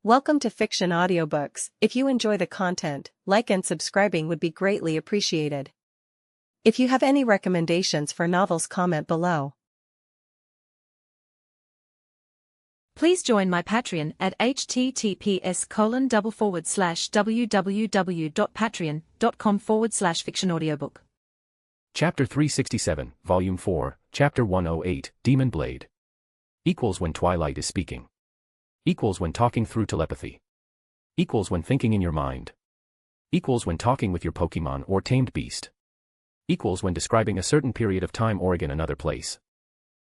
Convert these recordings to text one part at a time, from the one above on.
Welcome to Fiction Audiobooks. If you enjoy the content, like and subscribing would be greatly appreciated. If you have any recommendations for novels, comment below. Please join my Patreon at https://www.patreon.com/fictionaudiobook. Chapter 367, Volume 4, Chapter 108, Demon Blade. Equals when Twilight is speaking. Equals when talking through telepathy. Equals when thinking in your mind. Equals when talking with your Pokemon or tamed beast. Equals when describing a certain period of time or again another place.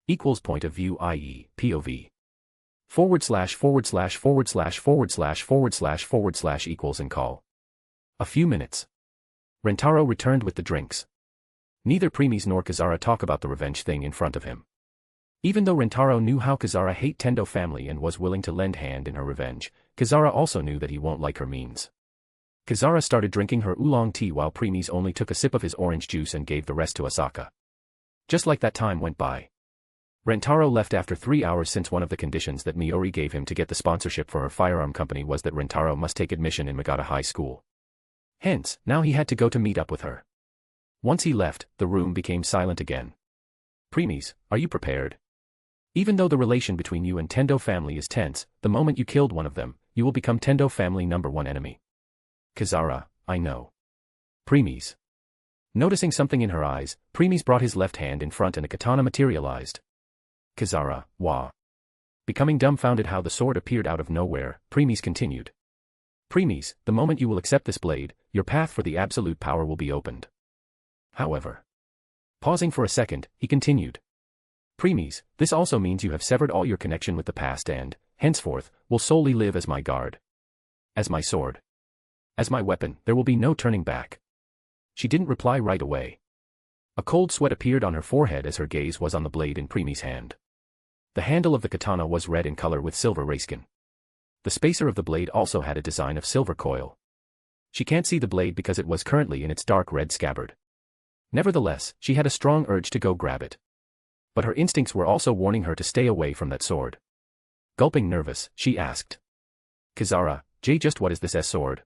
Equals point of view, i.e., POV. // equals and call. A few minutes. Rentaro returned with the drinks. Neither Premies nor Kazara talk about the revenge thing in front of him. Even though Rentaro knew how Kazara hate Tendo family and was willing to lend hand in her revenge, Kazara also knew that he won't like her means. Kazara started drinking her oolong tea while Premies only took a sip of his orange juice and gave the rest to Asaka. Just like that time went by. Rentaro left after 3 hours since one of the conditions that Miori gave him to get the sponsorship for her firearm company was that Rentaro must take admission in Magata High School. Hence, now he had to go to meet up with her. Once he left, the room became silent again. Premies, are you prepared? Even though the relation between you and Tendo family is tense, the moment you killed one of them, you will become Tendo family #1 enemy. Kazara, I know. Premies. Noticing something in her eyes, Premies brought his left hand in front and a katana materialized. Kazara, wah. Becoming dumbfounded how the sword appeared out of nowhere, Premies continued. Premies, the moment you will accept this blade, your path for the absolute power will be opened. However. Pausing for a second, he continued. Premies, this also means you have severed all your connection with the past and, henceforth, will solely live as my guard. As my sword. As my weapon, there will be no turning back. She didn't reply right away. A cold sweat appeared on her forehead as her gaze was on the blade in Premies' hand. The handle of the katana was red in color with silver rayskin. The spacer of the blade also had a design of silver coil. She can't see the blade because it was currently in its dark red scabbard. Nevertheless, she had a strong urge to go grab it. But her instincts were also warning her to stay away from that sword. Gulping nervous, she asked. Kazara, just what is this sword?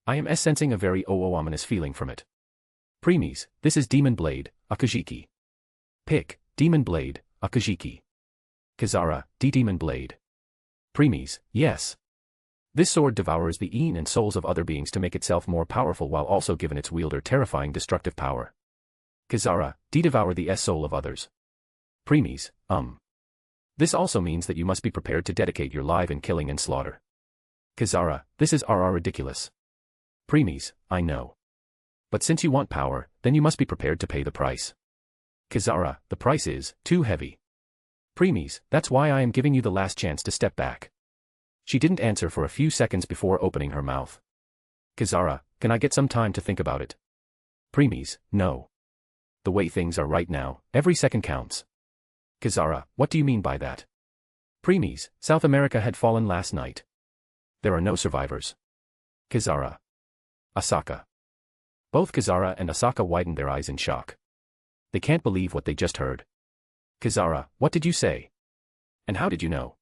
I am sensing a very ominous feeling from it. Premies, this is Demon Blade, Akajiki. Pick, Demon Blade, Akajiki. Kazara, Demon Blade. Premies, yes. This sword devours the een and souls of other beings to make itself more powerful while also giving its wielder terrifying destructive power. Kazara, devour the soul of others. Premies, This also means that you must be prepared to dedicate your life in killing and slaughter. Kazara, this is ridiculous. Premies, I know. But since you want power, then you must be prepared to pay the price. Kazara, the price is too heavy. Premies, that's why I am giving you the last chance to step back. She didn't answer for a few seconds before opening her mouth. Kazara, can I get some time to think about it? Premies, no. The way things are right now, every second counts. Kazara, what do you mean by that? Premies, South America had fallen last night. There are no survivors. Kazara. Asaka. Both Kazara and Asaka widened their eyes in shock. They can't believe what they just heard. Kazara, what did you say? And how did you know?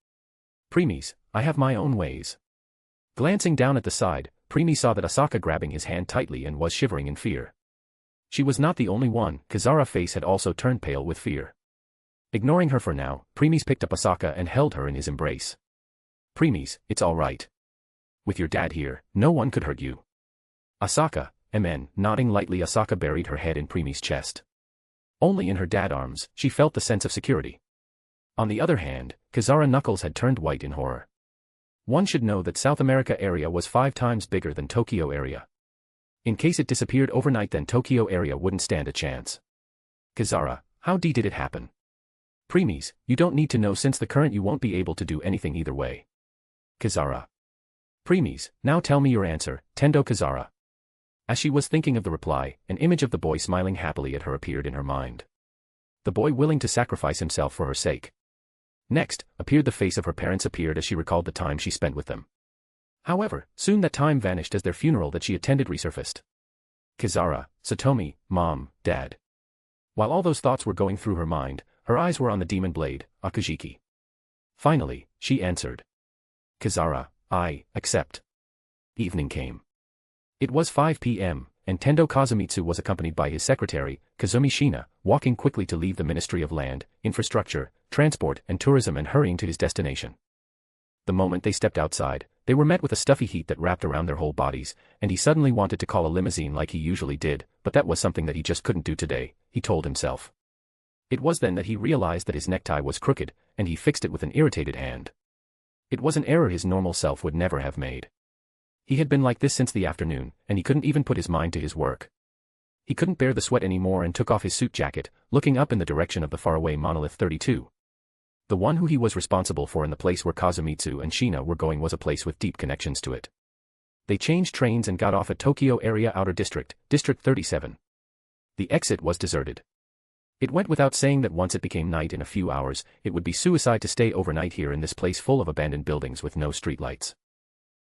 Premies, I have my own ways. Glancing down at the side, Premies saw that Asaka grabbing his hand tightly and was shivering in fear. She was not the only one, Kazara's face had also turned pale with fear. Ignoring her for now, Premies picked up Asaka and held her in his embrace. Premies, it's all right. With your dad here, no one could hurt you. Asaka, nodding lightly, Asaka buried her head in Premies' chest. Only in her dad's arms, she felt the sense of security. On the other hand, Kazara's knuckles had turned white in horror. One should know that South America area was 5 times bigger than Tokyo area. In case it disappeared overnight, then Tokyo area wouldn't stand a chance. Kazara, how did it happen? Premies, you don't need to know since the current you won't be able to do anything either way. Kazara. Premies, now tell me your answer, Tendo Kazara. As she was thinking of the reply, an image of the boy smiling happily at her appeared in her mind. The boy willing to sacrifice himself for her sake. Next, appeared the face of her parents appeared as she recalled the time she spent with them. However, soon that time vanished as their funeral that she attended resurfaced. Kazara, Satomi, Mom, Dad. While all those thoughts were going through her mind, her eyes were on the demon blade, Akajiki. Finally, she answered. Kazara, I accept. Evening came. It was 5 p.m., and Tendo Kazumitsu was accompanied by his secretary, Kazumi Shina, walking quickly to leave the Ministry of Land, Infrastructure, Transport and Tourism and hurrying to his destination. The moment they stepped outside, they were met with a stuffy heat that wrapped around their whole bodies, and he suddenly wanted to call a limousine like he usually did, but that was something that he just couldn't do today, he told himself. It was then that he realized that his necktie was crooked, and he fixed it with an irritated hand. It was an error his normal self would never have made. He had been like this since the afternoon, and he couldn't even put his mind to his work. He couldn't bear the sweat anymore and took off his suit jacket, looking up in the direction of the faraway Monolith 32. The one who he was responsible for in the place where Kazumitsu and Shina were going was a place with deep connections to it. They changed trains and got off at Tokyo Area Outer District, District 37. The exit was deserted. It went without saying that once it became night in a few hours, it would be suicide to stay overnight here in this place full of abandoned buildings with no streetlights.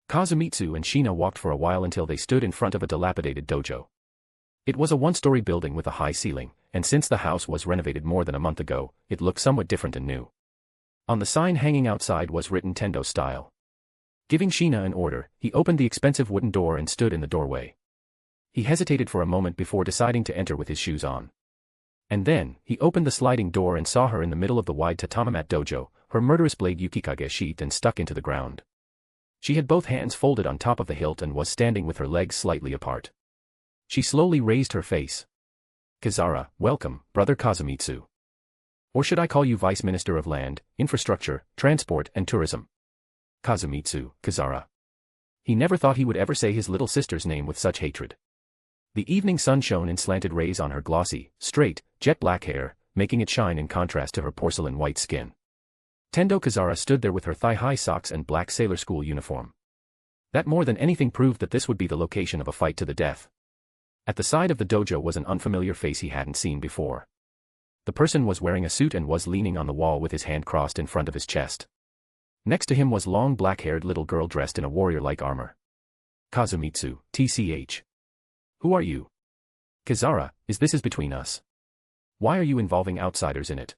Kazumitsu and Shina walked for a while until they stood in front of a dilapidated dojo. It was a one-story building with a high ceiling, and since the house was renovated more than a month ago, it looked somewhat different and new. On the sign hanging outside was written Tendo style. Giving Shina an order, he opened the expensive wooden door and stood in the doorway. He hesitated for a moment before deciding to enter with his shoes on. And then, he opened the sliding door and saw her in the middle of the wide tatami-mat dojo, her murderous blade Yukikage sheathed and stuck into the ground. She had both hands folded on top of the hilt and was standing with her legs slightly apart. She slowly raised her face. Kizara, welcome, Brother Kazumitsu. Or should I call you Vice Minister of Land, Infrastructure, Transport and Tourism? Kazumitsu, Kizara. He never thought he would ever say his little sister's name with such hatred. The evening sun shone in slanted rays on her glossy, straight, jet-black hair, making it shine in contrast to her porcelain white skin. Tendo Kizara stood there with her thigh-high socks and black sailor school uniform. That more than anything proved that this would be the location of a fight to the death. At the side of the dojo was an unfamiliar face he hadn't seen before. The person was wearing a suit and was leaning on the wall with his hand crossed in front of his chest. Next to him was long black-haired little girl dressed in a warrior-like armor. Kazumitsu, TCH. Who are you? Kizara, this is between us. Why are you involving outsiders in it?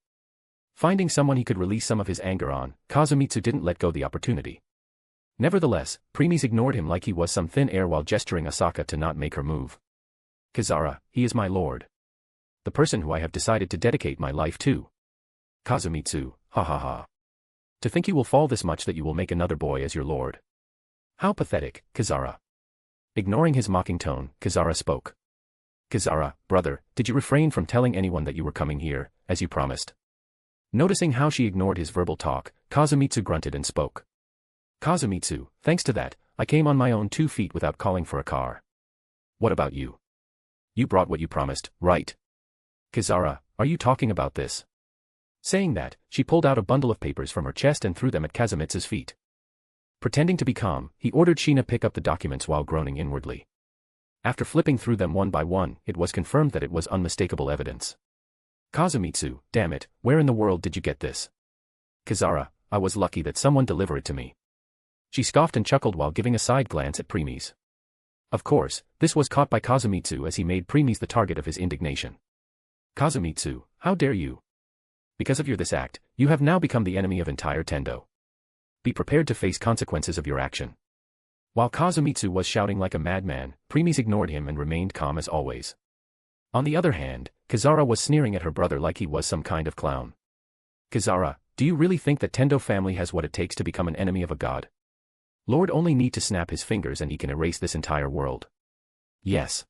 Finding someone he could release some of his anger on, Kazumitsu didn't let go the opportunity. Nevertheless, Premies ignored him like he was some thin air while gesturing Asaka to not make her move. Kizara, he is my lord. The person who I have decided to dedicate my life to. Kazumitsu, ha ha ha. To think you will fall this much that you will make another boy as your lord. How pathetic, Kizara. Ignoring his mocking tone, Kizara spoke. Kizara, brother, did you refrain from telling anyone that you were coming here, as you promised? Noticing how she ignored his verbal talk, Kazumitsu grunted and spoke. Kazumitsu, thanks to that, I came on my own 2 feet without calling for a car. What about you? You brought what you promised, right? Kizara, are you talking about this? Saying that, she pulled out a bundle of papers from her chest and threw them at Kazumitsu's feet. Pretending to be calm, he ordered Shina pick up the documents while groaning inwardly. After flipping through them one by one, it was confirmed that it was unmistakable evidence. Kazumitsu, damn it, where in the world did you get this? Kizara, I was lucky that someone delivered it to me. She scoffed and chuckled while giving a side glance at Premies. Of course, this was caught by Kazumitsu as he made Premies the target of his indignation. Kazumitsu, how dare you? Because of this act, you have now become the enemy of entire Tendo. Be prepared to face consequences of your action. While Kazumitsu was shouting like a madman, Premies ignored him and remained calm as always. On the other hand, Kizara was sneering at her brother like he was some kind of clown. Kizara, do you really think that Tendo family has what it takes to become an enemy of a god? Lord only need to snap his fingers and he can erase this entire world. Yes.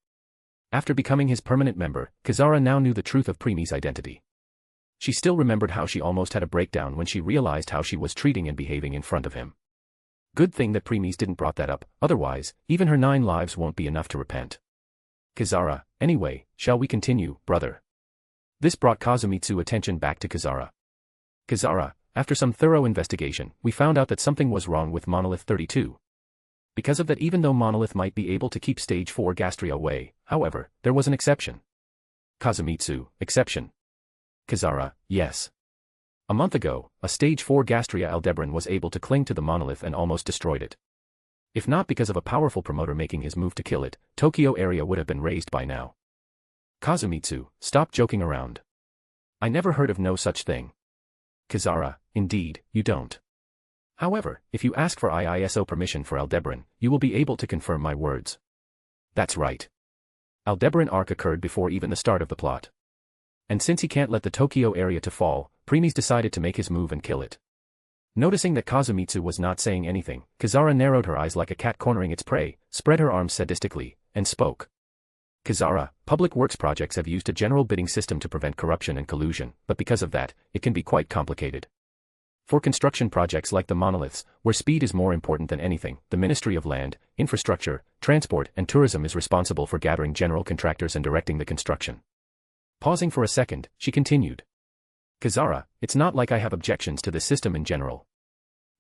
After becoming his permanent member, Kizara now knew the truth of Premies' identity. She still remembered how she almost had a breakdown when she realized how she was treating and behaving in front of him. Good thing that Premies didn't brought that up, otherwise, even her 9 lives won't be enough to repent. Kizara, anyway, shall we continue, brother? This brought Kazumitsu's attention back to Kizara. Kizara, after some thorough investigation, we found out that something was wrong with Monolith 32. Because of that, even though Monolith might be able to keep Stage 4 Gastria away, however, there was an exception. Kazumitsu, exception. Kizara, yes. A month ago, a Stage 4 Gastria Aldebaran was able to cling to the monolith and almost destroyed it. If not because of a powerful promoter making his move to kill it, Tokyo area would have been razed by now. Kazumitsu, stop joking around. I never heard of no such thing. Kizara, indeed, you don't. However, if you ask for IISO permission for Aldebaran, you will be able to confirm my words. That's right. Aldebaran arc occurred before even the start of the plot. And since he can't let the Tokyo area to fall, Premies decided to make his move and kill it. Noticing that Kazumitsu was not saying anything, Kizara narrowed her eyes like a cat cornering its prey, spread her arms sadistically, and spoke. Kizara, public works projects have used a general bidding system to prevent corruption and collusion, but because of that, it can be quite complicated. For construction projects like the monoliths, where speed is more important than anything, the Ministry of Land, Infrastructure, Transport and Tourism is responsible for gathering general contractors and directing the construction. Pausing for a second, she continued. Kizara, it's not like I have objections to this system in general.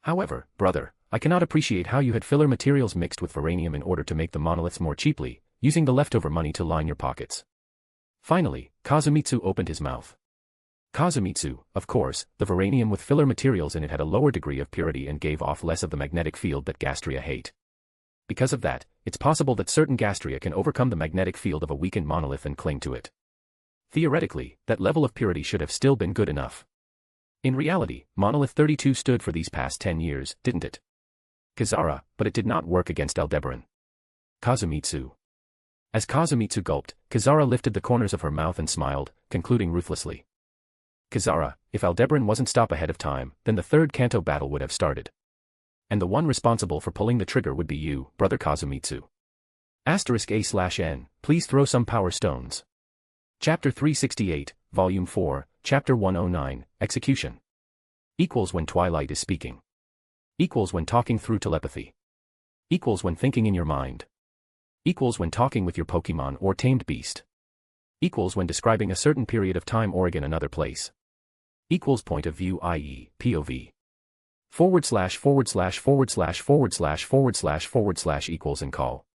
However, brother, I cannot appreciate how you had filler materials mixed with Varanium in order to make the monoliths more cheaply, using the leftover money to line your pockets. Finally, Kazumitsu opened his mouth. Kazumitsu, of course, the Varanium with filler materials in it had a lower degree of purity and gave off less of the magnetic field that Gastria hate. Because of that, it's possible that certain Gastria can overcome the magnetic field of a weakened monolith and cling to it. Theoretically, that level of purity should have still been good enough. In reality, Monolith 32 stood for these past 10 years, didn't it? Kizara, but it did not work against Aldebaran. Kazumitsu. As Kazumitsu gulped, Kizara lifted the corners of her mouth and smiled, concluding ruthlessly. Kizara, if Aldebaran wasn't stopped ahead of time, then the third Kanto battle would have started. And the one responsible for pulling the trigger would be you, brother Kazumitsu. *A/N, please throw some power stones. Chapter 368, Volume 4, Chapter 109, Execution. Equals when Twilight is speaking. Equals when talking through telepathy. Equals when thinking in your mind. Equals when talking with your Pokemon or tamed beast. Equals when describing a certain period of time or in another place. Equals point of view, i.e., POV. // equals and call.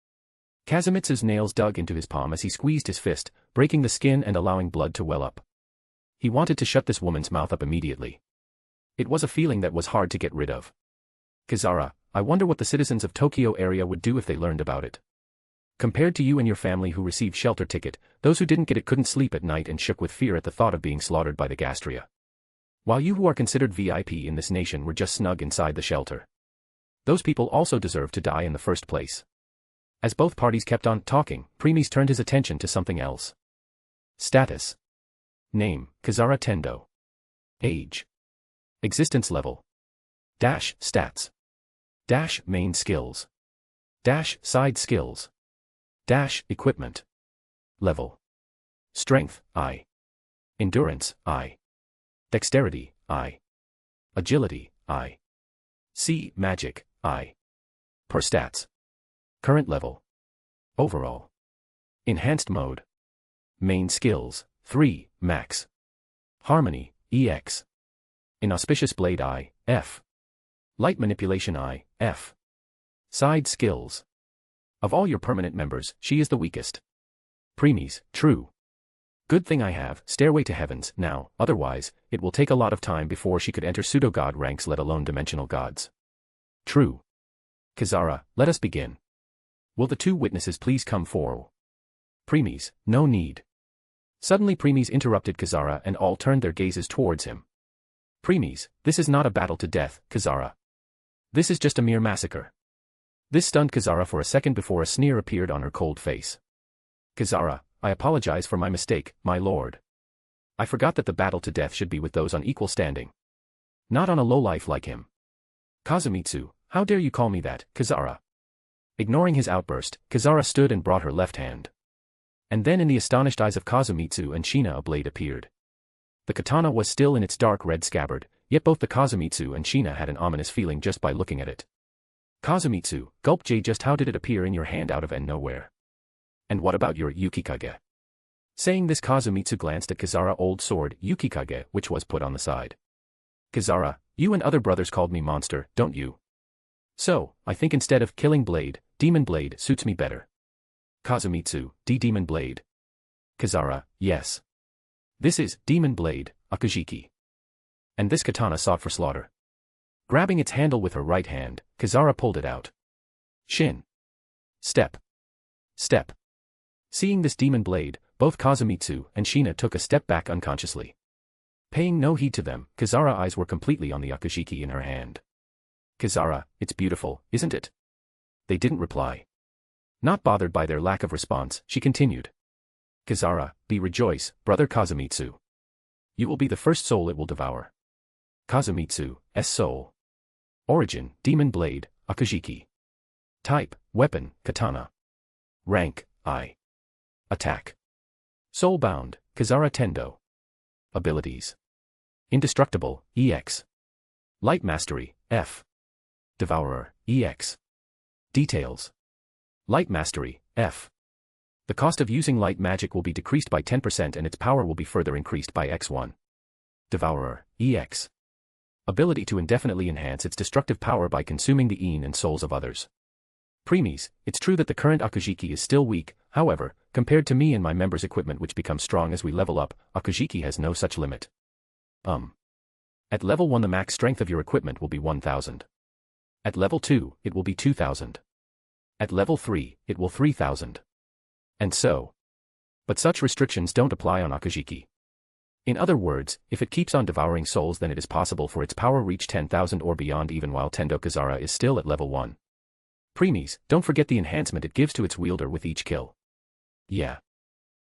Kazumitsu's nails dug into his palm as he squeezed his fist, breaking the skin and allowing blood to well up. He wanted to shut this woman's mouth up immediately. It was a feeling that was hard to get rid of. Kizara, I wonder what the citizens of Tokyo area would do if they learned about it. Compared to you and your family who received shelter ticket, those who didn't get it couldn't sleep at night and shook with fear at the thought of being slaughtered by the Gastria. While you who are considered VIP in this nation were just snug inside the shelter. Those people also deserve to die in the first place. As both parties kept on talking, Premies turned his attention to something else. Status. Name, Kizara Tendo. Age. Existence level. Dash, stats. Dash, main skills. Dash, side skills. Dash, equipment. Level. Strength, I. Endurance, I. Dexterity, I. Agility, I. C. Magic, I. Per stats. Current level. Overall. Enhanced mode. Main skills, 3, max. Harmony, EX. Inauspicious blade I, F. Light manipulation I, F. Side skills. Of all your permanent members, she is the weakest. Premies, true. Good thing I have Stairway to Heavens now, otherwise, it will take a lot of time before she could enter pseudo-god ranks, let alone dimensional gods. True. Kizara, let us begin. Will the two witnesses please come forward? Premies, no need. Suddenly Premies interrupted Kizara and all turned their gazes towards him. Premies, this is not a battle to death, Kizara. This is just a mere massacre. This stunned Kizara for a second before a sneer appeared on her cold face. Kizara, I apologize for my mistake, my lord. I forgot that the battle to death should be with those on equal standing. Not on a lowlife like him. Kazumitsu, how dare you call me that, Kizara? Ignoring his outburst, Kizara stood and brought her left hand. And then in the astonished eyes of Kazumitsu and Shina a blade appeared. The katana was still in its dark red scabbard, yet both the Kazumitsu and Shina had an ominous feeling just by looking at it. Kazumitsu, gulp J, just how did it appear in your hand out of nowhere? And what about your Yukikage? Saying this, Kazumitsu glanced at Kizara's old sword, Yukikage, which was put on the side. Kizara, you and other brothers called me monster, don't you? So, I think instead of killing blade, demon blade suits me better. Kazumitsu, demon blade. Kizara, yes. This is demon blade, Akujiki. And this katana sought for slaughter. Grabbing its handle with her right hand, Kizara pulled it out. Shin. Step. Step. Seeing this demon blade, both Kazumitsu and Shina took a step back unconsciously. Paying no heed to them, Kizara's eyes were completely on the Akujiki in her hand. Kizara, it's beautiful, isn't it? They didn't reply. Not bothered by their lack of response, she continued. Kizara, be rejoice, brother Kazumitsu. You will be the first soul it will devour. Kazumitsu's soul. Origin, Demon Blade, Akajiki. Type, Weapon, Katana. Rank, I. Attack. Soulbound, Kizara Tendo. Abilities. Indestructible, EX. Light Mastery, F. Devourer, EX. Details. Light Mastery, F. The cost of using light magic will be decreased by 10% and its power will be further increased by X1. Devourer, EX. Ability to indefinitely enhance its destructive power by consuming the een and souls of others. Preemies, it's true that the current Akajiki is still weak, however, compared to me and my members' equipment which becomes strong as we level up, Akajiki has no such limit. At level 1 the max strength of your equipment will be 1000. At level 2, it will be 2000. At level 3, it will 3000. And so. But such restrictions don't apply on Akajiki. In other words, if it keeps on devouring souls then it is possible for its power reach 10,000 or beyond even while Tendo Kizara is still at level 1. Preemies, don't forget the enhancement it gives to its wielder with each kill. Yeah.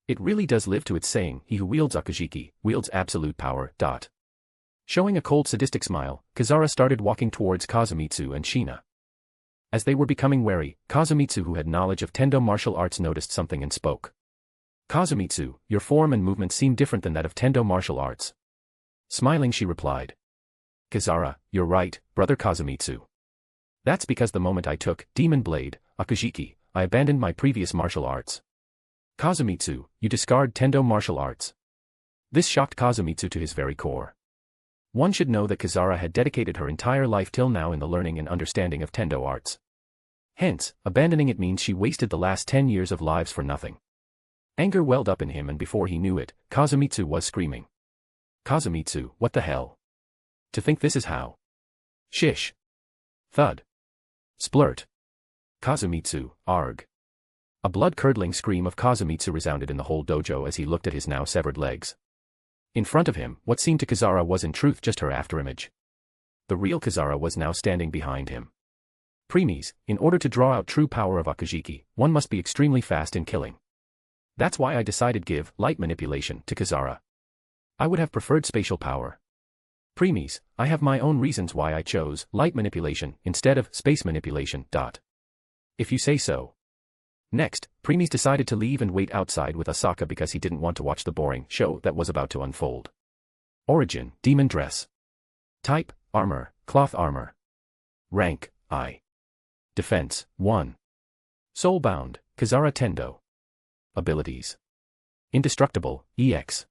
It really does live to its saying, he who wields Akajiki, wields absolute power. Showing a cold sadistic smile, Kizara started walking towards Kazumitsu and Shina. As they were becoming wary, Kazumitsu who had knowledge of Tendo martial arts noticed something and spoke. Kazumitsu, your form and movement seem different than that of Tendo martial arts. Smiling she replied. Kizara, you're right, brother Kazumitsu. That's because the moment I took Demon Blade, Akajiki, I abandoned my previous martial arts. Kazumitsu, you discard Tendo martial arts. This shocked Kazumitsu to his very core. One should know that Kizara had dedicated her entire life till now in the learning and understanding of Tendo arts. Hence, abandoning it means she wasted the last 10 years of lives for nothing. Anger welled up in him and before he knew it, Kazumitsu was screaming. Kazumitsu, what the hell? To think this is how? Shish. Thud. Splurt. Kazumitsu, arg. A blood-curdling scream of Kazumitsu resounded in the whole dojo as he looked at his now severed legs. In front of him, what seemed to Kizara was in truth just her afterimage. The real Kizara was now standing behind him. Preemies, in order to draw out true power of Akajiki, one must be extremely fast in killing. That's why I decided give light manipulation to Kizara. I would have preferred spatial power. Preemies, I have my own reasons why I chose light manipulation instead of space manipulation. If you say so. Next, Preemies decided to leave and wait outside with Asaka because he didn't want to watch the boring show that was about to unfold. Origin, Demon Dress. Type, Armor, Cloth Armor. Rank, I. Defense, 1. Soulbound, Kizara Tendo. Abilities. Indestructible, EX.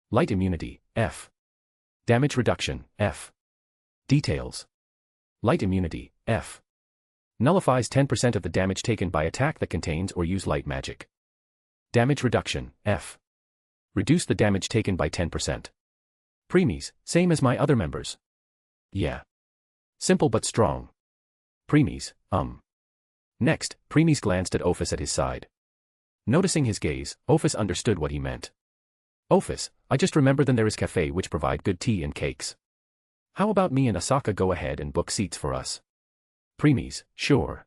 Light Immunity, F. Damage Reduction, F. Details. Light Immunity, F. Nullifies 10% of the damage taken by attack that contains or use light magic. Damage Reduction, F. Reduce the damage taken by 10%. Preemies, same as my other members. Yeah. Simple but strong. Preemies, Next, Preemies glanced at Ophis at his side. Noticing his gaze, Ophis understood what he meant. Ophis, I just remembered then there is cafe which provide good tea and cakes. How about me and Asaka go ahead and book seats for us? Preemies, sure.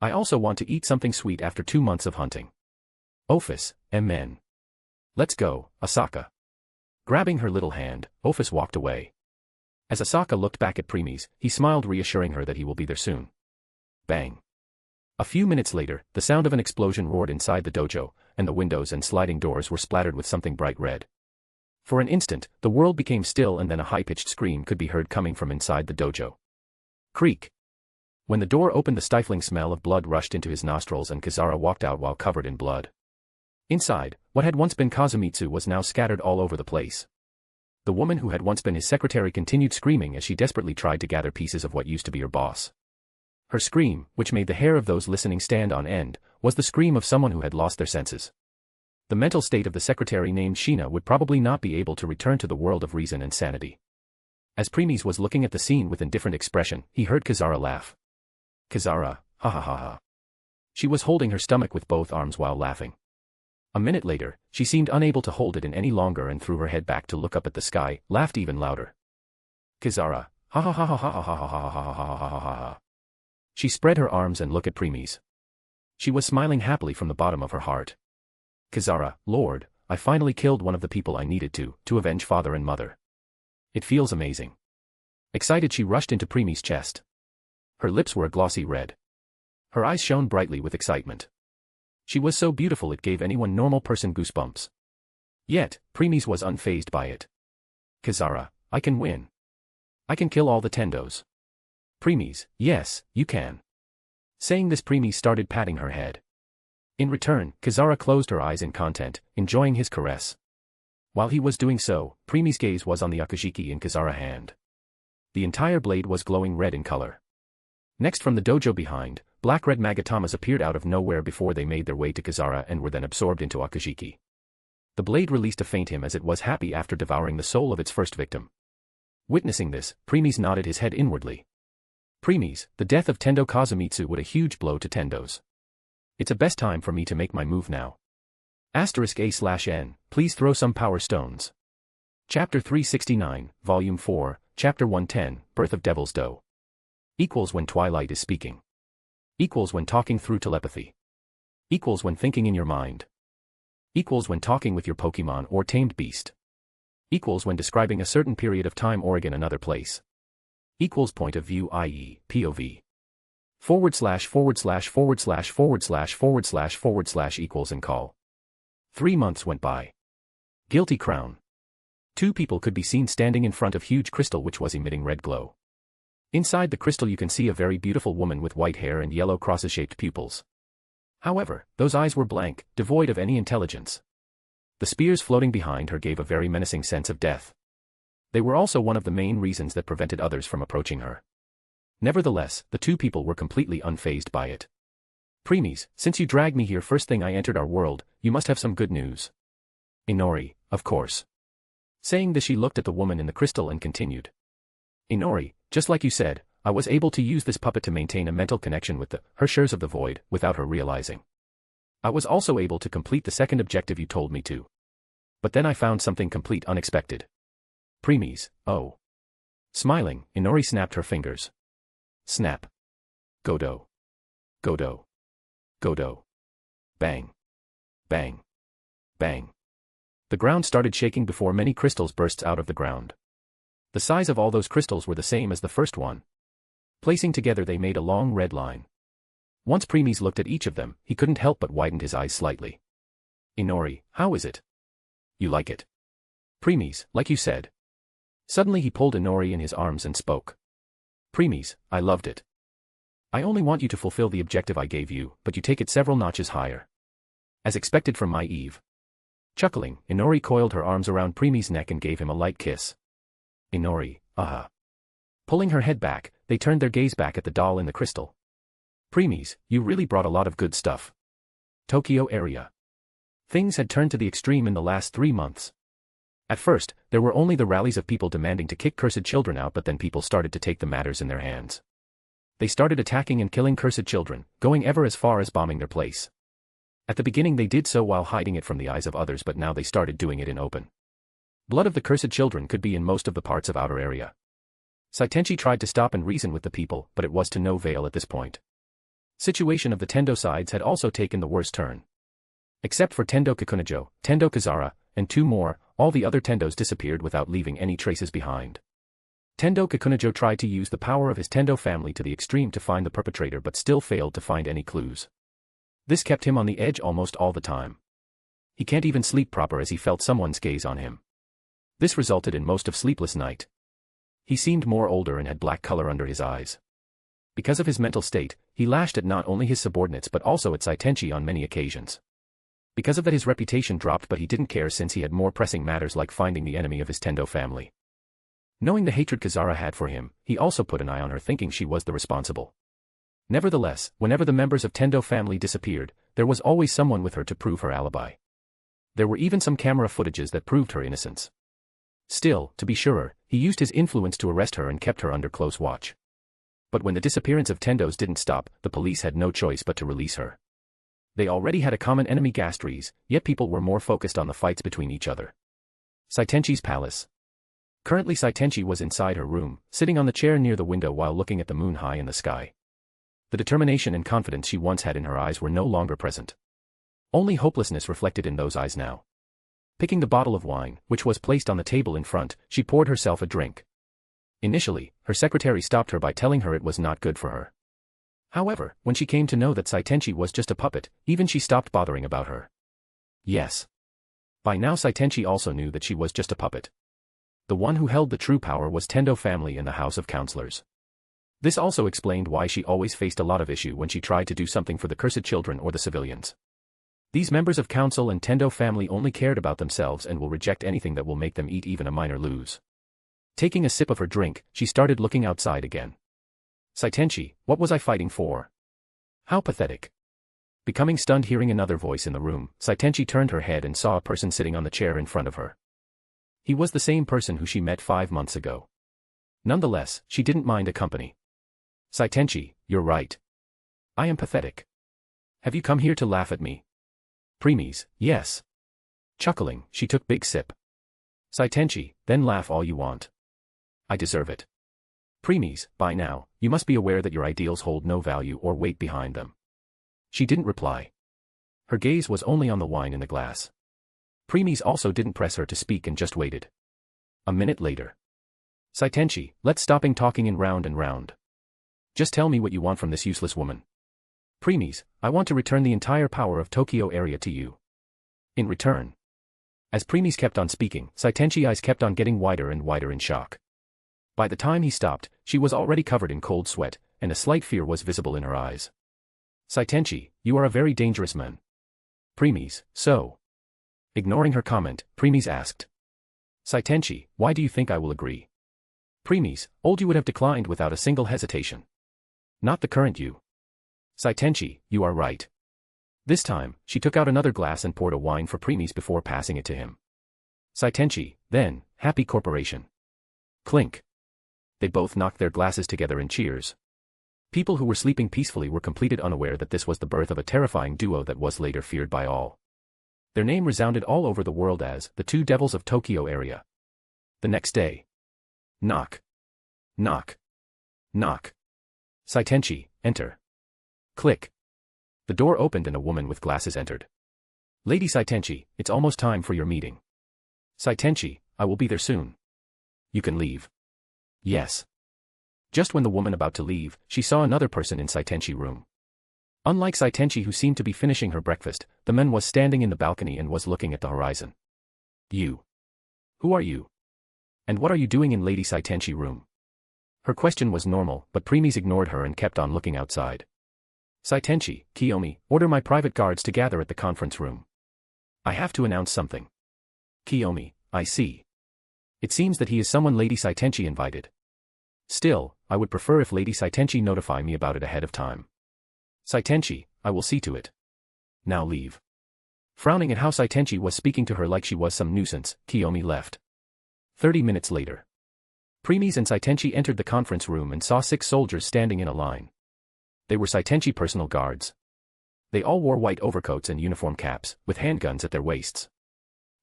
I also want to eat something sweet after 2 months of hunting. Ophis, amen. Let's go, Asaka. Grabbing her little hand, Ophis walked away. As Asaka looked back at Preemies, he smiled reassuring her that he will be there soon. Bang. A few minutes later, the sound of an explosion roared inside the dojo, and the windows and sliding doors were splattered with something bright red. For an instant, the world became still and then a high-pitched scream could be heard coming from inside the dojo. Creak. When the door opened the stifling smell of blood rushed into his nostrils and Kizara walked out while covered in blood. Inside, what had once been Kazumitsu was now scattered all over the place. The woman who had once been his secretary continued screaming as she desperately tried to gather pieces of what used to be her boss. Her scream, which made the hair of those listening stand on end, was the scream of someone who had lost their senses. The mental state of the secretary named Shina would probably not be able to return to the world of reason and sanity. As Preemies was looking at the scene with indifferent expression, he heard Kizara laugh. Kizara, ha ha ha ha. She was holding her stomach with both arms while laughing. A minute later, she seemed unable to hold it in any longer and threw her head back to look up at the sky, laughed even louder. Kizara, Ha ha ha ha ha ha ha ha ha ha ha ha ha ha. She spread her arms and looked at Premies. She was smiling happily from the bottom of her heart. Kizara, Lord, I finally killed one of the people I needed to avenge father and mother. It feels amazing. Excited, she rushed into Premies' chest. Her lips were a glossy red. Her eyes shone brightly with excitement. She was so beautiful it gave anyone normal person goosebumps. Yet, Premies was unfazed by it. Kizara, I can win. I can kill all the Tendos. Premies, yes, you can. Saying this, Premies started patting her head. In return, Kizara closed her eyes in content, enjoying his caress. While he was doing so, Premies' gaze was on the akashiki in Kizara's hand. The entire blade was glowing red in color. Next, from the dojo behind, black-red magatamas appeared out of nowhere before they made their way to Kizara and were then absorbed into akashiki. The blade released a faint hymn as it was happy after devouring the soul of its first victim. Witnessing this, Premies nodded his head inwardly. Premies, the death of Tendo Kazumitsu would a huge blow to Tendos. It's a best time for me to make my move now. *A/N, please throw some power stones. Chapter 369, Volume 4, Chapter 110, Birth of Devil's Doe. Equals when Twilight is speaking. Equals when talking through telepathy. Equals when thinking in your mind. Equals when talking with your Pokemon or tamed beast. Equals when describing a certain period of time or in another place. Equals point of view, i.e., POV. // equals and call. 3 months went by. Guilty crown. 2 people could be seen standing in front of huge crystal which was emitting red glow. Inside the crystal you can see a very beautiful woman with white hair and yellow crosses-shaped pupils. However, those eyes were blank, devoid of any intelligence. The spears floating behind her gave a very menacing sense of death. They were also one of the main reasons that prevented others from approaching her. Nevertheless, the 2 people were completely unfazed by it. Premies, since you dragged me here first thing I entered our world, you must have some good news. Inori, of course. Saying this, she looked at the woman in the crystal and continued. Inori, just like you said, I was able to use this puppet to maintain a mental connection with her shares of the void, without her realizing. I was also able to complete the second objective you told me to. But then I found something complete unexpected. Premies, oh. Smiling, Inori snapped her fingers. Snap. Godo. Godo. Godo. Bang. Bang. Bang. The ground started shaking before many crystals burst out of the ground. The size of all those crystals were the same as the first one. Placing together they made a long red line. Once Premies looked at each of them, he couldn't help but widened his eyes slightly. Inori, how is it? You like it? Premies, like you said. Suddenly he pulled Inori in his arms and spoke. Premies, I loved it. I only want you to fulfill the objective I gave you, but you take it several notches higher. As expected from my Eve. Chuckling, Inori coiled her arms around Premies' neck and gave him a light kiss. Inori, Pulling her head back, they turned their gaze back at the doll in the crystal. Premies, you really brought a lot of good stuff. Tokyo area. Things had turned to the extreme in the last 3 months. At first, there were only the rallies of people demanding to kick cursed children out, but then people started to take the matters in their hands. They started attacking and killing cursed children, going ever as far as bombing their place. At the beginning they did so while hiding it from the eyes of others, but now they started doing it in open. Blood of the cursed children could be in most of the parts of outer area. Saitenchi tried to stop and reason with the people, but it was to no avail at this point. Situation of the Tendo sides had also taken the worst turn. Except for Tendo Kikunajo, Tendo Kizara, and 2 more, all the other Tendos disappeared without leaving any traces behind. Tendo Kikunajo tried to use the power of his Tendo family to the extreme to find the perpetrator but still failed to find any clues. This kept him on the edge almost all the time. He can't even sleep proper as he felt someone's gaze on him. This resulted in most of sleepless night. He seemed more older and had black color under his eyes. Because of his mental state, he lashed at not only his subordinates but also at Saitenchi on many occasions. Because of that his reputation dropped, but he didn't care since he had more pressing matters like finding the enemy of his Tendo family. Knowing the hatred Kizara had for him, he also put an eye on her, thinking she was the responsible. Nevertheless, whenever the members of Tendo family disappeared, there was always someone with her to prove her alibi. There were even some camera footages that proved her innocence. Still, to be surer, he used his influence to arrest her and kept her under close watch. But when the disappearance of Tendos didn't stop, the police had no choice but to release her. They already had a common enemy, Gastries, yet people were more focused on the fights between each other. Saitenchi's palace. Currently Saitenchi was inside her room, sitting on the chair near the window while looking at the moon high in the sky. The determination and confidence she once had in her eyes were no longer present. Only hopelessness reflected in those eyes now. Picking the bottle of wine, which was placed on the table in front, she poured herself a drink. Initially, her secretary stopped her by telling her it was not good for her. However, when she came to know that Saitenchi was just a puppet, even she stopped bothering about her. Yes. By now Saitenchi also knew that she was just a puppet. The one who held the true power was Tendo family in the House of Counselors. This also explained why she always faced a lot of issue when she tried to do something for the cursed children or the civilians. These members of council and Tendo family only cared about themselves and will reject anything that will make them eat even a minor lose. Taking a sip of her drink, she started looking outside again. Saitenchi, what was I fighting for? How pathetic. Becoming stunned hearing another voice in the room, Saitenchi turned her head and saw a person sitting on the chair in front of her. He was the same person who she met 5 months ago. Nonetheless, she didn't mind a company. Saitenchi, you're right. I am pathetic. Have you come here to laugh at me? Premies, yes. Chuckling, she took big sip. Saitenchi, then laugh all you want. I deserve it. Premies, by now, you must be aware that your ideals hold no value or weight behind them. She didn't reply. Her gaze was only on the wine in the glass. Premies also didn't press her to speak and just waited. A minute later. Saitenchi, let's stopping talking in round and round. Just tell me what you want from this useless woman. Premies, I want to return the entire power of Tokyo area to you. In return. As Premies kept on speaking, Saitenchi's eyes kept on getting wider and wider in shock. By the time he stopped, she was already covered in cold sweat, and a slight fear was visible in her eyes. Saitenchi, you are a very dangerous man. Premies, so. Ignoring her comment, Premies asked. Saitenchi, why do you think I will agree? Premies, old you would have declined without a single hesitation. Not the current you. Saitenchi, you are right. This time, she took out another glass and poured a wine for Premies before passing it to him. Saitenchi, then, happy corporation. Clink. They both knocked their glasses together in cheers. People who were sleeping peacefully were completely unaware that this was the birth of a terrifying duo that was later feared by all. Their name resounded all over the world as the Two Devils of Tokyo area. The next day. Knock. Knock. Knock. Saitenchi, enter. Click. The door opened and a woman with glasses entered. Lady Saitenchi, it's almost time for your meeting. Saitenchi, I will be there soon. You can leave. Yes. Just when the woman about to leave, she saw another person in Saitenchi's room. Unlike Saitenchi who seemed to be finishing her breakfast, the man was standing in the balcony and was looking at the horizon. You. Who are you? And what are you doing in Lady Saitenchi's room? Her question was normal, but Premies ignored her and kept on looking outside. Saitenchi, Kiyomi, order my private guards to gather at the conference room. I have to announce something. Kiyomi, I see. It seems that he is someone Lady Saitenchi invited. Still, I would prefer if Lady Saitenchi notify me about it ahead of time. Saitenchi, I will see to it. Now leave. Frowning at how Saitenchi was speaking to her like she was some nuisance, Kiyomi left. 30 minutes later. Premies and Saitenchi entered the conference room and saw 6 soldiers standing in a line. They were Saitenchi personal guards. They all wore white overcoats and uniform caps, with handguns at their waists.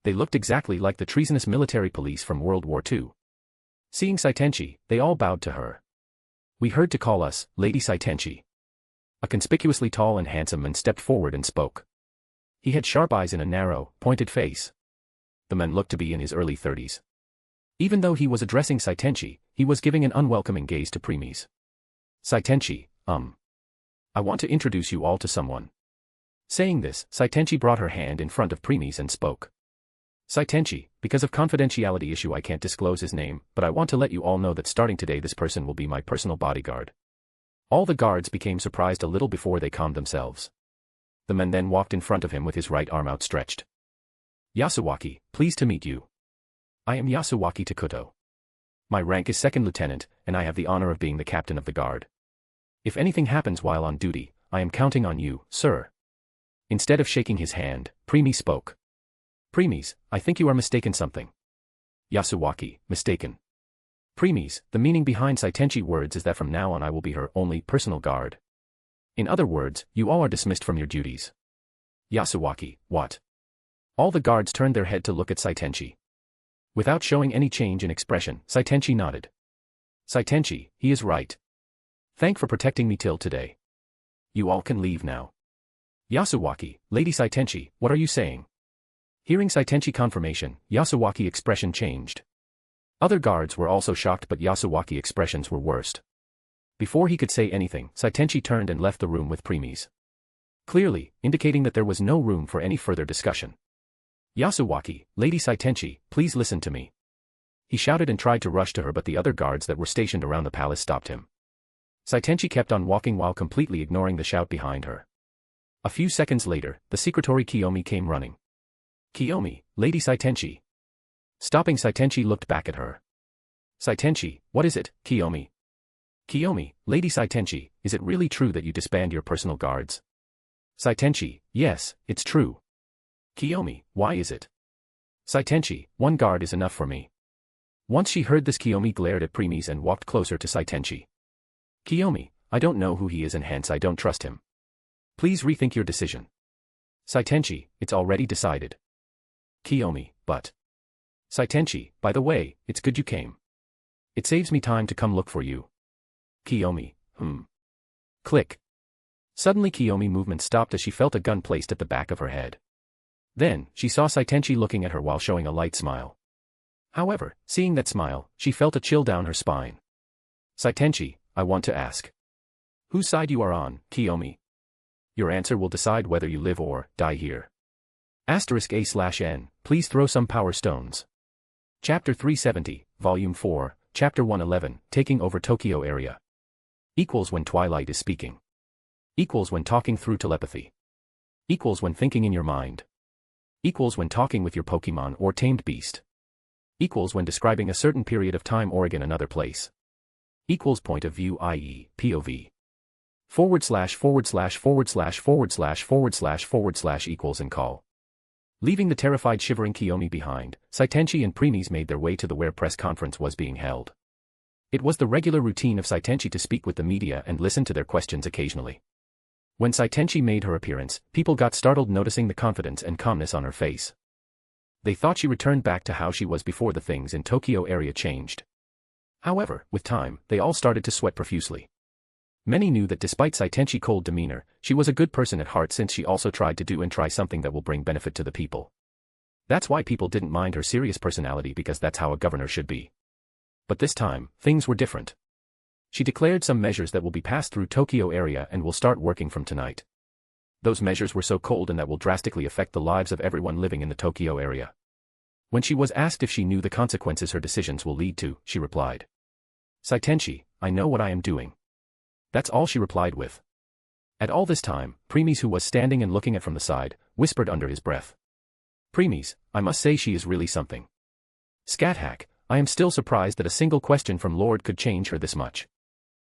They looked exactly like the treasonous military police from World War II. Seeing Saitenchi, they all bowed to her. We heard to call us, Lady Saitenchi. A conspicuously tall and handsome man stepped forward and spoke. He had sharp eyes and a narrow, pointed face. The man looked to be in his early 30s. Even though he was addressing Saitenchi, he was giving an unwelcoming gaze to Premies. Saitenchi, I want to introduce you all to someone. Saying this, Saitenchi brought her hand in front of Premies and spoke. Saitenchi, because of confidentiality issue I can't disclose his name, but I want to let you all know that starting today this person will be my personal bodyguard. All the guards became surprised a little before they calmed themselves. The man then walked in front of him with his right arm outstretched. Yasuaki, pleased to meet you. I am Yasuaki Takuto. My rank is second lieutenant, and I have the honor of being the captain of the guard. If anything happens while on duty, I am counting on you, sir. Instead of shaking his hand, Premies spoke. Premies, I think you are mistaken something. Yasuaki, mistaken. Premies, the meaning behind Saitenchi's words is that from now on I will be her only personal guard. In other words, you all are dismissed from your duties. Yasuaki, what? All the guards turned their head to look at Saitenchi. Without showing any change in expression, Saitenchi nodded. Saitenchi, he is right. Thank for protecting me till today. You all can leave now. Yasuaki, Lady Saitenchi, what are you saying? Hearing Saitenchi confirmation, Yasuaki expression changed. Other guards were also shocked, but Yasuaki expressions were worst. Before he could say anything, Saitenchi turned and left the room with preemies. Clearly, indicating that there was no room for any further discussion. Yasuaki, Lady Saitenchi, please listen to me. He shouted and tried to rush to her, but the other guards that were stationed around the palace stopped him. Saitenchi kept on walking while completely ignoring the shout behind her. A few seconds later, the secretary Kiyomi came running. Kiyomi, Lady Saitenchi. Stopping, Saitenchi looked back at her. Saitenchi, what is it, Kiyomi? Kiyomi, Lady Saitenchi, is it really true that you disband your personal guards? Saitenchi, yes, it's true. Kiyomi, why is it? Saitenchi, one guard is enough for me. Once she heard this, Kiyomi glared at preemies and walked closer to Saitenchi. Kiyomi, I don't know who he is and hence I don't trust him. Please rethink your decision. Saitenchi, it's already decided. Kiyomi, but. Saitenchi, by the way, it's good you came. It saves me time to come look for you. Kiyomi, Click. Suddenly Kiyomi movement stopped as she felt a gun placed at the back of her head. Then, she saw Saitenchi looking at her while showing a light smile. However, seeing that smile, she felt a chill down her spine. Saitenchi, I want to ask. Whose side you are on, Kiyomi? Your answer will decide whether you live or die here. *A/N, please throw some power stones. Chapter 370, Volume 4, Chapter 111, Taking Over Tokyo Area. Equals when Twilight is speaking. Equals when talking through telepathy. Equals when thinking in your mind. Equals when talking with your Pokemon or tamed beast. Equals when describing a certain period of time or again another place. Equals point of view, i.e., POV. // equals and call. Leaving the terrified shivering Kiyomi behind, Saitenchi and preemies made their way to the where press conference was being held. It was the regular routine of Saitenchi to speak with the media and listen to their questions occasionally. When Saitenchi made her appearance, people got startled noticing the confidence and calmness on her face. They thought she returned back to how she was before the things in Tokyo area changed. However, with time, they all started to sweat profusely. Many knew that despite Saitenchi's cold demeanor, she was a good person at heart since she also tried to do and try something that will bring benefit to the people. That's why people didn't mind her serious personality, because that's how a governor should be. But this time, things were different. She declared some measures that will be passed through Tokyo area and will start working from tonight. Those measures were so cold and that will drastically affect the lives of everyone living in the Tokyo area. When she was asked if she knew the consequences her decisions will lead to, she replied. Saitenchi, I know what I am doing. That's all she replied with. At all this time, preemies, who was standing and looking at from the side, whispered under his breath. Preemies, I must say she is really something. Scat hack, I am still surprised that a single question from Lord could change her this much.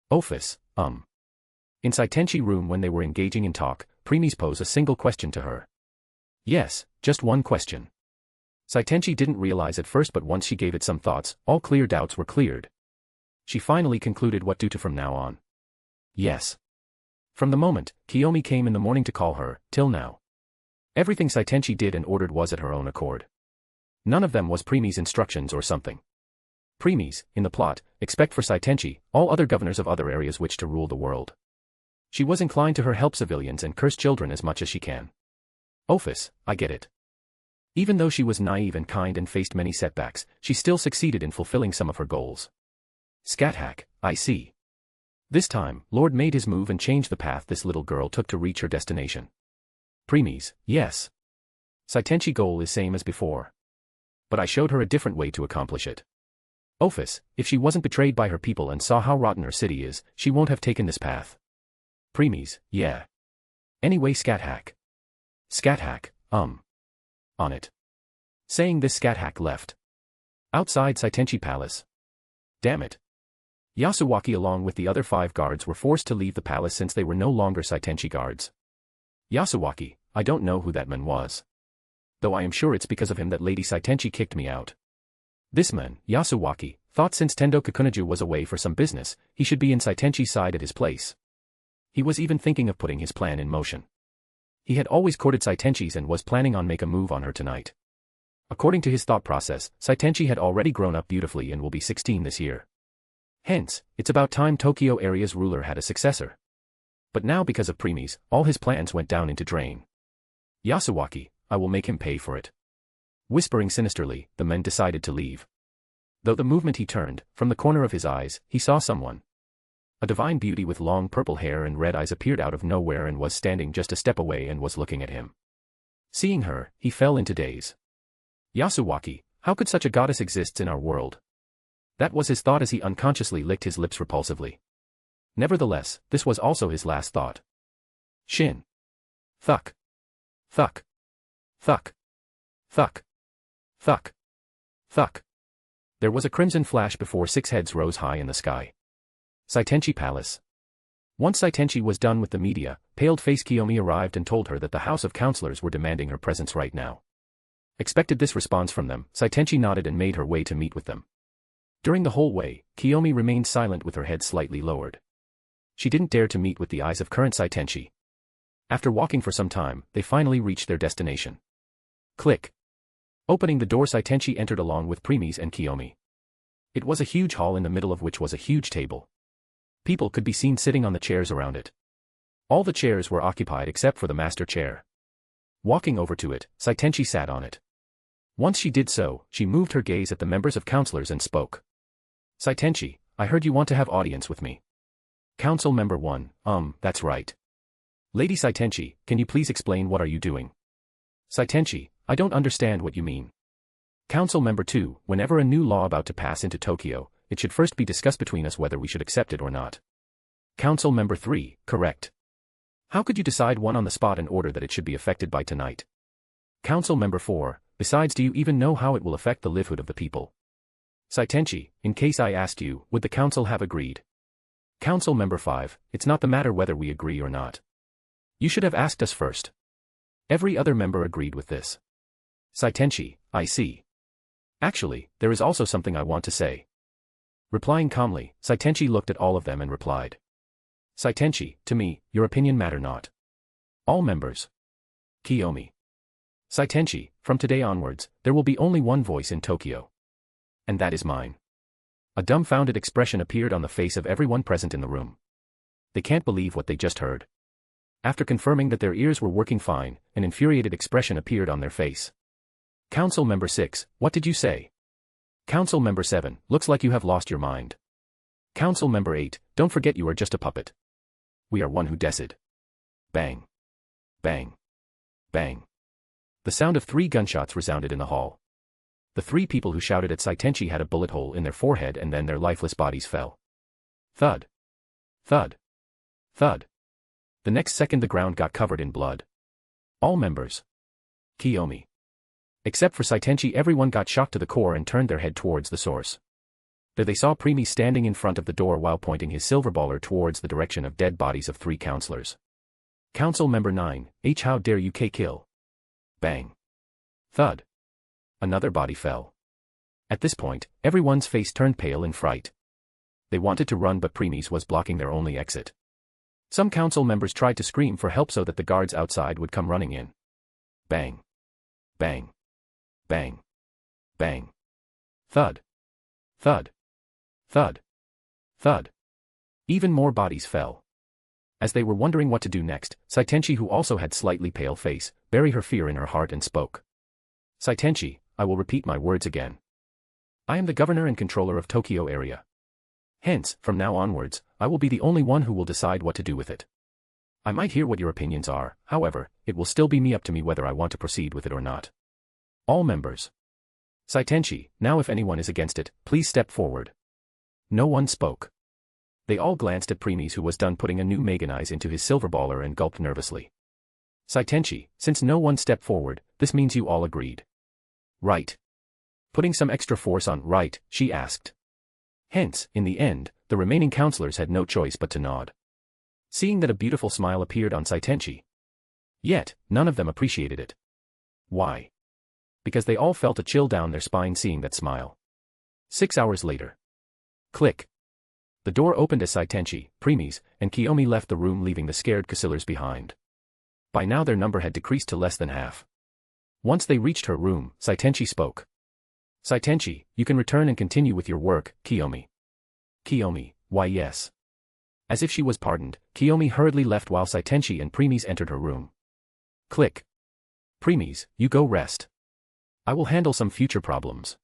Office, In Saitenchi room when they were engaging in talk, preemies pose a single question to her. Yes, just one question. Saitenchi didn't realize at first, but once she gave it some thoughts, all clear doubts were cleared. She finally concluded what to do from now on. Yes. From the moment Kiyomi came in the morning to call her, till now. Everything Saitenchi did and ordered was at her own accord. None of them was preemies' instructions or something. Preemies, in the plot, expect for Saitenchi, all other governors of other areas which to rule the world. She was inclined to her help civilians and curse children as much as she can. Office, I get it. Even though she was naive and kind and faced many setbacks, she still succeeded in fulfilling some of her goals. Scat hack, I see. This time, Lord made his move and changed the path this little girl took to reach her destination. Preemies, yes. Saitenchi goal is same as before. But I showed her a different way to accomplish it. Office, if she wasn't betrayed by her people and saw how rotten her city is, she won't have taken this path. Preemies, yeah. Anyway, scat hack. Scat hack, on it. Saying this, scat hack left. Outside Saitenchi palace. Damn it. Yasuaki along with the other 5 guards were forced to leave the palace since they were no longer Saitenchi guards. Yasuaki, I don't know who that man was. Though I am sure it's because of him that Lady Saitenchi kicked me out. This man, Yasuaki, thought since Tendo Kakunaju was away for some business, he should be in Saitenchi's side at his place. He was even thinking of putting his plan in motion. He had always courted Saitenchi's and was planning on make a move on her tonight. According to his thought process, Saitenchi had already grown up beautifully and will be 16 this year. Hence, it's about time Tokyo area's ruler had a successor. But now because of preemies, all his plans went down into drain. Yasuaki, I will make him pay for it. Whispering sinisterly, the men decided to leave. Though the movement he turned, from the corner of his eyes, he saw someone. A divine beauty with long purple hair and red eyes appeared out of nowhere and was standing just a step away and was looking at him. Seeing her, he fell into daze. Yasuaki, how could such a goddess exist in our world? That was his thought as he unconsciously licked his lips repulsively. Nevertheless, this was also his last thought. Shin. Thuck. Thuck. Thuck. Thuck. Thuck. Thuck. There was a crimson flash before 6 heads rose high in the sky. Saitenchi Palace. Once Saitenchi was done with the media, paled-faced Kiyomi arrived and told her that the House of Counselors were demanding her presence right now. Expected this response from them, Saitenchi nodded and made her way to meet with them. During the whole way, Kiyomi remained silent with her head slightly lowered. She didn't dare to meet with the eyes of current Saitenchi. After walking for some time, they finally reached their destination. Click. Opening the door, Saitenchi entered along with preemies and Kiyomi. It was a huge hall in the middle of which was a huge table. People could be seen sitting on the chairs around it. All the chairs were occupied except for the master chair. Walking over to it, Saitenchi sat on it. Once she did so, she moved her gaze at the members of counselors and spoke. Saitenchi, I heard you want to have audience with me. Council Member 1, that's right. Lady Saitenchi, can you please explain what are you doing? Saitenchi, I don't understand what you mean. Council Member 2, whenever a new law about to pass into Tokyo, it should first be discussed between us whether we should accept it or not. Council Member 3, correct. How could you decide one on the spot and order that it should be affected by tonight? Council Member 4, besides do you even know how it will affect the livelihood of the people? Saitenchi, in case I asked you, would the council have agreed? Council Member 5, it's not the matter whether we agree or not. You should have asked us first. Every other member agreed with this. Saitenchi, I see. Actually, there is also something I want to say. Replying calmly, Saitenchi looked at all of them and replied. Saitenchi, to me, your opinion matter not. All members. Kiyomi. Saitenchi, from today onwards, there will be only one voice in Tokyo. And that is mine. A dumbfounded expression appeared on the face of everyone present in the room. They can't believe what they just heard. After confirming that their ears were working fine, an infuriated expression appeared on their face. Council Member 6, what did you say? Council Member 7, looks like you have lost your mind. Council Member 8, don't forget you are just a puppet. We are one who decid. Bang. Bang. Bang. The sound of 3 gunshots resounded in the hall. The 3 people who shouted at Saitenchi had a bullet hole in their forehead and then their lifeless bodies fell. Thud. Thud. Thud. The next second the ground got covered in blood. All members. Kiyomi. Except for Saitenchi, everyone got shocked to the core and turned their head towards the source. There they saw Preemi standing in front of the door while pointing his silver baller towards the direction of dead bodies of 3 counselors. Council Member 9, how dare you kill? Bang. Thud. Another body fell. At this point, everyone's face turned pale in fright. They wanted to run but Preemi's was blocking their only exit. Some council members tried to scream for help so that the guards outside would come running in. Bang. Bang. Bang. Bang. Thud. Thud. Thud. Thud. Even more bodies fell. As they were wondering what to do next, Saitenchi, who also had slightly pale face, buried her fear in her heart and spoke. Saitenchi, I will repeat my words again. I am the governor and controller of Tokyo area. Hence, from now onwards, I will be the only one who will decide what to do with it. I might hear what your opinions are, however, it will still be up to me whether I want to proceed with it or not. All members. Saitenchi, now if anyone is against it, please step forward. No one spoke. They all glanced at Preemies, who was done putting a new Meganize into his silver baller, and gulped nervously. Saitenchi, since no one stepped forward, this means you all agreed. Right. Putting some extra force on right, she asked. Hence, in the end, the remaining counselors had no choice but to nod. Seeing that a beautiful smile appeared on Saitenchi. Yet, none of them appreciated it. Why? Because they all felt a chill down their spine seeing that smile. 6 hours later. Click. The door opened as Saitenchi, Preemies, and Kiyomi left the room, leaving the scared Casillas behind. By now their number had decreased to less than half. Once they reached her room, Saitenchi spoke. Saitenchi, you can return and continue with your work, Kiyomi. Kiyomi, why yes. As if she was pardoned, Kiyomi hurriedly left while Saitenchi and Premies entered her room. Click. Premies, you go rest. I will handle some future problems.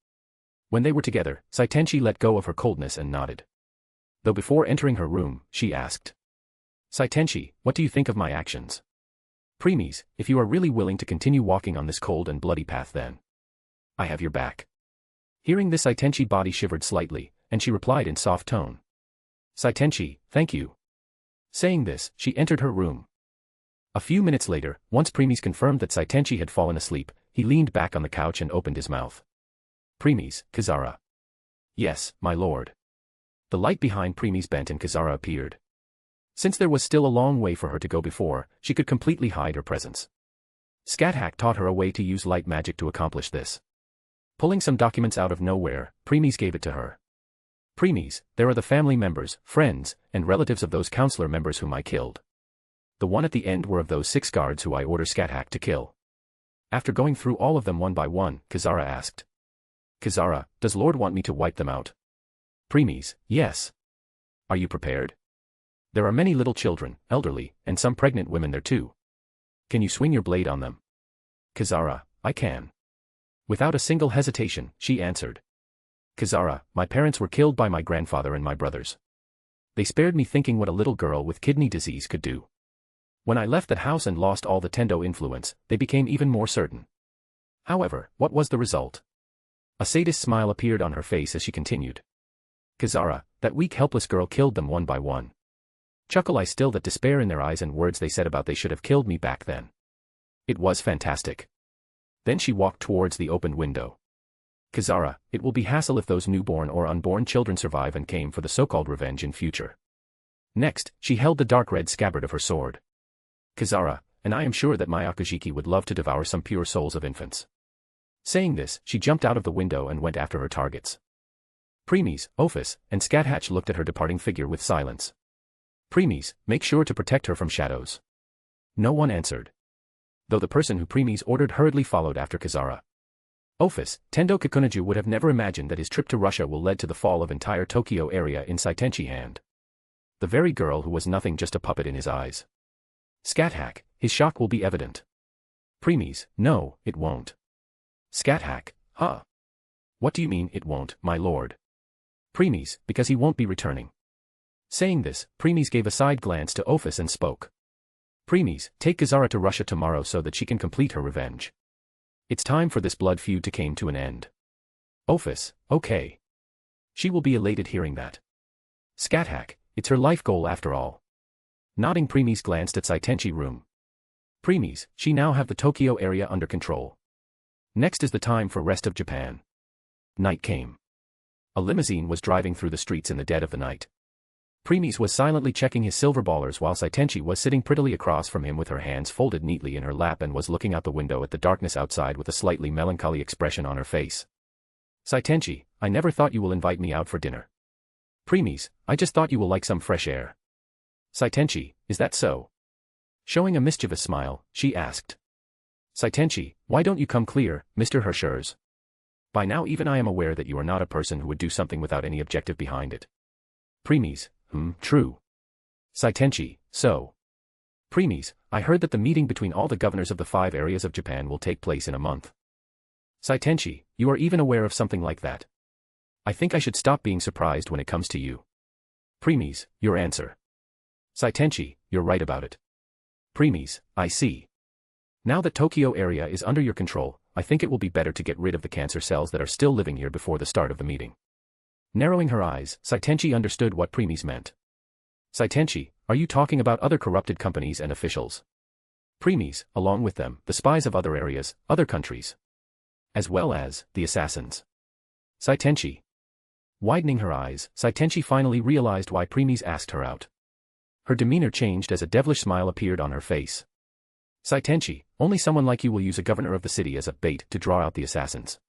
When they were together, Saitenchi let go of her coldness and nodded. Though before entering her room, she asked. Saitenchi, what do you think of my actions? Premies, if you are really willing to continue walking on this cold and bloody path then. I have your back. Hearing this, Saitenchi's body shivered slightly, and she replied in soft tone. Saitenchi, thank you. Saying this, she entered her room. A few minutes later, once Premies confirmed that Saitenchi had fallen asleep, he leaned back on the couch and opened his mouth. Premies, Kizara. Yes, my lord. The light behind Premies bent and Kizara appeared. Since there was still a long way for her to go before she could completely hide her presence. Scathach taught her a way to use light magic to accomplish this. Pulling some documents out of nowhere, Premies gave it to her. Premies, there are the family members, friends, and relatives of those counselor members whom I killed. The one at the end were of those 6 guards who I order Scathach to kill. After going through all of them one by one, Kizara asked. Kizara, does Lord want me to wipe them out? Premies, yes. Are you prepared? There are many little children, elderly, and some pregnant women there too. Can you swing your blade on them? Kizara, I can. Without a single hesitation, she answered. Kizara, my parents were killed by my grandfather and my brothers. They spared me thinking what a little girl with kidney disease could do. When I left that house and lost all the Tendo influence, they became even more certain. However, what was the result? A sadist smile appeared on her face as she continued. Kizara, that weak helpless girl killed them one by one. Chuckle I still that despair in their eyes and words they said about they should have killed me back then. It was fantastic. Then she walked towards the opened window. Kizara, it will be hassle if those newborn or unborn children survive and came for the so-called revenge in future. Next, she held the dark red scabbard of her sword. Kizara, and I am sure that my Akajiki would love to devour some pure souls of infants. Saying this, she jumped out of the window and went after her targets. Premies, Ophis, and Scathach looked at her departing figure with silence. Premies, make sure to protect her from shadows. No one answered. Though the person who Premies ordered hurriedly followed after Kizara. Ophis, Tendo Kakunaju would have never imagined that his trip to Russia will lead to the fall of entire Tokyo area in Saitenchi's hand. The very girl who was nothing just a puppet in his eyes. Scathach, his shock will be evident. Premies, no, it won't. Scathach, huh? What do you mean it won't, my lord? Premies, because he won't be returning. Saying this, Premies gave a side glance to Ophis and spoke. Premies, take Kizara to Russia tomorrow so that she can complete her revenge. It's time for this blood feud to come to an end. Ophis, okay. She will be elated hearing that. Scathach, it's her life goal after all. Nodding, Premies glanced at Saitenchi's room. Premies, she now have the Tokyo area under control. Next is the time for rest of Japan. Night came. A limousine was driving through the streets in the dead of the night. Premies was silently checking his silver ballers while Saitenchi was sitting prettily across from him with her hands folded neatly in her lap and was looking out the window at the darkness outside with a slightly melancholy expression on her face. Saitenchi, I never thought you will invite me out for dinner. Premies, I just thought you will like some fresh air. Saitenchi, is that so? Showing a mischievous smile, she asked. Saitenchi, why don't you come clear, Mr. Hirschers? By now even I am aware that you are not a person who would do something without any objective behind it. Premies, true. Saitenchi, so. Premies, I heard that the meeting between all the governors of the 5 areas of Japan will take place in a month. Saitenchi, you are even aware of something like that. I think I should stop being surprised when it comes to you. Premies, your answer. Saitenchi, you're right about it. Premies, I see. Now that Tokyo area is under your control, I think it will be better to get rid of the cancer cells that are still living here before the start of the meeting. Narrowing her eyes, Saitenchi understood what Premies meant. Saitenchi, are you talking about other corrupted companies and officials? Premies, along with them, the spies of other areas, other countries. As well as, the assassins. Saitenchi. Widening her eyes, Saitenchi finally realized why Premies asked her out. Her demeanor changed as a devilish smile appeared on her face. Saitenchi, only someone like you will use a governor of the city as a bait to draw out the assassins.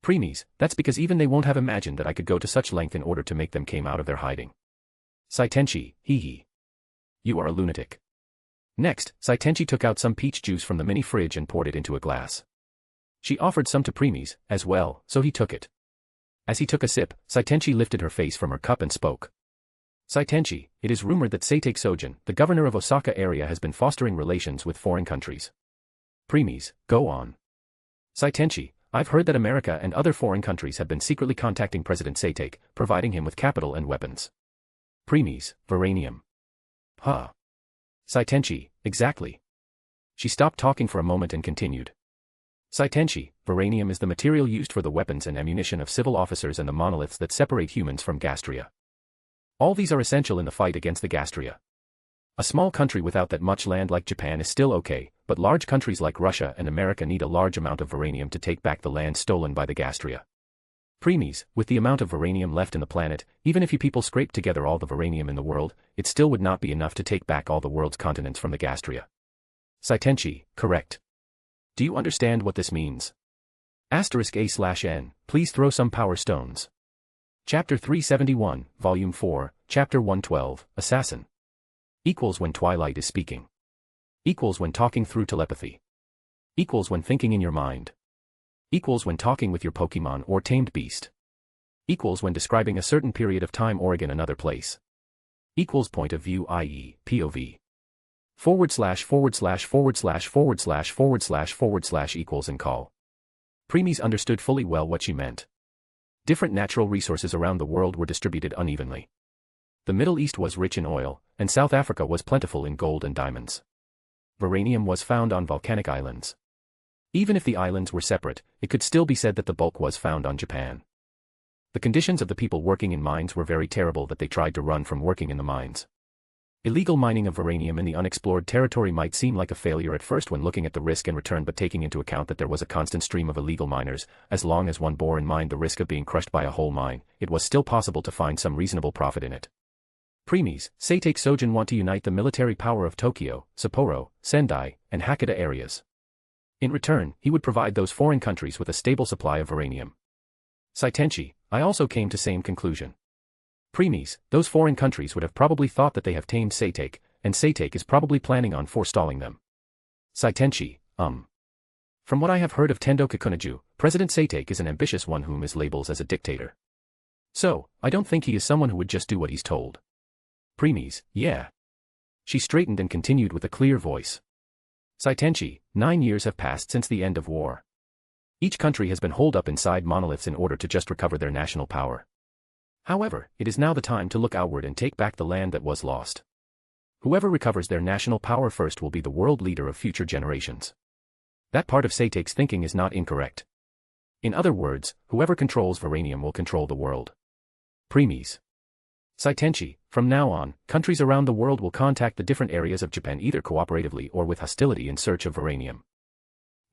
Premies, that's because even they won't have imagined that I could go to such length in order to make them come out of their hiding. Saitenchi, hee. You are a lunatic. Next, Saitenchi took out some peach juice from the mini fridge and poured it into a glass. She offered some to Premies, as well, so he took it. As he took a sip, Saitenchi lifted her face from her cup and spoke. Saitenchi, it is rumored that Seitake Sojin, the governor of Osaka area, has been fostering relations with foreign countries. Premies, go on. Saitenchi, I've heard that America and other foreign countries have been secretly contacting President Seitake, providing him with capital and weapons. Premies, Varanium. Huh. Saitenchi, exactly. She stopped talking for a moment and continued. Saitenchi, Varanium is the material used for the weapons and ammunition of civil officers and the monoliths that separate humans from Gastria. All these are essential in the fight against the Gastria. A small country without that much land like Japan is still okay, but large countries like Russia and America need a large amount of Varanium to take back the land stolen by the Gastria. Premies, with the amount of Varanium left in the planet, even if you people scraped together all the Varanium in the world, it still would not be enough to take back all the world's continents from the Gastria. Saitenchi, correct. Do you understand what this means? *A/N, please throw some power stones. Chapter 371, Volume 4, Chapter 112, Assassin. Equals when Twilight is speaking. Equals when talking through telepathy. Equals when thinking in your mind. Equals when talking with your Pokemon or tamed beast. Equals when describing a certain period of time or in another place. Equals point of view, i.e., POV. // equals and call. Premies understood fully well what she meant. Different natural resources around the world were distributed unevenly. The Middle East was rich in oil, and South Africa was plentiful in gold and diamonds. Varanium was found on volcanic islands. Even if the islands were separate, it could still be said that the bulk was found on Japan. The conditions of the people working in mines were very terrible that they tried to run from working in the mines. Illegal mining of Varanium in the unexplored territory might seem like a failure at first when looking at the risk and return, but taking into account that there was a constant stream of illegal miners, as long as one bore in mind the risk of being crushed by a whole mine, it was still possible to find some reasonable profit in it. Premies, Seitake Sojin want to unite the military power of Tokyo, Sapporo, Sendai, and Hakata areas. In return, he would provide those foreign countries with a stable supply of Varanium. Saitenchi, I also came to same conclusion. Premies, those foreign countries would have probably thought that they have tamed Seitake, and Seitake is probably planning on forestalling them. Saitenchi, From what I have heard of Tendo Kakunaju, President Seitake is an ambitious one whom is labeled as a dictator. So, I don't think he is someone who would just do what he's told. Premies, yeah. She straightened and continued with a clear voice. Saitenchi, 9 years have passed since the end of war. Each country has been holed up inside monoliths in order to just recover their national power. However, it is now the time to look outward and take back the land that was lost. Whoever recovers their national power first will be the world leader of future generations. That part of Seitake's thinking is not incorrect. In other words, whoever controls Varanium will control the world. Premies. Saitenchi, from now on, countries around the world will contact the different areas of Japan either cooperatively or with hostility in search of Varanium.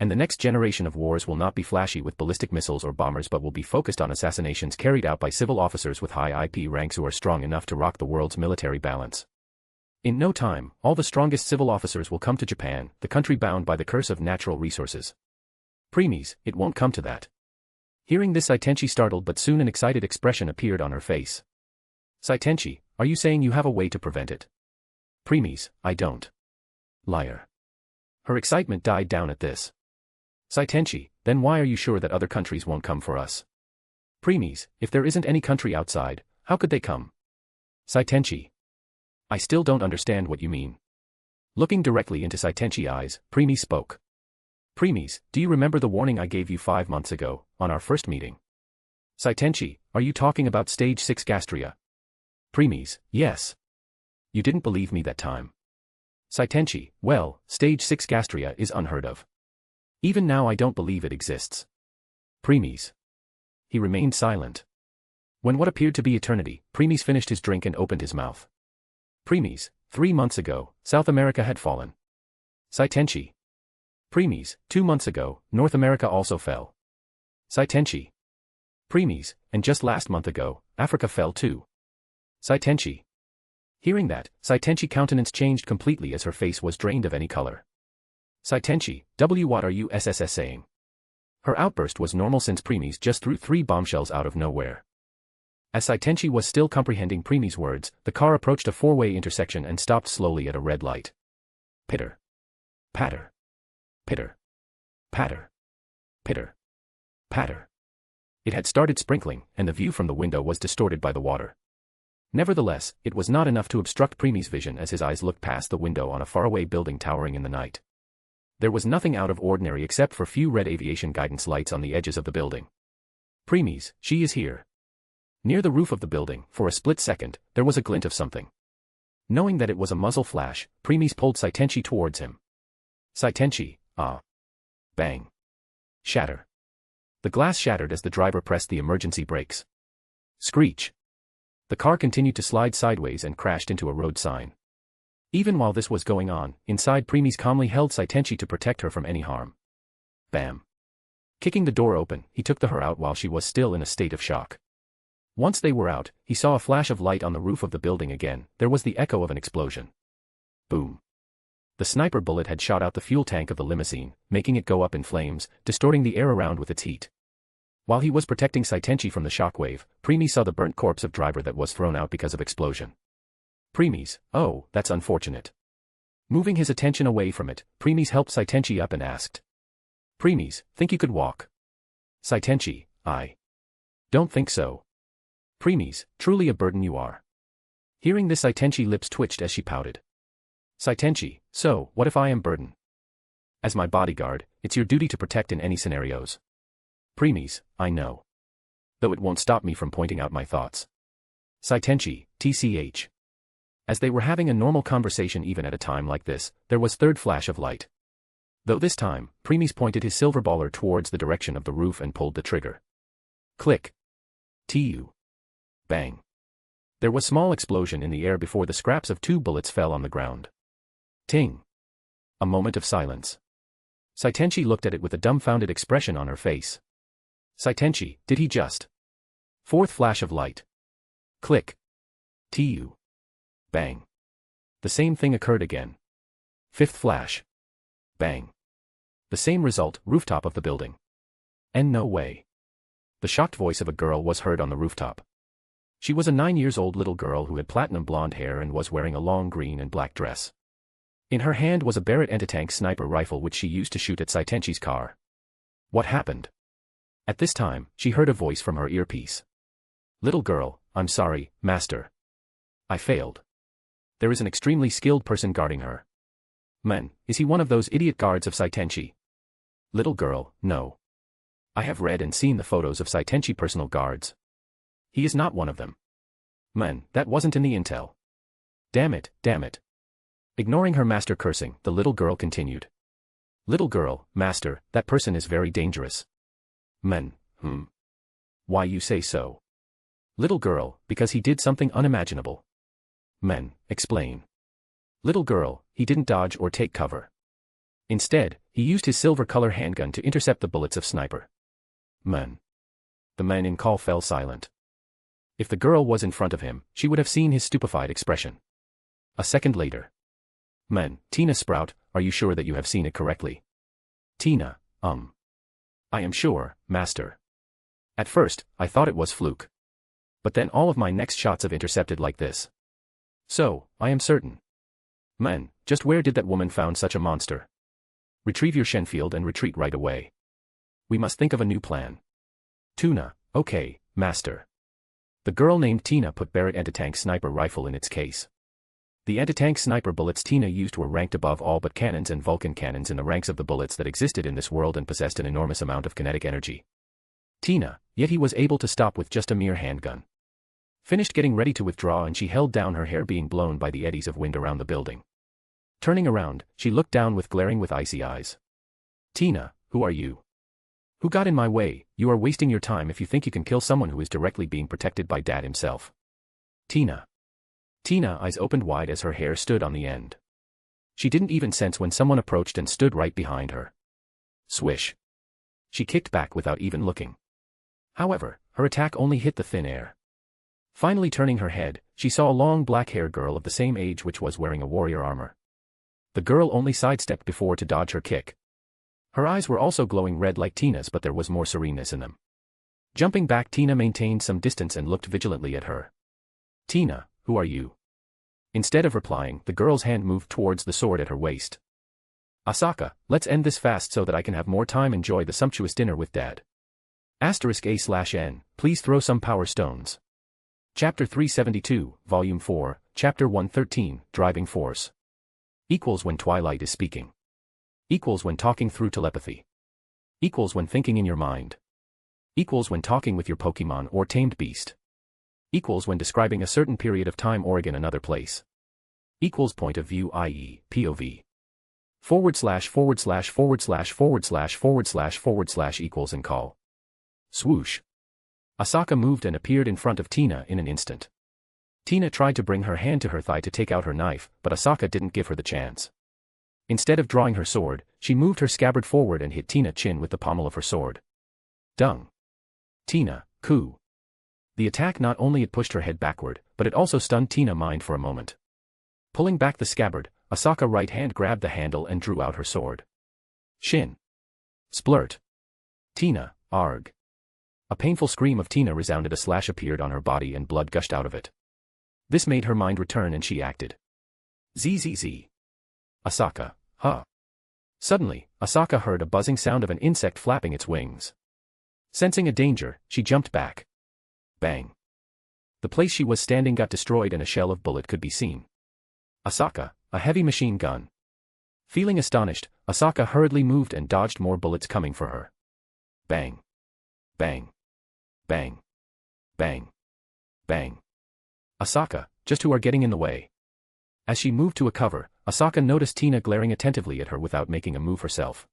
And the next generation of wars will not be flashy with ballistic missiles or bombers but will be focused on assassinations carried out by civil officers with high IP ranks who are strong enough to rock the world's military balance. In no time, all the strongest civil officers will come to Japan, the country bound by the curse of natural resources. Premies, it won't come to that. Hearing this, Saitenchi startled, but soon an excited expression appeared on her face. Saitenchi, are you saying you have a way to prevent it? Premies, I don't. Liar. Her excitement died down at this. Saitenchi, then why are you sure that other countries won't come for us? Premies, if there isn't any country outside, how could they come? Saitenchi. I still don't understand what you mean. Looking directly into Saitenchi's eyes, Premies spoke. Premies, do you remember the warning I gave you 5 months ago, on our first meeting? Saitenchi, are you talking about Stage 6 Gastria? Premies, yes. You didn't believe me that time. Saitenchi, well, Stage 6 Gastria is unheard of. Even now I don't believe it exists. Premies. He remained silent. When what appeared to be eternity, Premies finished his drink and opened his mouth. Premies, 3 months ago, South America had fallen. Saitenchi. Premies, 2 months ago, North America also fell. Saitenchi. Premies, and just last month ago, Africa fell too. Saitenchi. Hearing that, Saitenchi's countenance changed completely as her face was drained of any color. Saitenchi, what are you saying? Her outburst was normal since Premies just threw 3 bombshells out of nowhere. As Saitenchi was still comprehending Premies' words, the car approached a 4-way intersection and stopped slowly at a red light. Pitter. Patter. Pitter. Patter. Pitter. Patter. It had started sprinkling, and the view from the window was distorted by the water. Nevertheless, it was not enough to obstruct Preemy's vision as his eyes looked past the window on a faraway building towering in the night. There was nothing out of ordinary except for few red aviation guidance lights on the edges of the building. Preemy's, she is here. Near the roof of the building, for a split second, there was a glint of something. Knowing that it was a muzzle flash, Preemy's pulled Saitenchi towards him. Saitenchi, ah. Bang. Shatter. The glass shattered as the driver pressed the emergency brakes. Screech. The car continued to slide sideways and crashed into a road sign. Even while this was going on, inside Preemy's calmly held Saitenchi to protect her from any harm. Bam. Kicking the door open, he took her out while she was still in a state of shock. Once they were out, he saw a flash of light on the roof of the building again. There was the echo of an explosion. Boom. The sniper bullet had shot out the fuel tank of the limousine, making it go up in flames, distorting the air around with its heat. While he was protecting Saitenchi from the shockwave, Preemy saw the burnt corpse of driver that was thrown out because of explosion. Preemy's, oh, that's unfortunate. Moving his attention away from it, Preemy's helped Saitenchi up and asked. Preemy's, think you could walk? Saitenchi, I don't think so. Preemy's, truly a burden you are. Hearing this, Saitenchi lips twitched as she pouted. Saitenchi, so, what if I am burden? As my bodyguard, it's your duty to protect in any scenarios. Preemy's, I know. Though it won't stop me from pointing out my thoughts. Saitenchi, tch. As they were having a normal conversation even at a time like this, there was third flash of light. Though this time, Preemy's pointed his silver baller towards the direction of the roof and pulled the trigger. Click. Tu. Bang. There was small explosion in the air before the scraps of 2 bullets fell on the ground. Ting. A moment of silence. Saitenchi looked at it with a dumbfounded expression on her face. Saitenchi, did he just? Fourth flash of light. Click. Tu. Bang. The same thing occurred again. Fifth flash. Bang. The same result, rooftop of the building. And no way. The shocked voice of a girl was heard on the rooftop. She was a 9-year-old little girl who had platinum blonde hair and was wearing a long green and black dress. In her hand was a Barrett anti-tank sniper rifle which she used to shoot at Saitenchi's car. What happened? At this time, she heard a voice from her earpiece. Little girl, I'm sorry, master. I failed. There is an extremely skilled person guarding her. Man, is he one of those idiot guards of Saitenchi? Little girl, no. I have read and seen the photos of Saitenchi personal guards. He is not one of them. Man, that wasn't in the intel. Damn it, damn it. Ignoring her master cursing, the little girl continued. Little girl, master, that person is very dangerous. Man, Why you say so? Little girl, because he did something unimaginable. Men, explain. Little girl, he didn't dodge or take cover. Instead, he used his silver-color handgun to intercept the bullets of sniper. Men. The man in call fell silent. If the girl was in front of him, she would have seen his stupefied expression. A second later. Men, Tina Sprout, are you sure that you have seen it correctly? Tina, I am sure, master. At first, I thought it was fluke. But then all of my next shots have intercepted like this. So, I am certain. Men, just where did that woman found such a monster? Retrieve your Shenfield and retreat right away. We must think of a new plan. Tuna, okay, master. The girl named Tina put Barrett anti-tank sniper rifle in its case. The anti-tank sniper bullets Tina used were ranked above all but cannons and Vulcan cannons in the ranks of the bullets that existed in this world and possessed an enormous amount of kinetic energy. Tina, yet he was able to stop with just a mere handgun. Finished getting ready to withdraw and she held down, her hair being blown by the eddies of wind around the building. Turning around, she looked down with glaring with icy eyes. Tina, who are you? Who got in my way? You are wasting your time if you think you can kill someone who is directly being protected by Dad himself. Tina. Tina, eyes opened wide as her hair stood on the end. She didn't even sense when someone approached and stood right behind her. Swish. She kicked back without even looking. However, her attack only hit the thin air. Finally turning her head, she saw a long black-haired girl of the same age which was wearing a warrior armor. The girl only sidestepped before to dodge her kick. Her eyes were also glowing red like Tina's, but there was more sereneness in them. Jumping back, Tina maintained some distance and looked vigilantly at her. Tina, who are you? Instead of replying, the girl's hand moved towards the sword at her waist. Asaka, let's end this fast so that I can have more time enjoy the sumptuous dinner with Dad. *A/N, please throw some power stones. Chapter 372, Volume 4, Chapter 113, Driving Force. Equals when Twilight is speaking. Equals when talking through telepathy. Equals when thinking in your mind. Equals when talking with your Pokemon or tamed beast. Equals when describing a certain period of time or in another place. Equals point of view, i.e., POV. // equals and call. Swoosh. Asaka moved and appeared in front of Tina in an instant. Tina tried to bring her hand to her thigh to take out her knife, but Asaka didn't give her the chance. Instead of drawing her sword, she moved her scabbard forward and hit Tina's chin with the pommel of her sword. Dung. Tina, coo. The attack not only it pushed her head backward, but it also stunned Tina's mind for a moment. Pulling back the scabbard, Asaka's right hand grabbed the handle and drew out her sword. Shin. Splurt. Tina, arg. A painful scream of Tina resounded. A slash appeared on her body and blood gushed out of it. This made her mind return and she acted. Zzz. Asaka, huh. Suddenly, Asaka heard a buzzing sound of an insect flapping its wings. Sensing a danger, she jumped back. Bang. The place she was standing got destroyed and a shell of bullet could be seen. Asaka, a heavy machine gun. Feeling astonished, Asaka hurriedly moved and dodged more bullets coming for her. Bang. Bang. Bang. Bang. Bang. Asaka, just who are getting in the way. As she moved to a cover, Asaka noticed Tina glaring attentively at her without making a move herself.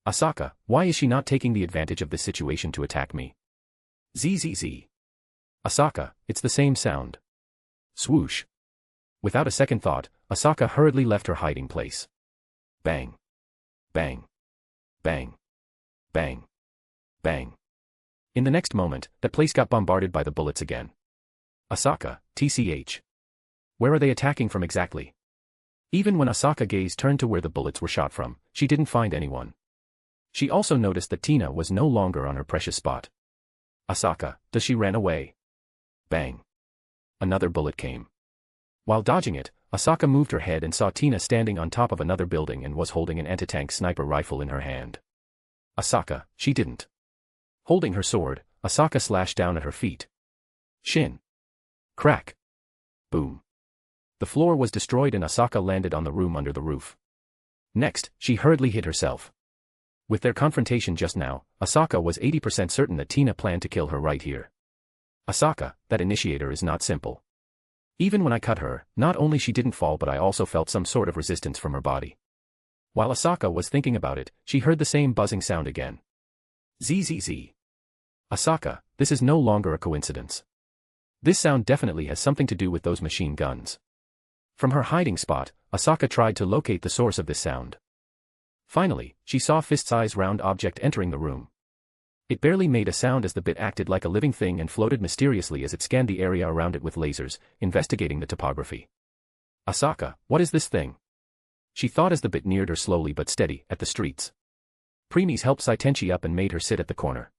Asaka, why is she not taking the advantage of this situation to attack me? Zzz. Asaka, it's the same sound. Swoosh. Without a second thought, Asaka hurriedly left her hiding place. Bang. Bang. Bang. Bang. Bang. In the next moment, that place got bombarded by the bullets again. Asaka, TCH. Where are they attacking from exactly? Even when Asaka's gaze turned to where the bullets were shot from, she didn't find anyone. She also noticed that Tina was no longer on her precious spot. Asaka, does she ran away? Bang. Another bullet came. While dodging it, Asaka moved her head and saw Tina standing on top of another building and was holding an anti-tank sniper rifle in her hand. Asaka, she didn't. Holding her sword, Asaka slashed down at her feet. Shin. Crack. Boom. The floor was destroyed and Asaka landed on the room under the roof. Next, she hurriedly hit herself. With their confrontation just now, Asaka was 80% certain that Tina planned to kill her right here. Asaka, that initiator is not simple. Even when I cut her, not only she didn't fall but I also felt some sort of resistance from her body. While Asaka was thinking about it, she heard the same buzzing sound again. Zzz. Asaka, this is no longer a coincidence. This sound definitely has something to do with those machine guns. From her hiding spot, Asaka tried to locate the source of this sound. Finally, she saw a fist-sized round object entering the room. It barely made a sound as the bit acted like a living thing and floated mysteriously as it scanned the area around it with lasers, investigating the topography. Asaka, what is this thing? She thought as the bit neared her slowly but steady, at the streets. Preemies helped Saitenchi up and made her sit at the corner.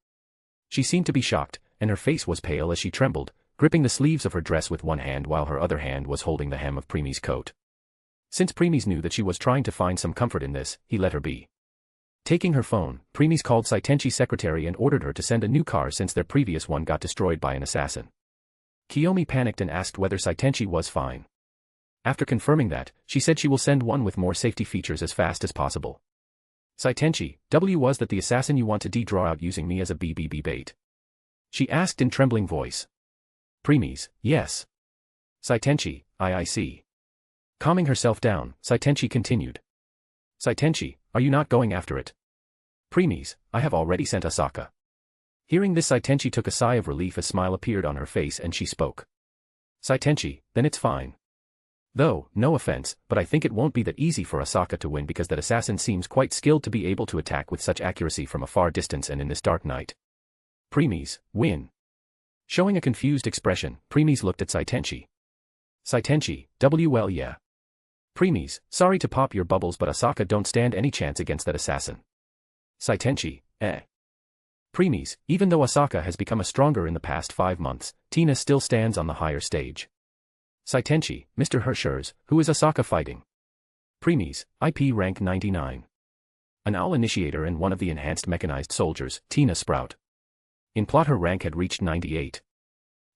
She seemed to be shocked, and her face was pale as she trembled, gripping the sleeves of her dress with one hand while her other hand was holding the hem of Preemie's coat. Since Preemies knew that she was trying to find some comfort in this, he let her be. Taking her phone, Preemies called Saitenchi's secretary and ordered her to send a new car since their previous one got destroyed by an assassin. Kiyomi panicked and asked whether Saitenchi was fine. After confirming that, she said she will send one with more safety features as fast as possible. Saitenchi, was that the assassin you want to draw out using me as a BBB bait? She asked in trembling voice. Preemies, yes. Saitenchi, I see. Calming herself down, Saitenchi continued. Saitenchi, are you not going after it? Preemies, I have already sent Asaka. Hearing this, Saitenchi took a sigh of relief. A smile appeared on her face and she spoke. Saitenchi, then it's fine. Though, no offense, but I think it won't be that easy for Asaka to win because that assassin seems quite skilled to be able to attack with such accuracy from a far distance and in this dark night. Preemies, win. Showing a confused expression, Preemies looked at Saitenchi. Saitenchi, well yeah. Preemies, sorry to pop your bubbles but Asaka don't stand any chance against that assassin. Saitenchi, Preemies, even though Asaka has become a stronger in the past 5 months, Tina still stands on the higher stage. Saitenchi, Mr. Hershers, who is Asaka fighting? Preemies, IP rank 99. An owl initiator and one of the enhanced mechanized soldiers, Tina Sprout. In plot her rank had reached 98.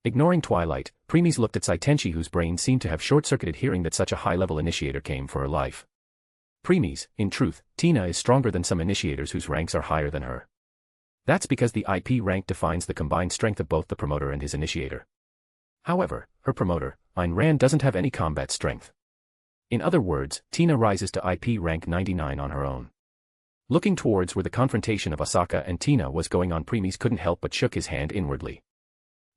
Ignoring Twilight, Preemies looked at Saitenchi whose brain seemed to have short-circuited hearing that such a high-level initiator came for her life. Preemies, in truth, Tina is stronger than some initiators whose ranks are higher than her. That's because the IP rank defines the combined strength of both the promoter and his initiator. However, her promoter, Ayn Rand, doesn't have any combat strength. In other words, Tina rises to IP rank 99 on her own. Looking towards where the confrontation of Asaka and Tina was going on, Preemies couldn't help but shook his hand inwardly.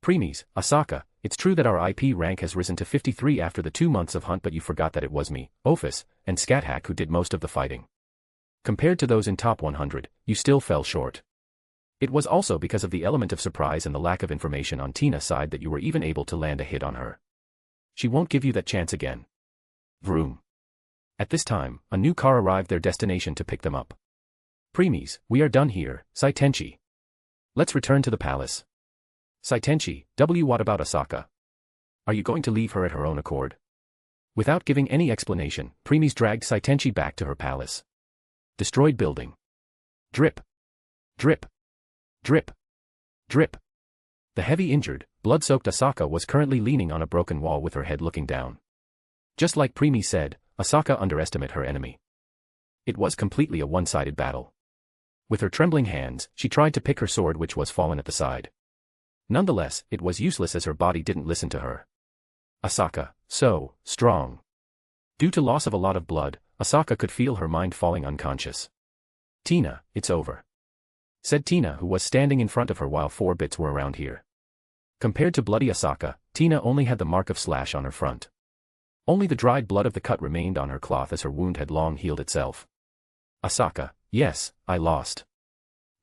Preemies, Asaka, it's true that our IP rank has risen to 53 after the 2 months of hunt, but you forgot that it was me, Ophis, and Scathach who did most of the fighting. Compared to those in top 100, you still fell short. It was also because of the element of surprise and the lack of information on Tina's side that you were even able to land a hit on her. She won't give you that chance again. Vroom. At this time, a new car arrived their destination to pick them up. Preemies, we are done here, Saitenchi. Let's return to the palace. Saitenchi, what about Asaka? Are you going to leave her at her own accord? Without giving any explanation, Preemies dragged Saitenchi back to her palace. Destroyed building. Drip. Drip. Drip. Drip. The heavy injured, blood-soaked Asaka was currently leaning on a broken wall with her head looking down. Just like Preemies said, Asaka underestimated her enemy. It was completely a one-sided battle. With her trembling hands, she tried to pick her sword which was fallen at the side. Nonetheless, it was useless as her body didn't listen to her. Asaka, so strong. Due to loss of a lot of blood, Asaka could feel her mind falling unconscious. Tina, it's over. Said Tina, who was standing in front of her while 4 bits were around here. Compared to bloody Asaka, Tina only had the mark of slash on her front. Only the dried blood of the cut remained on her cloth as her wound had long healed itself. Asaka, yes, I lost.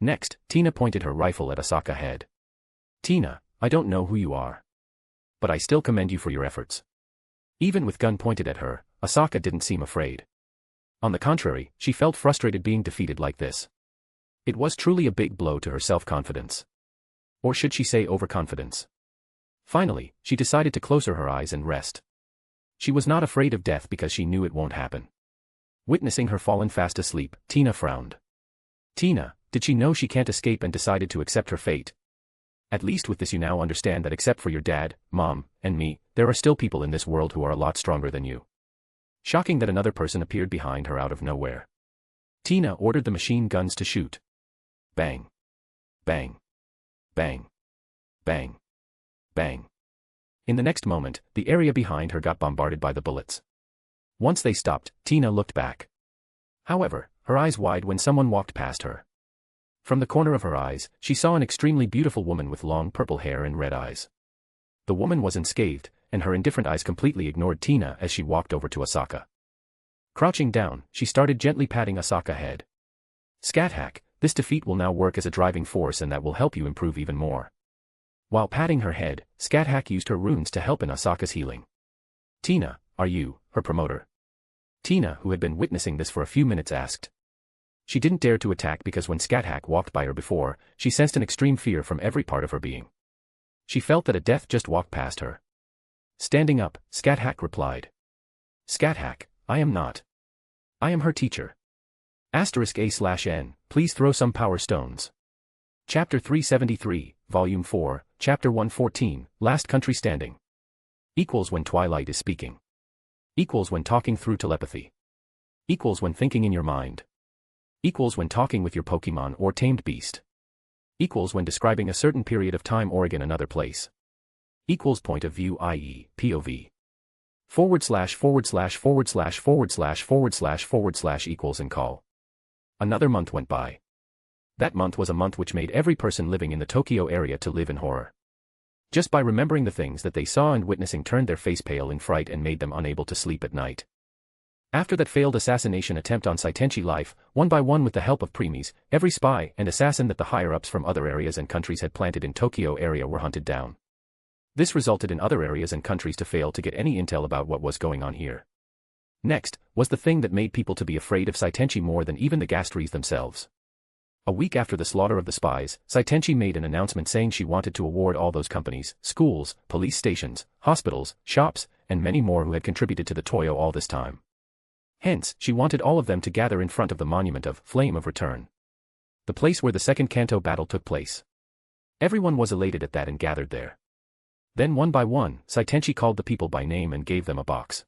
Next, Tina pointed her rifle at Asaka's head. Tina, I don't know who you are. But I still commend you for your efforts. Even with gun pointed at her, Asaka didn't seem afraid. On the contrary, she felt frustrated being defeated like this. It was truly a big blow to her self-confidence. Or should she say overconfidence? Finally, she decided to close her eyes and rest. She was not afraid of death because she knew it won't happen. Witnessing her fallen fast asleep, Tina frowned. Tina, did she know she can't escape and decided to accept her fate? At least with this you now understand that except for your dad, mom, and me, there are still people in this world who are a lot stronger than you. Shocking that another person appeared behind her out of nowhere. Tina ordered the machine guns to shoot. Bang. Bang. Bang. Bang. Bang. In the next moment, the area behind her got bombarded by the bullets. Once they stopped, Tina looked back. However, her eyes wide when someone walked past her. From the corner of her eyes, she saw an extremely beautiful woman with long purple hair and red eyes. The woman was unscathed, and her indifferent eyes completely ignored Tina as she walked over to Asaka. Crouching down, she started gently patting Asaka's head. Scathach, this defeat will now work as a driving force and that will help you improve even more. While patting her head, Scathach used her runes to help in Asaka's healing. Tina, are you her promoter? Tina, who had been witnessing this for a few minutes, asked. She didn't dare to attack because when Scathach walked by her before, she sensed an extreme fear from every part of her being. She felt that a death just walked past her. Standing up, Scathach replied. Scathach, I am not. I am her teacher. *A/N, please throw some power stones. Chapter 373, Volume 4, Chapter 114, Last Country Standing. Equals when Twilight is speaking. Equals when talking through telepathy. Equals when thinking in your mind. Equals when talking with your Pokemon or tamed beast. Equals when describing a certain period of time or in another place. Equals point of view, i.e., POV. // equals and call. Another month went by. That month was a month which made every person living in the Tokyo area to live in horror. Just by remembering the things that they saw and witnessing turned their face pale in fright and made them unable to sleep at night. After that failed assassination attempt on Saitenchi life, one by one with the help of Preemies, every spy and assassin that the higher-ups from other areas and countries had planted in Tokyo area were hunted down. This resulted in other areas and countries to fail to get any intel about what was going on here. Next, was the thing that made people to be afraid of Saitenchi more than even the Gastries themselves. A week after the slaughter of the spies, Saitenchi made an announcement saying she wanted to award all those companies, schools, police stations, hospitals, shops, and many more who had contributed to the Toyo all this time. Hence, she wanted all of them to gather in front of the monument of Flame of Return, the place where the second Kanto battle took place. Everyone was elated at that and gathered there. Then one by one, Saitenchi called the people by name and gave them a box.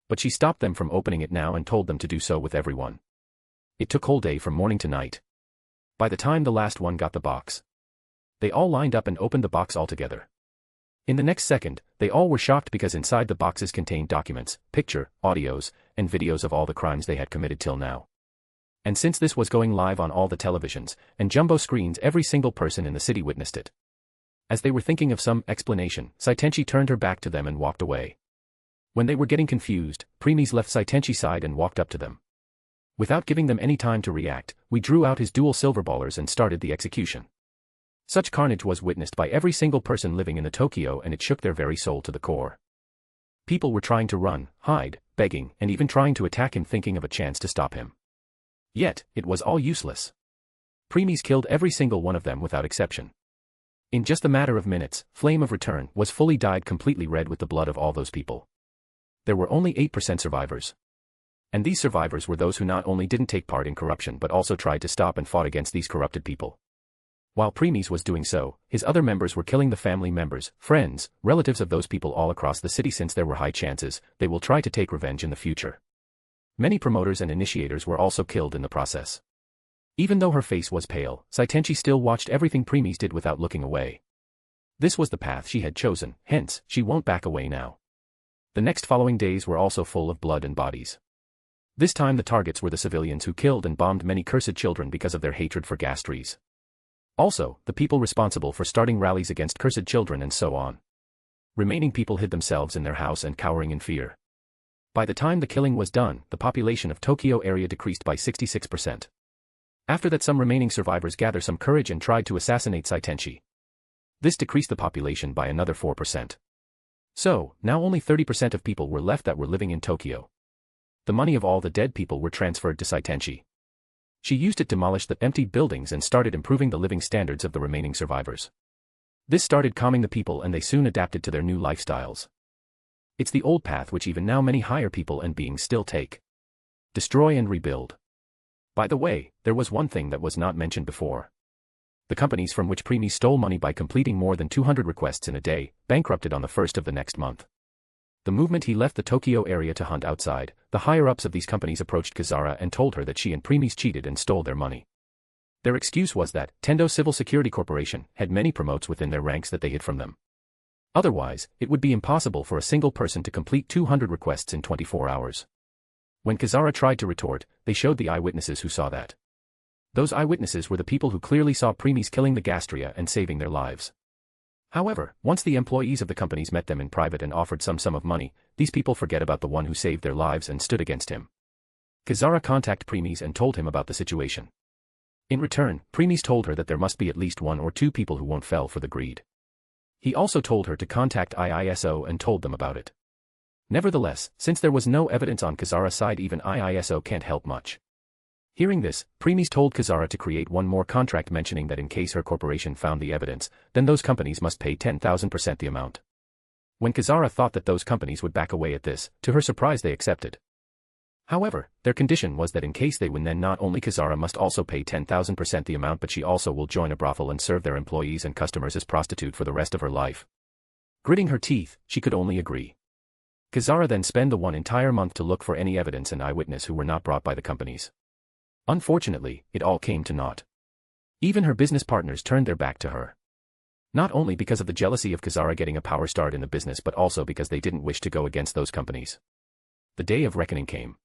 But she stopped them from opening it now and told them to do so with everyone. It took whole day from morning to night. By the time the last one got the box, they all lined up and opened the box altogether. In the next second, they all were shocked because inside the boxes contained documents, picture, audios, and videos of all the crimes they had committed till now. And since this was going live on all the televisions and jumbo screens, every single person in the city witnessed it. As they were thinking of some explanation, Saitenchi turned her back to them and walked away. When they were getting confused, Premies left Saitenchi's side and walked up to them. Without giving them any time to react, we drew out his dual silver ballers and started the execution. Such carnage was witnessed by every single person living in the Tokyo, and it shook their very soul to the core. People were trying to run, hide, begging, and even trying to attack him, thinking of a chance to stop him. Yet, it was all useless. Premies killed every single one of them without exception. In just a matter of minutes, Flame of Return was fully dyed completely red with the blood of all those people. There were only 8% survivors. And these survivors were those who not only didn't take part in corruption but also tried to stop and fought against these corrupted people. While Premies was doing so, his other members were killing the family members, friends, relatives of those people all across the city, since there were high chances they will try to take revenge in the future. Many promoters and initiators were also killed in the process. Even though her face was pale, Saitenchi still watched everything Premies did without looking away. This was the path she had chosen, hence, she won't back away now. The next following days were also full of blood and bodies. This time the targets were the civilians who killed and bombed many cursed children because of their hatred for Gastries. Also, the people responsible for starting rallies against cursed children and so on. Remaining people hid themselves in their house and cowering in fear. By the time the killing was done, the population of Tokyo area decreased by 66%. After that, some remaining survivors gathered some courage and tried to assassinate Saitenchi. This decreased the population by another 4%. So, now only 30% of people were left that were living in Tokyo. The money of all the dead people were transferred to Saitenchi. She used it to demolish the empty buildings and started improving the living standards of the remaining survivors. This started calming the people, and they soon adapted to their new lifestyles. It's the old path which even now many higher people and beings still take. Destroy and rebuild. By the way, there was one thing that was not mentioned before. The companies from which Premies stole money by completing more than 200 requests in a day, bankrupted on the 1st of the next month. The moment he left the Tokyo area to hunt outside, the higher-ups of these companies approached Kazara and told her that she and Premies cheated and stole their money. Their excuse was that Tendo Civil Security Corporation had many promotes within their ranks that they hid from them. Otherwise, it would be impossible for a single person to complete 200 requests in 24 hours. When Kazara tried to retort, they showed the eyewitnesses who saw that. Those eyewitnesses were the people who clearly saw Premies killing the Gastria and saving their lives. However, once the employees of the companies met them in private and offered some sum of money, these people forget about the one who saved their lives and stood against him. Kazara contacted Premies and told him about the situation. In return, Premies told her that there must be at least 1 or 2 people who won't fall for the greed. He also told her to contact IISO and told them about it. Nevertheless, since there was no evidence on Kazara's side, even IISO can't help much. Hearing this, Premies told Kazara to create one more contract mentioning that in case her corporation found the evidence, then those companies must pay 10,000% the amount. When Kazara thought that those companies would back away at this, to her surprise they accepted. However, their condition was that in case they win, then not only Kazara must also pay 10,000% the amount, but she also will join a brothel and serve their employees and customers as prostitute for the rest of her life. Gritting her teeth, she could only agree. Kazara then spent the one entire month to look for any evidence and eyewitness who were not brought by the companies. Unfortunately, it all came to naught. Even her business partners turned their back to her. Not only because of the jealousy of Kazara getting a power start in the business, but also because they didn't wish to go against those companies. The day of reckoning came.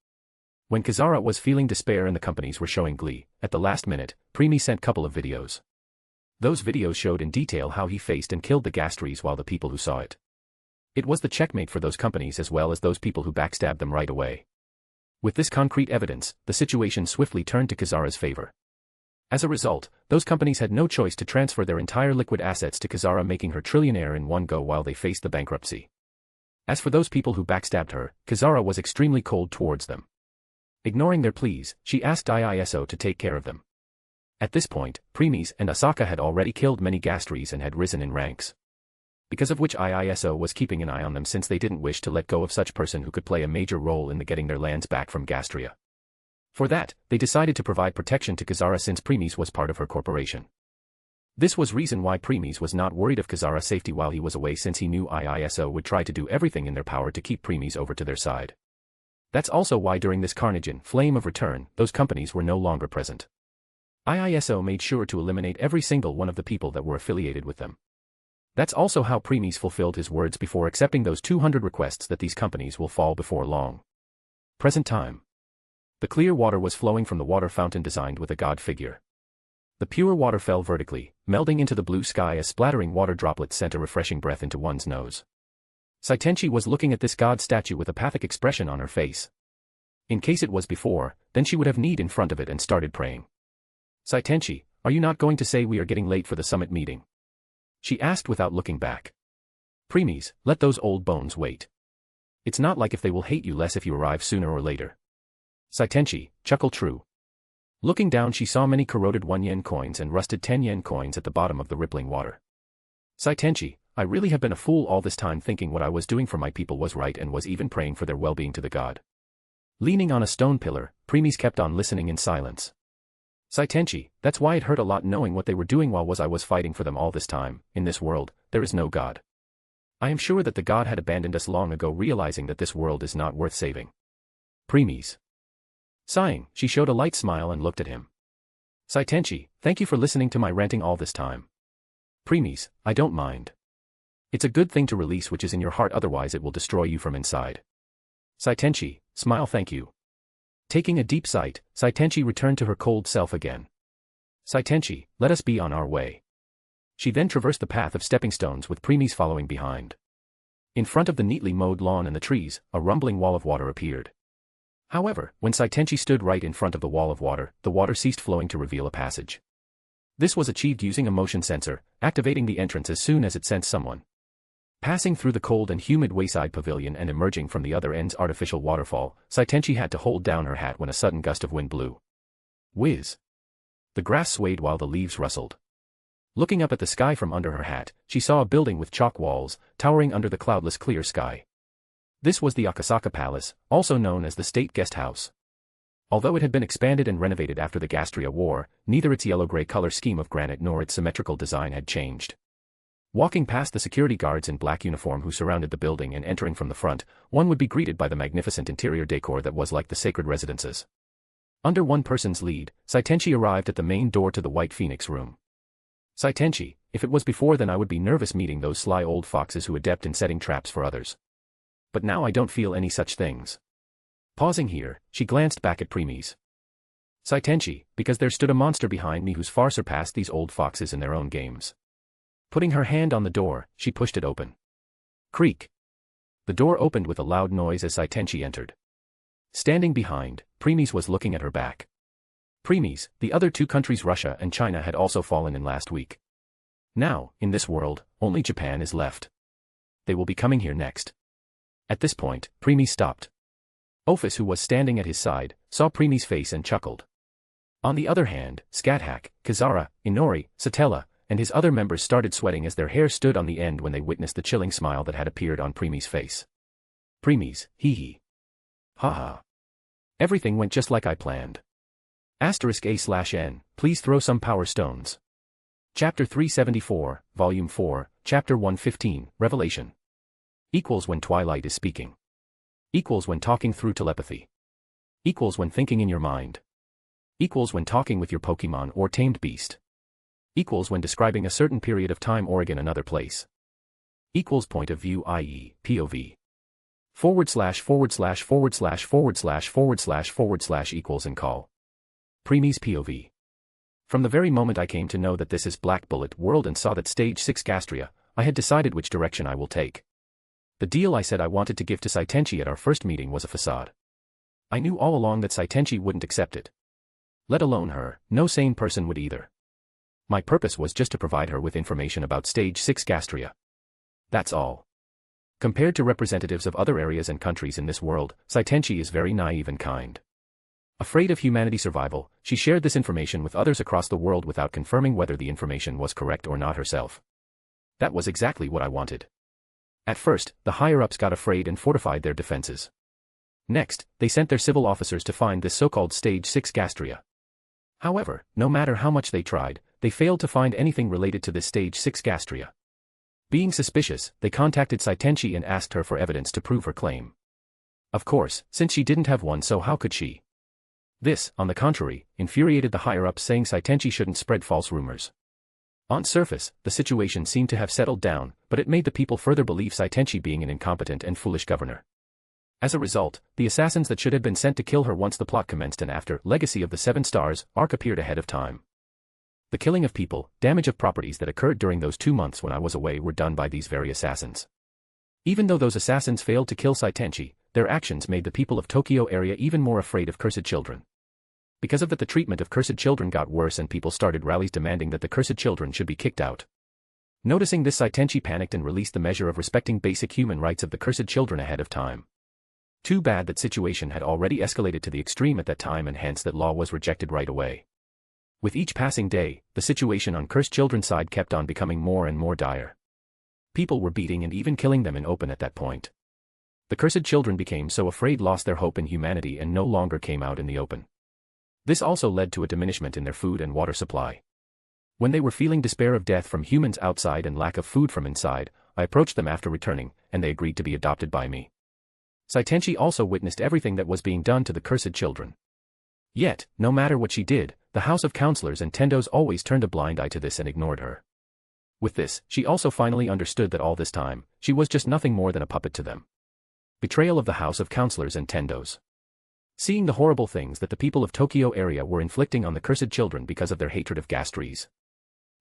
When Kazara was feeling despair and the companies were showing glee, at the last minute, Premies sent a couple of videos. Those videos showed in detail how he faced and killed the Gastries while the people who saw it. It was the checkmate for those companies as well as those people who backstabbed them right away. With this concrete evidence, the situation swiftly turned to Kazara's favor. As a result, those companies had no choice to transfer their entire liquid assets to Kazara, making her trillionaire in one go while they faced the bankruptcy. As for those people who backstabbed her, Kazara was extremely cold towards them. Ignoring their pleas, she asked IISO to take care of them. At this point, Premies and Asaka had already killed many Gastries and had risen in ranks. because of which IISO was keeping an eye on them since they didn't wish to let go of such person who could play a major role in the getting their lands back from Gastria. For that, they decided to provide protection to Kazara since Premies was part of her corporation. This was reason why Premies was not worried of Kazara's safety while he was away since he knew IISO would try to do everything in their power to keep Premies over to their side. That's also why during this carnage in Flame of Return, those companies were no longer present. IISO made sure to eliminate every single one of the people that were affiliated with them. That's also how Premies fulfilled his words before accepting those 200 requests that these companies will fall before long. Present time. The clear water was flowing from the water fountain designed with a god figure. The pure water fell vertically, melding into the blue sky as splattering water droplets sent a refreshing breath into one's nose. Saitenchi was looking at this god statue with a pathic expression on her face. In case it was before, then she would have kneed in front of it and started praying. Saitenchi, are you not going to say we are getting late for the summit meeting? She asked without looking back. Premies, let those old bones wait. It's not like if they will hate you less if you arrive sooner or later. Saitenchi, chuckle true. Looking down she saw many corroded 1 yen coins and rusted 10 yen coins at the bottom of the rippling water. Saitenchi, I really have been a fool all this time thinking what I was doing for my people was right and was even praying for their well-being to the god. Leaning on a stone pillar, Premies kept on listening in silence. Saitenchi, that's why it hurt a lot knowing what they were doing while I was fighting for them all this time. In this world, there is no god. I am sure that the god had abandoned us long ago, realizing that this world is not worth saving. Premies. Sighing, she showed a light smile and looked at him. Saitenchi, thank you for listening to my ranting all this time. Premies, I don't mind. It's a good thing to release which is in your heart, otherwise it will destroy you from inside. Saitenchi, smile, thank you. Taking a deep sigh, Saitenchi returned to her cold self again. Saitenchi, let us be on our way. She then traversed the path of stepping stones with Premies following behind. In front of the neatly mowed lawn and the trees, a rumbling wall of water appeared. However, when Saitenchi stood right in front of the wall of water, the water ceased flowing to reveal a passage. This was achieved using a motion sensor, activating the entrance as soon as it sensed someone. Passing through the cold and humid wayside pavilion and emerging from the other end's artificial waterfall, Saitenchi had to hold down her hat when a sudden gust of wind blew. Whiz! The grass swayed while the leaves rustled. Looking up at the sky from under her hat, she saw a building with chalk walls, towering under the cloudless clear sky. This was the Akasaka Palace, also known as the State Guest House. Although it had been expanded and renovated after the Gastria War, neither its yellow-gray color scheme of granite nor its symmetrical design had changed. Walking past the security guards in black uniform who surrounded the building and entering from the front, one would be greeted by the magnificent interior decor that was like the sacred residences. Under one person's lead, Saitenchi arrived at the main door to the White Phoenix room. Saitenchi, if it was before then I would be nervous meeting those sly old foxes who adept in setting traps for others. But now I don't feel any such things. Pausing here, she glanced back at Premies. Saitenchi, because there stood a monster behind me who's far surpassed these old foxes in their own games. Putting her hand on the door, she pushed it open. Creak. The door opened with a loud noise as Saitenchi entered. Standing behind, Premies was looking at her back. Premies, the other two countries Russia and China had also fallen in last week. Now, in this world, only Japan is left. They will be coming here next. At this point, Premies stopped. Ophis, who was standing at his side, saw Premies' face and chuckled. On the other hand, Skathak, Kazara, Inori, Satella, and his other members started sweating as their hair stood on the end when they witnessed the chilling smile that had appeared on Premies' face. Premies, hee. Ha. Everything went just like I planned. *A/N, please throw some power stones. Chapter 374, Volume 4, Chapter 115, Revelation. Equals when Twilight is speaking. Equals when talking through telepathy. Equals when thinking in your mind. Equals when talking with your Pokemon or tamed beast. Equals when describing a certain period of time or again another place. Equals point of view, i.e., POV. // equals and call. Premies POV. From the very moment I came to know that this is Black Bullet World and saw that Stage 6 Gastria, I had decided which direction I will take. The deal I said I wanted to give to Saitenchi at our first meeting was a facade. I knew all along that Saitenchi wouldn't accept it. Let alone her, no sane person would either. My purpose was just to provide her with information about Stage 6 Gastria. That's all. Compared to representatives of other areas and countries in this world, Saitenchi is very naive and kind. Afraid of humanity's survival, she shared this information with others across the world without confirming whether the information was correct or not herself. That was exactly what I wanted. At first, the higher-ups got afraid and fortified their defenses. Next, they sent their civil officers to find this so-called Stage 6 Gastria. However, no matter how much they tried, they failed to find anything related to this Stage 6 Gastria. Being suspicious, they contacted Saitenchi and asked her for evidence to prove her claim. Of course, since she didn't have one, so how could she? This, on the contrary, infuriated the higher-ups, saying Saitenchi shouldn't spread false rumors. On surface, the situation seemed to have settled down, but it made the people further believe Saitenchi being an incompetent and foolish governor. As a result, the assassins that should have been sent to kill her once the plot commenced and after Legacy of the Seven Stars arc appeared ahead of time. The killing of people, damage of properties that occurred during those 2 months when I was away were done by these very assassins. Even though those assassins failed to kill Saitenchi, their actions made the people of Tokyo area even more afraid of cursed children. Because of that, the treatment of cursed children got worse and people started rallies demanding that the cursed children should be kicked out. Noticing this, Saitenchi panicked and released the measure of respecting basic human rights of the cursed children ahead of time. Too bad that situation had already escalated to the extreme at that time, and hence that law was rejected right away. With each passing day, the situation on cursed children's side kept on becoming more and more dire. People were beating and even killing them in open at that point. The cursed children became so afraid, lost their hope in humanity, and no longer came out in the open. This also led to a diminishment in their food and water supply. When they were feeling despair of death from humans outside and lack of food from inside, I approached them after returning, and they agreed to be adopted by me. Saitenchi also witnessed everything that was being done to the cursed children. Yet, no matter what she did, the House of Counselors and Tendos always turned a blind eye to this and ignored her. With this, she also finally understood that all this time, she was just nothing more than a puppet to them. Betrayal of the House of Counselors and Tendos. Seeing the horrible things that the people of Tokyo area were inflicting on the cursed children because of their hatred of Gastries.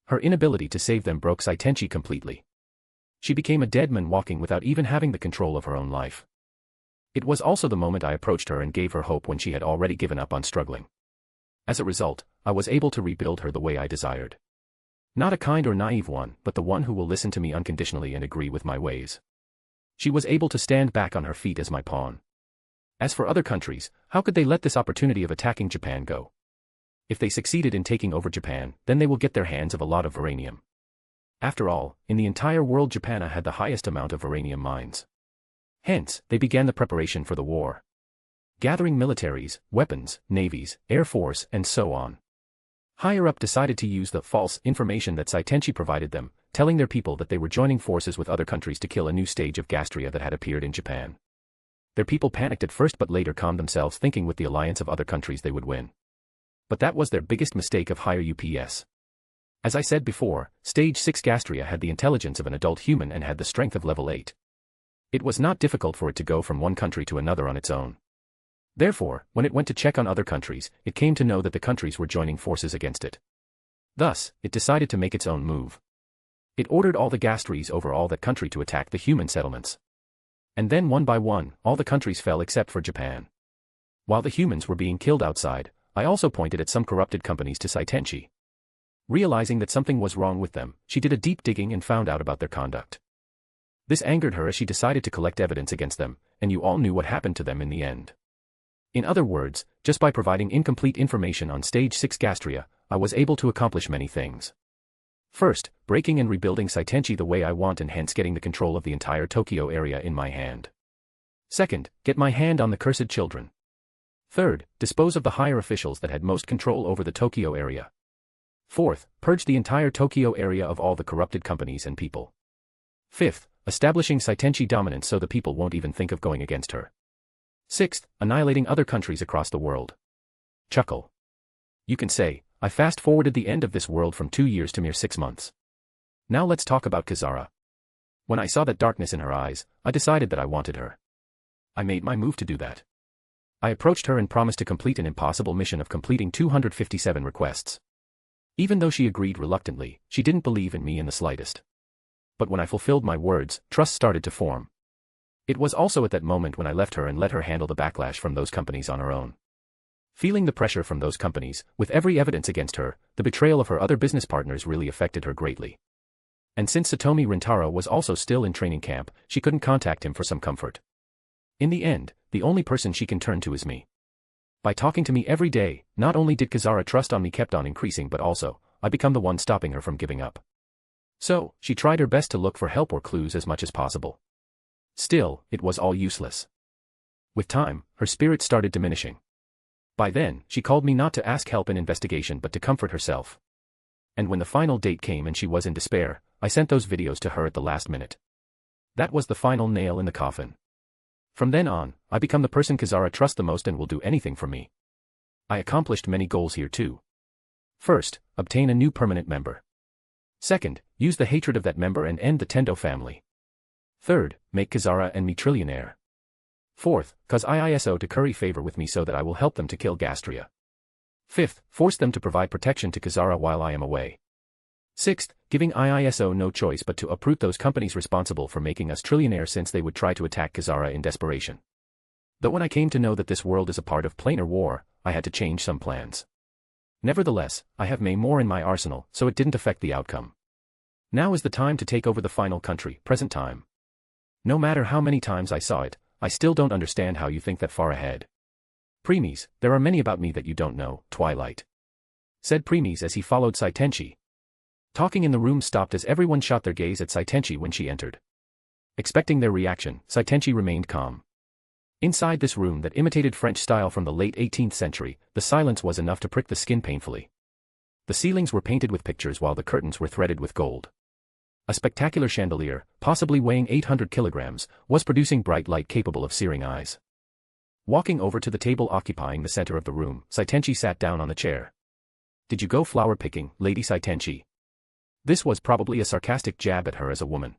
Her inability to save them broke Saitenchi completely. She became a dead man walking without even having the control of her own life. It was also the moment I approached her and gave her hope when she had already given up on struggling. As a result, I was able to rebuild her the way I desired. Not a kind or naive one, but the one who will listen to me unconditionally and agree with my ways. She was able to stand back on her feet as my pawn. As for other countries, how could they let this opportunity of attacking Japan go? If they succeeded in taking over Japan, then they will get their hands of a lot of uranium. After all, in the entire world, Japan had the highest amount of uranium mines. Hence, they began the preparation for the war. Gathering militaries, weapons, navies, air force, and so on. Higher up decided to use the false information that Saitenchi provided them, telling their people that they were joining forces with other countries to kill a new stage of Gastria that had appeared in Japan. Their people panicked at first but later calmed themselves, thinking with the alliance of other countries they would win. But that was their biggest mistake of higher UPS. As I said before, Stage 6 Gastria had the intelligence of an adult human and had the strength of level 8. It was not difficult for it to go from one country to another on its own. Therefore, when it went to check on other countries, it came to know that the countries were joining forces against it. Thus, it decided to make its own move. It ordered all the Gastries over all that country to attack the human settlements. And then one by one, all the countries fell except for Japan. While the humans were being killed outside, I also pointed at some corrupted companies to Saitenchi. Realizing that something was wrong with them, she did a deep digging and found out about their conduct. This angered her as she decided to collect evidence against them, and you all knew what happened to them in the end. In other words, just by providing incomplete information on Stage 6 Gastria, I was able to accomplish many things. First, breaking and rebuilding Saitenchi the way I want and hence getting the control of the entire Tokyo area in my hand. Second, get my hand on the cursed children. Third, dispose of the higher officials that had most control over the Tokyo area. Fourth, purge the entire Tokyo area of all the corrupted companies and people. Fifth, establishing Saitenchi dominance so the people won't even think of going against her. Sixth, annihilating other countries across the world. Chuckle. You can say, I fast-forwarded the end of this world from 2 years to mere 6 months. Now let's talk about Kizara. When I saw that darkness in her eyes, I decided that I wanted her. I made my move to do that. I approached her and promised to complete an impossible mission of completing 257 requests. Even though she agreed reluctantly, she didn't believe in me in the slightest. But when I fulfilled my words, trust started to form. It was also at that moment when I left her and let her handle the backlash from those companies on her own. Feeling the pressure from those companies, with every evidence against her, the betrayal of her other business partners really affected her greatly. And since Satomi Rintaro was also still in training camp, she couldn't contact him for some comfort. In the end, the only person she can turn to is me. By talking to me every day, not only did Kizara trust on me kept on increasing but also, I become the one stopping her from giving up. So, she tried her best to look for help or clues as much as possible. Still, it was all useless. With time, her spirit started diminishing. By then, she called me not to ask help in investigation but to comfort herself. And when the final date came and she was in despair, I sent those videos to her at the last minute. That was the final nail in the coffin. From then on, I become the person Kizara trusts the most and will do anything for me. I accomplished many goals here too. First, obtain a new permanent member. Second, use the hatred of that member and end the Tendo family. Third, make Kizara and me trillionaire. Fourth, cause IISO to curry favor with me so that I will help them to kill Gastria. Fifth, force them to provide protection to Kizara while I am away. Sixth, giving IISO no choice but to uproot those companies responsible for making us trillionaire since they would try to attack Kizara in desperation. Though when I came to know that this world is a part of planar war, I had to change some plans. Nevertheless, I have more in my arsenal, so it didn't affect the outcome. Now is the time to take over the final country, present time. No matter how many times I saw it, I still don't understand how you think that far ahead. Premies, there are many about me that you don't know, Twilight. Said Premies as he followed Saitenchi. Talking in the room stopped as everyone shot their gaze at Saitenchi when she entered. Expecting their reaction, Saitenchi remained calm. Inside this room that imitated French style from the late 18th century, the silence was enough to prick the skin painfully. The ceilings were painted with pictures while the curtains were threaded with gold. A spectacular chandelier, possibly weighing 800 kilograms, was producing bright light capable of searing eyes. Walking over to the table occupying the center of the room, Saitenchi sat down on the chair. Did you go flower picking, Lady Saitenchi? This was probably a sarcastic jab at her as a woman.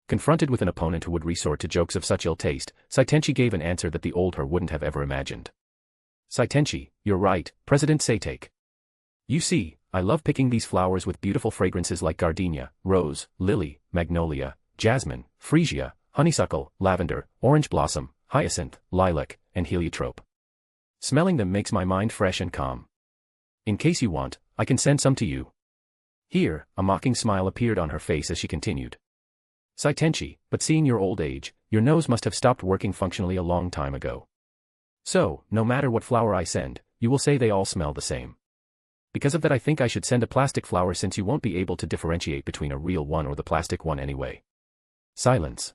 Confronted with an opponent who would resort to jokes of such ill taste, Saitenchi gave an answer that the old her wouldn't have ever imagined. Saitenchi, you're right, President Satake. You see, I love picking these flowers with beautiful fragrances like gardenia, rose, lily, magnolia, jasmine, freesia, honeysuckle, lavender, orange blossom, hyacinth, lilac, and heliotrope. Smelling them makes my mind fresh and calm. In case you want, I can send some to you. Here, a mocking smile appeared on her face as she continued. Saitenchi, but seeing your old age, your nose must have stopped working functionally a long time ago. So, no matter what flower I send, you will say they all smell the same. Because of that I think I should send a plastic flower since you won't be able to differentiate between a real one or the plastic one anyway. Silence.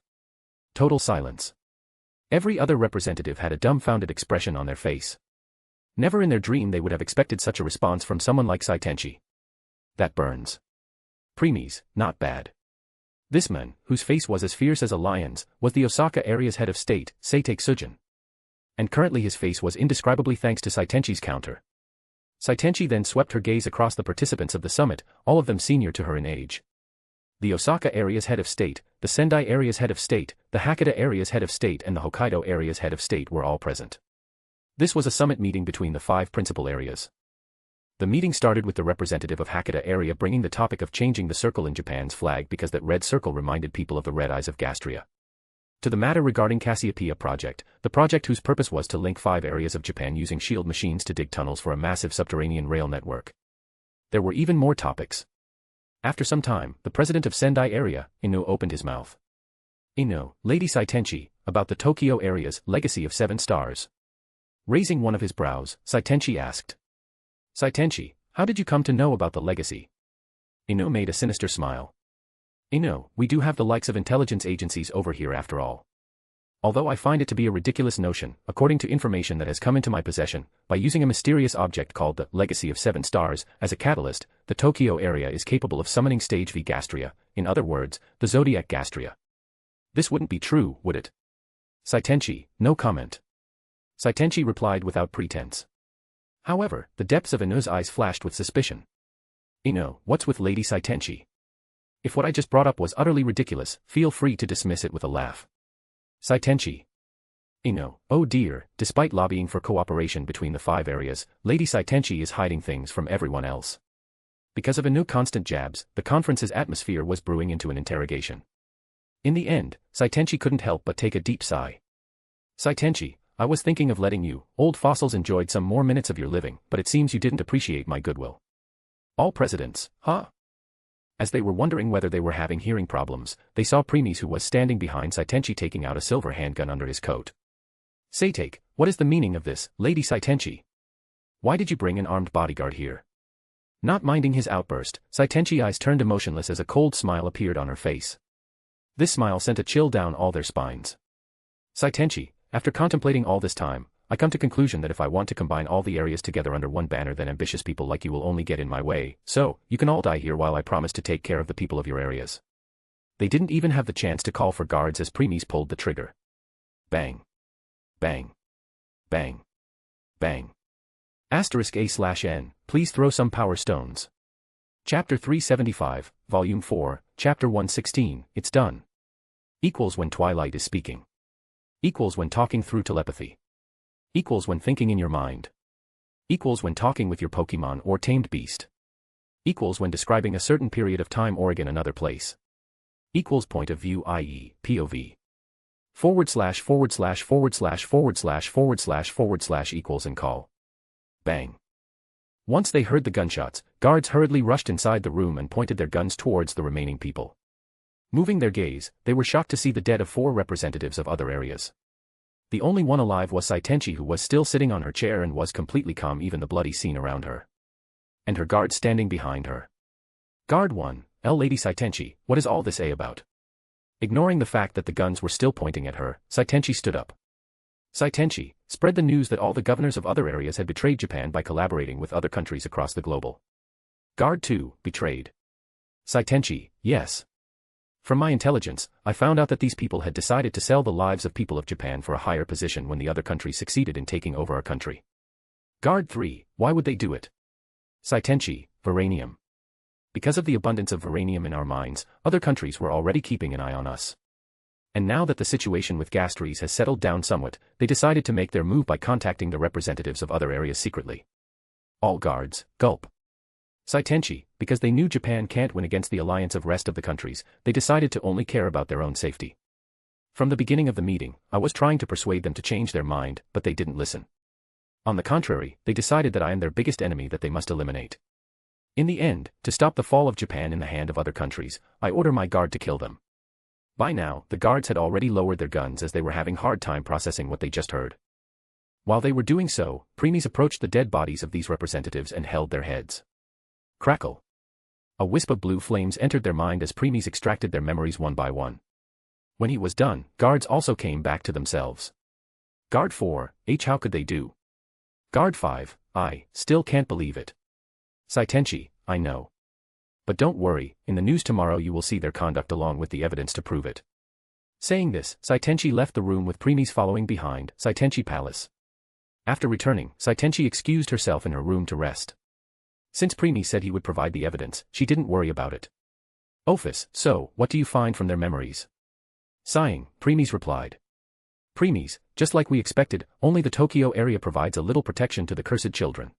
Total silence. Every other representative had a dumbfounded expression on their face. Never in their dream they would have expected such a response from someone like Saitenchi. That burns. Premies, not bad. This man, whose face was as fierce as a lion's, was the Osaka area's head of state, Satake Sujin. And currently his face was indescribably thanks to Saitenchi's counter. Saitenchi then swept her gaze across the participants of the summit, all of them senior to her in age. The Osaka area's head of state, the Sendai area's head of state, the Hakata area's head of state and the Hokkaido area's head of state were all present. This was a summit meeting between the 5 principal areas. The meeting started with the representative of Hakata area bringing the topic of changing the circle in Japan's flag because that red circle reminded people of the red eyes of Gastria. To the matter regarding Cassiopeia project, the project whose purpose was to link 5 areas of Japan using shield machines to dig tunnels for a massive subterranean rail network. There were even more topics. After some time, the president of Sendai area, Ino, opened his mouth. Ino, Lady Saitenchi, about the Tokyo area's legacy of 7 stars. Raising one of his brows, Saitenchi asked. Saitenchi, how did you come to know about the legacy? Ino made a sinister smile. Ino, we do have the likes of intelligence agencies over here after all. Although I find it to be a ridiculous notion, according to information that has come into my possession, by using a mysterious object called the Legacy of 7 Stars as a catalyst, the Tokyo area is capable of summoning Stage V Gastria, in other words, the Zodiac Gastria. This wouldn't be true, would it? Saitenchi, no comment. Saitenchi replied without pretense. However, the depths of Ino's eyes flashed with suspicion. Ino, what's with Lady Saitenchi? If what I just brought up was utterly ridiculous, feel free to dismiss it with a laugh. Saitenchi. Ino, oh dear, despite lobbying for cooperation between the 5 areas, Lady Saitenchi is hiding things from everyone else. Because of Ino's constant jabs, the conference's atmosphere was brewing into an interrogation. In the end, Saitenchi couldn't help but take a deep sigh. Saitenchi, I was thinking of letting you, old fossils, enjoyed some more minutes of your living, but it seems you didn't appreciate my goodwill. All presidents, huh? As they were wondering whether they were having hearing problems, they saw Premies who was standing behind Saitenchi taking out a silver handgun under his coat. Satake, what is the meaning of this, Lady Saitenchi? Why did you bring an armed bodyguard here? Not minding his outburst, Saitenchi's eyes turned emotionless as a cold smile appeared on her face. This smile sent a chill down all their spines. Saitenchi, after contemplating all this time, I come to conclusion that if I want to combine all the areas together under one banner, then ambitious people like you will only get in my way, so, you can all die here while I promise to take care of the people of your areas. They didn't even have the chance to call for guards as Premies pulled the trigger. Bang. Bang. Bang. Bang. *A/N, please throw some power stones. Chapter 375, Volume 4, Chapter 116, it's done. Equals when Twilight is speaking. Equals when talking through telepathy. Equals when thinking in your mind. Equals when talking with your Pokemon or tamed beast. Equals when describing a certain period of time or again another place. Equals point of view, i.e., POV. // equals and call. Bang. Once they heard the gunshots, guards hurriedly rushed inside the room and pointed their guns towards the remaining people. Moving their gaze, they were shocked to see the dead of 4 representatives of other areas. The only one alive was Saitenchi, who was still sitting on her chair and was completely calm even the bloody scene around her. And her guard standing behind her. Guard 1, Lady Saitenchi, what is all this about? Ignoring the fact that the guns were still pointing at her, Saitenchi stood up. Saitenchi, spread the news that all the governors of other areas had betrayed Japan by collaborating with other countries across the global. Guard 2, betrayed. Saitenchi, yes. From my intelligence, I found out that these people had decided to sell the lives of people of Japan for a higher position when the other countries succeeded in taking over our country. Guard 3, why would they do it? Saitenchi, Varanium. Because of the abundance of Varanium in our mines, other countries were already keeping an eye on us. And now that the situation with Gastries has settled down somewhat, they decided to make their move by contacting the representatives of other areas secretly. All guards, gulp. Saitenchi, because they knew Japan can't win against the alliance of rest of the countries, they decided to only care about their own safety. From the beginning of the meeting, I was trying to persuade them to change their mind, but they didn't listen. On the contrary, they decided that I am their biggest enemy that they must eliminate. In the end, to stop the fall of Japan in the hand of other countries, I order my guard to kill them. By now, the guards had already lowered their guns as they were having hard time processing what they just heard. While they were doing so, Premies approached the dead bodies of these representatives and held their heads. Crackle. A wisp of blue flames entered their mind as Premies extracted their memories one by one. When he was done, guards also came back to themselves. Guard 4, how could they do? Guard 5, I still can't believe it. Saitenchi, I know. But don't worry, in the news tomorrow you will see their conduct along with the evidence to prove it. Saying this, Saitenchi left the room with Premies following behind, Saitenchi Palace. After returning, Saitenchi excused herself in her room to rest. Since Premies said he would provide the evidence, she didn't worry about it. Office, so, what do you find from their memories? Sighing, Premies replied. Premies, just like we expected, only the Tokyo area provides a little protection to the cursed children.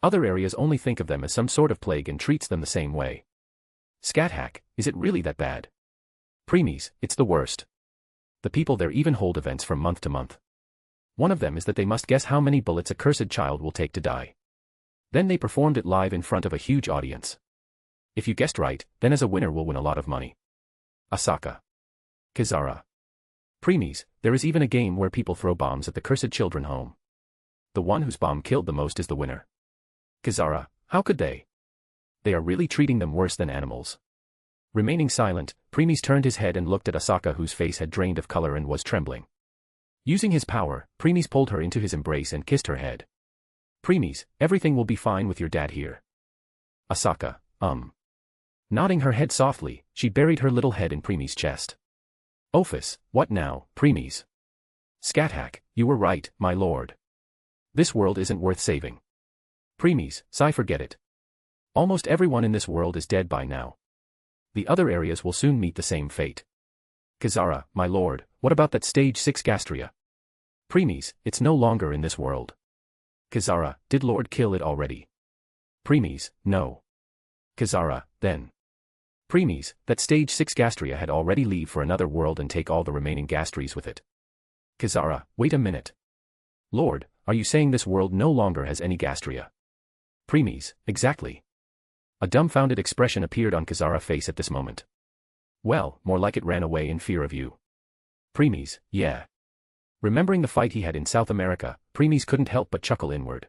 Other areas only think of them as some sort of plague and treats them the same way. Scat hack, is it really that bad? Premies, it's the worst. The people there even hold events from month to month. One of them is that they must guess how many bullets a cursed child will take to die. Then they performed it live in front of a huge audience. If you guessed right, then as a winner will win a lot of money. Asaka. Kizara. Premies, there is even a game where people throw bombs at the cursed children home. The one whose bomb killed the most is the winner. Kizara, how could they? They are really treating them worse than animals. Remaining silent, Premies turned his head and looked at Asaka, whose face had drained of color and was trembling. Using his power, Premies pulled her into his embrace and kissed her head. Premies, everything will be fine with your dad here. Asaka, Nodding her head softly, she buried her little head in Premies' chest. Office, what now, Premies? Scat-hack, you were right, my lord. This world isn't worth saving. Premies, forget it. Almost everyone in this world is dead by now. The other areas will soon meet the same fate. Kizara, my lord, what about that stage 6 Gastria? Premies, it's no longer in this world. Kizara, did Lord kill it already? Premies, no. Kizara, then. Premies, that stage 6 Gastria had already leave for another world and take all the remaining Gastries with it. Kizara, wait a minute. Lord, are you saying this world no longer has any Gastria? Premies, exactly. A dumbfounded expression appeared on Kizara's face at this moment. Well, more like it ran away in fear of you. Premies, yeah. Remembering the fight he had in South America, Premies couldn't help but chuckle inward.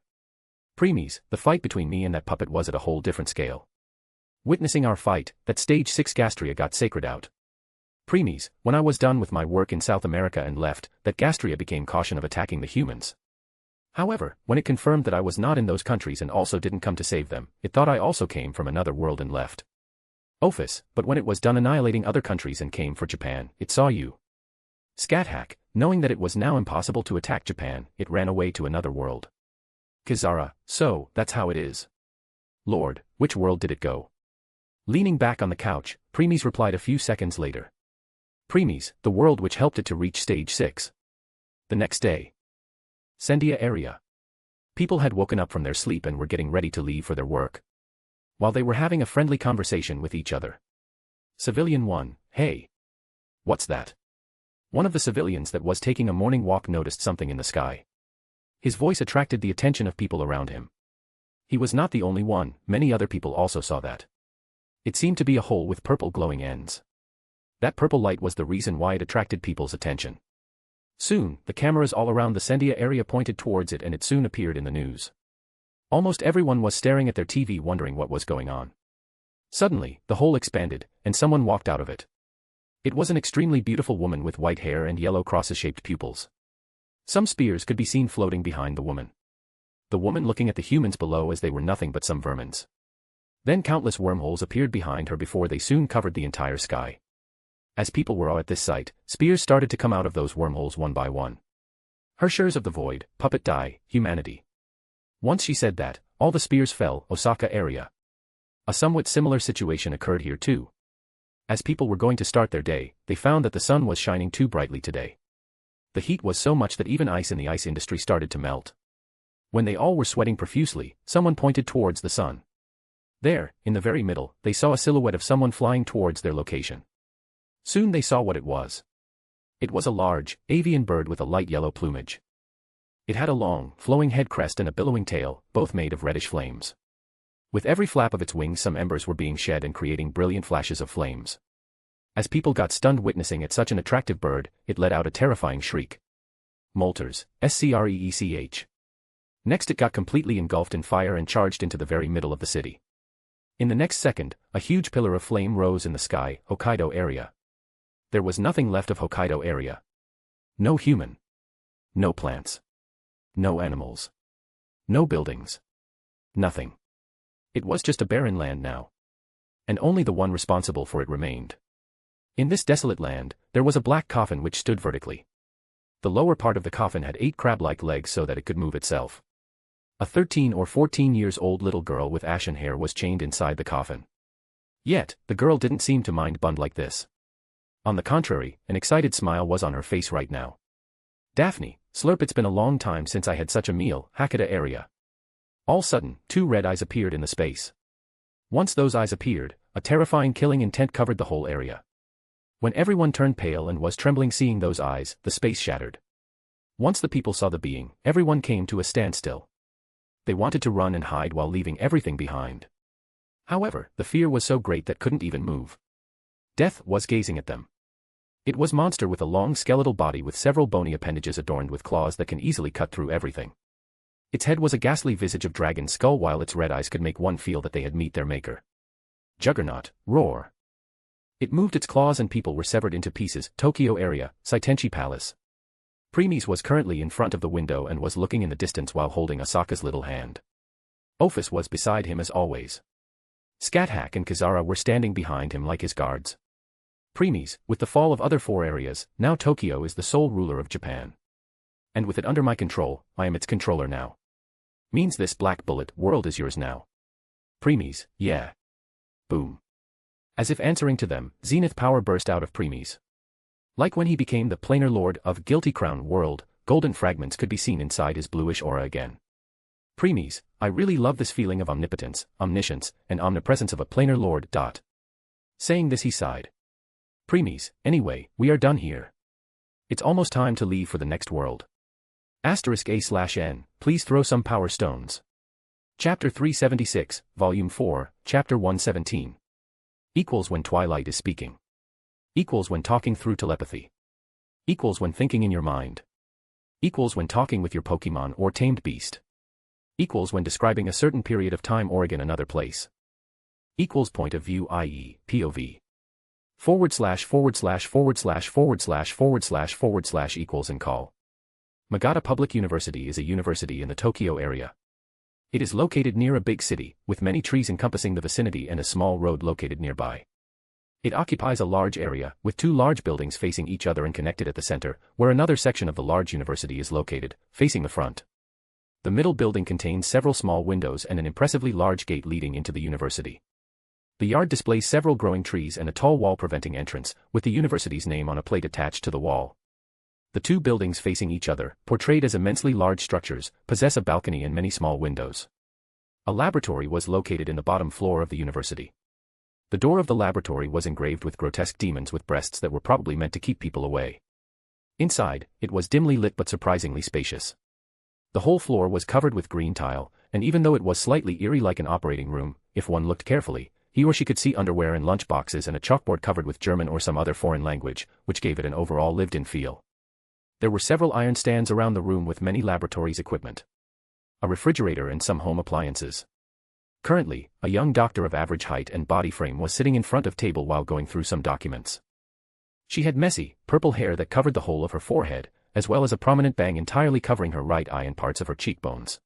Preemies, the fight between me and that puppet was at a whole different scale. Witnessing our fight, that stage 6 Gastria got sacred out. Preemies, when I was done with my work in South America and left, that Gastria became caution of attacking the humans. However, when it confirmed that I was not in those countries and also didn't come to save them, it thought I also came from another world and left. Office, but when it was done annihilating other countries and came for Japan, it saw you. Scathack, knowing that it was now impossible to attack Japan, it ran away to another world. Kizara, so, that's how it is. Lord, which world did it go? Leaning back on the couch, Preemies replied a few seconds later. Preemies, the world which helped it to reach stage 6. The next day. Sendia area. People had woken up from their sleep and were getting ready to leave for their work. While they were having a friendly conversation with each other. Civilian 1, hey. What's that? One of the civilians that was taking a morning walk noticed something in the sky. His voice attracted the attention of people around him. He was not the only one, many other people also saw that. It seemed to be a hole with purple glowing ends. That purple light was the reason why it attracted people's attention. Soon, the cameras all around the Sendia area pointed towards it and it soon appeared in the news. Almost everyone was staring at their TV wondering what was going on. Suddenly, the hole expanded, and someone walked out of it. It was an extremely beautiful woman with white hair and yellow crosses-shaped pupils. Some spears could be seen floating behind the woman. The woman looking at the humans below as they were nothing but some vermins. Then countless wormholes appeared behind her before they soon covered the entire sky. As people were awed at this sight, spears started to come out of those wormholes one by one. Hershers of the void, puppet die, humanity. Once she said that, all the spears fell, Osaka area. A somewhat similar situation occurred here too. As people were going to start their day, they found that the sun was shining too brightly today. The heat was so much that even ice in the ice industry started to melt. When they all were sweating profusely, someone pointed towards the sun. There, in the very middle, they saw a silhouette of someone flying towards their location. Soon they saw what it was. It was a large, avian bird with a light yellow plumage. It had a long, flowing head crest and a billowing tail, both made of reddish flames. With every flap of its wings some embers were being shed and creating brilliant flashes of flames. As people got stunned witnessing at such an attractive bird, it let out a terrifying shriek. Molters, Screech. Next it got completely engulfed in fire and charged into the very middle of the city. In the next second, a huge pillar of flame rose in the sky, Hokkaido area. There was nothing left of Hokkaido area. No human. No plants. No animals. No buildings. Nothing. It was just a barren land now. And only the one responsible for it remained. In this desolate land, there was a black coffin which stood vertically. The lower part of the coffin had 8 crab-like legs so that it could move itself. A 13 or 14 years old little girl with ashen hair was chained inside the coffin. Yet, the girl didn't seem to mind Bund like this. On the contrary, an excited smile was on her face right now. Daphne, slurp, it's been a long time since I had such a meal, Hakata area. All sudden, 2 red eyes appeared in the space. Once those eyes appeared, a terrifying killing intent covered the whole area. When everyone turned pale and was trembling seeing those eyes, the space shattered. Once the people saw the being, everyone came to a standstill. They wanted to run and hide while leaving everything behind. However, the fear was so great that couldn't even move. Death was gazing at them. It was a monster with a long skeletal body with several bony appendages adorned with claws that can easily cut through everything. Its head was a ghastly visage of dragon skull while its red eyes could make one feel that they had met their maker. Juggernaut, roar. It moved its claws and people were severed into pieces, Tokyo area, Saitenchi Palace. Preemies was currently in front of the window and was looking in the distance while holding Asaka's little hand. Ophis was beside him as always. Scathack and Kizara were standing behind him like his guards. Preemies, with the fall of other 4 areas, now Tokyo is the sole ruler of Japan. And with it under my control, I am its controller now. Means this black bullet world is yours now. Preemies, yeah. Boom. As if answering to them, zenith power burst out of Preemies. Like when he became the planar lord of Guilty Crown world, golden fragments could be seen inside his bluish aura again. Preemies, I really love this feeling of omnipotence, omniscience, and omnipresence of a planar lord. Saying this he sighed. Preemies, anyway, we are done here. It's almost time to leave for the next world. *A/N, please throw some power stones. Chapter 376, Volume 4, Chapter 117. Equals when Twilight is speaking. Equals when talking through telepathy. Equals when thinking in your mind. Equals when talking with your Pokemon or tamed beast. Equals when describing a certain period of time or again another place. Equals point of view, i.e., POV. // equals and call. Magata Public University is a university in the Tokyo area. It is located near a big city, with many trees encompassing the vicinity and a small road located nearby. It occupies a large area, with two large buildings facing each other and connected at the center, where another section of the large university is located, facing the front. The middle building contains several small windows and an impressively large gate leading into the university. The yard displays several growing trees and a tall wall preventing entrance, with the university's name on a plate attached to the wall. The two buildings facing each other, portrayed as immensely large structures, possess a balcony and many small windows. A laboratory was located in the bottom floor of the university. The door of the laboratory was engraved with grotesque demons with breasts that were probably meant to keep people away. Inside, it was dimly lit but surprisingly spacious. The whole floor was covered with green tile, and even though it was slightly eerie like an operating room, if one looked carefully, he or she could see underwear and lunch boxes and a chalkboard covered with German or some other foreign language, which gave it an overall lived-in feel. There were several iron stands around the room with many laboratories equipment. A refrigerator and some home appliances. Currently, a young doctor of average height and body frame was sitting in front of table while going through some documents. She had messy, purple hair that covered the whole of her forehead, as well as a prominent bang entirely covering her right eye and parts of her cheekbones.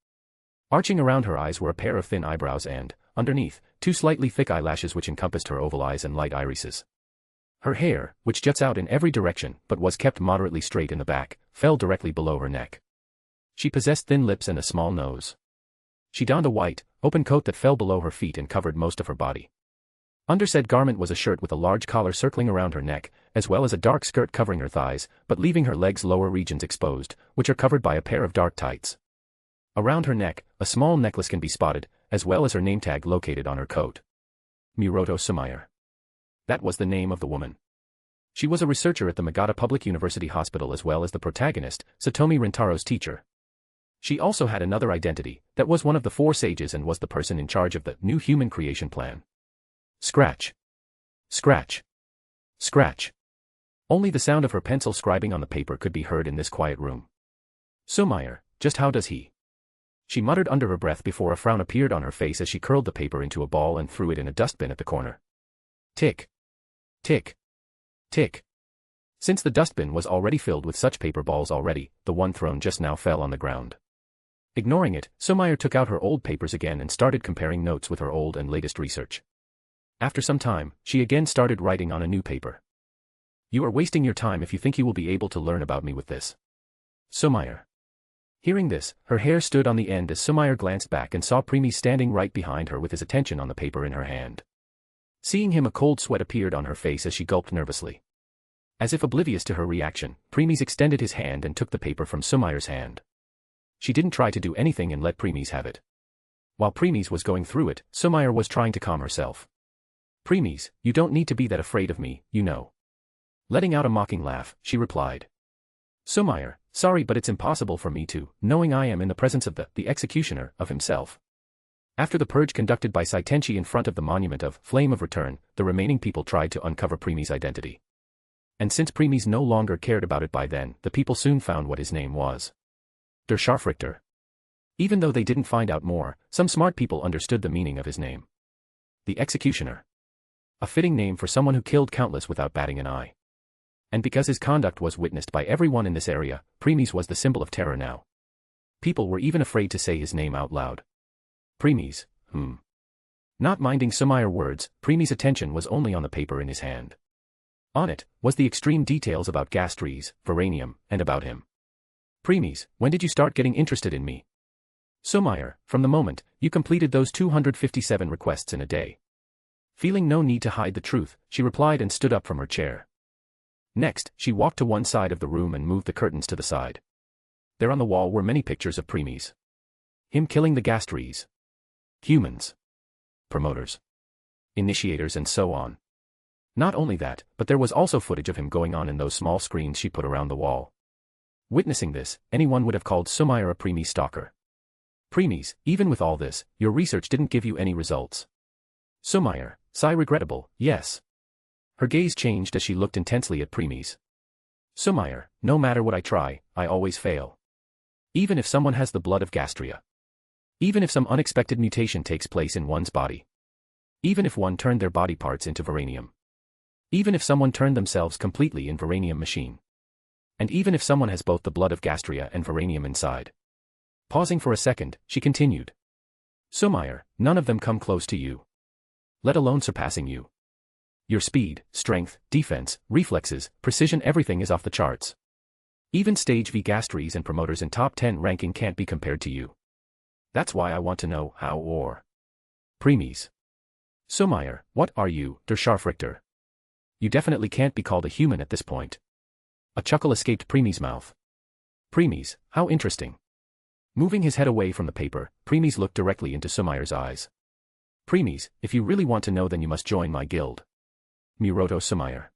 Arching around her eyes were a pair of thin eyebrows and, underneath, two slightly thick eyelashes which encompassed her oval eyes and light irises. Her hair, which juts out in every direction but was kept moderately straight in the back, fell directly below her neck. She possessed thin lips and a small nose. She donned a white, open coat that fell below her feet and covered most of her body. Under said garment was a shirt with a large collar circling around her neck, as well as a dark skirt covering her thighs, but leaving her legs' lower regions exposed, which are covered by a pair of dark tights. Around her neck, a small necklace can be spotted, as well as her name tag located on her coat. Miroto Sumayer. That was the name of the woman. She was a researcher at the Magata Public University Hospital as well as the protagonist, Satomi Rintaro's teacher. She also had another identity, that was one of the four sages and was the person in charge of the new human creation plan. Scratch. Scratch. Scratch. Only the sound of her pencil scribing on the paper could be heard in this quiet room. Sumayer, just how does he? She muttered under her breath before a frown appeared on her face as she curled the paper into a ball and threw it in a dustbin at the corner. Tick. Tick. Tick. Since the dustbin was already filled with such paper balls already, the one thrown just now fell on the ground. Ignoring it, Sumayer took out her old papers again and started comparing notes with her old and latest research. After some time, she again started writing on a new paper. You are wasting your time if you think you will be able to learn about me with this. Sumayer. Hearing this, her hair stood on the end as Sumayer glanced back and saw Premies standing right behind her with his attention on the paper in her hand. Seeing him, a cold sweat appeared on her face as she gulped nervously. As if oblivious to her reaction, Premies extended his hand and took the paper from Sumayer's hand. She didn't try to do anything and let Premies have it. While Premies was going through it, Sumayer was trying to calm herself. Premies, you don't need to be that afraid of me, you know. Letting out a mocking laugh, she replied. Sumayer, sorry but it's impossible for me to, knowing I am in the presence of the executioner of himself. After the purge conducted by Saitenchi in front of the monument of Flame of Return, the remaining people tried to uncover Premies' identity. And since Premies no longer cared about it by then, the people soon found what his name was. Der Scharfrichter. Even though they didn't find out more, some smart people understood the meaning of his name. The Executioner. A fitting name for someone who killed countless without batting an eye. And because his conduct was witnessed by everyone in this area, Premies was the symbol of terror now. People were even afraid to say his name out loud. Premies, Not minding Sumayer's words, Premies' attention was only on the paper in his hand. On it was the extreme details about Gastries, Veranium, and about him. Premies, when did you start getting interested in me? Sumayer, from the moment you completed those 257 requests in a day. Feeling no need to hide the truth, she replied and stood up from her chair. Next, she walked to one side of the room and moved the curtains to the side. There on the wall were many pictures of Premies. Him killing the Gastries. Humans. Promoters. Initiators and so on. Not only that, but there was also footage of him going on in those small screens she put around the wall. Witnessing this, anyone would have called Sumayer a Premies stalker. Premies, even with all this, your research didn't give you any results. Sumayer, sigh regrettable, yes. Her gaze changed as she looked intensely at Premies. Sumayer, no matter what I try, I always fail. Even if someone has the blood of Gastria. Even if some unexpected mutation takes place in one's body. Even if one turned their body parts into Varanium. Even if someone turned themselves completely in Varanium machine. And even if someone has both the blood of Gastria and Varanium inside. Pausing for a second, she continued. Sumair, none of them come close to you. Let alone surpassing you. Your speed, strength, defense, reflexes, precision, everything is off the charts. Even stage V Gastries and promoters in top 10 ranking can't be compared to you. That's why I want to know how or. Premies. Sumair, what are you, der Scharfrichter? You definitely can't be called a human at this point. A chuckle escaped Premies' mouth. Premies, how interesting. Moving his head away from the paper, Premies looked directly into Sumair's eyes. Premies, if you really want to know then you must join my guild. Miroto Sumair.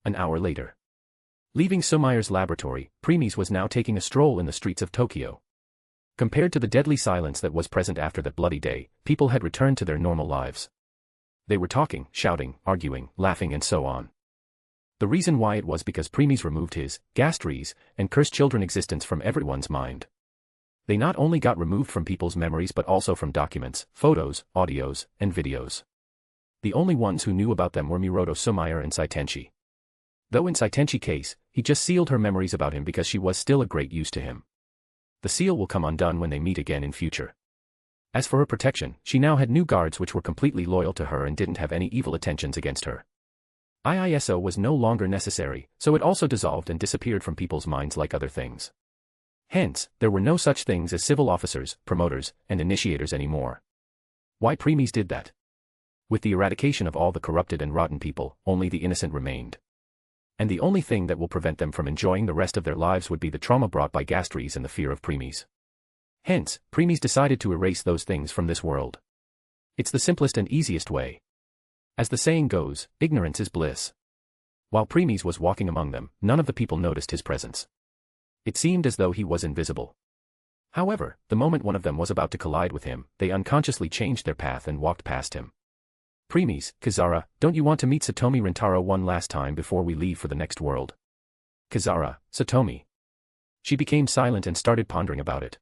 An hour later. Leaving Sumair's laboratory, Premies was now taking a stroll in the streets of Tokyo. Compared to the deadly silence that was present after that bloody day, people had returned to their normal lives. They were talking, shouting, arguing, laughing and so on. The reason why it was because Premies removed his, Gastries, and cursed children existence from everyone's mind. They not only got removed from people's memories but also from documents, photos, audios, and videos. The only ones who knew about them were Miroto Sumair and Saitenchi. Though in Saitenchi's case, he just sealed her memories about him because she was still a great use to him. The seal will come undone when they meet again in future. As for her protection, she now had new guards which were completely loyal to her and didn't have any evil intentions against her. IISO was no longer necessary, so it also dissolved and disappeared from people's minds like other things. Hence, there were no such things as civil officers, promoters, and initiators anymore. Why Premies did that? With the eradication of all the corrupted and rotten people, only the innocent remained. And the only thing that will prevent them from enjoying the rest of their lives would be the trauma brought by Gastries and the fear of Premies. Hence, Premies decided to erase those things from this world. It's the simplest and easiest way. As the saying goes, ignorance is bliss. While Premies was walking among them, none of the people noticed his presence. It seemed as though he was invisible. However, the moment one of them was about to collide with him, they unconsciously changed their path and walked past him. Premies, Kizara, don't you want to meet Satomi Rintaro one last time before we leave for the next world? Kizara, Satomi. She became silent and started pondering about it.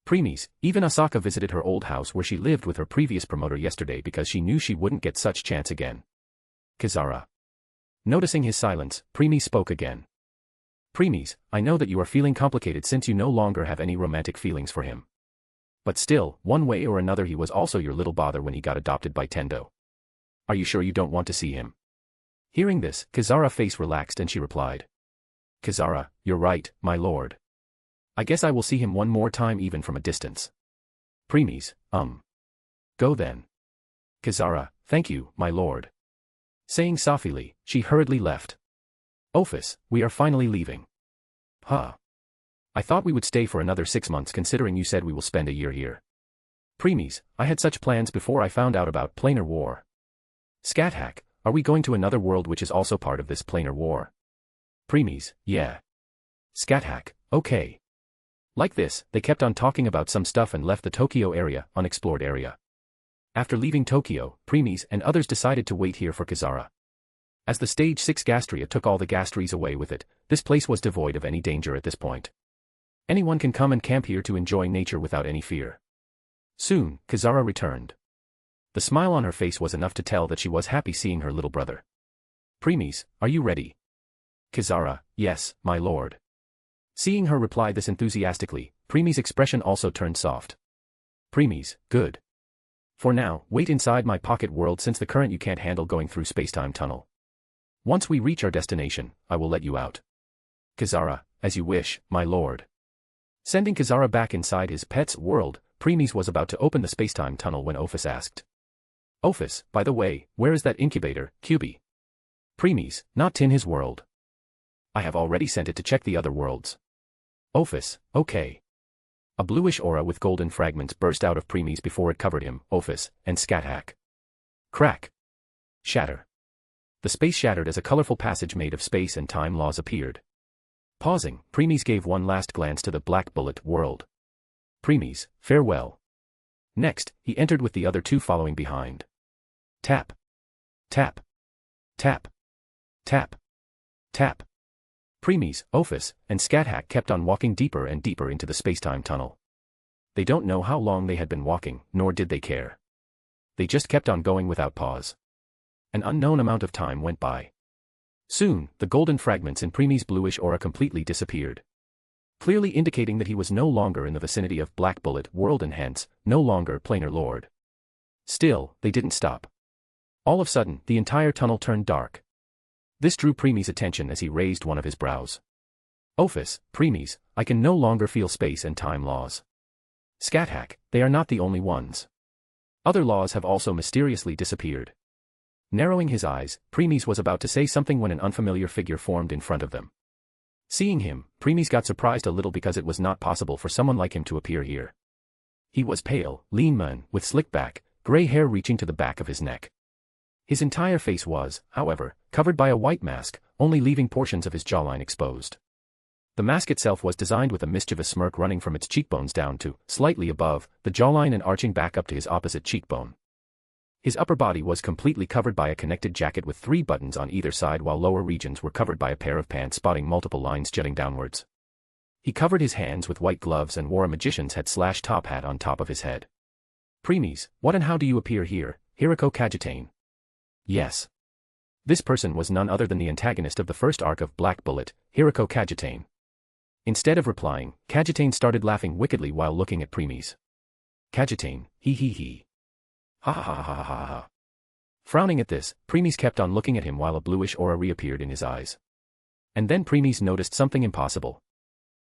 Premies, even Asaka visited her old house where she lived with her previous promoter yesterday because she knew she wouldn't get such chance again. Kizara. Noticing his silence, Premies spoke again. Premies, I know that you are feeling complicated since you no longer have any romantic feelings for him. But still, one way or another he was also your little bother when he got adopted by Tendo. Are you sure you don't want to see him? Hearing this, Kizara's face relaxed and she replied. Kizara, you're right, my lord. I guess I will see him one more time even from a distance. Premies, Go then. Kizara, thank you, my lord. Saying softly, she hurriedly left. Office, we are finally leaving. Huh. I thought we would stay for another 6 months considering you said we will spend a year here. Premies, I had such plans before I found out about planar war. Scathack, are we going to another world which is also part of this planar war? Premies, yeah. Scathack, okay. Like this, they kept on talking about some stuff and left the Tokyo area, unexplored area. After leaving Tokyo, Premies and others decided to wait here for Kizara. As the Stage 6 Gastria took all the Gastries away with it, this place was devoid of any danger at this point. Anyone can come and camp here to enjoy nature without any fear. Soon, Kizara returned. The smile on her face was enough to tell that she was happy seeing her little brother. Premies, are you ready? Kizara, yes, my lord. Seeing her reply this enthusiastically, Premies' expression also turned soft. Premies, good. For now, wait inside my pocket world since the current you can't handle going through spacetime tunnel. Once we reach our destination, I will let you out. Kizara, as you wish, my lord. Sending Kizara back inside his pet's world, Premies was about to open the spacetime tunnel when Office asked. Office, by the way, where is that incubator, QB? Premies, not in his world. I have already sent it to check the other worlds. Office, okay. A bluish aura with golden fragments burst out of Premies before it covered him, Office, and Scathack. Crack. Shatter. The space shattered as a colorful passage made of space and time laws appeared. Pausing, Premies gave one last glance to the Black Bullet world. Premies, farewell. Next, he entered with the other two following behind. Tap. Tap. Tap. Tap. Tap. Premies, Office, and Scathack kept on walking deeper and deeper into the spacetime tunnel. They don't know how long they had been walking, nor did they care. They just kept on going without pause. An unknown amount of time went by. Soon, the golden fragments in Premi's bluish aura completely disappeared, clearly indicating that he was no longer in the vicinity of Black Bullet World and hence, no longer Planar Lord. Still, they didn't stop. All of a sudden, the entire tunnel turned dark. This drew Premi's attention as he raised one of his brows. Ophis, Premies, I can no longer feel space and time laws. Scat-hack, they are not the only ones. Other laws have also mysteriously disappeared. Narrowing his eyes, Premies was about to say something when an unfamiliar figure formed in front of them. Seeing him, Premies got surprised a little because it was not possible for someone like him to appear here. He was pale, lean man, with slick back, gray hair reaching to the back of his neck. His entire face was, however, covered by a white mask, only leaving portions of his jawline exposed. The mask itself was designed with a mischievous smirk running from its cheekbones down to, slightly above, the jawline and arching back up to his opposite cheekbone. His upper body was completely covered by a connected jacket with 3 buttons on either side while lower regions were covered by a pair of pants spotting multiple lines jutting downwards. He covered his hands with white gloves and wore a magician's head/top hat on top of his head. Premies, what and how do you appear here, Hiroko Kajitane? Yes. This person was none other than the antagonist of the first arc of Black Bullet, Hiroko Kajitane. Instead of replying, Kajitane started laughing wickedly while looking at Premies. Kajitane, he. Ha ha ha ha ha ha. Frowning at this, Premies kept on looking at him while a bluish aura reappeared in his eyes. And then Premies noticed something impossible.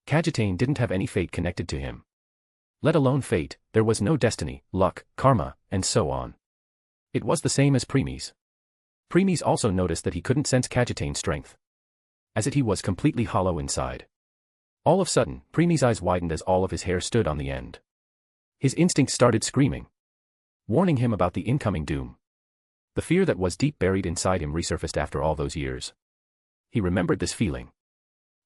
Kajitane didn't have any fate connected to him. Let alone fate, there was no destiny, luck, karma, and so on. It was the same as Premies. Premies also noticed that he couldn't sense Kajitane's strength. As if he was completely hollow inside. All of a sudden, Premies' eyes widened as all of his hair stood on the end. His instincts started screaming, warning him about the incoming doom. The fear that was deep buried inside him resurfaced after all those years. He remembered this feeling.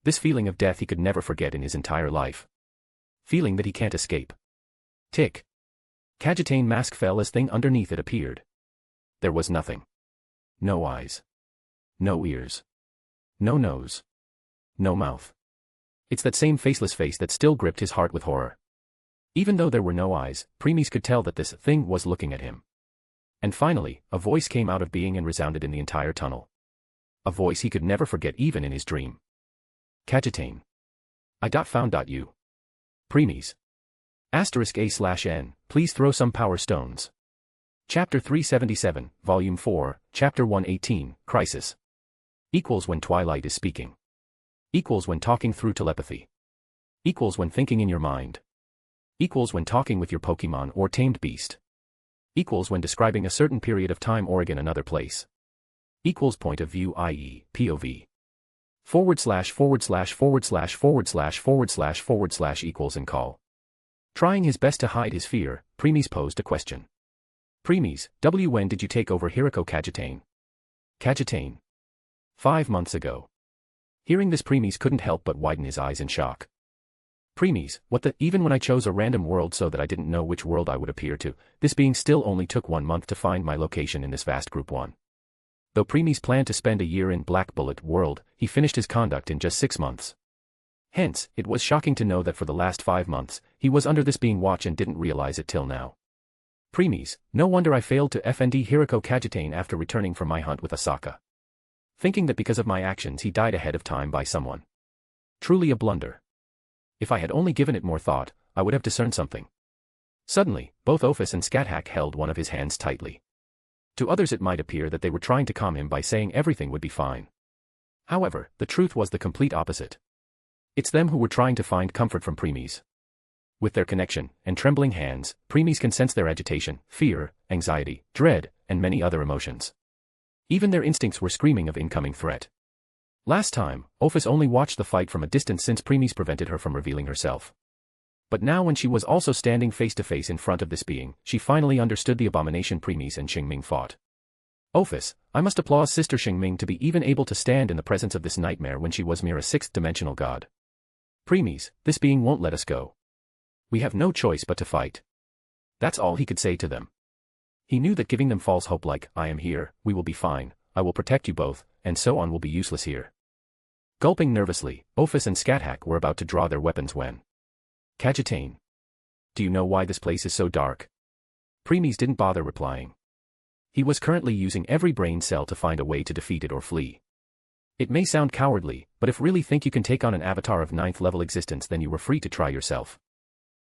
This feeling of death he could never forget in his entire life. Feeling that he can't escape. Tick. Kajitane mask fell as thing underneath it appeared. There was nothing. No eyes. No ears. No nose. No mouth. It's that same faceless face that still gripped his heart with horror. Even though there were no eyes, Premies could tell that this thing was looking at him. And finally, a voice came out of being and resounded in the entire tunnel. A voice he could never forget even in his dream. Kajitane. I found you. Premies. *A/N, please throw some power stones. Chapter 377, Volume 4, Chapter 118, Crisis. Equals when Twilight is speaking. Equals when talking through telepathy. Equals when thinking in your mind. Equals when talking with your Pokemon or tamed beast. Equals when describing a certain period of time or again another place. Equals point of view, i.e., POV. // equals and call. Trying his best to hide his fear, Premies posed a question. Premies, when did you take over Hiroko Kajitane? Kajitane. 5 months ago. Hearing this, Premies couldn't help but widen his eyes in shock. Premies, what the, even when I chose a random world so that I didn't know which world I would appear to, this being still only took 1 month to find my location in this vast group 1. Though Premies planned to spend a year in Black Bullet World, he finished his conduct in just 6 months. Hence, it was shocking to know that for the last 5 months, he was under this being watch and didn't realize it till now. Premies, no wonder I failed to FND Hiroko Kajitane after returning from my hunt with Asaka. Thinking that because of my actions he died ahead of time by someone. Truly a blunder. If I had only given it more thought, I would have discerned something. Suddenly, both Ophis and Scat-Hack held one of his hands tightly. To others it might appear that they were trying to calm him by saying everything would be fine. However, the truth was the complete opposite. It's them who were trying to find comfort from Premies. With their connection and trembling hands, Premies can sense their agitation, fear, anxiety, dread, and many other emotions. Even their instincts were screaming of incoming threat. Last time, Ophis only watched the fight from a distance since Premies prevented her from revealing herself. But now when she was also standing face to face in front of this being, she finally understood the abomination Premies and Xingming fought. Ophis, I must applaud Sister Xingming to be even able to stand in the presence of this nightmare when she was mere a 6th-dimensional god. Premies, this being won't let us go. We have no choice but to fight. That's all he could say to them. He knew that giving them false hope like, I am here, we will be fine, I will protect you both, and so on will be useless here. Gulping nervously, Ophis and Scat-Hack were about to draw their weapons when Kajitane. Do you know why this place is so dark? Premies didn't bother replying. He was currently using every brain cell to find a way to defeat it or flee. It may sound cowardly, but if really think you can take on an avatar of 9th level existence, then you were free to try yourself.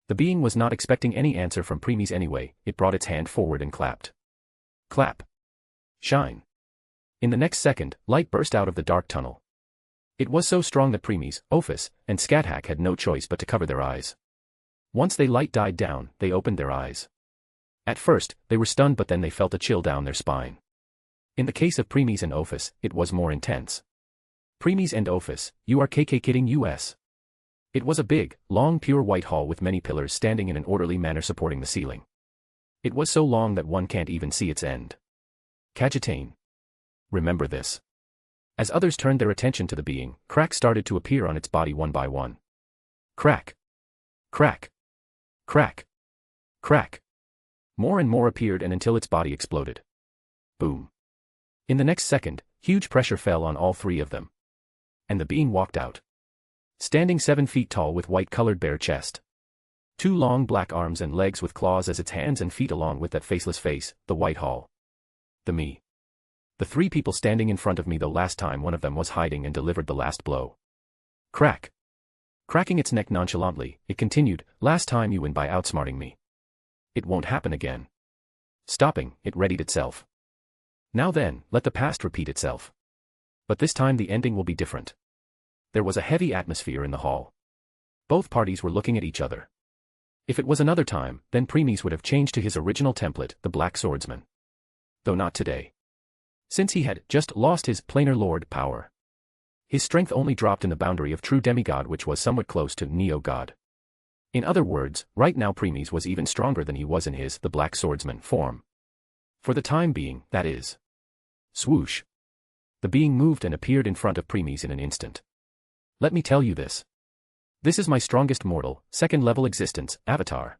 The being was not expecting any answer from Premies anyway. It brought its hand forward and clapped. Clap. Shine. In the next second, light burst out of the dark tunnel. It was so strong that Premies, Ophis, and Scathach had no choice but to cover their eyes. Once the light died down, they opened their eyes. At first, they were stunned, but then they felt a chill down their spine. In the case of Premies and Ophis, it was more intense. Premies and Ophis, you are kidding us? It was a big, long pure white hall with many pillars standing in an orderly manner supporting the ceiling. It was so long that one can't even see its end. Kajitain. Remember this. As others turned their attention to the being, cracks started to appear on its body one by one. Crack. Crack. Crack. Crack. More and more appeared, and until its body exploded. Boom. In the next second, huge pressure fell on all three of them. And the being walked out. Standing 7 feet tall with white-colored bare chest. 2 long black arms and legs with claws as its hands and feet, along with that faceless face, the white hall. Me. The 3 people standing in front of me, though last time one of them was hiding and delivered the last blow. Crack. Cracking its neck nonchalantly, it continued, last time you win by outsmarting me. It won't happen again. Stopping, it readied itself. Now then, let the past repeat itself. But this time the ending will be different. There was a heavy atmosphere in the hall. Both parties were looking at each other. If it was another time, then Premies would have changed to his original template, the Black Swordsman. Though not today. Since he had just lost his planar lord power. His strength only dropped in the boundary of true demigod, which was somewhat close to neo-god. In other words, right now Premies was even stronger than he was in his, the Black Swordsman, form. For the time being, that is. Swoosh. The being moved and appeared in front of Premies in an instant. Let me tell you this. This is my strongest mortal, 2nd level existence, avatar.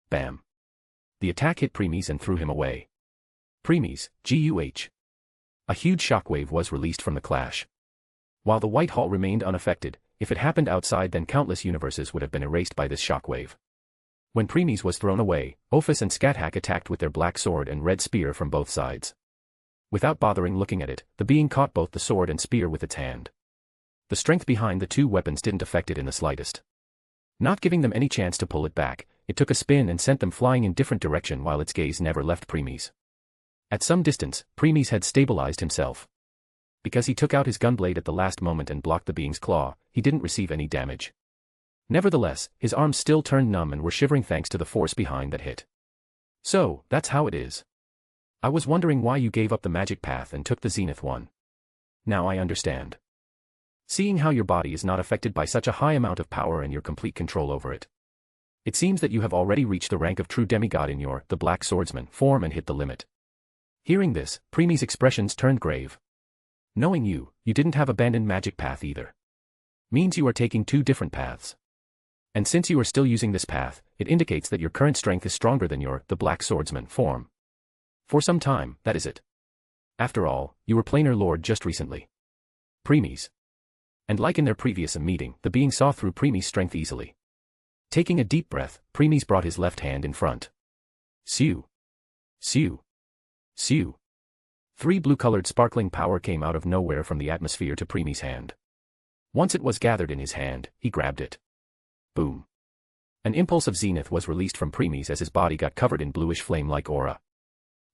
Bam. The attack hit Premies and threw him away. Premies, GUH. A huge shockwave was released from the clash. While the White Hall remained unaffected, if it happened outside, then countless universes would have been erased by this shockwave. When Premies was thrown away, Ophis and Scathach attacked with their black sword and red spear from both sides. Without bothering looking at it, the being caught both the sword and spear with its hand. The strength behind the 2 weapons didn't affect it in the slightest. Not giving them any chance to pull it back, it took a spin and sent them flying in different direction while its gaze never left Premies. At some distance, Premies had stabilized himself. Because he took out his gunblade at the last moment and blocked the being's claw, he didn't receive any damage. Nevertheless, his arms still turned numb and were shivering thanks to the force behind that hit. So, that's how it is. I was wondering why you gave up the magic path and took the Zenith one. Now I understand. Seeing how your body is not affected by such a high amount of power and your complete control over it. It seems that you have already reached the rank of true demigod in your, the Black Swordsman, form and hit the limit. Hearing this, Premies' expressions turned grave. Knowing you didn't have abandoned magic path either. Means you are taking 2 different paths. And since you are still using this path, it indicates that your current strength is stronger than your, the Black Swordsman, form. For some time, that is it. After all, you were planar lord just recently. Premies. And like in their previous meeting, the being saw through Premies' strength easily. Taking a deep breath, Premies brought his left hand in front. Sew. Sew. Sew. 3 blue-colored sparkling power came out of nowhere from the atmosphere to Premies' hand. Once it was gathered in his hand, he grabbed it. Boom. An impulse of zenith was released from Premies as his body got covered in bluish flame-like aura.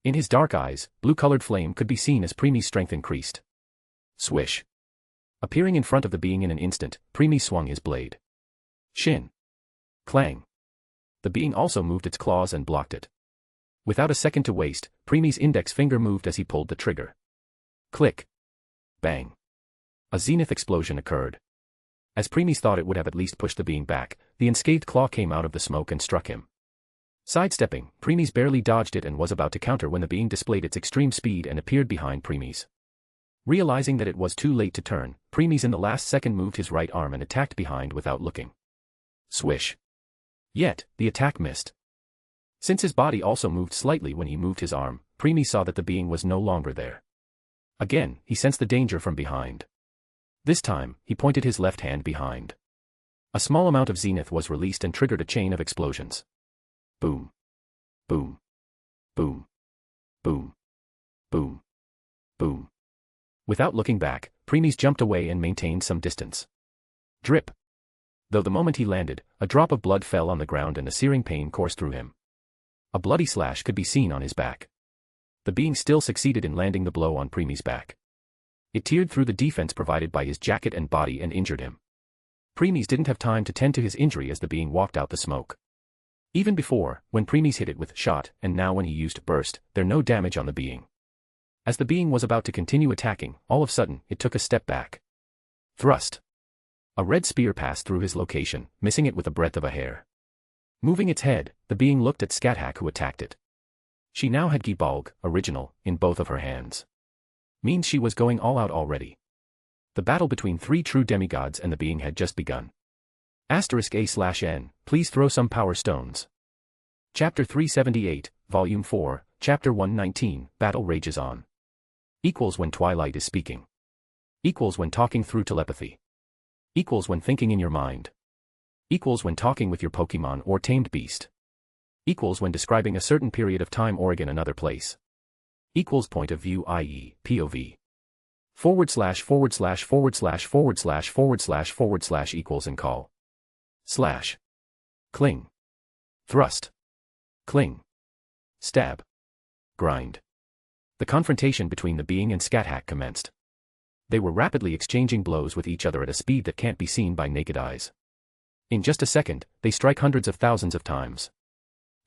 In his dark eyes, blue-colored flame could be seen as Premies' strength increased. Swish. Appearing in front of the being in an instant, Premies swung his blade. Shin. Clang. The being also moved its claws and blocked it. Without a second to waste, Premies' index finger moved as he pulled the trigger. Click. Bang. A zenith explosion occurred. As Premies thought it would have at least pushed the being back, the unscathed claw came out of the smoke and struck him. Sidestepping, Premies barely dodged it and was about to counter when the being displayed its extreme speed and appeared behind Premies. Realizing that it was too late to turn, Premies in the last second moved his right arm and attacked behind without looking. Swish. Yet, the attack missed. Since his body also moved slightly when he moved his arm, Premies saw that the being was no longer there. Again, he sensed the danger from behind. This time, he pointed his left hand behind. A small amount of zenith was released and triggered a chain of explosions. Boom. Boom. Boom. Boom. Boom. Boom. Without looking back, Premies jumped away and maintained some distance. Drip. Though the moment he landed, a drop of blood fell on the ground and a searing pain coursed through him. A bloody slash could be seen on his back. The being still succeeded in landing the blow on Premies' back. It teared through the defense provided by his jacket and body and injured him. Premies didn't have time to tend to his injury as the being walked out the smoke. Even before, when Premies hit it with shot, and now when he used burst, there no damage on the being. As the being was about to continue attacking, all of a sudden, it took a step back. Thrust. A red spear passed through his location, missing it with a breadth of a hair. Moving its head, the being looked at Skathak who attacked it. She now had Gibalg, original, in both of her hands. Means she was going all out already. The battle between three true demigods and the being had just begun. *A/N, please throw some power stones. Chapter 378, Volume 4, Chapter 119, Battle rages on. Equals when Twilight is speaking. Equals when talking through telepathy. Equals when thinking in your mind. Equals when talking with your Pokemon or tamed beast. Equals when describing a certain period of time or again another place. Equals point of view, i.e., POV. // equals and call. Slash. Cling. Thrust. Cling. Stab. Grind. The confrontation between the being and Skathak commenced. They were rapidly exchanging blows with each other at a speed that can't be seen by naked eyes. In just a second, they strike hundreds of thousands of times.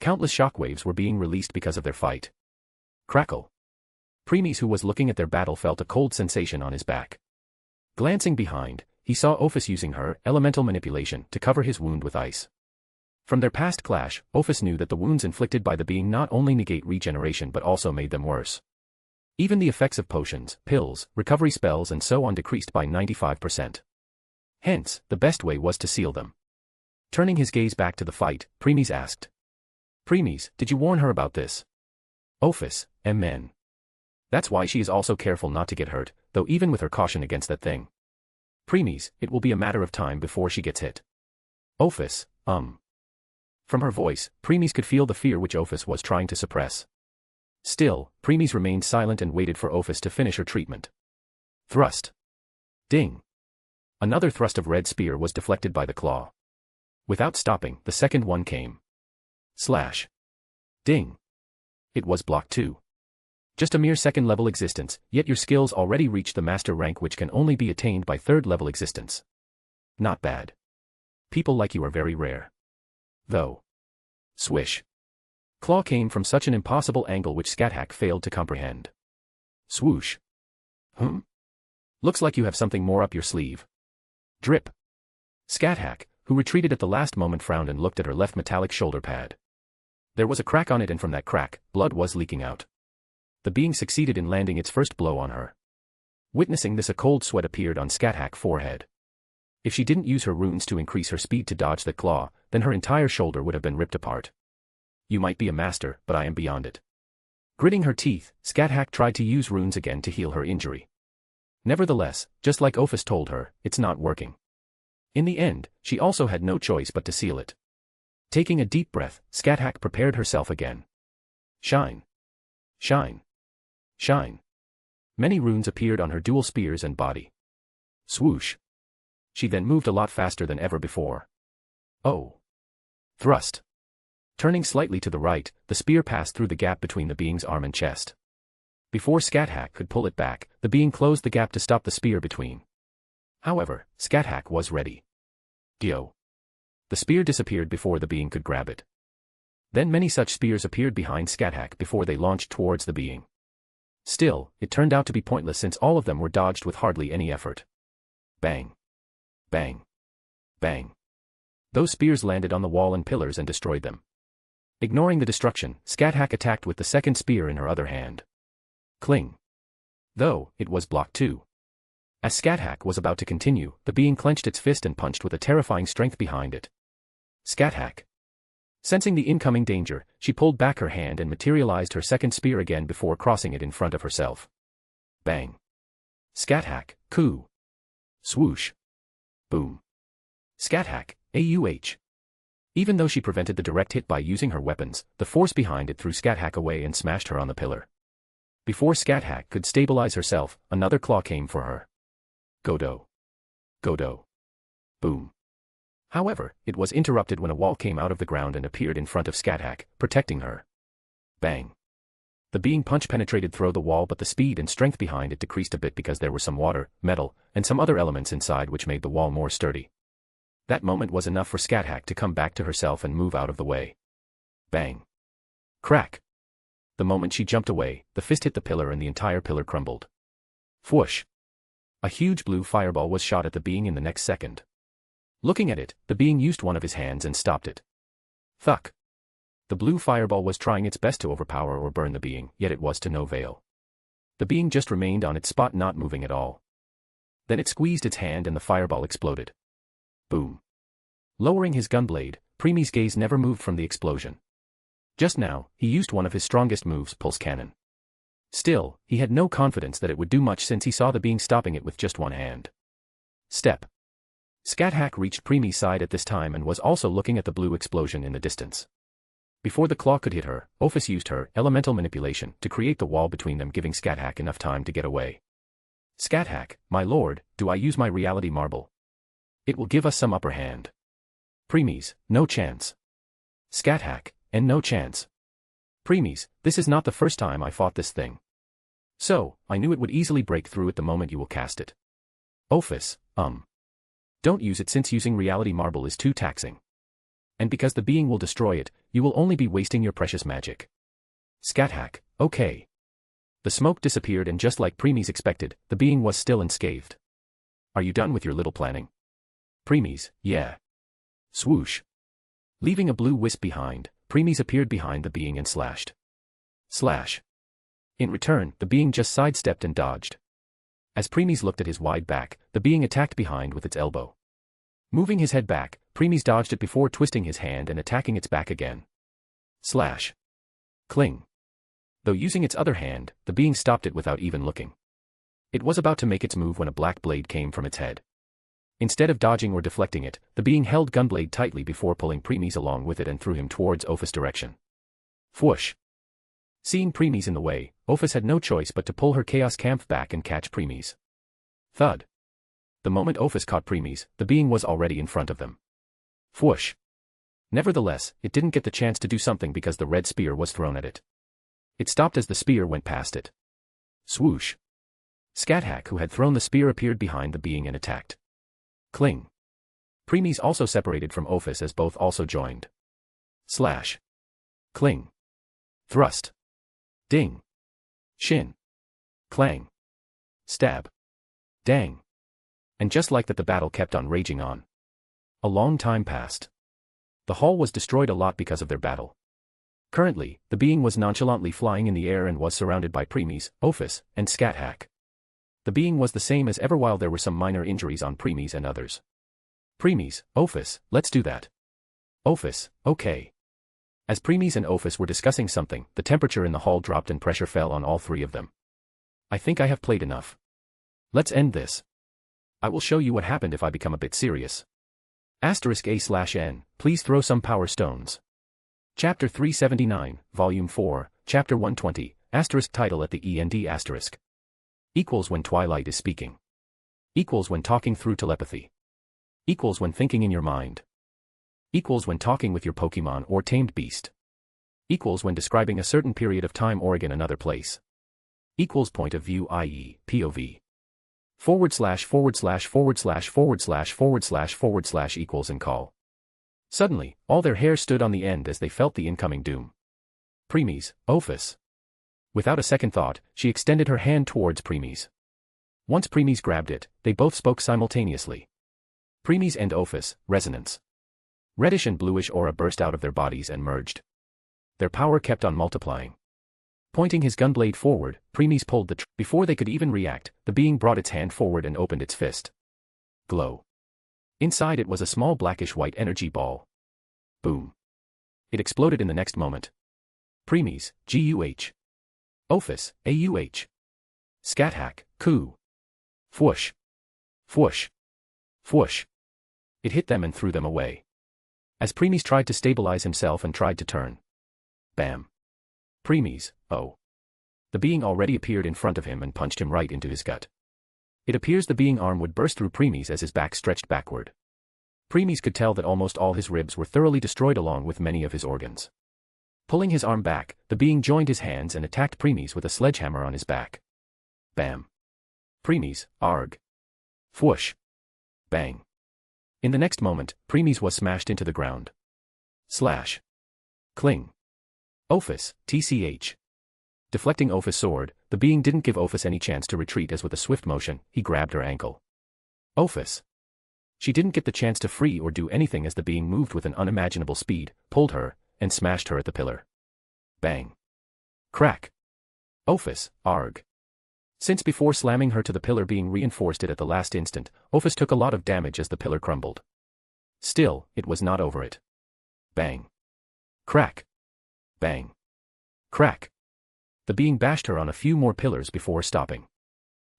Countless shockwaves were being released because of their fight. Crackle. Premies, who was looking at their battle, felt a cold sensation on his back. Glancing behind, he saw Ophis using her elemental manipulation to cover his wound with ice. From their past clash, Ophis knew that the wounds inflicted by the being not only negate regeneration but also made them worse. Even the effects of potions, pills, recovery spells and so on decreased by 95%. Hence, the best way was to seal them. Turning his gaze back to the fight, Premies asked. Premies, did you warn her about this? Ophis, Amen. That's why she is also careful not to get hurt, though even with her caution against that thing. Premies, it will be a matter of time before she gets hit. Ophis, From her voice, Premies could feel the fear which Ophis was trying to suppress. Still, Premies remained silent and waited for Ophis to finish her treatment. Thrust. Ding. Another thrust of red spear was deflected by the claw. Without stopping, the second one came. Slash. Ding. It was blocked too. Just a mere second-level existence, yet your skills already reached the master rank which can only be attained by third-level existence. Not bad. People like you are very rare. Though. Swish. Claw came from such an impossible angle which Skathak failed to comprehend. Swoosh. Looks like you have something more up your sleeve. Drip. Skathak, who retreated at the last moment, frowned and looked at her left metallic shoulder pad. There was a crack on it, and from that crack, blood was leaking out. The being succeeded in landing its first blow on her. Witnessing this, a cold sweat appeared on Skathak's forehead. If she didn't use her runes to increase her speed to dodge the claw, then her entire shoulder would have been ripped apart. You might be a master, but I am beyond it. Gritting her teeth, Skathak tried to use runes again to heal her injury. Nevertheless, just like Ophis told her, it's not working. In the end, she also had no choice but to seal it. Taking a deep breath, Skathak prepared herself again. Shine. Shine. Shine. Many runes appeared on her dual spears and body. Swoosh. She then moved a lot faster than ever before. Oh. Thrust. Turning slightly to the right, the spear passed through the gap between the being's arm and chest. Before Skathak could pull it back, the being closed the gap to stop the spear between. However, Skathak was ready. Dio. The spear disappeared before the being could grab it. Then many such spears appeared behind Skathak before they launched towards the being. Still, it turned out to be pointless since all of them were dodged with hardly any effort. Bang. Bang. Bang. Those spears landed on the wall and pillars and destroyed them. Ignoring the destruction, Skathak attacked with the second spear in her other hand. Cling. Though, it was blocked too. As Skathak was about to continue, the being clenched its fist and punched with a terrifying strength behind it. Skathak. Sensing the incoming danger, she pulled back her hand and materialized her second spear again before crossing it in front of herself. Bang. Skathak, coo. Swoosh. Boom. Skathak, AUH. Even though she prevented the direct hit by using her weapons, the force behind it threw Scat-Hack away and smashed her on the pillar. Before Scat-Hack could stabilize herself, another claw came for her. Godo. Godo. Boom. However, it was interrupted when a wall came out of the ground and appeared in front of Scat-Hack, protecting her. Bang. The being punch penetrated through the wall, but the speed and strength behind it decreased a bit because there were some water, metal, and some other elements inside which made the wall more sturdy. That moment was enough for Scat-Hack to come back to herself and move out of the way. Bang. Crack. The moment she jumped away, the fist hit the pillar and the entire pillar crumbled. Whoosh. A huge blue fireball was shot at the being in the next second. Looking at it, the being used one of his hands and stopped it. Thuck. The blue fireball was trying its best to overpower or burn the being, yet it was to no avail. The being just remained on its spot, not moving at all. Then it squeezed its hand and the fireball exploded. Boom. Lowering his gunblade, Preemie's gaze never moved from the explosion. Just now, he used one of his strongest moves, Pulse Cannon. Still, he had no confidence that it would do much since he saw the being stopping it with just one hand. Step. Scat-Hack reached Preemie's side at this time and was also looking at the blue explosion in the distance. Before the claw could hit her, Ophis used her elemental manipulation to create the wall between them, giving Scat-Hack enough time to get away. Scat-Hack, my lord, do I use my reality marble? It will give us some upper hand. Preemies, no chance. Scat-Hack, and no chance. Preemies, this is not the first time I fought this thing. So, I knew it would easily break through at the moment you will cast it. Ophis, don't use it since using reality marble is too taxing. And because the being will destroy it, you will only be wasting your precious magic. Scat-Hack, okay. The smoke disappeared and just like Preemies expected, the being was still unscathed. Are you done with your little planning? Preemies, yeah. Swoosh. Leaving a blue wisp behind, Preemies appeared behind the being and slashed. Slash. In return, the being just sidestepped and dodged. As Preemies looked at his wide back, the being attacked behind with its elbow. Moving his head back, Preemies dodged it before twisting his hand and attacking its back again. Slash. Cling. Though using its other hand, the being stopped it without even looking. It was about to make its move when a black blade came from its head. Instead of dodging or deflecting it, the being held gunblade tightly before pulling Preemies along with it and threw him towards Ophis' direction. Whoosh. Seeing Preemies in the way, Ophis had no choice but to pull her Chaos Camph back and catch Preemies. Thud. The moment Ophis caught Preemies, the being was already in front of them. Whoosh. Nevertheless, it didn't get the chance to do something because the red spear was thrown at it. It stopped as the spear went past it. Swoosh. Scat-Hack, who had thrown the spear, appeared behind the being and attacked. Cling. Preemies also separated from Ophis as both also joined. Slash. Cling. Thrust. Ding. Shin. Clang. Stab. Dang. And just like that, the battle kept on raging on. A long time passed. The hall was destroyed a lot because of their battle. Currently, the being was nonchalantly flying in the air and was surrounded by Preemies, Ophis, and Scat-Hack. The being was the same as ever while there were some minor injuries on Preemies and others. Preemies, Ophis, let's do that. Ophis, okay. As Preemies and Ophis were discussing something, the temperature in the hall dropped and pressure fell on all three of them. I think I have played enough. Let's end this. I will show you what happened if I become a bit serious. *A/N, please throw some power stones. Chapter 379, Volume 4, Chapter 120, title at the END *. Equals when Twilight is speaking. Equals when talking through telepathy. Equals when thinking in your mind. Equals when talking with your Pokemon or tamed beast. Equals when describing a certain period of time or again another place. Equals point of view, i.e., POV. / / equals and call. Suddenly, all their hair stood on the end as they felt the incoming doom. Preemies, Ophis. Without a second thought, she extended her hand towards Preemies. Once Preemies grabbed it, they both spoke simultaneously. Preemies and Ophis, resonance. Reddish and bluish aura burst out of their bodies and merged. Their power kept on multiplying. Pointing his gunblade forward, Preemies pulled the before they could even react, the being brought its hand forward and opened its fist. Glow. Inside it was a small blackish-white energy ball. Boom. It exploded in the next moment. Preemies, GUH. Ophis, AUH. Scat-Hack, Coo. Fwoosh. Fwoosh. Fwoosh. It hit them and threw them away. As Premies tried to stabilize himself and tried to turn. Bam. Premies, oh. The being already appeared in front of him and punched him right into his gut. It appears the being arm would burst through Premies as his back stretched backward. Premies could tell that almost all his ribs were thoroughly destroyed along with many of his organs. Pulling his arm back, the being joined his hands and attacked Premies with a sledgehammer on his back. Bam. Premies, arg. Whoosh. Bang. In the next moment, Premies was smashed into the ground. Slash. Cling. Ophis, TCH. Deflecting Ophis' sword, the being didn't give Ophis any chance to retreat as with a swift motion, he grabbed her ankle. Ophis. She didn't get the chance to free or do anything as the being moved with an unimaginable speed, pulled her, and smashed her at the pillar. Bang. Crack. Ophis, arg. Since before slamming her to the pillar being reinforced it at the last instant, Ophis took a lot of damage as the pillar crumbled. Still, it was not over it. Bang. Crack. Bang. Crack. The being bashed her on a few more pillars before stopping.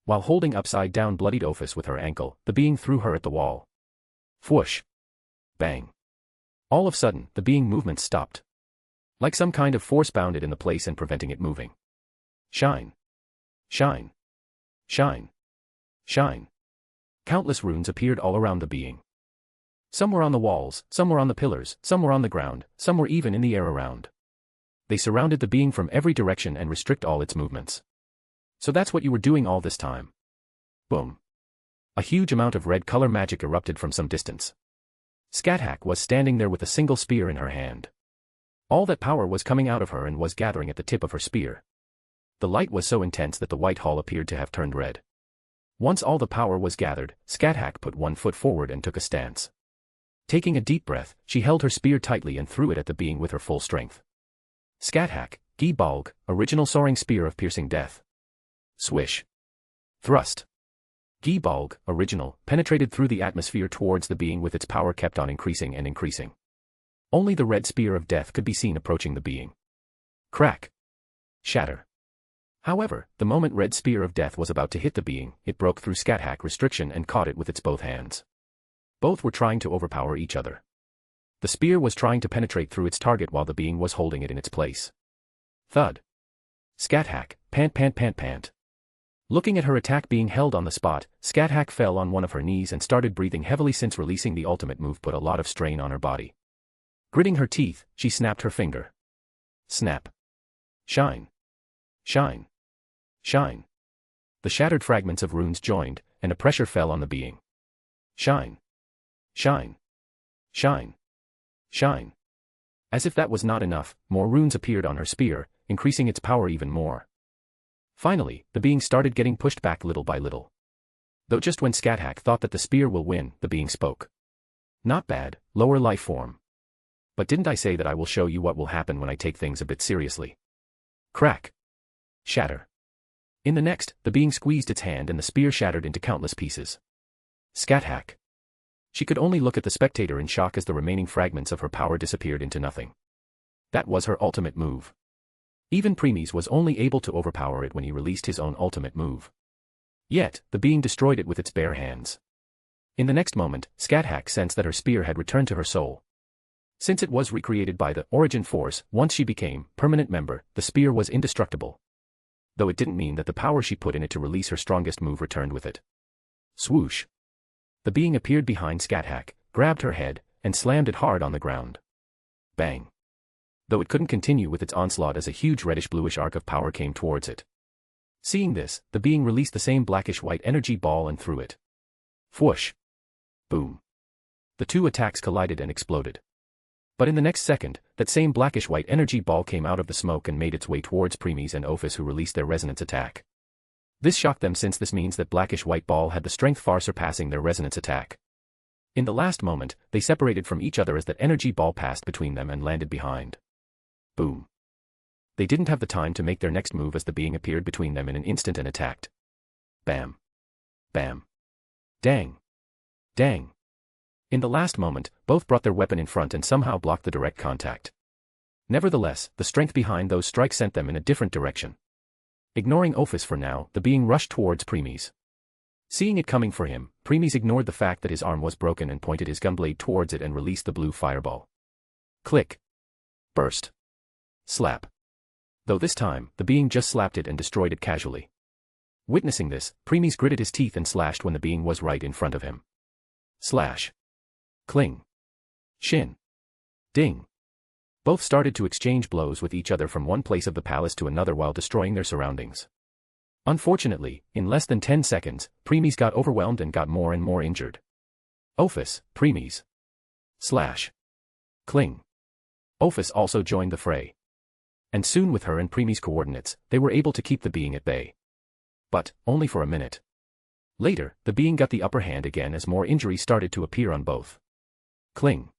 While holding upside down bloodied Ophis with her ankle, the being threw her at the wall. Whoosh. Bang. All of a sudden, the being movement stopped. Like some kind of force bound it in the place and preventing it moving. Shine. Shine. Shine. Shine. Countless runes appeared all around the being. Some were on the walls, some were on the pillars, some were on the ground, some were even in the air around. They surrounded the being from every direction and restrict all its movements. So that's what you were doing all this time. Boom. A huge amount of red color magic erupted from some distance. Scathach was standing there with a single spear in her hand. All that power was coming out of her and was gathering at the tip of her spear. The light was so intense that the white hall appeared to have turned red. Once all the power was gathered, Scathach put one foot forward and took a stance. Taking a deep breath, she held her spear tightly and threw it at the being with her full strength. Scathach, Gi Balg, original soaring spear of piercing death. Swish. Thrust. Gi Balg, original, penetrated through the atmosphere towards the being with its power kept on increasing and increasing. Only the red spear of death could be seen approaching the being. Crack. Shatter. However, the moment red spear of death was about to hit the being, it broke through Scathach restriction and caught it with its both hands. Both were trying to overpower each other. The spear was trying to penetrate through its target while the being was holding it in its place. Thud. Scathach, pant pant pant pant. Looking at her attack being held on the spot, Scathach fell on one of her knees and started breathing heavily since releasing the ultimate move put a lot of strain on her body. Gritting her teeth, she snapped her finger. Snap. Shine. Shine. Shine. The shattered fragments of runes joined, and a pressure fell on the being. Shine. Shine. Shine. Shine. As if that was not enough, more runes appeared on her spear, increasing its power even more. Finally, the being started getting pushed back little by little. Though just when Scathach thought that the spear will win, the being spoke. Not bad, lower life form. But didn't I say that I will show you what will happen when I take things a bit seriously? Crack. Shatter. In the next, the being squeezed its hand and the spear shattered into countless pieces. Scathach. She could only look at the spectator in shock as the remaining fragments of her power disappeared into nothing. That was her ultimate move. Even Premies was only able to overpower it when he released his own ultimate move. Yet, the being destroyed it with its bare hands. In the next moment, Scathach sensed that her spear had returned to her soul. Since it was recreated by the Origin Force, once she became permanent member, the spear was indestructible. Though it didn't mean that the power she put in it to release her strongest move returned with it. Swoosh. The being appeared behind Scathach, grabbed her head, and slammed it hard on the ground. Bang. Though it couldn't continue with its onslaught as a huge reddish-bluish arc of power came towards it. Seeing this, the being released the same blackish-white energy ball and threw it. Whoosh. Boom. The two attacks collided and exploded. But in the next second, that same blackish-white energy ball came out of the smoke and made its way towards Premies and Ophis, who released their resonance attack. This shocked them since this means that blackish-white ball had the strength far surpassing their resonance attack. In the last moment, they separated from each other as that energy ball passed between them and landed behind. Boom. They didn't have the time to make their next move as the being appeared between them in an instant and attacked. Bam. Bam. Dang. Dang. In the last moment, both brought their weapon in front and somehow blocked the direct contact. Nevertheless, the strength behind those strikes sent them in a different direction. Ignoring Ophis for now, the being rushed towards Premies. Seeing it coming for him, Premies ignored the fact that his arm was broken and pointed his gunblade towards it and released the blue fireball. Click. Burst. Slap. Though this time, the being just slapped it and destroyed it casually. Witnessing this, Premies gritted his teeth and slashed when the being was right in front of him. Slash. Cling. Shin. Ding. Both started to exchange blows with each other from one place of the palace to another while destroying their surroundings. Unfortunately, in less than 10 seconds, Premies got overwhelmed and got more and more injured. Ophis, Premies. Slash. Cling. Ophis also joined the fray. And soon with her and Premies' coordinates, they were able to keep the being at bay. But, only for a minute. Later, the being got the upper hand again as more injuries started to appear on both. Cling.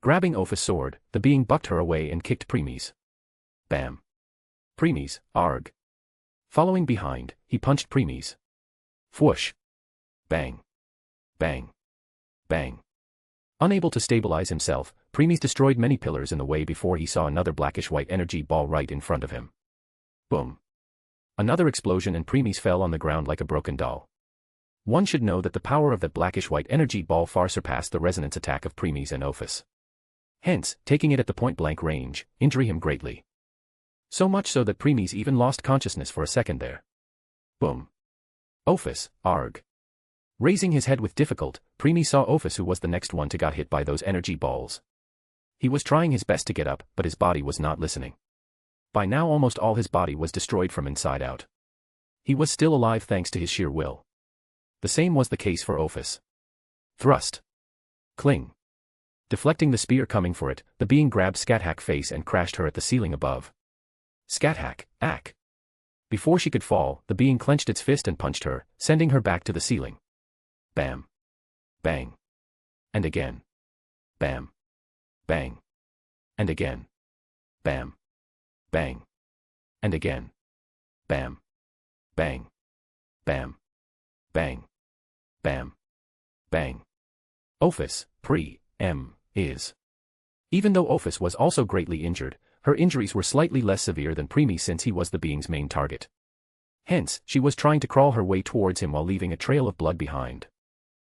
Grabbing Ophis' sword, the being bucked her away and kicked Premies. Bam. Premies, arg. Following behind, he punched Premies. Fwoosh. Bang. Bang. Bang. Unable to stabilize himself, Premies destroyed many pillars in the way before he saw another blackish-white energy ball right in front of him. Boom. Another explosion and Premies fell on the ground like a broken doll. One should know that the power of that blackish-white energy ball far surpassed the resonance attack of Premies and Ophis. Hence, taking it at the point-blank range, injured him greatly. So much so that Premies even lost consciousness for a second there. Boom. Ophis, arg. Raising his head with difficulty, Premies saw Ophis, who was the next one to got hit by those energy balls. He was trying his best to get up, but his body was not listening. By now almost all his body was destroyed from inside out. He was still alive thanks to his sheer will. The same was the case for Ophis. Thrust. Cling. Deflecting the spear coming for it, the being grabbed Scathach face and crashed her at the ceiling above. Scathach, ack. Before she could fall, the being clenched its fist and punched her, sending her back to the ceiling. Bam. Bang. And again. Bam. Bang. And again. Bam. Bang. And again. Bam. Bang. Bam. Bang. Bam. Bang. Ophis, is. Even though Ophis was also greatly injured, her injuries were slightly less severe than Premies since he was the being's main target. Hence, she was trying to crawl her way towards him while leaving a trail of blood behind.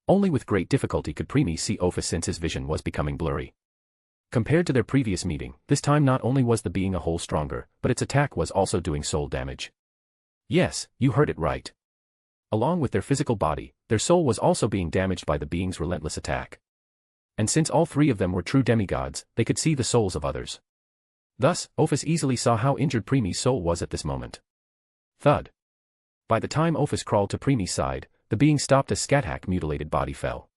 Only with great difficulty could Premies see Ophis since his vision was becoming blurry. Compared to their previous meeting, this time not only was the being a whole stronger, but its attack was also doing soul damage. Yes, you heard it right. Along with their physical body, their soul was also being damaged by the being's relentless attack. And since all three of them were true demigods, they could see the souls of others. Thus, Ophis easily saw how injured Premies' soul was at this moment. Thud. By the time Ophis crawled to Premies' side, the being stopped as Scathach's mutilated body fell.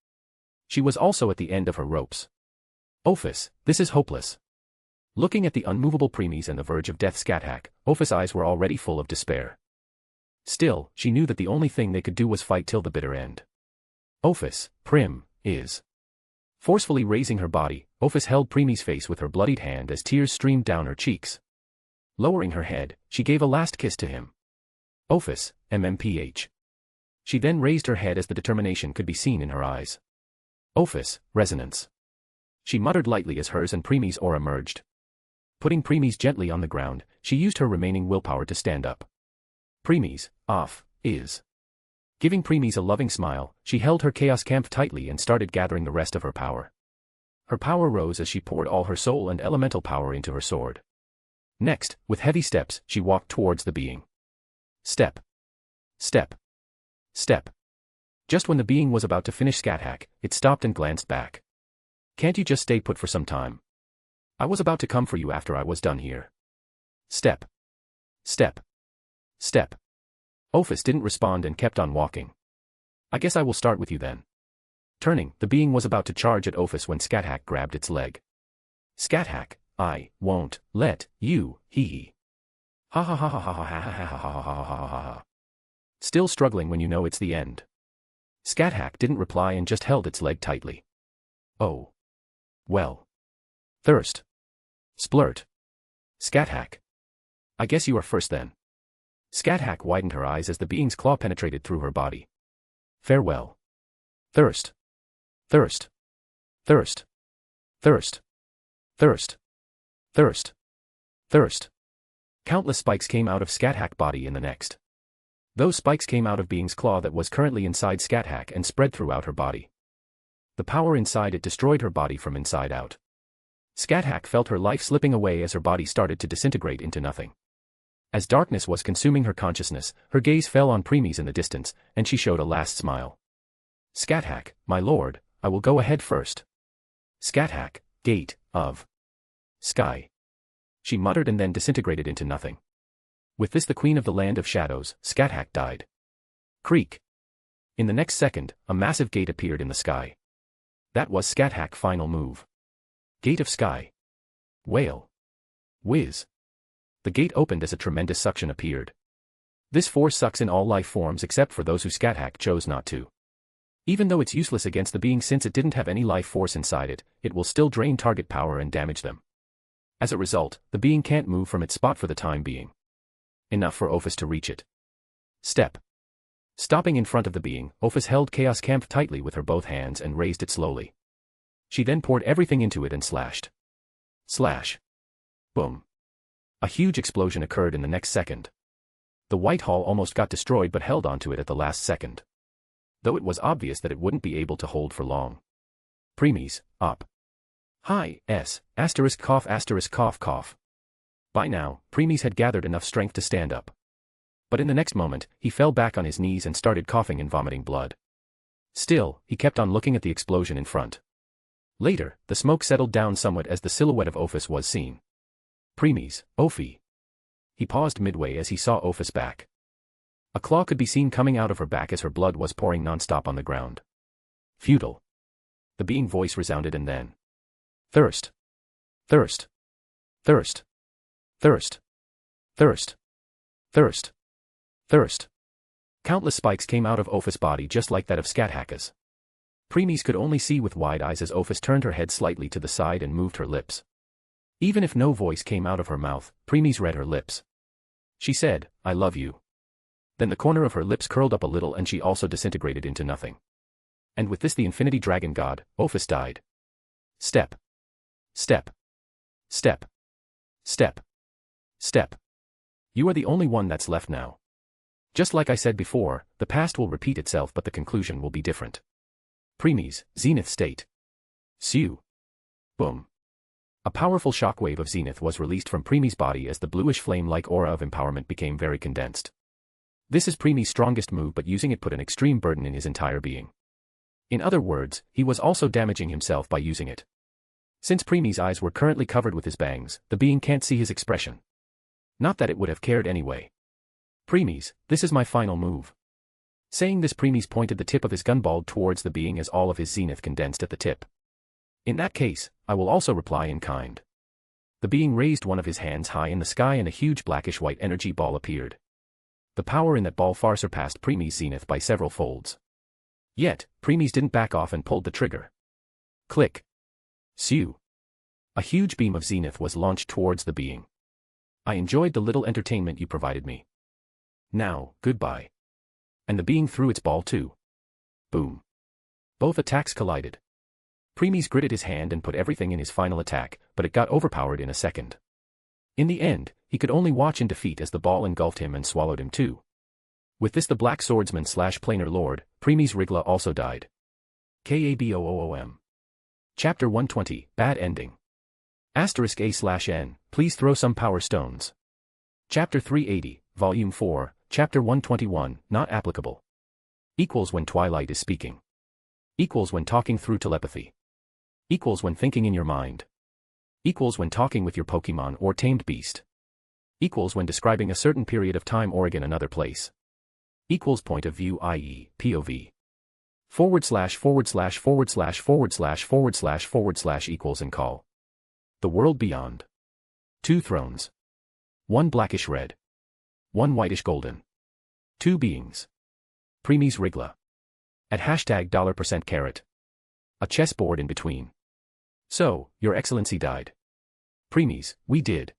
She was also at the end of her ropes. Ophis, this is hopeless. Looking at the unmovable Premies and the verge of death Scathach, Ophis' eyes were already full of despair. Still, she knew that the only thing they could do was fight till the bitter end. Ophis, is. Forcefully raising her body, Ophis held Premies' face with her bloodied hand as tears streamed down her cheeks. Lowering her head, she gave a last kiss to him. Ophis, MMPH. She then raised her head as the determination could be seen in her eyes. Ophis, resonance. She muttered lightly as hers and Premies' aura merged. Putting Premies gently on the ground, she used her remaining willpower to stand up. Premies, is. Giving Premies a loving smile, she held her Chaos Camp tightly and started gathering the rest of her power. Her power rose as she poured all her soul and elemental power into her sword. Next, with heavy steps, she walked towards the being. Step. Step. Step. Just when the being was about to finish Scathach, it stopped and glanced back. Can't you just stay put for some time? I was about to come for you after I was done here. Step. Step. Step. Ophis didn't respond and kept on walking. I guess I will start with you then. Turning, the being was about to charge at Ophis when Scathach grabbed its leg. Scathach, I won't let you, hee. Ha ha ha ha ha ha ha ha ha ha ha ha ha ha. Still struggling when you know it's the end. Scathach didn't reply and just held its leg tightly. Oh. Well. Thirst. Splurt. Scathach. I guess you are first then. Scathach widened her eyes as the being's claw penetrated through her body. Farewell. Thirst. Thirst. Thirst. Thirst. Thirst. Thirst. Thirst. Countless spikes came out of Scathach's body in the next. Those spikes came out of Being's claw that was currently inside Scat-Hack and spread throughout her body. The power inside it destroyed her body from inside out. Scat-Hack felt her life slipping away as her body started to disintegrate into nothing. As darkness was consuming her consciousness, her gaze fell on Premies in the distance, and she showed a last smile. Scat-Hack, my lord, I will go ahead first. Scat-Hack, gate of sky. She muttered and then disintegrated into nothing. With this, the queen of the land of shadows, Scat-Hack, died. Creak. In the next second, a massive gate appeared in the sky. That was Scat-Hack's final move. Gate of sky. Wail. Whiz. The gate opened as a tremendous suction appeared. This force sucks in all life forms except for those who Scat-Hack chose not to. Even though it's useless against the being since it didn't have any life force inside it, it will still drain target power and damage them. As a result, the being can't move from its spot for the time being. Enough for Ophis to reach it. Step. Stopping in front of the being, Ophis held Chaos Camp tightly with her both hands and raised it slowly. She then poured everything into it and slashed. Slash. Boom. A huge explosion occurred in the next second. The White Hall almost got destroyed but held onto it at the last second. Though it was obvious that it wouldn't be able to hold for long. Premies, up. Hi, S, asterisk cough. By now, Premies had gathered enough strength to stand up. But in the next moment, he fell back on his knees and started coughing and vomiting blood. Still, he kept on looking at the explosion in front. Later, the smoke settled down somewhat as the silhouette of Ophis was seen. Premies, Ophi. He paused midway as he saw Ophis back. A claw could be seen coming out of her back as her blood was pouring non-stop on the ground. Futile. The being voice resounded and then. Thirst. Thirst. Thirst. Thirst. Thirst. Thirst. Thirst. Countless spikes came out of Ophis' body just like that of Scat-Hack's. Premies could only see with wide eyes as Ophis turned her head slightly to the side and moved her lips. Even if no voice came out of her mouth, Premies read her lips. She said, I love you. Then the corner of her lips curled up a little and she also disintegrated into nothing. And with this the Infinity Dragon God, Ophis, died. Step. Step. Step. Step. Step. You are the only one that's left now. Just like I said before, the past will repeat itself but the conclusion will be different. Premies, Zenith state. Sew. Boom. A powerful shockwave of zenith was released from Premies' body as the bluish flame-like aura of empowerment became very condensed. This is Premies' strongest move, but using it put an extreme burden in his entire being. In other words, he was also damaging himself by using it. Since Premies' eyes were currently covered with his bangs, the being can't see his expression. Not that it would have cared anyway. Premies, this is my final move. Saying this, Premies pointed the tip of his gunball towards the being as all of his zenith condensed at the tip. In that case, I will also reply in kind. The being raised one of his hands high in the sky and a huge blackish-white energy ball appeared. The power in that ball far surpassed Premies' zenith by several folds. Yet, Premies didn't back off and pulled the trigger. Click. Sew. A huge beam of zenith was launched towards the being. I enjoyed the little entertainment you provided me. Now, goodbye. And the being threw its ball too. Boom. Both attacks collided. Premies gritted his hand and put everything in his final attack, but it got overpowered in a second. In the end, he could only watch in defeat as the ball engulfed him and swallowed him too. With this, the Black Swordsman / Planar Lord, Premies Rigla, also died. KABOOOM. Chapter 120, Bad Ending. *A/N, please throw some power stones. Chapter 380, Volume 4, Chapter 121, not applicable. Equals when Twilight is speaking. Equals when talking through telepathy. Equals when thinking in your mind. Equals when talking with your Pokemon or tamed beast. Equals when describing a certain period of time or again another place. Equals point of view, i.e., POV. // equals and call. The world beyond. 2 thrones. 1 blackish red. 1 whitish golden. 2 beings. Premies Rigla. At $%. A chessboard in between. So, Your Excellency died. Premies, we did.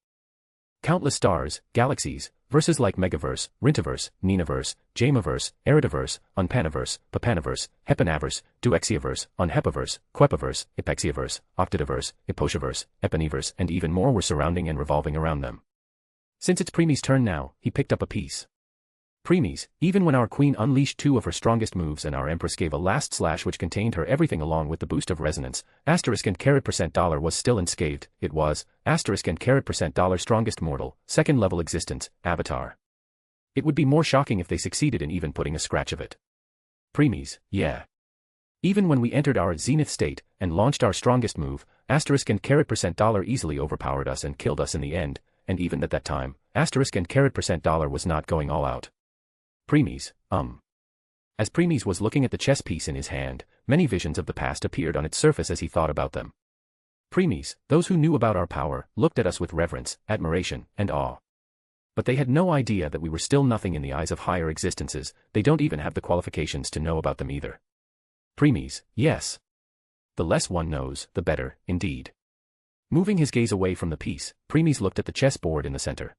Countless stars, galaxies, verses like Megaverse, Rintaverse, Ninaverse, Jamaverse, Eridaverse, Unpanaverse, Papanaverse, Hepanaverse, Duexiaverse, Unhepaverse, Quepaverse, Epexiaverse, Octadiverse, Eposhaverse, Eponiverse, and even more were surrounding and revolving around them. Since it's Premies' turn now, he picked up a piece. Preemies, even when our queen unleashed two of her strongest moves and our empress gave a last slash which contained her everything along with the boost of resonance, asterisk and carat percent dollar was still unscathed. It was, asterisk and carat percent dollar strongest mortal, second level existence, avatar. It would be more shocking if they succeeded in even putting a scratch of it. Preemies, yeah. Even when we entered our zenith state and launched our strongest move, asterisk and carat percent dollar easily overpowered us and killed us in the end, and even at that time, asterisk and carat percent dollar was not going all out. Preemies, As Preemies was looking at the chess piece in his hand, many visions of the past appeared on its surface as he thought about them. Preemies, those who knew about our power, looked at us with reverence, admiration, and awe. But they had no idea that we were still nothing in the eyes of higher existences. They don't even have the qualifications to know about them either. Preemies, yes. The less one knows, the better, indeed. Moving his gaze away from the piece, Preemies looked at the chessboard in the center.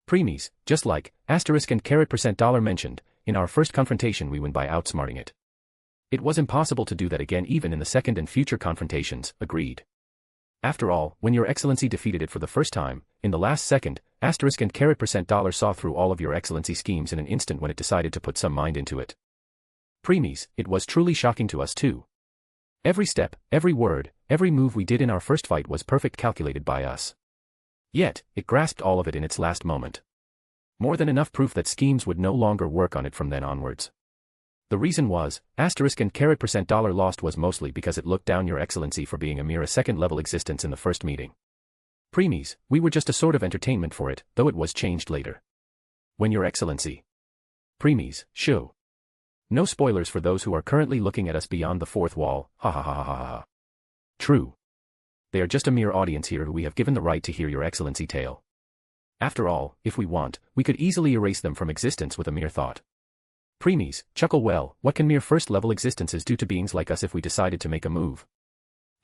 Preemies, just like, asterisk and carat percent dollar mentioned, in our first confrontation we win by outsmarting it. It was impossible to do that again even in the second and future confrontations, agreed. After all, when your excellency defeated it for the first time, in the last second, asterisk and carat percent dollar saw through all of your excellency schemes in an instant when it decided to put some mind into it. Preemies, it was truly shocking to us too. Every step, every word, every move we did in our first fight was perfect calculated by us. Yet, it grasped all of it in its last moment. More than enough proof that schemes would no longer work on it from then onwards. The reason was, asterisk and carat percent dollar lost was mostly because it looked down your excellency for being a mere second-level existence in the first meeting. Preemies, we were just a sort of entertainment for it, though it was changed later. When your excellency. Preemies, shoo. No spoilers for those who are currently looking at us beyond the fourth wall, ha ha ha ha ha ha. True. They are just a mere audience here who we have given the right to hear your excellency tale. After all, if we want, we could easily erase them from existence with a mere thought. Preemies, chuckle well, what can mere first-level existences do to beings like us if we decided to make a move?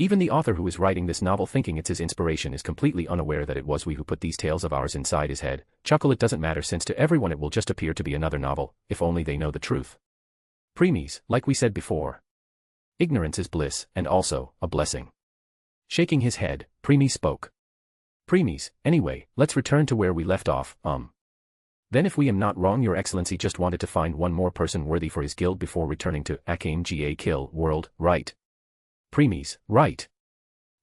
Even the author who is writing this novel thinking it's his inspiration is completely unaware that it was we who put these tales of ours inside his head. Chuckle, it doesn't matter since to everyone it will just appear to be another novel, if only they know the truth. Preemies, like we said before. Ignorance is bliss, and also, a blessing. Shaking his head, Preemies spoke. Preemies, anyway, let's return to where we left off, Then if we am not wrong your excellency just wanted to find one more person worthy for his guild before returning to Akame Ga Kill world, right? Preemies, right.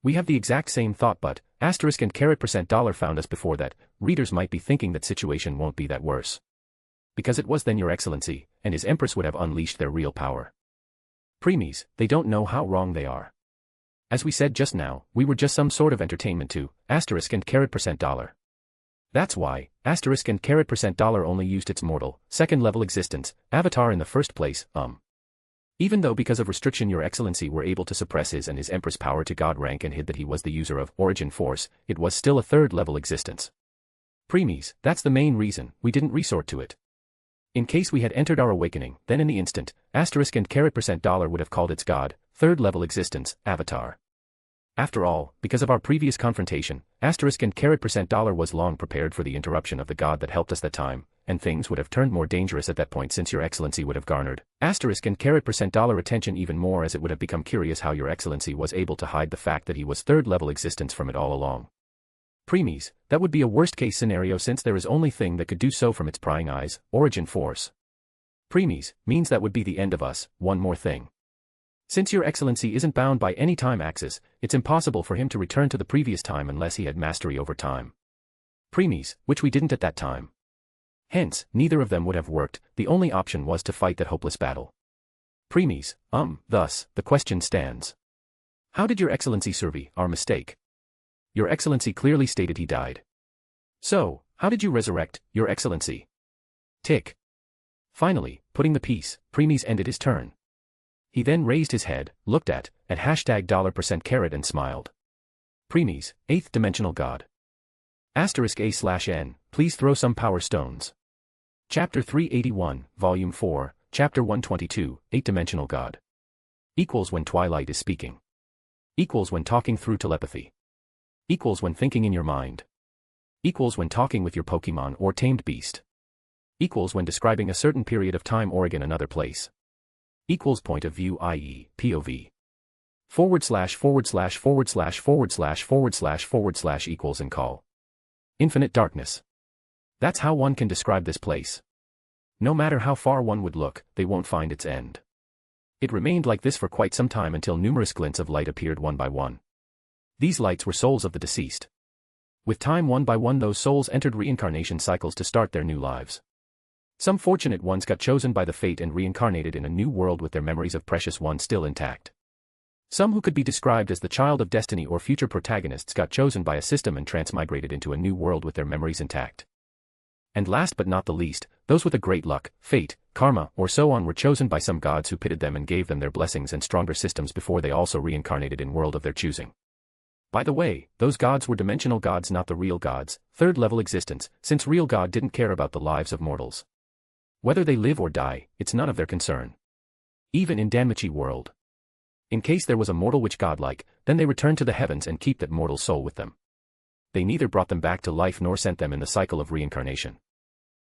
We have the exact same thought but, asterisk and carat percent dollar found us before that, readers might be thinking that situation won't be that worse. Because it was then your excellency, and his empress would have unleashed their real power. Preemies, they don't know how wrong they are. As we said just now, we were just some sort of entertainment to, asterisk and carat percent dollar. That's why, asterisk and carat percent dollar only used its mortal, second-level existence, avatar in the first place, Even though because of restriction your excellency were able to suppress his and his empress power to god rank and hid that he was the user of origin force, it was still a third-level existence. Preemies, that's the main reason, we didn't resort to it. In case we had entered our awakening, then in the instant, asterisk and carat percent dollar would have called its god, third-level existence, avatar. After all, because of our previous confrontation, asterisk and carat percent dollar was long prepared for the interruption of the god that helped us that time, and things would have turned more dangerous at that point since your excellency would have garnered asterisk and carat percent dollar attention even more as it would have become curious how your excellency was able to hide the fact that he was third-level existence from it all along. Preemies, that would be a worst-case scenario since there is only thing that could do so from its prying eyes, origin force. Preemies, means that would be the end of us, one more thing. Since your excellency isn't bound by any time axis, it's impossible for him to return to the previous time unless he had mastery over time. Preemies, which we didn't at that time. Hence, neither of them would have worked, the only option was to fight that hopeless battle. Preemies, thus, the question stands. How did your excellency survey our mistake? Your excellency clearly stated he died. So, how did you resurrect, your excellency? Tick. Finally, putting the piece, Preemies ended his turn. He then raised his head, looked at hashtag $% and smiled. Preemies, 8th dimensional god. Asterisk A/N, please throw some power stones. Chapter 381, Volume 4, Chapter 122, 8-dimensional god. Equals when Twilight is speaking. Equals when talking through telepathy. Equals when thinking in your mind. Equals when talking with your Pokemon or tamed beast. Equals when describing a certain period of time or again another place. Equals point of view i.e. POV. // equals and call. Infinite darkness. That's how one can describe this place. No matter how far one would look, they won't find its end. It remained like this for quite some time until numerous glints of light appeared one by one. These lights were souls of the deceased. With time, one by one, those souls entered reincarnation cycles to start their new lives. Some fortunate ones got chosen by the fate and reincarnated in a new world with their memories of precious ones still intact. Some who could be described as the child of destiny or future protagonists got chosen by a system and transmigrated into a new world with their memories intact. And last but not the least, those with a great luck, fate, karma, or so on were chosen by some gods who pitted them and gave them their blessings and stronger systems before they also reincarnated in world of their choosing. By the way, those gods were dimensional gods, not the real gods, third-level existence, since real God didn't care about the lives of mortals. Whether they live or die, it's none of their concern. Even in Danmachi world. In case there was a mortal witch godlike, then they returned to the heavens and keep that mortal soul with them. They neither brought them back to life nor sent them in the cycle of reincarnation.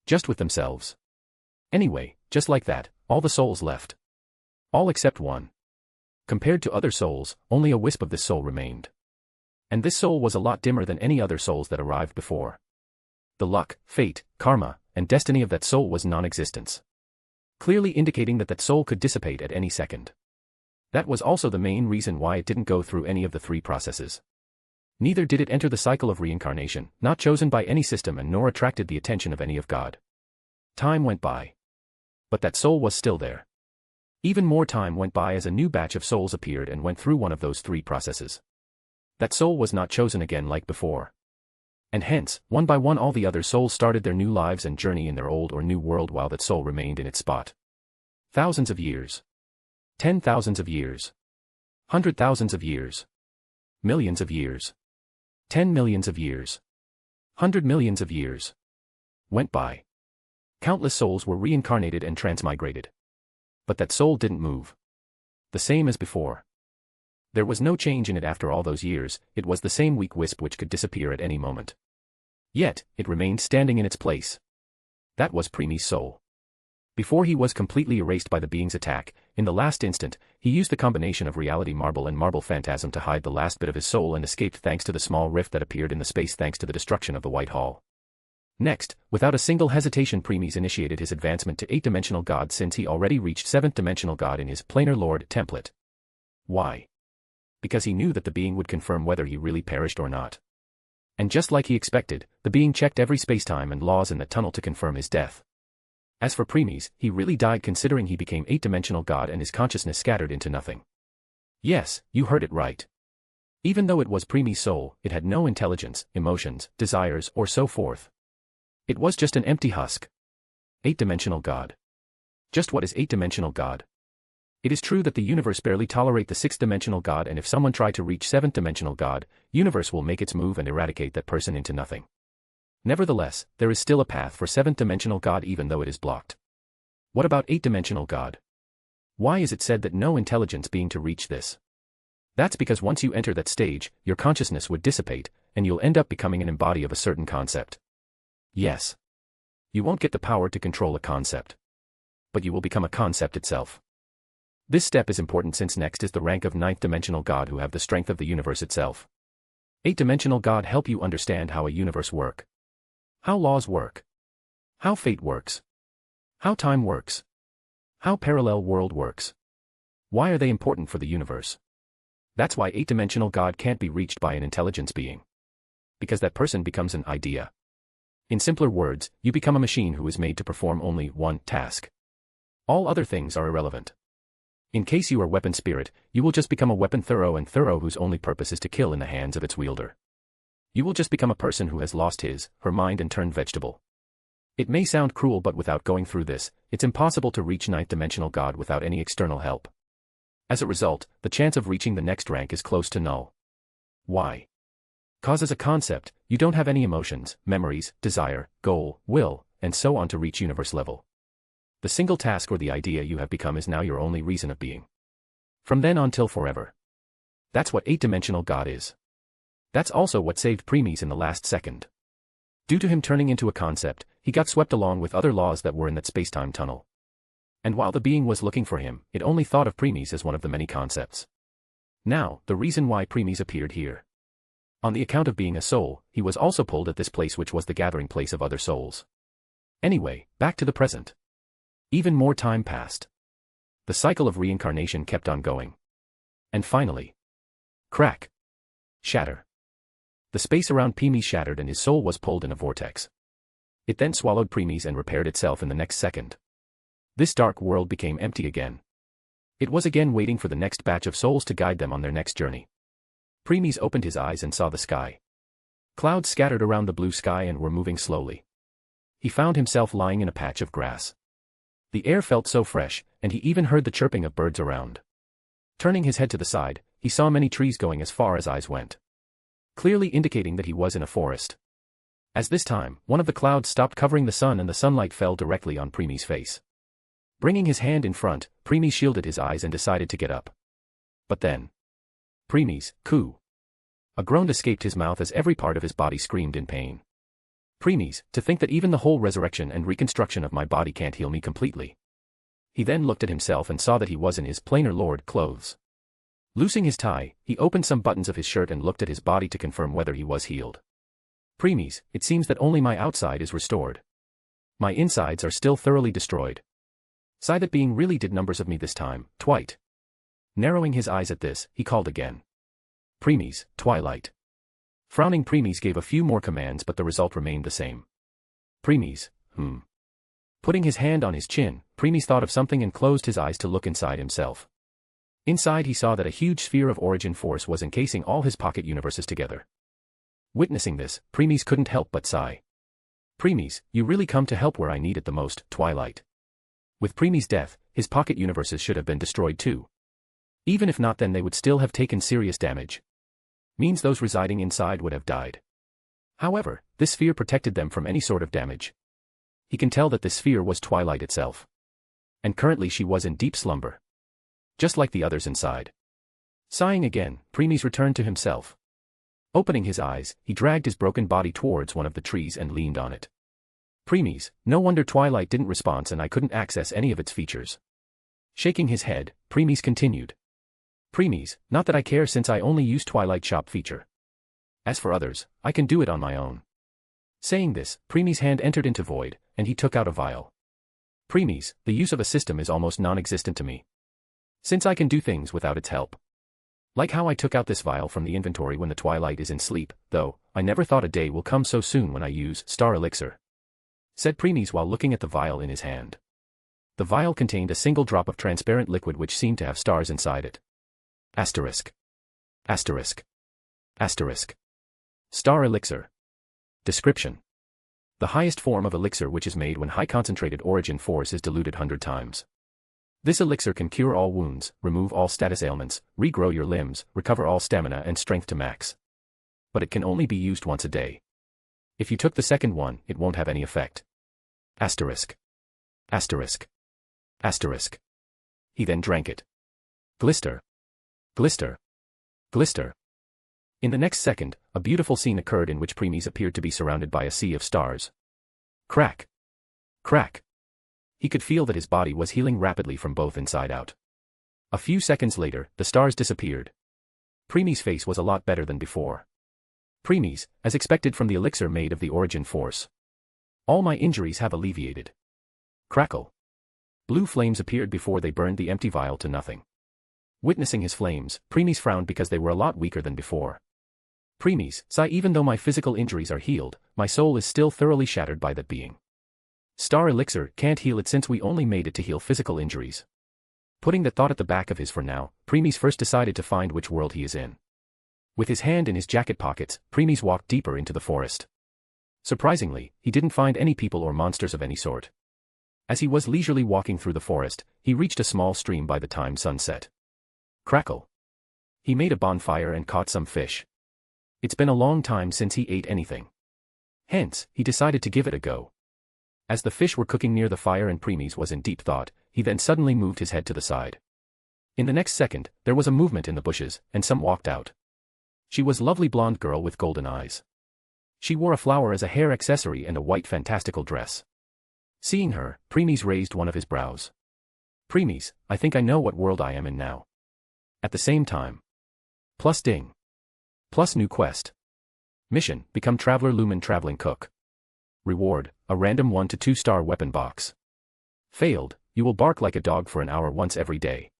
Just with themselves. Anyway, just like that, all the souls left. All except one. Compared to other souls, only a wisp of this soul remained. And this soul was a lot dimmer than any other souls that arrived before. The luck, fate, karma, and destiny of that soul was non-existence. Clearly indicating that that soul could dissipate at any second. That was also the main reason why it didn't go through any of the three processes. Neither did it enter the cycle of reincarnation, not chosen by any system and nor attracted the attention of any of God. Time went by. But that soul was still there. Even more time went by as a new batch of souls appeared and went through one of those three processes. That soul was not chosen again like before. And hence, one by one all the other souls started their new lives and journey in their old or new world while that soul remained in its spot. Thousands of years. 10,000s of years. 100,000s of years. Millions of years. 10 millions of years. 100 millions of years. Went by. Countless souls were reincarnated and transmigrated. But that soul didn't move. The same as before. There was no change in it after all those years, it was the same weak wisp which could disappear at any moment. Yet, it remained standing in its place. That was Preemi's soul. Before he was completely erased by the being's attack, in the last instant, he used the combination of reality marble and marble phantasm to hide the last bit of his soul and escaped thanks to the small rift that appeared in the space thanks to the destruction of the White Hall. Next, without a single hesitation, Preemies initiated his advancement to 8th-dimensional God since he already reached 7th-dimensional God in his Planar Lord template. Why? Because he knew that the being would confirm whether he really perished or not. And just like he expected, the being checked every spacetime and laws in the tunnel to confirm his death. As for Preemies, he really died considering he became 8th-dimensional God and his consciousness scattered into nothing. Yes, you heard it right. Even though it was Preemies' soul, it had no intelligence, emotions, desires, or so forth. It was just an empty husk. 8th-dimensional God. Just what is 8th-dimensional God? It is true that the universe barely tolerate the 6th-dimensional God, and if someone try to reach 7th-dimensional God, universe will make its move and eradicate that person into nothing. Nevertheless, there is still a path for 7th-dimensional God even though it is blocked. What about 8th-dimensional God? Why is it said that no intelligence being to reach this? That's because once you enter that stage, your consciousness would dissipate, and you'll end up becoming an embody of a certain concept. Yes. You won't get the power to control a concept. But you will become a concept itself. This step is important since next is the rank of 9th-dimensional God who have the strength of the universe itself. 8th-dimensional God help you understand how a universe work. How laws work. How fate works. How time works. How parallel world works. Why are they important for the universe? That's why 8th-dimensional God can't be reached by an intelligence being. Because that person becomes an idea. In simpler words, you become a machine who is made to perform only one task. All other things are irrelevant. In case you are weapon spirit, you will just become a weapon thorough and thorough whose only purpose is to kill in the hands of its wielder. You will just become a person who has lost his, her mind and turned vegetable. It may sound cruel, but without going through this, it's impossible to reach 9th-dimensional God without any external help. As a result, the chance of reaching the next rank is close to null. Why? Cause as a concept, you don't have any emotions, memories, desire, goal, will, and so on to reach universe level. The single task or the idea you have become is now your only reason of being. From then on till forever. That's what 8th-dimensional God is. That's also what saved Preemies in the last second. Due to him turning into a concept, he got swept along with other laws that were in that spacetime tunnel. And while the being was looking for him, it only thought of Preemies as one of the many concepts. Now, the reason why Preemies appeared here. On the account of being a soul, he was also pulled at this place which was the gathering place of other souls. Anyway, back to the present. Even more time passed. The cycle of reincarnation kept on going. And finally. Crack. Shatter. The space around Primis shattered and his soul was pulled in a vortex. It then swallowed Primis and repaired itself in the next second. This dark world became empty again. It was again waiting for the next batch of souls to guide them on their next journey. Primis opened his eyes and saw the sky. Clouds scattered around the blue sky and were moving slowly. He found himself lying in a patch of grass. The air felt so fresh, and he even heard the chirping of birds around. Turning his head to the side, he saw many trees going as far as eyes went, clearly indicating that he was in a forest. As this time, one of the clouds stopped covering the sun and the sunlight fell directly on Primis' face. Bringing his hand in front, Primis shielded his eyes and decided to get up. But then. Primis, coo. A groan escaped his mouth as every part of his body screamed in pain. Primis, to think that even the whole resurrection and reconstruction of my body can't heal me completely. He then looked at himself and saw that he was in his plainer lord clothes. Loosing his tie, he opened some buttons of his shirt and looked at his body to confirm whether he was healed. Primis, it seems that only my outside is restored. My insides are still thoroughly destroyed. Sigh, that being really did numbers of me this time, twite. Narrowing his eyes at this, he called again. Primis, Twilight. Frowning, Primis gave a few more commands, but the result remained the same. Primis, Putting his hand on his chin, Primis thought of something and closed his eyes to look inside himself. Inside he saw that a huge sphere of origin force was encasing all his pocket universes together. Witnessing this, Primis couldn't help but sigh. Primis, you really come to help where I need it the most, Twilight. With Primis' death, his pocket universes should have been destroyed too. Even if not, then they would still have taken serious damage. Means those residing inside would have died. However, this sphere protected them from any sort of damage. He can tell that this sphere was Twilight itself. And currently she was in deep slumber. Just like the others inside. Sighing again, Primis returned to himself. Opening his eyes, he dragged his broken body towards one of the trees and leaned on it. Primis, no wonder Twilight didn't respond and I couldn't access any of its features. Shaking his head, Primis continued. Primis, not that I care since I only use Twilight Shop feature. As for others, I can do it on my own. Saying this, Primis' hand entered into void, and he took out a vial. Primis, the use of a system is almost non-existent to me. Since I can do things without its help. Like how I took out this vial from the inventory when the Twilight is in sleep, though, I never thought a day will come so soon when I use Star Elixir. Said Primis while looking at the vial in his hand. The vial contained a single drop of transparent liquid which seemed to have stars inside it. Asterisk. Asterisk. Asterisk. Star Elixir. Description. The highest form of elixir which is made when high concentrated origin force is diluted 100 times. This elixir can cure all wounds, remove all status ailments, regrow your limbs, recover all stamina and strength to max. But it can only be used once a day. If you took the second one, it won't have any effect. Asterisk. Asterisk. Asterisk. He then drank it. Glister. Glister. Glister. In the next second, a beautiful scene occurred in which Primis appeared to be surrounded by a sea of stars. Crack. Crack. He could feel that his body was healing rapidly from both inside out. A few seconds later, the stars disappeared. Primis' face was a lot better than before. Primis, as expected from the elixir made of the origin force. All my injuries have alleviated. Crackle. Blue flames appeared before they burned the empty vial to nothing. Witnessing his flames, Primis frowned because they were a lot weaker than before. Primis, sigh, even though my physical injuries are healed, my soul is still thoroughly shattered by that being. Star Elixir can't heal it since we only made it to heal physical injuries. Putting that thought at the back of his for now, Primis first decided to find which world he is in. With his hand in his jacket pockets, Primis walked deeper into the forest. Surprisingly, he didn't find any people or monsters of any sort. As he was leisurely walking through the forest, he reached a small stream by the time sunset. Crackle. He made a bonfire and caught some fish. It's been a long time since he ate anything. Hence, he decided to give it a go. As the fish were cooking near the fire and Primis was in deep thought, he then suddenly moved his head to the side. In the next second, there was a movement in the bushes, and some walked out. She was a lovely blonde girl with golden eyes. She wore a flower as a hair accessory and a white fantastical dress. Seeing her, Primis raised one of his brows. Primis, I think I know what world I am in now. At the same time. Plus ding. Plus new quest. Mission, become Traveler Lumen Traveling Cook. Reward, a random 1 to 2 star weapon box. Failed, you will bark like a dog for an hour once every day.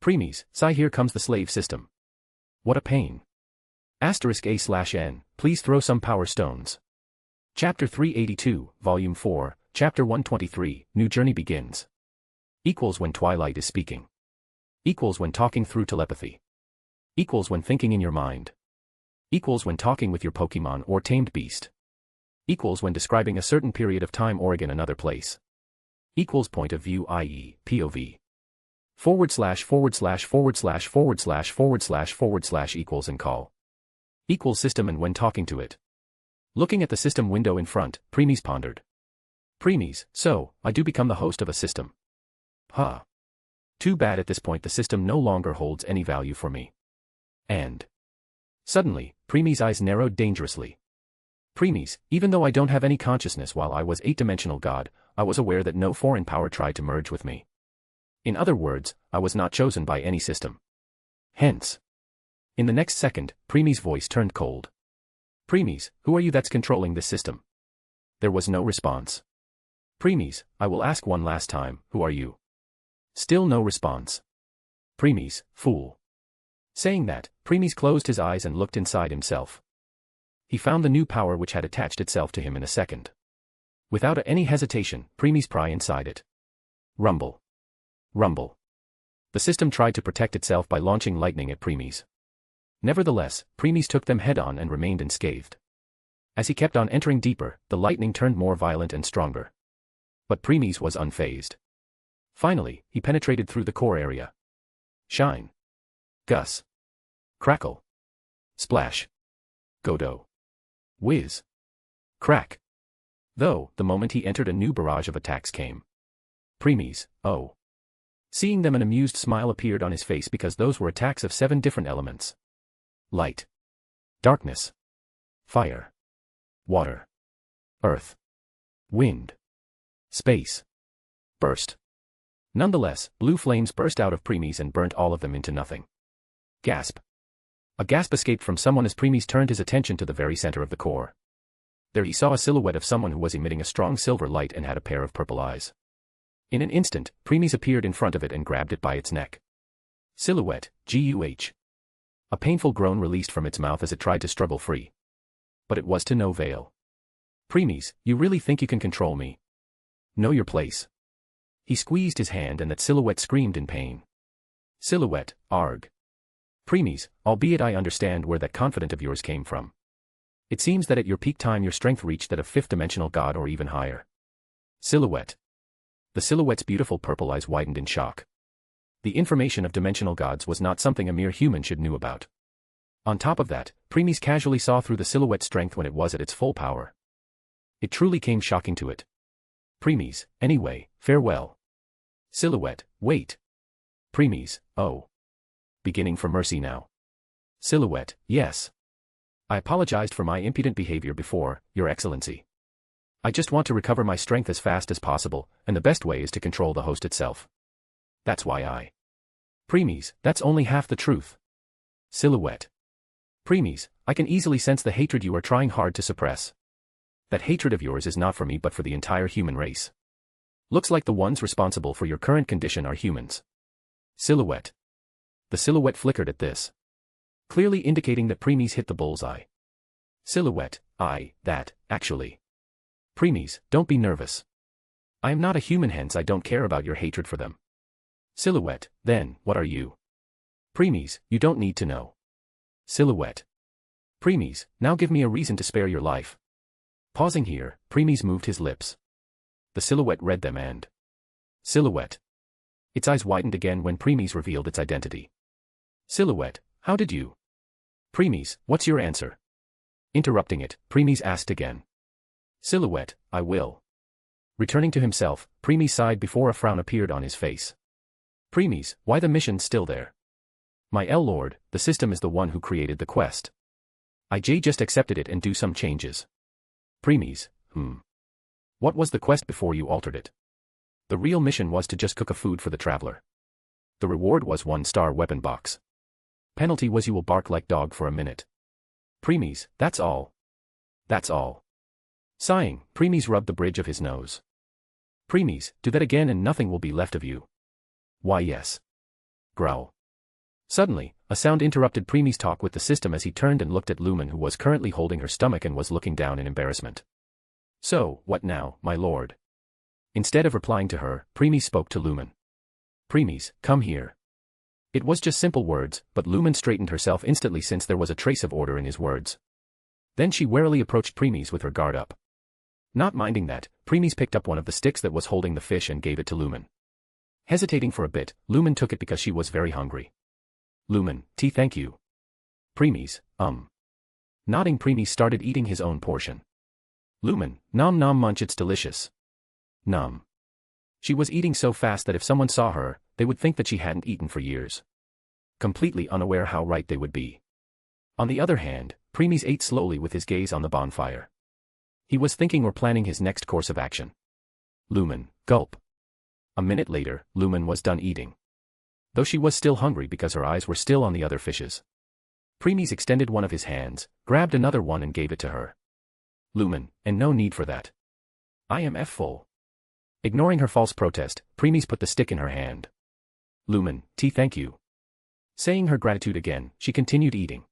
Preemies, sigh, here comes the slave system. What a pain. *A/N, please throw some power stones. Chapter 382, Volume 4, Chapter 123, New Journey begins. Equals when Twilight is speaking. Equals when talking through telepathy. Equals when thinking in your mind. Equals when talking with your Pokemon or tamed beast. Equals when describing a certain period of time or again another place. Equals point of view, i.e., POV. / / equals and call. Equals system and when talking to it. Looking at the system window in front, Preemies pondered. Preemies, so, I do become the host of a system. Huh. Too bad at this point the system no longer holds any value for me. And suddenly, Preemies' eyes narrowed dangerously. Preemies, even though I don't have any consciousness while I was 8-dimensional God, I was aware that no foreign power tried to merge with me. In other words, I was not chosen by any system. Hence. In the next second, Preemies' voice turned cold. Preemies, who are you that's controlling this system? There was no response. Preemies, I will ask one last time, who are you? Still no response. Preemies, fool. Saying that, Preemies closed his eyes and looked inside himself. He found the new power which had attached itself to him in a second. Without any hesitation, Preemies pry inside it. Rumble. Rumble. The system tried to protect itself by launching lightning at Preemies. Nevertheless, Preemies took them head-on and remained unscathed. As he kept on entering deeper, the lightning turned more violent and stronger. But Preemies was unfazed. Finally, he penetrated through the core area. Shine. Gus. Crackle. Splash. Godo. Whiz. Crack. Though, the moment he entered, a new barrage of attacks came. Preemies, oh. Seeing them, an amused smile appeared on his face because those were attacks of 7 different elements. Light. Darkness. Fire. Water. Earth. Wind. Space. Burst. Nonetheless, blue flames burst out of Preemies and burnt all of them into nothing. Gasp. A gasp escaped from someone as Preemies turned his attention to the very center of the core. There he saw a silhouette of someone who was emitting a strong silver light and had a pair of purple eyes. In an instant, Preemies appeared in front of it and grabbed it by its neck. Silhouette, GUH. A painful groan released from its mouth as it tried to struggle free. But it was to no avail. Preemies, you really think you can control me? Know your place. He squeezed his hand and that silhouette screamed in pain. Silhouette, arg. Preemies, albeit I understand where that confidence of yours came from. It seems that at your peak time your strength reached that of 5th-dimensional God or even higher. Silhouette. The silhouette's beautiful purple eyes widened in shock. The information of dimensional gods was not something a mere human should know about. On top of that, Preemies casually saw through the silhouette's strength when it was at its full power. It truly came shocking to it. Preemies, anyway, farewell. Silhouette, wait. Preemies, oh. Beginning for mercy now. Silhouette, yes. I apologized for my impudent behavior before, Your Excellency. I just want to recover my strength as fast as possible, and the best way is to control the host itself. That's why I. Preemies, that's only half the truth. Silhouette. Preemies, I can easily sense the hatred you are trying hard to suppress. That hatred of yours is not for me but for the entire human race. Looks like the ones responsible for your current condition are humans. Silhouette. The silhouette flickered at this, clearly indicating that Preemies hit the bullseye. Silhouette, actually. Preemies, don't be nervous. I am not a human, hence I don't care about your hatred for them. Silhouette, then, what are you? Preemies, you don't need to know. Silhouette. Preemies, now give me a reason to spare your life. Pausing here, Preemies moved his lips. The silhouette read them and. Silhouette. Its eyes widened again when Preemies revealed its identity. Silhouette, how did you? Preemies, what's your answer? Interrupting it, Preemies asked again. Silhouette, I will. Returning to himself, Preemies sighed before a frown appeared on his face. Preemies, why the mission still there? My Lord, the system is the one who created the quest. I just accepted it and do some changes. Preemies, What was the quest before you altered it? The real mission was to just cook a food for the traveler. The reward was 1-star weapon box. Penalty was you will bark like dog for a minute. Preemies, that's all. That's all. Sighing, Preemies rubbed the bridge of his nose. Preemies, do that again and nothing will be left of you. Why yes. Growl. Suddenly, a sound interrupted Preemie's talk with the system as he turned and looked at Lumen, who was currently holding her stomach and was looking down in embarrassment. So, what now, my lord? Instead of replying to her, Preemies spoke to Lumen. Preemies, come here. It was just simple words, but Lumen straightened herself instantly since there was a trace of order in his words. Then she warily approached Preemies with her guard up. Not minding that, Preemies picked up one of the sticks that was holding the fish and gave it to Lumen. Hesitating for a bit, Lumen took it because she was very hungry. Lumen, tea thank you. Preemies, Nodding, Preemies started eating his own portion. Lumen, nom nom munch, it's delicious. Nom. She was eating so fast that if someone saw her, they would think that she hadn't eaten for years. Completely unaware how right they would be. On the other hand, Preemies ate slowly with his gaze on the bonfire. He was thinking or planning his next course of action. Lumen, gulp. A minute later, Lumen was done eating. Though she was still hungry because her eyes were still on the other fishes. Preemies extended one of his hands, grabbed another one and gave it to her. Lumen, and no need for that. I am full. Ignoring her false protest, Preemies put the stick in her hand. Lumen, tea thank you. Saying her gratitude again, she continued eating.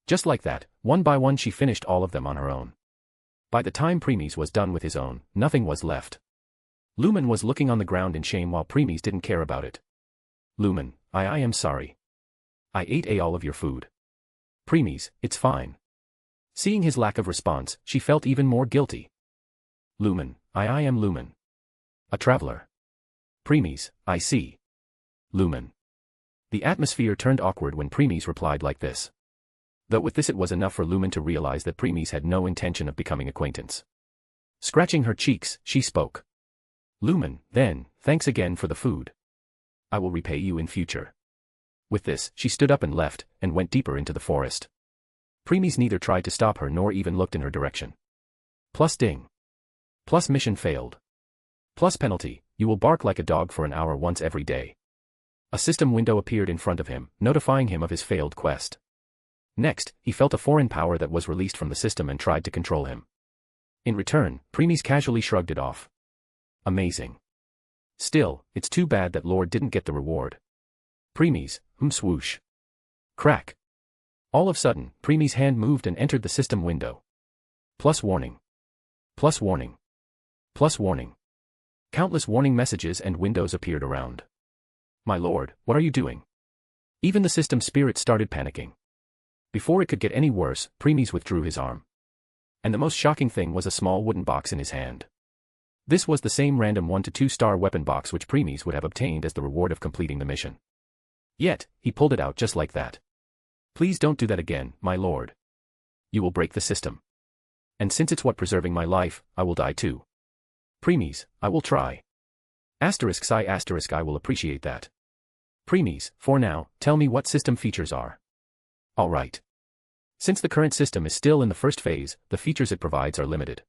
Just like that, one by one she finished all of them on her own. By the time Preemies was done with his own, nothing was left. Lumen was looking on the ground in shame while Preemies didn't care about it. Lumen, I am sorry. I ate all of your food. Preemies, it's fine. Seeing his lack of response, she felt even more guilty. Lumen, I am Lumen. A traveler. Preemies, I see. Lumen. The atmosphere turned awkward when Preemies replied like this. Though with this it was enough for Lumen to realize that Preemies had no intention of becoming acquaintance. Scratching her cheeks, she spoke. Lumen, then, thanks again for the food. I will repay you in future. With this, she stood up and left, and went deeper into the forest. Preemies neither tried to stop her nor even looked in her direction. Plus ding. Plus mission failed. Plus penalty, you will bark like a dog for an hour once every day. A system window appeared in front of him, notifying him of his failed quest. Next, he felt a foreign power that was released from the system and tried to control him. In return, Preemies casually shrugged it off. Amazing. Still, it's too bad that Lord didn't get the reward. Preemies, swoosh. Crack. All of a sudden, Preemies' hand moved and entered the system window. Plus warning. Plus warning. Plus warning. Countless warning messages and windows appeared around. My lord, what are you doing? Even the system spirit started panicking. Before it could get any worse, Preemies withdrew his arm. And the most shocking thing was a small wooden box in his hand. This was the same random 1 to 2 star weapon box which Preemies would have obtained as the reward of completing the mission. Yet, he pulled it out just like that. Please don't do that again, my lord. You will break the system. And since it's what preserving my life, I will die too. Preemies, I will try. Asterisk sigh asterisk I will appreciate that. Preemies, for now, tell me what system features are. Alright. Since the current system is still in the first phase, the features it provides are limited.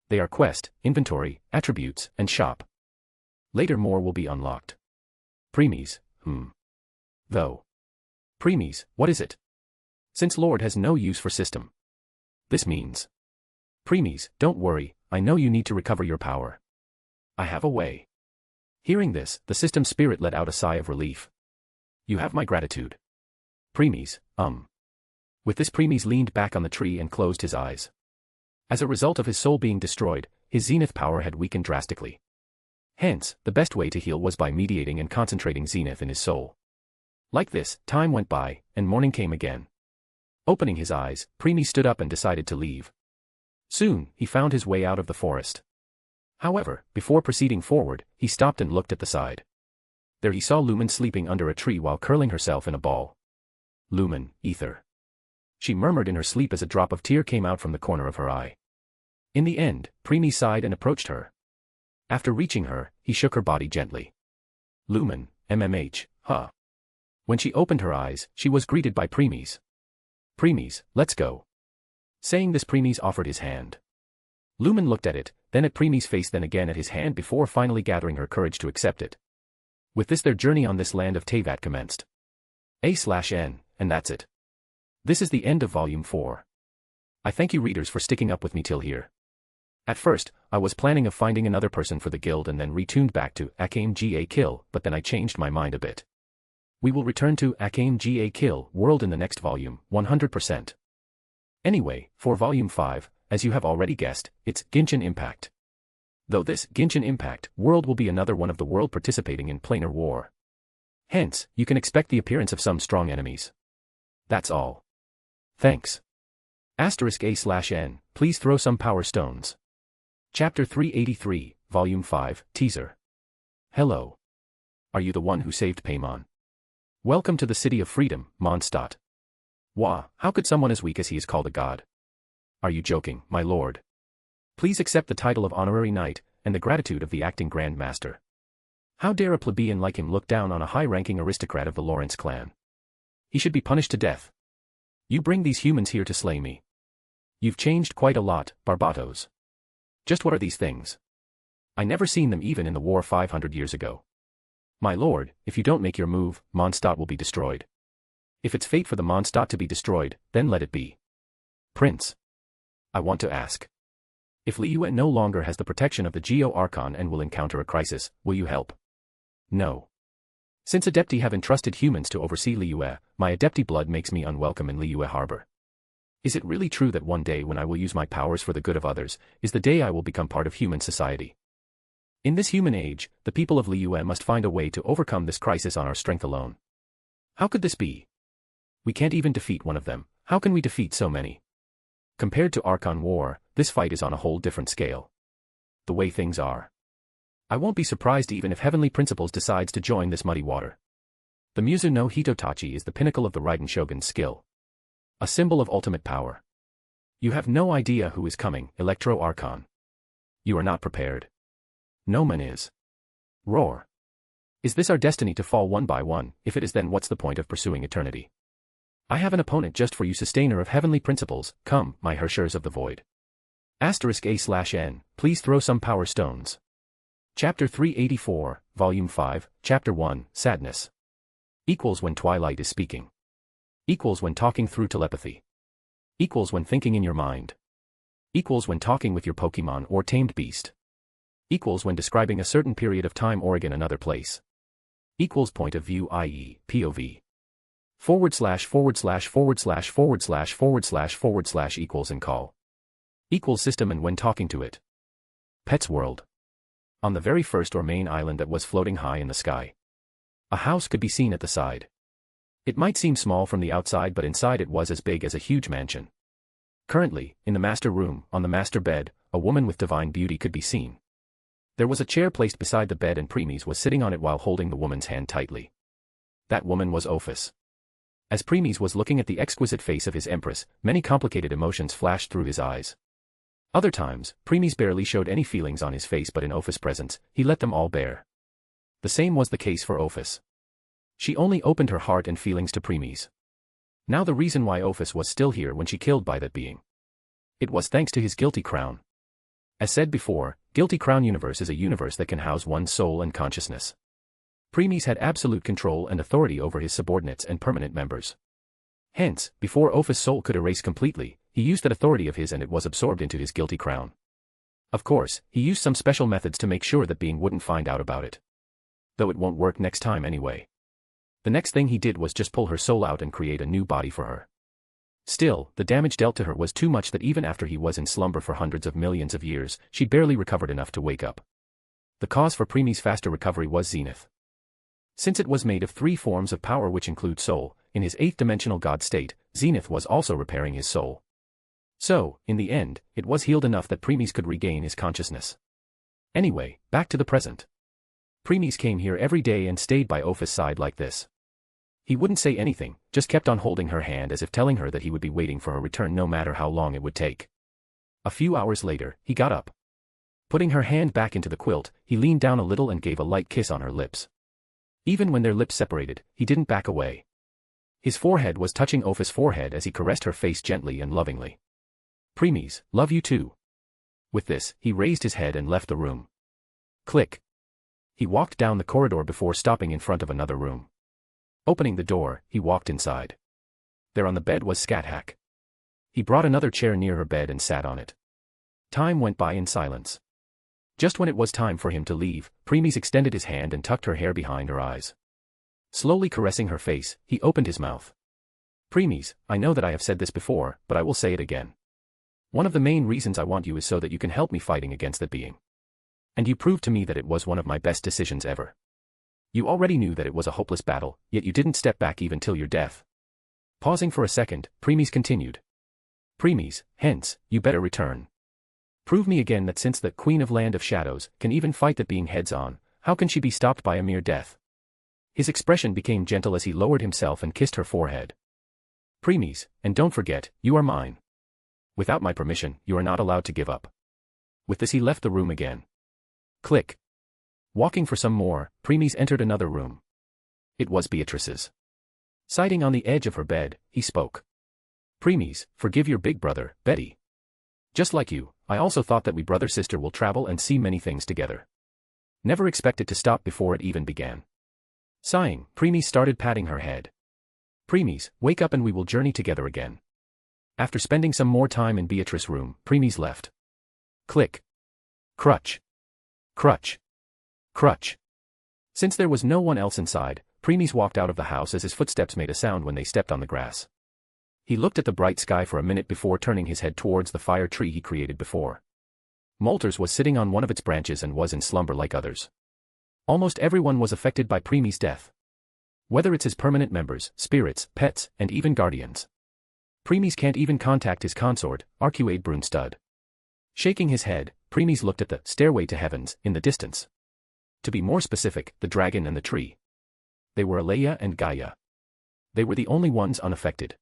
They are quest, inventory, attributes, and shop. Later more will be unlocked. Preemies, Though. Preemies, what is it? Since Lord has no use for system. This means. Preemies, don't worry, I know you need to recover your power. I have a way. Hearing this, the system spirit let out a sigh of relief. You have my gratitude. Preemies, With this Preemies leaned back on the tree and closed his eyes. As a result of his soul being destroyed, his zenith power had weakened drastically. Hence, the best way to heal was by mediating and concentrating zenith in his soul. Like this, time went by, and morning came again. Opening his eyes, Preemies stood up and decided to leave. Soon, he found his way out of the forest. However, before proceeding forward, he stopped and looked at the side. There he saw Lumen sleeping under a tree while curling herself in a ball. Lumen, ether. She murmured in her sleep as a drop of tear came out from the corner of her eye. In the end, Preemies sighed and approached her. After reaching her, he shook her body gently. Lumen, huh. When she opened her eyes, she was greeted by Preemies. Preemies, let's go. Saying this, Preemies offered his hand. Lumen looked at it, then at Preemies' face, then again at his hand before finally gathering her courage to accept it. With this, their journey on this land of Teyvat commenced. A/N, and that's it. This is the end of Volume 4. I thank you readers for sticking up with me till here. At first, I was planning of finding another person for the guild and then retuned back to Akame Ga Kill, but then I changed my mind a bit. We will return to Akame Ga Kill world in the next volume, 100%. Anyway, for volume 5, as you have already guessed, it's Genshin Impact. Though this Genshin Impact world will be another one of the world participating in planar war. Hence, you can expect the appearance of some strong enemies. That's all. Thanks. *A/N, please throw some power stones. Chapter 383, Volume 5, Teaser. Hello. Are you the one who saved Paimon? Welcome to the City of Freedom, Mondstadt. Wah, how could someone as weak as he is called a god? Are you joking, my lord? Please accept the title of Honorary Knight, and the gratitude of the Acting Grand Master. How dare a plebeian like him look down on a high-ranking aristocrat of the Lawrence clan? He should be punished to death. You bring these humans here to slay me. You've changed quite a lot, Barbatos. Just what are these things? I never seen them even in the war 500 years ago. My lord, if you don't make your move, Mondstadt will be destroyed. If it's fate for the Mondstadt to be destroyed, then let it be. Prince. I want to ask. If Liyue no longer has the protection of the Geo Archon and will encounter a crisis, will you help? No. Since Adepti have entrusted humans to oversee Liyue, my Adepti blood makes me unwelcome in Liyue Harbor. Is it really true that one day when I will use my powers for the good of others, is the day I will become part of human society? In this human age, the people of Liyue must find a way to overcome this crisis on our strength alone. How could this be? We can't even defeat one of them, how can we defeat so many? Compared to Archon War, this fight is on a whole different scale. The way things are. I won't be surprised even if Heavenly Principles decides to join this muddy water. The Muzu no Hitotachi is the pinnacle of the Raiden Shogun's skill. A symbol of ultimate power. You have no idea who is coming, Electro Archon. You are not prepared. No man is. Roar. Is this our destiny to fall one by one? If it is, then what's the point of pursuing eternity? I have an opponent just for you, sustainer of heavenly principles. Come, my Hershers of the Void. *A/N, please throw some power stones. Chapter 384, Volume 5, Chapter 1, Sadness. Equals when Twilight is speaking. Equals when talking through telepathy. Equals when thinking in your mind. Equals when talking with your Pokemon or tamed beast. Equals when describing a certain period of time or again another place. Equals point of view, i.e., POV. // equals and call. Equals system and when talking to it. Pet's World. On the very first or main island that was floating high in the sky. A house could be seen at the side. It might seem small from the outside, but inside it was as big as a huge mansion. Currently, in the master room, on the master bed, a woman with divine beauty could be seen. There was a chair placed beside the bed and Premies was sitting on it while holding the woman's hand tightly. That woman was Ophis. As Premies was looking at the exquisite face of his empress, many complicated emotions flashed through his eyes. Other times, Premies barely showed any feelings on his face, but in Ophis' presence, he let them all bare. The same was the case for Ophis. She only opened her heart and feelings to Premies. Now the reason why Ophis was still here when she killed by that being. It was thanks to his guilty crown. As said before, Guilty Crown Universe is a universe that can house one's soul and consciousness. Premies had absolute control and authority over his subordinates and permanent members. Hence, before Ophis' soul could erase completely, he used that authority of his and it was absorbed into his guilty crown. Of course, he used some special methods to make sure that being wouldn't find out about it. Though it won't work next time anyway. The next thing he did was just pull her soul out and create a new body for her. Still, the damage dealt to her was too much that even after he was in slumber for hundreds of millions of years, she barely recovered enough to wake up. The cause for Premies' faster recovery was Zenith. Since it was made of 3 forms of power which include soul, in his 8th-dimensional god state, Zenith was also repairing his soul. So, in the end, it was healed enough that Premies could regain his consciousness. Anyway, back to the present. Premies came here every day and stayed by Ophis' side like this. He wouldn't say anything, just kept on holding her hand as if telling her that he would be waiting for her return no matter how long it would take. A few hours later, he got up. Putting her hand back into the quilt, he leaned down a little and gave a light kiss on her lips. Even when their lips separated, he didn't back away. His forehead was touching Ophis' forehead as he caressed her face gently and lovingly. Premies, love you too. With this, he raised his head and left the room. Click. He walked down the corridor before stopping in front of another room. Opening the door, he walked inside. There on the bed was Scat Hack. He brought another chair near her bed and sat on it. Time went by in silence. Just when it was time for him to leave, Premies extended his hand and tucked her hair behind her eyes. Slowly caressing her face, he opened his mouth. Premies, I know that I have said this before, but I will say it again. One of the main reasons I want you is so that you can help me fighting against that being. And you proved to me that it was one of my best decisions ever. You already knew that it was a hopeless battle, yet you didn't step back even till your death. Pausing for a second, Premies continued. Premies, hence, you better return. Prove me again that since the Queen of Land of Shadows can even fight that being heads-on, how can she be stopped by a mere death? His expression became gentle as he lowered himself and kissed her forehead. Premies, and don't forget, you are mine. Without my permission, you are not allowed to give up. With this he left the room again. Click. Walking for some more, Premies entered another room. It was Beatrice's. Sitting on the edge of her bed, he spoke. Premies, forgive your big brother, Betty. Just like you, I also thought that we brother-sister will travel and see many things together. Never expected to stop before it even began. Sighing, Premies started patting her head. Premies, wake up and we will journey together again. After spending some more time in Beatrice's room, Premies left. Click. Crutch. Crutch. Crutch. Since there was no one else inside, Premies walked out of the house as his footsteps made a sound when they stepped on the grass. He looked at the bright sky for a minute before turning his head towards the fire tree he created before. Moltres was sitting on one of its branches and was in slumber like others. Almost everyone was affected by Premies' death. Whether it's his permanent members, spirits, pets, and even guardians. Premies can't even contact his consort, Arcuade Brunstud. Shaking his head, Premies looked at the stairway to heavens in the distance. To be more specific, the dragon and the tree. They were Alea and Gaia. They were the only ones unaffected.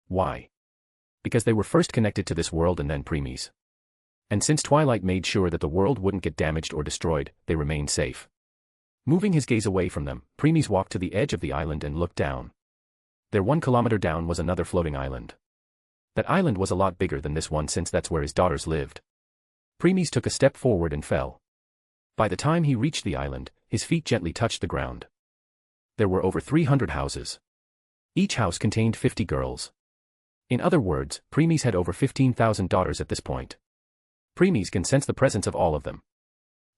Why? Because they were first connected to this world and then Premies. And since Twilight made sure that the world wouldn't get damaged or destroyed, they remained safe. Moving his gaze away from them, Premies walked to the edge of the island and looked down. There 1 kilometer down was another floating island. That island was a lot bigger than this one since that's where his daughters lived. Premies took a step forward and fell. By the time he reached the island, his feet gently touched the ground. There were over 300 houses. Each house contained 50 girls. In other words, Premies had over 15,000 daughters at this point. Premies can sense the presence of all of them.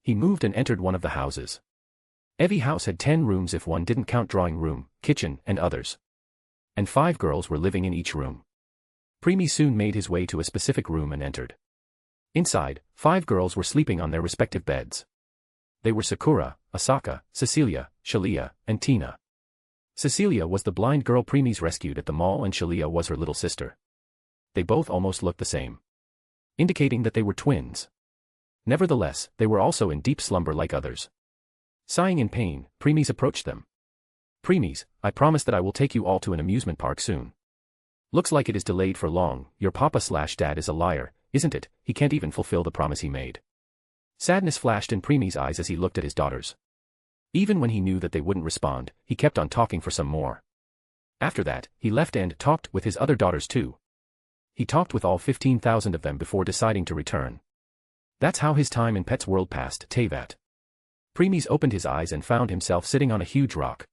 He moved and entered one of the houses. Every house had 10 rooms if one didn't count drawing room, kitchen, and others. And 5 girls were living in each room. Premies soon made his way to a specific room and entered. Inside, 5 girls were sleeping on their respective beds. They were Sakura, Asaka, Cecilia, Shalia, and Tina. Cecilia was the blind girl Premies rescued at the mall and Shalia was her little sister. They both almost looked the same, indicating that they were twins. Nevertheless, they were also in deep slumber like others. Sighing in pain, Premies approached them. Premies, I promise that I will take you all to an amusement park soon. Looks like it is delayed for long. Your papa/dad is a liar, isn't it? He can't even fulfill the promise he made. Sadness flashed in Premies' eyes as he looked at his daughters. Even when he knew that they wouldn't respond, he kept on talking for some more. After that, he left and talked with his other daughters too. He talked with all 15,000 of them before deciding to return. That's how his time in Pet's world passed. Tevat. Premies opened his eyes and found himself sitting on a huge rock.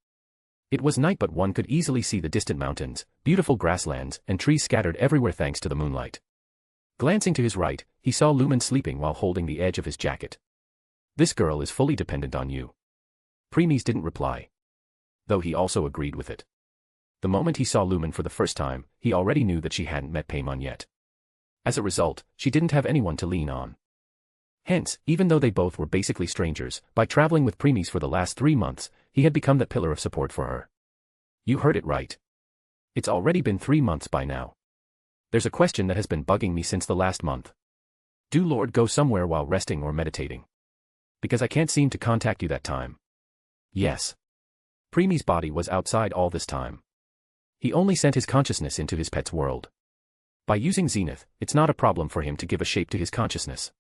It was night but one could easily see the distant mountains, beautiful grasslands, and trees scattered everywhere thanks to the moonlight. Glancing to his right, he saw Lumen sleeping while holding the edge of his jacket. This girl is fully dependent on you. Premies didn't reply. Though he also agreed with it. The moment he saw Lumen for the first time, he already knew that she hadn't met Paimon yet. As a result, she didn't have anyone to lean on. Hence, even though they both were basically strangers, by traveling with Premies for the last 3 months, he had become that pillar of support for her. You heard it right. It's already been 3 months by now. There's a question that has been bugging me since the last month. Do Lord go somewhere while resting or meditating? Because I can't seem to contact you that time. Yes. Premies' body was outside all this time. He only sent his consciousness into his pet's world. By using Zenith, it's not a problem for him to give a shape to his consciousness.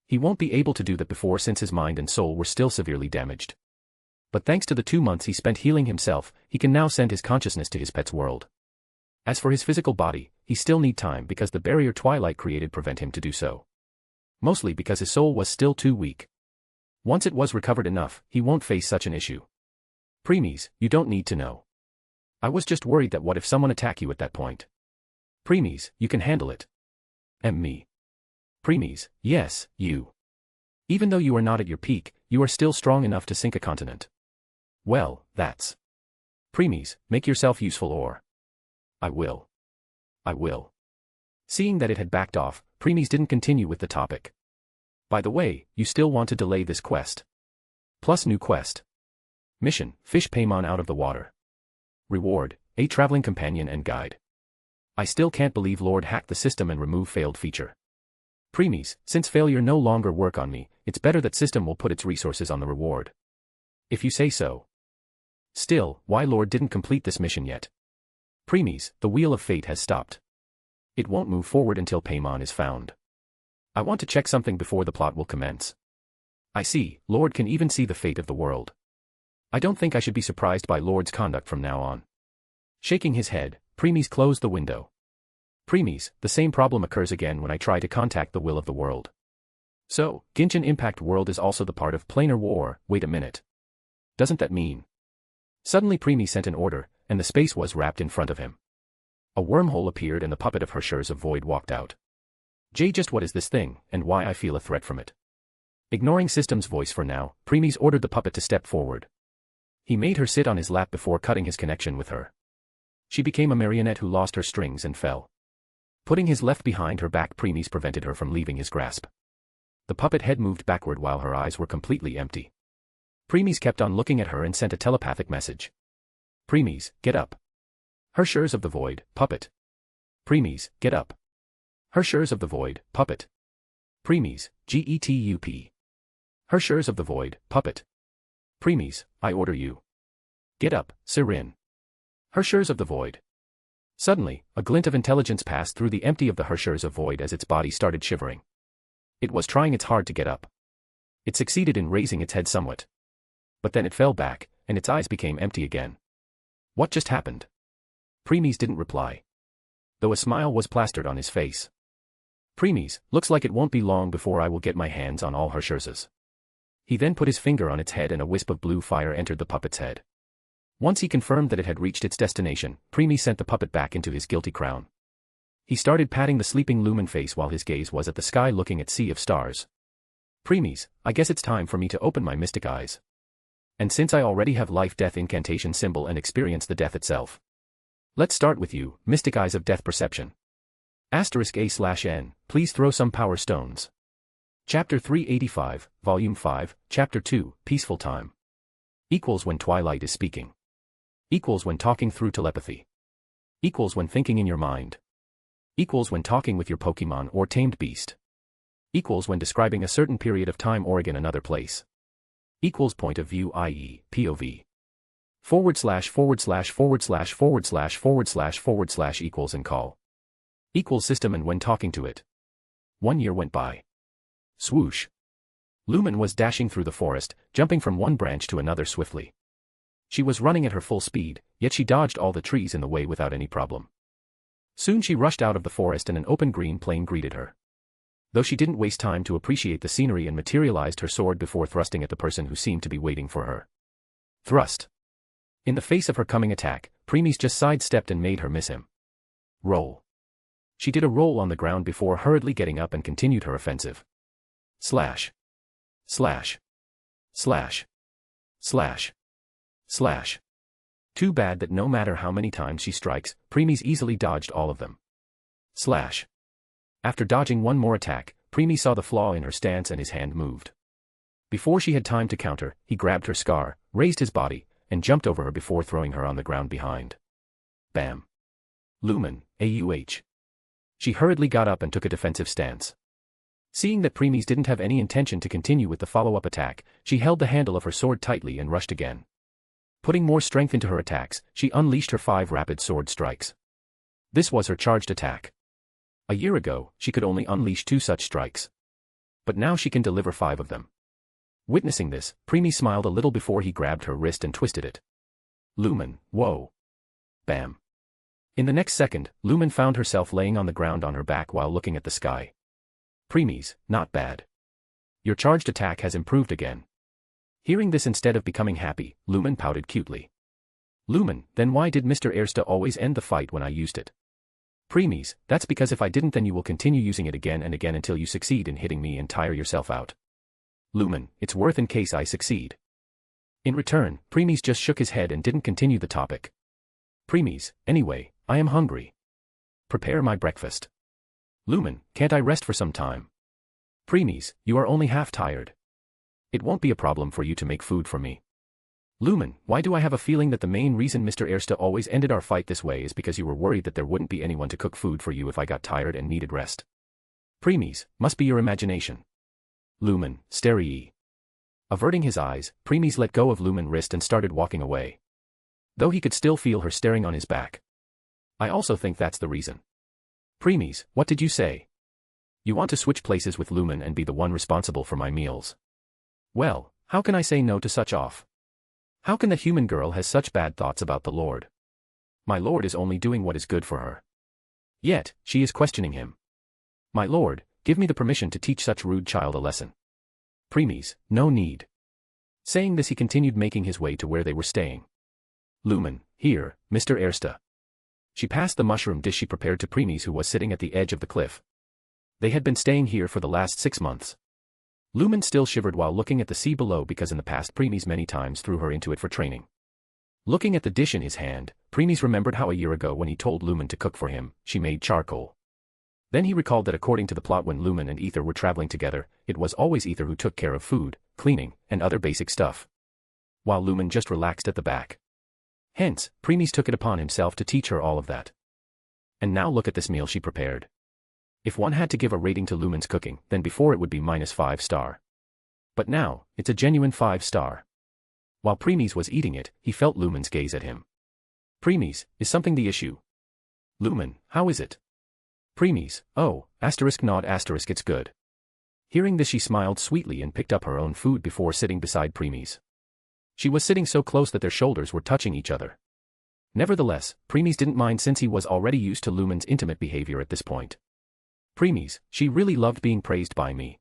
He won't be able to do that before since his mind and soul were still severely damaged. But thanks to the 2 months he spent healing himself, he can now send his consciousness to his pet's world. As for his physical body, he still need time because the barrier Twilight created prevent him to do so. Mostly because his soul was still too weak. Once it was recovered enough, he won't face such an issue. Premies, you don't need to know. I was just worried that what if someone attack you at that point? Premies, you can handle it. Me. Premies, yes, you. Even though you are not at your peak, you are still strong enough to sink a continent. Well, that's. Premies, make yourself useful or. I will. I will. Seeing that it had backed off, Premies didn't continue with the topic. By the way, you still want to delay this quest. Plus new quest. Mission, fish Paimon out of the water. Reward, a traveling companion and guide. I still can't believe Lord hacked the system and remove failed feature. Premies, since failure no longer work on me, it's better that system will put its resources on the reward. If you say so. Still, why Lord didn't complete this mission yet? Premies, the wheel of fate has stopped. It won't move forward until Paimon is found. I want to check something before the plot will commence. I see, Lord can even see the fate of the world. I don't think I should be surprised by Lord's conduct from now on. Shaking his head, Premies closed the window. Premies, the same problem occurs again when I try to contact the will of the world. So, Genshin Impact world is also the part of planar war, wait a minute. Doesn't that mean? Suddenly Premies sent an order, and the space was wrapped in front of him. A wormhole appeared and the puppet of Hershers of Void walked out. Just what is this thing, and why I feel a threat from it? Ignoring system's voice for now, Premies ordered the puppet to step forward. He made her sit on his lap before cutting his connection with her. She became a marionette who lost her strings and fell. Putting his left behind her back, Premies prevented her from leaving his grasp. The puppet head moved backward while her eyes were completely empty. Premies kept on looking at her and sent a telepathic message. Premies, get up. Hershers of the Void, puppet. Premies, get up. Hershers of the Void, puppet. Premies, GETUP. Hershers of the Void, puppet. Premies, I order you. Get up, Sirin. Hershers of the Void. Suddenly, a glint of intelligence passed through the empty of the Hershers of Void as its body started shivering. It was trying its hard to get up. It succeeded in raising its head somewhat. But then it fell back, and its eyes became empty again. What just happened? Premies didn't reply. Though a smile was plastered on his face. Premies, looks like it won't be long before I will get my hands on all Hershers. He then put his finger on its head and a wisp of blue fire entered the puppet's head. Once he confirmed that it had reached its destination, Premies sent the puppet back into his guilty crown. He started patting the sleeping Lumen face while his gaze was at the sky looking at sea of stars. Premies, I guess it's time for me to open my mystic eyes. And since I already have life-death incantation symbol and experience the death itself. Let's start with you, Mystic Eyes of Death Perception. *A/N, please throw some power stones. Chapter 385, Volume 5, Chapter 2, Peaceful Time. Equals when Twilight is speaking. Equals when talking through telepathy. Equals when thinking in your mind. Equals when talking with your Pokemon or tamed beast. Equals when describing a certain period of time or in another place. Equals point of view, i.e., POV. // equals and call. Equals system and when talking to it. 1 year went by. Swoosh. Lumen was dashing through the forest, jumping from one branch to another swiftly. She was running at her full speed, yet she dodged all the trees in the way without any problem. Soon she rushed out of the forest and an open green plain greeted her. Though she didn't waste time to appreciate the scenery and materialized her sword before thrusting at the person who seemed to be waiting for her. Thrust. In the face of her coming attack, Premies just sidestepped and made her miss him. Roll. She did a roll on the ground before hurriedly getting up and continued her offensive. Slash. Slash. Slash. Slash. Slash. Too bad that no matter how many times she strikes, Premies easily dodged all of them. Slash. After dodging one more attack, Premies saw the flaw in her stance and his hand moved. Before she had time to counter, he grabbed her scar, raised his body, and jumped over her before throwing her on the ground behind. Bam. Lumen, AUH. She hurriedly got up and took a defensive stance. Seeing that Premies didn't have any intention to continue with the follow-up attack, she held the handle of her sword tightly and rushed again. Putting more strength into her attacks, she unleashed her 5 rapid sword strikes. This was her charged attack. A year ago, she could only unleash 2 such strikes. But now she can deliver 5 of them. Witnessing this, Premies smiled a little before he grabbed her wrist and twisted it. Lumen, whoa. Bam. In the next second, Lumen found herself laying on the ground on her back while looking at the sky. Premies, not bad. Your charged attack has improved again. Hearing this, instead of becoming happy, Lumen pouted cutely. Lumen, then why did Mr. Ersta always end the fight when I used it? Premies, that's because if I didn't then you will continue using it again and again until you succeed in hitting me and tire yourself out. Lumen, it's worth in case I succeed. In return, Premies just shook his head and didn't continue the topic. Premies, anyway, I am hungry. Prepare my breakfast. Lumen, can't I rest for some time? Premies, you are only half tired. It won't be a problem for you to make food for me. Lumen, why do I have a feeling that the main reason Mr. Ersta always ended our fight this way is because you were worried that there wouldn't be anyone to cook food for you if I got tired and needed rest. Premies, must be your imagination. Lumen, staree. Averting his eyes, Premies let go of Lumen's wrist and started walking away. Though he could still feel her staring on his back. I also think that's the reason. Premies, what did you say? You want to switch places with Lumen and be the one responsible for my meals. Well, how can I say no to such off? How can the human girl has such bad thoughts about the Lord? My Lord is only doing what is good for her. Yet, she is questioning him. My Lord, give me the permission to teach such rude child a lesson. Premies, no need. Saying this he continued making his way to where they were staying. Lumen, here, Mr. Ersta. She passed the mushroom dish she prepared to Premies who was sitting at the edge of the cliff. They had been staying here for the last 6 months. Lumen still shivered while looking at the sea below because in the past Premies many times threw her into it for training. Looking at the dish in his hand, Premies remembered how a year ago when he told Lumen to cook for him, she made charcoal. Then he recalled that according to the plot when Lumen and Ether were traveling together, it was always Ether who took care of food, cleaning, and other basic stuff. While Lumen just relaxed at the back. Hence, Premies took it upon himself to teach her all of that. And now look at this meal she prepared. If one had to give a rating to Lumen's cooking, then before it would be -5 star. But now, it's a genuine 5 star. While Premies was eating it, he felt Lumen's gaze at him. Premies, is something the issue? Lumen, how is it? Premies, oh, nod it's good. Hearing this she smiled sweetly and picked up her own food before sitting beside Premies. She was sitting so close that their shoulders were touching each other. Nevertheless, Premies didn't mind since he was already used to Lumen's intimate behavior at this point. Premies, she really loved being praised by me.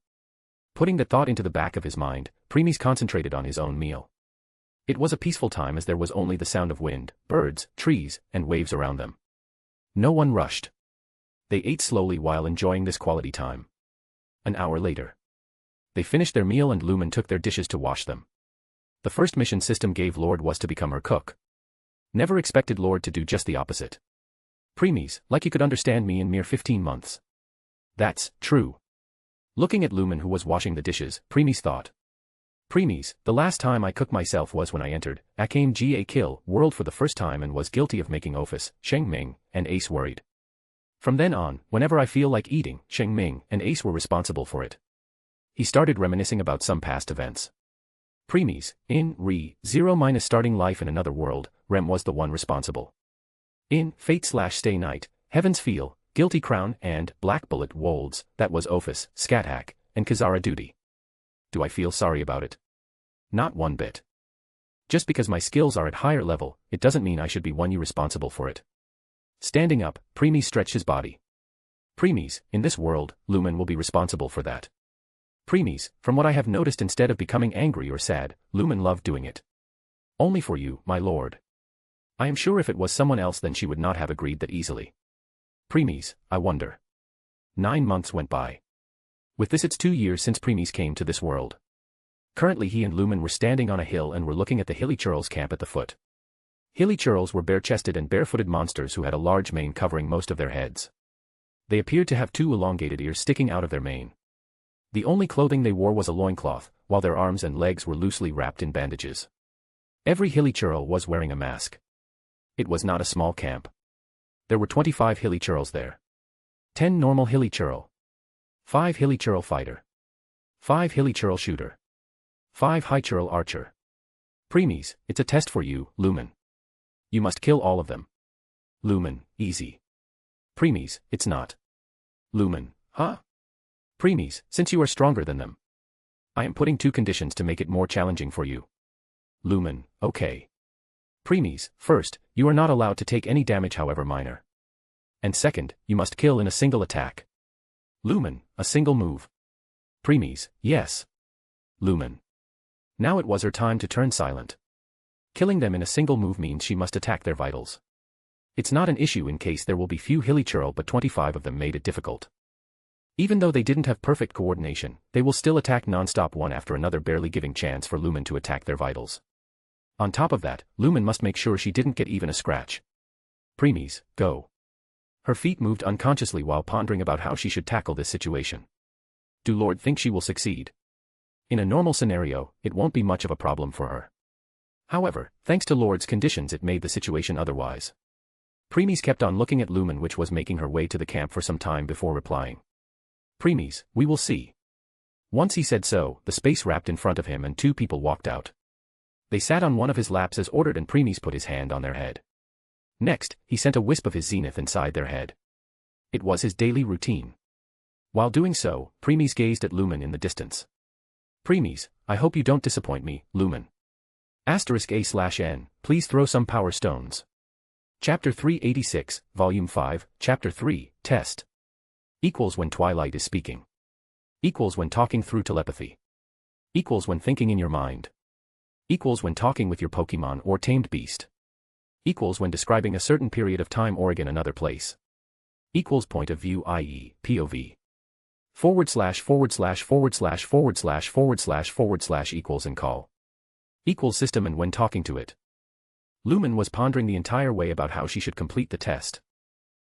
Putting the thought into the back of his mind, Premies concentrated on his own meal. It was a peaceful time as there was only the sound of wind, birds, trees, and waves around them. No one rushed. They ate slowly while enjoying this quality time. An hour later. They finished their meal and Lumen took their dishes to wash them. The first mission system gave Lord was to become her cook. Never expected Lord to do just the opposite. Premies, like you could understand me in mere 15 months. That's true. Looking at Lumen who was washing the dishes, Premies thought. Premies, the last time I cooked myself was when I entered Akame Ga Kill world for the first time and was guilty of making Office, Sheng Ming, and Ace worried. From then on, whenever I feel like eating, Sheng Ming and Ace were responsible for it. He started reminiscing about some past events. Premies, in Re-0 starting life in another world, Rem was the one responsible. In Fate/Stay Night, Heaven's Feel, Guilty Crown, and Black Bullet Wolds, that was Office, Scat Hack, and Kazara Duty. Do I feel sorry about it? Not one bit. Just because my skills are at higher level, it doesn't mean I should be one you responsible for it. Standing up, Premies stretched his body. Premies, in this world, Lumen will be responsible for that. Premies, from what I have noticed instead of becoming angry or sad, Lumen loved doing it. Only for you, my lord. I am sure if it was someone else then she would not have agreed that easily. Premies, I wonder. 9 months went by. With this it's 2 years since Premies came to this world. Currently he and Lumen were standing on a hill and were looking at the Hilly Churls camp at the foot. Hilly Churls were bare-chested and barefooted monsters who had a large mane covering most of their heads. They appeared to have 2 elongated ears sticking out of their mane. The only clothing they wore was a loincloth, while their arms and legs were loosely wrapped in bandages. Every Hilly Churl was wearing a mask. It was not a small camp. There were 25 Hilly Churls there. 10 normal Hilly Churl. 5 Hilly Churl fighter. 5 Hilly Churl shooter. 5 High Churl archer. Premies, it's a test for you, Lumen. You must kill all of them. Lumen, easy. Premies, it's not. Lumen, huh? Premies, since you are stronger than them. I am putting 2 conditions to make it more challenging for you. Lumen, okay. Premies, first, you are not allowed to take any damage however minor. And second, you must kill in a single attack. Lumen, a single move. Premies, yes. Lumen. Now it was her time to turn silent. Killing them in a single move means she must attack their vitals. It's not an issue in case there will be few hilichurl, but 25 of them made it difficult. Even though they didn't have perfect coordination, they will still attack non-stop one after another, barely giving chance for Lumen to attack their vitals. On top of that, Lumen must make sure she didn't get even a scratch. Premies, go. Her feet moved unconsciously while pondering about how she should tackle this situation. Do Lord think she will succeed? In a normal scenario, it won't be much of a problem for her. However, thanks to Lord's conditions, it made the situation otherwise. Premies kept on looking at Lumen, which was making her way to the camp for some time before replying. Premies, we will see. Once he said so, the space wrapped in front of him and two people walked out. They sat on one of his laps as ordered, and Premies put his hand on their head. Next, he sent a wisp of his zenith inside their head. It was his daily routine. While doing so, Premies gazed at Lumen in the distance. Premies, I hope you don't disappoint me, Lumen. *A/N, please throw some power stones. Chapter 386, Volume 5, Chapter 3, Test. Equals when Twilight is speaking. Equals when talking through telepathy. Equals when thinking in your mind. Equals when talking with your Pokemon or tamed beast. Equals when describing a certain period of time or again another place. Equals point of view, i.e., POV. // equals and call. Equals system and when talking to it. Lumen was pondering the entire way about how she should complete the test.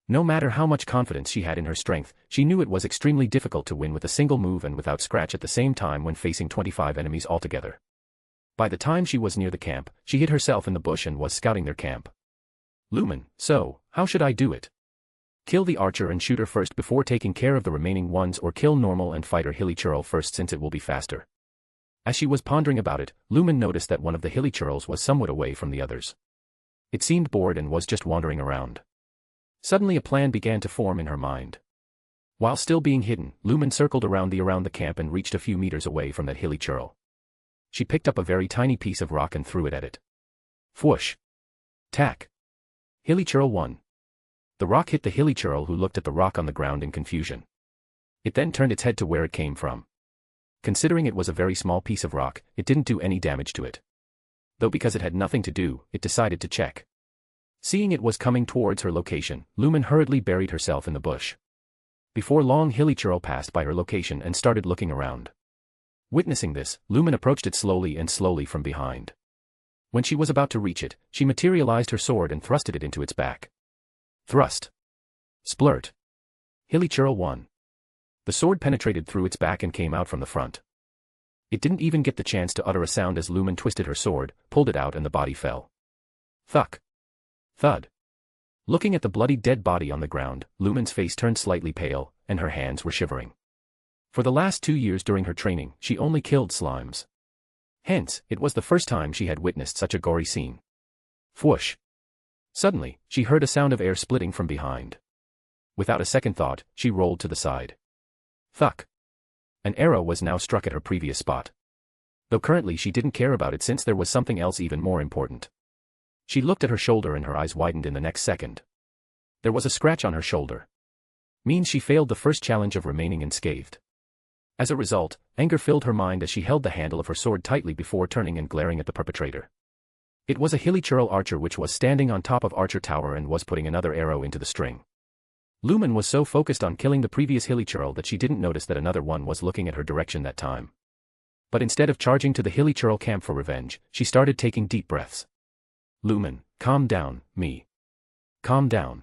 No matter how much confidence she had in her strength, she knew it was extremely difficult to win with a single move and without scratch at the same time when facing 25 enemies altogether. By the time she was near the camp, she hid herself in the bush and was scouting their camp. Lumen, so, how should I do it? Kill the archer and shooter first before taking care of the remaining ones, or kill normal and fighter hilichurl first since it will be faster? As she was pondering about it, Lumen noticed that one of the hilichurls was somewhat away from the others. It seemed bored and was just wandering around. Suddenly a plan began to form in her mind. While still being hidden, Lumen circled around the camp and reached a few meters away from that hilichurl. She picked up a very tiny piece of rock and threw it at it. Whoosh! Tack! Hilichurl 1. The rock hit the hilichurl, who looked at the rock on the ground in confusion. It then turned its head to where it came from. Considering it was a very small piece of rock, it didn't do any damage to it. Though because it had nothing to do, it decided to check. Seeing it was coming towards her location, Lumen hurriedly buried herself in the bush. Before long, hilichurl passed by her location and started looking around. Witnessing this, Lumen approached it slowly from behind. When she was about to reach it, she materialized her sword and thrusted it into its back. Thrust. Splurt. Hilichurl 1. The sword penetrated through its back and came out from the front. It didn't even get the chance to utter a sound as Lumen twisted her sword, pulled it out, and the body fell. Thuck. Thud. Looking at the bloody dead body on the ground, Lumen's face turned slightly pale, and her hands were shivering. For the last 2 years during her training, she only killed slimes. Hence, it was the first time she had witnessed such a gory scene. Whoosh. Suddenly, she heard a sound of air splitting from behind. Without a second thought, she rolled to the side. Thuck. An arrow was now struck at her previous spot. Though currently she didn't care about it since there was something else even more important. She looked at her shoulder and her eyes widened in the next second. There was a scratch on her shoulder. Means she failed the first challenge of remaining unscathed. As a result, anger filled her mind as she held the handle of her sword tightly before turning and glaring at the perpetrator. It was a hilichurl archer which was standing on top of Archer Tower and was putting another arrow into the string. Lumen was so focused on killing the previous hilichurl that she didn't notice that another one was looking at her direction that time. But instead of charging to the hilichurl camp for revenge, she started taking deep breaths. Lumen, calm down, me. Calm down.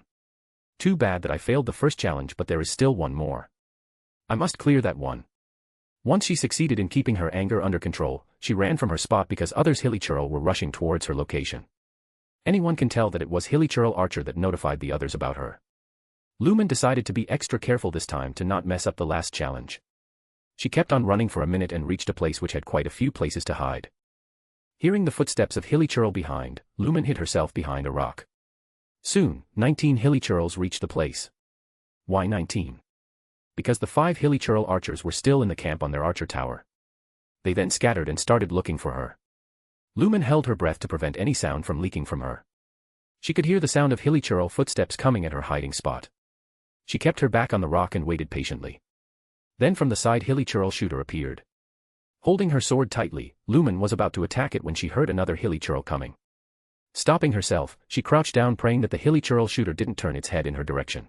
Too bad that I failed the first challenge, but there is still one more. I must clear that one. Once she succeeded in keeping her anger under control, she ran from her spot because others hilichurl were rushing towards her location. Anyone can tell that it was hilichurl Archer that notified the others about her. Lumen decided to be extra careful this time to not mess up the last challenge. She kept on running for a minute and reached a place which had quite a few places to hide. Hearing the footsteps of hilichurl behind, Lumen hid herself behind a rock. Soon, 19 hilichurls reached the place. Why 19? Because the 5 hilichurl archers were still in the camp on their Archer Tower. They then scattered and started looking for her. Lumen held her breath to prevent any sound from leaking from her. She could hear the sound of hilichurl footsteps coming at her hiding spot. She kept her back on the rock and waited patiently. Then from the side, hilichurl shooter appeared. Holding her sword tightly, Lumen was about to attack it when she heard another hilichurl coming. Stopping herself, she crouched down praying that the hilichurl shooter didn't turn its head in her direction.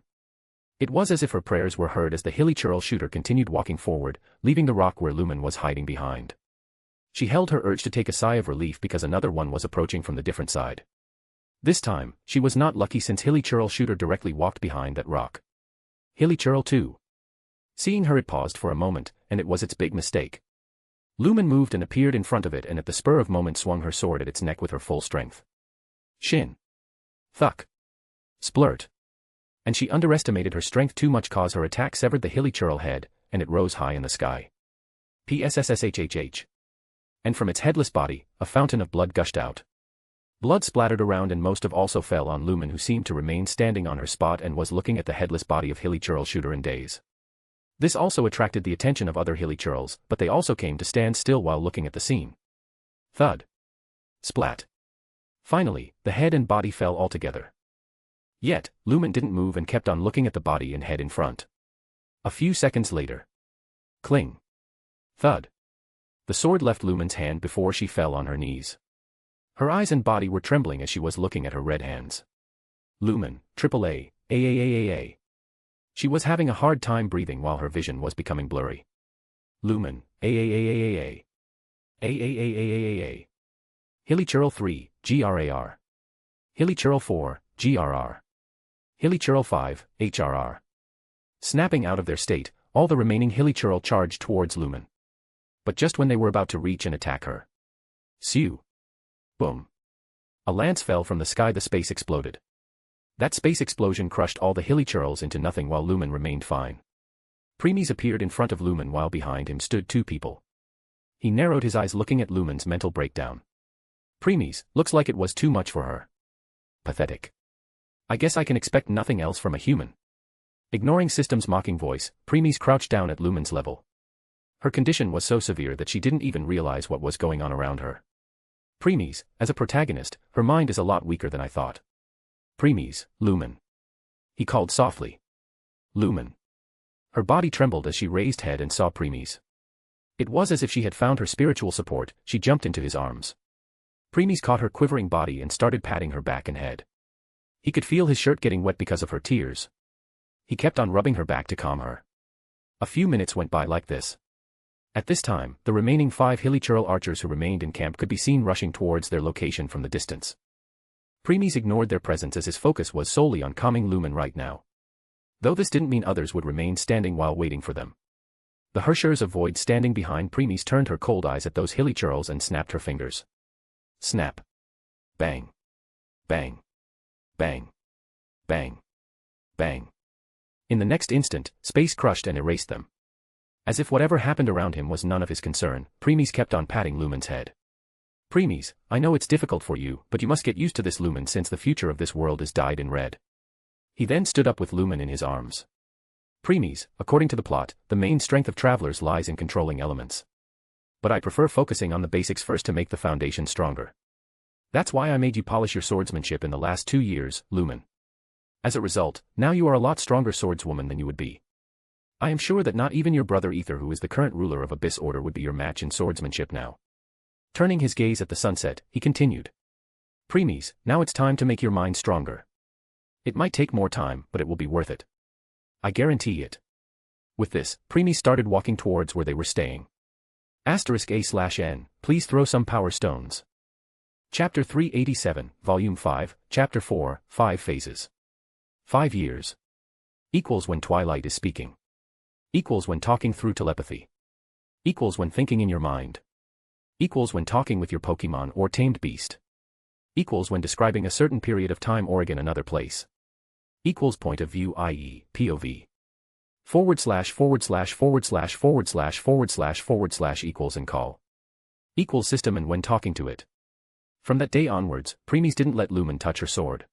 It was as if her prayers were heard as the hilichurl shooter continued walking forward, leaving the rock where Lumen was hiding behind. She held her urge to take a sigh of relief because another one was approaching from the different side. This time, she was not lucky since hilichurl shooter directly walked behind that rock. Hilichurl too. Seeing her, it paused for a moment, and it was its big mistake. Lumen moved and appeared in front of it and at the spur of moment swung her sword at its neck with her full strength. Shin. Thuck. Splurt. And she underestimated her strength too much cause her attack severed the hilichurl head, and it rose high in the sky. PSSSHHH. And from its headless body, a fountain of blood gushed out. Blood splattered around and most of also fell on Lumen, who seemed to remain standing on her spot and was looking at the headless body of hilichurl shooter in daze. This also attracted the attention of other hilichurls, but they also came to stand still while looking at the scene. Thud. Splat. Finally, the head and body fell altogether. Yet, Lumen didn't move and kept on looking at the body and head in front. A few seconds later. Cling. Thud. The sword left Lumen's hand before she fell on her knees. Her eyes and body were trembling as she was looking at her red hands. Lumen, AAA, AAAAA. She was having a hard time breathing while her vision was becoming blurry. Lumen, AAAAAA. AAAAAA. Hilichurl 3, GRAR. Hilichurl 4, GRR. Hilichurl 5, HRR. Snapping out of their state, all the remaining hilichurl charged towards Lumen. But just when they were about to reach and attack her. Sew. Boom. A lance fell from the sky, the space exploded. That space explosion crushed all the hilichurls into nothing while Lumen remained fine. Premies appeared in front of Lumen while behind him stood two people. He narrowed his eyes looking at Lumen's mental breakdown. Premies, looks like it was too much for her. Pathetic. I guess I can expect nothing else from a human. Ignoring System's mocking voice, Premies crouched down at Lumen's level. Her condition was so severe that she didn't even realize what was going on around her. Premies, as a protagonist, her mind is a lot weaker than I thought. Premies, Lumen. He called softly. Lumen. Her body trembled as she raised head and saw Premies. It was as if she had found her spiritual support. She jumped into his arms. Premies caught her quivering body and started patting her back and head. He could feel his shirt getting wet because of her tears. He kept on rubbing her back to calm her. A few minutes went by like this. At this time, the remaining 5 hilichurl archers who remained in camp could be seen rushing towards their location from the distance. Premies ignored their presence as his focus was solely on calming Lumen right now. Though this didn't mean others would remain standing while waiting for them. The Hershers of Void standing behind Premies turned her cold eyes at those hilichurls and snapped her fingers. Snap. Bang. Bang. Bang. Bang. Bang. In the next instant, space crushed and erased them. As if whatever happened around him was none of his concern, Premies kept on patting Lumen's head. Premies, I know it's difficult for you, but you must get used to this, Lumen, since the future of this world is dyed in red. He then stood up with Lumen in his arms. Premies, according to the plot, the main strength of travelers lies in controlling elements. But I prefer focusing on the basics first to make the foundation stronger. That's why I made you polish your swordsmanship in the last 2 years, Lumen. As a result, now you are a lot stronger swordswoman than you would be. I am sure that not even your brother Ether, who is the current ruler of Abyss Order, would be your match in swordsmanship now. Turning his gaze at the sunset, he continued. Premies, now it's time to make your mind stronger. It might take more time, but it will be worth it. I guarantee it. With this, Premies started walking towards where they were staying. *A/N, please throw some power stones. Chapter 387, Volume 5, Chapter 4, 5 Phases. 5 years. Equals when Twilight is speaking. Equals when talking through telepathy. Equals when thinking in your mind. Equals when talking with your Pokemon or tamed beast. Equals when describing a certain period of time or again another place. Equals point of view, i.e., POV. // equals and call. Equals system and when talking to it. From that day onwards, Premies didn't let Lumen touch her sword.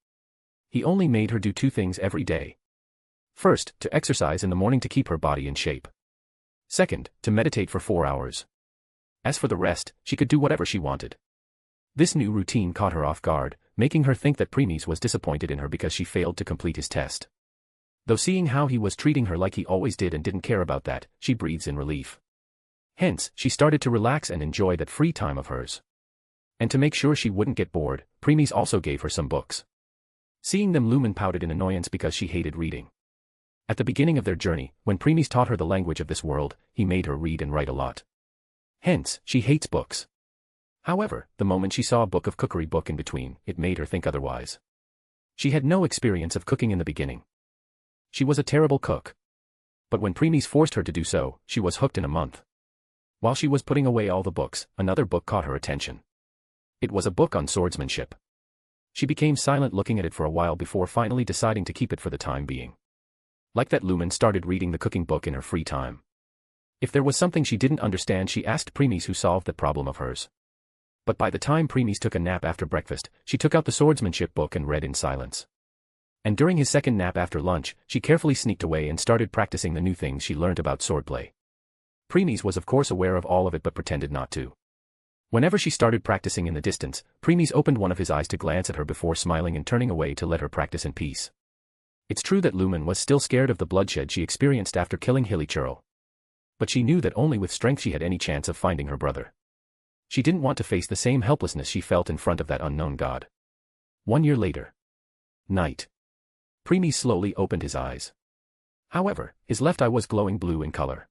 He only made her do 2 things every day. First, to exercise in the morning to keep her body in shape. Second, to meditate for 4 hours. As for the rest, she could do whatever she wanted. This new routine caught her off guard, making her think that Premies was disappointed in her because she failed to complete his test. Though seeing how he was treating her like he always did and didn't care about that, she breathes in relief. Hence, she started to relax and enjoy that free time of hers. And to make sure she wouldn't get bored, Premies also gave her some books. Seeing them, Lumen pouted in annoyance because she hated reading. At the beginning of their journey, when Premies taught her the language of this world, he made her read and write a lot. Hence, she hates books. However, the moment she saw a book of cookery book in between, it made her think otherwise. She had no experience of cooking in the beginning. She was a terrible cook. But when Premies forced her to do so, she was hooked in a month. While she was putting away all the books, another book caught her attention. It was a book on swordsmanship. She became silent looking at it for a while before finally deciding to keep it for the time being. Like that, Lumen started reading the cooking book in her free time. If there was something she didn't understand, she asked Premies, who solved that problem of hers. But by the time Premies took a nap after breakfast, she took out the swordsmanship book and read in silence. And during his second nap after lunch, she carefully sneaked away and started practicing the new things she learned about swordplay. Premies was of course aware of all of it but pretended not to. Whenever she started practicing in the distance, Premies opened one of his eyes to glance at her before smiling and turning away to let her practice in peace. It's true that Lumen was still scared of the bloodshed she experienced after killing Hilichurl. But she knew that only with strength she had any chance of finding her brother. She didn't want to face the same helplessness she felt in front of that unknown god. 1 year later. Night. Premies slowly opened his eyes. However, his left eye was glowing blue in color.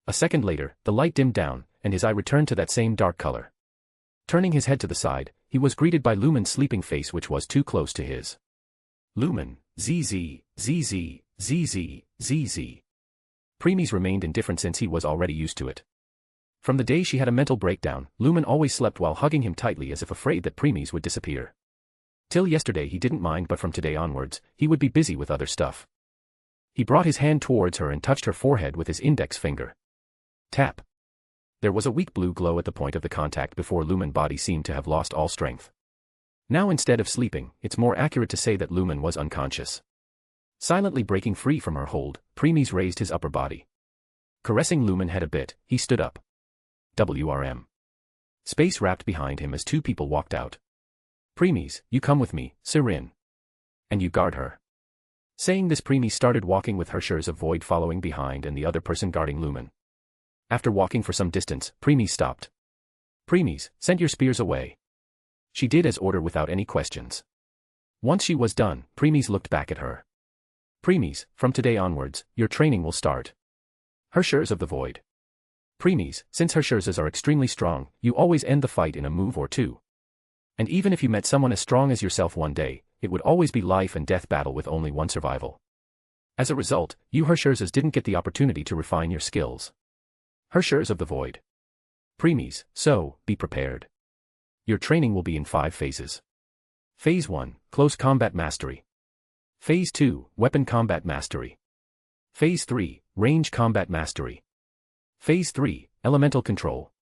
A second later, the light dimmed down, and his eye returned to that same dark color. Turning his head to the side, he was greeted by Lumen's sleeping face, which was too close to his. Lumen, ZZ, ZZ, ZZ, ZZ. Premies remained indifferent since he was already used to it. From the day she had a mental breakdown, Lumen always slept while hugging him tightly as if afraid that Premies would disappear. Till yesterday he didn't mind, but from today onwards, he would be busy with other stuff. He brought his hand towards her and touched her forehead with his index finger. Tap. There was a weak blue glow at the point of the contact before Lumen's body seemed to have lost all strength. Now instead of sleeping, it's more accurate to say that Lumen was unconscious. Silently breaking free from her hold, Premies raised his upper body. Caressing Lumen's head a bit, he stood up. WRM. Space wrapped behind him as two people walked out. Premies, you come with me, Sirin. And you guard her. Saying this, Premies started walking with Hershers of Void following behind and the other person guarding Lumen. After walking for some distance, Premies stopped. Premies, send your spears away. She did as ordered without any questions. Once she was done, Premies looked back at her. Premies, from today onwards, your training will start. Hershers of the Void. Premies, since Hershers are extremely strong, you always end the fight in a move or two. And even if you met someone as strong as yourself one day, it would always be life and death battle with only one survival. As a result, you Hershers didn't get the opportunity to refine your skills. Hershers of the Void. Premies, so, be prepared. Your training will be in 5 phases. Phase 1, Close Combat Mastery. Phase 2, Weapon Combat Mastery. Phase 3, Range Combat Mastery. Phase 3, Elemental Control.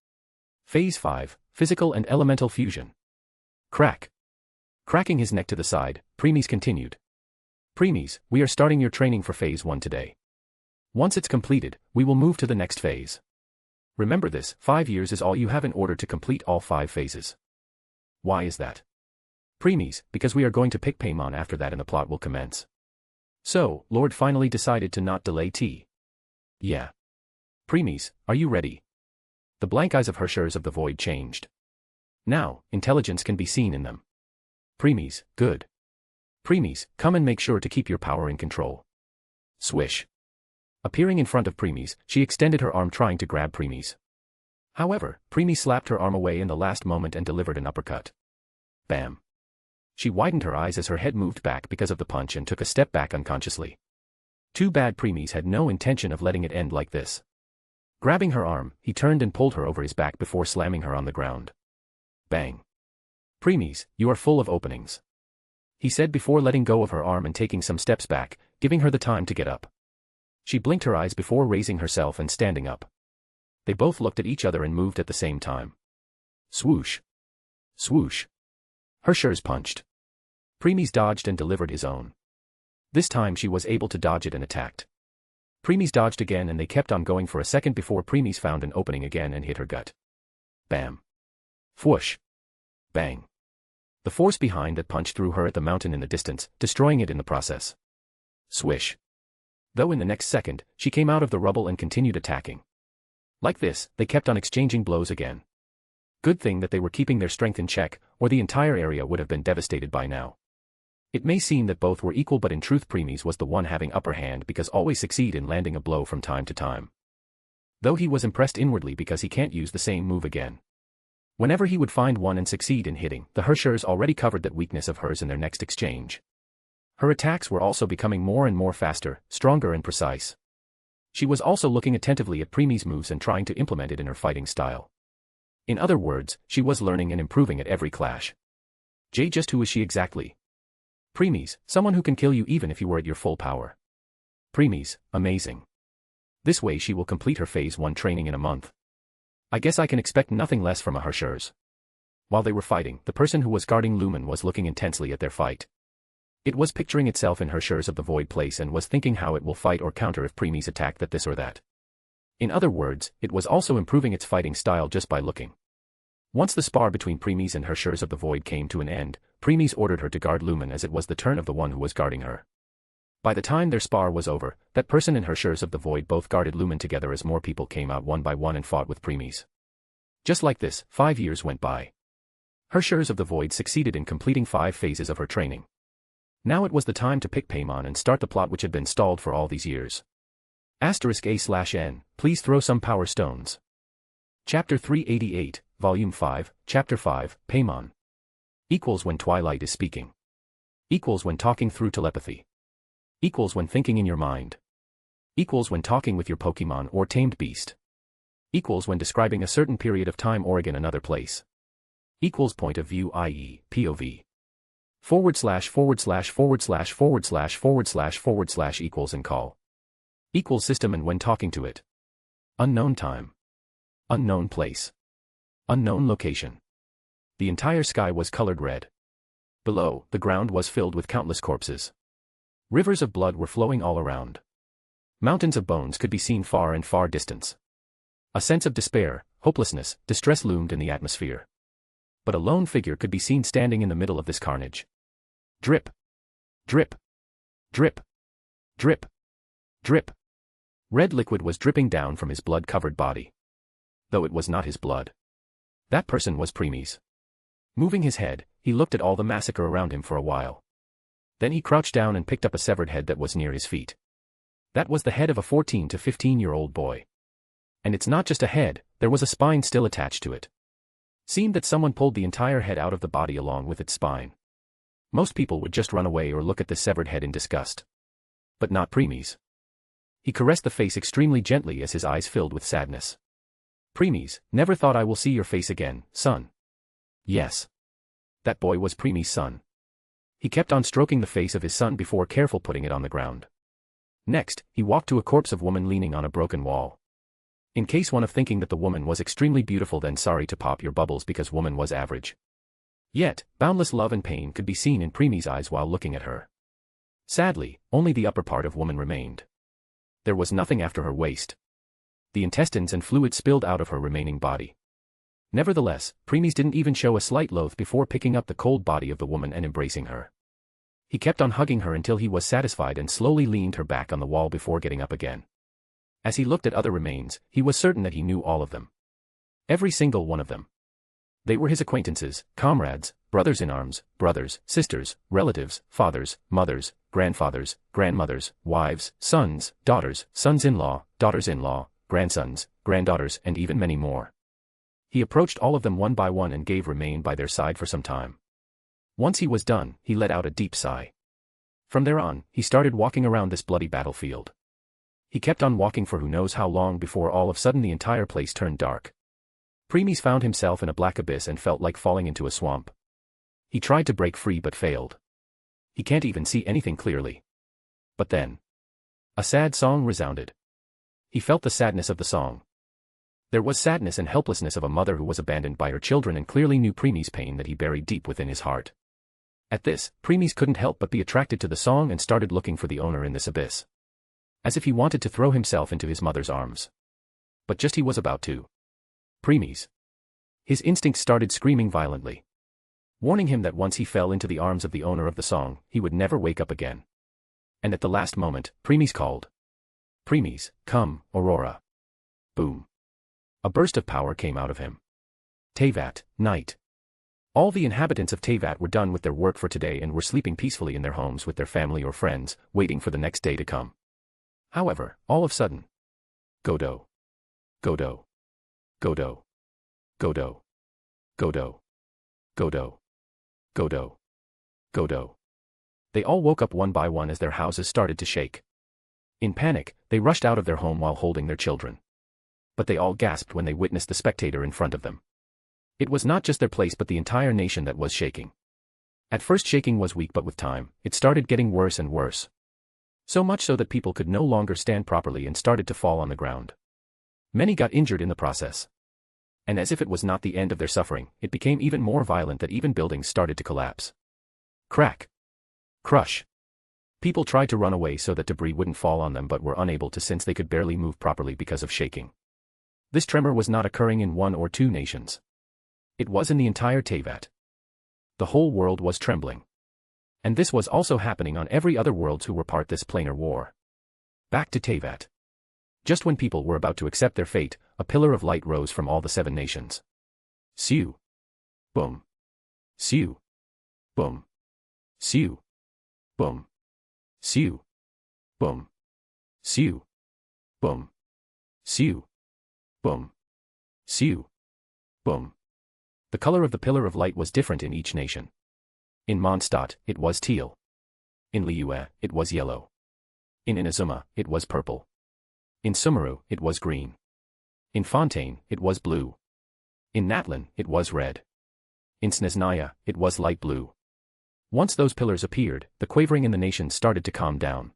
Phase 5, Physical and Elemental Fusion. Crack. Cracking his neck to the side, Premies continued. Premies, we are starting your training for Phase 1 today. Once it's completed, we will move to the next phase. Remember this, 5 years is all you have in order to complete all 5 phases. Why is that? Premies, because we are going to pick Paimon after that and the plot will commence. So, Lord finally decided to not delay tea. Yeah. Premies, are you ready? The blank eyes of Hershers of the Void changed. Now, intelligence can be seen in them. Premies, good. Premies, come and make sure to keep your power in control. Swish. Appearing in front of Premies, she extended her arm trying to grab Premies. However, Premies slapped her arm away in the last moment and delivered an uppercut. Bam. She widened her eyes as her head moved back because of the punch and took a step back unconsciously. Too bad Premies had no intention of letting it end like this. Grabbing her arm, he turned and pulled her over his back before slamming her on the ground. Bang. Premies, you are full of openings. He said before letting go of her arm and taking some steps back, giving her the time to get up. She blinked her eyes before raising herself and standing up. They both looked at each other and moved at the same time. Swoosh. Swoosh. Hershers punched. Premies dodged and delivered his own. This time she was able to dodge it and attacked. Premies dodged again and they kept on going for a second before Premies found an opening again and hit her gut. Bam. Whoosh. Bang. The force behind that punch threw her at the mountain in the distance, destroying it in the process. Swish. Though in the next second, she came out of the rubble and continued attacking. Like this, they kept on exchanging blows again. Good thing that they were keeping their strength in check, or the entire area would have been devastated by now. It may seem that both were equal, but in truth Premies was the one having upper hand because always succeed in landing a blow from time to time. Though he was impressed inwardly because he can't use the same move again. Whenever he would find one and succeed in hitting, the Hershers already covered that weakness of hers in their next exchange. Her attacks were also becoming more and more faster, stronger and precise. She was also looking attentively at Premies' moves and trying to implement it in her fighting style. In other words, she was learning and improving at every clash. Just who is she exactly? Premies, someone who can kill you even if you were at your full power. Premies, amazing. This way she will complete her phase 1 training in a month. I guess I can expect nothing less from a Hershers. While they were fighting, the person who was guarding Lumen was looking intensely at their fight. It was picturing itself in Hershers of the Void place and was thinking how it will fight or counter if Premies attack that this or that. In other words, it was also improving its fighting style just by looking. Once the spar between Premies and Hershers of the Void came to an end, Premies ordered her to guard Lumen as it was the turn of the one who was guarding her. By the time their spar was over, that person and Hershers of the Void both guarded Lumen together as more people came out one by one and fought with Premies. Just like this, 5 years went by. Hershers of the Void succeeded in completing 5 phases of her training. Now it was the time to pick Paimon and start the plot which had been stalled for all these years. *A/N, please throw some power stones. Chapter 388, Volume 5, Chapter 5, Paimon. Equals when Twilight is speaking. Equals when talking through telepathy. Equals when thinking in your mind. Equals when talking with your Pokemon or tamed beast. Equals when describing a certain period of time or again another place. Equals point of view, i.e., POV. / / equals and call. Equals system and when talking to it. Unknown time. Unknown place. Unknown location. The entire sky was colored red. Below, the ground was filled with countless corpses. Rivers of blood were flowing all around. Mountains of bones could be seen far and far distance. A sense of despair, hopelessness, distress loomed in the atmosphere. But a lone figure could be seen standing in the middle of this carnage. Drip. Drip. Drip. Drip. Drip. Red liquid was dripping down from his blood-covered body. Though it was not his blood. That person was Premies. Moving his head, he looked at all the massacre around him for a while. Then he crouched down and picked up a severed head that was near his feet. That was the head of a 14 to 15-year-old boy. And it's not just a head, there was a spine still attached to it. Seemed that someone pulled the entire head out of the body along with its spine. Most people would just run away or look at the severed head in disgust. But not Premies. He caressed the face extremely gently as his eyes filled with sadness. Premies, never thought I will see your face again, son. Yes. That boy was Premies' son. He kept on stroking the face of his son before careful putting it on the ground. Next, he walked to a corpse of woman leaning on a broken wall. In case one of thinking that the woman was extremely beautiful, then sorry to pop your bubbles because woman was average. Yet, boundless love and pain could be seen in Premies' eyes while looking at her. Sadly, only the upper part of woman remained. There was nothing after her waist. The intestines and fluid spilled out of her remaining body. Nevertheless, Premies didn't even show a slight loath before picking up the cold body of the woman and embracing her. He kept on hugging her until he was satisfied and slowly leaned her back on the wall before getting up again. As he looked at other remains, he was certain that he knew all of them. Every single one of them. They were his acquaintances, comrades, brothers-in-arms, brothers, sisters, relatives, fathers, mothers, grandfathers, grandmothers, wives, sons, daughters, sons-in-law, daughters-in-law, grandsons, granddaughters, and even many more. He approached all of them one by one and remained by their side for some time. Once he was done, he let out a deep sigh. From there on, he started walking around this bloody battlefield. He kept on walking for who knows how long before all of a sudden the entire place turned dark. Premies found himself in a black abyss and felt like falling into a swamp. He tried to break free but failed. He can't even see anything clearly. But then, a sad song resounded. He felt the sadness of the song. There was sadness and helplessness of a mother who was abandoned by her children and clearly knew Premies' pain that he buried deep within his heart. At this, Premies couldn't help but be attracted to the song and started looking for the owner in this abyss. As if he wanted to throw himself into his mother's arms. But just he was about to. Premies. His instincts started screaming violently. Warning him that once he fell into the arms of the owner of the song, he would never wake up again. And at the last moment, Premies called. Premies, come, Aurora. Boom. A burst of power came out of him. Teyvat, night. All the inhabitants of Teyvat were done with their work for today and were sleeping peacefully in their homes with their family or friends, waiting for the next day to come. However, all of a sudden, Godo. Godo. Godo. Godo. Godo. Godo. Godo. Godo. They all woke up one by one as their houses started to shake. In panic, they rushed out of their home while holding their children. But they all gasped when they witnessed the spectator in front of them. It was not just their place but the entire nation that was shaking. At first shaking was weak, but with time, it started getting worse and worse. So much so that people could no longer stand properly and started to fall on the ground. Many got injured in the process. And as if it was not the end of their suffering, it became even more violent that even buildings started to collapse. Crack. Crush. People tried to run away so that debris wouldn't fall on them but were unable to since they could barely move properly because of shaking. This tremor was not occurring in one or two nations. It was in the entire Teyvat. The whole world was trembling. And this was also happening on every other worlds who were part this planar war. Back to Teyvat. Just when people were about to accept their fate, a pillar of light rose from all the 7 nations. Siu. Boom. Siu. Boom. Siu. Boom. Siu. Boom. Siu. Boom. Siu. Boom. Siu. Boom. The color of the pillar of light was different in each nation. In Mondstadt, it was teal. In Liyue, it was yellow. In Inazuma, it was purple. In Sumeru, it was green. In Fontaine, it was blue. In Natlan, it was red. In Snezhnaya, it was light blue. Once those pillars appeared, the quavering in the nation started to calm down.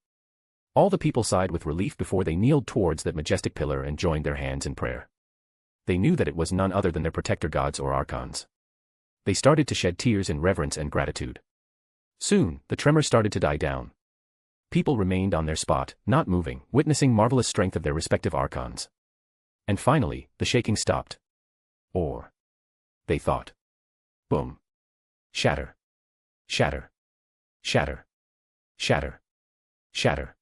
All the people sighed with relief before they kneeled towards that majestic pillar and joined their hands in prayer. They knew that it was none other than their protector gods or archons. They started to shed tears in reverence and gratitude. Soon, the tremor started to die down. People remained on their spot, not moving, witnessing marvelous strength of their respective archons. And finally, the shaking stopped. Or, they thought. Boom. Shatter. Shatter. Shatter. Shatter. Shatter.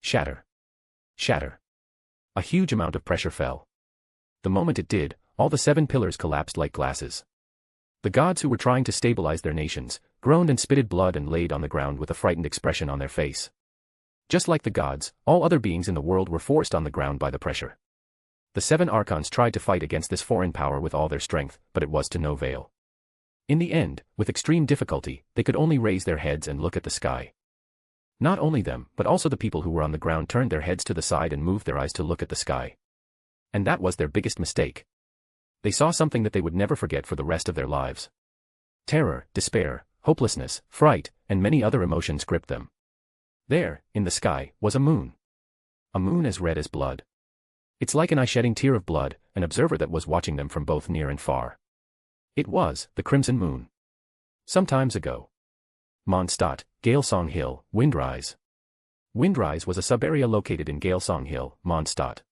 Shatter. Shatter. A huge amount of pressure fell. The moment it did, all the 7 pillars collapsed like glasses. The gods who were trying to stabilize their nations, groaned and spitted blood and laid on the ground with a frightened expression on their face. Just like the gods, all other beings in the world were forced on the ground by the pressure. The 7 archons tried to fight against this foreign power with all their strength, but it was to no avail. In the end, with extreme difficulty, they could only raise their heads and look at the sky. Not only them, but also the people who were on the ground turned their heads to the side and moved their eyes to look at the sky. And that was their biggest mistake. They saw something that they would never forget for the rest of their lives. Terror, despair, hopelessness, fright, and many other emotions gripped them. There, in the sky, was a moon. A moon as red as blood. It's like an eye-shedding tear of blood, an observer that was watching them from both near and far. It was the crimson moon. Some times ago. Mondstadt, Galesong Hill, Windrise. Windrise was a sub-area located in Galesong Hill, Mondstadt.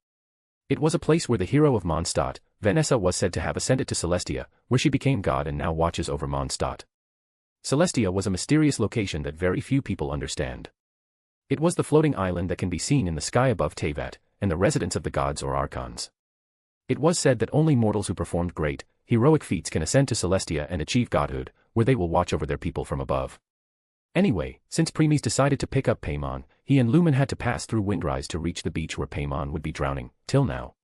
It was a place where the hero of Mondstadt, Vanessa, was said to have ascended to Celestia, where she became god and now watches over Mondstadt. Celestia was a mysterious location that very few people understand. It was the floating island that can be seen in the sky above Teyvat, and the residence of the gods or archons. It was said that only mortals who performed great, heroic feats can ascend to Celestia and achieve godhood, where they will watch over their people from above. Anyway, since Premies decided to pick up Paimon, he and Lumen had to pass through Windrise to reach the beach where Paimon would be drowning, till now.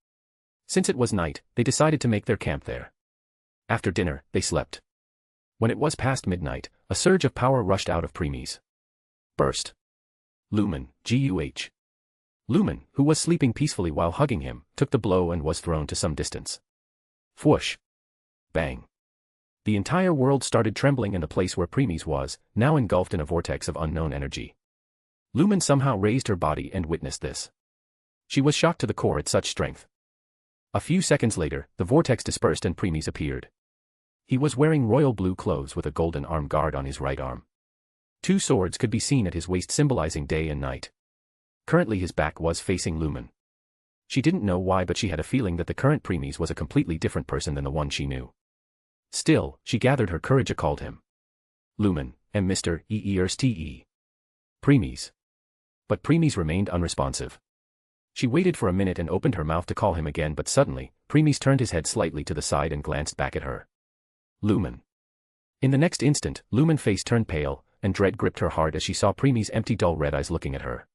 Since it was night, they decided to make their camp there. After dinner, they slept. When it was past midnight, a surge of power rushed out of Premies. Burst. Lumen, Guh. Lumen, who was sleeping peacefully while hugging him, took the blow and was thrown to some distance. Whoosh. Bang. The entire world started trembling and the place where Premies was, now engulfed in a vortex of unknown energy. Lumen somehow raised her body and witnessed this. She was shocked to the core at such strength. A few seconds later, the vortex dispersed and Premies appeared. He was wearing royal blue clothes with a golden arm guard on his right arm. 2 swords could be seen at his waist symbolizing day and night. Currently his back was facing Lumen. She didn't know why, but she had a feeling that the current Premies was a completely different person than the one she knew. Still, she gathered her courage and called him. Lumen, and Mr. Eerste. Premies. But Premies remained unresponsive. She waited for a minute and opened her mouth to call him again, but suddenly, Premies turned his head slightly to the side and glanced back at her. Lumen. In the next instant, Lumen's face turned pale, and dread gripped her heart as she saw Premies' empty dull red eyes looking at her.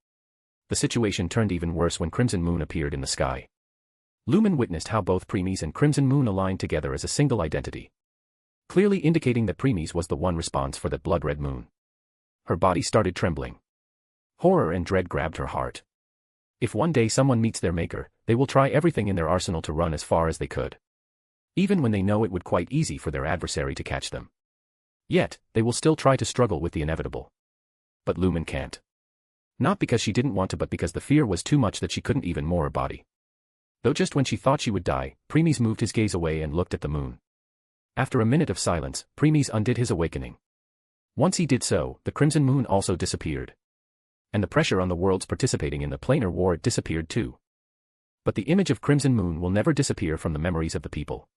The situation turned even worse when Crimson Moon appeared in the sky. Lumen witnessed how both Premies and Crimson Moon aligned together as a single identity, clearly indicating that Premies was the one response for that blood-red moon. Her body started trembling. Horror and dread grabbed her heart. If one day someone meets their maker, they will try everything in their arsenal to run as far as they could, even when they know it would quite easy for their adversary to catch them. Yet, they will still try to struggle with the inevitable. But Lumen can't. Not because she didn't want to, but because the fear was too much that she couldn't even move her body. Though just when she thought she would die, Premies moved his gaze away and looked at the moon. After a minute of silence, Premies undid his awakening. Once he did so, the Crimson Moon also disappeared. And the pressure on the worlds participating in the planar war disappeared too. But the image of Crimson Moon will never disappear from the memories of the people.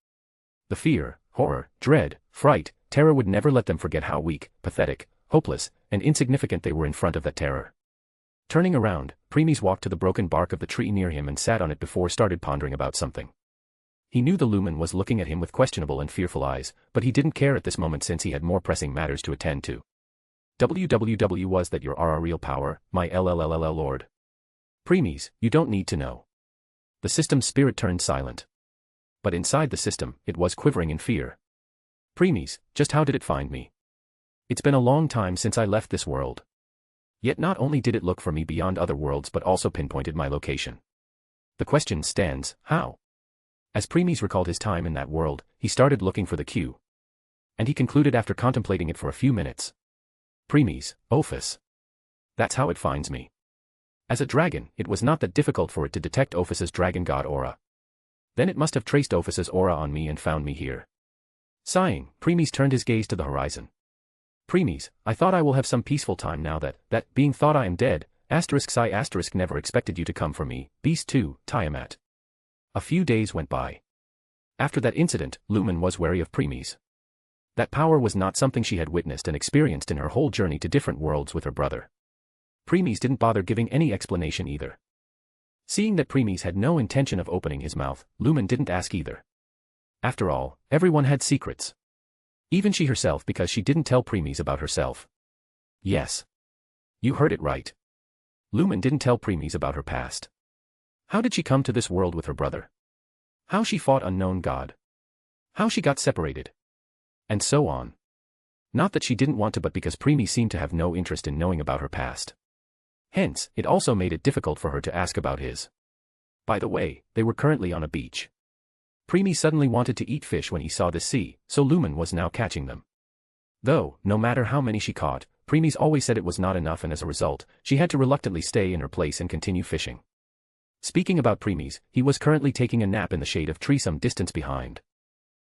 The fear, horror, dread, fright, terror would never let them forget how weak, pathetic, hopeless, and insignificant they were in front of that terror. Turning around, Premies walked to the broken bark of the tree near him and sat on it before started pondering about something. He knew the Lumen was looking at him with questionable and fearful eyes, but he didn't care at this moment since he had more pressing matters to attend to. WWW, was that your real power, my LLLL lord? Premies, you don't need to know. The system's spirit turned silent. But inside the system, it was quivering in fear. Premies, just how did it find me? It's been a long time since I left this world. Yet not only did it look for me beyond other worlds but also pinpointed my location. The question stands, how? As Premies recalled his time in that world, he started looking for the cue. And he concluded after contemplating it for a few minutes. Premies, Ophis. That's how it finds me. As a dragon, it was not that difficult for it to detect Ophis's dragon god aura. Then it must have traced Ophis's aura on me and found me here. Sighing, Premies turned his gaze to the horizon. Premies, I thought I will have some peaceful time now that being thought I am dead, ****, never expected you to come for me, Beast 2, Tiamat. A few days went by. After that incident, Lumen was wary of Premies. That power was not something she had witnessed and experienced in her whole journey to different worlds with her brother. Premies didn't bother giving any explanation either. Seeing that Premies had no intention of opening his mouth, Lumen didn't ask either. After all, everyone had secrets. Even she herself, because she didn't tell Premies about herself. Yes. You heard it right. Lumen didn't tell Premies about her past. How did she come to this world with her brother? How she fought unknown god? How she got separated? And so on. Not that she didn't want to, but because Premies seemed to have no interest in knowing about her past. Hence, it also made it difficult for her to ask about his. By the way, they were currently on a beach. Premies suddenly wanted to eat fish when he saw the sea, so Lumen was now catching them. Though, no matter how many she caught, Premies always said it was not enough, and as a result, she had to reluctantly stay in her place and continue fishing. Speaking about Premies, he was currently taking a nap in the shade of tree some distance behind.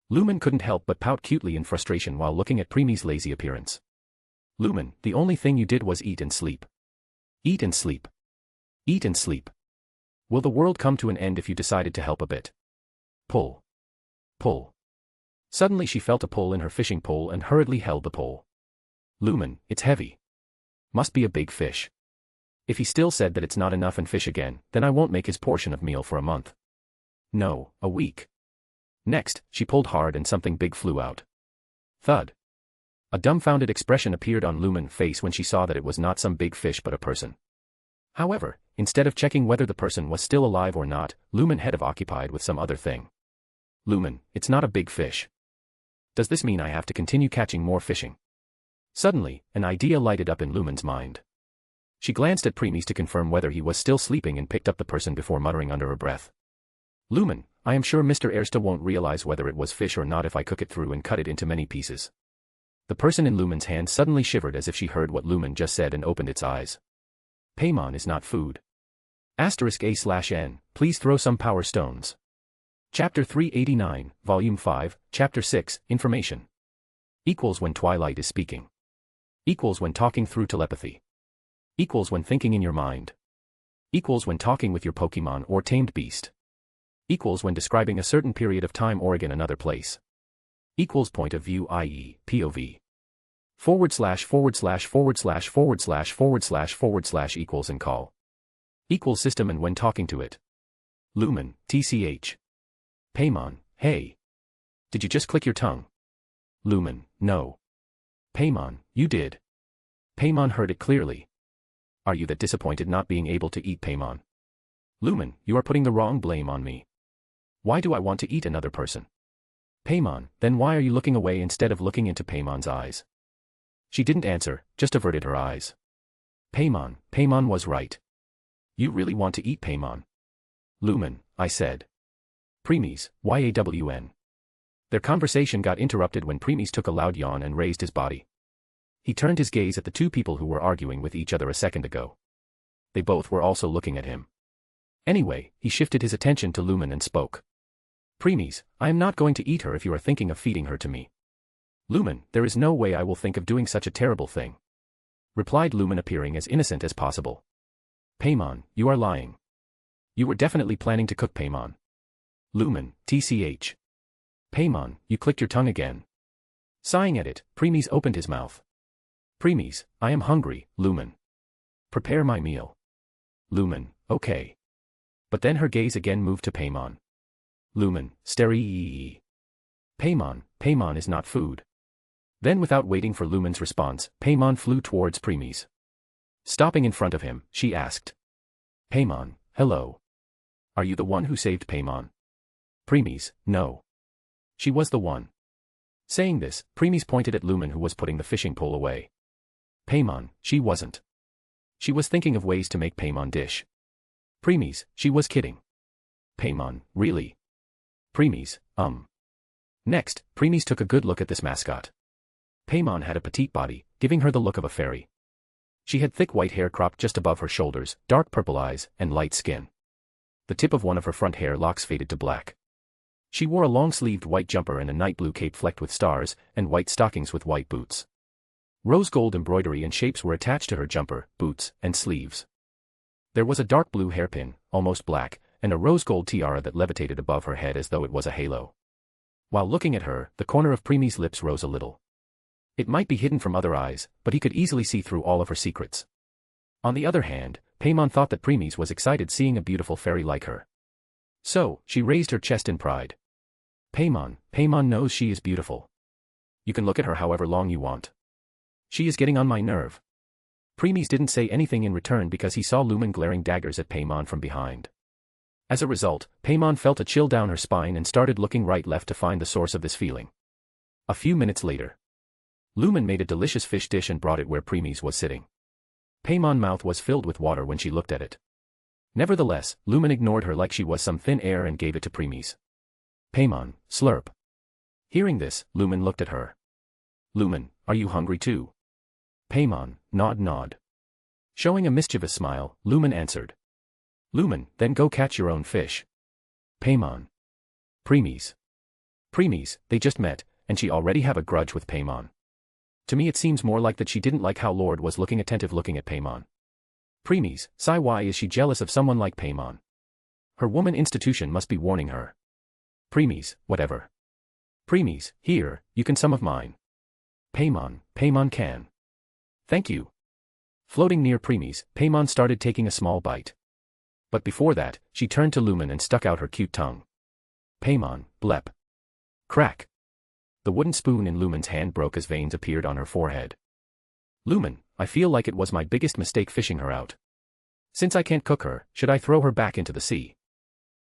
Lumen couldn't help but pout cutely in frustration while looking at Premies' lazy appearance. Lumen, the only thing you did was eat and sleep. Eat and sleep. Eat and sleep. Will the world come to an end if you decided to help a bit? Pull. Pull. Suddenly she felt a pull in her fishing pole and hurriedly held the pole. Lumen, it's heavy. Must be a big fish. If he still said that it's not enough and fish again, then I won't make his portion of meal for a month. No, a week. Next, she pulled hard and something big flew out. Thud. A dumbfounded expression appeared on Lumen's face when she saw that it was not some big fish but a person. However, instead of checking whether the person was still alive or not, Lumen had of occupied with some other thing. Lumen, it's not a big fish. Does this mean I have to continue catching more fishing? Suddenly, an idea lighted up in Lumen's mind. She glanced at Premies to confirm whether he was still sleeping and picked up the person before muttering under her breath. Lumen, I am sure Mr. Ersta won't realize whether it was fish or not if I cook it through and cut it into many pieces. The person in Lumen's hand suddenly shivered as if she heard what Lumen just said and opened its eyes. Paimon is not food. *A/N, please throw some power stones. Chapter 389, Volume 5, Chapter 6, Information. Equals when Twilight is speaking. Equals when talking through telepathy. Equals when thinking in your mind. Equals when talking with your Pokemon or tamed beast. Equals when describing a certain period of time or again another place. Equals point of view, i.e., POV. // equals and call. Equal system and when talking to it. Lumen, TCH. Paimon, hey. Did you just click your tongue? Lumen, no. Paimon, you did. Paimon heard it clearly. Are you that disappointed not being able to eat Paimon? Lumen, you are putting the wrong blame on me. Why do I want to eat another person? Paimon, then why are you looking away instead of looking into Paimon's eyes? She didn't answer, just averted her eyes. Paimon was right. You really want to eat Paimon? Lumen, I said. Premies, YAWN. Their conversation got interrupted when Premies took a loud yawn and raised his body. He turned his gaze at the two people who were arguing with each other a second ago. They both were also looking at him. Anyway, he shifted his attention to Lumen and spoke. Premies, I am not going to eat her if you are thinking of feeding her to me. Lumen, there is no way I will think of doing such a terrible thing. Replied Lumen, appearing as innocent as possible. Paimon, you are lying. You were definitely planning to cook Paimon. Lumen, TCH. Paimon, you clicked your tongue again. Sighing at it, Premies opened his mouth. Premies, I am hungry, Lumen. Prepare my meal. Lumen, okay. But then her gaze again moved to Paimon. Lumen, stare. Paimon is not food. Then without waiting for Lumen's response, Paimon flew towards Premies. Stopping in front of him, she asked. Paimon, hello. Are you the one who saved Paimon? Premies, no. She was the one. Saying this, Premies pointed at Lumen, who was putting the fishing pole away. Paimon, she wasn't. She was thinking of ways to make Paimon dish. Premies, she was kidding. Paimon, really? Premies, Next, Premies took a good look at this mascot. Paimon had a petite body, giving her the look of a fairy. She had thick white hair cropped just above her shoulders, dark purple eyes, and light skin. The tip of one of her front hair locks faded to black. She wore a long-sleeved white jumper and a night blue cape flecked with stars, and white stockings with white boots. Rose gold embroidery and shapes were attached to her jumper, boots, and sleeves. There was a dark blue hairpin, almost black, and a rose gold tiara that levitated above her head as though it was a halo. While looking at her, the corner of Premies' lips rose a little. It might be hidden from other eyes, but he could easily see through all of her secrets. On the other hand, Paimon thought that Premies was excited seeing a beautiful fairy like her. So, she raised her chest in pride. Paimon knows she is beautiful. You can look at her however long you want. She is getting on my nerve. Premies didn't say anything in return because he saw Lumen glaring daggers at Paimon from behind. As a result, Paimon felt a chill down her spine and started looking right-left to find the source of this feeling. A few minutes later, Lumen made a delicious fish dish and brought it where Premies was sitting. Paimon's mouth was filled with water when she looked at it. Nevertheless, Lumen ignored her like she was some thin air and gave it to Premies. Paimon, slurp. Hearing this, Lumen looked at her. Lumen, are you hungry too? Paimon, nod. Showing a mischievous smile, Lumen answered. Lumen, then go catch your own fish. Paimon. Premies, they just met, and she already have a grudge with Paimon. To me it seems more like that she didn't like how Lord was looking at Paimon. Premies, sigh, why is she jealous of someone like Paimon? Her woman institution must be warning her. Premies, whatever. Premies, here, you can some of mine. Paimon can. Thank you. Floating near Premies, Paimon started taking a small bite. But before that, she turned to Lumen and stuck out her cute tongue. Paimon, blep. Crack. The wooden spoon in Lumen's hand broke as veins appeared on her forehead. Lumen, I feel like it was my biggest mistake fishing her out. Since I can't cook her, should I throw her back into the sea?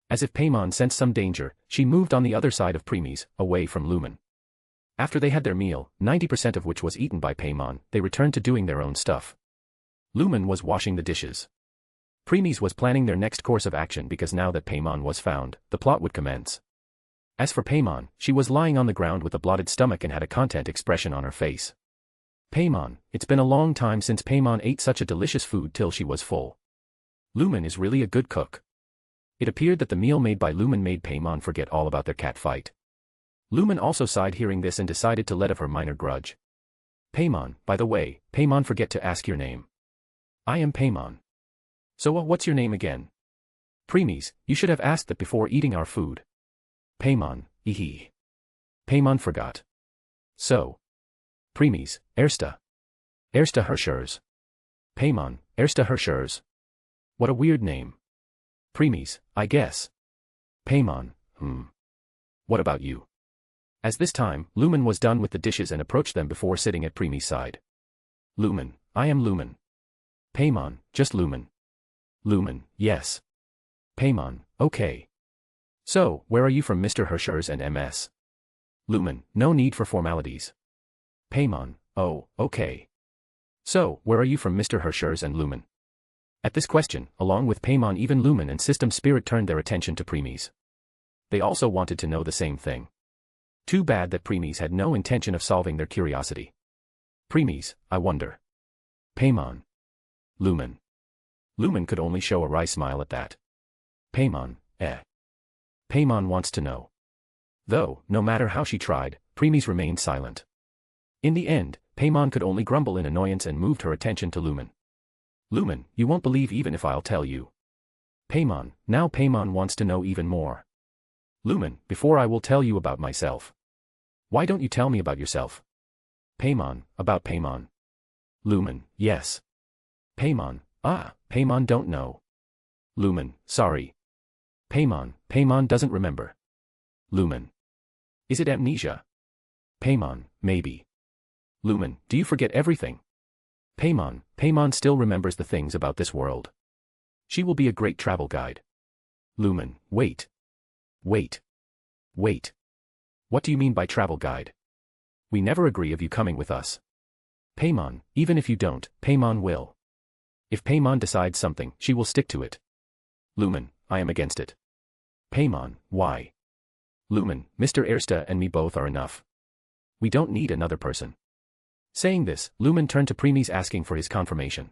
As if Paimon sensed some danger, she moved on the other side of Premies, away from Lumen. After they had their meal, 90% of which was eaten by Paimon, they returned to doing their own stuff. Lumen was washing the dishes. Premies was planning their next course of action because now that Paimon was found, the plot would commence. As for Paimon, she was lying on the ground with a blotted stomach and had a content expression on her face. Paimon, it's been a long time since Paimon ate such a delicious food till she was full. Lumen is really a good cook. It appeared that the meal made by Lumen made Paimon forget all about their cat fight. Lumen also sighed hearing this and decided to let off her minor grudge. Paimon, by the way, Paimon, forget to ask your name. I am Paimon. So what's your name again? Premies, you should have asked that before eating our food. Paimon, Paimon forgot. So. Premies, Ersta Herschers. Paimon, Ersta Herschers. What a weird name. Premies, I guess. Paimon, What about you? As this time, Lumen was done with the dishes and approached them before sitting at Preemie's side. Lumen, I am Lumen. Paimon, just Lumen. Lumen, yes. Paimon, okay. So, where are you from, Mr. Hershers and MS? Lumen, no need for formalities. Paimon, oh, okay. So, where are you from, Mr. Hershers and Lumen? At this question, along with Paimon, even Lumen and System Spirit turned their attention to Preemies. They also wanted to know the same thing. Too bad that Preemies had no intention of solving their curiosity. Preemies, I wonder. Paimon. Lumen. Lumen could only show a wry smile at that. Paimon, Paimon wants to know. Though, no matter how she tried, Preemies remained silent. In the end, Paimon could only grumble in annoyance and moved her attention to Lumen. Lumen, you won't believe even if I'll tell you. Paimon, now Paimon wants to know even more. Lumen, before I will tell you about myself. Why don't you tell me about yourself? Paimon, about Paimon. Lumen, yes. Paimon, Paimon don't know. Lumen, sorry. Paimon doesn't remember. Lumen. Is it amnesia? Paimon, maybe. Lumen, do you forget everything? Paimon still remembers the things about this world. She will be a great travel guide. Lumen, wait. What do you mean by travel guide? We never agree of you coming with us. Paimon, even if you don't, Paimon will. If Paimon decides something, she will stick to it. Lumen, I am against it. Paimon, why? Lumen, Mr. Ersta and me both are enough. We don't need another person. Saying this, Lumen turned to Preemies asking for his confirmation.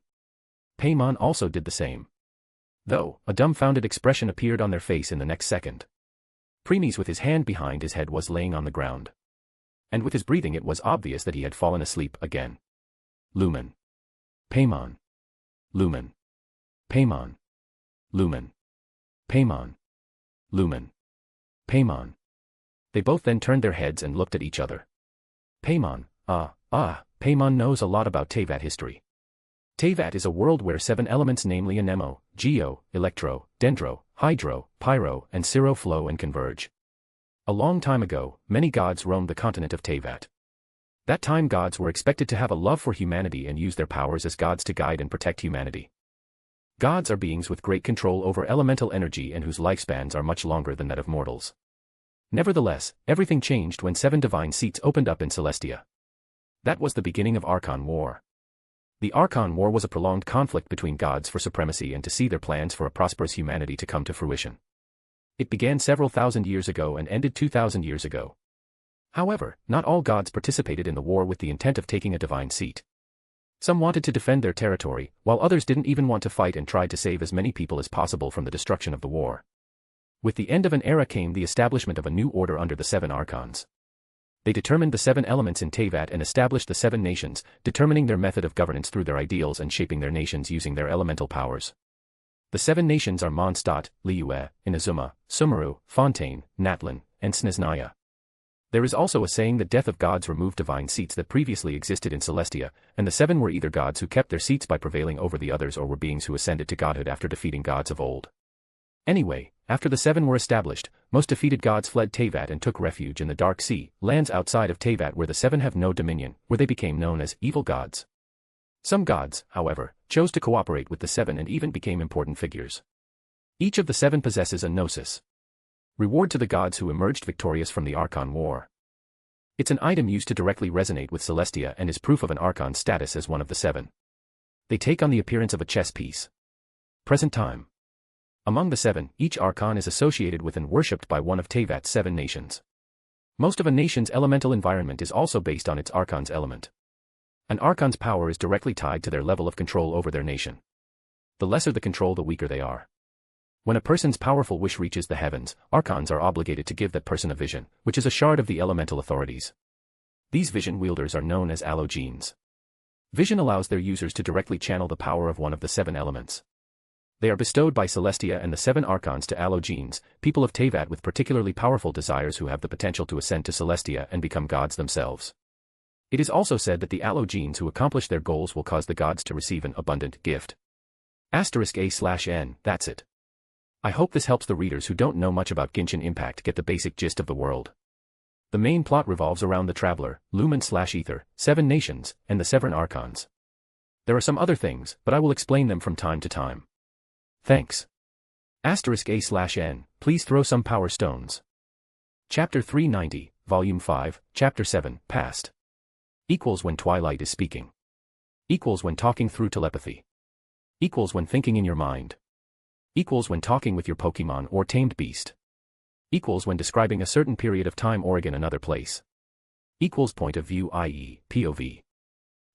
Paimon also did the same. Though, a dumbfounded expression appeared on their face in the next second. Preemies with his hand behind his head was laying on the ground. And with his breathing it was obvious that he had fallen asleep again. Lumen. Paimon. Lumen. Paimon. Lumen. Paimon. Lumen. Paimon. They both then turned their heads and looked at each other. Paimon, Paimon knows a lot about Teyvat history. Teyvat is a world where 7 elements, namely Anemo, Geo, Electro, Dendro, Hydro, Pyro, and Ciro flow and converge. A long time ago, many gods roamed the continent of Teyvat. That time gods were expected to have a love for humanity and use their powers as gods to guide and protect humanity. Gods are beings with great control over elemental energy and whose lifespans are much longer than that of mortals. Nevertheless, everything changed when 7 divine seats opened up in Celestia. That was the beginning of Archon War. The Archon War was a prolonged conflict between gods for supremacy and to see their plans for a prosperous humanity to come to fruition. It began several thousand years ago and ended 2,000 years ago. However, not all gods participated in the war with the intent of taking a divine seat. Some wanted to defend their territory, while others didn't even want to fight and tried to save as many people as possible from the destruction of the war. With the end of an era came the establishment of a new order under the 7 Archons. They determined the 7 elements in Teyvat and established the 7 nations, determining their method of governance through their ideals and shaping their nations using their elemental powers. The 7 nations are Mondstadt, Liyue, Inazuma, Sumeru, Fontaine, Natlin, and Snezhnaya. There is also a saying that death of gods removed divine seats that previously existed in Celestia, and the 7 were either gods who kept their seats by prevailing over the others or were beings who ascended to godhood after defeating gods of old. Anyway, after the 7 were established, most defeated gods fled Teyvat and took refuge in the Dark Sea, lands outside of Teyvat where the 7 have no dominion, where they became known as evil gods. Some gods, however, chose to cooperate with the 7 and even became important figures. Each of the 7 possesses a gnosis. Reward to the gods who emerged victorious from the Archon War. It's an item used to directly resonate with Celestia and is proof of an Archon's status as one of the 7. They take on the appearance of a chess piece. Present time. Among the 7, each Archon is associated with and worshipped by one of Teyvat's 7 nations. Most of a nation's elemental environment is also based on its Archon's element. An Archon's power is directly tied to their level of control over their nation. The lesser the control, the weaker they are. When a person's powerful wish reaches the heavens, Archons are obligated to give that person a vision, which is a shard of the elemental authorities. These vision wielders are known as allogenes. Vision allows their users to directly channel the power of one of the 7 elements. They are bestowed by Celestia and the 7 Archons to allogenes, people of Teyvat with particularly powerful desires who have the potential to ascend to Celestia and become gods themselves. It is also said that the allogenes who accomplish their goals will cause the gods to receive an abundant gift. *A/N, that's it. I hope this helps the readers who don't know much about Genshin Impact get the basic gist of the world. The main plot revolves around the Traveler, Lumen/Ether, 7 nations, and the Severin Archons. There are some other things, but I will explain them from time to time. Thanks. *A/N, please throw some power stones. Chapter 390, Volume 5, Chapter 7, Past. Equals when Twilight is speaking. Equals when talking through telepathy. Equals when thinking in your mind. Equals when talking with your Pokemon or tamed beast. Equals when describing a certain period of time or in another place. Equals point of view, i.e., POV.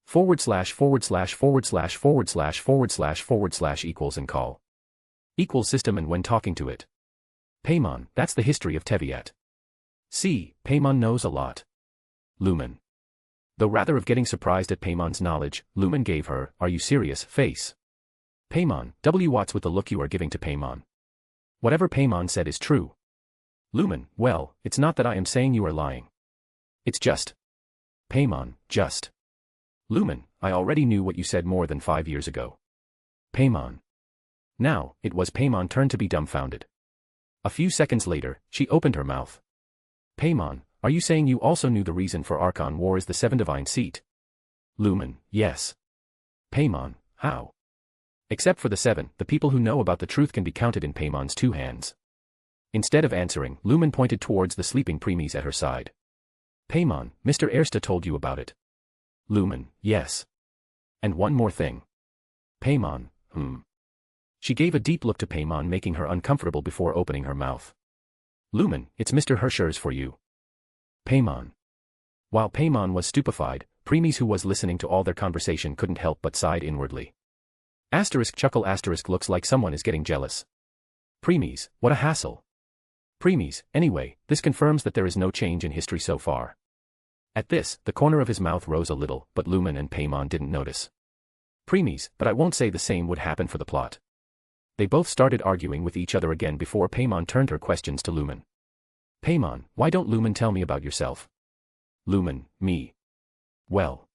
// equals and call. Equals system and when talking to it. Paimon, that's the history of Teviat. See, Paimon knows a lot. Lumen. Though rather of getting surprised at Paimon's knowledge, Lumen gave her, "Are you serious?" face. Paimon, what's with the look you are giving to Paimon? Whatever Paimon said is true. Lumen, well, it's not that I am saying you are lying. It's just. Paimon, just. Lumen, I already knew what you said more than 5 years ago. Paimon. Now, it was Paimon's turn to be dumbfounded. A few seconds later, she opened her mouth. Paimon, are you saying you also knew the reason for Archon War is the 7 divine seat? Lumen, yes. Paimon, how? Except for the 7, the people who know about the truth can be counted in Paimon's 2 hands. Instead of answering, Lumen pointed towards the sleeping preemies at her side. Paimon, Mr. Ersta told you about it. Lumen, yes. And one more thing. Paimon, She gave a deep look to Paimon, making her uncomfortable before opening her mouth. Lumen, it's Mr. Hirschers for you. Paimon. While Paimon was stupefied, preemies who was listening to all their conversation couldn't help but sighed inwardly. *chuckle * looks like someone is getting jealous. Preemies, what a hassle. Preemies, anyway, this confirms that there is no change in history so far. At this, the corner of his mouth rose a little, but Lumen and Paimon didn't notice. Preemies, but I won't say the same would happen for the plot. They both started arguing with each other again before Paimon turned her questions to Lumen. Paimon, why don't Lumen tell me about yourself? Lumen, me. Well.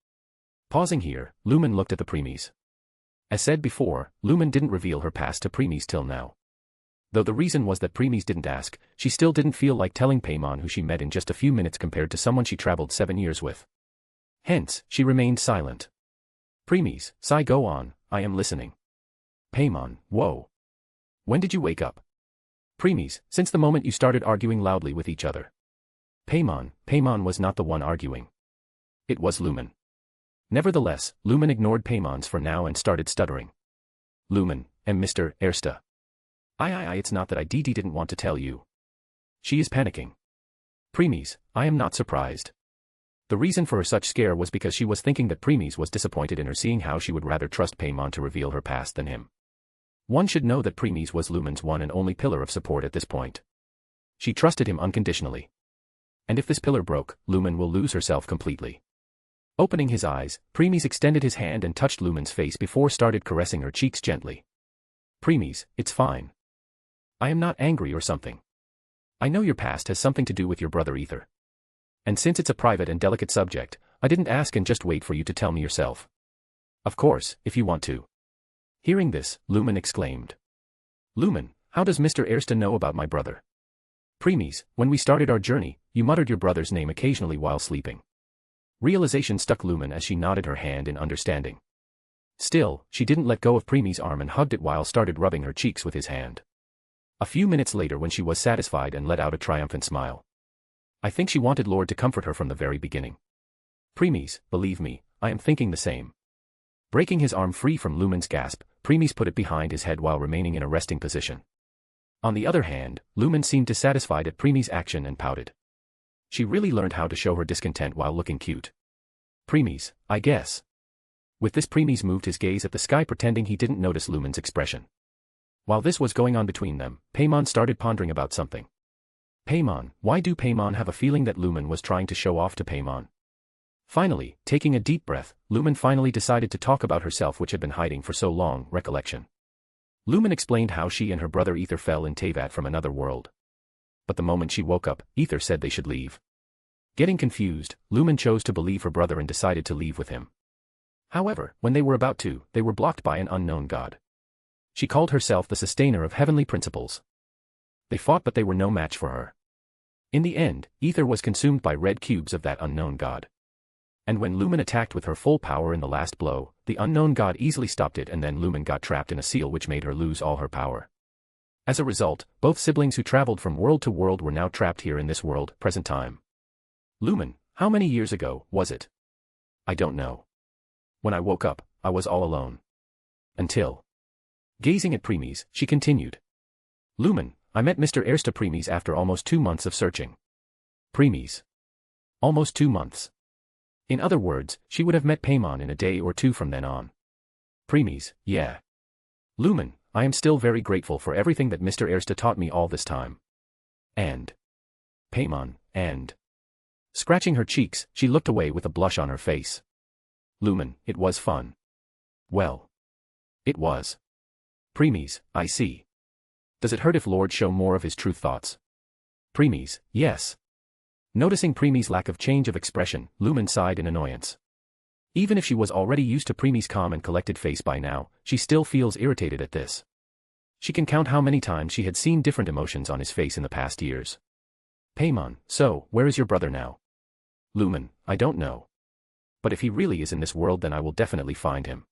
Pausing here, Lumen looked at the preemies. As said before, Lumen didn't reveal her past to preemies till now. Though the reason was that preemies didn't ask, she still didn't feel like telling Paimon who she met in just a few minutes compared to someone she traveled 7 years with. Hence, she remained silent. Preemies, sigh, go on, I am listening. Paimon, whoa. When did you wake up? Preemies, since the moment you started arguing loudly with each other. Paimon was not the one arguing. It was Lumen. Nevertheless, Lumen ignored Paimon's for now and started stuttering. Lumen, and Mr. Ersta. It's not that I didn't want to tell you. She is panicking. Preemies, I am not surprised. The reason for her such scare was because she was thinking that Preemies was disappointed in her, seeing how she would rather trust Paimon to reveal her past than him. One should know that Preemies was Lumen's one and only pillar of support at this point. She trusted him unconditionally. And if this pillar broke, Lumen will lose herself completely. Opening his eyes, Preemies extended his hand and touched Lumen's face before started caressing her cheeks gently. Preemies, it's fine. I am not angry or something. I know your past has something to do with your brother Ether. And since it's a private and delicate subject, I didn't ask and just wait for you to tell me yourself. Of course, if you want to. Hearing this, Lumen exclaimed. Lumen, how does Mr. Ersta know about my brother? Preemies, when we started our journey, you muttered your brother's name occasionally while sleeping. Realization struck Lumen as she nodded her hand in understanding. Still, she didn't let go of Preemie's arm and hugged it while started rubbing her cheeks with his hand. A few minutes later, when she was satisfied and let out a triumphant smile. I think she wanted Lord to comfort her from the very beginning. Preemies, believe me, I am thinking the same. Breaking his arm free from Lumen's gasp, Preemies put it behind his head while remaining in a resting position. On the other hand, Lumen seemed dissatisfied at Preemie's action and pouted. She really learned how to show her discontent while looking cute. Preemies, I guess. With this, Preemies moved his gaze at the sky, pretending he didn't notice Lumen's expression. While this was going on between them, Paimon started pondering about something. Paimon, why do Paimon have a feeling that Lumen was trying to show off to Paimon? Finally, taking a deep breath, Lumen finally decided to talk about herself, which had been hiding for so long, recollection. Lumen explained how she and her brother Ether fell in Tevat from another world. But the moment she woke up, Ether said they should leave. Getting confused, Lumen chose to believe her brother and decided to leave with him. However, when they were about to, they were blocked by an unknown god. She called herself the sustainer of heavenly principles. They fought, but they were no match for her. In the end, ether was consumed by red cubes of that unknown god. And when Lumen attacked with her full power in the last blow, the unknown god easily stopped it, and then Lumen got trapped in a seal which made her lose all her power. As a result, both siblings who traveled from world to world were now trapped here in this world, present time. Lumen, how many years ago was it? I don't know. When I woke up, I was all alone. Until. Gazing at Premies, she continued. Lumen, I met Mr. Ersta Premies after almost 2 months of searching. Premies. Almost 2 months. In other words, she would have met Paimon in a day or two from then on. Premies, yeah. Lumen, I am still very grateful for everything that Mr. Ersta taught me all this time. And. Paimon, and. Scratching her cheeks, she looked away with a blush on her face. Lumen, it was fun. Well. It was. Premies, I see. Does it hurt if Lord show more of his true thoughts? Premies, yes. Noticing Premies' lack of change of expression, Lumen sighed in annoyance. Even if she was already used to Premies' calm and collected face by now, she still feels irritated at this. She can count how many times she had seen different emotions on his face in the past years. Paimon, so, where is your brother now? Lumen, I don't know. But if he really is in this world, then I will definitely find him.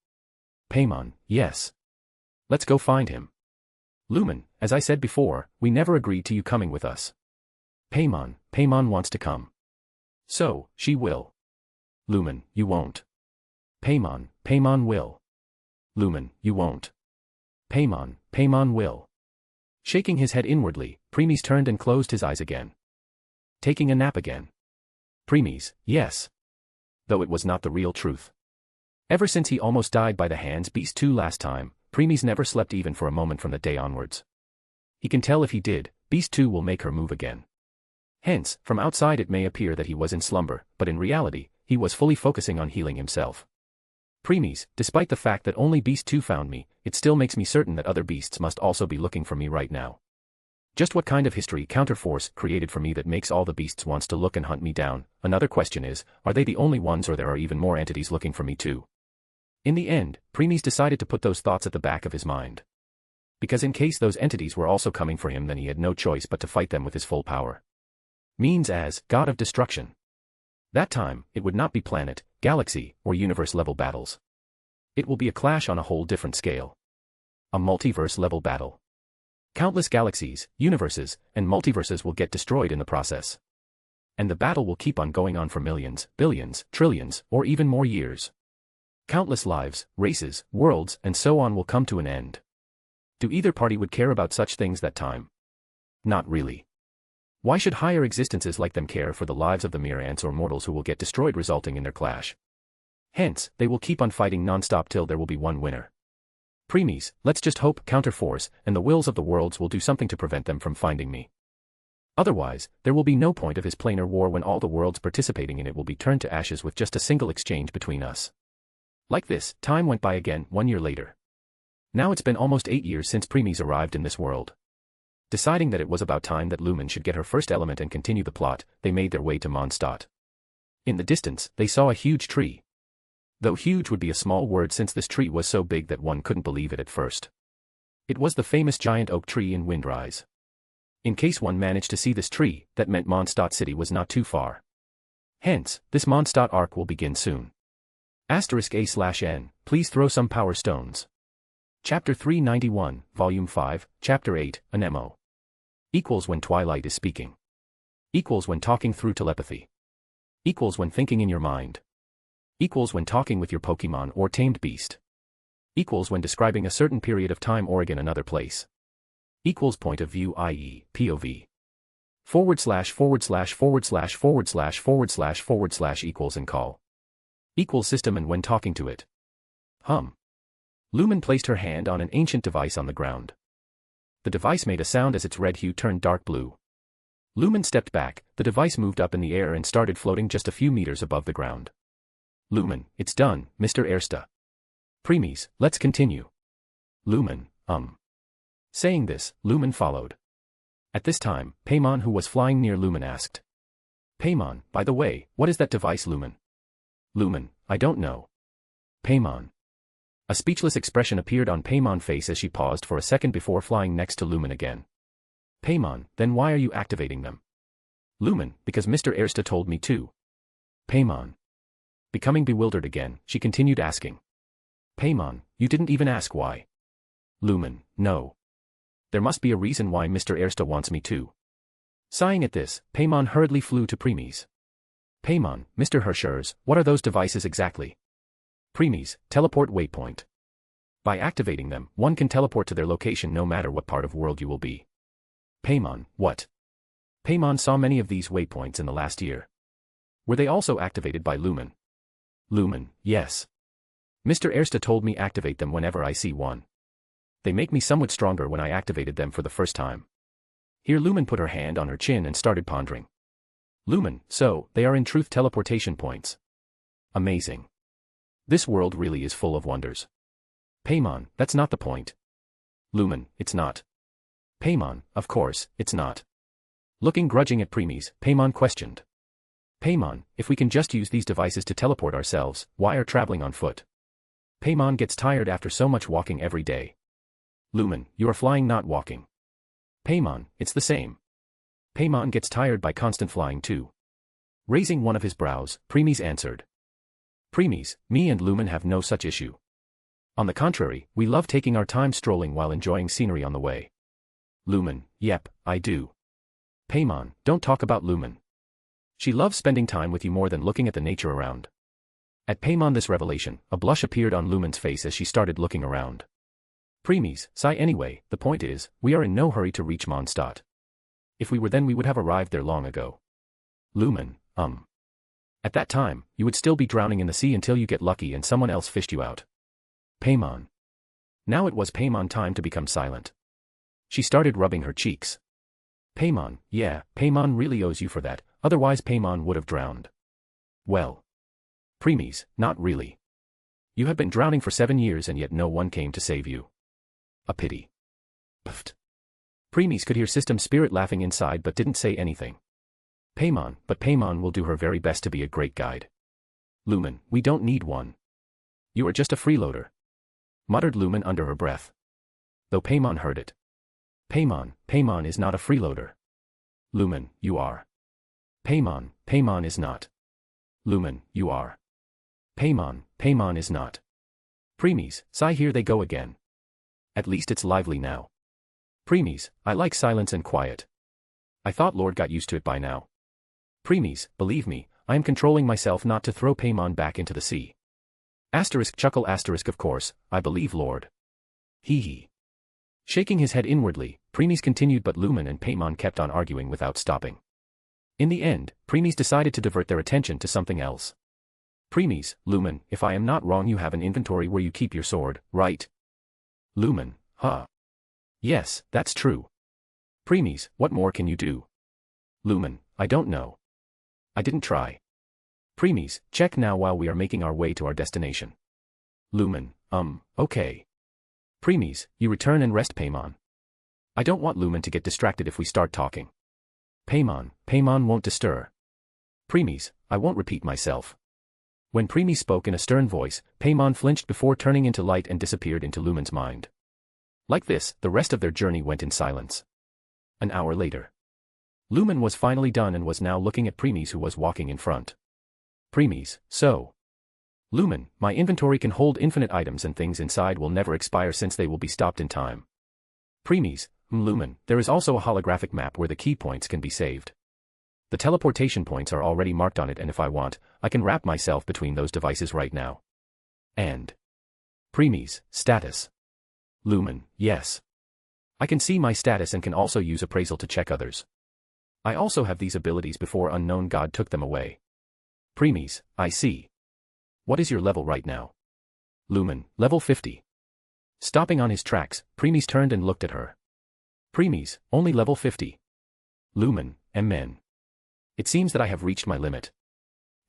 Paimon, yes. Let's go find him. Lumen, as I said before, we never agreed to you coming with us. Paimon wants to come. So, she will. Lumen, you won't. Paimon will. Lumen, you won't. Paimon will. Shaking his head inwardly, Premies turned and closed his eyes again. Taking a nap again. Premies, yes. Though it was not the real truth. Ever since he almost died by the hands Beast 2 last time, Premies never slept even for a moment from that day onwards. He can tell if he did, Beast 2 will make her move again. Hence, from outside it may appear that he was in slumber, but in reality, he was fully focusing on healing himself. Premies, despite the fact that only Beast 2 found me, it still makes me certain that other beasts must also be looking for me right now. Just what kind of history counterforce created for me that makes all the beasts wants to look and hunt me down? Another question is, are they the only ones, or there are even more entities looking for me too? In the end, Premies decided to put those thoughts at the back of his mind. Because in case those entities were also coming for him, then he had no choice but to fight them with his full power. Means as God of Destruction. That time, it would not be planet, galaxy, or universe-level battles. It will be a clash on a whole different scale. A multiverse-level battle. Countless galaxies, universes, and multiverses will get destroyed in the process. And the battle will keep on going on for millions, billions, trillions, or even more years. Countless lives, races, worlds, and so on will come to an end. Do either party would care about such things that time? Not really. Why should higher existences like them care for the lives of the mere ants or mortals who will get destroyed resulting in their clash? Hence, they will keep on fighting non-stop till there will be one winner. Premies, let's just hope Counterforce and the wills of the worlds will do something to prevent them from finding me. Otherwise, there will be no point of his planar war when all the worlds participating in it will be turned to ashes with just a single exchange between us. Like this, time went by again 1 year later. Now it's been almost 8 years since Premies arrived in this world. Deciding that it was about time that Lumen should get her first element and continue the plot, they made their way to Mondstadt. In the distance, they saw a huge tree. Though huge would be a small word since this tree was so big that one couldn't believe it at first. It was the famous giant oak tree in Windrise. In case one managed to see this tree, that meant Mondstadt City was not too far. Hence, this Mondstadt arc will begin soon. *A/N, please throw some power stones. Chapter 391, Volume 5, Chapter 8, Anemo. Equals when Twilight is speaking. Equals when talking through telepathy. Equals when thinking in your mind. Equals when talking with your Pokemon or tamed beast. Equals when describing a certain period of time or again another place. Equals point of view, i.e., POV. // equals and call. Equals system and when talking to it. Lumen placed her hand on an ancient device on the ground. The device made a sound as its red hue turned dark blue. Lumen stepped back, the device moved up in the air and started floating just a few meters above the ground. Lumen, it's done, Mr. Ersta. Premies, let's continue. Lumen, Saying this, Lumen followed. At this time, Paimon, who was flying near Lumen, asked. Paimon, by the way, what is that device, Lumen? Lumen, I don't know. Paimon. A speechless expression appeared on Paymon's face as she paused for a second before flying next to Lumen again. Paymon, then why are you activating them? Lumen, because Mr. Ersta told me to. Paymon. Becoming bewildered again, she continued asking. Paymon, you didn't even ask why. Lumen, no. There must be a reason why Mr. Ersta wants me to. Sighing at this, Paymon hurriedly flew to Premies. Paymon, Mr. Hershers, what are those devices exactly? Premies, teleport waypoint. By activating them, one can teleport to their location no matter what part of world you will be. Paymon, what? Paymon saw many of these waypoints in the last year. Were they also activated by Lumen? Lumen, yes. Mr. Ersta told me activate them whenever I see one. They make me somewhat stronger when I activated them for the first time. Here Lumen put her hand on her chin and started pondering. Lumen, so, they are in truth teleportation points. Amazing. This world really is full of wonders. Paymon, that's not the point. Lumen, it's not. Paymon, of course, it's not. Looking grudging at Premies, Paymon questioned. Paymon, if we can just use these devices to teleport ourselves, why are traveling on foot? Paymon gets tired after so much walking every day. Lumen, you are flying not walking. Paymon, it's the same. Paymon gets tired by constant flying too. Raising one of his brows, Premies answered. Premies, me and Lumen have no such issue. On the contrary, we love taking our time strolling while enjoying scenery on the way. Lumen, yep, I do. Paymon, don't talk about Lumen. She loves spending time with you more than looking at the nature around. At Paymon this revelation, a blush appeared on Lumen's face as she started looking around. Premies, sigh anyway, the point is, we are in no hurry to reach Mondstadt. If we were then we would have arrived there long ago. Lumen, At that time, you would still be drowning in the sea until you get lucky and someone else fished you out. Paymon. Now it was Paymon time to become silent. She started rubbing her cheeks. Paymon, yeah, Paymon really owes you for that, otherwise Paymon would have drowned. Well. Premies, not really. You have been drowning for 7 years and yet no one came to save you. A pity. Pfft. Premies could hear System Spirit laughing inside but didn't say anything. Paymon, but Paymon will do her very best to be a great guide. Lumen, we don't need one. You are just a freeloader. Muttered Lumen under her breath. Though Paymon heard it. Paymon is not a freeloader. Lumen, you are. Paymon is not. Lumen, you are. Paymon is not. Premies, sigh here they go again. At least it's lively now. Premies, I like silence and quiet. I thought Lord got used to it by now. Premies, believe me, I am controlling myself not to throw Paymon back into the sea. Asterisk chuckle asterisk of course, I believe Lord. Hee hee. Shaking his head inwardly, Premies continued but Lumen and Paymon kept on arguing without stopping. In the end, Premies decided to divert their attention to something else. Premies, Lumen, if I am not wrong you have an inventory where you keep your sword, right? Lumen, huh? Yes, that's true. Premies, what more can you do? Lumen, I don't know. I didn't try. Premies, check now while we are making our way to our destination. Lumen, okay. Premies, you return and rest Paymon. I don't want Lumen to get distracted if we start talking. Paymon won't disturb. Premies, I won't repeat myself. When Premies spoke in a stern voice, Paymon flinched before turning into light and disappeared into Lumen's mind. Like this, the rest of their journey went in silence. An hour later. Lumen was finally done and was now looking at Premies who was walking in front. Premies, so. Lumen, my inventory can hold infinite items and things inside will never expire since they will be stopped in time. Premies, Lumen, there is also a holographic map where the key points can be saved. The teleportation points are already marked on it and if I want, I can wrap myself between those devices right now. And. Premies, status. Lumen, yes. I can see my status and can also use appraisal to check others. I also have these abilities before unknown god took them away. Premies, I see. What is your level right now? Lumen, level 50. Stopping on his tracks, Premies turned and looked at her. Premies, only level 50. Lumen, amen. It seems that I have reached my limit.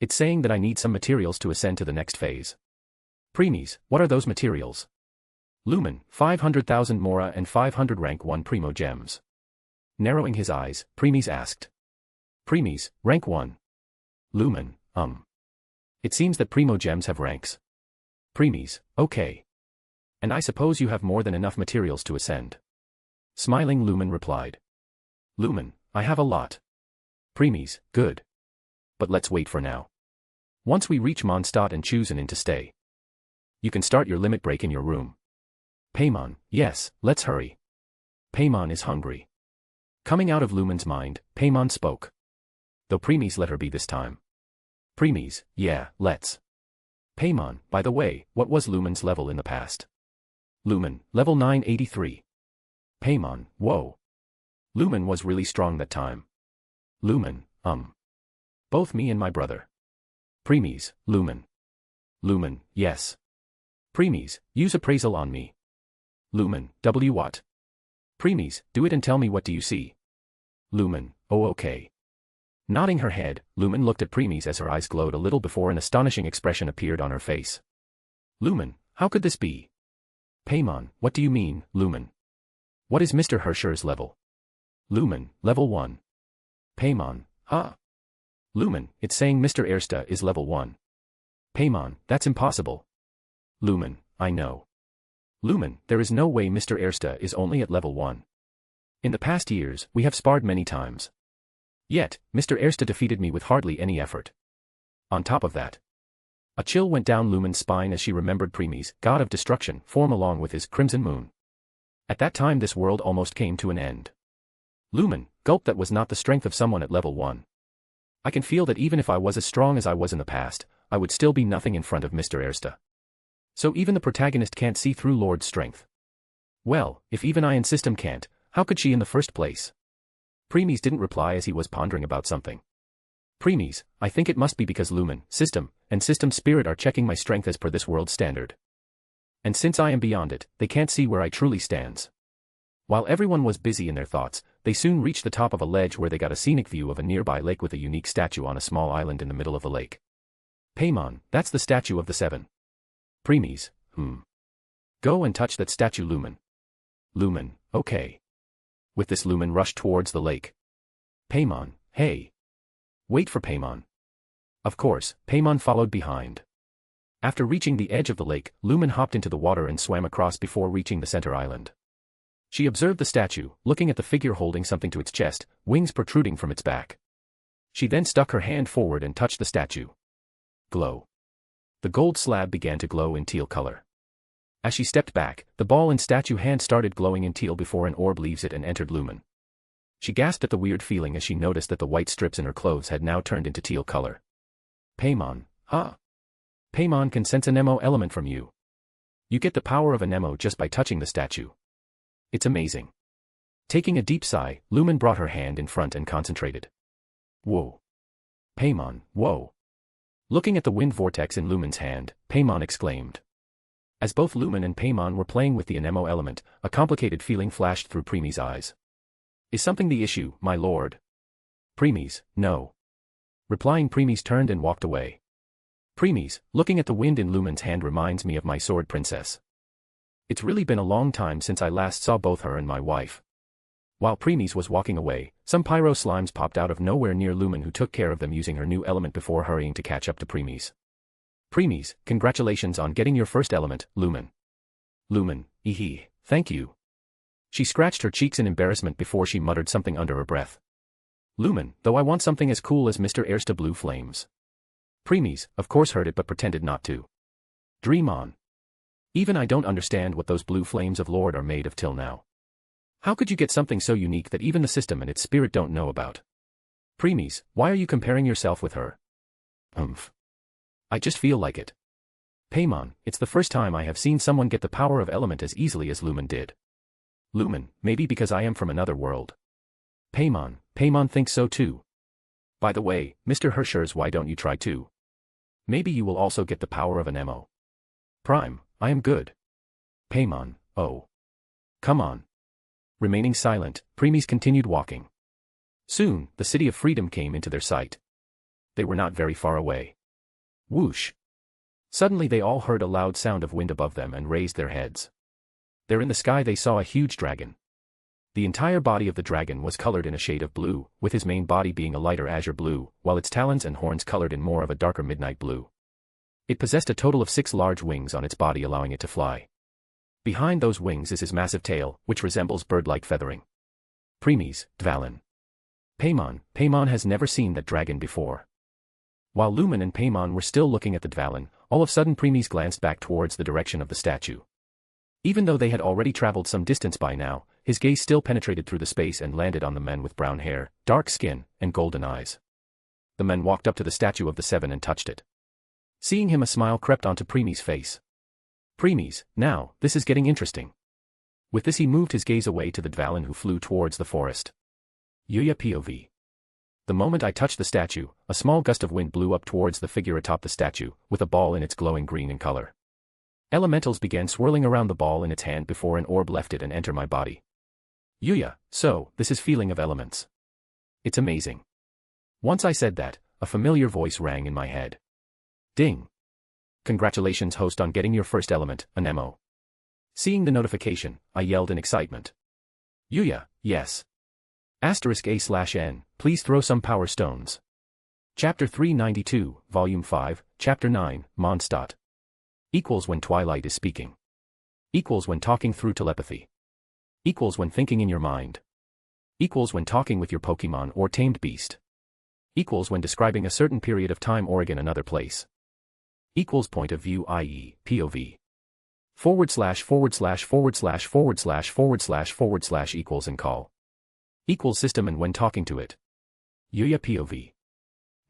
It's saying that I need some materials to ascend to the next phase. Premies, what are those materials? Lumen, 500,000 Mora and 500 rank 1 Primo gems. Narrowing his eyes, Premies asked. Premies, rank 1. Lumen, It seems that Primo gems have ranks. Premies, okay. And I suppose you have more than enough materials to ascend. Smiling, Lumen replied. Lumen, I have a lot. Premies, good. But let's wait for now. Once we reach Mondstadt and choose an inn to stay, you can start your limit break in your room. Paimon, yes, let's hurry. Paimon is hungry. Coming out of Lumen's mind, Paimon spoke. Though Premies let her be this time. Premies, yeah, let's. Paimon, by the way, what was Lumen's level in the past? Lumen, level 983. Paimon, whoa. Lumen was really strong that time. Lumen, both me and my brother. Premies, Lumen. Lumen, yes. Premies, use appraisal on me. Lumen, W what? Premies, do it and tell me what do you see. Lumen, oh okay. Nodding her head, Lumen looked at Premies as her eyes glowed a little before an astonishing expression appeared on her face. Lumen, how could this be? Paimon, what do you mean, Lumen? What is Mr. Hersher's level? Lumen, level 1. Paimon, huh? Lumen, it's saying Mr. Ersta is level 1. Paimon, that's impossible. Lumen, I know. Lumen, there is no way Mr. Ersta is only at level 1. In the past years, we have sparred many times. Yet, Mr. Ersta defeated me with hardly any effort. On top of that, a chill went down Lumen's spine as she remembered Premies, god of destruction, form along with his crimson moon. At that time this world almost came to an end. Lumen, gulp, that was not the strength of someone at level 1. I can feel that even if I was as strong as I was in the past, I would still be nothing in front of Mr. Ersta. So even the protagonist can't see through Lord's strength. Well, if even I and System can't, how could she in the first place? Premies didn't reply as he was pondering about something. Premies, I think it must be because Lumen, System, and System Spirit are checking my strength as per this world's standard. And since I am beyond it, they can't see where I truly stands. While everyone was busy in their thoughts, they soon reached the top of a ledge where they got a scenic view of a nearby lake with a unique statue on a small island in the middle of the lake. Paimon, that's the statue of the 7. Premies, Go and touch that statue, Lumen. Lumen, okay. With this, Lumen rushed towards the lake. Paimon, hey. Wait for Paimon. Of course, Paimon followed behind. After reaching the edge of the lake, Lumen hopped into the water and swam across before reaching the center island. She observed the statue, looking at the figure holding something to its chest, wings protruding from its back. She then stuck her hand forward and touched the statue. Glow. The gold slab began to glow in teal color. As she stepped back, the ball in statue hand started glowing in teal before an orb leaves it and entered Lumen. She gasped at the weird feeling as she noticed that the white strips in her clothes had now turned into teal color. Paimon, huh? Paimon can sense a Nemo element from you. You get the power of a Nemo just by touching the statue. It's amazing. Taking a deep sigh, Lumen brought her hand in front and concentrated. Whoa. Paimon, whoa. Looking at the wind vortex in Lumen's hand, Paimon exclaimed. As both Lumen and Paimon were playing with the Anemo element, a complicated feeling flashed through Premies' eyes. Is something the issue, my lord? Premies, no. Replying, Premies turned and walked away. Premies, looking at the wind in Lumen's hand reminds me of my sword princess. It's really been a long time since I last saw both her and my wife. While Premies was walking away, some pyro slimes popped out of nowhere near Lumen, who took care of them using her new element before hurrying to catch up to Premies. Premies, congratulations on getting your first element, Lumen. Lumen, thank you. She scratched her cheeks in embarrassment before she muttered something under her breath. Lumen, though I want something as cool as Mr. Ersta Blue Flames. Premies, of course, heard it but pretended not to. Dream on. Even I don't understand what those blue flames of Lord are made of till now. How could you get something so unique that even the system and its spirit don't know about? Premies, why are you comparing yourself with her? I just feel like it. Paimon, it's the first time I have seen someone get the power of element as easily as Lumen did. Lumen, maybe because I am from another world. Paimon thinks so too. By the way, Mr. Hershers, why don't you try too? Maybe you will also get the power of an Emo. Prime, I am good. Paimon, oh. Come on. Remaining silent, Premies continued walking. Soon, the city of freedom came into their sight. They were not very far away. Whoosh. Suddenly they all heard a loud sound of wind above them and raised their heads. There in the sky they saw a huge dragon. The entire body of the dragon was colored in a shade of blue, with his main body being a lighter azure blue, while its talons and horns colored in more of a darker midnight blue. It possessed a total of 6 large wings on its body, allowing it to fly. Behind those wings is his massive tail, which resembles bird-like feathering. Premies, Dvalin. Paimon has never seen that dragon before. While Lumen and Paimon were still looking at the Dvalin, all of a sudden Premies glanced back towards the direction of the statue. Even though they had already traveled some distance by now, his gaze still penetrated through the space and landed on the men with brown hair, dark skin, and golden eyes. The men walked up to the statue of the Seven and touched it. Seeing him, a smile crept onto Premies' face. Premies, now, this is getting interesting. With this he moved his gaze away to the Dvalin who flew towards the forest. Yuya POV. The moment I touched the statue, a small gust of wind blew up towards the figure atop the statue, with a ball in its glowing green in color. Elementals began swirling around the ball in its hand before an orb left it and entered my body. Yuya, so, this is feeling of elements. It's amazing. Once I said that, a familiar voice rang in my head. Ding. Congratulations host on getting your first element, an MO. Seeing the notification, I yelled in excitement. Yuya, yes. *A/N, please throw some power stones. Chapter 392, Volume 5, Chapter 9, Mondstadt. Equals when Twilight is speaking. Equals when talking through telepathy. Equals when thinking in your mind. Equals when talking with your Pokemon or tamed beast. Equals when describing a certain period of time or again another place. Equals point of view, i.e., POV. // equals and call. Equals system and when talking to it. Yuya POV.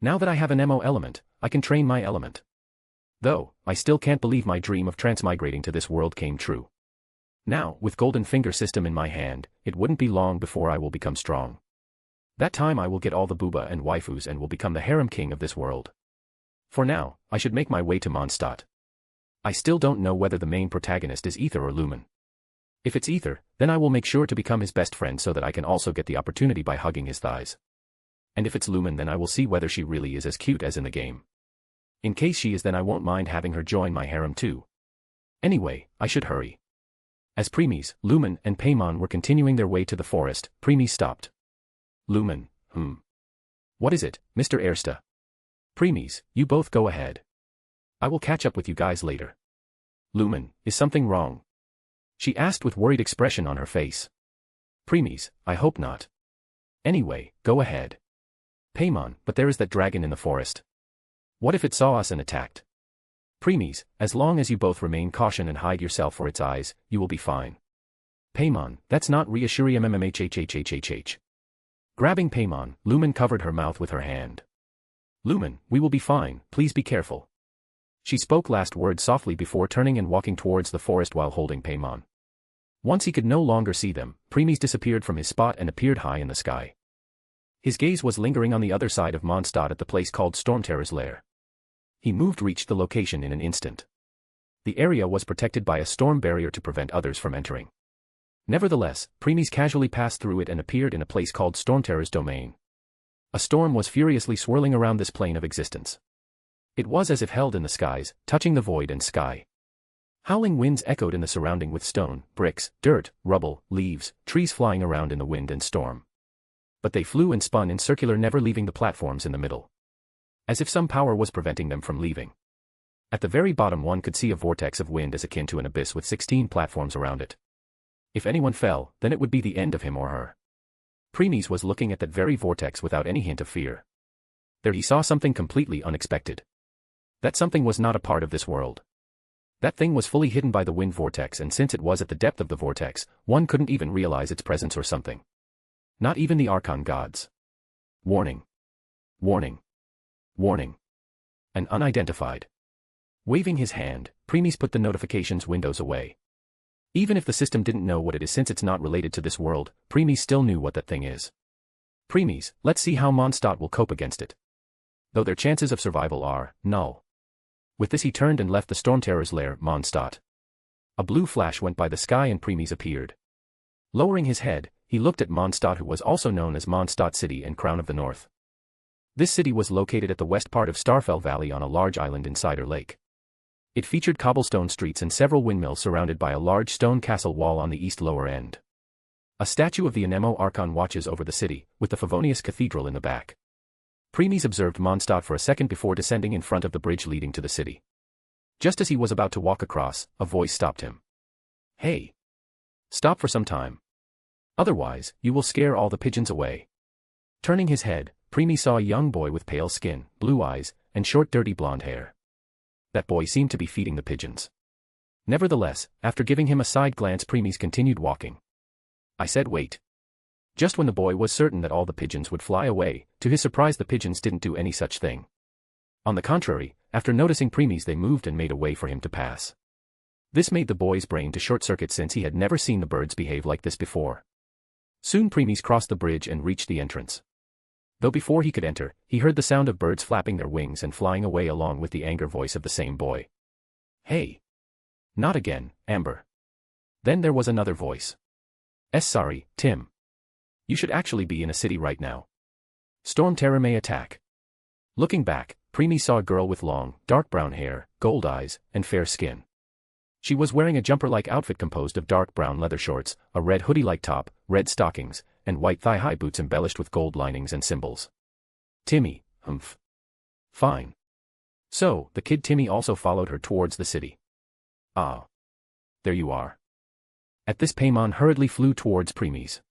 Now that I have an MO element, I can train my element. Though, I still can't believe my dream of transmigrating to this world came true. Now, with Golden Finger system in my hand, it wouldn't be long before I will become strong. That time I will get all the booba and waifus and will become the harem king of this world. For now, I should make my way to Mondstadt. I still don't know whether the main protagonist is Ether or Lumen. If it's Ether, then I will make sure to become his best friend so that I can also get the opportunity by hugging his thighs. And if it's Lumen, then I will see whether she really is as cute as in the game. In case she is, then I won't mind having her join my harem too. Anyway, I should hurry. As Premies, Lumen, and Paimon were continuing their way to the forest, Premies stopped. Lumen, What is it, Mr. Ersta? Premies, you both go ahead. I will catch up with you guys later. Lumen, is something wrong? She asked with worried expression on her face. Premies, I hope not. Anyway, go ahead. Paimon, but there is that dragon in the forest. What if it saw us and attacked? Premies, as long as you both remain cautious and hide yourself for its eyes, you will be fine. Paimon, that's not reassuring mmhhhhhh. Grabbing Paimon, Lumen covered her mouth with her hand. Lumen, we will be fine, please be careful. She spoke last words softly before turning and walking towards the forest while holding Paimon. Once he could no longer see them, Premies disappeared from his spot and appeared high in the sky. His gaze was lingering on the other side of Mondstadt at the place called Stormterror's Lair. He reached the location in an instant. The area was protected by a storm barrier to prevent others from entering. Nevertheless, Premies casually passed through it and appeared in a place called Stormterror's Domain. A storm was furiously swirling around this plane of existence. It was as if held in the skies, touching the void and sky. Howling winds echoed in the surrounding with stone, bricks, dirt, rubble, leaves, trees flying around in the wind and storm. But they flew and spun in circular, never leaving the platforms in the middle. As if some power was preventing them from leaving. At the very bottom one could see a vortex of wind as akin to an abyss with 16 platforms around it. If anyone fell, then it would be the end of him or her. Premies was looking at that very vortex without any hint of fear. There he saw something completely unexpected. That something was not a part of this world. That thing was fully hidden by the wind vortex, and since it was at the depth of the vortex, one couldn't even realize its presence or something. Not even the Archon gods. Warning. Warning. Warning. An unidentified. Waving his hand, Premies put the notifications windows away. Even if the system didn't know what it is since it's not related to this world, Premies still knew what that thing is. Premies, let's see how Mondstadt will cope against it. Though their chances of survival are null. With this he turned and left the Stormterror's lair, Mondstadt. A blue flash went by the sky and Premies appeared. Lowering his head, he looked at Mondstadt, who was also known as Mondstadt City and Crown of the North. This city was located at the west part of Starfell Valley on a large island inside her lake. It featured cobblestone streets and several windmills surrounded by a large stone castle wall on the east lower end. A statue of the Anemo Archon watches over the city, with the Favonius Cathedral in the back. Premies observed Mondstadt for a second before descending in front of the bridge leading to the city. Just as he was about to walk across, a voice stopped him. Hey! Stop for some time. Otherwise, you will scare all the pigeons away. Turning his head, Preemy saw a young boy with pale skin, blue eyes, and short dirty blonde hair. That boy seemed to be feeding the pigeons. Nevertheless, after giving him a side glance, Preemy's continued walking. I said wait. Just when the boy was certain that all the pigeons would fly away, to his surprise the pigeons didn't do any such thing. On the contrary, after noticing Preemy's they moved and made a way for him to pass. This made the boy's brain to short-circuit since he had never seen the birds behave like this before. Soon Preemy's crossed the bridge and reached the entrance. Though before he could enter, he heard the sound of birds flapping their wings and flying away along with the anger voice of the same boy. Hey! Not again, Amber. Then there was another voice. Sorry, Tim. You should actually be in a city right now. Storm terror may attack. Looking back, Preemy saw a girl with long, dark brown hair, gold eyes, and fair skin. She was wearing a jumper-like outfit composed of dark brown leather shorts, a red hoodie-like top, red stockings, and white thigh-high boots embellished with gold linings and symbols. Timmy, humph. Fine. So, the kid Timmy also followed her towards the city. Ah. There you are. At this Paimon hurriedly flew towards Preemy's.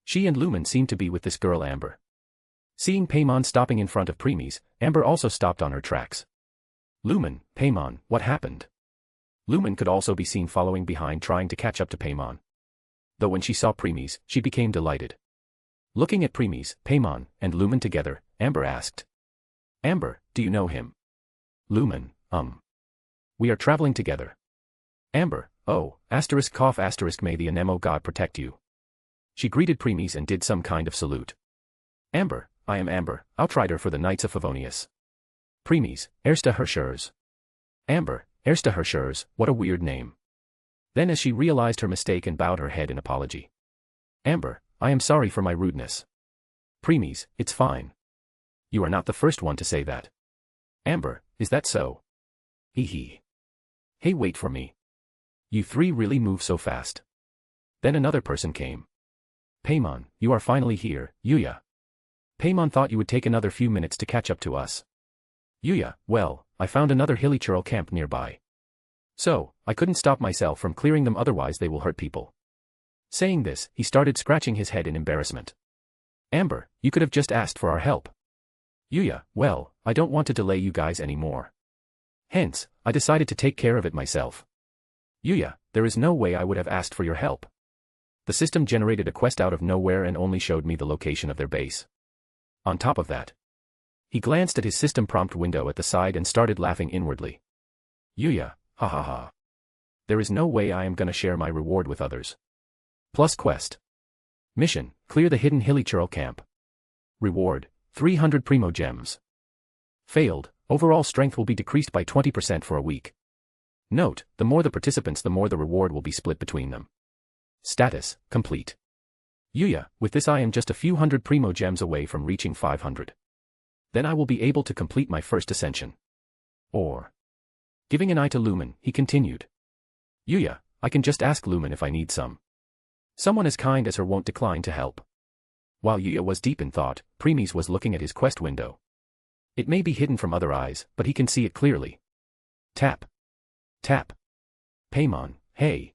She and Lumen seemed to be with this girl Amber. Seeing Paimon stopping in front of Preemy's, Amber also stopped on her tracks. Lumen, Paimon, what happened? Lumen could also be seen following behind trying to catch up to Paimon. Though when she saw Preemy's, she became delighted. Looking at Preemy's, Paimon, and Lumen together, Amber asked. Amber, do you know him? Lumen, We are traveling together. Amber, oh, cough may the Anemo god protect you. She greeted Preemy's and did some kind of salute. Amber, I am Amber, outrider for the Knights of Favonius. Preemy's, Ersta Herschers. Amber, Ersta Herschers, what a weird name. Then as she realized her mistake and bowed her head in apology. Amber, I am sorry for my rudeness. Preemy's, it's fine. You are not the first one to say that. Amber, is that so? Hee hee. Hey, wait for me. You three really move so fast. Then another person came. Paimon, you are finally here, Yuya. Paimon thought you would take another few minutes to catch up to us. Yuya, well, I found another Hilichurl camp nearby. So, I couldn't stop myself from clearing them, otherwise they will hurt people. Saying this, he started scratching his head in embarrassment. Amber, you could have just asked for our help. Yuya, well, I don't want to delay you guys anymore. Hence, I decided to take care of it myself. Yuya, there is no way I would have asked for your help. The system generated a quest out of nowhere and only showed me the location of their base. On top of that, he glanced at his system prompt window at the side and started laughing inwardly. Yuya, ha ha ha. There is no way I am gonna share my reward with others. Plus quest. Mission, clear the hidden Hilichurl camp. Reward, 300 Primo Gems. Failed, overall strength will be decreased by 20% for a week. Note, the more the participants the more the reward will be split between them. Status, complete. Yuya, with this I am just a few hundred Primo Gems away from reaching 500. Then I will be able to complete my first ascension. Or. Giving an eye to Lumen, he continued. Yuya, I can just ask Lumen if I need some. Someone as kind as her won't decline to help. While Yuya was deep in thought, Preemy's was looking at his quest window. It may be hidden from other eyes, but he can see it clearly. Tap. Tap. Paimon, hey.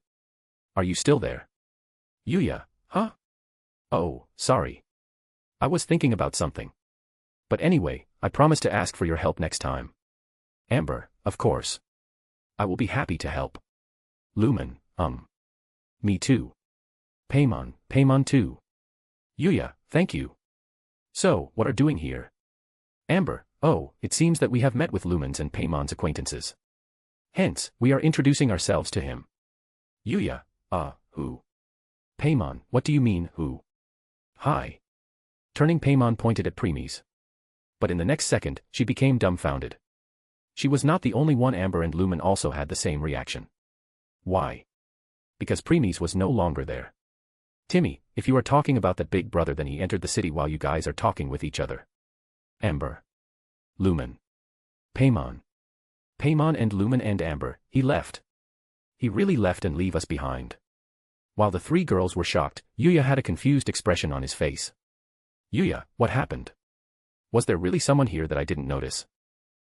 Are you still there? Yuya, huh? Oh, sorry. I was thinking about something. But anyway, I promise to ask for your help next time. Amber, of course. I will be happy to help. Lumen, Me too. Paimon too. Yuya, thank you. So, what are doing here? Amber, oh, it seems that we have met with Lumen's and Paimon's acquaintances. Hence, we are introducing ourselves to him. Yuya, who? Paimon, what do you mean, who? Hi. Turning, Paimon pointed at Preemy's. But in the next second, she became dumbfounded. She was not the only one. Amber and Lumen also had the same reaction. Why? Because Preemy's was no longer there. Timmy, if you are talking about that big brother, then he entered the city while you guys are talking with each other. Amber. Lumen. Paimon. Paimon and Lumen and Amber, he left. He really left and leave us behind. While the three girls were shocked, Yuya had a confused expression on his face. Yuya, what happened? Was there really someone here that I didn't notice?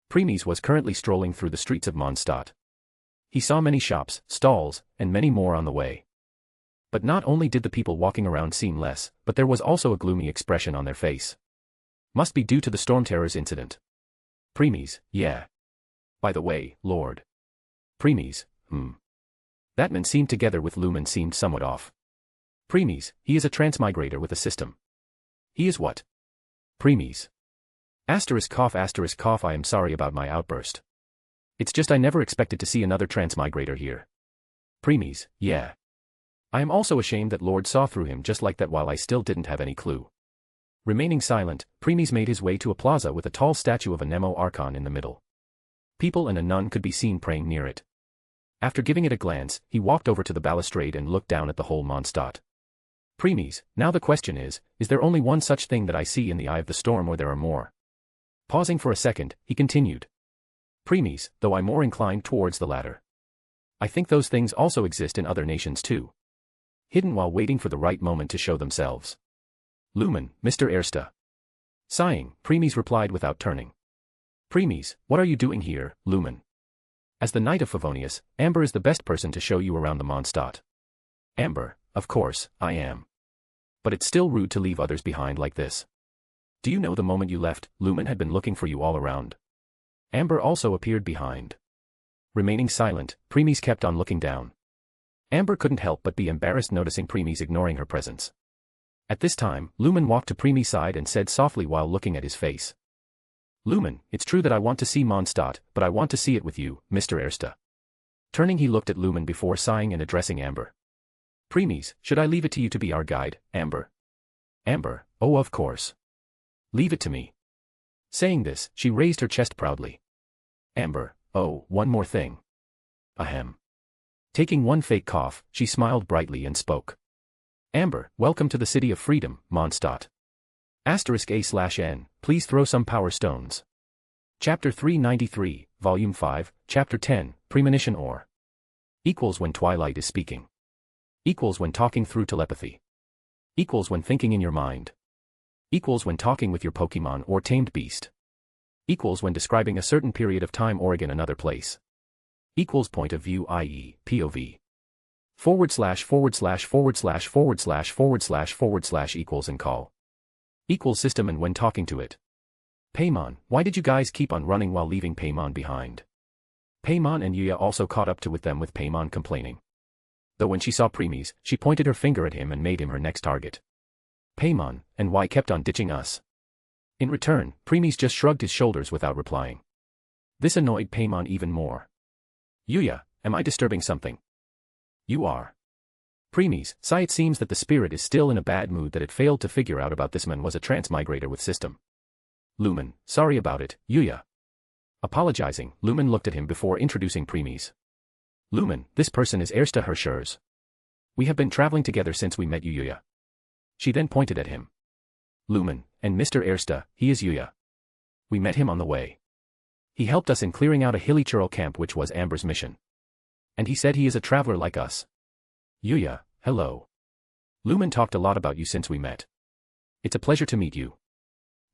Preemy's was currently strolling through the streets of Mondstadt. He saw many shops, stalls, and many more on the way. But not only did the people walking around seem less, but there was also a gloomy expression on their face. Must be due to the Storm Terrors incident. Preemies, yeah. By the way, Lord. Preemies, That man seemed together with Lumen seemed somewhat off. Preemies, he is a transmigrator with a system. He is what? Preemies. ****, I am sorry about my outburst. It's just I never expected to see another transmigrator here. Preemies, yeah. I am also ashamed that Lord saw through him just like that while I still didn't have any clue. Remaining silent, Preemies made his way to a plaza with a tall statue of a Nemo Archon in the middle. People and a nun could be seen praying near it. After giving it a glance, he walked over to the balustrade and looked down at the whole Mondstadt. Preemies, now the question is there only one such thing that I see in the eye of the storm or there are more? Pausing for a second, he continued. Preemies, though I'm more inclined towards the latter. I think those things also exist in other nations too. Hidden while waiting for the right moment to show themselves. Lumen, Mr. Ersta. Sighing, Preemies replied without turning. Preemies, what are you doing here, Lumen? As the Knight of Favonius, Amber is the best person to show you around the Mondstadt. Amber, of course, I am. But it's still rude to leave others behind like this. Do you know the moment you left, Lumen had been looking for you all around? Amber also appeared behind. Remaining silent, Preemies kept on looking down. Amber couldn't help but be embarrassed noticing Preemies ignoring her presence. At this time, Lumen walked to Preemies' side and said softly while looking at his face. Lumen, it's true that I want to see Mondstadt, but I want to see it with you, Mr. Ersta. Turning he looked at Lumen before sighing and addressing Amber. Preemies, should I leave it to you to be our guide, Amber? Amber, oh of course. Leave it to me. Saying this, she raised her chest proudly. Amber, oh, one more thing. Ahem. Taking one fake cough, she smiled brightly and spoke. Amber, welcome to the City of Freedom, Mondstadt. *A/N, please throw some power stones. Chapter 393, Volume 5, Chapter 10, Premonition or. Equals when Twilight is speaking. Equals when talking through telepathy. Equals when thinking in your mind. Equals when talking with your Pokemon or tamed beast. Equals when describing a certain period of time or in another place. Equals point of view i.e. POV. // equals and call. Equals system and when talking to it. Paimon, why did you guys keep on running while leaving Paimon behind? Paimon and Yuya also caught up to with them with Paimon complaining. Though when she saw Preemies, she pointed her finger at him and made him her next target. Paimon, and why kept on ditching us? In return, Preemies just shrugged his shoulders without replying. This annoyed Paimon even more. Yuya, am I disturbing something? You are. Preemies, sigh it seems that the spirit is still in a bad mood that it failed to figure out about this man was a transmigrator with system. Lumen, sorry about it, Yuya. Apologizing, Lumen looked at him before introducing Preemies. Lumen, this person is Ersta Herschers. We have been traveling together since we met you, Yuya. She then pointed at him. Lumen, and Mr. Ersta, he is Yuya. We met him on the way. He helped us in clearing out a hilly churl camp which was Amber's mission. And he said he is a traveler like us. Yuya, hello. Lumen talked a lot about you since we met. It's a pleasure to meet you.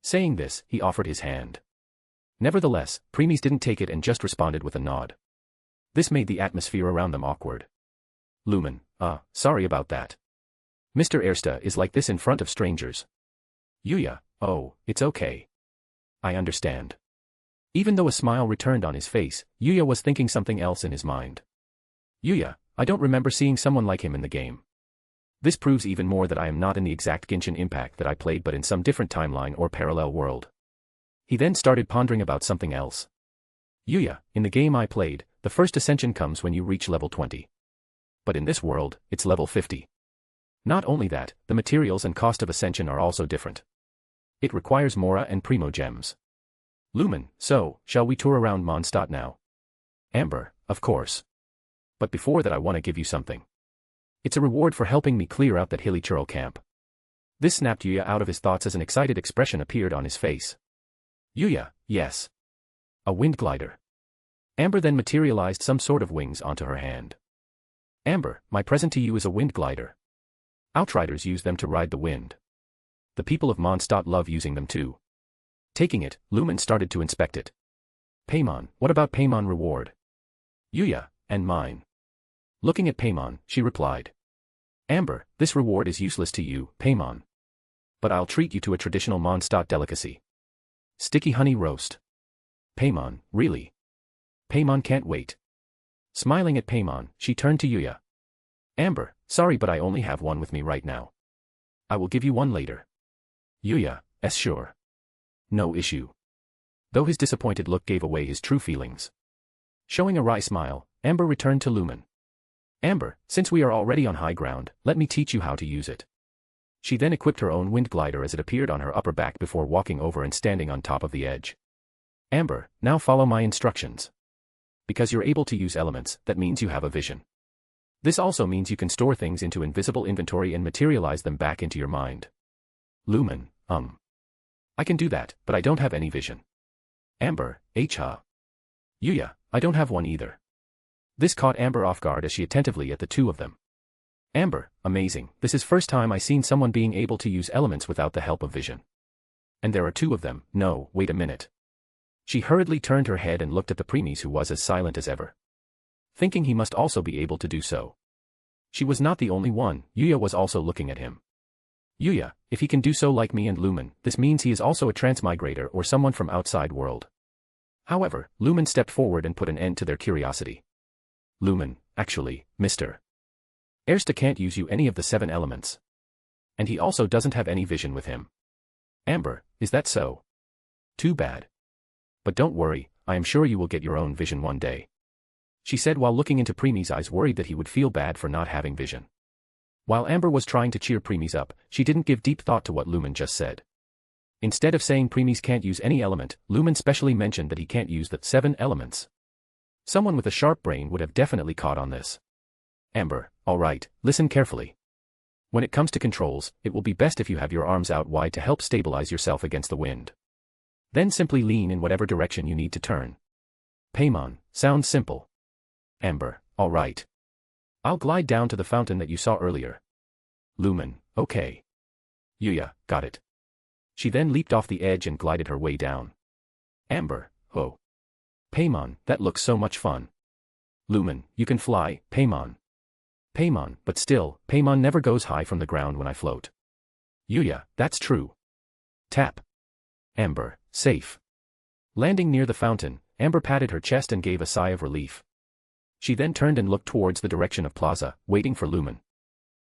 Saying this, he offered his hand. Nevertheless, Preemies didn't take it and just responded with a nod. This made the atmosphere around them awkward. Lumen, sorry about that. Mr. Ersta is like this in front of strangers. Yuya, oh, it's okay. I understand. Even though a smile returned on his face, Yuya was thinking something else in his mind. Yuya, I don't remember seeing someone like him in the game. This proves even more that I am not in the exact Genshin Impact that I played but in some different timeline or parallel world. He then started pondering about something else. Yuya, in the game I played, the first ascension comes when you reach level 20. But in this world, it's level 50. Not only that, the materials and cost of ascension are also different. It requires Mora and Primo gems. Lumen, so, shall we tour around Mondstadt now? Amber, of course. But before that I want to give you something. It's a reward for helping me clear out that hilly churl camp. This snapped Yuya out of his thoughts as an excited expression appeared on his face. Yuya, yes. A wind glider. Amber then materialized some sort of wings onto her hand. Amber, my present to you is a wind glider. Outriders use them to ride the wind. The people of Mondstadt love using them too. Taking it, Lumen started to inspect it. Paimon, what about Paimon reward? Yuya, and mine. Looking at Paimon, she replied. Amber, this reward is useless to you, Paimon. But I'll treat you to a traditional Mondstadt delicacy. Sticky honey roast. Paimon, really? Paimon can't wait. Smiling at Paimon, she turned to Yuya. Amber, sorry but I only have one with me right now. I will give you one later. Yuya, sure. No issue. Though his disappointed look gave away his true feelings. Showing a wry smile, Amber returned to Lumen. Amber, since we are already on high ground, let me teach you how to use it. She then equipped her own wind glider as it appeared on her upper back before walking over and standing on top of the edge. Amber, now follow my instructions. Because you're able to use elements, that means you have a vision. This also means you can store things into invisible inventory and materialize them back into your mind. Lumen, I can do that, but I don't have any vision. Amber, Yuya, I don't have one either. This caught Amber off guard as she attentively at the two of them. Amber, amazing, this is first time I seen someone being able to use elements without the help of vision. And there are two of them, no, wait a minute. She hurriedly turned her head and looked at the preemies who was as silent as ever. Thinking he must also be able to do so. She was not the only one, Yuya was also looking at him. Yuya, if he can do so like me and Lumen, this means he is also a transmigrator or someone from outside world. However, Lumen stepped forward and put an end to their curiosity. Lumen, actually, Mr. Ersta can't use you any of the 7 elements. And he also doesn't have any vision with him. Amber, is that so? Too bad. But don't worry, I am sure you will get your own vision one day. She said while looking into Preemie's eyes, worried that he would feel bad for not having vision. While Amber was trying to cheer Preemies up, she didn't give deep thought to what Lumen just said. Instead of saying Preemies can't use any element, Lumen specially mentioned that he can't use the 7 elements. Someone with a sharp brain would have definitely caught on this. Amber, alright, listen carefully. When it comes to controls, it will be best if you have your arms out wide to help stabilize yourself against the wind. Then simply lean in whatever direction you need to turn. Paimon, sounds simple. Amber, alright. I'll glide down to the fountain that you saw earlier. Lumen, okay. Yuya, got it. She then leaped off the edge and glided her way down. Amber, oh. Paimon, that looks so much fun. Lumen, you can fly, Paimon. Paimon, but still, Paimon never goes high from the ground when I float. Yuya, that's true. Tap. Amber, safe. Landing near the fountain, Amber patted her chest and gave a sigh of relief. She then turned and looked towards the direction of Plaza, waiting for Lumen.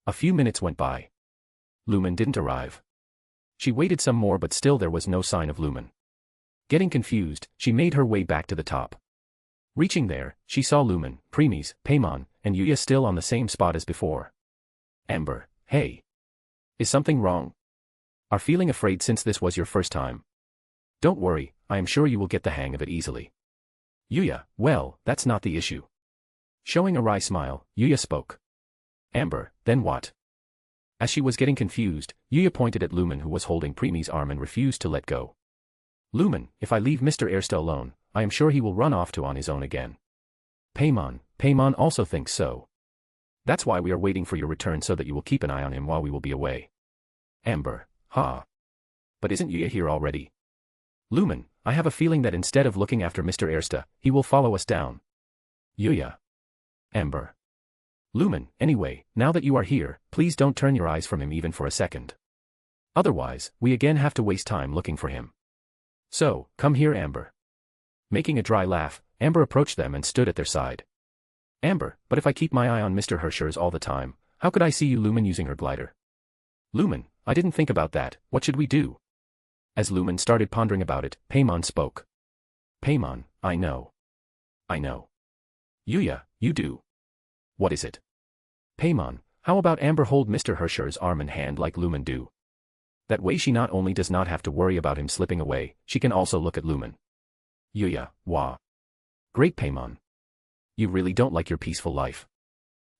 A few minutes went by. Lumen didn't arrive. She waited some more but still there was no sign of Lumen. Getting confused, she made her way back to the top. Reaching there, she saw Lumen, Preemies, Paimon, and Yuya still on the same spot as before. Amber, hey. Is something wrong? Are feeling afraid since this was your first time? Don't worry, I am sure you will get the hang of it easily. Yuya, well, that's not the issue. Showing a wry smile, Yuya spoke. Amber, then what? As she was getting confused, Yuya pointed at Lumen who was holding Preemie's arm and refused to let go. Lumen, if I leave Mr. Ersta alone, I am sure he will run off on his own again. Paimon also thinks so. That's why we are waiting for your return so that you will keep an eye on him while we will be away. Amber, ha. But isn't Yuya here already? Lumen, I have a feeling that instead of looking after Mr. Ersta, he will follow us down. Yuya. Amber. Lumen, anyway, now that you are here, please don't turn your eyes from him even for a second. Otherwise, we again have to waste time looking for him. So, come here Amber. Making a dry laugh, Amber approached them and stood at their side. Amber, but if I keep my eye on Mr. Hershers all the time, how could I see you Lumen using her glider? Lumen, I didn't think about that, what should we do? As Lumen started pondering about it, Paimon spoke. Paimon, I know. Yuya, you do. What is it? Paimon, how about Amber hold Mr. Hersher's arm and hand like Lumen do? That way she not only does not have to worry about him slipping away, she can also look at Lumen. Yuya, wah. Great Paimon. You really don't like your peaceful life.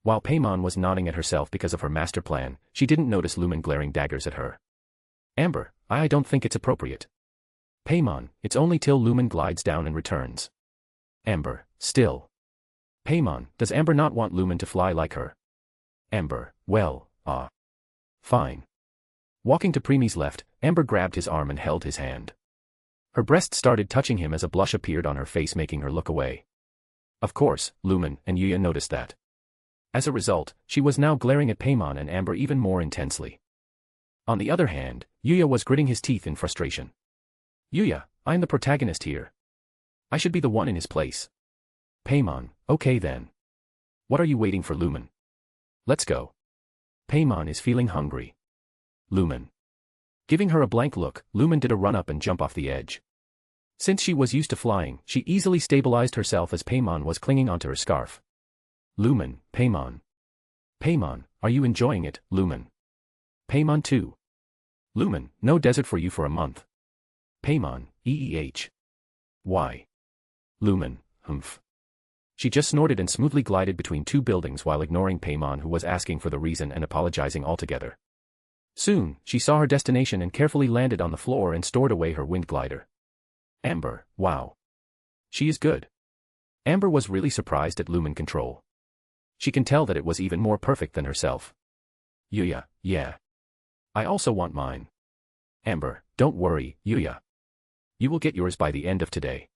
While Paimon was nodding at herself because of her master plan, she didn't notice Lumen glaring daggers at her. Amber, I don't think it's appropriate. Paimon, it's only till Lumen glides down and returns. Amber, still. Paimon, does Amber not want Lumen to fly like her? Amber, well, fine. Walking to Preemie's left, Amber grabbed his arm and held his hand. Her breast started touching him as a blush appeared on her face making her look away. Of course, Lumen and Yuya noticed that. As a result, she was now glaring at Paimon and Amber even more intensely. On the other hand, Yuya was gritting his teeth in frustration. Yuya, I'm the protagonist here. I should be the one in his place. Paimon, okay then. What are you waiting for, Lumen? Let's go. Paimon is feeling hungry. Lumen. Giving her a blank look, Lumen did a run-up and jump off the edge. Since she was used to flying, she easily stabilized herself as Paimon was clinging onto her scarf. Lumen, Paimon. Paimon, are you enjoying it, Lumen? Paimon too. Lumen, no desert for you for a month. Paimon, Why? Lumen, humph. She just snorted and smoothly glided between two buildings while ignoring Paimon, who was asking for the reason and apologizing altogether. Soon, she saw her destination and carefully landed on the floor and stored away her wind glider. Amber, wow. She is good. Amber was really surprised at Lumen control. She can tell that it was even more perfect than herself. Yuya, yeah. I also want mine. Amber, don't worry, Yuya. You will get yours by the end of today.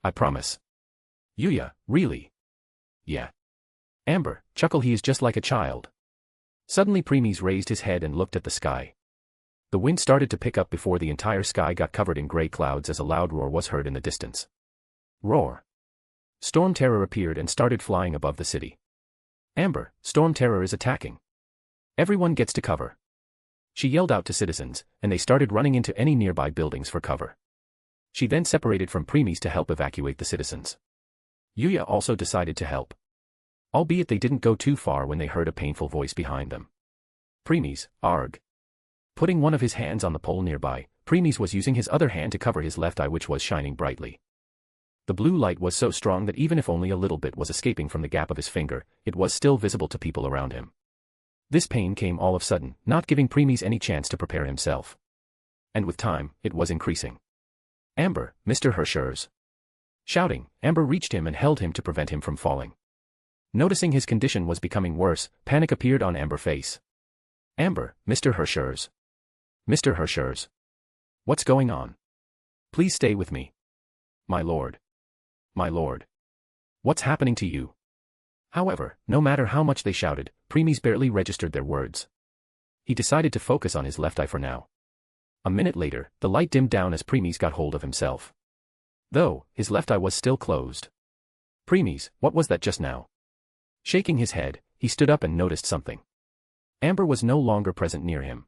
I promise. Yuya, really? Yeah. Amber, chuckle, he is just like a child. Suddenly Premies raised his head and looked at the sky. The wind started to pick up before the entire sky got covered in gray clouds as a loud roar was heard in the distance. Roar. Storm Terror appeared and started flying above the city. Amber, Storm Terror is attacking. Everyone gets to cover. She yelled out to citizens, and they started running into any nearby buildings for cover. She then separated from Premies to help evacuate the citizens. Yuya also decided to help. Albeit they didn't go too far when they heard a painful voice behind them. Premies, arg. Putting one of his hands on the pole nearby, Premies was using his other hand to cover his left eye, which was shining brightly. The blue light was so strong that even if only a little bit was escaping from the gap of his finger, it was still visible to people around him. This pain came all of a sudden, not giving Premies any chance to prepare himself. And with time, it was increasing. Amber, Mr. Hirschers. Shouting, Amber reached him and held him to prevent him from falling. Noticing his condition was becoming worse, panic appeared on Amber's face. Amber, Mr. Hirschers. Mr. Hirschers. What's going on? Please stay with me. My lord. My lord. What's happening to you? However, no matter how much they shouted, Premies barely registered their words. He decided to focus on his left eye for now. A minute later, the light dimmed down as Premies got hold of himself. Though, his left eye was still closed. Premies, what was that just now? Shaking his head, he stood up and noticed something. Amber was no longer present near him.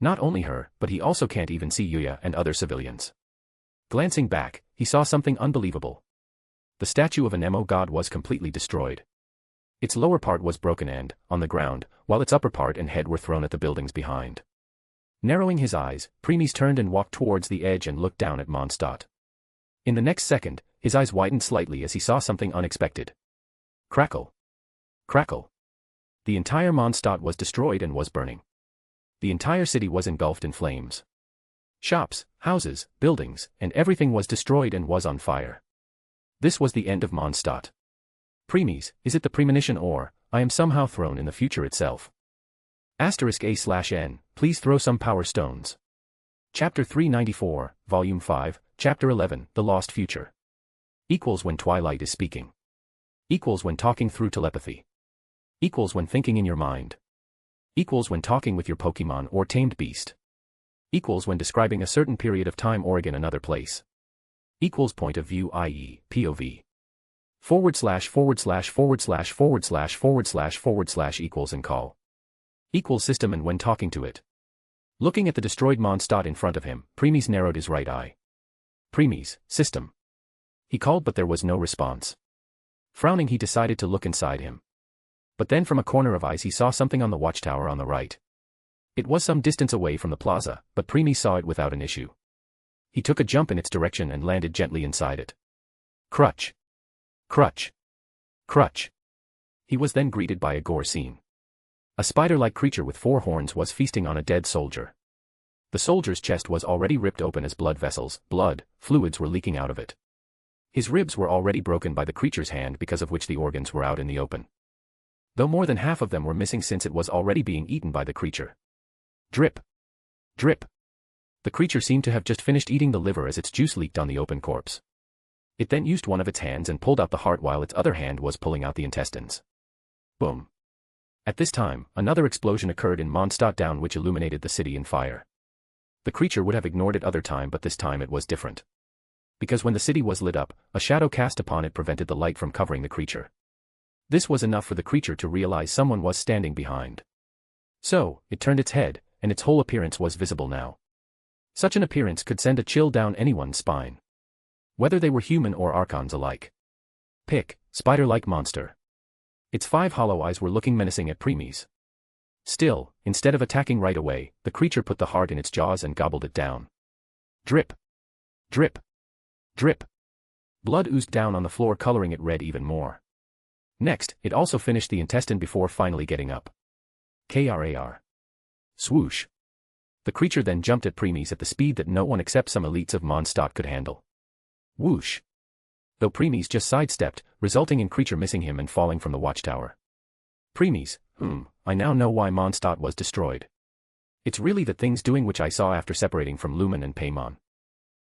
Not only her, but he also can't even see Yuya and other civilians. Glancing back, he saw something unbelievable. The statue of an Nemo god was completely destroyed. Its lower part was broken and, on the ground, while its upper part and head were thrown at the buildings behind. Narrowing his eyes, Premies turned and walked towards the edge and looked down at Mondstadt. In the next second, his eyes widened slightly as he saw something unexpected. Crackle. Crackle. The entire Mondstadt was destroyed and was burning. The entire city was engulfed in flames. Shops, houses, buildings, and everything was destroyed and was on fire. This was the end of Mondstadt. Premies, is it the premonition or, I am somehow thrown in the future itself? *A/N, please throw some power stones. Chapter 394, Volume 5, Chapter 11, The Lost Future. Equals when Twilight is speaking. Equals when talking through telepathy. Equals when thinking in your mind. Equals when talking with your Pokemon or tamed beast. Equals when describing a certain period of time or again another place. Equals point of view, i.e., POV. / equals and call. Equals system and when talking to it. Looking at the destroyed Mondstadt in front of him, Premies narrowed his right eye. Premies, system. He called but there was no response. Frowning, he decided to look inside him. But then from a corner of eyes he saw something on the watchtower on the right. It was some distance away from the plaza, but Premies saw it without an issue. He took a jump in its direction and landed gently inside it. Crutch. Crutch. Crutch. He was then greeted by a gore scene. A spider-like creature with 4 horns was feasting on a dead soldier. The soldier's chest was already ripped open as blood vessels, fluids were leaking out of it. His ribs were already broken by the creature's hand, because of which the organs were out in the open. Though more than half of them were missing since it was already being eaten by the creature. Drip. Drip. The creature seemed to have just finished eating the liver as its juice leaked on the open corpse. It then used one of its hands and pulled out the heart while its other hand was pulling out the intestines. Boom. At this time, another explosion occurred in Mondstadt Down which illuminated the city in fire. The creature would have ignored it other time, but this time it was different. Because when the city was lit up, a shadow cast upon it prevented the light from covering the creature. This was enough for the creature to realize someone was standing behind. So, it turned its head, and its whole appearance was visible now. Such an appearance could send a chill down anyone's spine. Whether they were human or archons alike. Pick, spider-like monster. Its 5 hollow eyes were looking menacing at Premies. Still, instead of attacking right away, the creature put the heart in its jaws and gobbled it down. Drip. Drip. Drip. Blood oozed down on the floor, coloring it red even more. Next, it also finished the intestine before finally getting up. Krar. Swoosh. The creature then jumped at Premies at the speed that no one except some elites of Mondstadt could handle. Whoosh. Though Premies just sidestepped, resulting in creature missing him and falling from the watchtower. Premies, I now know why Mondstadt was destroyed. It's really the things doing which I saw after separating from Lumen and Paimon.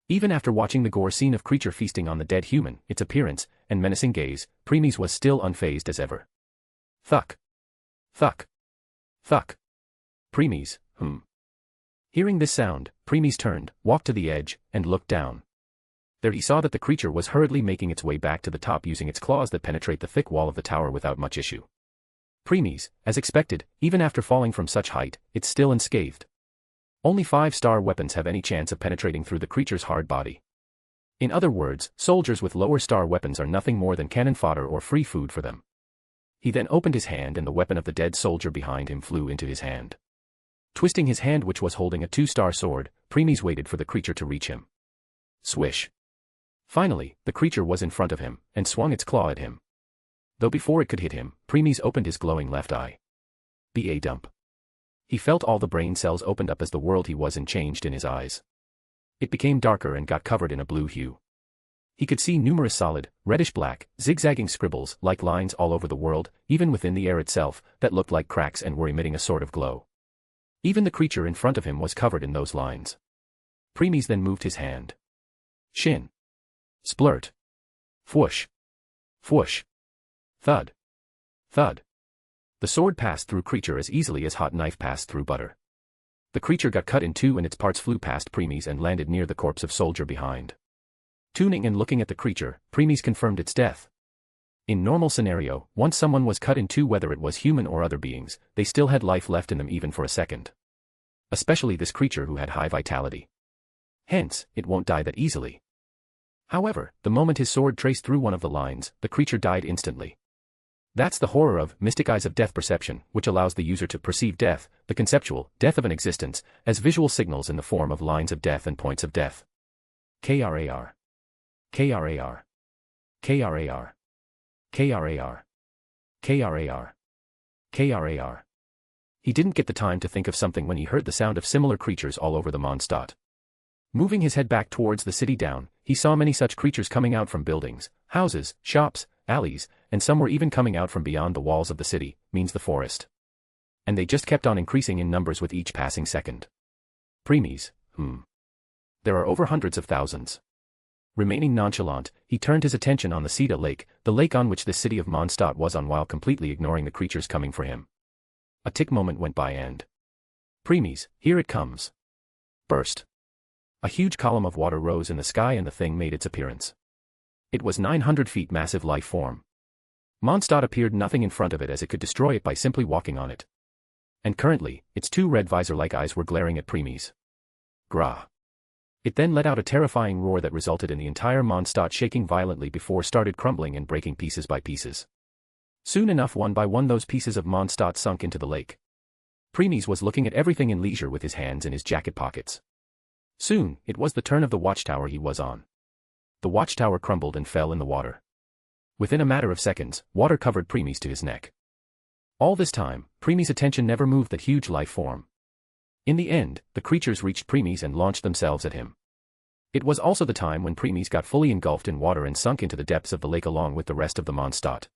Even after watching the gore scene of creature feasting on the dead human, its appearance, and menacing gaze, Premies was still unfazed as ever. Thuck. Thuck. Thuck. Premies, Hearing this sound, Premies turned, walked to the edge, and looked down. There he saw that the creature was hurriedly making its way back to the top using its claws that penetrate the thick wall of the tower without much issue. Premies, as expected, even after falling from such height, it's still unscathed. Only 5-star weapons have any chance of penetrating through the creature's hard body. In other words, soldiers with lower star weapons are nothing more than cannon fodder or free food for them. He then opened his hand and the weapon of the dead soldier behind him flew into his hand. Twisting his hand which was holding a 2-star sword, Premies waited for the creature to reach him. Swish. Finally, the creature was in front of him, and swung its claw at him. Though before it could hit him, Premies opened his glowing left eye. Ba dump. He felt all the brain cells opened up as the world he was in changed in his eyes. It became darker and got covered in a blue hue. He could see numerous solid, reddish-black, zigzagging scribbles like lines all over the world, even within the air itself, that looked like cracks and were emitting a sort of glow. Even the creature in front of him was covered in those lines. Premies then moved his hand. Shin. Splurt. Fwoosh. Fwoosh. Thud. Thud. The sword passed through creature as easily as hot knife passed through butter. The creature got cut in two and its parts flew past Premies and landed near the corpse of soldier behind. Tuning and looking at the creature, Premies confirmed its death. In normal scenario, once someone was cut in two, whether it was human or other beings, they still had life left in them even for a second. Especially this creature who had high vitality. Hence, it won't die that easily. However, the moment his sword traced through one of the lines, the creature died instantly. That's the horror of mystic eyes of death perception, which allows the user to perceive death, the conceptual death of an existence, as visual signals in the form of lines of death and points of death. Krar. Krar. Krar. Krar. Krar. Krar. He didn't get the time to think of something when he heard the sound of similar creatures all over the Mondstadt. Moving his head back towards the city down, he saw many such creatures coming out from buildings, houses, shops, alleys, and some were even coming out from beyond the walls of the city, means the forest. And they just kept on increasing in numbers with each passing second. Premies, There are over hundreds of thousands. Remaining nonchalant, he turned his attention on the Sita Lake, the lake on which the city of Mondstadt was on, while completely ignoring the creatures coming for him. A tick moment went by and... Premies, here it comes. Burst. A huge column of water rose in the sky and the thing made its appearance. It was 900 feet massive life form. Mondstadt appeared nothing in front of it as it could destroy it by simply walking on it. And currently, its two red visor-like eyes were glaring at Premies. Grah. It then let out a terrifying roar that resulted in the entire Mondstadt shaking violently before started crumbling and breaking pieces by pieces. Soon enough, one by one, those pieces of Mondstadt sunk into the lake. Premies was looking at everything in leisure with his hands in his jacket pockets. Soon, it was the turn of the watchtower he was on. The watchtower crumbled and fell in the water. Within a matter of seconds, water covered Premies to his neck. All this time, Premies' attention never moved that huge life form. In the end, the creatures reached Premies and launched themselves at him. It was also the time when Premies got fully engulfed in water and sunk into the depths of the lake along with the rest of the Mondstadt.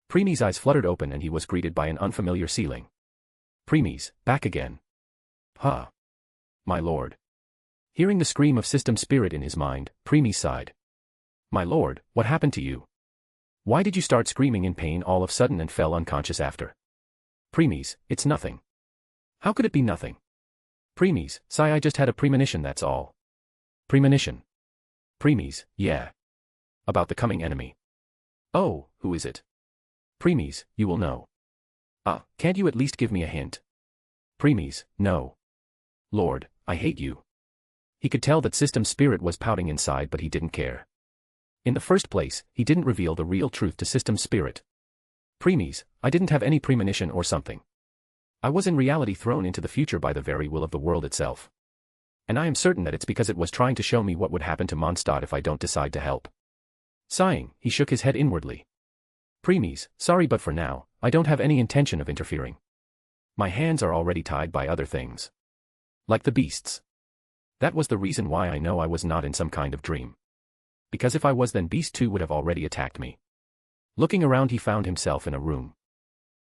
Premies' eyes fluttered open and he was greeted by an unfamiliar ceiling. Premies, back again. Huh. My lord. Hearing the scream of system spirit in his mind, Premies sighed. My lord, what happened to you? Why did you start screaming in pain all of a sudden and fell unconscious after? Premies, it's nothing. How could it be nothing? Premies, sigh, I just had a premonition, that's all. Premonition. Premies, yeah. About the coming enemy. Oh, who is it? Premies, you will know. Can't you at least give me a hint? Premies, no. Lord, I hate you. He could tell that System Spirit was pouting inside, but he didn't care. In the first place, he didn't reveal the real truth to System Spirit. Premies, I didn't have any premonition or something. I was in reality thrown into the future by the very will of the world itself. And I am certain that it's because it was trying to show me what would happen to Mondstadt if I don't decide to help. Sighing, he shook his head inwardly. Premies, sorry, but for now, I don't have any intention of interfering. My hands are already tied by other things. Like the beasts. That was the reason why I know I was not in some kind of dream. Because if I was, then Beast 2 would have already attacked me. Looking around, he found himself in a room.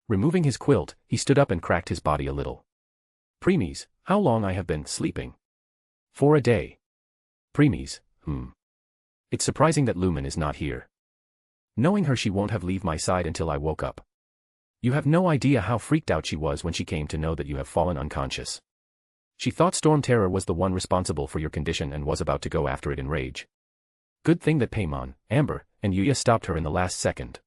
Removing his quilt, he stood up and cracked his body a little. Premies, how long I have been sleeping? For a day. Premies, It's surprising that Lumen is not here. Knowing her, she won't have leave my side until I woke up. You have no idea how freaked out she was when she came to know that you have fallen unconscious. She thought Storm Terror was the one responsible for your condition and was about to go after it in rage. Good thing that Paimon, Amber, and Yuya stopped her in the last second.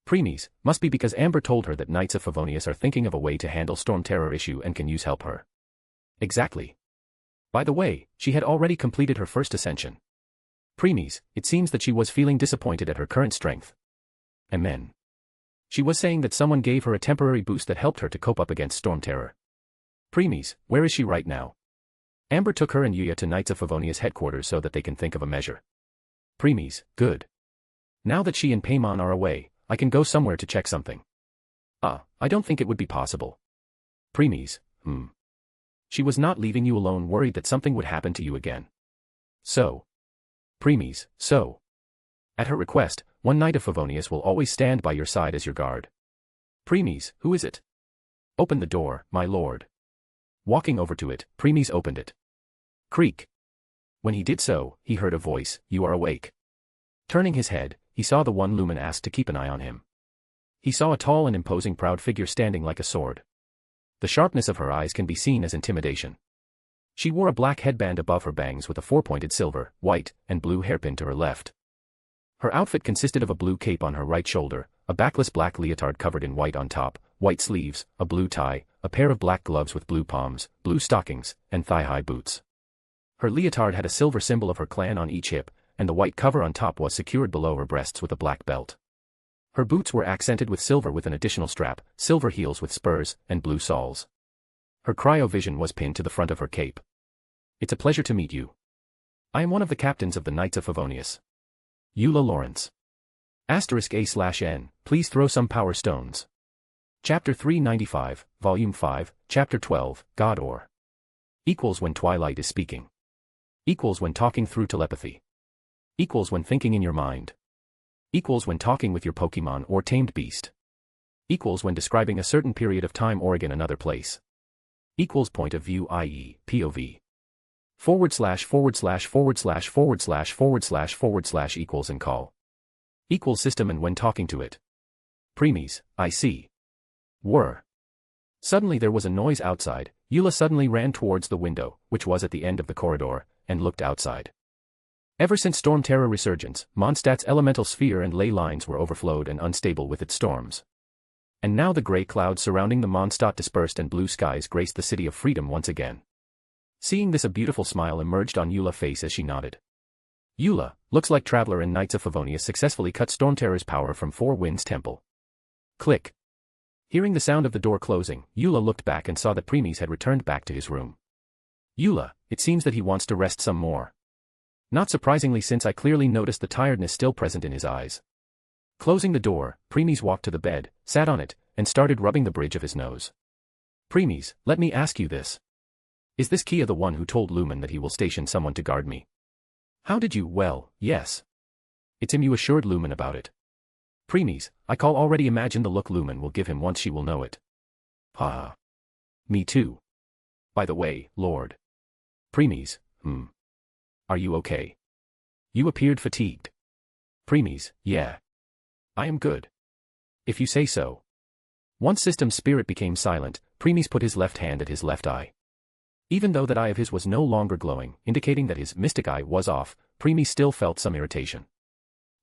Premies, must be because Amber told her that Knights of Favonius are thinking of a way to handle Storm Terror issue and can use help her. Exactly. By the way, she had already completed her first ascension. Premies, it seems that she was feeling disappointed at her current strength. Amen. She was saying that someone gave her a temporary boost that helped her to cope up against Storm Terror. Premies, where is she right now? Amber took her and Yuya to Knights of Favonius headquarters so that they can think of a measure. Premies, good. Now that she and Paimon are away, I can go somewhere to check something. I don't think it would be possible. Premies, She was not leaving you alone, worried that something would happen to you again. So. Premies, so. At her request, one Knight of Favonius will always stand by your side as your guard. Premies, who is it? Open the door, my lord. Walking over to it, Premies opened it. Creak. When he did so, he heard a voice, you are awake. Turning his head, he saw the one Lumen asked to keep an eye on him. He saw a tall and imposing proud figure standing like a sword. The sharpness of her eyes can be seen as intimidation. She wore a black headband above her bangs with a four-pointed silver, white, and blue hairpin to her left. Her outfit consisted of a blue cape on her right shoulder, a backless black leotard covered in white on top, white sleeves, a blue tie, a pair of black gloves with blue palms, blue stockings, and thigh-high boots. Her leotard had a silver symbol of her clan on each hip, and the white cover on top was secured below her breasts with a black belt. Her boots were accented with silver with an additional strap, silver heels with spurs, and blue soles. Her cryovision was pinned to the front of her cape. It's a pleasure to meet you. I am one of the captains of the Knights of Favonius. Eula Lawrence. *A/N, please throw some power stones. Chapter 395, Volume 5, Chapter 12, God Or. Equals when Twilight is speaking. Equals when talking through telepathy. Equals when thinking in your mind. Equals when talking with your Pokemon or tamed beast. Equals when describing a certain period of time or again another place. Equals point of view, i.e., POV. / / equals and call. Equals system and when talking to it. Premies, I see. Were. Suddenly there was a noise outside. Eula suddenly ran towards the window, which was at the end of the corridor, and looked outside. Ever since Storm Terror resurgence, Mondstadt's elemental sphere and ley lines were overflowed and unstable with its storms. And now the gray clouds surrounding the Mondstadt dispersed and blue skies graced the City of Freedom once again. Seeing this, a beautiful smile emerged on Eula's face as she nodded. Eula, looks like Traveler and Knights of Favonius successfully cut Storm Terror's power from Four Winds Temple. Click. Hearing the sound of the door closing, Eula looked back and saw that Premies had returned back to his room. Eula, it seems that he wants to rest some more. Not surprisingly, since I clearly noticed the tiredness still present in his eyes. Closing the door, Premies walked to the bed, sat on it, and started rubbing the bridge of his nose. Premies, let me ask you this. Is this Kia the one who told Lumen that he will station someone to guard me? How did you? Well, yes. It's him, you assured Lumen about it. Premies, I can already imagine the look Lumen will give him once she will know it. Ha. Me too. By the way, Lord. Premies, Are you okay? You appeared fatigued. Premies, yeah. I am good. If you say so. Once System's spirit became silent, Premies put his left hand at his left eye. Even though that eye of his was no longer glowing, indicating that his mystic eye was off, Premies still felt some irritation.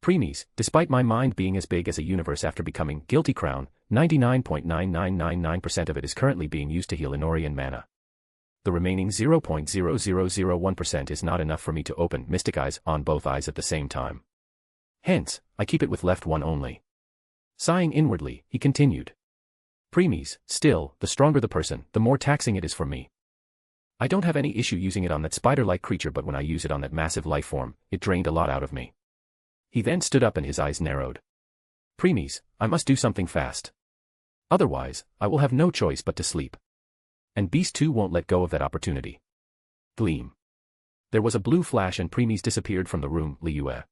Premies, despite my mind being as big as a universe after becoming Guilty Crown, 99.9999% of it is currently being used to heal Inorian mana. The remaining 0.0001% is not enough for me to open mystic eyes on both eyes at the same time. Hence, I keep it with left one only. Sighing inwardly, he continued. Premies, still, the stronger the person, the more taxing it is for me. I don't have any issue using it on that spider-like creature, but when I use it on that massive life form, it drained a lot out of me. He then stood up and his eyes narrowed. Premies, I must do something fast. Otherwise, I will have no choice but to sleep. And Beast 2 won't let go of that opportunity. Gleam. There was a blue flash and Premies disappeared from the room. Liyue.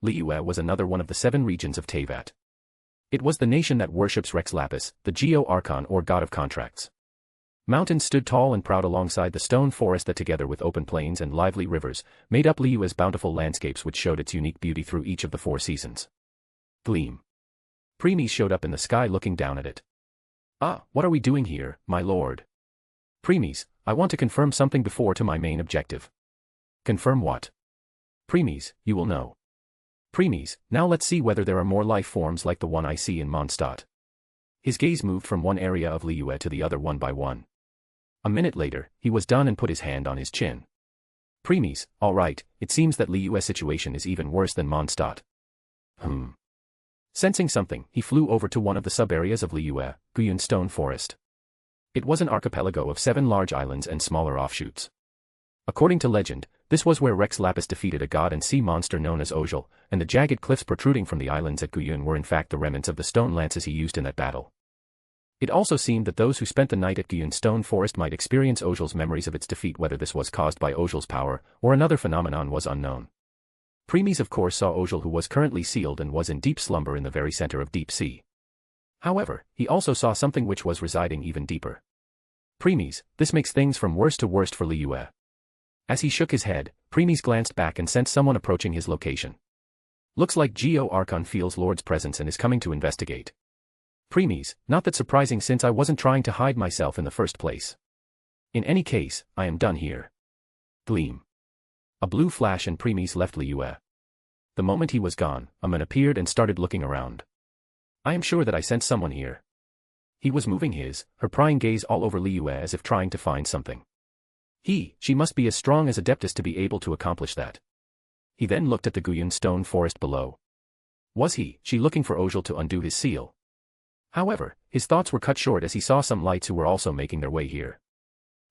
Liyue was another one of the 7 regions of Teyvat. It was the nation that worships Rex Lapis, the Geo-Archon or god of contracts. Mountains stood tall and proud alongside the stone forest that together with open plains and lively rivers, made up Liyue's bountiful landscapes which showed its unique beauty through each of the 4 seasons. Gleam. Premies showed up in the sky looking down at it. Ah, what are we doing here, my lord? Premies, I want to confirm something before to my main objective. Confirm what? Premies, you will know. Premies, now let's see whether there are more life forms like the one I see in Mondstadt. His gaze moved from one area of Liyue to the other one by one. A minute later, he was done and put his hand on his chin. Premies, all right, it seems that Liyue's situation is even worse than Mondstadt. Sensing something, he flew over to one of the sub-areas of Liyue, Guyun Stone Forest. It was an archipelago of 7 large islands and smaller offshoots. According to legend, this was where Rex Lapis defeated a god and sea monster known as Ojal, and the jagged cliffs protruding from the islands at Guyun were in fact the remnants of the stone lances he used in that battle. It also seemed that those who spent the night at Guyun Stone Forest might experience Ojal's memories of its defeat. Whether this was caused by Ojal's power, or another phenomenon was unknown. Premies of course saw Ojal, who was currently sealed and was in deep slumber in the very center of deep sea. However, he also saw something which was residing even deeper. Premies, this makes things from worst to worst for Liyue. As he shook his head, Premies glanced back and sensed someone approaching his location. Looks like Geo-Archon feels Lord's presence and is coming to investigate. Premies, not that surprising since I wasn't trying to hide myself in the first place. In any case, I am done here. Gleam. A blue flash and Premies left Liyue. The moment he was gone, a man appeared and started looking around. I am sure that I sensed someone here. He was moving her prying gaze all over Liyue as if trying to find something. She must be as strong as Adeptus to be able to accomplish that. He then looked at the Guyun Stone Forest below. Was she looking for Ojal to undo his seal? However, his thoughts were cut short as he saw some lights who were also making their way here.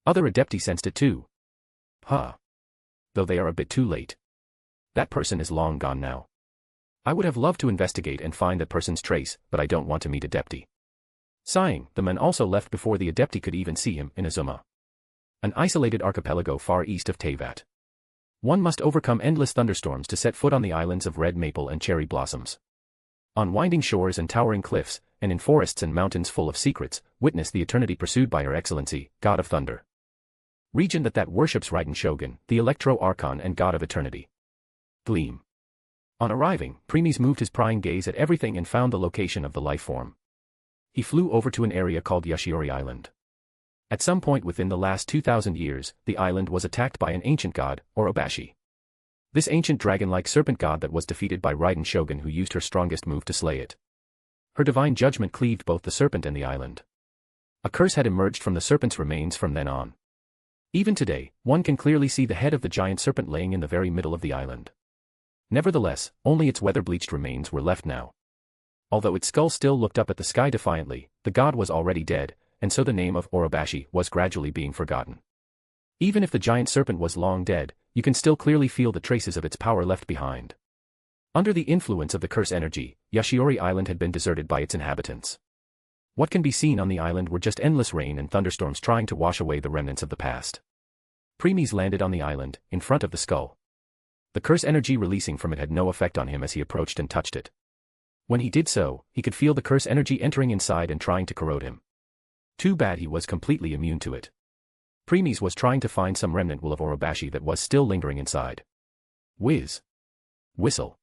Other Adepti sensed it too. Though they are a bit too late. That person is long gone now. I would have loved to investigate and find that person's trace, but I don't want to meet Adepti. Sighing, the man also left before the Adepti could even see him in Azuma. An isolated archipelago far east of Teyvat. One must overcome endless thunderstorms to set foot on the islands of red maple and cherry blossoms. On winding shores and towering cliffs, and in forests and mountains full of secrets, witness the eternity pursued by Her Excellency, God of Thunder. Region that worships Raiden Shogun, the Electro-Archon and God of Eternity. Gleam. On arriving, Premies moved his prying gaze at everything and found the location of the life form. He flew over to an area called Yashiori Island. At some point within the last 2,000 years, the island was attacked by an ancient god, Orobashi. This ancient dragon-like serpent god that was defeated by Raiden Shogun, who used her strongest move to slay it. Her divine judgment cleaved both the serpent and the island. A curse had emerged from the serpent's remains from then on. Even today, one can clearly see the head of the giant serpent laying in the very middle of the island. Nevertheless, only its weather-bleached remains were left now. Although its skull still looked up at the sky defiantly, the god was already dead, and so the name of Orobashi was gradually being forgotten. Even if the giant serpent was long dead, you can still clearly feel the traces of its power left behind. Under the influence of the curse energy, Yashiori Island had been deserted by its inhabitants. What can be seen on the island were just endless rain and thunderstorms trying to wash away the remnants of the past. Premies landed on the island, in front of the skull. The curse energy releasing from it had no effect on him as he approached and touched it. When he did so, he could feel the curse energy entering inside and trying to corrode him. Too bad he was completely immune to it. Premies was trying to find some remnant will of Orobashi that was still lingering inside. Whiz. Whistle.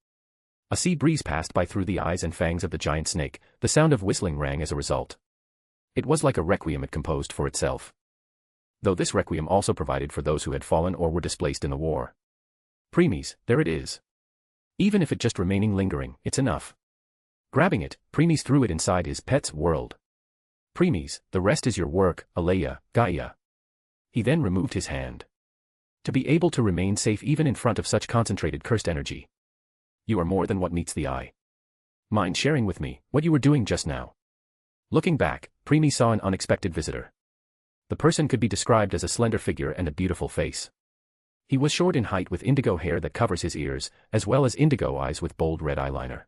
A sea breeze passed by through the eyes and fangs of the giant snake, the sound of whistling rang as a result. It was like a requiem it composed for itself. Though this requiem also provided for those who had fallen or were displaced in the war. Premies, there it is. Even if it just remaining lingering, it's enough. Grabbing it, Premies threw it inside his pet's world. Premies, the rest is your work, Alea, Gaia. He then removed his hand. To be able to remain safe even in front of such concentrated cursed energy. You are more than what meets the eye. Mind sharing with me what you were doing just now? Looking back, Premies saw an unexpected visitor. The person could be described as a slender figure and a beautiful face. He was short in height with indigo hair that covers his ears, as well as indigo eyes with bold red eyeliner.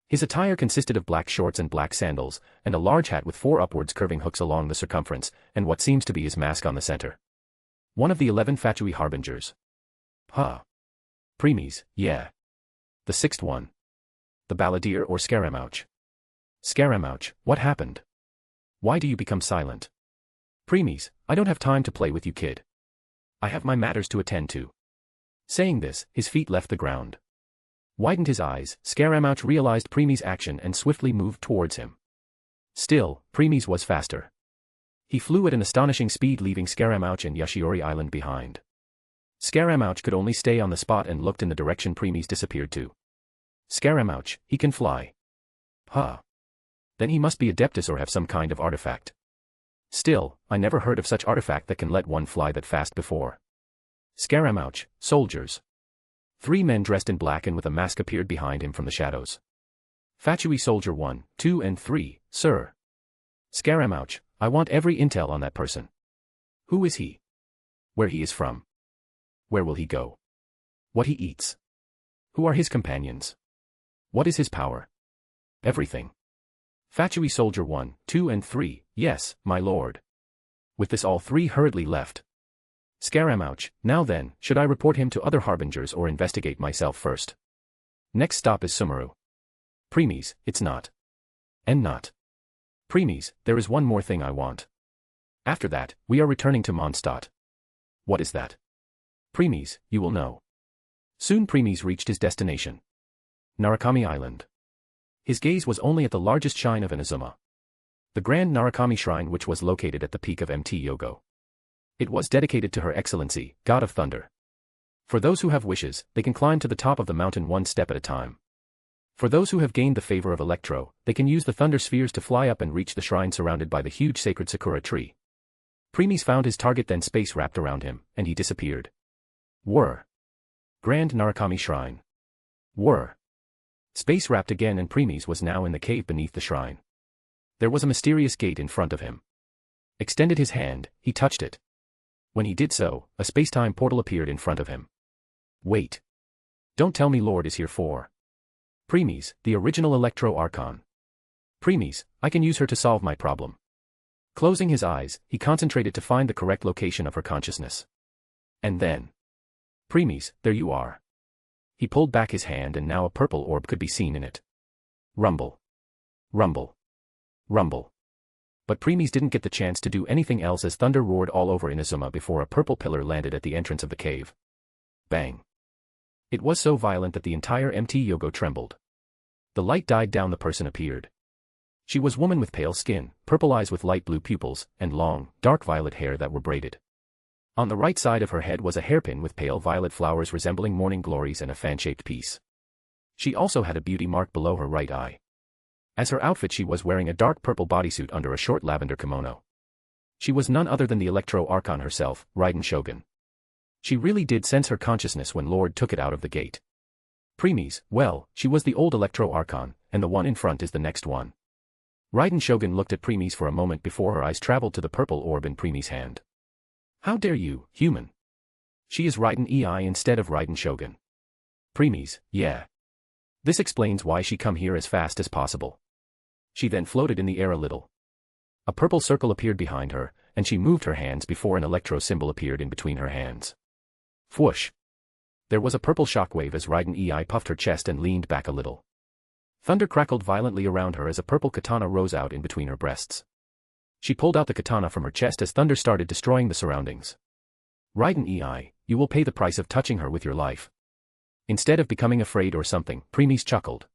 His attire consisted of black shorts and black sandals, and a large hat with 4 upwards curving hooks along the circumference, and what seems to be his mask on the center. One of the 11 Fatui harbingers. Huh. Premies, yeah. The 6th one. The balladeer or Scaramouche. Scaramouche, what happened? Why do you become silent? Premies, I don't have time to play with you, kid. I have my matters to attend to. Saying this, his feet left the ground. Widened his eyes, Scaramouche realized Premies' action and swiftly moved towards him. Still, Premies was faster. He flew at an astonishing speed, leaving Scaramouche and Yashiori Island behind. Scaramouche could only stay on the spot and looked in the direction Premies disappeared to. Scaramouche, he can fly. Huh. Then he must be Adeptus or have some kind of artifact. Still, I never heard of such artifact that can let one fly that fast before. Scaramouche, soldiers. 3 men dressed in black and with a mask appeared behind him from the shadows. Fatui Soldier 1, 2 and 3, sir. Scaramouche, I want every intel on that person. Who is he? Where he is from? Where will he go? What he eats? Who are his companions? What is his power? Everything. Fatui Soldier 1, 2 and 3, yes, my lord. With this all 3 hurriedly left. Scaramouche, now then, should I report him to other harbingers or investigate myself first? Next stop is Sumeru. Premies, it's not. And not. Premies, there is one more thing I want. After that, we are returning to Mondstadt. What is that? Premies, you will know. Soon Premies reached his destination. Narukami Island. His gaze was only at the largest shrine of Inazuma. The Grand Narukami Shrine, which was located at the peak of Mt. Yogo. It was dedicated to Her Excellency, God of Thunder. For those who have wishes, they can climb to the top of the mountain one step at a time. For those who have gained the favor of Electro, they can use the thunder spheres to fly up and reach the shrine surrounded by the huge sacred sakura tree. Premies found his target, then space wrapped around him, and he disappeared. Whir. Grand Narukami Shrine. Whir. Space wrapped again, and Premies was now in the cave beneath the shrine. There was a mysterious gate in front of him. Extended his hand, he touched it. When he did so, a space-time portal appeared in front of him. Wait. Don't tell me Lord is here for. Premies, the original Electro Archon. Premies, I can use her to solve my problem. Closing his eyes, he concentrated to find the correct location of her consciousness. And then. Premies, there you are. He pulled back his hand and now a purple orb could be seen in it. Rumble. Rumble. Rumble. But Premies didn't get the chance to do anything else as thunder roared all over Inazuma before a purple pillar landed at the entrance of the cave. Bang. It was so violent that the entire Mt. Yogo trembled. The light died down. The person appeared. She was woman with pale skin, purple eyes with light blue pupils, and long, dark violet hair that were braided. On the right side of her head was a hairpin with pale violet flowers resembling morning glories and a fan-shaped piece. She also had a beauty mark below her right eye. As her outfit, she was wearing a dark purple bodysuit under a short lavender kimono. She was none other than the Electro Archon herself, Raiden Shogun. She really did sense her consciousness when Lord took it out of the gate. Premies, well, she was the old Electro Archon, and the one in front is the next one. Raiden Shogun looked at Premies for a moment before her eyes traveled to the purple orb in Premies' hand. How dare you, human? She is Raiden Ei instead of Raiden Shogun. Premies, yeah. This explains why she come here as fast as possible. She then floated in the air a little. A purple circle appeared behind her, and she moved her hands before an electro symbol appeared in between her hands. Whoosh! There was a purple shockwave as Raiden Ei puffed her chest and leaned back a little. Thunder crackled violently around her as a purple katana rose out in between her breasts. She pulled out the katana from her chest as thunder started destroying the surroundings. Raiden Ei, you will pay the price of touching her with your life. Instead of becoming afraid or something, Premies chuckled.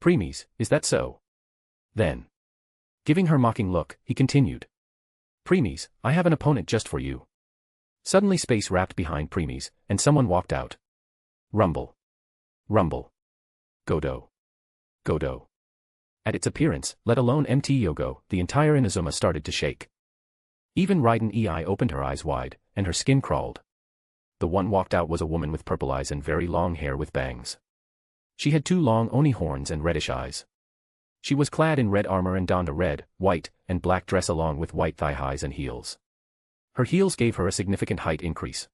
Premies, is that so? Then, giving her mocking look, he continued. Premies, I have an opponent just for you. Suddenly space wrapped behind Premies, and someone walked out. Rumble. Rumble. Godo. Godo. At its appearance, let alone MT Yogo, the entire Inazuma started to shake. Even Raiden Ei opened her eyes wide, and her skin crawled. The one walked out was a woman with purple eyes and very long hair with bangs. She had 2 long oni horns and reddish eyes. She was clad in red armor and donned a red, white, and black dress along with white thigh-highs and heels. Her heels gave her a significant height increase.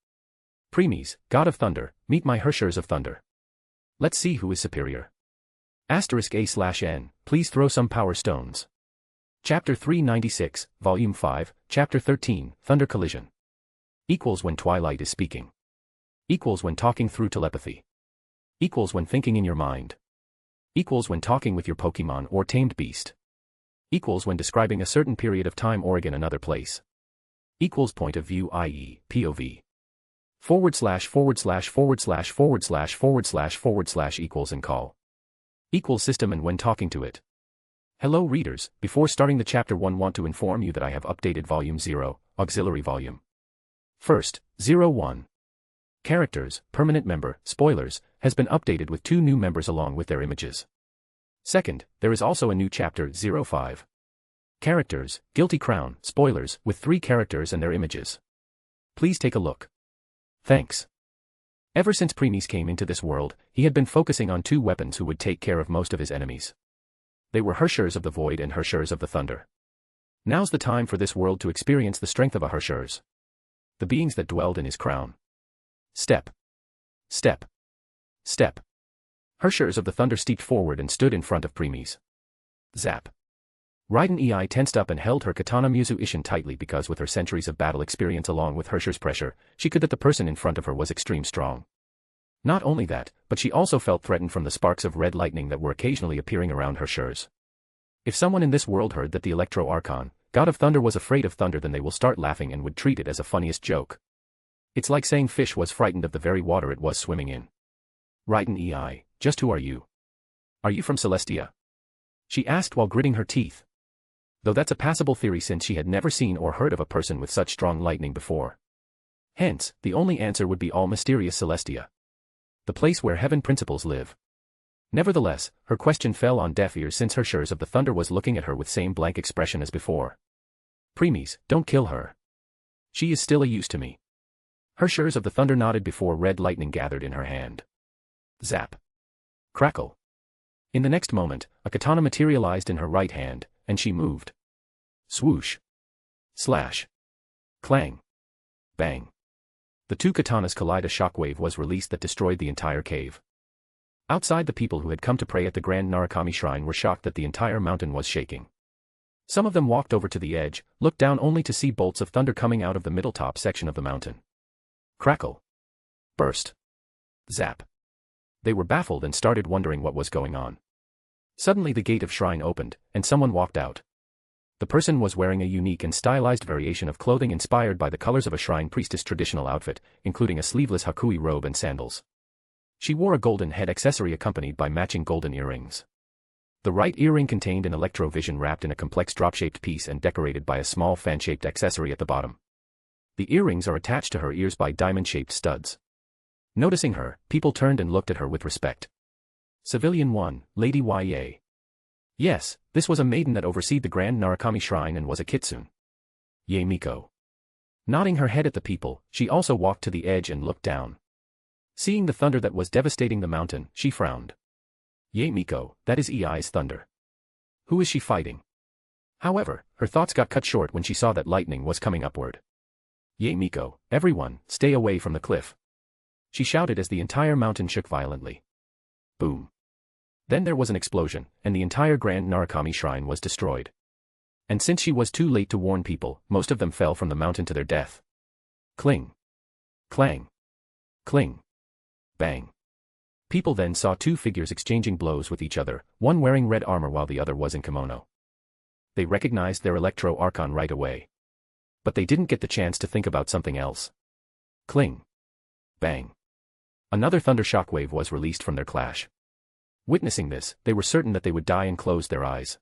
Premies, God of Thunder, meet my Hershers of Thunder. Let's see who is superior. *A/N, please throw some power stones. Chapter 396, Volume 5, Chapter 13, Thunder Collision. Equals when Twilight is speaking. Equals when talking through telepathy. Equals when thinking in your mind. Equals when talking with your Pokemon or tamed beast. Equals when describing a certain period of time or in another place. Equals point of view, i.e., POV. // equals and call. Equals system and when talking to it. Hello readers, before starting the chapter 1 want to inform you that I have updated volume 0, auxiliary volume. First, 01. Characters, permanent member, spoilers, has been updated with 2 new members along with their images. Second, there is also a new chapter 05. Characters, Guilty Crown, spoilers, with 3 characters and their images. Please take a look. Thanks. Ever since Premies came into this world, he had been focusing on 2 weapons who would take care of most of his enemies. They were Hershers of the Void and Hershers of the Thunder. Now's the time for this world to experience the strength of a Hershers. The beings that dwelled in his crown. Step. Step. Step. Hershers of the Thunder stepped forward and stood in front of Premies. Zap. Raiden Ei tensed up and held her katana Muzu Ishin tightly because with her centuries of battle experience along with Hershers' pressure, she could that the person in front of her was extreme strong. Not only that, but she also felt threatened from the sparks of red lightning that were occasionally appearing around Hershers. If someone in this world heard that the Electro Archon, God of Thunder was afraid of thunder, then they will start laughing and would treat it as a funniest joke. It's like saying fish was frightened of the very water it was swimming in. Raiden Ei, just who are you? Are you from Celestia? She asked while gritting her teeth. Though that's a passable theory since she had never seen or heard of a person with such strong lightning before. Hence, the only answer would be all mysterious Celestia. The place where heaven principles live. Nevertheless, her question fell on deaf ears since Hershers of the Thunder was looking at her with same blank expression as before. Premies, don't kill her. She is still a use to me. Hershers of the Thunder nodded before red lightning gathered in her hand. Zap. Crackle. In the next moment, a katana materialized in her right hand, and she moved. Swoosh. Slash. Clang. Bang. The 2 katanas collide. A shockwave was released that destroyed the entire cave. Outside, the people who had come to pray at the Grand Narukami Shrine were shocked that the entire mountain was shaking. Some of them walked over to the edge, looked down only to see bolts of thunder coming out of the middle top section of the mountain. Crackle. Burst. Zap. They were baffled and started wondering what was going on. Suddenly the gate of shrine opened, and someone walked out. The person was wearing a unique and stylized variation of clothing inspired by the colors of a shrine priestess traditional outfit, including a sleeveless Hakui robe and sandals. She wore a golden head accessory accompanied by matching golden earrings. The right earring contained an electro-vision wrapped in a complex drop-shaped piece and decorated by a small fan-shaped accessory at the bottom. The earrings are attached to her ears by diamond-shaped studs. Noticing her, people turned and looked at her with respect. Civilian 1, Lady Ya. Yes, this was a maiden that overseed the Grand Narukami Shrine and was a kitsune. Yae Miko. Nodding her head at the people, she also walked to the edge and looked down. Seeing the thunder that was devastating the mountain, she frowned. Yae Miko, that is Ei's thunder. Who is she fighting? However, her thoughts got cut short when she saw that lightning was coming upward. Yae Miko, everyone, stay away from the cliff. She shouted as the entire mountain shook violently. Boom. Then there was an explosion, and the entire Grand Narukami Shrine was destroyed. And since she was too late to warn people, most of them fell from the mountain to their death. Cling. Clang. Cling. Bang. People then saw 2 figures exchanging blows with each other, one wearing red armor while the other was in kimono. They recognized their Electro Archon right away. But they didn't get the chance to think about something else. Cling. Bang. Another thunder shockwave was released from their clash. Witnessing this, they were certain that they would die and closed their eyes.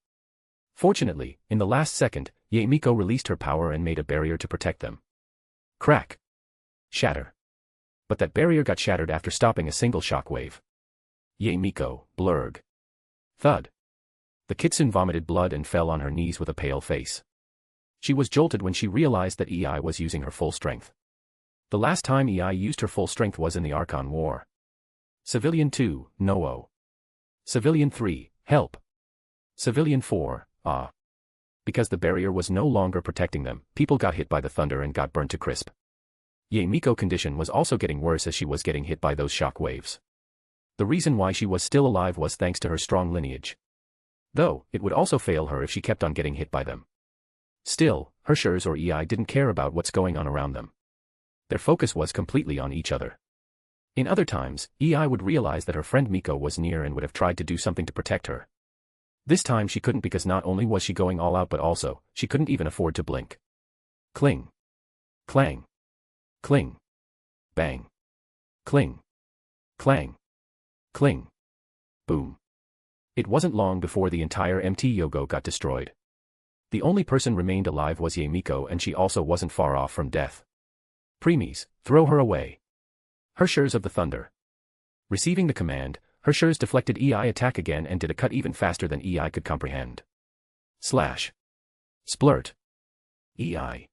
Fortunately, in the last second, Miko released her power and made a barrier to protect them. Crack. Shatter. But that barrier got shattered after stopping a single shockwave. Miko, blurg. Thud. The kitsune vomited blood and fell on her knees with a pale face. She was jolted when she realized that EI was using her full strength. The last time EI used her full strength was in the Archon War. Civilian 2, no-oh. Civilian 3, help. Civilian 4, ah. Because the barrier was no longer protecting them, people got hit by the thunder and got burnt to crisp. Miko's condition was also getting worse as she was getting hit by those shock waves. The reason why she was still alive was thanks to her strong lineage. Though, it would also fail her if she kept on getting hit by them. Still, Hershers or EI didn't care about what's going on around them. Their focus was completely on each other. In other times, EI would realize that her friend Miko was near and would have tried to do something to protect her. This time she couldn't because not only was she going all out but also, she couldn't even afford to blink. Cling. Clang. Cling. Bang. Cling. Clang. Cling. Boom. It wasn't long before the entire MT Yogo got destroyed. The only person remained alive was Miko and she also wasn't far off from death. Premies, throw her away. Hershers of the Thunder. Receiving the command, Hershers deflected EI attack again and did a cut even faster than EI could comprehend. Slash. Splurt. EI.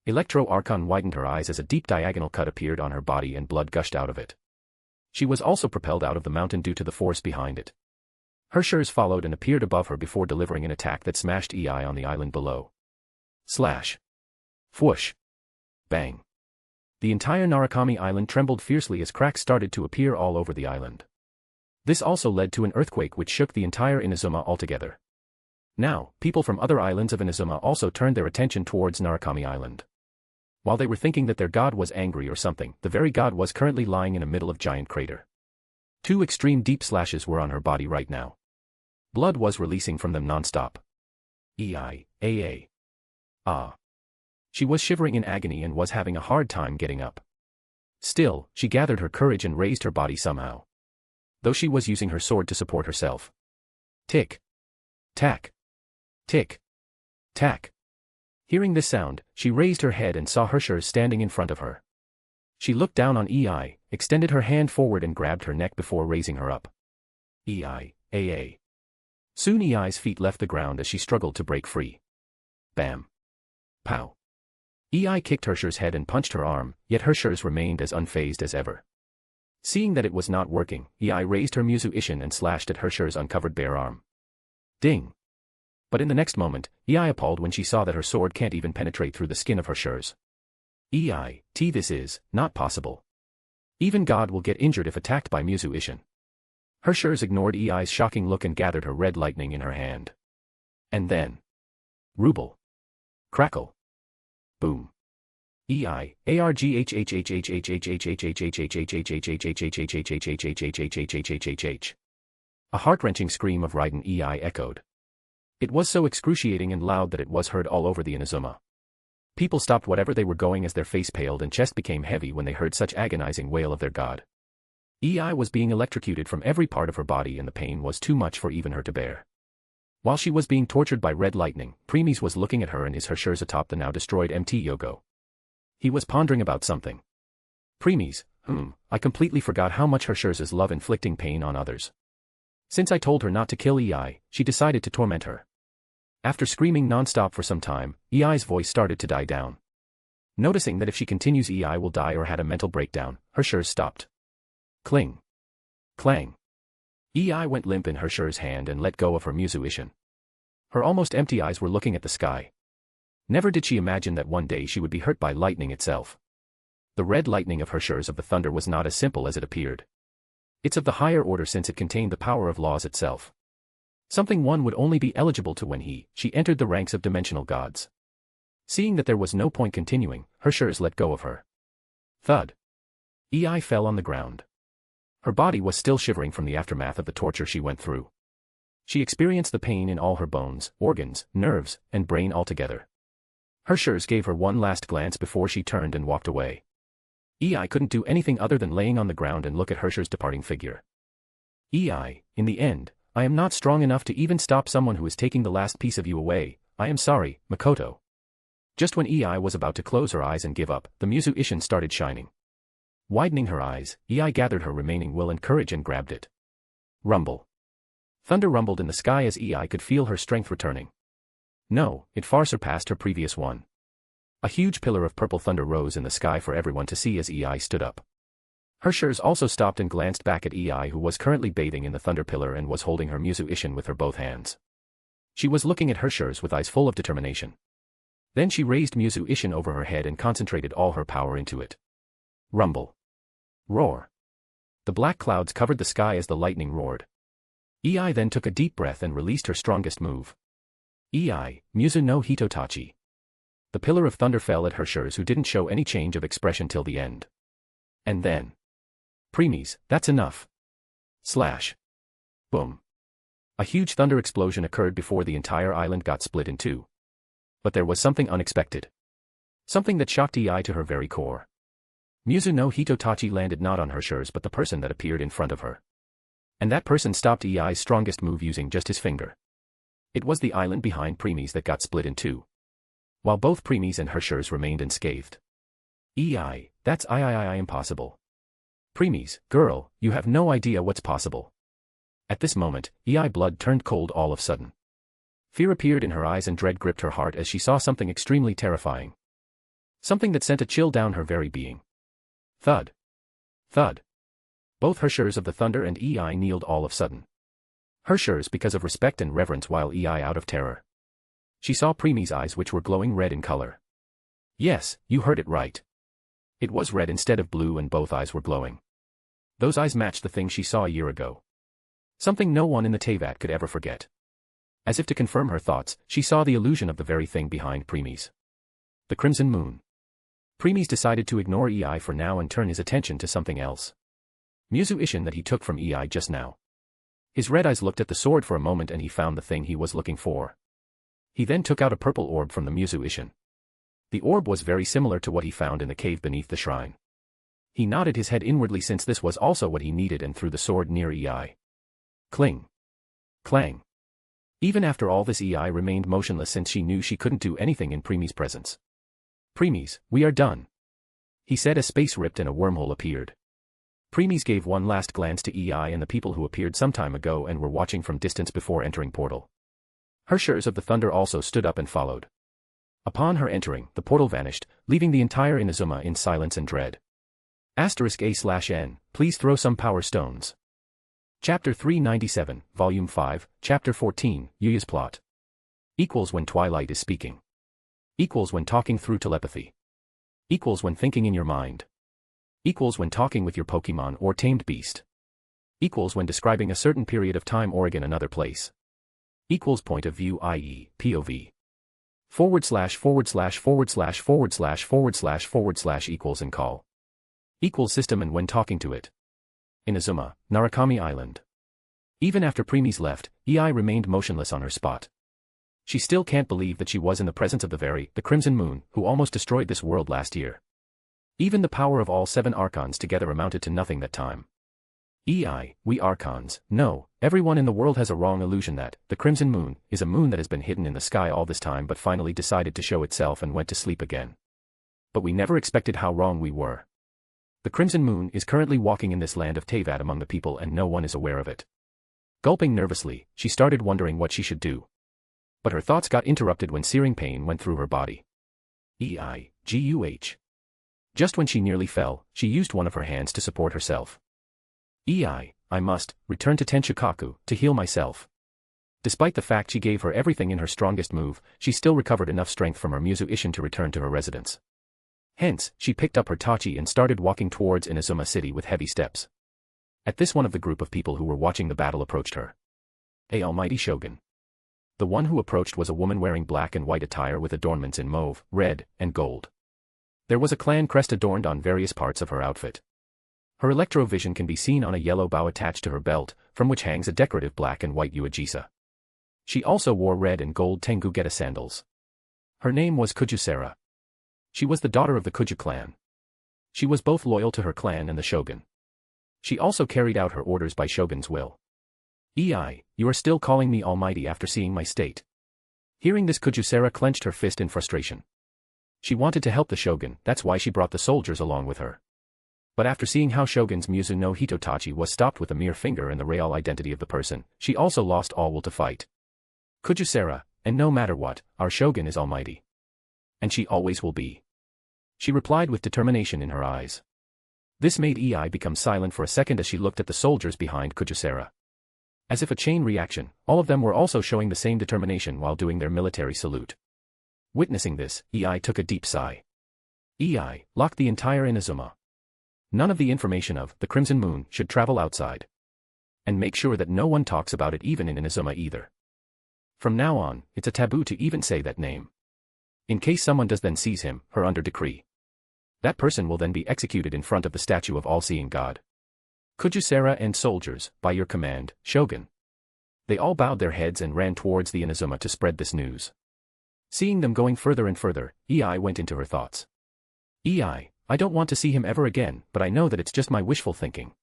Electro Archon widened her eyes as a deep diagonal cut appeared on her body and blood gushed out of it. She was also propelled out of the mountain due to the force behind it. Hershers followed and appeared above her before delivering an attack that smashed EI on the island below. Slash. Whoosh. Bang. The entire Narukami Island trembled fiercely as cracks started to appear all over the island. This also led to an earthquake which shook the entire Inazuma altogether. Now, people from other islands of Inazuma also turned their attention towards Narukami Island. While they were thinking that their god was angry or something, the very god was currently lying in the middle of giant crater. 2 extreme deep slashes were on her body right now. Blood was releasing from them non-stop. EI. Ah. She was shivering in agony and was having a hard time getting up. Still, she gathered her courage and raised her body somehow. Though she was using her sword to support herself. Tick. Tack. Tick. Tack. Hearing this sound, she raised her head and saw Hershers standing in front of her. She looked down on EI, extended her hand forward and grabbed her neck before raising her up. EI. Soon EI's feet left the ground as she struggled to break free. Bam. Pow. EI kicked Hershers' head and punched her arm, yet Hershers remained as unfazed as ever. Seeing that it was not working, EI raised her Muzu Ishin and slashed at Hershers' uncovered bare arm. Ding. But in the next moment, EI appalled when she saw that her sword can't even penetrate through the skin of Hershers. This is not possible. Even God will get injured if attacked by Muzu Ishin. Hershers ignored EI's shocking look and gathered her red lightning in her hand. And then. Ruble. Crackle. Boom. A heart-wrenching scream of Raiden EI echoed. It was so excruciating and loud that it was heard all over the Inazuma. People stopped whatever they were going as their face paled and chest became heavy when they heard such agonizing wail of their god. EI was being electrocuted from every part of her body and the pain was too much for even her to bear. While she was being tortured by red lightning, Premies was looking at her and his Hershers atop the now destroyed MT Yogo. He was pondering about something. Premies, I completely forgot how much Hershers love inflicting pain on others. Since I told her not to kill EI, she decided to torment her. After screaming non-stop for some time, EI's voice started to die down. Noticing that if she continues EI will die or had a mental breakdown, Hershers stopped. Cling. Clang. EI went limp in Hershers' hand and let go of her Muzu Ishin. Her almost empty eyes were looking at the sky. Never did she imagine that one day she would be hurt by lightning itself. The red lightning of Hershers of the Thunder was not as simple as it appeared. It's of the higher order since it contained the power of laws itself. Something one would only be eligible to when she entered the ranks of dimensional gods. Seeing that there was no point continuing, Hershers let go of her. Thud. EI fell on the ground. Her body was still shivering from the aftermath of the torture she went through. She experienced the pain in all her bones, organs, nerves, and brain altogether. Hershers gave her one last glance before she turned and walked away. EI couldn't do anything other than laying on the ground and look at Hersher's departing figure. EI, in the end, I am not strong enough to even stop someone who is taking the last piece of you away. I am sorry, Makoto. Just when EI was about to close her eyes and give up, the Muzu Ishin started shining. Widening her eyes, EI gathered her remaining will and courage and grabbed it. Rumble. Thunder rumbled in the sky as EI could feel her strength returning. No, it far surpassed her previous one. A huge pillar of purple thunder rose in the sky for everyone to see as EI stood up. Hershers also stopped and glanced back at EI, who was currently bathing in the thunder pillar and was holding her Muzu Ishin with her both hands. She was looking at Hershers with eyes full of determination. Then she raised Muzu Ishin over her head and concentrated all her power into it. Rumble. Roar. The black clouds covered the sky as the lightning roared. EI then took a deep breath and released her strongest move. EI, Muzu no Hitotachi. The pillar of thunder fell at Hershers, who didn't show any change of expression till the end. And then. Preemies, that's enough. Slash. Boom. A huge thunder explosion occurred before the entire island got split in two. But there was something unexpected. Something that shocked EI to her very core. Muzu no Hitotachi landed not on Hershers but the person that appeared in front of her. And that person stopped EI's strongest move using just his finger. It was the island behind Preemies that got split in two. While both Preemies and Hershers remained unscathed. EI, that's impossible. Preemies, girl, you have no idea what's possible. At this moment, EI blood turned cold all of a sudden. Fear appeared in her eyes and dread gripped her heart as she saw something extremely terrifying. Something that sent a chill down her very being. Thud. Thud. Both Hershers of the thunder and EI kneeled all of a sudden. Hershers because of respect and reverence, while EI out of terror. She saw Preemie's eyes, which were glowing red in color. Yes, you heard it right. It was red instead of blue, and both eyes were glowing. Those eyes matched the thing she saw a year ago. Something no one in the Teyvat could ever forget. As if to confirm her thoughts, she saw the illusion of the very thing behind Preemies. The Crimson Moon. Preemies decided to ignore EI for now and turn his attention to something else. Muzu Ishin that he took from EI just now. His red eyes looked at the sword for a moment and he found the thing he was looking for. He then took out a purple orb from the Muzu Ishin. The orb was very similar to what he found in the cave beneath the shrine. He nodded his head inwardly since this was also what he needed and threw the sword near EI. Cling. Clang. Even after all this, EI remained motionless since she knew she couldn't do anything in Preemie's presence. Preemies, we are done. He said as space ripped and a wormhole appeared. Preemies gave one last glance to EI and the people who appeared some time ago and were watching from distance before entering portal. Hershers of the thunder also stood up and followed. Upon her entering, the portal vanished, leaving the entire Inazuma in silence and dread. *A/N, please throw some power stones. Chapter 397, Volume 5, Chapter 14, Yuya's Plot. Equals when Twilight is speaking. Equals when talking through telepathy. Equals when thinking in your mind. Equals when talking with your Pokemon or tamed beast. Equals when describing a certain period of time or again another place. Equals point of view, i.e., POV. // equals and call. Equals system and when talking to it. Inazuma, Narukami Island. Even after Preemies left, EI remained motionless on her spot. She still can't believe that she was in the presence of the Crimson Moon, who almost destroyed this world last year. Even the power of all 7 Archons together amounted to nothing that time. EI, we Archons, no, everyone in the world has a wrong illusion that the Crimson Moon is a moon that has been hidden in the sky all this time but finally decided to show itself and went to sleep again. But we never expected how wrong we were. The Crimson Moon is currently walking in this land of Teyvat among the people and no one is aware of it. Gulping nervously, she started wondering what she should do. But her thoughts got interrupted when searing pain went through her body. EIGUH. Just when she nearly fell, she used one of her hands to support herself. EI, I must return to Tenshukaku to heal myself. Despite the fact she gave her everything in her strongest move, she still recovered enough strength from her Muzu Ishin to return to her residence. Hence, she picked up her Tachi and started walking towards Inazuma City with heavy steps. At this, one of the group of people who were watching the battle approached her. A almighty shogun. The one who approached was a woman wearing black and white attire with adornments in mauve, red, and gold. There was a clan crest adorned on various parts of her outfit. Her electrovision can be seen on a yellow bow attached to her belt, from which hangs a decorative black and white Uajisa. She also wore red and gold Tengu Geta sandals. Her name was Kujusera. She was the daughter of the Kuju clan. She was both loyal to her clan and the shogun. She also carried out her orders by shogun's will. "Ei, you are still calling me almighty after seeing my state." Hearing this, Kujusera clenched her fist in frustration. She wanted to help the shogun, that's why she brought the soldiers along with her. But after seeing how Shogun's Muzu no Hitotachi was stopped with a mere finger and the real identity of the person, she also lost all will to fight. "Kujusera, and no matter what, our Shogun is almighty. And she always will be," she replied with determination in her eyes. This made Ei become silent for a second as she looked at the soldiers behind Kujusera. As if a chain reaction, all of them were also showing the same determination while doing their military salute. Witnessing this, Ei took a deep sigh. Ei, lock the entire Inazuma. None of the information of the Crimson Moon should travel outside. And make sure that no one talks about it even in Inazuma either. From now on, it's a taboo to even say that name. In case someone does then seize him, her under decree. That person will then be executed in front of the statue of all-seeing God. "Kujusera and soldiers, by your command, Shogun." They all bowed their heads and ran towards the Inazuma to spread this news. Seeing them going further and further, Ei went into her thoughts. "Ei, I don't want to see him ever again, but I know that it's just my wishful thinking."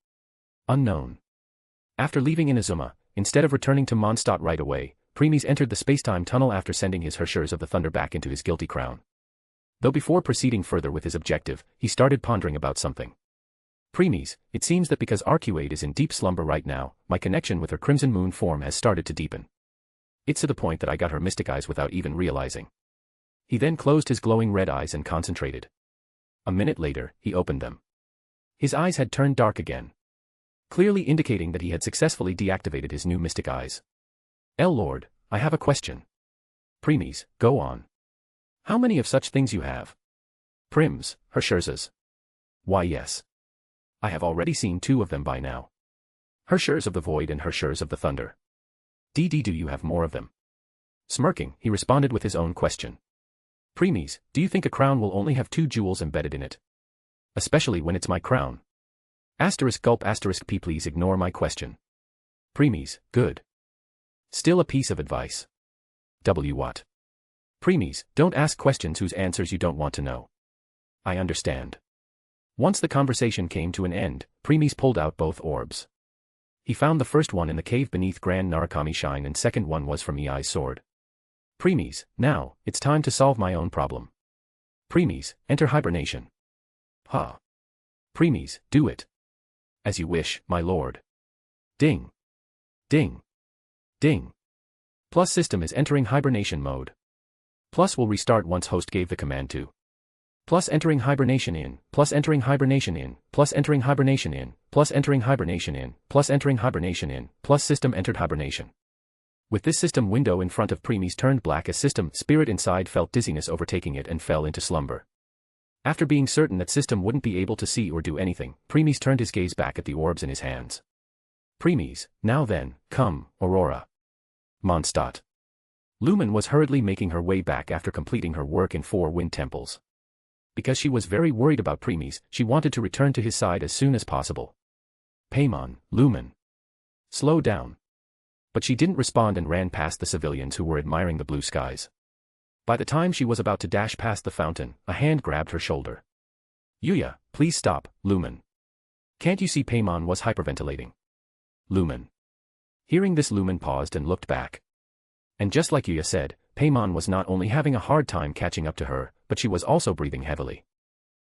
Unknown. After leaving Inazuma, instead of returning to Mondstadt right away, Premies entered the spacetime tunnel after sending his Hershers of the Thunder back into his guilty crown. Though before proceeding further with his objective, he started pondering about something. "Premies, it seems that because Arcuade is in deep slumber right now, my connection with her Crimson Moon form has started to deepen. It's to the point that I got her mystic eyes without even realizing." He then closed his glowing red eyes and concentrated. A minute later, he opened them. His eyes had turned dark again, clearly indicating that he had successfully deactivated his new mystic eyes. "Lord, I have a question." "Premies, go on. How many of such things you have?" "Prims, Hersherzas." "Why yes. I have already seen 2 of them by now. Hershers of the Void and Hershers of the Thunder." "Do you have more of them?" Smirking, he responded with his own question. "Premies, do you think a crown will only have 2 jewels embedded in it? Especially when it's my crown?" Gulp P, please ignore my question. "Premies, good. Still a piece of advice. What? "Premies, don't ask questions whose answers you don't want to know." "I understand." Once the conversation came to an end, Premies pulled out both orbs. He found the first one in the cave beneath Grand Narukami Shrine and second one was from Ei's sword. "Premies, now, it's time to solve my own problem. Premies, enter hibernation." "Huh. Premies, do it." "As you wish, my lord." Ding. Ding. Ding. Plus system is entering hibernation mode. Plus will restart once host gave the command to. Plus entering hibernation in, plus entering hibernation in, plus entering hibernation in, plus entering hibernation in, plus entering hibernation in, plus system entered hibernation. With this system window in front of Premies turned black as system spirit inside felt dizziness overtaking it and fell into slumber. After being certain that system wouldn't be able to see or do anything, Premies turned his gaze back at the orbs in his hands. "Premies, now then, come, Aurora." Mondstadt. Lumen was hurriedly making her way back after completing her work in 4 wind temples. Because she was very worried about Premies, she wanted to return to his side as soon as possible. "Paimon, Lumen. Slow down." But she didn't respond and ran past the civilians who were admiring the blue skies. By the time she was about to dash past the fountain, a hand grabbed her shoulder. "Yuya, please stop, Lumen. Can't you see Paimon was hyperventilating?" Lumen. Hearing this, Lumen paused and looked back. And just like Yuya said, Paimon was not only having a hard time catching up to her, but she was also breathing heavily.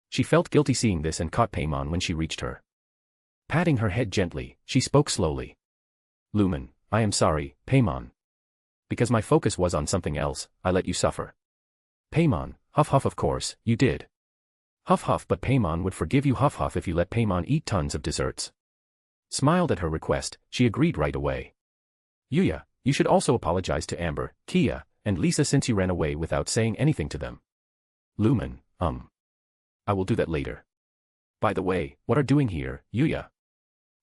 She felt guilty seeing this and caught Paimon when she reached her. Patting her head gently, she spoke slowly. "Lumen, I am sorry, Paimon. Because my focus was on something else, I let you suffer." Paimon, huff huff, of course, you did. Huff huff, but Paimon would forgive you huff huff if you let Paimon eat tons of desserts. Smiled at her request, she agreed right away. "Yuya, you should also apologize to Amber, Kia, and Lisa since you ran away without saying anything to them." Lumen, I will do that later. By the way, what are doing here, Yuya?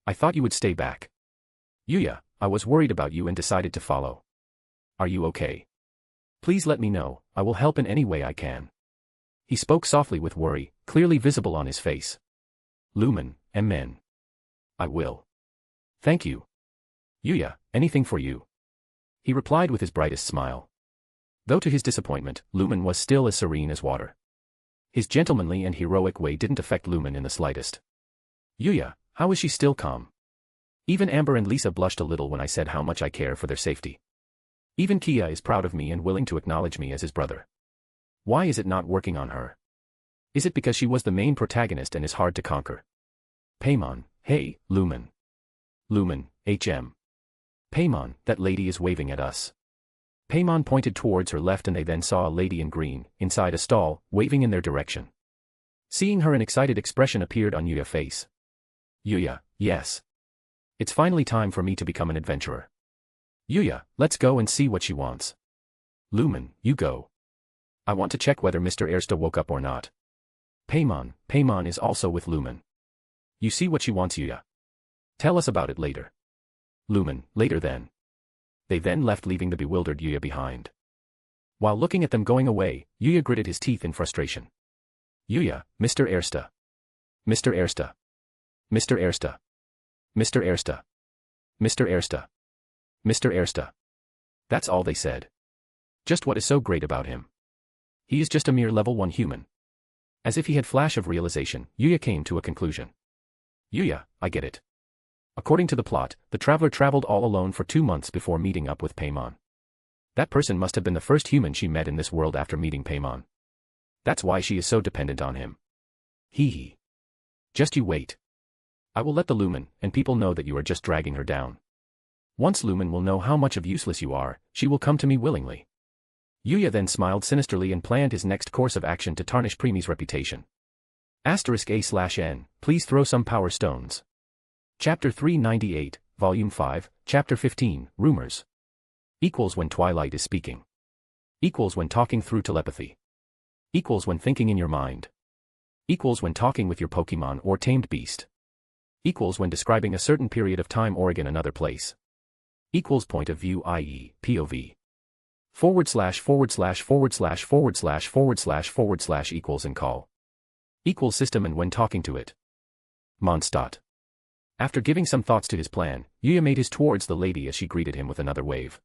I thought you would stay back. Yuya, I was worried about you and decided to follow. Are you okay? Please let me know, I will help in any way I can. He spoke softly with worry, clearly visible on his face. Lumen, Amen. I will. Thank you. Yuya, anything for you. He replied with his brightest smile. Though to his disappointment, Lumen was still as serene as water. His gentlemanly and heroic way didn't affect Lumen in the slightest. Yuya, how is she still calm? Even Amber and Lisa blushed a little when I said how much I care for their safety. Even Kia is proud of me and willing to acknowledge me as his brother. Why is it not working on her? Is it because she was the main protagonist and is hard to conquer? Paimon, hey, Lumen. Lumen, HM. Paimon, that lady is waving at us. Paimon pointed towards her left and they then saw a lady in green, inside a stall, waving in their direction. Seeing her, an excited expression appeared on Yuya's face. Yuya, yes. It's finally time for me to become an adventurer. Yuya, let's go and see what she wants. Lumen, you go. I want to check whether Mr. Ersta woke up or not. Paimon is also with Lumen. You see what she wants, Yuya. Tell us about it later. Lumen, later then. They then left, leaving the bewildered Yuya behind. While looking at them going away, Yuya gritted his teeth in frustration. Yuya, Mr. Ersta. Mr. Ersta. Mr. Ersta. Mr. Ersta. Mr. Ersta. Mr. Ersta. That's all they said. Just what is so great about him? He is just a mere level 1 human. As if he had flash of realization, Yuya came to a conclusion. Yuya, I get it. According to the plot, the traveler traveled all alone for 2 months before meeting up with Paimon. That person must have been the first human she met in this world after meeting Paimon. That's why she is so dependent on him. Hee hee. Just you wait. I will let the Lumen and people know that you are just dragging her down. Once Lumen will know how much of useless you are, she will come to me willingly. Yuya then smiled sinisterly and planned his next course of action to tarnish Preemi's reputation. *A/N, please throw some power stones. Chapter 398, Volume 5, Chapter 15, Rumors. Equals when Twilight is speaking. Equals when talking through telepathy. Equals when thinking in your mind. Equals when talking with your Pokemon or tamed beast. Equals when describing a certain period of time or again another place. Equals point of view, i.e., POV. // equals and call. Equals system and when talking to it. Mondstadt. After giving some thoughts to his plan, Yuya made his towards the lady as she greeted him with another wave.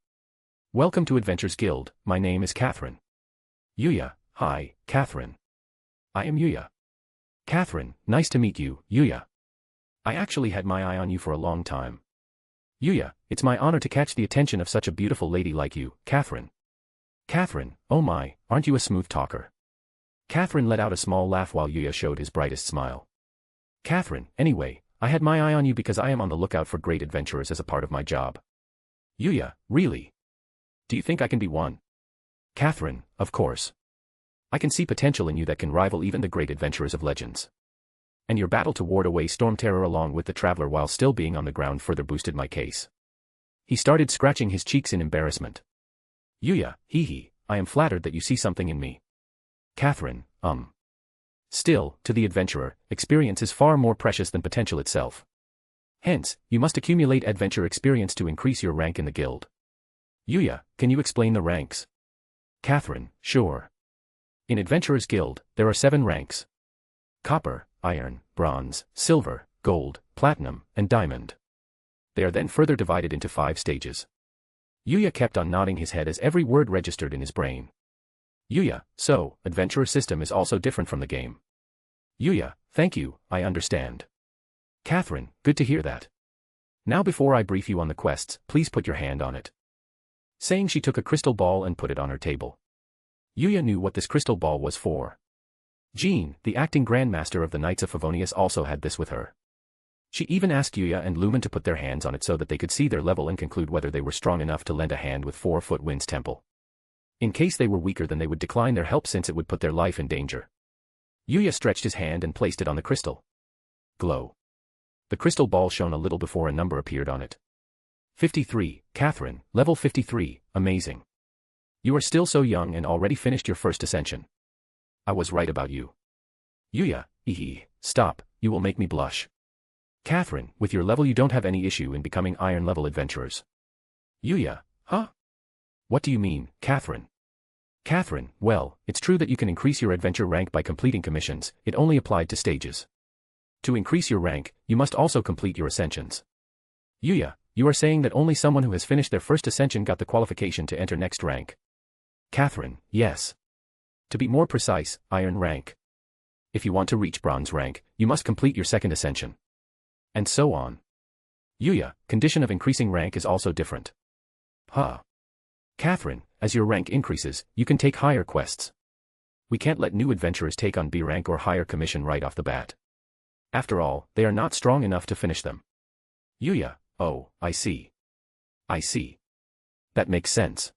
Welcome to Adventures Guild, my name is Catherine. Yuya, hi, Catherine. I am Yuya. Catherine, nice to meet you, Yuya. I actually had my eye on you for a long time. Yuya, it's my honor to catch the attention of such a beautiful lady like you, Catherine. Catherine, oh my, aren't you a smooth talker? Catherine let out a small laugh while Yuya showed his brightest smile. Catherine, anyway, I had my eye on you because I am on the lookout for great adventurers as a part of my job. Yuya, really? Do you think I can be one? Catherine, of course. I can see potential in you that can rival even the great adventurers of legends. And your battle to ward away Storm Terror along with the Traveler while still being on the ground further boosted my case. He started scratching his cheeks in embarrassment. Yuya, hee, I am flattered that you see something in me. Catherine, Still, to the adventurer, experience is far more precious than potential itself. Hence, you must accumulate adventure experience to increase your rank in the guild. Yuya, can you explain the ranks? Catherine, sure. In Adventurers Guild, there are 7 ranks. Copper, Iron, Bronze, Silver, Gold, Platinum, and Diamond. They are then further divided into 5 stages. Yuya kept on nodding his head as every word registered in his brain. Yuya, so, adventurer system is also different from the game. Yuya, thank you, I understand. Catherine, good to hear that. Now before I brief you on the quests, please put your hand on it. Saying she took a crystal ball and put it on her table. Yuya knew what this crystal ball was for. Jean, the acting grandmaster of the Knights of Favonius, also had this with her. She even asked Yuya and Lumen to put their hands on it so that they could see their level and conclude whether they were strong enough to lend a hand with 4-foot Wind's Temple. In case they were weaker, then they would decline their help since it would put their life in danger. Yuya stretched his hand and placed it on the crystal. Glow. The crystal ball shone a little before a number appeared on it. 53, Catherine, level 53, amazing. You are still so young and already finished your first ascension. I was right about you. Yuya, stop, you will make me blush. Catherine, with your level you don't have any issue in becoming iron level adventurers. Yuya, huh? What do you mean, Catherine? Catherine, well, it's true that you can increase your adventure rank by completing commissions, it only applied to stages. To increase your rank, you must also complete your ascensions. Yuya, you are saying that only someone who has finished their first ascension got the qualification to enter next rank. Catherine, yes. To be more precise, iron rank. If you want to reach bronze rank, you must complete your second ascension. And so on. Yuya, condition of increasing rank is also different. Huh. Catherine, as your rank increases, you can take higher quests. We can't let new adventurers take on B rank or higher commission right off the bat. After all, they are not strong enough to finish them. Yuya, oh, I see. I see. That makes sense.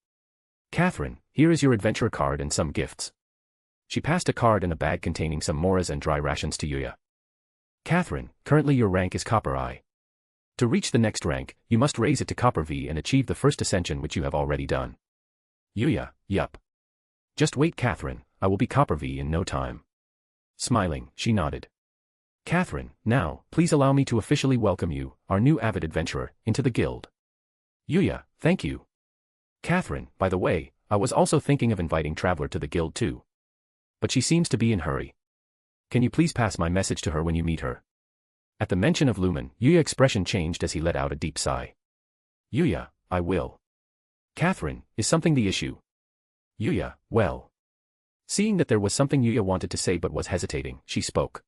Catherine, here is your adventurer card and some gifts. She passed a card and a bag containing some moras and dry rations to Yuya. Catherine, currently your rank is Copper I. To reach the next rank, you must raise it to Copper V and achieve the first ascension which you have already done. Yuya, yup. Just wait Catherine, I will be Copper V in no time. Smiling, she nodded. Catherine, now, please allow me to officially welcome you, our new avid adventurer, into the guild. Yuya, thank you. Catherine, by the way, I was also thinking of inviting Traveler to the guild too. But she seems to be in a hurry. Can you please pass my message to her when you meet her? At the mention of Lumen, Yuya's expression changed as he let out a deep sigh. Yuya, I will. Catherine, is something the issue? Yuya, well. Seeing that there was something Yuya wanted to say but was hesitating, she spoke.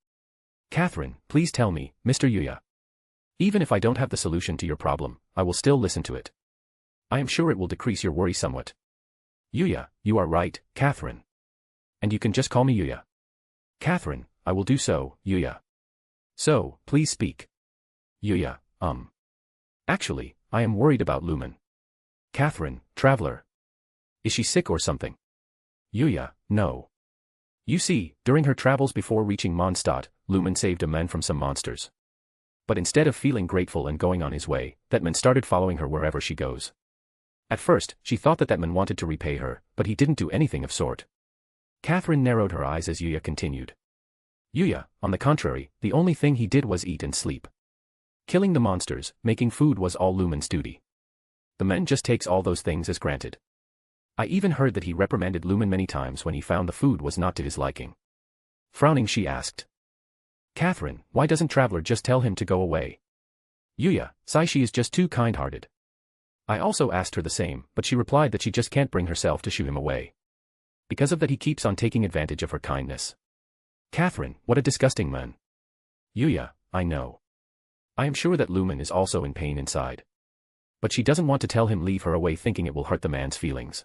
Catherine, please tell me, Mr. Yuya. Even if I don't have the solution to your problem, I will still listen to it. I am sure it will decrease your worry somewhat. Yuya, you are right, Catherine. And you can just call me Yuya. Catherine, I will do so, Yuya. So, please speak. Yuya, Actually, I am worried about Lumen. Catherine, Traveler. Is she sick or something? Yuya, no. You see, during her travels before reaching Mondstadt, Lumen saved a man from some monsters. But instead of feeling grateful and going on his way, that man started following her wherever she goes. At first, she thought that man wanted to repay her, but he didn't do anything of sort. Catherine narrowed her eyes as Yuya continued. Yuya, on the contrary, the only thing he did was eat and sleep. Killing the monsters, making food was all Lumen's duty. The man just takes all those things as granted. I even heard that he reprimanded Lumen many times when he found the food was not to his liking. Frowning, she asked. Catherine, why doesn't Traveler just tell him to go away? Yuya, she is just too kind-hearted. I also asked her the same, but she replied that she just can't bring herself to shoo him away. Because of that he keeps on taking advantage of her kindness. Catherine, what a disgusting man. Yuya, I know. I am sure that Lumen is also in pain inside. But she doesn't want to tell him leave her away thinking it will hurt the man's feelings.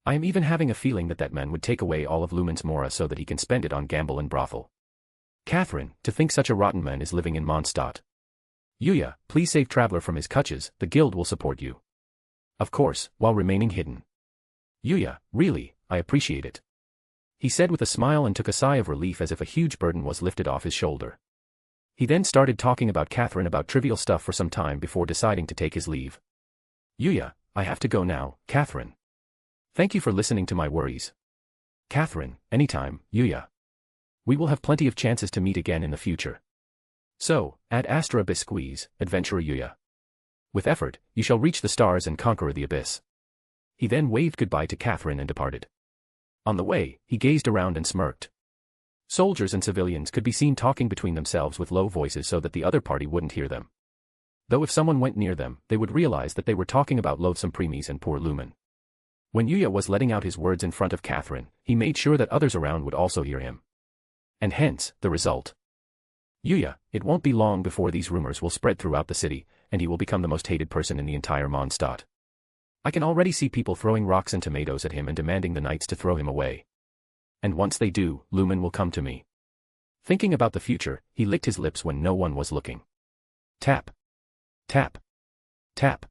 I am even having a feeling that man would take away all of Lumen's mora so that he can spend it on gamble and brothel. Catherine, to think such a rotten man is living in Mondstadt. Yuya, please save Traveler from his clutches, the guild will support you. Of course, while remaining hidden. Yuya, really, I appreciate it. He said with a smile and took a sigh of relief as if a huge burden was lifted off his shoulder. He then started talking about Catherine about trivial stuff for some time before deciding to take his leave. Yuya, I have to go now, Catherine. Thank you for listening to my worries. Catherine, anytime, Yuya. We will have plenty of chances to meet again in the future. So, ad astra bisqueeze, adventurer Yuya. With effort, you shall reach the stars and conquer the abyss. He then waved goodbye to Catherine and departed. On the way, he gazed around and smirked. Soldiers and civilians could be seen talking between themselves with low voices so that the other party wouldn't hear them. Though if someone went near them, they would realize that they were talking about loathsome preemies and poor Lumen. When Yuya was letting out his words in front of Catherine, he made sure that others around would also hear him. And hence, the result. Yuya, it won't be long before these rumors will spread throughout the city, and he will become the most hated person in the entire Mondstadt. I can already see people throwing rocks and tomatoes at him and demanding the knights to throw him away. And once they do, Lumen will come to me. Thinking about the future, he licked his lips when no one was looking. Tap. Tap. Tap.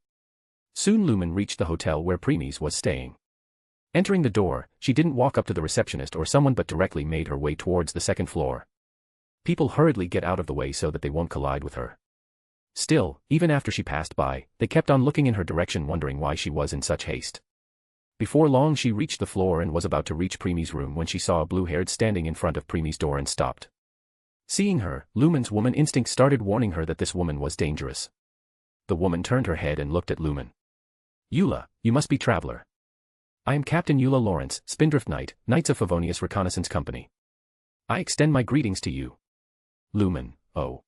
Soon Lumen reached the hotel where Premies was staying. Entering the door, she didn't walk up to the receptionist or someone but directly made her way towards the second floor. People hurriedly get out of the way so that they won't collide with her. Still, even after she passed by, they kept on looking in her direction wondering why she was in such haste. Before long she reached the floor and was about to reach Preemie's room when she saw a blue-haired standing in front of Preemie's door and stopped. Seeing her, Lumen's woman instinct started warning her that this woman was dangerous. The woman turned her head and looked at Lumen. Eula, you must be Traveler. I am Captain Eula Lawrence, Spindrift Knight, Knights of Favonius Reconnaissance Company. I extend my greetings to you. Lumen, oh.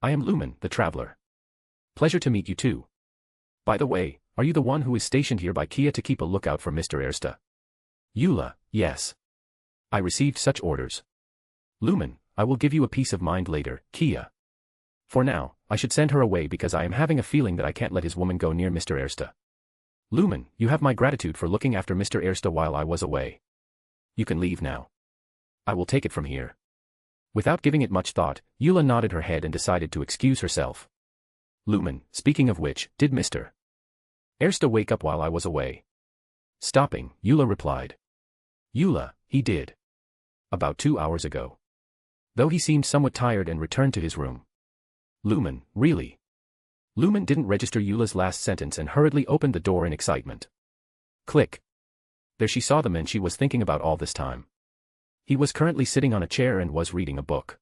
I am Lumen, the Traveler. Pleasure to meet you too. By the way, are you the one who is stationed here by Kia to keep a lookout for Mr. Ersta? Eula, yes. I received such orders. Lumen, I will give you a peace of mind later, Kia. For now, I should send her away because I am having a feeling that I can't let his woman go near Mr. Ersta. Lumen, you have my gratitude for looking after Mr. Ersta while I was away. You can leave now. I will take it from here. Without giving it much thought, Eula nodded her head and decided to excuse herself. Lumen, speaking of which, did Mr. Ersta wake up while I was away? Stopping, Eula replied. Eula, he did. About 2 hours ago. Though he seemed somewhat tired and returned to his room. Lumen, really? Lumen didn't register Eula's last sentence and hurriedly opened the door in excitement. Click. There she saw the man she was thinking about all this time. He was currently sitting on a chair and was reading a book.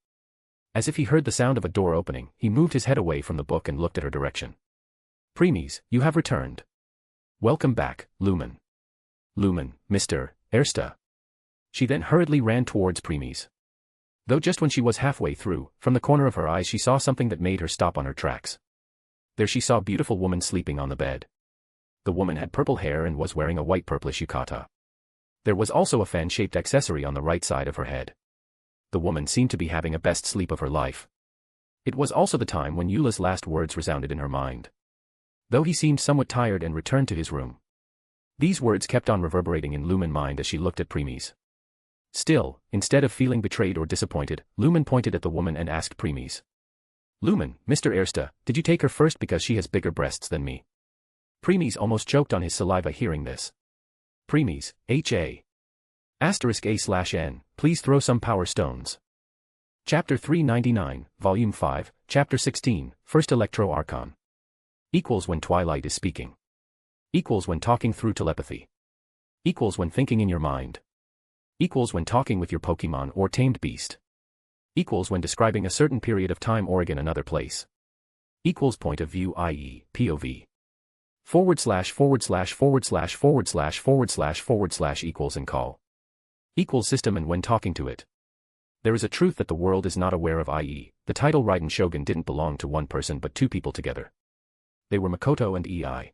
As if he heard the sound of a door opening, he moved his head away from the book and looked at her direction. Premies, you have returned. Welcome back, Lumen. Lumen, Mr. Ersta. She then hurriedly ran towards Premies. Though just when she was halfway through, from the corner of her eyes she saw something that made her stop on her tracks. There she saw a beautiful woman sleeping on the bed. The woman had purple hair and was wearing a white purplish yukata. There was also a fan-shaped accessory on the right side of her head. The woman seemed to be having a best sleep of her life. It was also the time when Eula's last words resounded in her mind. Though he seemed somewhat tired and returned to his room. These words kept on reverberating in Lumen's mind as she looked at Premies. Still, instead of feeling betrayed or disappointed, Lumen pointed at the woman and asked Premies. Lumen, Mr. Ersta, did you take her first because she has bigger breasts than me? Premies almost choked on his saliva hearing this. Premies, HA. *A/N, please throw some power stones. Chapter 399, Volume 5, Chapter 16, First Electro Archon. Equals when Twilight is speaking. Equals when talking through telepathy. Equals when thinking in your mind. Equals when talking with your Pokemon or tamed beast. Equals when describing a certain period of time or again another place. Equals point of view, i.e., POV. // equals and call. Equals system and when talking to it. There is a truth that the world is not aware of, i.e., the title Raiden Shogun didn't belong to one person but two people together. They were Makoto and Ei.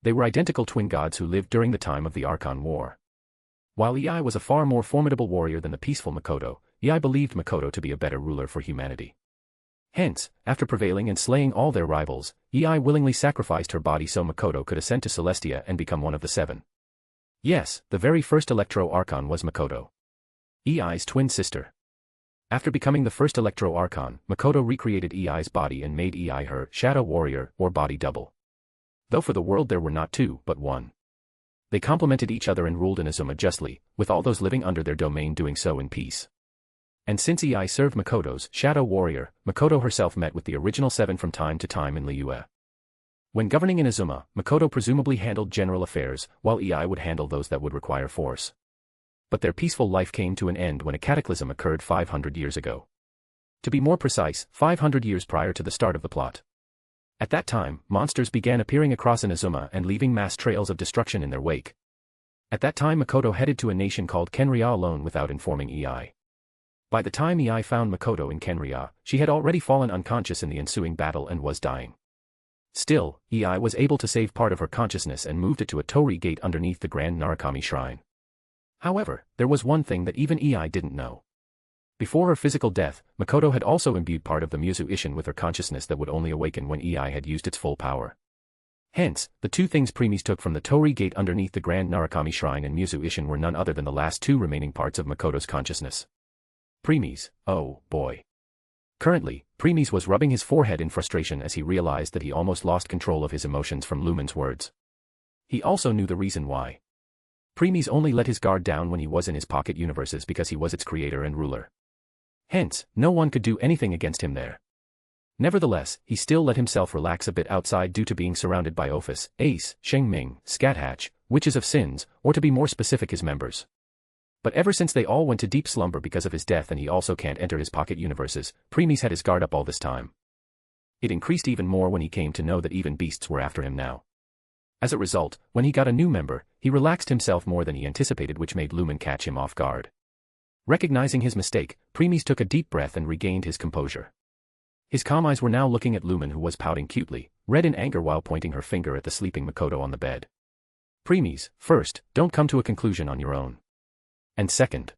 They were identical twin gods who lived during the time of the Archon War. While Ei was a far more formidable warrior than the peaceful Makoto, Ei believed Makoto to be a better ruler for humanity. Hence, after prevailing and slaying all their rivals, Ei willingly sacrificed her body so Makoto could ascend to Celestia and become one of the seven. Yes, the very first Electro Archon was Makoto. Ei's twin sister. After becoming the first Electro Archon, Makoto recreated Ei's body and made Ei her Shadow Warrior or body double. Though for the world there were not two, but one. They complemented each other and ruled Inazuma justly, with all those living under their domain doing so in peace. And since Ei served Makoto's Shadow Warrior, Makoto herself met with the original seven from time to time in Liyue. When governing Inazuma, Makoto presumably handled general affairs, while Ei would handle those that would require force. But their peaceful life came to an end when a cataclysm occurred 500 years ago. To be more precise, 500 years prior to the start of the plot. At that time, monsters began appearing across Inazuma and leaving mass trails of destruction in their wake. At that time Makoto headed to a nation called Kenria alone without informing Ei. By the time Ei found Makoto in Kenria, she had already fallen unconscious in the ensuing battle and was dying. Still, Ei was able to save part of her consciousness and moved it to a torii gate underneath the Grand Narukami Shrine. However, there was one thing that even Ei didn't know. Before her physical death, Makoto had also imbued part of the Muzu Ishin with her consciousness that would only awaken when Ei had used its full power. Hence, the two things Premies took from the torii gate underneath the Grand Narukami Shrine and Muzu Ishin were none other than the last two remaining parts of Makoto's consciousness. Premies, oh boy. Currently, Premies was rubbing his forehead in frustration as he realized that he almost lost control of his emotions from Lumen's words. He also knew the reason why. Premies only let his guard down when he was in his pocket universes because he was its creator and ruler. Hence, no one could do anything against him there. Nevertheless, he still let himself relax a bit outside due to being surrounded by Ophis, Ace, Shengming, Scathatch, Witches of Sins, or to be more specific his members. But ever since they all went to deep slumber because of his death and he also can't enter his pocket universes, Premies had his guard up all this time. It increased even more when he came to know that even beasts were after him now. As a result, when he got a new member, he relaxed himself more than he anticipated, which made Lumen catch him off guard. Recognizing his mistake, Premies took a deep breath and regained his composure. His calm eyes were now looking at Lumen, who was pouting cutely, red in anger while pointing her finger at the sleeping Makoto on the bed. Premies, first, don't come to a conclusion on your own. And second,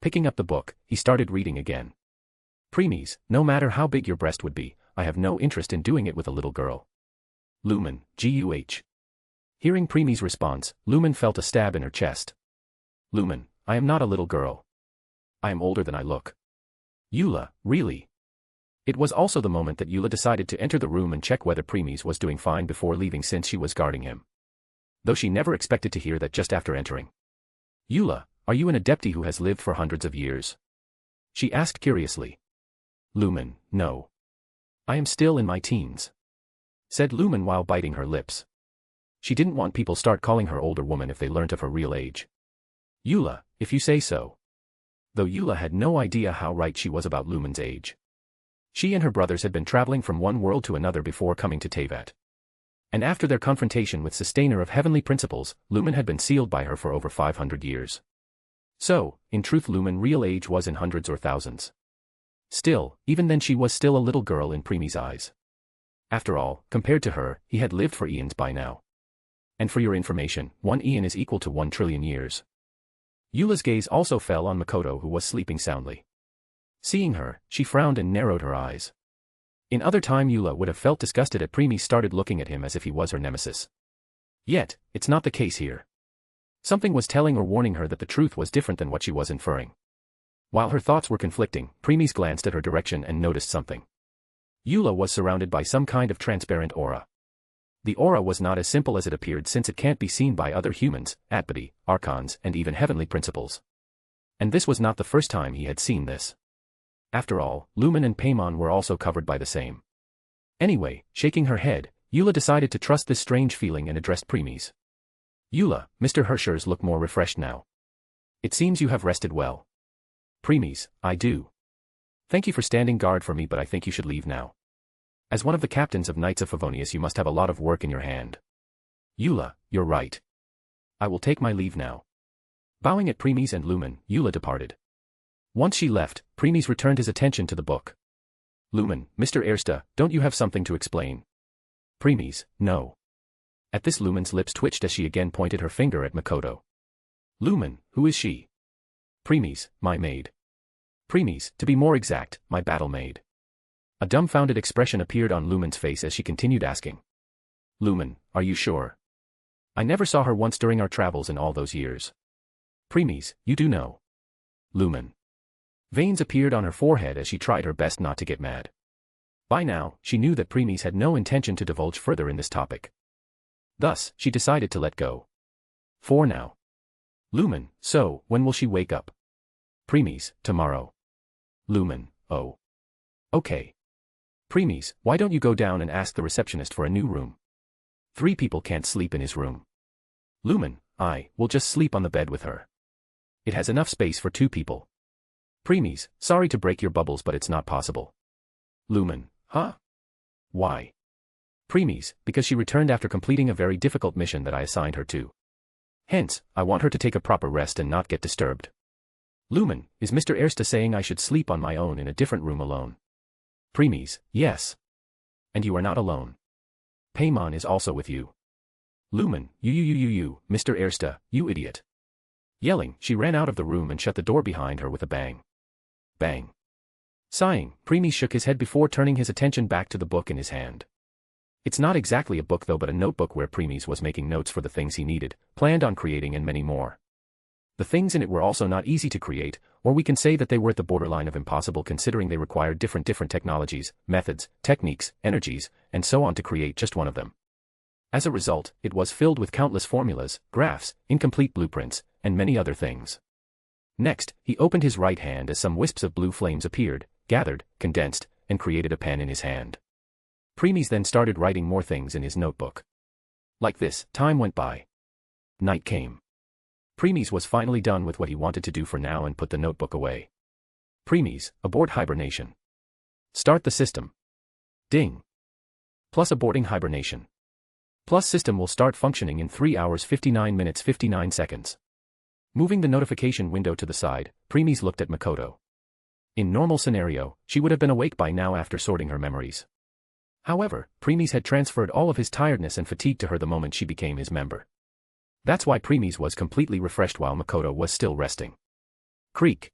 Picking up the book, he started reading again. Preemies, no matter how big your breast would be, I have no interest in doing it with a little girl. Lumen, Guh. Hearing Preemies' response, Lumen felt a stab in her chest. Lumen, I am not a little girl. I am older than I look. Eula, really? It was also the moment that Eula decided to enter the room and check whether Preemies was doing fine before leaving since she was guarding him. Though she never expected to hear that just after entering. Eula, are you an adepti who has lived for hundreds of years? She asked curiously. Lumen, no. I am still in my teens. Said Lumen while biting her lips. She didn't want people start calling her older woman if they learnt of her real age. Eula, if you say so. Though Eula had no idea how right she was about Lumen's age. She and her brothers had been traveling from one world to another before coming to Teyvat. And after their confrontation with Sustainer of Heavenly Principles, Lumen had been sealed by her for over 500 years. So, in truth Lumen's real age was in hundreds or thousands. Still, even then she was still a little girl in Preemie's eyes. After all, compared to her, he had lived for eons by now. And for your information, 1 eon is equal to 1 trillion years. Eula's gaze also fell on Makoto, who was sleeping soundly. Seeing her, she frowned and narrowed her eyes. In other time Eula would have felt disgusted at Preemie started looking at him as if he was her nemesis. Yet, it's not the case here. Something was telling or warning her that the truth was different than what she was inferring. While her thoughts were conflicting, Preemies glanced at her direction and noticed something. Eula was surrounded by some kind of transparent aura. The aura was not as simple as it appeared since it can't be seen by other humans, Atpati, Archons, and even heavenly principles. And this was not the first time he had seen this. After all, Lumen and Paimon were also covered by the same. Anyway, shaking her head, Eula decided to trust this strange feeling and addressed Preemies. Eula, Mr. Hershers look more refreshed now. It seems you have rested well. Preemies, I do. Thank you for standing guard for me, but I think you should leave now. As one of the captains of Knights of Favonius you must have a lot of work in your hand. Eula, you're right. I will take my leave now. Bowing at Preemies and Lumen, Eula departed. Once she left, Preemies returned his attention to the book. Lumen, Mr. Ersta, don't you have something to explain? Preemies, no. At this Lumen's lips twitched as she again pointed her finger at Makoto. Lumen, who is she? Preemies, my maid. Preemies, to be more exact, my battle maid. A dumbfounded expression appeared on Lumen's face as she continued asking. Lumen, are you sure? I never saw her once during our travels in all those years. Preemies, you do know. Lumen. Veins appeared on her forehead as she tried her best not to get mad. By now, she knew that Preemies had no intention to divulge further in this topic. Thus, she decided to let go. For now. Lumen, so, when will she wake up? Preemies, tomorrow. Lumen, oh. Okay. Preemies, why don't you go down and ask the receptionist for a new room? 3 people can't sleep in his room. Lumen, I will just sleep on the bed with her. It has enough space for 2 people. Preemies, sorry to break your bubbles but it's not possible. Lumen, huh? Why? Preemies, because she returned after completing a very difficult mission that I assigned her to. Hence, I want her to take a proper rest and not get disturbed. Lumen, is Mr. Ersta saying I should sleep on my own in a different room alone? Preemies, yes. And you are not alone. Paimon is also with you. Lumen, you, Mr. Ersta, you idiot. Yelling, she ran out of the room and shut the door behind her with a bang. Bang. Sighing, Preemies shook his head before turning his attention back to the book in his hand. It's not exactly a book though but a notebook where Preemies was making notes for the things he needed, planned on creating and many more. The things in it were also not easy to create, or we can say that they were at the borderline of impossible considering they required different technologies, methods, techniques, energies, and so on to create just one of them. As a result, it was filled with countless formulas, graphs, incomplete blueprints, and many other things. Next, he opened his right hand as some wisps of blue flames appeared, gathered, condensed, and created a pen in his hand. Preemies then started writing more things in his notebook. Like this, time went by. Night came. Preemies was finally done with what he wanted to do for now and put the notebook away. Preemies, abort hibernation. Start the system. Ding. Plus aborting hibernation. Plus system will start functioning in 3 hours 59 minutes 59 seconds. Moving the notification window to the side, Preemies looked at Makoto. In normal scenario, she would have been awake by now after sorting her memories. However, Preemies had transferred all of his tiredness and fatigue to her the moment she became his member. That's why Preemies was completely refreshed while Makoto was still resting. Creak.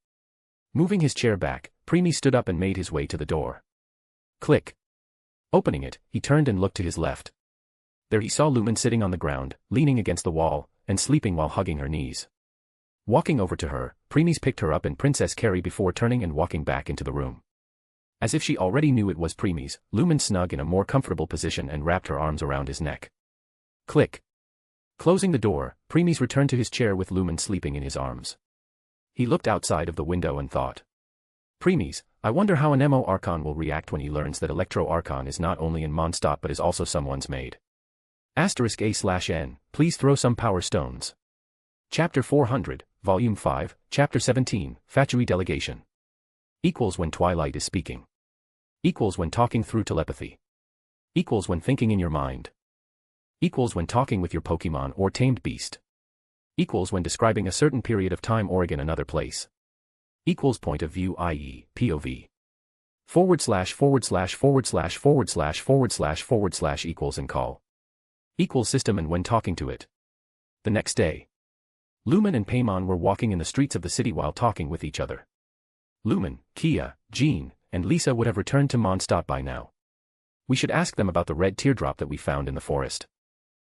Moving his chair back, Preemy stood up and made his way to the door. Click. Opening it, he turned and looked to his left. There he saw Lumen sitting on the ground, leaning against the wall, and sleeping while hugging her knees. Walking over to her, Preemy's picked her up in Princess Carrie before turning and walking back into the room. As if she already knew it was Preemy's, Lumen snug in a more comfortable position and wrapped her arms around his neck. Click. Closing the door, Preemy's returned to his chair with Lumen sleeping in his arms. He looked outside of the window and thought. Preemy's, I wonder how an MO Archon will react when he learns that Electro Archon is not only in Mondstadt but is also someone's maid. *A/N, please throw some power stones. Chapter 400, Volume 5, Chapter 17, Fatui Delegation. Equals when Twilight is speaking. Equals when talking through telepathy. Equals when thinking in your mind. Equals when talking with your Pokemon or tamed beast. Equals when describing a certain period of time or again another place. Equals point of view, i.e., POV. // equals and call. Equals system and when talking to it. The next day. Lumen and Paimon were walking in the streets of the city while talking with each other. Lumen, Kia, Jean, and Lisa would have returned to Mondstadt by now. We should ask them about the red teardrop that we found in the forest.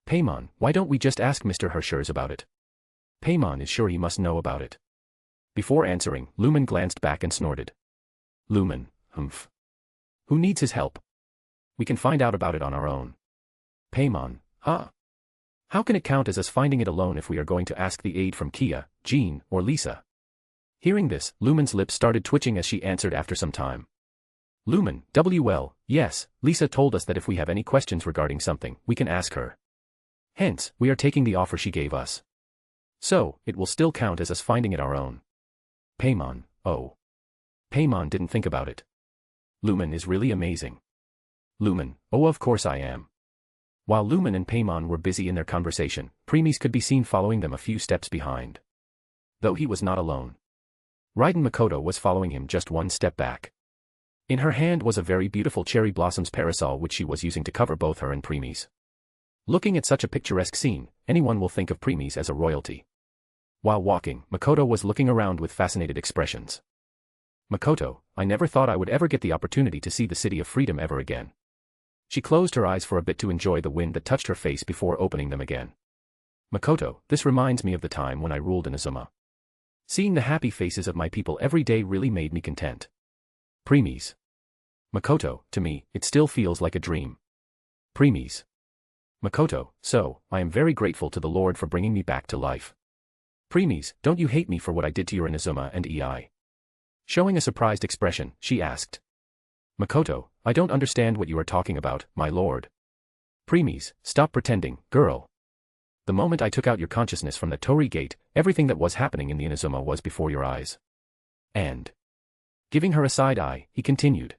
Paimon, why don't we just ask Mr. Hershers about it? Paimon is sure he must know about it. Before answering, Lumen glanced back and snorted. Lumen, humph. Who needs his help? We can find out about it on our own. Paimon, huh? How can it count as us finding it alone if we are going to ask the aid from Kia, Jean, or Lisa? Hearing this, Lumen's lips started twitching as she answered after some time. Lumen, yes, Lisa told us that if we have any questions regarding something, we can ask her. Hence, we are taking the offer she gave us. So, it will still count as us finding it our own. Paimon, oh. Paimon didn't think about it. Lumen is really amazing. Lumen, oh of course I am. While Lumen and Paimon were busy in their conversation, Preemy's could be seen following them a few steps behind. Though he was not alone. Raiden Makoto was following him just one step back. In her hand was a very beautiful cherry blossoms parasol which she was using to cover both her and Preemy's. Looking at such a picturesque scene, anyone will think of Preemy's as a royalty. While walking, Makoto was looking around with fascinated expressions. Makoto, I never thought I would ever get the opportunity to see the City of Freedom ever again. She closed her eyes for a bit to enjoy the wind that touched her face before opening them again. Makoto, this reminds me of the time when I ruled in Azuma. Seeing the happy faces of my people every day really made me content. Preemy's. Makoto, to me, it still feels like a dream. Preemy's. Makoto, so, I am very grateful to the Lord for bringing me back to life. Preemy's, don't you hate me for what I did to your Inazuma and EI? Showing a surprised expression, she asked. Makoto, I don't understand what you are talking about, my lord. Preemy's, stop pretending, girl. The moment I took out your consciousness from the Torii Gate, everything that was happening in the Inazuma was before your eyes. And, giving her a side eye, he continued.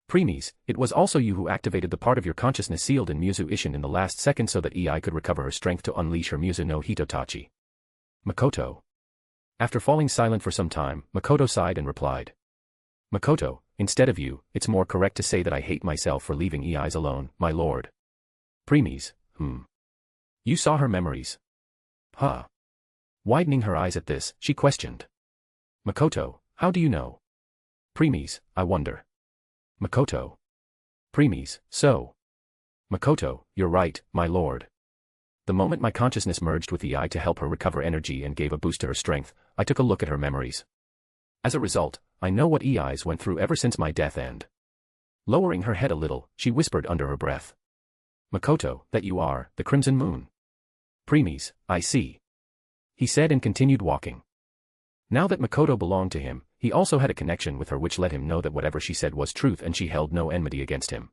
Preemy's, it was also you who activated the part of your consciousness sealed in Muzu Ishin in the last second so that EI could recover her strength to unleash her Muzu no Hitotachi. Makoto. After falling silent for some time, Makoto sighed and replied. Makoto, instead of you, it's more correct to say that I hate myself for leaving EI's alone, my lord. Preemy's, You saw her memories. Huh. Widening her eyes at this, she questioned. Makoto, how do you know? Preemy's, I wonder. Makoto. Preemy's, so. Makoto, you're right, my lord. The moment my consciousness merged with EI to help her recover energy and gave a boost to her strength, I took a look at her memories. As a result, I know what EI's went through ever since my death and. Lowering her head a little, she whispered under her breath. Makoto, that you are, the Crimson Moon. Preemy's, I see. He said and continued walking. Now that Makoto belonged to him, he also had a connection with her which let him know that whatever she said was truth and she held no enmity against him.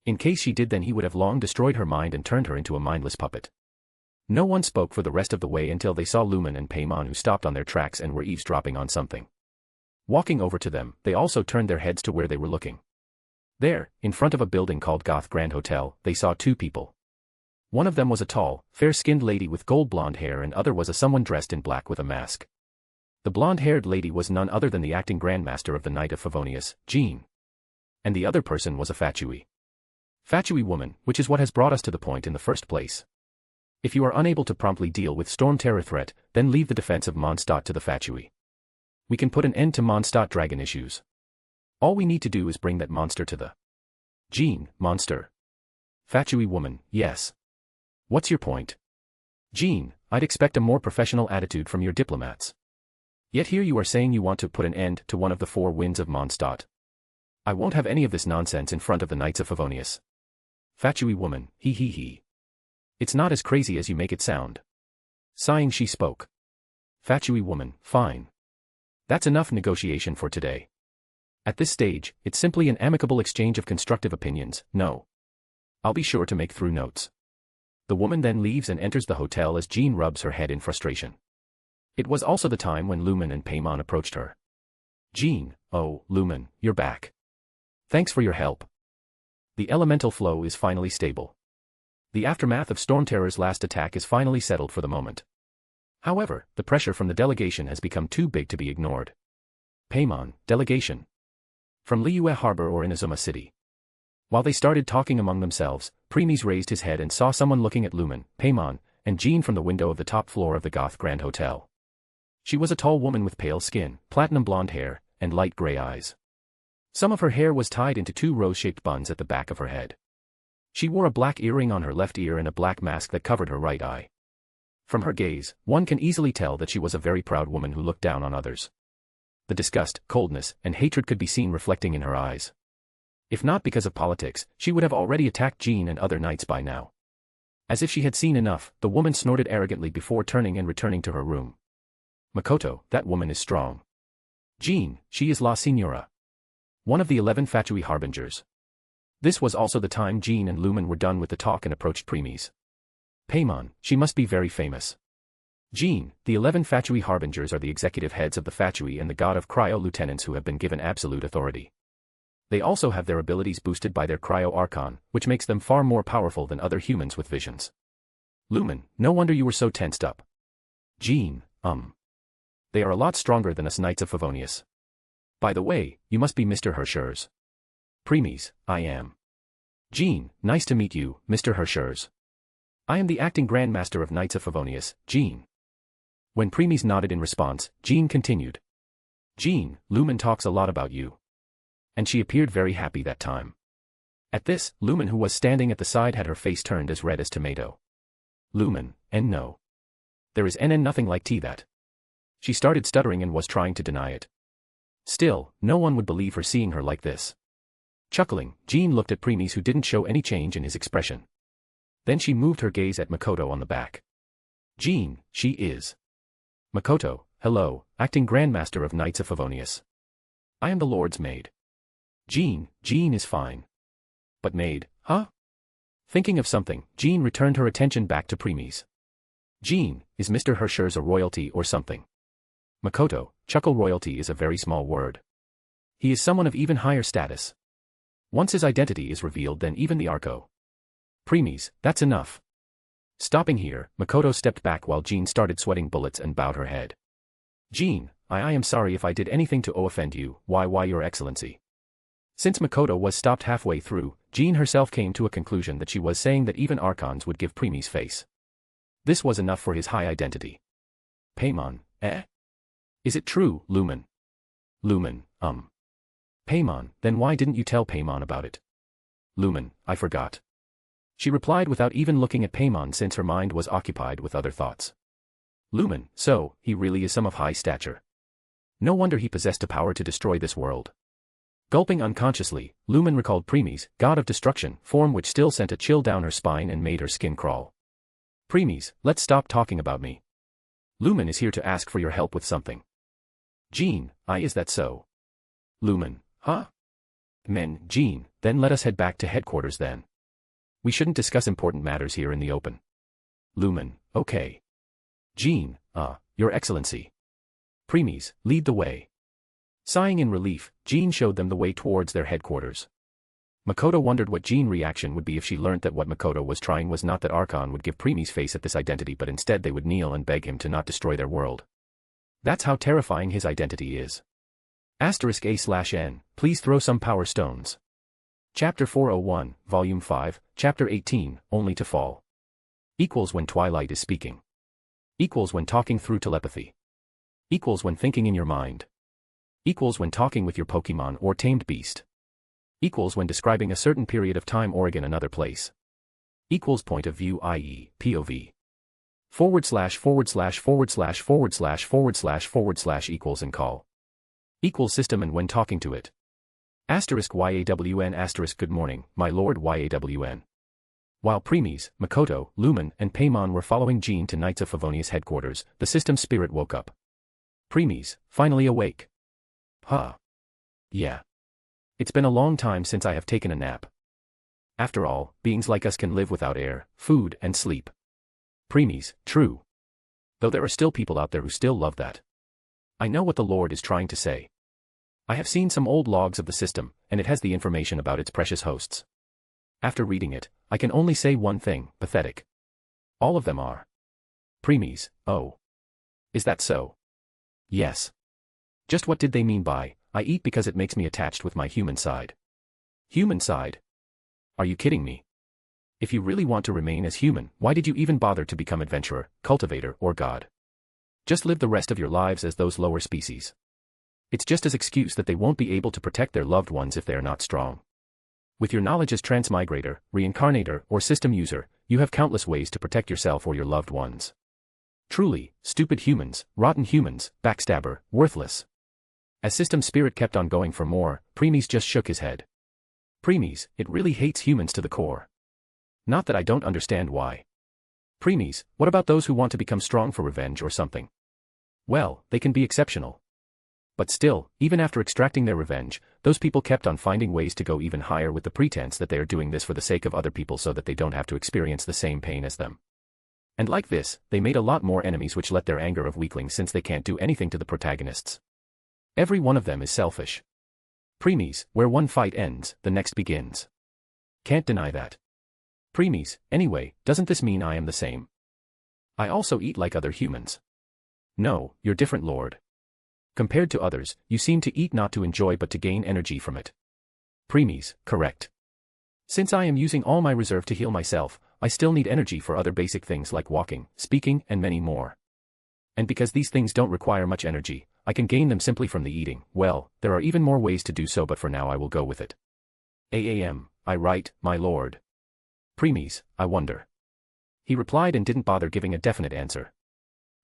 In case she did then he would have long destroyed her mind and turned her into a mindless puppet. No one spoke for the rest of the way until they saw Lumen and Paimon who stopped on their tracks and were eavesdropping on something. Walking over to them, they also turned their heads to where they were looking. There, in front of a building called Goth Grand Hotel, they saw two people. One of them was a tall, fair-skinned lady with gold blonde hair and other was a someone dressed in black with a mask. The blonde-haired lady was none other than the acting grandmaster of the Knight of Favonius, Jean. And the other person was a Fatui. Fatui woman, which is what has brought us to the point in the first place. If you are unable to promptly deal with Storm Terror threat, then leave the defense of Mondstadt to the Fatui. We can put an end to Mondstadt dragon issues. All we need to do is bring that monster to the Jean, monster. Fatui woman, yes. What's your point? Jean, I'd expect a more professional attitude from your diplomats. Yet here you are saying you want to put an end to one of the four winds of Mondstadt. I won't have any of this nonsense in front of the Knights of Favonius. Fatui woman, he. It's not as crazy as you make it sound. Sighing she spoke. Fatui woman, fine. That's enough negotiation for today. At this stage, it's simply an amicable exchange of constructive opinions, no. I'll be sure to make through notes. The woman then leaves and enters the hotel as Jean rubs her head in frustration. It was also the time when Lumen and Paimon approached her. Jean, oh, Lumen, you're back. Thanks for your help. The elemental flow is finally stable. The aftermath of Storm Terror's last attack is finally settled for the moment. However, the pressure from the delegation has become too big to be ignored. Paimon, delegation. From Liyue Harbor or Inazuma City. While they started talking among themselves, Premies raised his head and saw someone looking at Lumen, Paimon, and Jean from the window of the top floor of the Goth Grand Hotel. She was a tall woman with pale skin, platinum blonde hair, and light gray eyes. Some of her hair was tied into two rose-shaped buns at the back of her head. She wore a black earring on her left ear and a black mask that covered her right eye. From her gaze, one can easily tell that she was a very proud woman who looked down on others. The disgust, coldness, and hatred could be seen reflecting in her eyes. If not because of politics, she would have already attacked Jean and other knights by now. As if she had seen enough, the woman snorted arrogantly before turning and returning to her room. Makoto, that woman is strong. Jean, she is La Signora. One of the 11 Fatui harbingers. This was also the time Jean and Lumen were done with the talk and approached Premies. Paimon, she must be very famous. Jean, the 11 Fatui harbingers are the executive heads of the Fatui and the god of cryo lieutenants who have been given absolute authority. They also have their abilities boosted by their cryo archon, which makes them far more powerful than other humans with visions. Lumen, no wonder you were so tensed up. Jean, They are a lot stronger than us Knights of Favonius. By the way, you must be Mr. Hirschers. Premies, I am. Jean, nice to meet you, Mr. Hirschers. I am the acting Grand Master of Knights of Favonius, Jean. When Premies nodded in response, Jean continued. Jean, Lumen talks a lot about you. And she appeared very happy that time. At this, Lumen who was standing at the side had her face turned as red as tomato. Lumen, and no. There is nothing like tea that. She started stuttering and was trying to deny it. Still, no one would believe her seeing her like this. Chuckling, Jean looked at Premies who didn't show any change in his expression. Then she moved her gaze at Makoto on the back. Jean, she is. Makoto, hello, acting Grandmaster of Knights of Favonius. I am the Lord's maid. Jean is fine. But maid, huh? Thinking of something, Jean returned her attention back to Premies. Jean, is Mr. Hirschers a royalty or something? Makoto, chuckle royalty is a very small word. He is someone of even higher status. Once his identity is revealed then even the Arco. Premies, that's enough. Stopping here, Makoto stepped back while Jean started sweating bullets and bowed her head. Jean, I am sorry if I did anything to offend you, why your excellency. Since Makoto was stopped halfway through, Jean herself came to a conclusion that she was saying that even Archons would give Premies face. This was enough for his high identity. Paimon, Is it true, Lumen? Lumen, Paimon, then why didn't you tell Paimon about it? Lumen, I forgot. She replied without even looking at Paimon since her mind was occupied with other thoughts. Lumen, so, he really is some of high stature. No wonder he possessed a power to destroy this world. Gulping unconsciously, Lumen recalled Premies, god of destruction, form which still sent a chill down her spine and made her skin crawl. Premies, let's stop talking about me. Lumen is here to ask for your help with something. Jean, is that so? Lumen, huh? Jean, then let us head back to headquarters then. We shouldn't discuss important matters here in the open. Lumen, okay. Jean, your excellency. Premies, lead the way. Sighing in relief, Jean showed them the way towards their headquarters. Makoto wondered what Jean's reaction would be if she learnt that what Makoto was trying was not that Archon would give Premies face at this identity but instead they would kneel and beg him to not destroy their world. That's how terrifying his identity is. *A/N, please throw some power stones. Chapter 401, Volume 5, Chapter 18, Only to Fall. Equals when Twilight is speaking. Equals when talking through telepathy. Equals when thinking in your mind. Equals when talking with your Pokemon or tamed beast. Equals when describing a certain period of time or in another place. Equals point of view, i.e., POV. // equals and call. Equals system and when talking to it. *YAWN*. Good morning, my lord YAWN. While Premies, Makoto, Lumen, and Paimon were following Jean to Knights of Favonius headquarters, the system spirit woke up. Premies, finally awake. Huh. Yeah. It's been a long time since I have taken a nap. After all, beings like us can live without air, food, and sleep. Premies, true. Though there are still people out there who still love that. I know what the Lord is trying to say. I have seen some old logs of the system, and it has the information about its precious hosts. After reading it, I can only say one thing, pathetic. All of them are. Premies, oh. Is that so? Yes. Just what did they mean by, I eat because it makes me attached with my human side? Human side? Are you kidding me? If you really want to remain as human, why did you even bother to become adventurer, cultivator, or god? Just live the rest of your lives as those lower species. It's just as excuse that they won't be able to protect their loved ones if they are not strong. With your knowledge as transmigrator, reincarnator, or system user, you have countless ways to protect yourself or your loved ones. Truly, stupid humans, rotten humans, backstabber, worthless. As system spirit kept on going for more, Premies just shook his head. Premies, it really hates humans to the core. Not that I don't understand why. Premies, what about those who want to become strong for revenge or something? Well, they can be exceptional. But still, even after extracting their revenge, those people kept on finding ways to go even higher with the pretense that they are doing this for the sake of other people so that they don't have to experience the same pain as them. And like this, they made a lot more enemies which let their anger of weaklings since they can't do anything to the protagonists. Every one of them is selfish. Premies, where one fight ends, the next begins. Can't deny that. Premies, anyway, doesn't this mean I am the same? I also eat like other humans. No, you're different, Lord. Compared to others, you seem to eat not to enjoy but to gain energy from it. Premies, correct. Since I am using all my reserve to heal myself, I still need energy for other basic things like walking, speaking, and many more. And because these things don't require much energy, I can gain them simply from the eating. Well, there are even more ways to do so, but for now I will go with it. I write, my lord. Premies, I wonder. He replied and didn't bother giving a definite answer.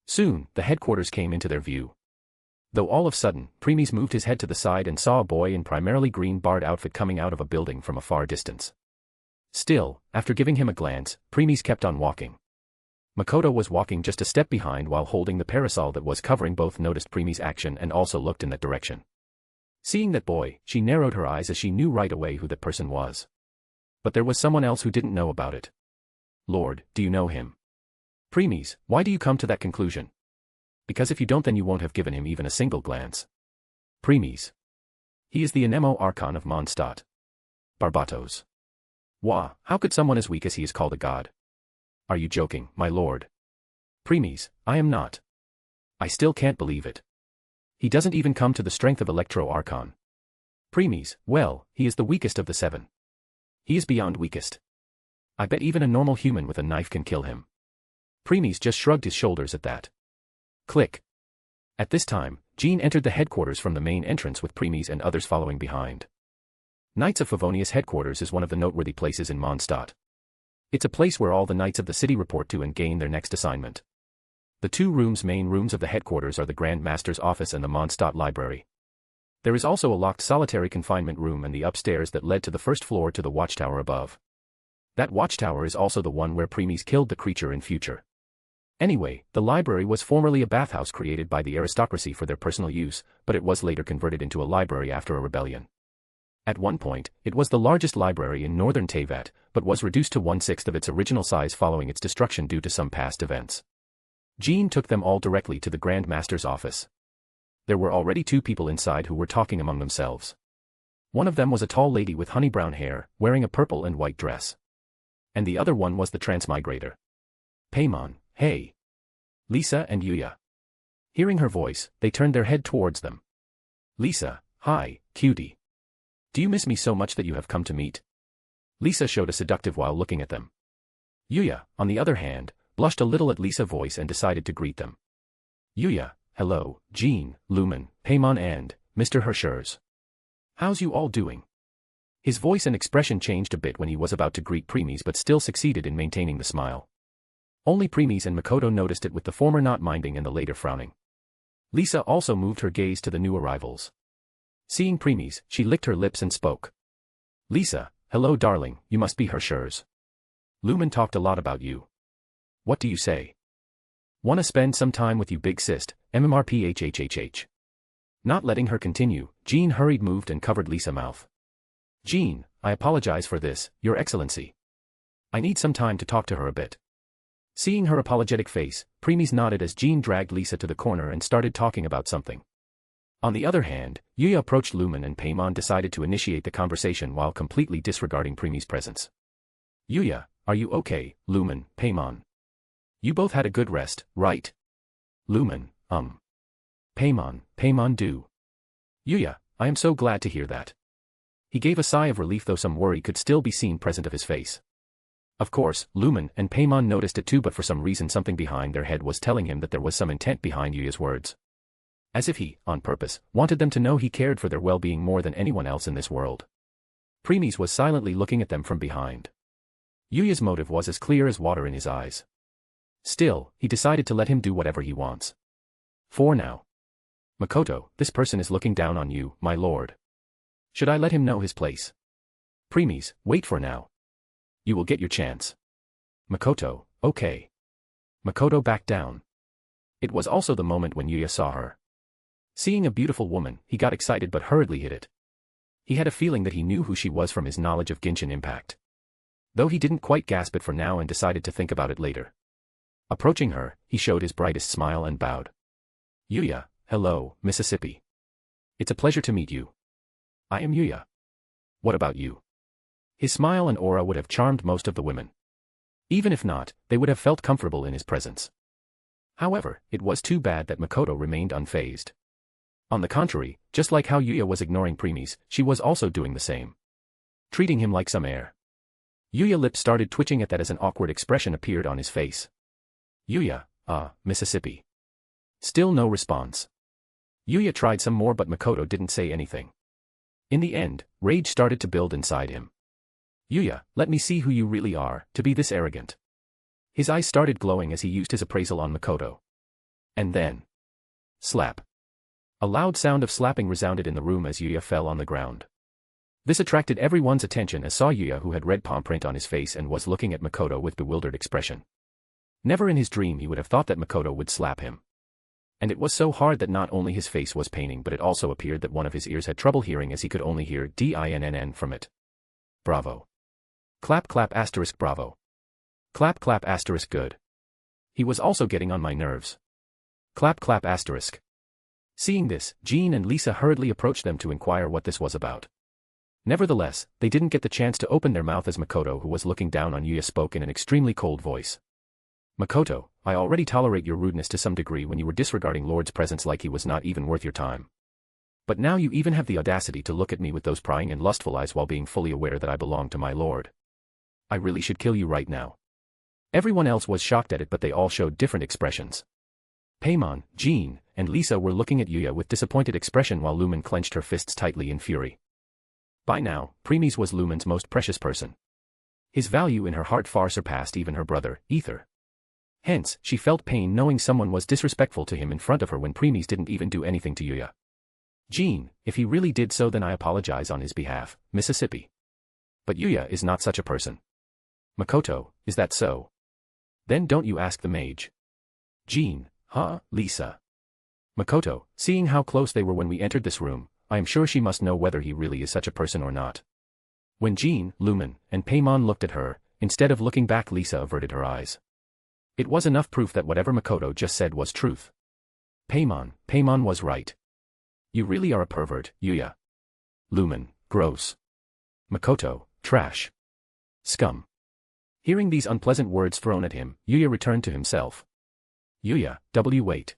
Soon, the headquarters came into their view. Though all of a sudden, Premies moved his head to the side and saw a boy in primarily green barred outfit coming out of a building from a far distance. Still, after giving him a glance, Premies kept on walking. Makoto was walking just a step behind while holding the parasol that was covering both noticed Premies' action and also looked in that direction. Seeing that boy, she narrowed her eyes as she knew right away who that person was. But there was someone else who didn't know about it. Lord, do you know him? Premies, why do you come to that conclusion? Because if you don't then you won't have given him even a single glance. Premies. He is the Anemo Archon of Mondstadt. Barbatos. Wah, how could someone as weak as he is called a god? Are you joking, my lord? Premies, I am not. I still can't believe it. He doesn't even come to the strength of Electro Archon. Premies, well, he is the weakest of the 7. He is beyond weakest. I bet even a normal human with a knife can kill him. Premies just shrugged his shoulders at that. Click. At this time, Jean entered the headquarters from the main entrance with Premies and others following behind. Knights of Favonius headquarters is one of the noteworthy places in Mondstadt. It's a place where all the knights of the city report to and gain their next assignment. The two main rooms of the headquarters are the Grand Master's office and the Mondstadt library. There is also a locked solitary confinement room and the upstairs that led to the first floor to the watchtower above. That watchtower is also the one where Premies killed the creature in future. Anyway, the library was formerly a bathhouse created by the aristocracy for their personal use, but it was later converted into a library after a rebellion. At one point, it was the largest library in northern Teyvat, but was reduced to 1/6 of its original size following its destruction due to some past events. Jean took them all directly to the Grand Master's office. There were already 2 people inside who were talking among themselves. One of them was a tall lady with honey brown hair, wearing a purple and white dress. And the other one was the transmigrator. Paimon, hey. Lisa and Yuya. Hearing her voice, they turned their head towards them. Lisa, hi, cutie. Do you miss me so much that you have come to meet? Lisa showed a seductive while looking at them. Yuya, on the other hand, blushed a little at Lisa's voice and decided to greet them. Yuya, hello, Jean, Lumen, Paimon and, Mr. Hershers. How's you all doing? His voice and expression changed a bit when he was about to greet Premies but still succeeded in maintaining the smile. Only Premies and Makoto noticed it, with the former not minding and the later frowning. Lisa also moved her gaze to the new arrivals. Seeing Premies, she licked her lips and spoke. Lisa, hello darling, you must be Hershers. Lumen talked a lot about you. What do you say? Wanna spend some time with you big sist, MMRPHHHH. Not letting her continue, Jean hurried moved and covered Lisa's mouth. Jean, I apologize for this, Your Excellency. I need some time to talk to her a bit. Seeing her apologetic face, Premies nodded as Jean dragged Lisa to the corner and started talking about something. On the other hand, Yuya approached Lumen and Paimon decided to initiate the conversation while completely disregarding Premies' presence. Yuya, are you okay, Lumen, Paimon? You both had a good rest, right? Lumen, Paimon do. Yuya, I am so glad to hear that. He gave a sigh of relief, though some worry could still be seen present of his face. Of course, Lumen and Paimon noticed it too, but for some reason something behind their head was telling him that there was some intent behind Yuya's words. As if he, on purpose, wanted them to know he cared for their well-being more than anyone else in this world. Premies was silently looking at them from behind. Yuya's motive was as clear as water in his eyes. Still, he decided to let him do whatever he wants. For now. Makoto, this person is looking down on you, my lord. Should I let him know his place? Premies, wait for now. You will get your chance. Makoto, okay. Makoto backed down. It was also the moment when Yuya saw her. Seeing a beautiful woman, he got excited but hurriedly hid it. He had a feeling that he knew who she was from his knowledge of Genshin Impact. Though he didn't quite gasp it for now and decided to think about it later. Approaching her, he showed his brightest smile and bowed. Yuya, hello, Mississippi. It's a pleasure to meet you. I am Yuya. What about you? His smile and aura would have charmed most of the women. Even if not, they would have felt comfortable in his presence. However, it was too bad that Makoto remained unfazed. On the contrary, just like how Yuya was ignoring Premies, she was also doing the same. Treating him like some air. Yuya's lips started twitching at that as an awkward expression appeared on his face. Yuya, Mississippi. Still no response. Yuya tried some more but Makoto didn't say anything. In the end, rage started to build inside him. Yuya, let me see who you really are, to be this arrogant. His eyes started glowing as he used his appraisal on Makoto. And then. Slap. A loud sound of slapping resounded in the room as Yuya fell on the ground. This attracted everyone's attention as saw Yuya, who had red palm print on his face and was looking at Makoto with bewildered expression. Never in his dream he would have thought that Makoto would slap him. And it was so hard that not only his face was paining but it also appeared that one of his ears had trouble hearing as he could only hear "dinn" from it. Bravo. Clap clap asterisk bravo. Clap clap asterisk good. He was also getting on my nerves. Clap clap asterisk. Seeing this, Jean and Lisa hurriedly approached them to inquire what this was about. Nevertheless, they didn't get the chance to open their mouth as Makoto, who was looking down on Yuya, spoke in an extremely cold voice. Makoto, I already tolerate your rudeness to some degree when you were disregarding Lord's presence like he was not even worth your time. But now you even have the audacity to look at me with those prying and lustful eyes while being fully aware that I belong to my lord. I really should kill you right now. Everyone else was shocked at it but they all showed different expressions. Paimon, Jean, and Lisa were looking at Yuya with disappointed expression while Lumen clenched her fists tightly in fury. By now, Premies was Lumen's most precious person. His value in her heart far surpassed even her brother, Ether. Hence, she felt pain knowing someone was disrespectful to him in front of her when Premies didn't even do anything to Yuya. Jean, if he really did so then I apologize on his behalf, Mississippi. But Yuya is not such a person. Makoto, is that so? Then don't you ask the mage. Jean, huh, Lisa. Makoto, seeing how close they were when we entered this room, I am sure she must know whether he really is such a person or not. When Jean, Lumen, and Paimon looked at her, instead of looking back Lisa averted her eyes. It was enough proof that whatever Makoto just said was truth. Paimon was right. You really are a pervert, Yuya. Lumen, gross. Makoto, trash. Scum. Hearing these unpleasant words thrown at him, Yuya returned to himself. Yuya, wait.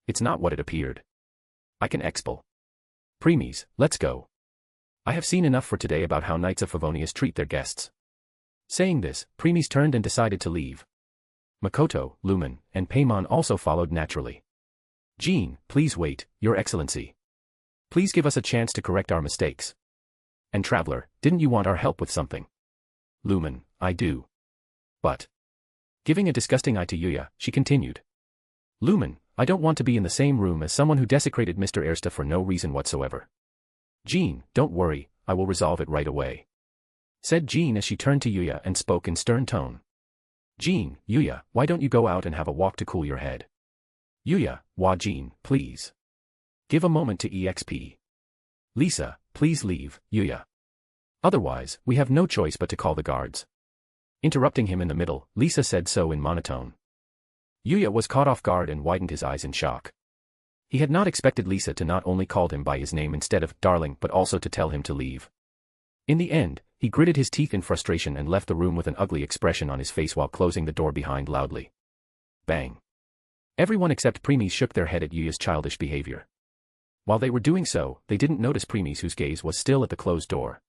It's not what it appeared. I can expel. Premies, let's go. I have seen enough for today about how Knights of Favonius treat their guests. Saying this, Premies turned and decided to leave. Makoto, Lumen, and Paimon also followed naturally. Jean, please wait, Your Excellency. Please give us a chance to correct our mistakes. And Traveler, didn't you want our help with something? Lumen, I do. But. Giving a disgusting eye to Yuya, she continued. Lumen, I don't want to be in the same room as someone who desecrated Mr. Ersta for no reason whatsoever. Jean, don't worry, I will resolve it right away. Said Jean as she turned to Yuya and spoke in stern tone. Jean, Yuya, why don't you go out and have a walk to cool your head? Yuya, wah Jean, please. Give a moment to EXP. Lisa, please leave, Yuya. Otherwise, we have no choice but to call the guards. Interrupting him in the middle, Lisa said so in monotone. Yuya was caught off guard and widened his eyes in shock. He had not expected Lisa to not only call him by his name instead of darling but also to tell him to leave. In the end, he gritted his teeth in frustration and left the room with an ugly expression on his face while closing the door behind loudly. Bang. Everyone except Preemies shook their head at Yuya's childish behavior. While they were doing so, they didn't notice Preemies, whose gaze was still at the closed door.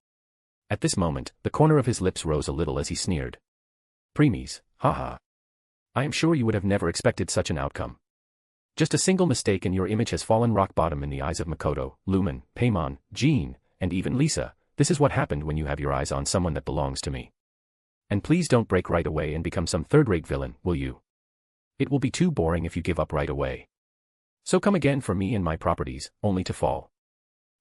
At this moment, the corner of his lips rose a little as he sneered. Preemies, haha. I am sure you would have never expected such an outcome. Just a single mistake and your image has fallen rock bottom in the eyes of Makoto, Lumen, Paimon, Jean, and even Lisa. This is what happened when you have your eyes on someone that belongs to me. And please don't break right away and become some third-rate villain, will you? It will be too boring if you give up right away. So come again for me and my properties, only to fall.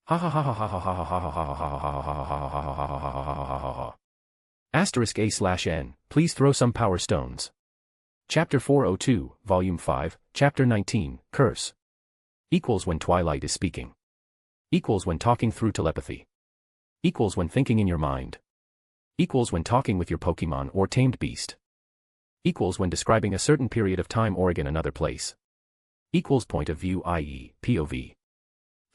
Ha ha ha ha ha ha ha ha ha ha ha ha ha ha ha ha. Asterisk A/N, please throw some power stones. Chapter 402, Volume 5, Chapter 19, Curse. Equals when Twilight is speaking. Equals when talking through telepathy. Equals when thinking in your mind. Equals when talking with your Pokemon or tamed beast. Equals when describing a certain period of time or in another place. Equals point of view, i.e., POV. /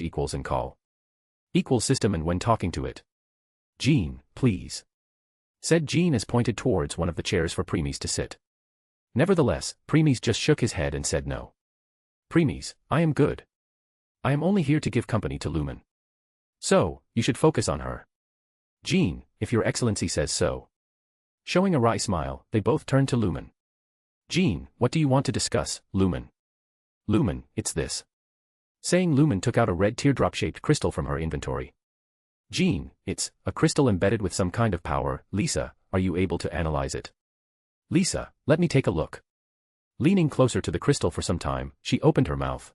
/ equals and call. Equals system and when talking to it. Jean, please. Said Jean as pointed towards one of the chairs for Preemies to sit. Nevertheless, Preemies just shook his head and said no. Preemies, I am good. I am only here to give company to Lumen. So, you should focus on her. Jean, if your excellency says so. Showing a wry smile, they both turned to Lumen. Jean, what do you want to discuss, Lumen? Lumen, it's this. Saying Lumen took out a red teardrop-shaped crystal from her inventory. Jean, it's a crystal embedded with some kind of power. Lisa, are you able to analyze it? Lisa, let me take a look. Leaning closer to the crystal for some time, she opened her mouth.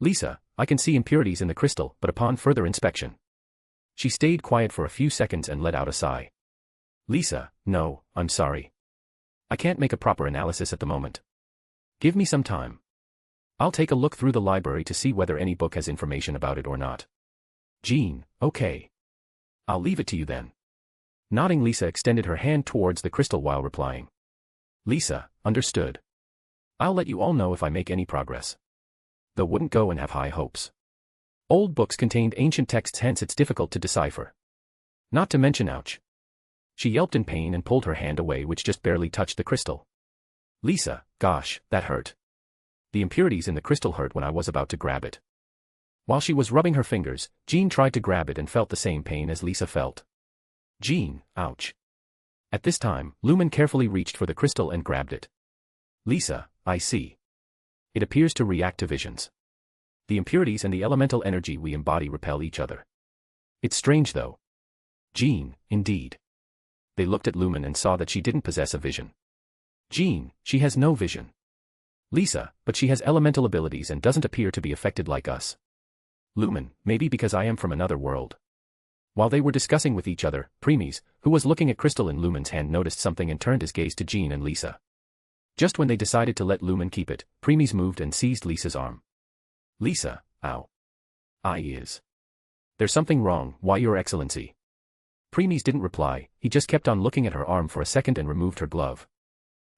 Lisa, I can see impurities in the crystal, but upon further inspection. She stayed quiet for a few seconds and let out a sigh. Lisa, no, I'm sorry. I can't make a proper analysis at the moment. Give me some time. I'll take a look through the library to see whether any book has information about it or not. Jean, okay. I'll leave it to you then. Nodding, Lisa extended her hand towards the crystal while replying. Lisa, understood. I'll let you all know if I make any progress. Though wouldn't go and have high hopes. Old books contained ancient texts, hence it's difficult to decipher. Not to mention ouch. She yelped in pain and pulled her hand away, which just barely touched the crystal. Lisa, gosh, that hurt. The impurities in the crystal hurt when I was about to grab it. While she was rubbing her fingers, Jean tried to grab it and felt the same pain as Lisa felt. Jean, ouch. At this time, Lumen carefully reached for the crystal and grabbed it. Lisa, I see. It appears to react to visions. The impurities and the elemental energy we embody repel each other. It's strange though. Jean, indeed. They looked at Lumen and saw that she didn't possess a vision. Jean, she has no vision. Lisa, but she has elemental abilities and doesn't appear to be affected like us. Lumen, maybe because I am from another world. While they were discussing with each other, Preemies, who was looking at crystal in Lumen's hand, noticed something and turned his gaze to Jean and Lisa. Just when they decided to let Lumen keep it, Preemies moved and seized Lisa's arm. Lisa, ow. Is. There's something wrong, why your excellency? Preemies didn't reply, he just kept on looking at her arm for a second and removed her glove.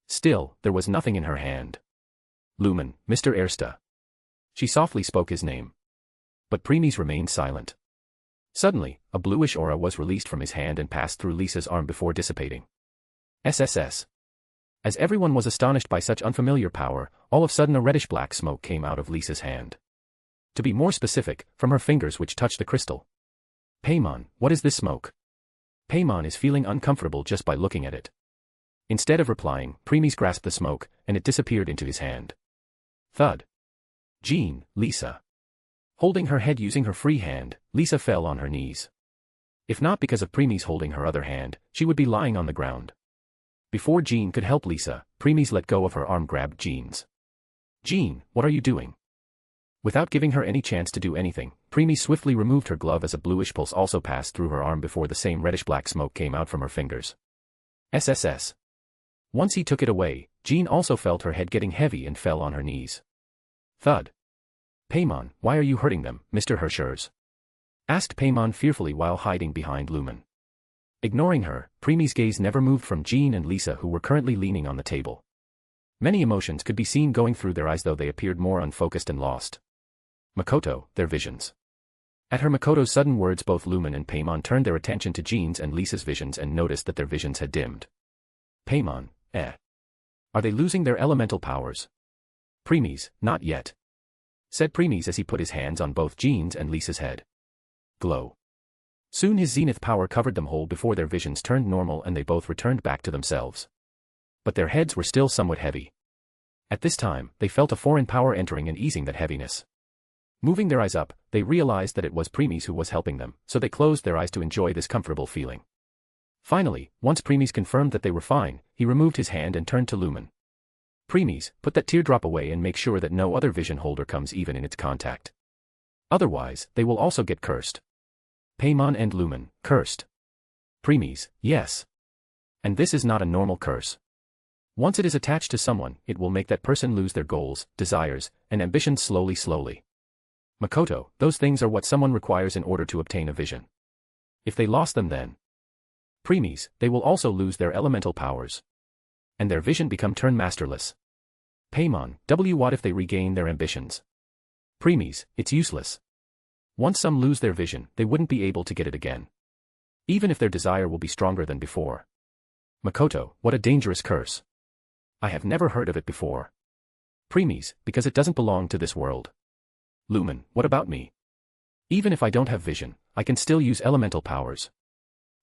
Still, there was nothing in her hand. Lumen, Mr. Ersta. She softly spoke his name. But Preemies remained silent. Suddenly, a bluish aura was released from his hand and passed through Lisa's arm before dissipating. SSS. As everyone was astonished by such unfamiliar power, all of a sudden a reddish-black smoke came out of Lisa's hand. To be more specific, from her fingers which touched the crystal. Paimon, what is this smoke? Paimon is feeling uncomfortable just by looking at it. Instead of replying, Preemies grasped the smoke, and it disappeared into his hand. Thud. Jean, Lisa. Holding her head using her free hand, Lisa fell on her knees. If not because of Premies holding her other hand, she would be lying on the ground. Before Jean could help Lisa, Premies let go of her arm, grabbed Jean's. Jean, what are you doing? Without giving her any chance to do anything, Premies swiftly removed her glove as a bluish pulse also passed through her arm before the same reddish-black smoke came out from her fingers. SSS. Once he took it away, Jean also felt her head getting heavy and fell on her knees. Thud. Paimon, why are you hurting them, Mr. Hershers? Asked Paimon fearfully while hiding behind Lumen. Ignoring her, Premies' gaze never moved from Jean and Lisa, who were currently leaning on the table. Many emotions could be seen going through their eyes, though they appeared more unfocused and lost. Makoto, their visions. At her Makoto's sudden words, both Lumen and Paimon turned their attention to Jean's and Lisa's visions and noticed that their visions had dimmed. Paimon, are they losing their elemental powers? Premies, not yet. Said Premies as he put his hands on both Jean's and Lisa's head. Glow. Soon his zenith power covered them whole before their visions turned normal and they both returned back to themselves. But their heads were still somewhat heavy. At this time, they felt a foreign power entering and easing that heaviness. Moving their eyes up, they realized that it was Premies who was helping them, so they closed their eyes to enjoy this comfortable feeling. Finally, once Premies confirmed that they were fine, he removed his hand and turned to Lumen. Premies, put that teardrop away and make sure that no other vision holder comes even in its contact. Otherwise, they will also get cursed. Paimon and Lumen, cursed. Premies, yes. And this is not a normal curse. Once it is attached to someone, it will make that person lose their goals, desires, and ambitions slowly. Makoto, those things are what someone requires in order to obtain a vision. If they lost them then. Premies, they will also lose their elemental powers. And their vision become turn masterless. Paimon, what if they regain their ambitions? Premies, it's useless. Once some lose their vision, they wouldn't be able to get it again. Even if their desire will be stronger than before. Makoto, what a dangerous curse. I have never heard of it before. Premies, because it doesn't belong to this world. Lumen, what about me? Even if I don't have vision, I can still use elemental powers.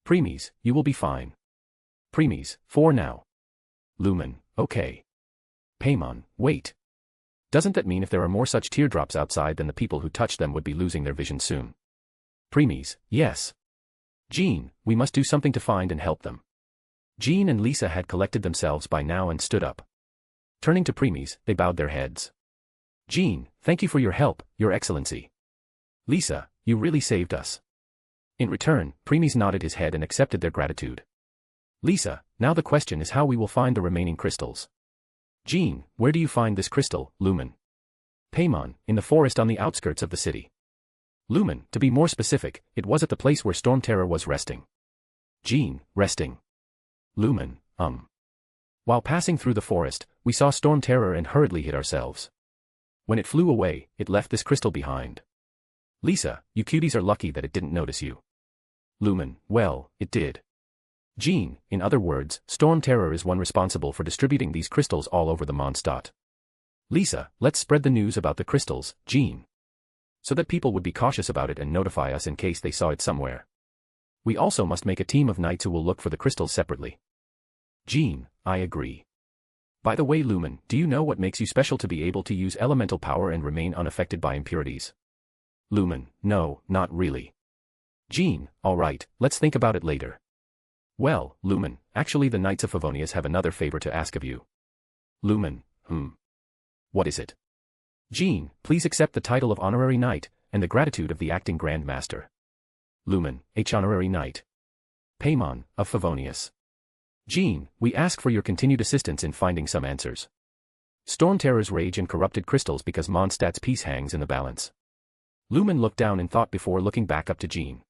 Premies, you will be fine. Premies, for now. Lumen, okay. Paimon, wait. Doesn't that mean if there are more such teardrops outside, then the people who touch them would be losing their vision soon? Premies, yes. Jean, we must do something to find and help them. Jean and Lisa had collected themselves by now and stood up. Turning to Premies, they bowed their heads. Jean, thank you for your help, Your Excellency. Lisa, you really saved us. In return, Premies nodded his head and accepted their gratitude. Lisa, now the question is how we will find the remaining crystals. Jean, where do you find this crystal, Lumen? Paimon, in the forest on the outskirts of the city. Lumen, to be more specific, it was at the place where Storm Terror was resting. Jean, resting. Lumen, While passing through the forest, we saw Storm Terror and hurriedly hid ourselves. When it flew away, it left this crystal behind. Lisa, you cuties are lucky that it didn't notice you. Lumen, well, it did. Jean, in other words, Storm Terror is one responsible for distributing these crystals all over the Mondstadt. Lisa, let's spread the news about the crystals, Jean. So that people would be cautious about it and notify us in case they saw it somewhere. We also must make a team of knights who will look for the crystals separately. Jean, I agree. By the way, Lumen, do you know what makes you special to be able to use elemental power and remain unaffected by impurities? Lumen, no, not really. Jean, alright, let's think about it later. Well, Lumen, actually the Knights of Favonius have another favor to ask of you. Lumen, What is it? Jean, please accept the title of Honorary Knight, and the gratitude of the Acting Grand Master. Lumen, Honorary Knight. Paimon, of Favonius. Jean, we ask for your continued assistance in finding some answers. Storm Terror's rage and corrupted crystals because Mondstadt's peace hangs in the balance. Lumen looked down in thought before looking back up to Jean.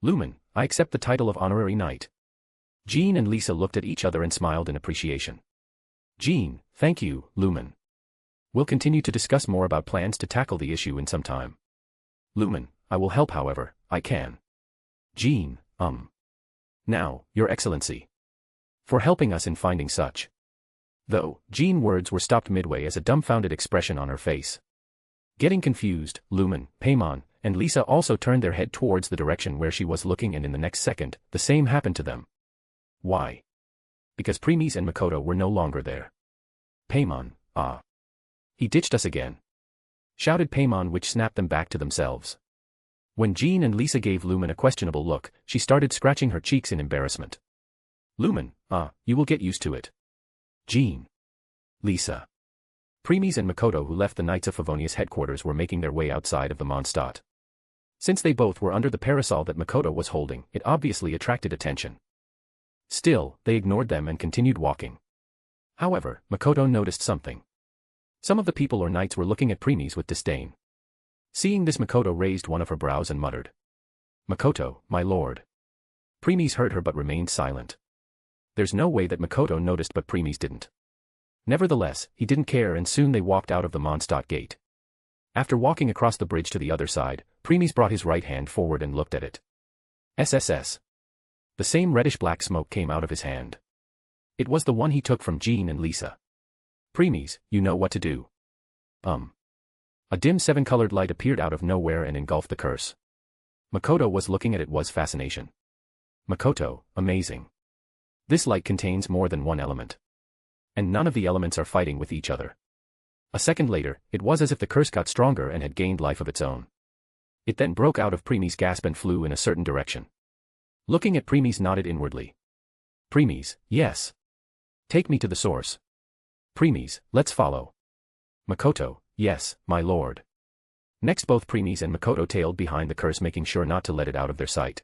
Lumen, I accept the title of Honorary Knight. Jean and Lisa looked at each other and smiled in appreciation. Jean, thank you, Lumen. We'll continue to discuss more about plans to tackle the issue in some time. Lumen, I will help however I can. Jean, Now, Your Excellency. For helping us in finding such. Though, Jean's words were stopped midway as a dumbfounded expression on her face. Getting confused, Lumen, Paimon, and Lisa also turned their head towards the direction where she was looking, and in the next second, the same happened to them. Why? Because Premies and Makoto were no longer there. Paimon, He ditched us again. shouted Paimon, which snapped them back to themselves. When Jean and Lisa gave Lumen a questionable look, she started scratching her cheeks in embarrassment. Lumen, you will get used to it. Jean. Lisa. Premies and Makoto, who left the Knights of Favonius headquarters, were making their way outside of the Mondstadt. Since they both were under the parasol that Makoto was holding, it obviously attracted attention. Still, they ignored them and continued walking. However, Makoto noticed something. Some of the people or knights were looking at Premies with disdain. Seeing this, Makoto raised one of her brows and muttered. Makoto, my lord. Premies heard her but remained silent. There's no way that Makoto noticed, but Premies didn't. Nevertheless, he didn't care, and soon they walked out of the Mondstadt gate. After walking across the bridge to the other side, Premies brought his right hand forward and looked at it. SSS. The same reddish-black smoke came out of his hand. It was the one he took from Jean and Lisa. Premies, you know what to do. A dim seven-colored light appeared out of nowhere and engulfed the curse. Makoto was looking at it with fascination. Makoto, amazing. This light contains more than one element. And none of the elements are fighting with each other. A second later, it was as if the curse got stronger and had gained life of its own. It then broke out of Premies' gasp and flew in a certain direction. Looking at Premies, nodded inwardly. Premies, yes. Take me to the source. Premies, let's follow. Makoto, yes, my lord. Next, both Premies and Makoto tailed behind the curse, making sure not to let it out of their sight.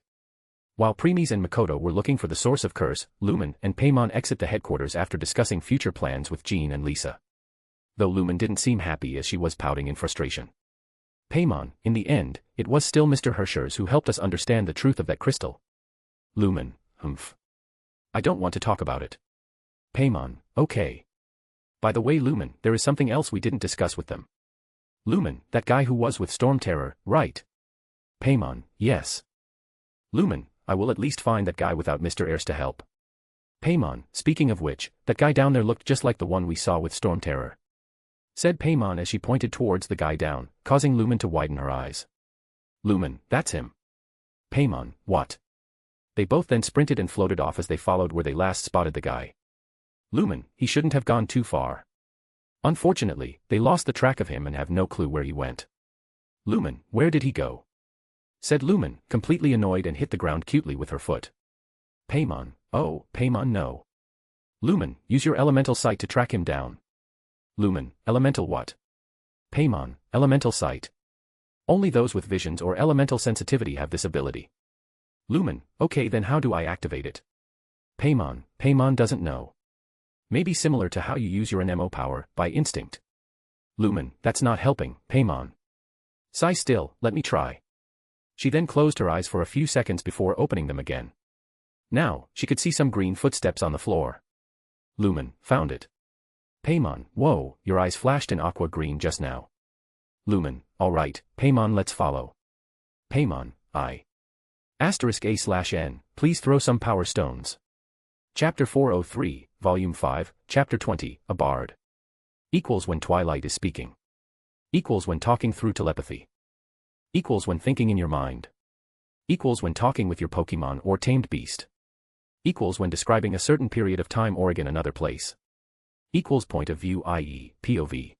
While Premies and Makoto were looking for the source of curse, Lumen and Paimon exit the headquarters after discussing future plans with Jean and Lisa. Though Lumen didn't seem happy, as she was pouting in frustration. Paimon, in the end, it was still Mr. Hirschers who helped us understand the truth of that crystal. Lumen, humph. I don't want to talk about it. Paimon, okay. By the way, Lumen, there is something else we didn't discuss with them. Lumen, that guy who was with Storm Terror, right? Paimon, yes. Lumen, I will at least find that guy without Mr. Ayres to help. Paimon, speaking of which, that guy down there looked just like the one we saw with Storm Terror. Said Paimon as she pointed towards the guy down, causing Lumen to widen her eyes. Lumen, that's him. Paimon, what? They both then sprinted and floated off as they followed where they last spotted the guy. Lumen, he shouldn't have gone too far. Unfortunately, they lost the track of him and have no clue where he went. Lumen, where did he go? Said Lumen, completely annoyed, and hit the ground cutely with her foot. Paimon, oh, Paimon, no. Lumen, use your elemental sight to track him down. Lumen, elemental what? Paimon, elemental sight. Only those with visions or elemental sensitivity have this ability. Lumen, okay, then how do I activate it? Paimon doesn't know. Maybe similar to how you use your NMO power, by instinct. Lumen, that's not helping, Paimon. Sigh still, let me try. She then closed her eyes for a few seconds before opening them again. Now, she could see some green footsteps on the floor. Lumen, found it. Paimon, whoa, your eyes flashed in aqua green just now. Lumen, alright, Paimon, let's follow. Paimon, *A/N, please throw some power stones. Chapter 403, Volume 5, Chapter 20, A Bard. Equals when Twilight is speaking. Equals when talking through telepathy. Equals when thinking in your mind. Equals when talking with your Pokemon or tamed beast. Equals when describing a certain period of time or again another place. Equals point of view, i.e., POV.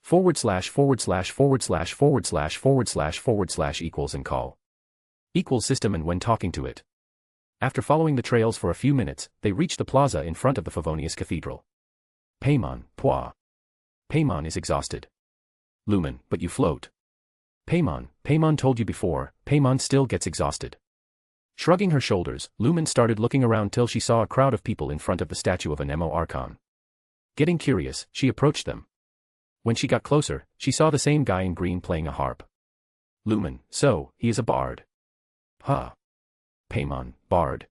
// equals and call. Equals system and when talking to it. After following the trails for a few minutes, they reached the plaza in front of the Favonius Cathedral. Paimon, Paimon is exhausted. Lumen, but you float. Paimon told you before, Paimon still gets exhausted. Shrugging her shoulders, Lumen started looking around till she saw a crowd of people in front of the statue of an Nemo Archon. Getting curious, she approached them. When she got closer, she saw the same guy in green playing a harp. Lumen, so, he is a bard. Huh. Paimon, bard.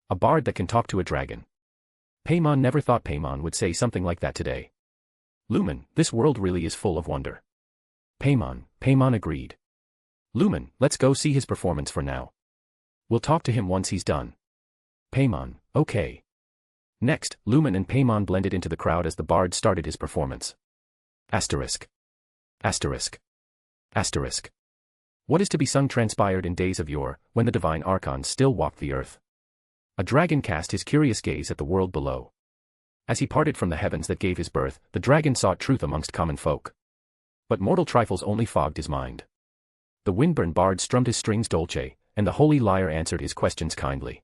A bard that can talk to a dragon. Paimon never thought Paimon would say something like that today. Lumen, this world really is full of wonder. Paimon agreed. Lumen, let's go see his performance for now. We'll talk to him once he's done. Paimon, okay. Next, Lumen and Paimon blended into the crowd as the bard started his performance. Asterisk. Asterisk. Asterisk. What is to be sung transpired in days of yore, when the divine archons still walked the earth. A dragon cast his curious gaze at the world below. As he parted from the heavens that gave his birth, the dragon sought truth amongst common folk. But mortal trifles only fogged his mind. The windburn bard strummed his strings dolce, and the holy lyre answered his questions kindly.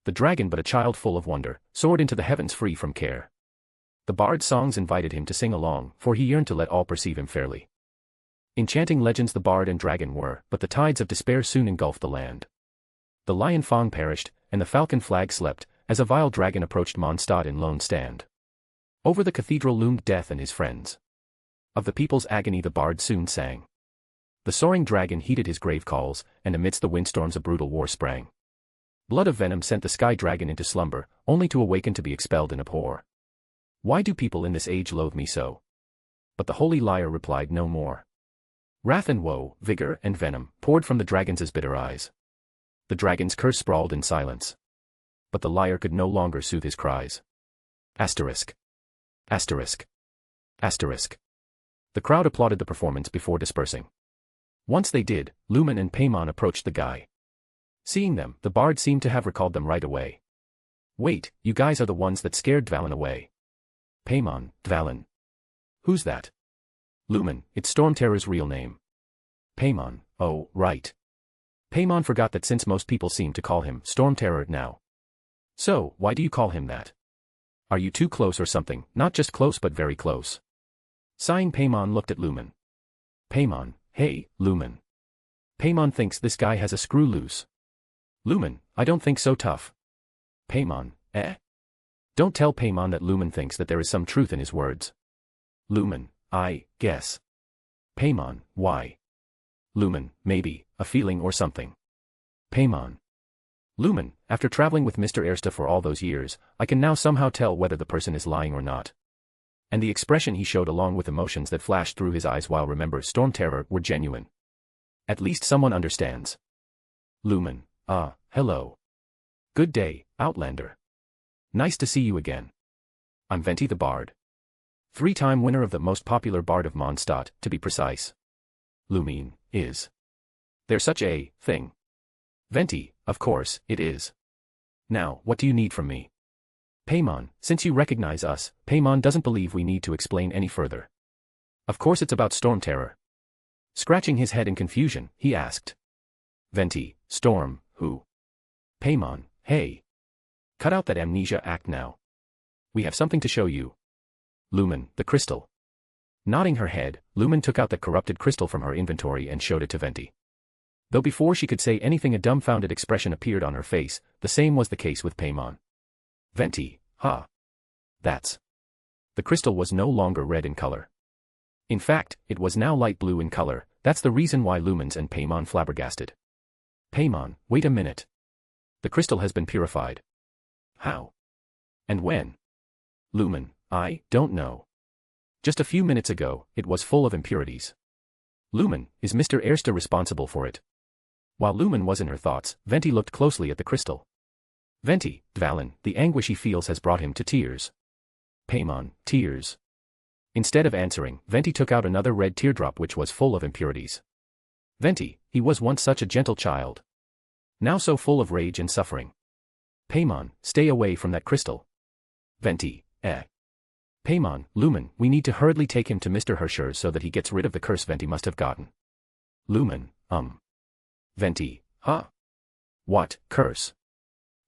The dragon, but a child full of wonder, soared into the heavens free from care. The bard's songs invited him to sing along, for he yearned to let all perceive him fairly. Enchanting legends the bard and dragon were, but the tides of despair soon engulfed the land. The lion Fong perished, and the falcon flag slept, as a vile dragon approached Mondstadt in lone stand. Over the cathedral loomed death and his friends. Of the people's agony the bard soon sang. The soaring dragon heeded his grave calls, and amidst the windstorms a brutal war sprang. Blood of venom sent the sky dragon into slumber, only to awaken to be expelled and abhor. Why do people in this age loathe me so? But the holy lyre replied no more. Wrath and woe, vigor and venom, poured from the dragon's bitter eyes. The dragon's curse sprawled in silence. But the lyre could no longer soothe his cries. Asterisk. Asterisk. Asterisk. The crowd applauded the performance before dispersing. Once they did, Lumen and Paimon approached the guy. Seeing them, the bard seemed to have recalled them right away. Wait, you guys are the ones that scared Dvalin away. Paimon, Dvalin. Who's that? Lumen, it's Stormterror's real name. Paimon, oh, right. Paimon forgot that since most people seem to call him Stormterror now. So, why do you call him that? Are you too close or something? Not just close but very close. Sighing, Paimon looked at Lumen. Paimon, hey, Lumen. Paimon thinks this guy has a screw loose. Lumen, I don't think so tough. Paimon, eh? Don't tell Paimon that Lumen thinks that there is some truth in his words. Lumen, I guess. Paimon, why? Lumen, maybe, a feeling or something. Paimon. Lumen, after traveling with Mr. Ersta for all those years, I can now somehow tell whether the person is lying or not. And the expression he showed along with emotions that flashed through his eyes while remember Stormterror were genuine. At least someone understands. Lumen, hello. Good day, Outlander. Nice to see you again. I'm Venti the Bard. 3-time winner of the most popular bard of Mondstadt, to be precise. Lumen, is there such a thing? Venti, of course, it is. Now, what do you need from me? Paimon, since you recognize us, Paimon doesn't believe we need to explain any further. Of course it's about Stormterror. Scratching his head in confusion, he asked. Venti, Storm, who? Paimon, hey. Cut out that amnesia act now. We have something to show you. Lumen, the crystal. Nodding her head, Lumen took out the corrupted crystal from her inventory and showed it to Venti. Though before she could say anything a dumbfounded expression appeared on her face, the same was the case with Paimon. Venti, huh? That's. The crystal was no longer red in color. In fact, it was now light blue in color. That's the reason why Lumens and Paimon flabbergasted. Paimon, wait a minute. The crystal has been purified. How? And when? Lumen, I don't know. Just a few minutes ago, it was full of impurities. Lumen, is Mr. Ersta responsible for it? While Lumen was in her thoughts, Venti looked closely at the crystal. Venti, Dvalin, the anguish he feels has brought him to tears. Paimon, tears. Instead of answering, Venti took out another red teardrop which was full of impurities. Venti, he was once such a gentle child. Now so full of rage and suffering. Paimon, stay away from that crystal. Venti, Paimon, Lumen, we need to hurriedly take him to Mr. Hersher so that he gets rid of the curse Venti must have gotten. Lumen, Venti, huh? What, curse?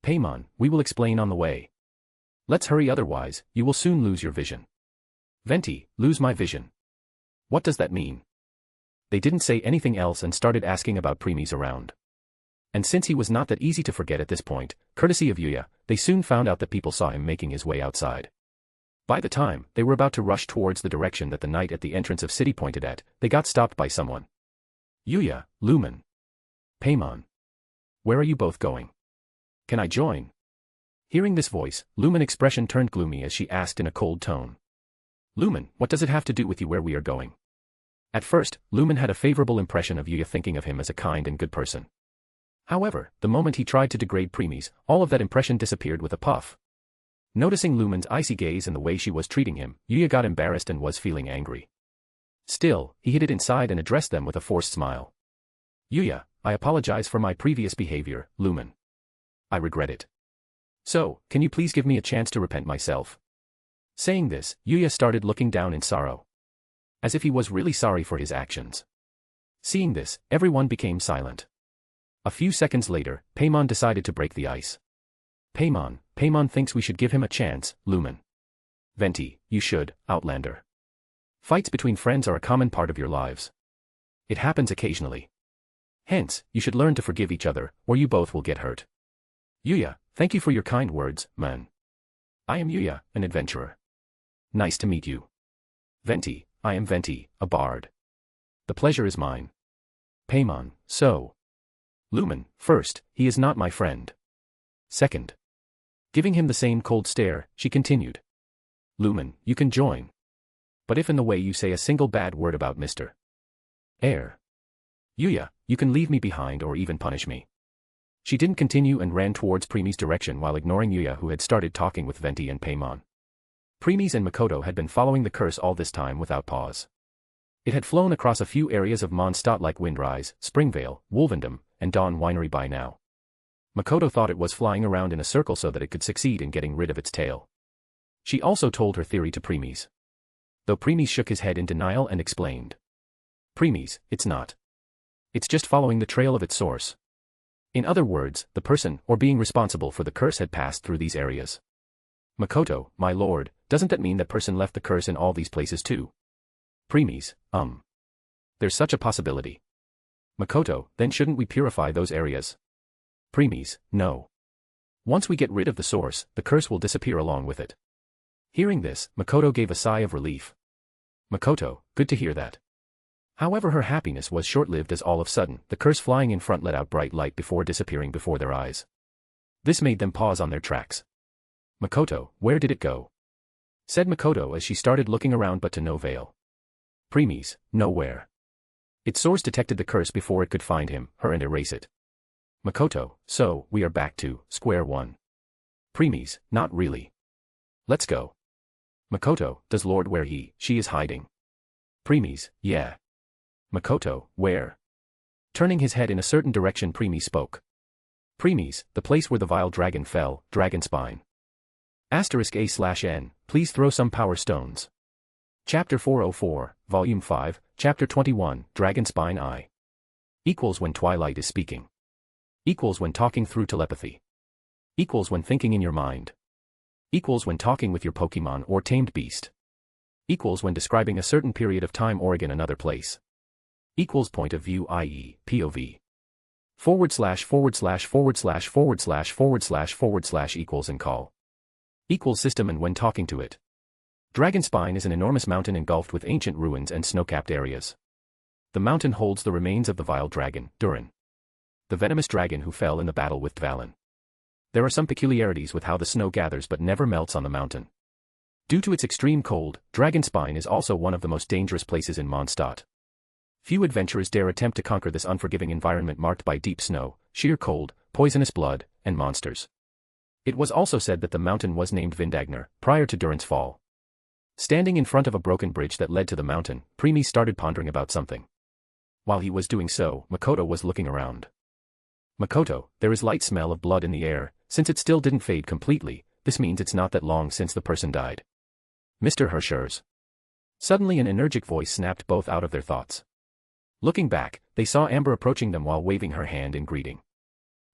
Paimon, we will explain on the way. Let's hurry otherwise, you will soon lose your vision. Venti, lose my vision. What does that mean? They didn't say anything else and started asking about preemies around. And since he was not that easy to forget at this point, courtesy of Yuya, they soon found out that people saw him making his way outside. By the time they were about to rush towards the direction that the knight at the entrance of city pointed at, they got stopped by someone. Yuya, Lumen. Paimon. Where are you both going? Can I join? Hearing this voice, Lumen's expression turned gloomy as she asked in a cold tone. Lumen, what does it have to do with you where we are going? At first, Lumen had a favorable impression of Yuya, thinking of him as a kind and good person. However, the moment he tried to degrade preemies, all of that impression disappeared with a puff. Noticing Lumen's icy gaze and the way she was treating him, Yuya got embarrassed and was feeling angry. Still, he hid it inside and addressed them with a forced smile. Yuya, I apologize for my previous behavior, Lumen. I regret it. So, can you please give me a chance to repent myself? Saying this, Yuya started looking down in sorrow. As if he was really sorry for his actions. Seeing this, everyone became silent. A few seconds later, Paimon decided to break the ice. Paimon thinks we should give him a chance, Lumen. Venti, you should, Outlander. Fights between friends are a common part of your lives. It happens occasionally. Hence, you should learn to forgive each other, or you both will get hurt. Yuya, thank you for your kind words, man. I am Yuya, an adventurer. Nice to meet you. Venti, I am Venti, a bard. The pleasure is mine. Paimon, so. Lumen, first, he is not my friend. Second. Giving him the same cold stare, she continued. Lumen, you can join. But if in the way you say a single bad word about Mr. Air. Yuya, you can leave me behind or even punish me. She didn't continue and ran towards Premi's direction while ignoring Yuya, who had started talking with Venti and Paimon. Premies and Makoto had been following the curse all this time without pause. It had flown across a few areas of Mondstadt like Windrise, Springvale, Wolvendom, and Dawn Winery by now. Makoto thought it was flying around in a circle so that it could succeed in getting rid of its tail. She also told her theory to Premies. Though Premies shook his head in denial and explained. Premies, it's not. It's just following the trail of its source. In other words, the person or being responsible for the curse had passed through these areas. Makoto, my lord, doesn't that mean that person left the curse in all these places too? Premies, There's such a possibility. Makoto, then shouldn't we purify those areas? Premies, no. Once we get rid of the source, the curse will disappear along with it. Hearing this, Makoto gave a sigh of relief. Makoto, good to hear that. However, her happiness was short-lived as all of a sudden, the curse flying in front let out bright light before disappearing before their eyes. This made them pause on their tracks. Makoto, where did it go? Said Makoto as she started looking around but to no avail. Premies, nowhere. Its source detected the curse before it could find him, her and erase it. Makoto, so, we are back to square one. Premies, not really. Let's go. Makoto, does Lord where she is hiding? Premies, yeah. Makoto, where? Turning his head in a certain direction, Premies spoke. Premies, the place where the vile dragon fell, dragon spine. *A/N, please throw some power stones. Chapter 404, Volume 5, Chapter 21, Dragon Spine Eye. Equals when Twilight is speaking. Equals when talking through telepathy. Equals when thinking in your mind. Equals when talking with your Pokemon or tamed beast. Equals when describing a certain period of time or in another place. Equals point of view, i.e., POV. // equals and call. Equals system and when talking to it. Dragon Spine is an enormous mountain engulfed with ancient ruins and snow-capped areas. The mountain holds the remains of the vile dragon, Durin. The venomous dragon who fell in the battle with Dvalin. There are some peculiarities with how the snow gathers but never melts on the mountain. Due to its extreme cold, Dragon Spine is also one of the most dangerous places in Mondstadt. Few adventurers dare attempt to conquer this unforgiving environment marked by deep snow, sheer cold, poisonous blood, and monsters. It was also said that the mountain was named Vindagner, prior to Durin's fall. Standing in front of a broken bridge that led to the mountain, Premies started pondering about something. While he was doing so, Makoto was looking around. Makoto, there is light smell of blood in the air. Since it still didn't fade completely, this means it's not that long since the person died. Mr. Hershers. Suddenly an energetic voice snapped both out of their thoughts. Looking back, they saw Amber approaching them while waving her hand in greeting.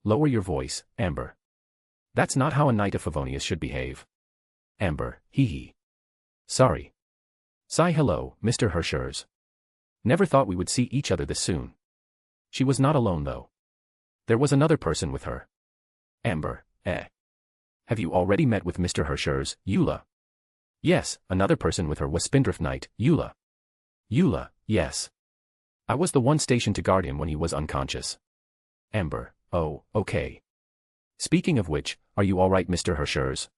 Lower your voice, Amber. That's not how a knight of Favonius should behave. Amber, hee. Sorry. Sigh hello, Mr. Hershers. Never thought we would see each other this soon. She was not alone though. There was another person with her. Amber, Have you already met with Mr. Hershers, Eula? Yes, another person with her was Spindrift Knight, Eula. Eula, yes. I was the one stationed to guard him when he was unconscious. Amber, oh, okay. Speaking of which, are you alright, Mr. Hershers?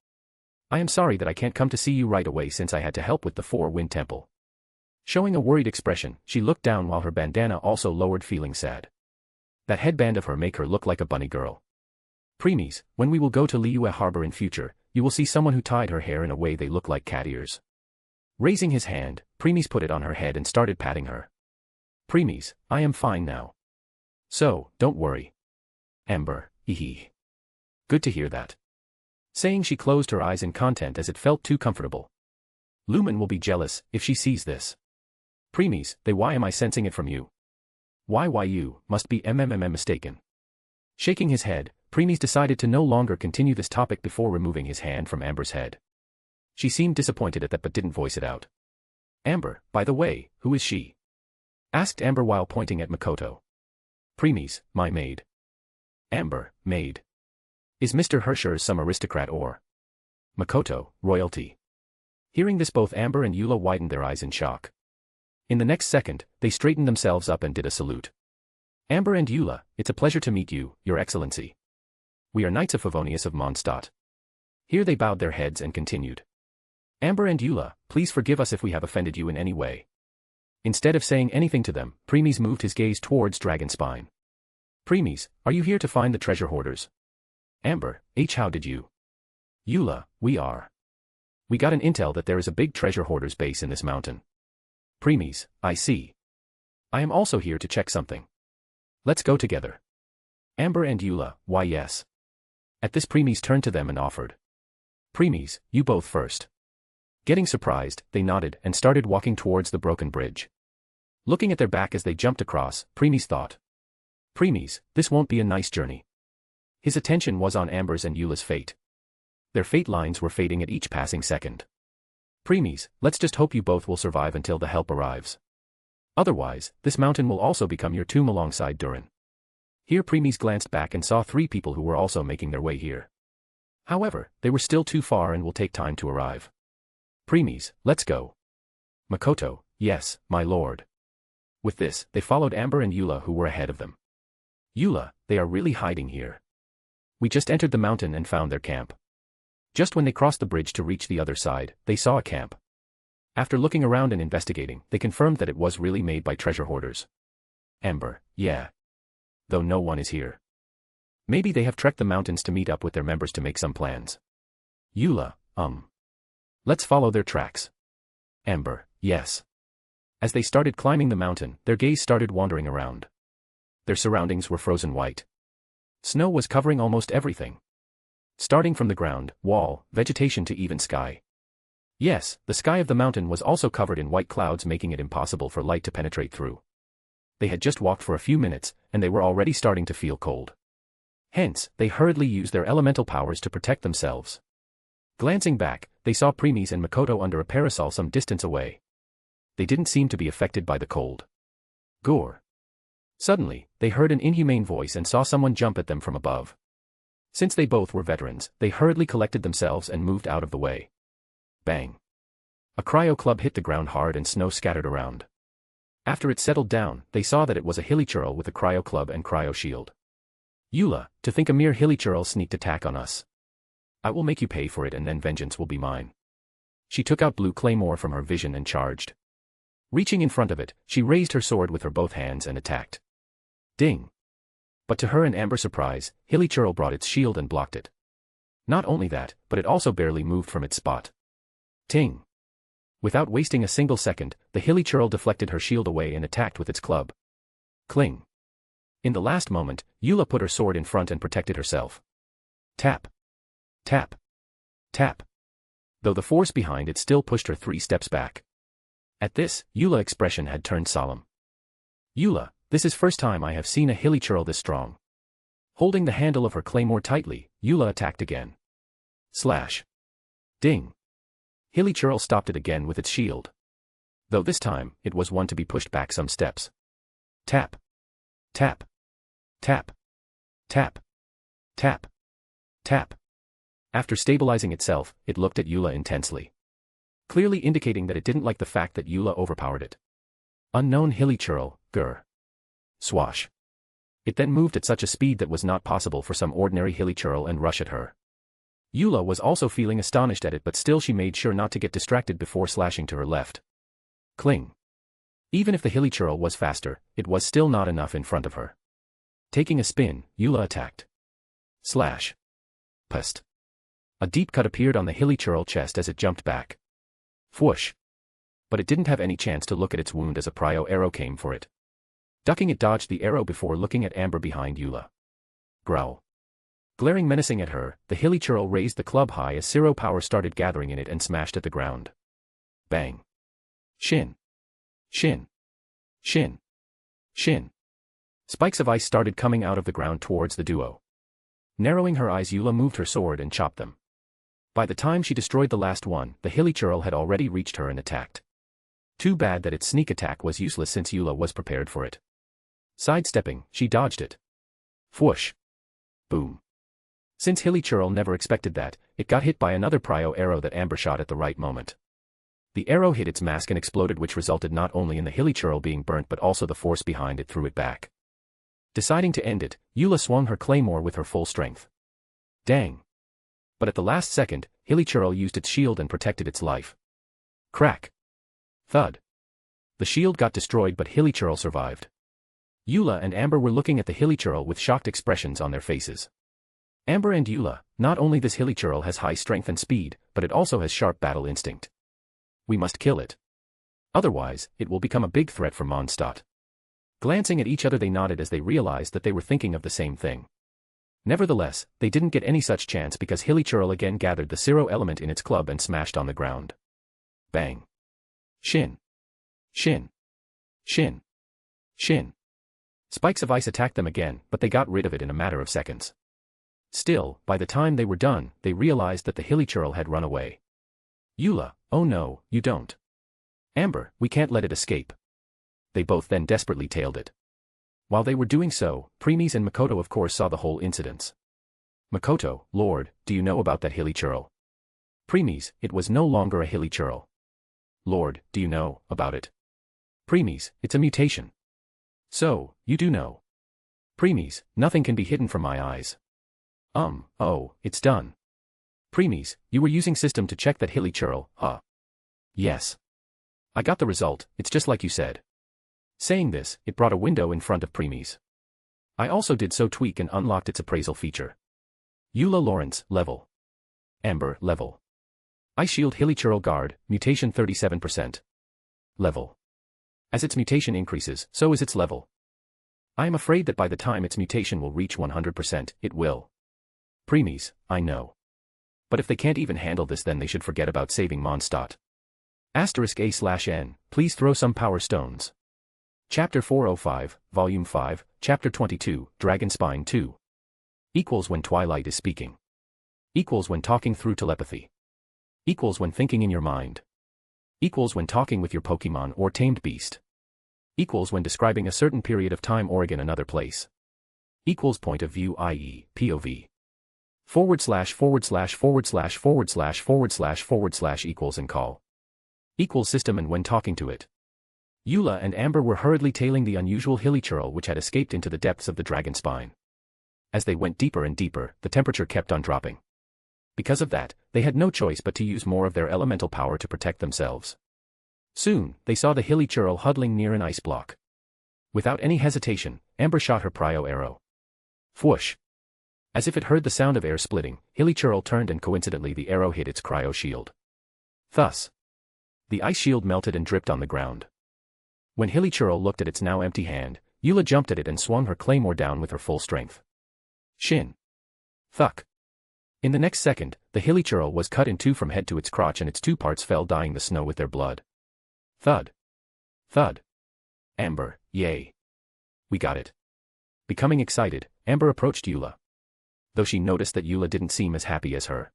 I am sorry that I can't come to see you right away since I had to help with the Four-Wind Temple. Showing a worried expression, she looked down while her bandana also lowered, feeling sad. That headband of her make her look like a bunny girl. Premies, when we will go to Liyue Harbor in future, you will see someone who tied her hair in a way they look like cat ears. Raising his hand, Premies put it on her head and started patting her. Premies, I am fine now. So, don't worry. Amber, hee. Good to hear that. Saying she closed her eyes in content as it felt too comfortable. Lumen will be jealous if she sees this. Preemies, they why am I sensing it from you? Why you, must be mistaken. Shaking his head, Preemies decided to no longer continue this topic before removing his hand from Amber's head. She seemed disappointed at that but didn't voice it out. Amber, by the way, who is she? Asked Amber while pointing at Makoto. Preemies, my maid. Amber, maid. Is Mr. Hersher some aristocrat or? Makoto, royalty. Hearing this, both Amber and Eula widened their eyes in shock. In the next second, they straightened themselves up and did a salute. Amber and Eula, it's a pleasure to meet you, Your Excellency. We are Knights of Favonius of Mondstadt. Here they bowed their heads and continued. Amber and Eula, please forgive us if we have offended you in any way. Instead of saying anything to them, Preemies moved his gaze towards Dragonspine. Preemies, are you here to find the treasure hoarders? Amber, how did you? Eula, we are. We got an intel that there is a big treasure hoarders base in this mountain. Preemies, I see. I am also here to check something. Let's go together. Amber and Eula, why yes. At this, Preemies turned to them and offered. Preemies, you both first. Getting surprised, they nodded and started walking towards the broken bridge. Looking at their back as they jumped across, Preemies thought. Preemies, this won't be a nice journey. His attention was on Amber's and Eula's fate. Their fate lines were fading at each passing second. Preemies, let's just hope you both will survive until the help arrives. Otherwise, this mountain will also become your tomb alongside Durin. Here Preemies glanced back and saw 3 people who were also making their way here. However, they were still too far and will take time to arrive. Preemies, let's go. Makoto, yes, my lord. With this, they followed Amber and Eula who were ahead of them. Eula, they are really hiding here. We just entered the mountain and found their camp. Just when they crossed the bridge to reach the other side, they saw a camp. After looking around and investigating, they confirmed that it was really made by treasure hoarders. Amber, yeah. Though no one is here. Maybe they have trekked the mountains to meet up with their members to make some plans. Eula, Let's follow their tracks. Amber, yes. As they started climbing the mountain, their gaze started wandering around. Their surroundings were frozen white. Snow was covering almost everything. Starting from the ground, wall, vegetation to even sky. Yes, the sky of the mountain was also covered in white clouds, making it impossible for light to penetrate through. They had just walked for a few minutes, and they were already starting to feel cold. Hence, they hurriedly used their elemental powers to protect themselves. Glancing back, they saw Preemies and Makoto under a parasol some distance away. They didn't seem to be affected by the cold. Gore. Suddenly, they heard an inhumane voice and saw someone jump at them from above. Since they both were veterans, they hurriedly collected themselves and moved out of the way. Bang. A cryo club hit the ground hard and snow scattered around. After it settled down, they saw that it was a hilichurl with a cryo club and cryo shield. Eula, to think a mere hilichurl sneaked attack on us. I will make you pay for it and then vengeance will be mine. She took out blue claymore from her vision and charged. Reaching in front of it, she raised her sword with her both hands and attacked. Ding. But to her and Amber's surprise, hilichurl brought its shield and blocked it. Not only that, but it also barely moved from its spot. Ting. Without wasting a single second, the hilichurl deflected her shield away and attacked with its club. Cling. In the last moment, Eula put her sword in front and protected herself. Tap. Tap. Tap. Though the force behind it still pushed her 3 steps back. At this, Eula's expression had turned solemn. Eula, this is first time I have seen a hilichurl this strong. Holding the handle of her claymore tightly, Eula attacked again. Slash. Ding. Hilichurl stopped it again with its shield. Though this time, it was one to be pushed back some steps. Tap. Tap. Tap. Tap. Tap. Tap. After stabilizing itself, it looked at Eula intensely. Clearly indicating that it didn't like the fact that Eula overpowered it. Unknown hilichurl, grr. Swash. It then moved at such a speed that was not possible for some ordinary hilichurl and rush at her. Eula was also feeling astonished at it, but still she made sure not to get distracted before slashing to her left. Cling. Even if the hilichurl was faster, it was still not enough in front of her. Taking a spin, Eula attacked. Slash. Pust. A deep cut appeared on the hilichurl chest as it jumped back. Whoosh. But it didn't have any chance to look at its wound as a prio arrow came for it. Ducking, it dodged the arrow before looking at Amber behind Eula. Growl. Glaring menacing at her, the hilichurl raised the club high as Zero power started gathering in it and smashed at the ground. Bang. Shin. Shin. Shin. Shin. Spikes of ice started coming out of the ground towards the duo. Narrowing her eyes, Eula moved her sword and chopped them. By the time she destroyed the last one, the Hilichurl had already reached her and attacked. Too bad that its sneak attack was useless since Eula was prepared for it. Sidestepping, she dodged it. Whoosh. Boom. Since Hilichurl never expected that, it got hit by another prio arrow that Amber shot at the right moment. The arrow hit its mask and exploded, which resulted not only in the Hilichurl being burnt but also the force behind it threw it back. Deciding to end it, Eula swung her claymore with her full strength. Dang. But at the last second, Hilichurl used its shield and protected its life. Crack. Thud. The shield got destroyed but Hilichurl survived. Eula and Amber were looking at the Hilichurl with shocked expressions on their faces. Amber and Eula, not only this Hilichurl has high strength and speed, but it also has sharp battle instinct. We must kill it. Otherwise, it will become a big threat for Mondstadt. Glancing at each other, they nodded as they realized that they were thinking of the same thing. Nevertheless, they didn't get any such chance because Hilichurl again gathered the Zero element in its club and smashed on the ground. Bang. Shin. Shin. Shin. Shin. Spikes of ice attacked them again, but they got rid of it in a matter of seconds. Still, by the time they were done, they realized that the Hilichurl had run away. Eula, oh no, you don't. Amber, we can't let it escape. They both then desperately tailed it. While they were doing so, Premies and Makoto of course saw the whole incident. Makoto, Lord, do you know about that Hilichurl? Premies, it was no longer a Hilichurl. Lord, do you know about it? Premies, it's a mutation. So, you do know. Premies, nothing can be hidden from my eyes. Oh, it's done. Premies, you were using system to check that Hilichurl, huh? Yes. I got the result, it's just like you said. Saying this, it brought a window in front of Premies. I also did so tweak and unlocked its appraisal feature. Eula Lawrence, level. Amber, level. Ice Shield Hilichurl Guard, mutation 37%. Level. As its mutation increases, so is its level. I am afraid that by the time its mutation will reach 100%, it will. Premies, I know. But if they can't even handle this, then they should forget about saving Mondstadt. *A/N, please throw some power stones. Chapter 405, Volume 5, Chapter 22, Dragon Spine 2. Equals when Twilight is speaking. Equals when talking through telepathy. Equals when thinking in your mind. Equals when talking with your Pokemon or tamed beast. Equals when describing a certain period of time or again another place. Equals point of view, i.e., POV. // equals and call. Equals system and when talking to it. Eula and Amber were hurriedly tailing the unusual Hilichurl which had escaped into the depths of the dragon spine. As they went deeper and deeper, the temperature kept on dropping. Because of that, they had no choice but to use more of their elemental power to protect themselves. Soon, they saw the Hilichurl huddling near an ice block. Without any hesitation, Amber shot her prio arrow. Whoosh! As if it heard the sound of air splitting, Hilichurl turned and coincidentally the arrow hit its cryo shield. Thus, the ice shield melted and dripped on the ground. When Hilichurl looked at its now empty hand, Eula jumped at it and swung her claymore down with her full strength. Shin. Thuck. In the next second, the Hilichurl was cut in two from head to its crotch and its two parts fell, dyeing the snow with their blood. Thud. Thud. Amber, yay. We got it. Becoming excited, Amber approached Eula. Though she noticed that Eula didn't seem as happy as her.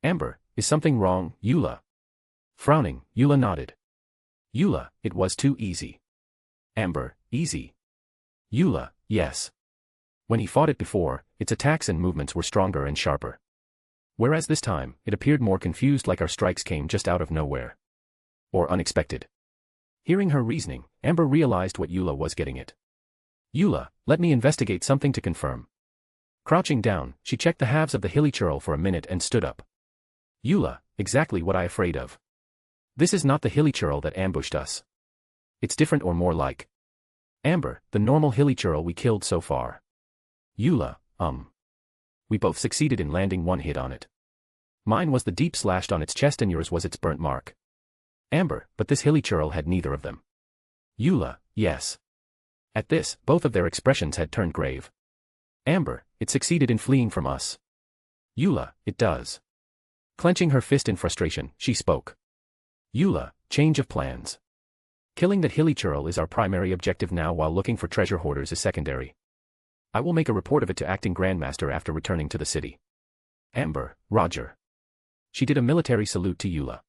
Amber, is something wrong, Eula? Frowning, Eula nodded. Eula, it was too easy. Amber, easy. Eula, yes. When he fought it before, its attacks and movements were stronger and sharper. Whereas this time, it appeared more confused, like our strikes came just out of nowhere. Or unexpected. Hearing her reasoning, Amber realized what Eula was getting at. Eula, let me investigate something to confirm. Crouching down, she checked the halves of the Hilichurl for a minute and stood up. Eula, exactly what I afraid of. This is not the Hilichurl that ambushed us. It's different, or more like Amber, the normal Hilichurl we killed so far. Eula, We both succeeded in landing one hit on it. Mine was the deep slashed on its chest and yours was its burnt mark. Amber, but this Hilichurl had neither of them. Eula, yes. At this, both of their expressions had turned grave. Amber, it succeeded in fleeing from us. Eula, it does. Clenching her fist in frustration, she spoke. Eula, change of plans. Killing that hilly churl is our primary objective now, while looking for treasure hoarders is secondary. I will make a report of it to acting grandmaster after returning to the city. Amber, Roger. She did a military salute to Eula.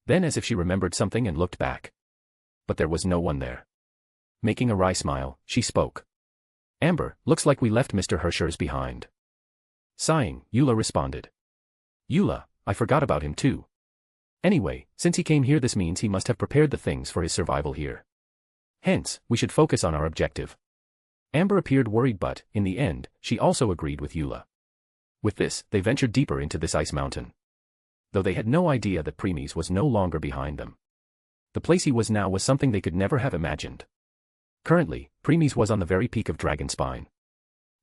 Then, as if she remembered something and looked back. But there was no one there. Making a wry smile, she spoke. Amber, looks like we left Mr. Hershers behind. Sighing, Eula responded. Eula, I forgot about him too. Anyway, since he came here, this means he must have prepared the things for his survival here. Hence, we should focus on our objective. Amber appeared worried, but, in the end, she also agreed with Eula. With this, they ventured deeper into this ice mountain. Though they had no idea that Premies was no longer behind them. The place he was now was something they could never have imagined. Currently, Premies was on the very peak of Dragon Spine.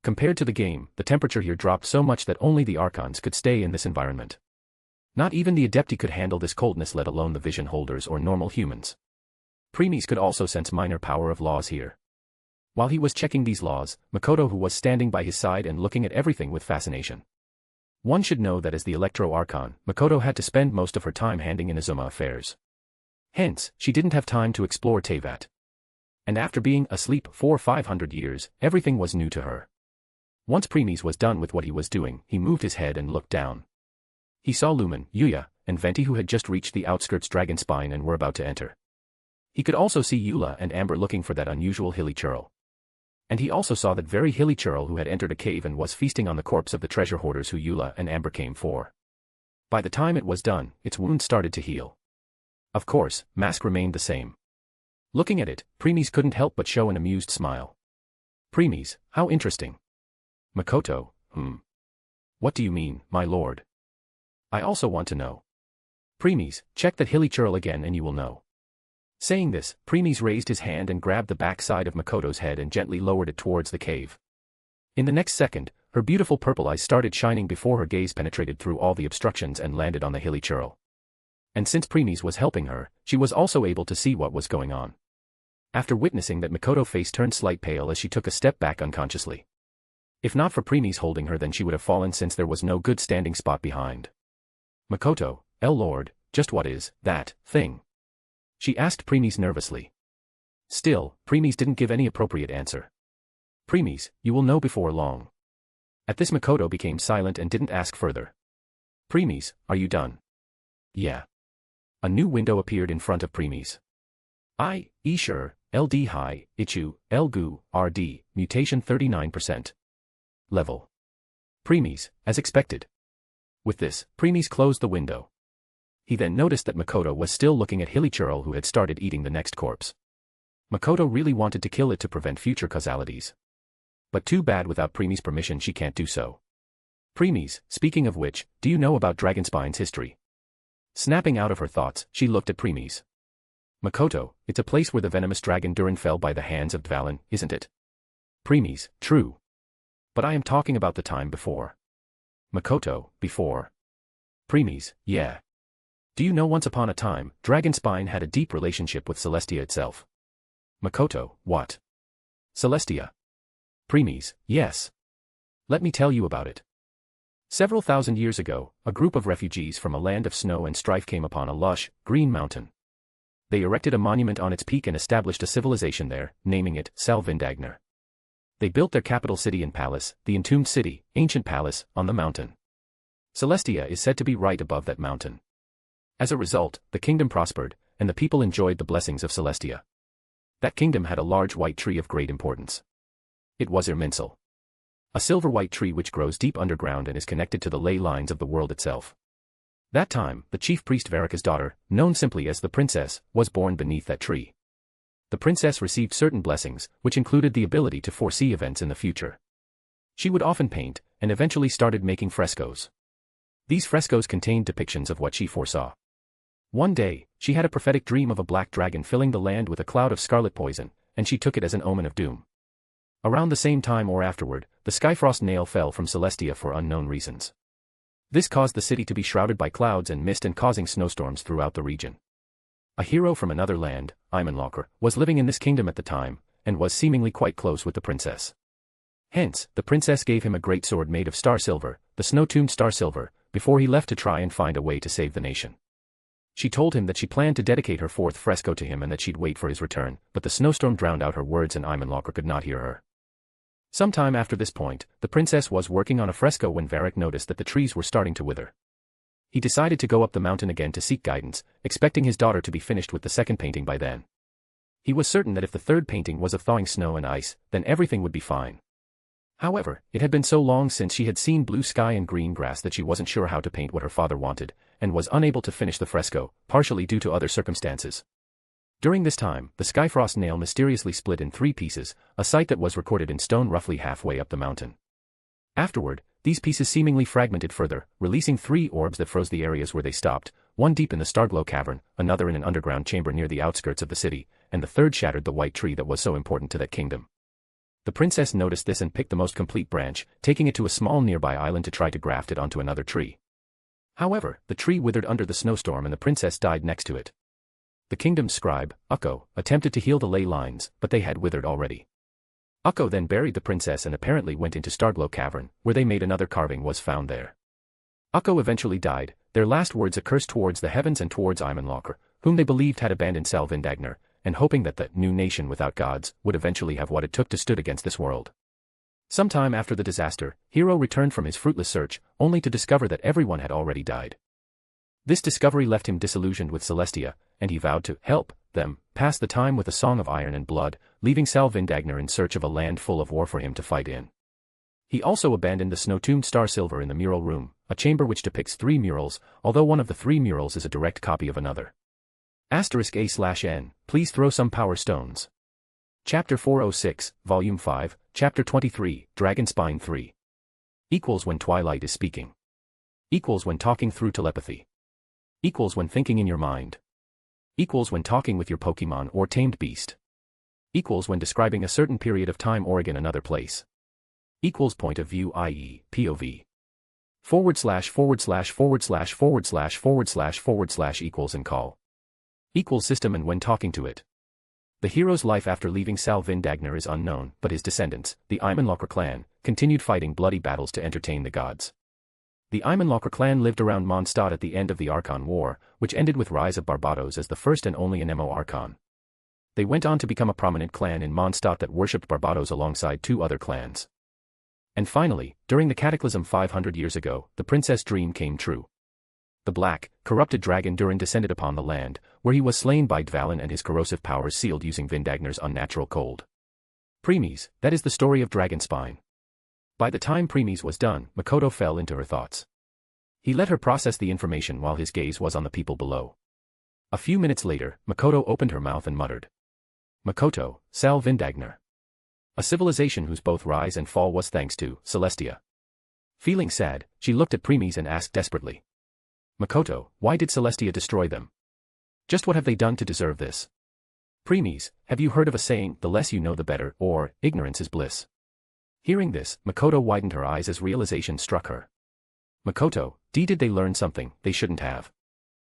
Compared to the game, the temperature here dropped so much that only the Archons could stay in this environment. Not even the Adepti could handle this coldness, let alone the vision holders or normal humans. Premies could also sense minor power of laws here. While he was checking these laws, Makoto, who was standing by his side and looking at everything with fascination. One should know that as the Electro Archon, Makoto had to spend most of her time handling Inazuma affairs. Hence, she didn't have time to explore Teyvat. And after being asleep for 500 years, everything was new to her. Once Premies was done with what he was doing, he moved his head and looked down. He saw Lumen, Yuya, and Venti, who had just reached the outskirts Dragon Spine and were about to enter. He could also see Eula and Amber looking for that unusual hilly churl. And he also saw that very hilly churl who had entered a cave and was feasting on the corpse of the treasure hoarders who Eula and Amber came for. By the time it was done, its wound started to heal. Of course, mask remained the same. Looking at it, Premies couldn't help but show an amused smile. Premies, how interesting. Makoto, What do you mean, my lord? I also want to know. Premies, check that hilly churl again and you will know. Saying this, Premies raised his hand and grabbed the back side of Makoto's head and gently lowered it towards the cave. In the next second, her beautiful purple eyes started shining before her gaze penetrated through all the obstructions and landed on the hilly churl. And since Premies was helping her, she was also able to see what was going on. After witnessing that, Makoto's face turned slight pale as she took a step back unconsciously. If not for Premies holding her, then she would have fallen, since there was no good standing spot behind. Makoto, Lord, just what is that thing? She asked Premies nervously. Still, Premies didn't give any appropriate answer. Premies, you will know before long. At this, Makoto became silent and didn't ask further. Premies, are you done? Yeah. A new window appeared in front of Premies. Sure, LD High, Ichu, Lgu, RD, mutation 39%. Level. Premies, as expected. With this, Premies closed the window. He then noticed that Makoto was still looking at hilly churl, who had started eating the next corpse. Makoto really wanted to kill it to prevent future causalities. But too bad, without Premies' permission she can't do so. Premies, speaking of which, do you know about Dragonspine's history? Snapping out of her thoughts, she looked at Premies. Makoto, it's a place where the venomous dragon Durin fell by the hands of Dvalin, isn't it? Premies, true. But I am talking about the time before. Makoto, before. Premies, yeah. Do you know, once upon a time, Dragonspine had a deep relationship with Celestia itself? Makoto, what? Celestia. Premies, yes. Let me tell you about it. Several thousand years ago, a group of refugees from a land of snow and strife came upon a lush, green mountain. They erected a monument on its peak and established a civilization there, naming it Salvindagnar. They built their capital city and palace, the Entombed City, ancient palace, on the mountain. Celestia is said to be right above that mountain. As a result, the kingdom prospered, and the people enjoyed the blessings of Celestia. That kingdom had a large white tree of great importance. It was Irminsul. A silver-white tree which grows deep underground and is connected to the ley lines of the world itself. That time, the chief priest Varika's daughter, known simply as the princess, was born beneath that tree. The princess received certain blessings, which included the ability to foresee events in the future. She would often paint, and eventually started making frescoes. These frescoes contained depictions of what she foresaw. One day, she had a prophetic dream of a black dragon filling the land with a cloud of scarlet poison, and she took it as an omen of doom. Around the same time or afterward, the Skyfrost nail fell from Celestia for unknown reasons. This caused the city to be shrouded by clouds and mist and causing snowstorms throughout the region. A hero from another land, Imanlocker, was living in this kingdom at the time, and was seemingly quite close with the princess. Hence, the princess gave him a great sword made of star silver, the snow-tombed star silver, before he left to try and find a way to save the nation. She told him that she planned to dedicate her fourth fresco to him and that she'd wait for his return, but the snowstorm drowned out her words and Imanlocker could not hear her. Sometime after this point, the princess was working on a fresco when Varric noticed that the trees were starting to wither. He decided to go up the mountain again to seek guidance, expecting his daughter to be finished with the second painting by then. He was certain that if the third painting was of thawing snow and ice, then everything would be fine. However, it had been so long since she had seen blue sky and green grass that she wasn't sure how to paint what her father wanted, and was unable to finish the fresco, partially due to other circumstances. During this time, the Skyfrost nail mysteriously split in 3 pieces, a sight that was recorded in stone roughly halfway up the mountain. Afterward, these pieces seemingly fragmented further, releasing 3 orbs that froze the areas where they stopped, one deep in the Starglow cavern, another in an underground chamber near the outskirts of the city, and the third shattered the white tree that was so important to that kingdom. The princess noticed this and picked the most complete branch, taking it to a small nearby island to try to graft it onto another tree. However, the tree withered under the snowstorm and the princess died next to it. The kingdom's scribe, Ukko, attempted to heal the ley lines, but they had withered already. Ukko then buried the princess and apparently went into Starglow Cavern, where they made another carving was found there. Ukko eventually died, their last words a curse towards the heavens and towards Imanlocker, whom they believed had abandoned Salvindagnar, and hoping that the new nation without gods would eventually have what it took to stood against this world. Sometime after the disaster, Hero returned from his fruitless search, only to discover that everyone had already died. This discovery left him disillusioned with Celestia, and he vowed to help them pass the time with a song of iron and blood, leaving Salvindagnar in search of a land full of war for him to fight in. He also abandoned the snow-tombed Star Silver in the mural room, a chamber which depicts 3 murals, although one of the 3 murals is a direct copy of another. *A/N, please throw some power stones. Chapter 406, Volume 5, Chapter 23, Dragon Spine 3. Equals when Twilight is speaking. Equals when talking through telepathy. Equals when thinking in your mind. Equals when talking with your Pokemon or tamed beast. Equals when describing a certain period of time or in another place. Equals point of view, i.e., POV. // equals and call. Equals system and when talking to it. The hero's life after leaving Salvindagnar is unknown, but his descendants, the Imanlocker clan, continued fighting bloody battles to entertain the gods. The Imanlocker clan lived around Mondstadt at the end of the Archon War, which ended with rise of Barbatos as the first and only Anemo Archon. They went on to become a prominent clan in Mondstadt that worshipped Barbatos alongside 2 other clans. And finally, during the Cataclysm 500 years ago, the princess' dream came true. The black, corrupted dragon Durin descended upon the land, where he was slain by Dvalin and his corrosive powers sealed using Vindagnar's unnatural cold. Premies, that is the story of Dragonspine. By the time Premies was done, Makoto fell into her thoughts. He let her process the information while his gaze was on the people below. A few minutes later, Makoto opened her mouth and muttered. Makoto, Salvindagnar. A civilization whose both rise and fall was thanks to Celestia. Feeling sad, she looked at Premies and asked desperately. Makoto, why did Celestia destroy them? Just what have they done to deserve this? Premies, have you heard of a saying, the less you know the better, or, ignorance is bliss? Hearing this, Makoto widened her eyes as realization struck her. Makoto, did they learn something they shouldn't have?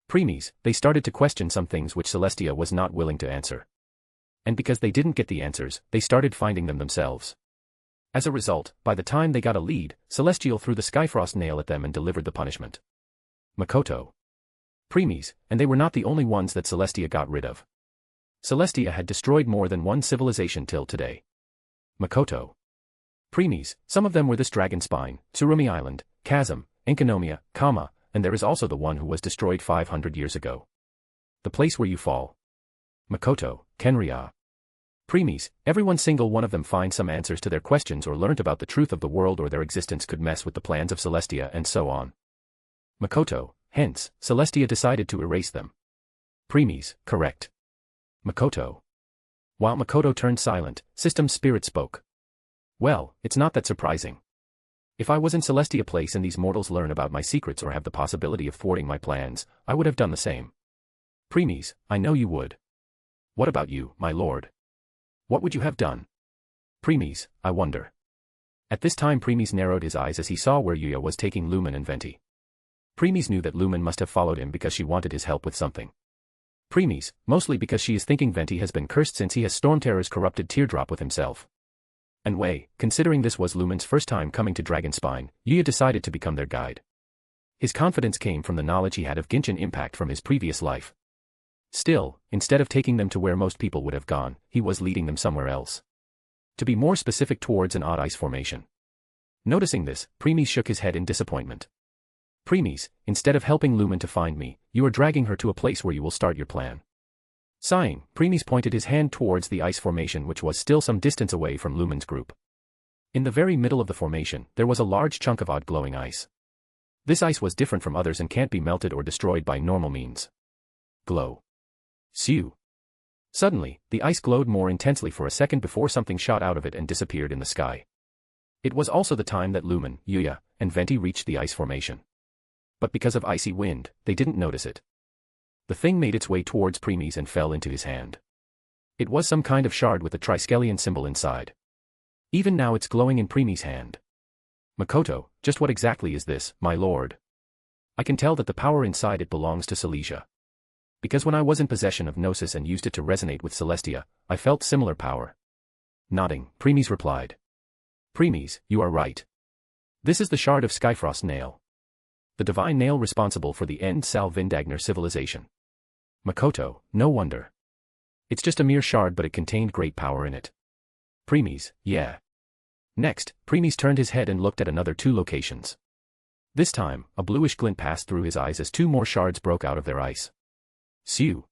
Premies, they started to question some things which Celestia was not willing to answer. And because they didn't get the answers, they started finding them themselves. As a result, by the time they got a lead, Celestial threw the Skyfrost nail at them and delivered the punishment. Makoto. Premies, and they were not the only ones that Celestia got rid of. Celestia had destroyed more than one civilization till today. Makoto. Premies, some of them were this Dragonspine, Tsurumi Island, Chasm, Enkanomiya, Kama, and there is also the one who was destroyed 500 years ago. The place where you fall. Makoto, Kenrya. Premies, everyone single one of them find some answers to their questions or learnt about the truth of the world or their existence could mess with the plans of Celestia and so on. Makoto, hence, Celestia decided to erase them. Premies, correct. Makoto. While Makoto turned silent, System Spirit spoke. Well, it's not that surprising. If I was in Celestia place and these mortals learn about my secrets or have the possibility of thwarting my plans, I would have done the same. Premies, I know you would. What about you, my lord? What would you have done? Premies, I wonder. At this time Premies narrowed his eyes as he saw where Yuya was taking Lumen and Venti. Premies knew that Lumen must have followed him because she wanted his help with something. Premies, mostly because she is thinking Venti has been cursed since he has Stormterror's corrupted teardrop with himself. And considering this was Lumen's first time coming to Dragonspine, Yuya decided to become their guide. His confidence came from the knowledge he had of Genshin Impact from his previous life. Still, instead of taking them to where most people would have gone, he was leading them somewhere else. To be more specific, towards an odd ice formation. Noticing this, Premies shook his head in disappointment. Premies, instead of helping Lumen to find me, you are dragging her to a place where you will start your plan. Sighing, Premies pointed his hand towards the ice formation, which was still some distance away from Lumen's group. In the very middle of the formation, there was a large chunk of odd glowing ice. This ice was different from others and can't be melted or destroyed by normal means. Glow. Sew. Suddenly, the ice glowed more intensely for a second before something shot out of it and disappeared in the sky. It was also the time that Lumen, Yuya, and Venti reached the ice formation. But because of icy wind, they didn't notice it. The thing made its way towards Premies and fell into his hand. It was some kind of shard with a triskelion symbol inside. Even now it's glowing in Premies' hand. Makoto, just what exactly is this, my lord? I can tell that the power inside it belongs to Silesia. Because when I was in possession of Gnosis and used it to resonate with Celestia, I felt similar power. Nodding, Premies replied. Premies, you are right. This is the shard of Skyfrost Nail. The divine nail responsible for the end Sal Vindagner civilization. Makoto, no wonder. It's just a mere shard, but it contained great power in it. Premies, yeah. Next, Premies turned his head and looked at another two locations. This time, a bluish glint passed through his eyes as two more shards broke out of their ice. Sew.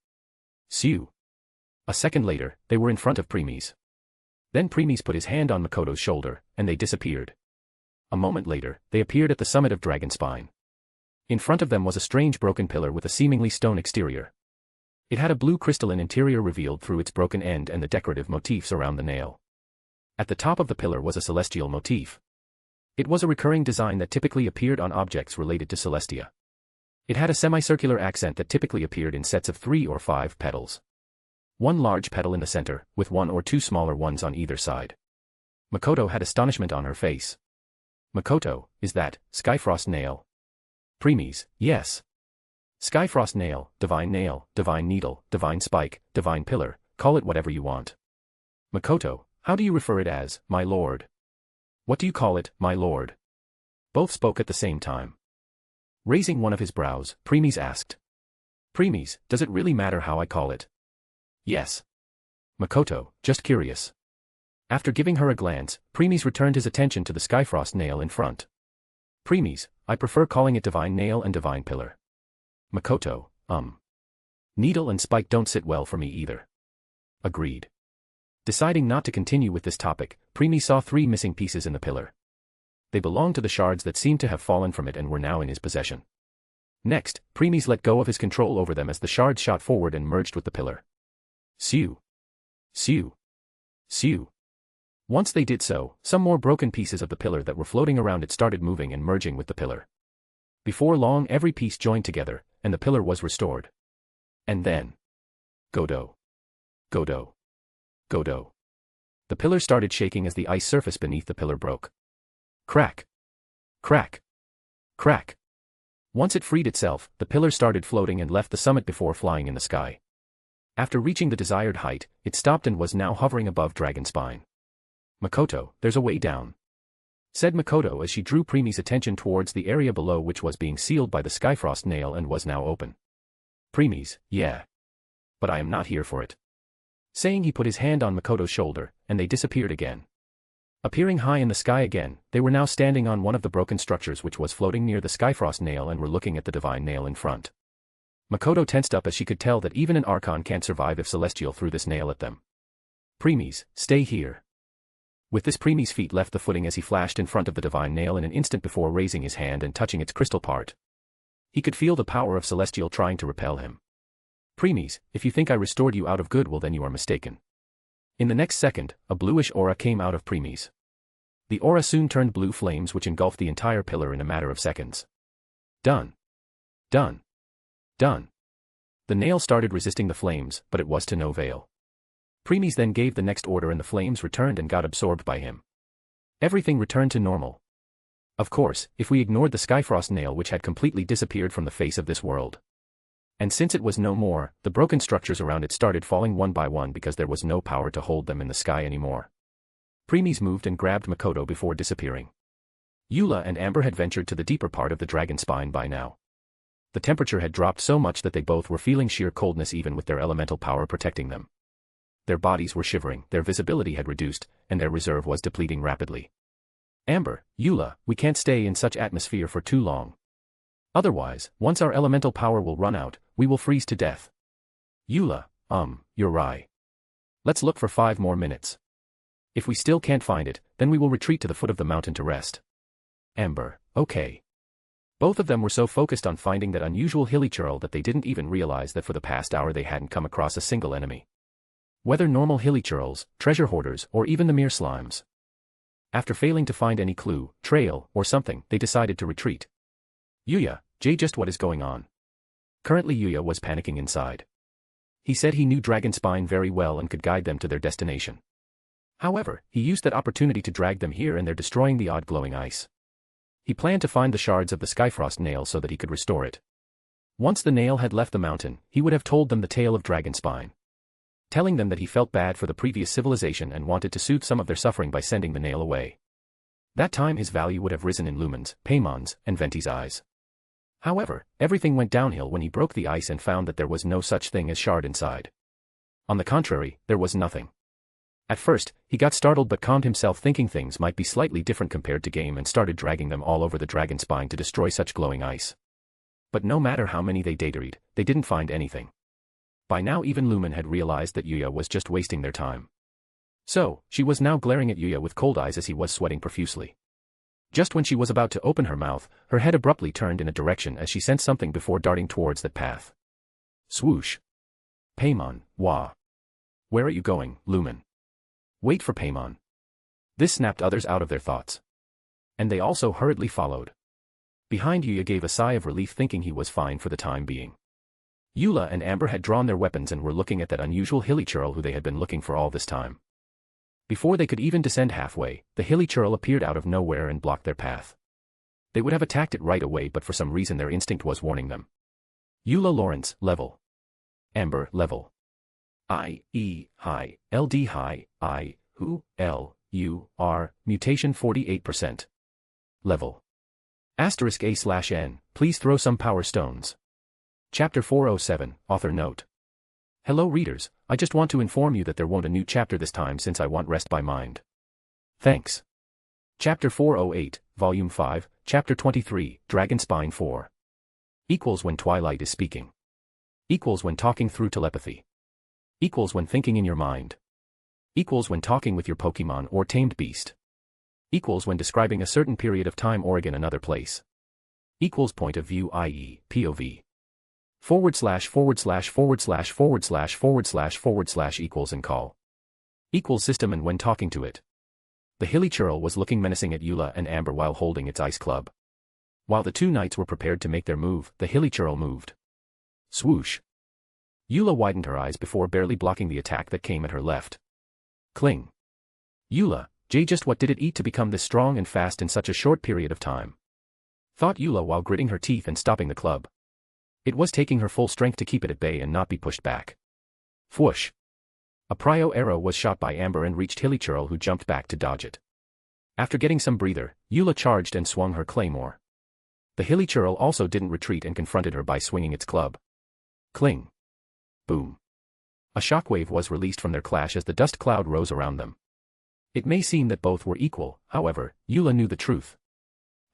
Sew. A second later, they were in front of Premies. Then Premies put his hand on Makoto's shoulder, and they disappeared. A moment later, they appeared at the summit of Dragonspine. In front of them was a strange broken pillar with a seemingly stone exterior. It had a blue crystalline interior revealed through its broken end and the decorative motifs around the nail. At the top of the pillar was a celestial motif. It was a recurring design that typically appeared on objects related to Celestia. It had a semicircular accent that typically appeared in sets of 3 or 5 petals. One large petal in the center, with 1 or 2 smaller ones on either side. Makoto had astonishment on her face. Makoto, is that Skyfrost Nail? Premies, yes. Skyfrost Nail, Divine Needle, Divine Spike, Divine Pillar, call it whatever you want. Makoto, how do you refer it as, my lord? What do you call it, my lord? Both spoke at the same time. Raising one of his brows, Premies asked. Premies, does it really matter how I call it? Yes. Makoto, just curious. After giving her a glance, Premies returned his attention to the Skyfrost Nail in front. Premies, I prefer calling it Divine Nail and Divine Pillar. Makoto, Needle and Spike don't sit well for me either. Agreed. Deciding not to continue with this topic, Premies saw 3 missing pieces in the pillar. They belonged to the shards that seemed to have fallen from it and were now in his possession. Next, Premies let go of his control over them as the shards shot forward and merged with the pillar. Sew. Sew. Sew. Once they did so, some more broken pieces of the pillar that were floating around it started moving and merging with the pillar. Before long, every piece joined together, and the pillar was restored. And then... Godo. Godo. Godo. The pillar started shaking as the ice surface beneath the pillar broke. Crack. Crack. Crack. Once it freed itself, the pillar started floating and left the summit before flying in the sky. After reaching the desired height, it stopped and was now hovering above Dragonspine. Makoto, there's a way down. Said Makoto as she drew Premies' attention towards the area below, which was being sealed by the Skyfrost Nail and was now open. Premies, yeah. But I am not here for it. Saying, he put his hand on Makoto's shoulder, and they disappeared again. Appearing high in the sky again, they were now standing on one of the broken structures which was floating near the Skyfrost Nail and were looking at the Divine Nail in front. Makoto tensed up as she could tell that even an Archon can't survive if Celestial threw this nail at them. Premies, stay here. With this, Premies' feet left the footing as he flashed in front of the Divine Nail in an instant before raising his hand and touching its crystal part. He could feel the power of Celestial trying to repel him. Premies, if you think I restored you out of goodwill, then you are mistaken. In the next second, a bluish aura came out of Premies. The aura soon turned blue flames which engulfed the entire pillar in a matter of seconds. Done. Done. Done. The nail started resisting the flames, but it was to no avail. Premies then gave the next order and the flames returned and got absorbed by him. Everything returned to normal. Of course, if we ignored the Skyfrost Nail which had completely disappeared from the face of this world. And since it was no more, the broken structures around it started falling one by one because there was no power to hold them in the sky anymore. Premies moved and grabbed Makoto before disappearing. Eula and Amber had ventured to the deeper part of the dragon spine by now. The temperature had dropped so much that they both were feeling sheer coldness even with their elemental power protecting them. Their bodies were shivering, their visibility had reduced, and their reserve was depleting rapidly. Amber, Eula, we can't stay in such atmosphere for too long. Otherwise, once our elemental power will run out, we will freeze to death. Eula, you're right. Let's look for 5 more minutes. If we still can't find it, then we will retreat to the foot of the mountain to rest. Amber, okay. Both of them were so focused on finding that unusual hilichurl that they didn't even realize that for the past hour they hadn't come across a single enemy. Whether normal hilichurls, treasure hoarders, or even the mere slimes. After failing to find any clue, trail, or something, they decided to retreat. Yuya, Jay, just what is going on? Currently Yuya was panicking inside. He said he knew Dragon Spine very well and could guide them to their destination. However, he used that opportunity to drag them here and they're destroying the odd glowing ice. He planned to find the shards of the Skyfrost nail so that he could restore it. Once the nail had left the mountain, he would have told them the tale of Dragon Spine. Telling them that he felt bad for the previous civilization and wanted to soothe some of their suffering by sending the nail away. That time his value would have risen in Lumen's, Paymon's, and Venti's eyes. However, everything went downhill when he broke the ice and found that there was no such thing as shard inside. On the contrary, there was nothing. At first, he got startled but calmed himself thinking things might be slightly different compared to game and started dragging them all over the dragon spine to destroy such glowing ice. But no matter how many they daydreamed, they didn't find anything. By now even Lumen had realized that Yuya was just wasting their time. So, she was now glaring at Yuya with cold eyes as he was sweating profusely. Just when she was about to open her mouth, her head abruptly turned in a direction as she sensed something before darting towards that path. Swoosh. Paimon, wah. Where are you going, Lumen? Wait for Paimon. This snapped others out of their thoughts. And they also hurriedly followed. Behind Yuya gave a sigh of relief thinking he was fine for the time being. Eula and Amber had drawn their weapons and were looking at that unusual hilichurl who they had been looking for all this time. Before they could even descend halfway, the hilichurl appeared out of nowhere and blocked their path. They would have attacked it right away but for some reason their instinct was warning them. Eula Lawrence, level. Amber, level. I-E, high, LD high, I, who, L, U, R, mutation 48%. Level. Asterisk A/N, please throw some power stones. Chapter 407, author note. Hello readers, I just want to inform you that there won't a new chapter this time since I want rest by mind. Thanks. Chapter 408, Volume 5, Chapter 23, Dragon Spine 4. Equals when Twilight is speaking. Equals when talking through telepathy. Equals when thinking in your mind. Equals when talking with your Pokemon or tamed beast. Equals when describing a certain period of time or again another place. Equals point of view i.e. POV. / / equals and call. Equals system and when talking to it. The hilichurl was looking menacing at Eula and Amber while holding its ice club. While the two knights were prepared to make their move, the hilichurl moved. Swoosh. Eula widened her eyes before barely blocking the attack that came at her left. Cling. Eula, Jay, just what did it eat to become this strong and fast in such a short period of time? Thought Eula while gritting her teeth and stopping the club. It was taking her full strength to keep it at bay and not be pushed back. Whoosh. A prio arrow was shot by Amber and reached hilichurl who jumped back to dodge it. After getting some breather, Eula charged and swung her claymore. The hilichurl also didn't retreat and confronted her by swinging its club. Cling. Boom. A shockwave was released from their clash as the dust cloud rose around them. It may seem that both were equal, however, Eula knew the truth.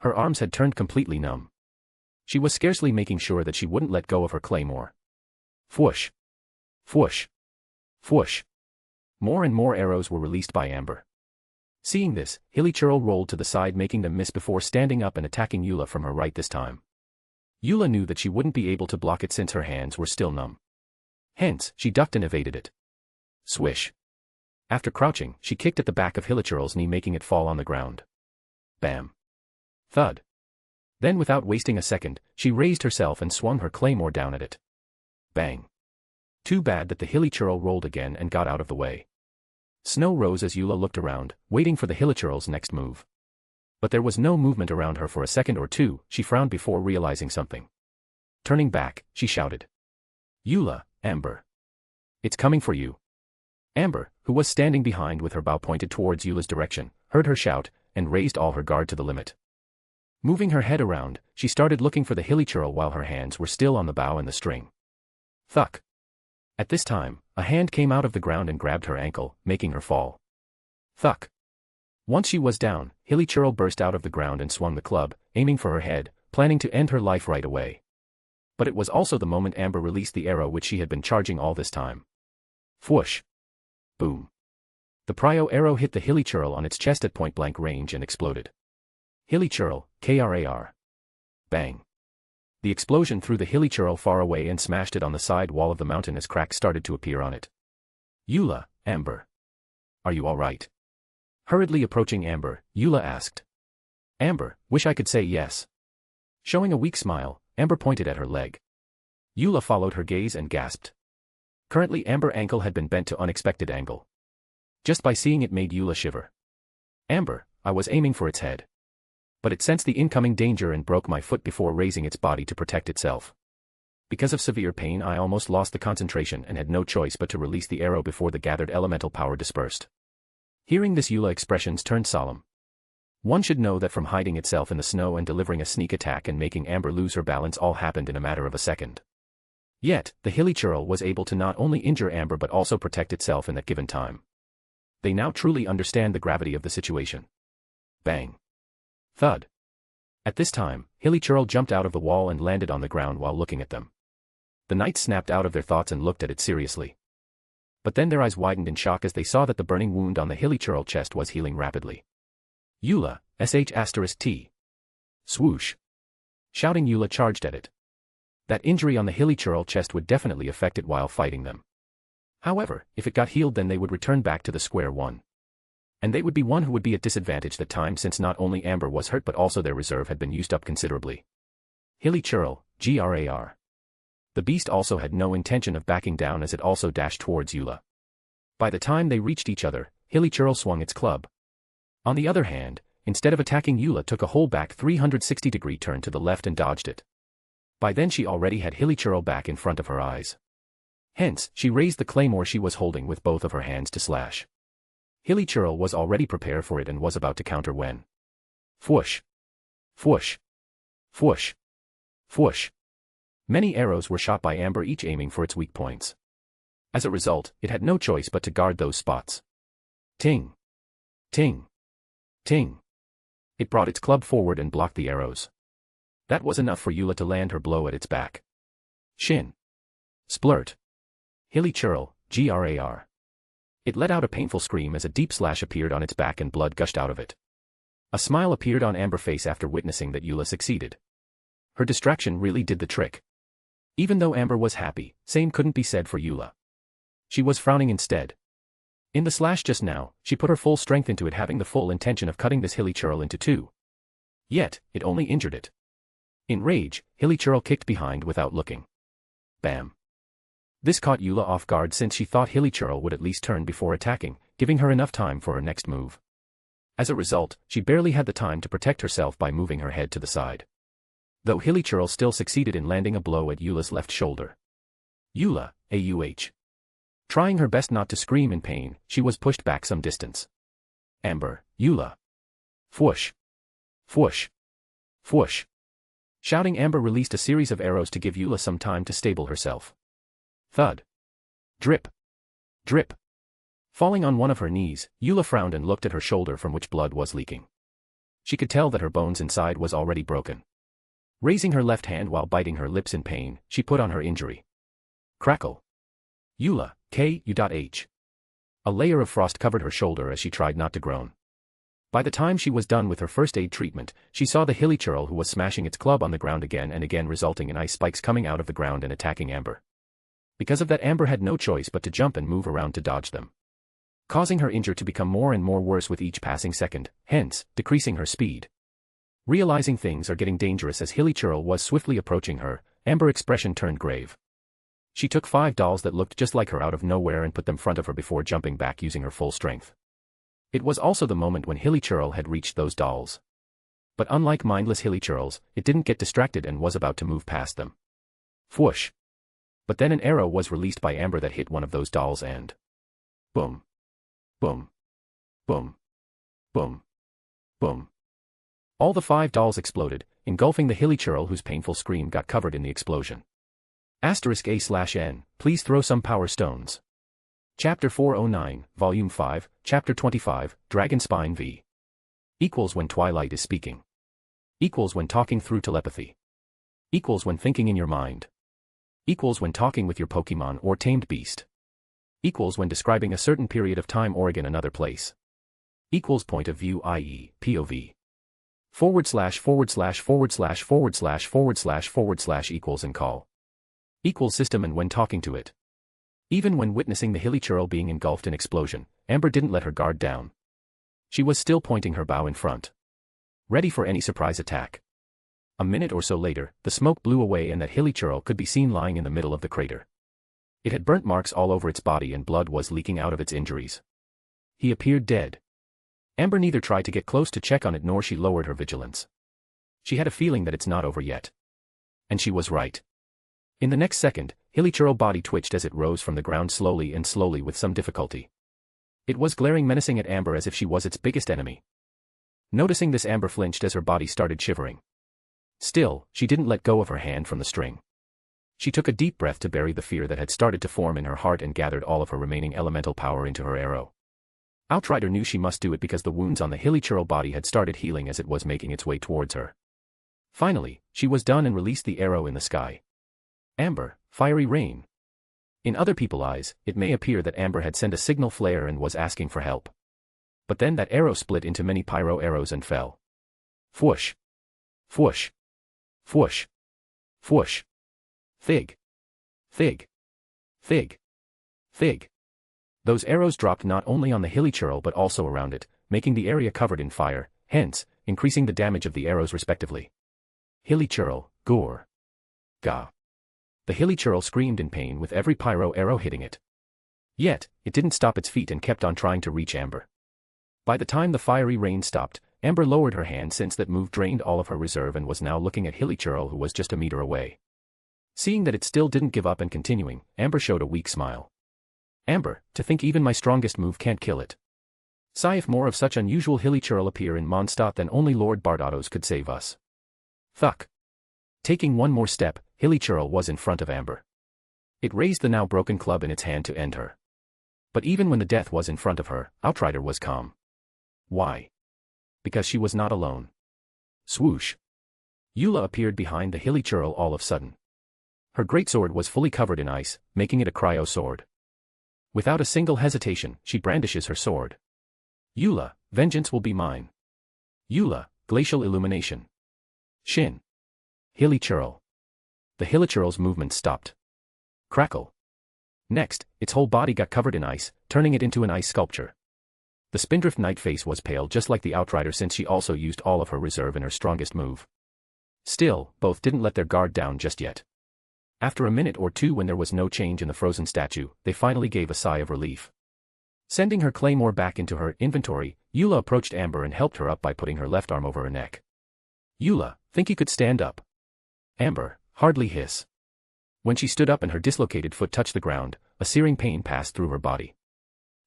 Her arms had turned completely numb. She was scarcely making sure that she wouldn't let go of her claymore. Whoosh. Whoosh. Whoosh. More and more arrows were released by Amber. Seeing this, hilichurl rolled to the side making them miss before standing up and attacking Eula from her right this time. Eula knew that she wouldn't be able to block it since her hands were still numb. Hence, she ducked and evaded it. Swish. After crouching, she kicked at the back of hilichurl's knee making it fall on the ground. Bam. Thud. Then without wasting a second, she raised herself and swung her claymore down at it. Bang. Too bad that the hilichurl rolled again and got out of the way. Snow rose as Eula looked around, waiting for the hilichurl's next move. But there was no movement around her for a second or two, she frowned before realizing something. Turning back, she shouted. Eula, Amber. It's coming for you. Amber, who was standing behind with her bow pointed towards Eula's direction, heard her shout, and raised all her guard to the limit. Moving her head around, she started looking for the hilichurl while her hands were still on the bow and the string. Thuck. At this time, a hand came out of the ground and grabbed her ankle, making her fall. Thuck. Once she was down, hilichurl burst out of the ground and swung the club, aiming for her head, planning to end her life right away. But it was also the moment Amber released the arrow which she had been charging all this time. Whoosh. Boom. The prio arrow hit the hilichurl on its chest at point-blank range and exploded. Hilichurl, KRAR. Bang. The explosion threw the hilichurl far away and smashed it on the side wall of the mountain as cracks started to appear on it. Eula, Amber. Are you all right? Hurriedly approaching Amber, Eula asked. Amber, wish I could say yes. Showing a weak smile, Amber pointed at her leg. Eula followed her gaze and gasped. Currently Amber's ankle had been bent to unexpected angle. Just by seeing it made Eula shiver. Amber, I was aiming for its head. But it sensed the incoming danger and broke my foot before raising its body to protect itself. Because of severe pain I almost lost the concentration and had no choice but to release the arrow before the gathered elemental power dispersed. Hearing this, Eula's expressions turned solemn. One should know that from hiding itself in the snow and delivering a sneak attack and making Amber lose her balance all happened in a matter of a second. Yet, the hilichurl was able to not only injure Amber but also protect itself in that given time. They now truly understand the gravity of the situation. Bang. Thud. At this time, hilichurl jumped out of the wall and landed on the ground while looking at them. The knights snapped out of their thoughts and looked at it seriously. But then their eyes widened in shock as they saw that the burning wound on the hilichurl chest was healing rapidly. Eula, *T. Swoosh. Shouting, Eula charged at it. That injury on the hilichurl chest would definitely affect it while fighting them. However, if it got healed then they would return back to the square one. And they would be one who would be at disadvantage that time since not only Amber was hurt but also their reserve had been used up considerably. Hilichurl, GRAR. The beast also had no intention of backing down as it also dashed towards Eula. By the time they reached each other, hilichurl swung its club. On the other hand, instead of attacking Eula took a whole back 360-degree turn to the left and dodged it. By then she already had hilichurl back in front of her eyes. Hence, she raised the claymore she was holding with both of her hands to slash. Hilichurl was already prepared for it and was about to counter when. Whoosh. Whoosh. Whoosh. Whoosh. Many arrows were shot by Amber, each aiming for its weak points. As a result, it had no choice but to guard those spots. Ting. Ting. Ting. It brought its club forward and blocked the arrows. That was enough for Eula to land her blow at its back. Shin. Splurt. Hilichurl, GRAR. It let out a painful scream as a deep slash appeared on its back and blood gushed out of it. A smile appeared on Amber's face after witnessing that Eula succeeded. Her distraction really did the trick. Even though Amber was happy, same couldn't be said for Eula. She was frowning instead. In the slash just now, she put her full strength into it, having the full intention of cutting this hilichurl into two. Yet, it only injured it. In rage, hilichurl kicked behind without looking. Bam. This caught Eula off guard since she thought hilichurl would at least turn before attacking, giving her enough time for her next move. As a result, she barely had the time to protect herself by moving her head to the side. Though hilichurl still succeeded in landing a blow at Eula's left shoulder. Eula, AUH. Trying her best not to scream in pain, she was pushed back some distance. Amber, Eula. Whoosh. Whoosh. Whoosh. Shouting, Amber released a series of arrows to give Eula some time to stable herself. Thud. Drip. Drip. Falling on one of her knees, Eula frowned and looked at her shoulder from which blood was leaking. She could tell that her bones inside was already broken. Raising her left hand while biting her lips in pain, she put on her injury. Crackle. Eula, KU.H. A layer of frost covered her shoulder as she tried not to groan. By the time she was done with her first aid treatment, she saw the hilichurl who was smashing its club on the ground again and again, resulting in ice spikes coming out of the ground and attacking Amber. Because of that, Amber had no choice but to jump and move around to dodge them, causing her injury to become more and more worse with each passing second, hence, decreasing her speed. Realizing things are getting dangerous as hilichurl was swiftly approaching her, Amber's expression turned grave. She took 5 dolls that looked just like her out of nowhere and put them in front of her before jumping back using her full strength. It was also the moment when hilichurl had reached those dolls. But unlike mindless hilichurls, it didn't get distracted and was about to move past them. Whoosh. But then an arrow was released by Amber that hit one of those dolls and... boom. Boom. Boom. Boom. Boom. All the 5 dolls exploded, engulfing the Hilichurl, whose painful scream got covered in the explosion. *A/N, please throw some power stones. Chapter 409, Volume 5, Chapter 25, Dragon Spine v. Equals when Twilight is speaking. Equals when talking through telepathy. Equals when thinking in your mind. Equals when talking with your Pokemon or tamed beast. Equals when describing a certain period of time or another place. Equals point of view, i.e., POV. // equals and call. Equals system and when talking to it. Even when witnessing the Hilichurl being engulfed in explosion, Amber didn't let her guard down. She was still pointing her bow in front, ready for any surprise attack. A minute or so later, the smoke blew away and that Hilichurl could be seen lying in the middle of the crater. It had burnt marks all over its body and blood was leaking out of its injuries. He appeared dead. Amber neither tried to get close to check on it nor she lowered her vigilance. She had a feeling that it's not over yet. And she was right. In the next second, Hilichurl's body twitched as it rose from the ground slowly with some difficulty. It was glaring menacing at Amber as if she was its biggest enemy. Noticing this, Amber flinched as her body started shivering. Still, she didn't let go of her hand from the string. She took a deep breath to bury the fear that had started to form in her heart and gathered all of her remaining elemental power into her arrow. Outrider knew she must do it because the wounds on the Hilichurl body had started healing as it was making its way towards her. Finally, she was done and released the arrow in the sky. Amber, fiery rain. In other people's eyes, it may appear that Amber had sent a signal flare and was asking for help. But then that arrow split into many pyro arrows and fell. Fwoosh. Fwoosh. Fwoosh. Fwoosh. Thig. Thig. Thig. Thig. Those arrows dropped not only on the Hilichurl but also around it, making the area covered in fire, hence, increasing the damage of the arrows respectively. Hilichurl, gore. Ga. The Hilichurl screamed in pain with every pyro arrow hitting it. Yet, it didn't stop its feet and kept on trying to reach Amber. By the time the fiery rain stopped, Amber lowered her hand since that move drained all of her reserve and was now looking at Hilichurl, who was just a meter away. Seeing that it still didn't give up and continuing, Amber showed a weak smile. Amber, to think even my strongest move can't kill it. Sigh, if more of such unusual Hilichurl appear in Mondstadt then only Lord Barbatos could save us. Thuck. Taking one more step, Hilichurl was in front of Amber. It raised the now broken club in its hand to end her. But even when the death was in front of her, Outrider was calm. Why? Because she was not alone. Swoosh. Eula appeared behind the Hilichurl all of a sudden. Her greatsword was fully covered in ice, making it a cryo sword. Without a single hesitation, she brandishes her sword. Eula, vengeance will be mine. Eula, glacial illumination. Shin. Hilichurl. The Hilichurl's movement stopped. Crackle. Next, its whole body got covered in ice, turning it into an ice sculpture. The Spindrift Knight face was pale just like the Outrider since she also used all of her reserve in her strongest move. Still, both didn't let their guard down just yet. After a minute or two when there was no change in the frozen statue, they finally gave a sigh of relief. Sending her claymore back into her inventory, Eula approached Amber and helped her up by putting her left arm over her neck. Eula, think you could stand up? Amber, hardly hiss. When she stood up and her dislocated foot touched the ground, a searing pain passed through her body.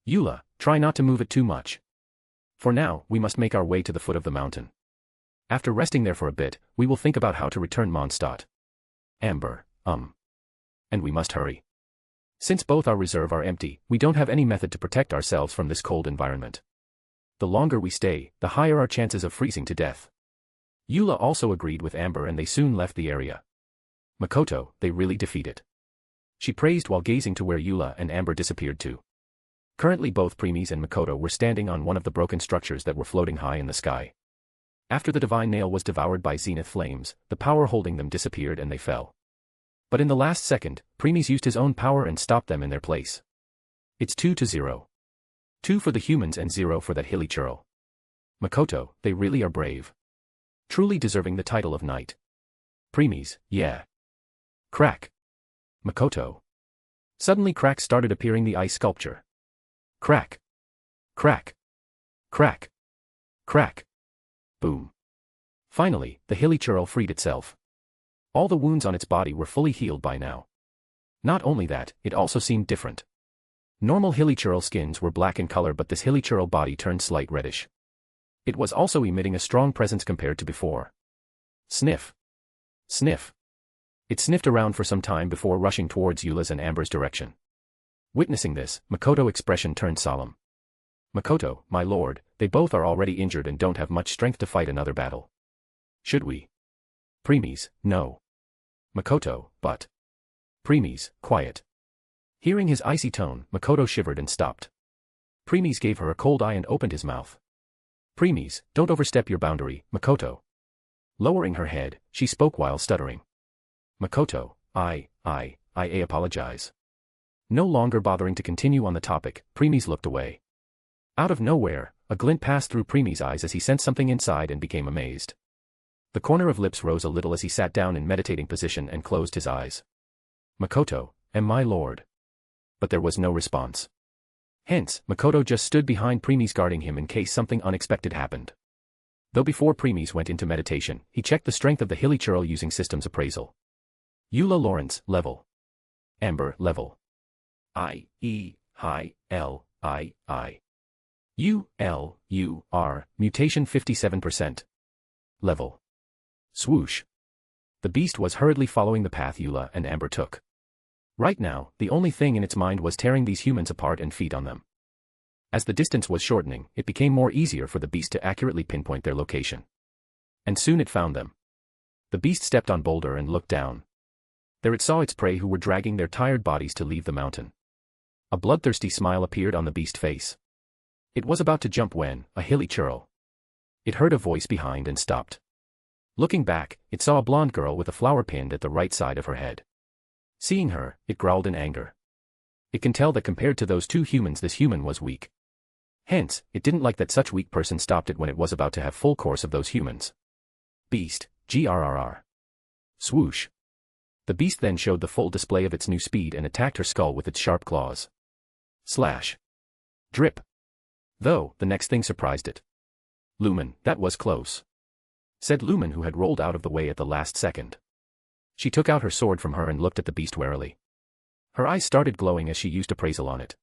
Eula, try not to move it too much. For now, we must make our way to the foot of the mountain. After resting there for a bit, we will think about how to return Mondstadt. Amber, And we must hurry. Since both our reserve are empty, we don't have any method to protect ourselves from this cold environment. The longer we stay, the higher our chances of freezing to death. Eula also agreed with Amber and they soon left the area. Makoto, they really defeated. She praised while gazing to where Eula and Amber disappeared to. Currently both Premies and Makoto were standing on one of the broken structures that were floating high in the sky. After the divine nail was devoured by zenith flames, the power holding them disappeared and they fell. But in the last second, Premies used his own power and stopped them in their place. It's 2-0. 2 for the humans and 0 for that Hilichurl. Makoto, they really are brave. Truly deserving the title of knight. Premies, yeah. Crack. Makoto. Suddenly cracks started appearing the ice sculpture. Crack. Crack. Crack. Crack. Boom. Finally, the Hilichurl freed itself. All the wounds on its body were fully healed by now. Not only that, it also seemed different. Normal Hilichurl skins were black in color but this Hilichurl body turned slight reddish. It was also emitting a strong presence compared to before. Sniff. Sniff. It sniffed around for some time before rushing towards Eula's and Amber's direction. Witnessing this, Makoto's expression turned solemn. Makoto, my lord, they both are already injured and don't have much strength to fight another battle. Should we? Premies, no. Makoto, but. Premies, quiet. Hearing his icy tone, Makoto shivered and stopped. Premies gave her a cold eye and opened his mouth. Premies, don't overstep your boundary, Makoto. Lowering her head, she spoke while stuttering. Makoto, I apologize. No longer bothering to continue on the topic, Premies looked away. Out of nowhere, a glint passed through Premies' eyes as he sensed something inside and became amazed. The corner of lips rose a little as he sat down in meditating position and closed his eyes. Makoto, am my lord? But there was no response. Hence, Makoto just stood behind Premies guarding him in case something unexpected happened. Though before Premies went into meditation, he checked the strength of the hilly churl using systems appraisal. Eula Lawrence, level. Amber, level. ULUR, mutation 57%. Level. Swoosh. The beast was hurriedly following the path Eula and Amber took. Right now, the only thing in its mind was tearing these humans apart and feed on them. As the distance was shortening, it became more easier for the beast to accurately pinpoint their location. And soon it found them. The beast stepped on boulder and looked down. There it saw its prey who were dragging their tired bodies to leave the mountain. A bloodthirsty smile appeared on the beast's face. It was about to jump when, a hilly churl. It heard a voice behind and stopped. Looking back, it saw a blonde girl with a flower pinned at the right side of her head. Seeing her, it growled in anger. It can tell that compared to those two humans this human was weak. Hence, it didn't like that such weak person stopped it when it was about to have full course of those humans. Beast, GRRR. Swoosh. The beast then showed the full display of its new speed and attacked her skull with its sharp claws. Slash. Drip. Though, the next thing surprised it. Lumen, that was close. Said Lumen, who had rolled out of the way at the last second. She took out her sword from her and looked at the beast warily. Her eyes started glowing as she used appraisal on it.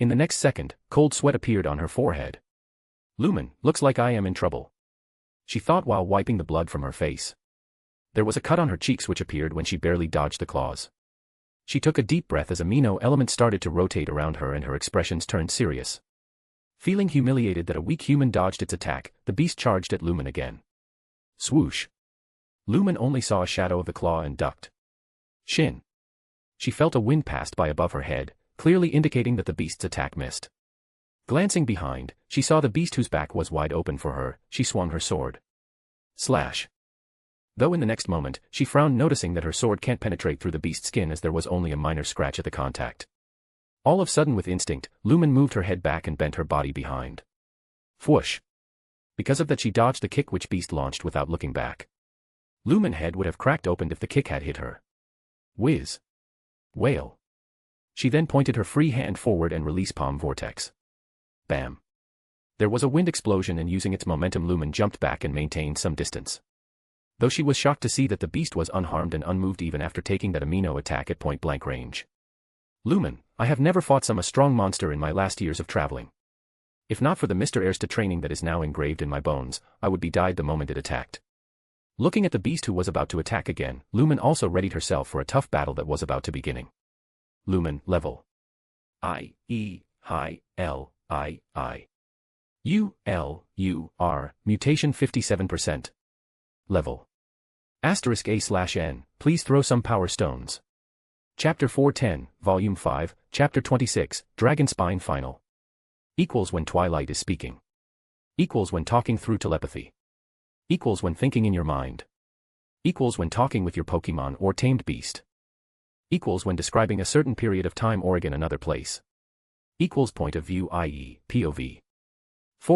In the next second, cold sweat appeared on her forehead. Lumen, looks like I am in trouble. She thought while wiping the blood from her face. There was a cut on her cheeks which appeared when she barely dodged the claws. She took a deep breath as amino element started to rotate around her and her expressions turned serious. Feeling humiliated that a weak human dodged its attack, the beast charged at Lumen again. Swoosh. Lumen only saw a shadow of the claw and ducked. Shin. She felt a wind passed by above her head, clearly indicating that the beast's attack missed. Glancing behind, she saw the beast whose back was wide open for her. She swung her sword. Slash. Though in the next moment, she frowned noticing that her sword can't penetrate through the beast's skin as there was only a minor scratch at the contact. All of a sudden with instinct, Lumen moved her head back and bent her body behind. Whoosh. Because of that she dodged the kick which beast launched without looking back. Lumen head would have cracked open if the kick had hit her. Whiz. Wail. She then pointed her free hand forward and released palm vortex. Bam. There was a wind explosion and using its momentum Lumen jumped back and maintained some distance. Though she was shocked to see that the beast was unharmed and unmoved even after taking that amino attack at point-blank range. Lumen, I have never fought a strong monster in my last years of traveling. If not for the Mr. Airsta training that is now engraved in my bones, I would be died the moment it attacked. Looking at the beast who was about to attack again, Lumen also readied herself for a tough battle that was about to beginning. Lumen, level. ULUR, mutation 57%. Level. *A/N, please throw some power stones. Chapter 410, Volume 5, Chapter 26, Dragon Spine Final. Equals when Twilight is speaking. Equals when talking through telepathy. Equals when thinking in your mind. Equals when talking with your Pokemon or tamed beast. Equals when describing a certain period of time or again another place. Equals point of view, i.e., POV. //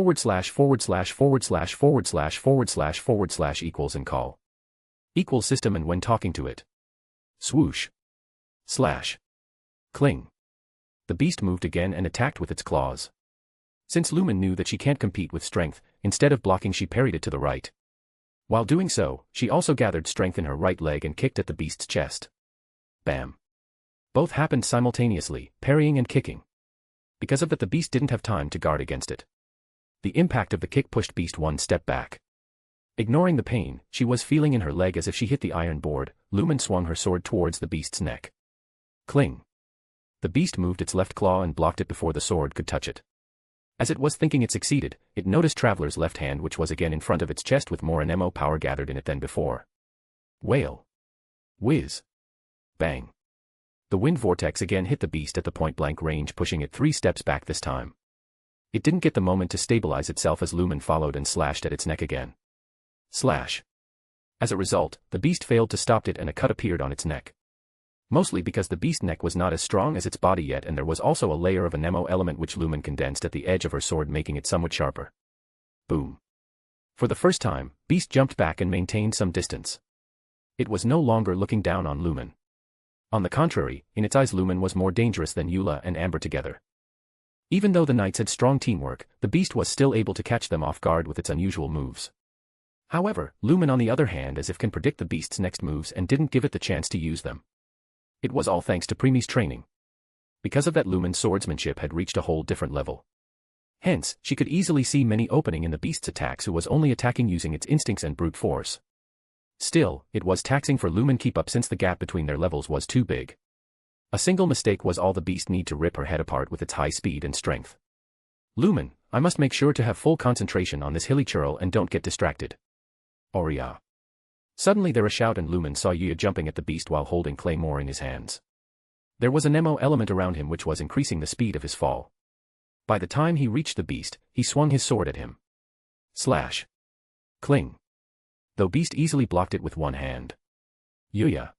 equals and call. Equals system and when talking to it. Swoosh. Slash. Cling. The beast moved again and attacked with its claws. Since Lumen knew that she can't compete with strength, instead of blocking she parried it to the right. While doing so, she also gathered strength in her right leg and kicked at the beast's chest. Bam. Both happened simultaneously, parrying and kicking. Because of that the beast didn't have time to guard against it. The impact of the kick pushed Beast one step back. Ignoring the pain she was feeling in her leg as if she hit the iron board, Lumen swung her sword towards the Beast's neck. Cling. The Beast moved its left claw and blocked it before the sword could touch it. As it was thinking it succeeded, it noticed Traveler's left hand, which was again in front of its chest with more NMO power gathered in it than before. Wail. Whiz. Bang. The wind vortex again hit the Beast at the point-blank range, pushing it 3 steps back this time. It didn't get the moment to stabilize itself as Lumen followed and slashed at its neck again. Slash. As a result, the Beast failed to stop it and a cut appeared on its neck. Mostly because the Beast's neck was not as strong as its body yet, and there was also a layer of a Nemo element which Lumen condensed at the edge of her sword, making it somewhat sharper. Boom. For the first time, Beast jumped back and maintained some distance. It was no longer looking down on Lumen. On the contrary, in its eyes Lumen was more dangerous than Eula and Amber together. Even though the knights had strong teamwork, the Beast was still able to catch them off guard with its unusual moves. However, Lumen on the other hand as if can predict the Beast's next moves and didn't give it the chance to use them. It was all thanks to Premi's training. Because of that, Lumen's swordsmanship had reached a whole different level. Hence, she could easily see many opening in the Beast's attacks, who was only attacking using its instincts and brute force. Still, it was taxing for Lumen keep up since the gap between their levels was too big. A single mistake was all the Beast need to rip her head apart with its high speed and strength. Lumen, I must make sure to have full concentration on this hilly churl and don't get distracted. Oria. Suddenly there a shout and Lumen saw Yuya jumping at the Beast while holding Claymore in his hands. There was a Nemo element around him which was increasing the speed of his fall. By the time he reached the Beast, he swung his sword at him. Slash. Cling. Though Beast easily blocked it with one hand. Yuya.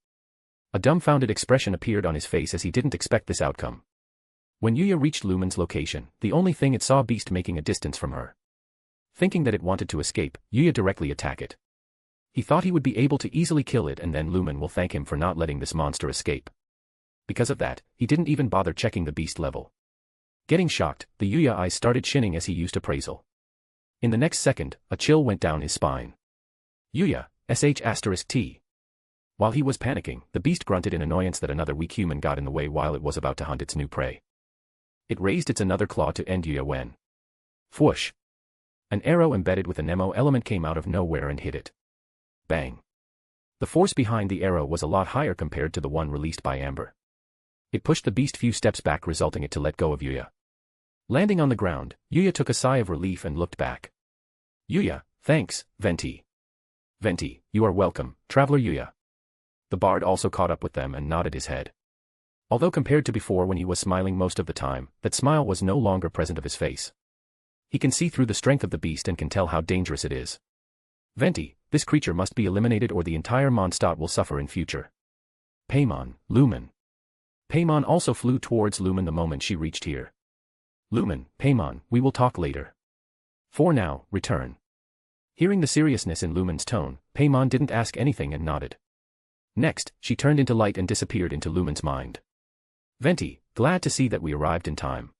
A dumbfounded expression appeared on his face as he didn't expect this outcome. When Yuya reached Lumen's location, the only thing it saw Beast making a distance from her. Thinking that it wanted to escape, Yuya directly attacked it. He thought he would be able to easily kill it and then Lumen will thank him for not letting this monster escape. Because of that, he didn't even bother checking the Beast level. Getting shocked, the Yuya eyes started shining as he used appraisal. In the next second, a chill went down his spine. Yuya, **T. While he was panicking, the Beast grunted in annoyance that another weak human got in the way while it was about to hunt its new prey. It raised its another claw to end Yuya when. Whoosh. An arrow embedded with a Nemo element came out of nowhere and hit it. Bang. The force behind the arrow was a lot higher compared to the one released by Amber. It pushed the Beast few steps back, resulting it to let go of Yuya. Landing on the ground, Yuya took a sigh of relief and looked back. Yuya, thanks, Venti. Venti, you are welcome, Traveler Yuya. The bard also caught up with them and nodded his head. Although compared to before when he was smiling most of the time, that smile was no longer present of his face. He can see through the strength of the Beast and can tell how dangerous it is. Venti, this creature must be eliminated or the entire Mondstadt will suffer in future. Paimon, Lumen. Paimon also flew towards Lumen the moment she reached here. Lumen, Paimon, we will talk later. For now, return. Hearing the seriousness in Lumen's tone, Paimon didn't ask anything and nodded. Next, she turned into light and disappeared into Lumen's mind. Venti, glad to see that we arrived in time.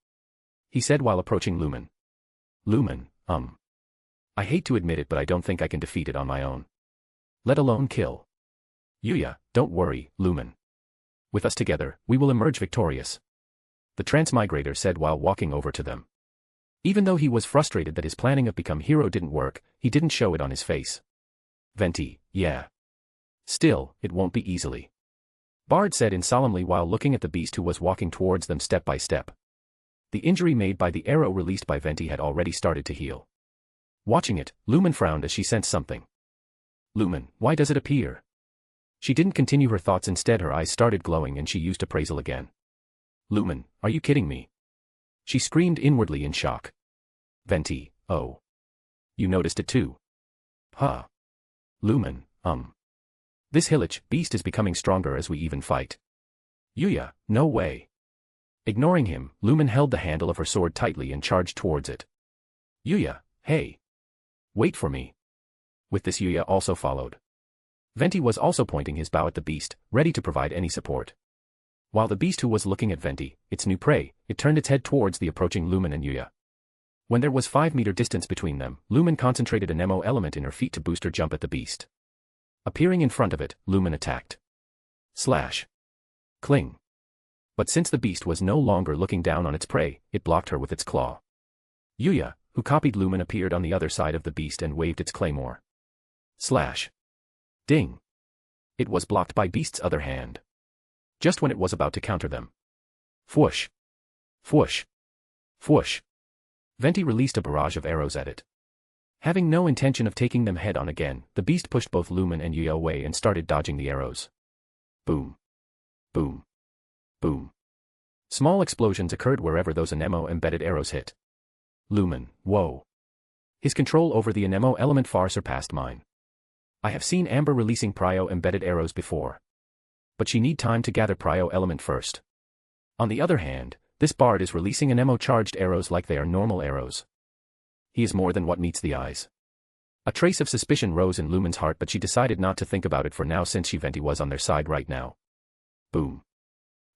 He said while approaching Lumen. Lumen, I hate to admit it but I don't think I can defeat it on my own. Let alone kill. Yuya, don't worry, Lumen. With us together, we will emerge victorious. The transmigrator said while walking over to them. Even though he was frustrated that his planning of become hero didn't work, he didn't show it on his face. Venti, yeah. Still, it won't be easily. Bard said in solemnly while looking at the Beast who was walking towards them step by step. The injury made by the arrow released by Venti had already started to heal. Watching it, Lumen frowned as she sensed something. Lumen, why does it appear? She didn't continue her thoughts, instead her eyes started glowing and she used appraisal again. Lumen, are you kidding me? She screamed inwardly in shock. Venti, oh. You noticed it too? Huh. Lumen, This Hillich Beast is becoming stronger as we even fight. Yuya, no way. Ignoring him, Lumen held the handle of her sword tightly and charged towards it. Yuya, hey. Wait for me. With this Yuya also followed. Venti was also pointing his bow at the Beast, ready to provide any support. While the Beast who was looking at Venti, its new prey, it turned its head towards the approaching Lumen and Yuya. When there was 5-meter distance between them, Lumen concentrated a Nemo element in her feet to boost her jump at the Beast. Appearing in front of it, Lumen attacked. Slash. Cling. But since the Beast was no longer looking down on its prey, it blocked her with its claw. Yuya, who copied Lumen, appeared on the other side of the beast and waved its claymore. Slash. Ding. It was blocked by Beast's other hand. Just when it was about to counter them. Fwoosh. Fwoosh. Fwoosh. Venti released a barrage of arrows at it. Having no intention of taking them head-on again, the beast pushed both Lumen and Yuya away and started dodging the arrows. Boom. Boom. Boom. Small explosions occurred wherever those Anemo-embedded arrows hit. Lumen, whoa. His control over the Anemo element far surpassed mine. I have seen Amber releasing Prio-embedded arrows before. But she need time to gather Prio element first. On the other hand, this bard is releasing Anemo-charged arrows like they are normal arrows. He is more than what meets the eyes. A trace of suspicion rose in Lumen's heart, but she decided not to think about it for now since Venti was on their side right now. Boom.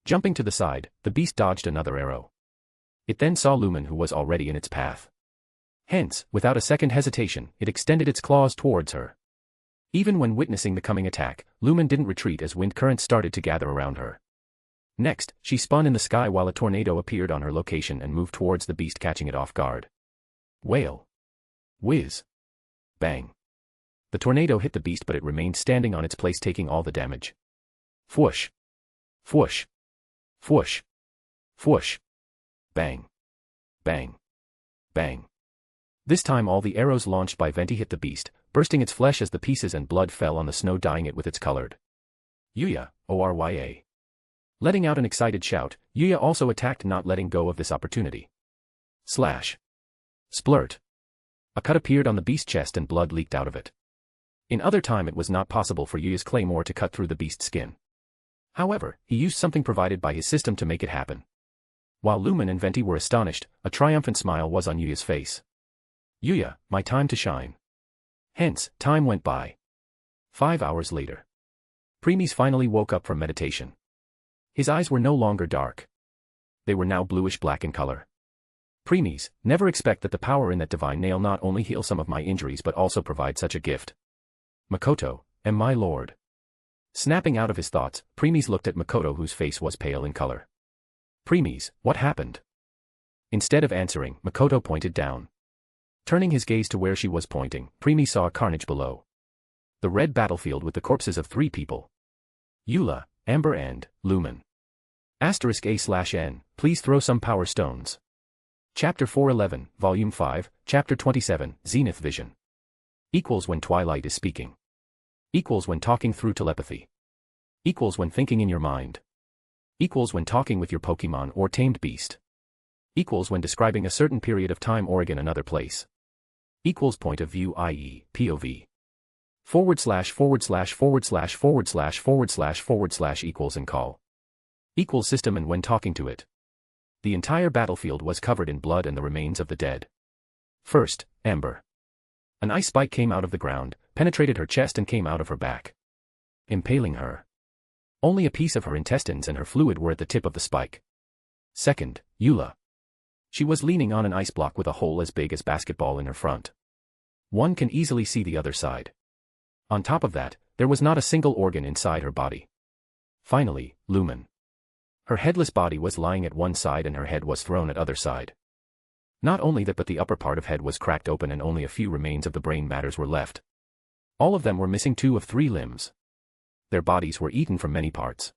Jumping to the side, the beast dodged another arrow. It then saw Lumen, who was already in its path. Hence, without a second hesitation, it extended its claws towards her. Even when witnessing the coming attack, Lumen didn't retreat as wind currents started to gather around her. Next, she spun in the sky while a tornado appeared on her location and moved towards the beast, catching it off guard. Wail. Whiz. Bang. The tornado hit the beast, but it remained standing on its place, taking all the damage. Fwoosh. Fwoosh. Fwoosh. Fwoosh. Bang. Bang. Bang. This time all the arrows launched by Venti hit the beast, bursting its flesh as the pieces and blood fell on the snow, dyeing it with its colored. Yuya, Orya. Letting out an excited shout, Yuya also attacked, not letting go of this opportunity. Slash. Splurt. A cut appeared on the beast's chest and blood leaked out of it. In other time it was not possible for Yuya's claymore to cut through the beast's skin. However, he used something provided by his system to make it happen. While Lumen and Venti were astonished, a triumphant smile was on Yuya's face. Yuya, my time to shine. Hence, time went by. 5 hours later. Premies finally woke up from meditation. His eyes were no longer dark. They were now bluish-black in color. Premies, never expect that the power in that divine nail not only heal some of my injuries but also provide such a gift. Makoto, am my lord. Snapping out of his thoughts, Premies looked at Makoto, whose face was pale in color. Premies, what happened? Instead of answering, Makoto pointed down. Turning his gaze to where she was pointing, Premies saw a carnage below. The red battlefield with the corpses of 3 people. Eula, Amber and Lumen. *A/N, please throw some power stones. Chapter 411, Volume 5, Chapter 27, Zenith Vision. Equals when Twilight is speaking. Equals when talking through telepathy. Equals when thinking in your mind. Equals when talking with your Pokemon or tamed beast. Equals when describing a certain period of time or again another place. Equals point of view, i.e., POV. // equals and call. Equals system and when talking to it. The entire battlefield was covered in blood and the remains of the dead. First, Amber. An ice spike came out of the ground, penetrated her chest and came out of her back, impaling her. Only a piece of her intestines and her fluid were at the tip of the spike. Second, Eula. She was leaning on an ice block with a hole as big as basketball in her front. One can easily see the other side. On top of that, there was not a single organ inside her body. Finally, Lumen. Her headless body was lying at one side and her head was thrown at other side. Not only that, but the upper part of head was cracked open and only a few remains of the brain matters were left. All of them were missing 2 of 3 limbs. Their bodies were eaten from many parts.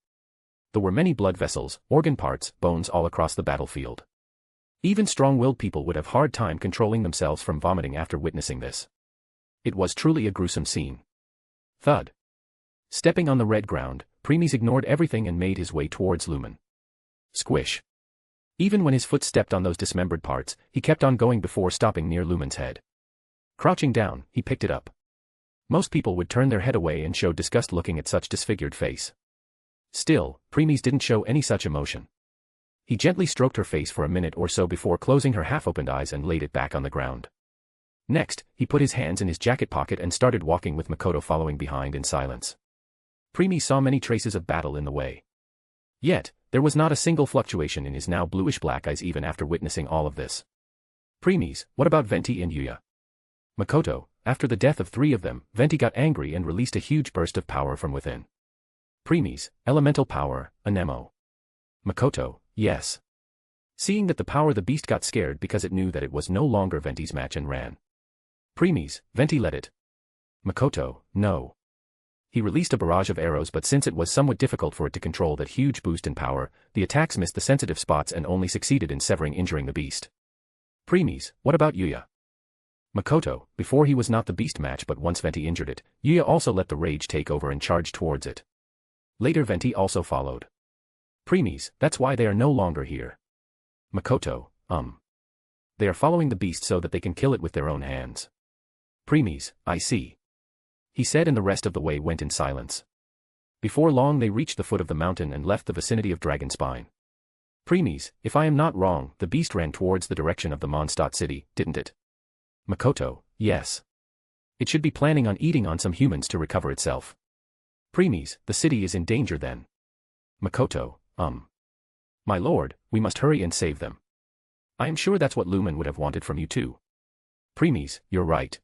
There were many blood vessels, organ parts, bones all across the battlefield. Even strong-willed people would have hard time controlling themselves from vomiting after witnessing this. It was truly a gruesome scene. Thud. Stepping on the red ground, Premies ignored everything and made his way towards Lumen. Squish. Even when his foot stepped on those dismembered parts, he kept on going before stopping near Lumen's head. Crouching down, he picked it up. Most people would turn their head away and show disgust looking at such disfigured face. Still, Premies didn't show any such emotion. He gently stroked her face for a minute or so before closing her half-opened eyes and laid it back on the ground. Next, he put his hands in his jacket pocket and started walking with Makoto following behind in silence. Premies saw many traces of battle in the way. Yet, there was not a single fluctuation in his now bluish-black eyes even after witnessing all of this. Premies, what about Venti and Yuya? Makoto, after the death of 3 of them, Venti got angry and released a huge burst of power from within. Premies, elemental power, Anemo. Makoto, yes. Seeing that the power, the beast got scared because it knew that it was no longer Venti's match and ran. Premies, Venti let it. Makoto, no. He released a barrage of arrows, but since it was somewhat difficult for it to control that huge boost in power, the attacks missed the sensitive spots and only succeeded in injuring the beast. Premies, what about Yuya? Makoto, before he was not the beast match, but once Venti injured it, Yuya also let the rage take over and charged towards it. Later Venti also followed. Premies, that's why they are no longer here. Makoto, They are following the beast so that they can kill it with their own hands. Premies, I see. He said, and the rest of the way went in silence. Before long they reached the foot of the mountain and left the vicinity of Dragon Spine. Premies, if I am not wrong, the beast ran towards the direction of the Mondstadt city, didn't it? Makoto, yes. It should be planning on eating on some humans to recover itself. Premies, the city is in danger then. Makoto, My lord, we must hurry and save them. I am sure that's what Lumen would have wanted from you too. Premies, you're right.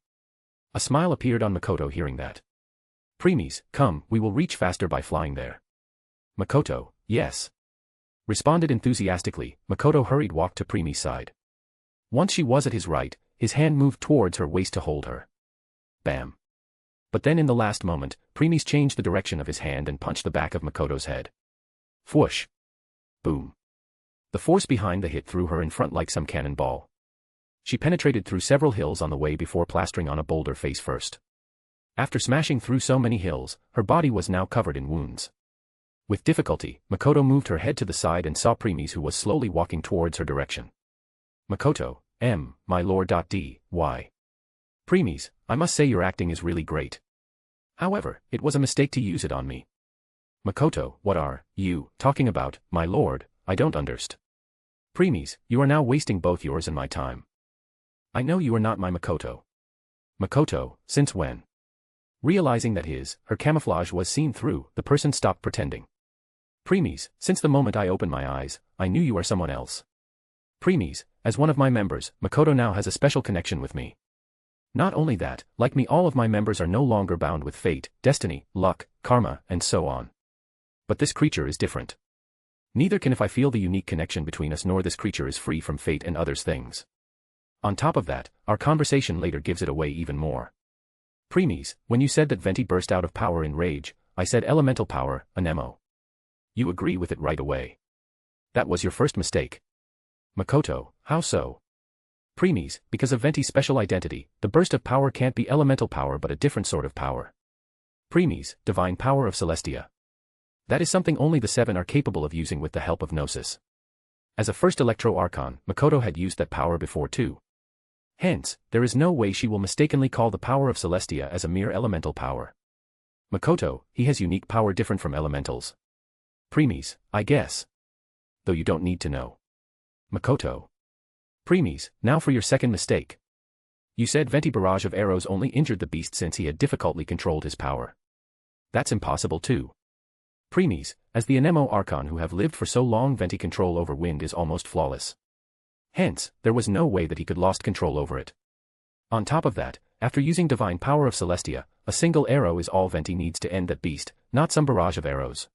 A smile appeared on Makoto hearing that. Premies, come, we will reach faster by flying there. Makoto, yes. Responded enthusiastically, Makoto hurried walked to Premies' side. Once she was at his right, his hand moved towards her waist to hold her. Bam. But then in the last moment, Premies changed the direction of his hand and punched the back of Makoto's head. Whoosh. Boom. The force behind the hit threw her in front like some cannonball. She penetrated through several hills on the way before plastering on a boulder face first. After smashing through so many hills, her body was now covered in wounds. With difficulty, Makoto moved her head to the side and saw Premies, who was slowly walking towards her direction. Makoto, my lord. Why? Premies, I must say your acting is really great. However, it was a mistake to use it on me. Makoto, what are you talking about, my lord? I don't understand. Premies, you are now wasting both yours and my time. I know you are not my Makoto. Makoto, since when? Realizing that her camouflage was seen through, the person stopped pretending. Premies, since the moment I opened my eyes, I knew you are someone else. Premies, as one of my members, Makoto now has a special connection with me. Not only that, like me, all of my members are no longer bound with fate, destiny, luck, karma, and so on. But this creature is different. Neither can if I feel the unique connection between us, nor this creature is free from fate and others things. On top of that, our conversation later gives it away even more. Premies, when you said that Venti burst out of power in rage, I said elemental power, anemo. You agree with it right away. That was your first mistake. Makoto, how so? Premies, because of Venti's special identity, the burst of power can't be elemental power but a different sort of power. Premies, divine power of Celestia. That is something only the Seven are capable of using with the help of Gnosis. As a first Electro Archon, Makoto had used that power before too. Hence, there is no way she will mistakenly call the power of Celestia as a mere elemental power. Makoto, he has unique power different from elementals. Premies, I guess. Though you don't need to know. Makoto. Premies, now for your second mistake. You said Venti barrage of arrows only injured the beast since he had difficultly controlled his power. That's impossible too. Premies, as the Anemo Archon who have lived for so long, Venti control over wind is almost flawless. Hence, there was no way that he could lost control over it. On top of that, after using divine power of Celestia, a single arrow is all Venti needs to end that beast, not some barrage of arrows.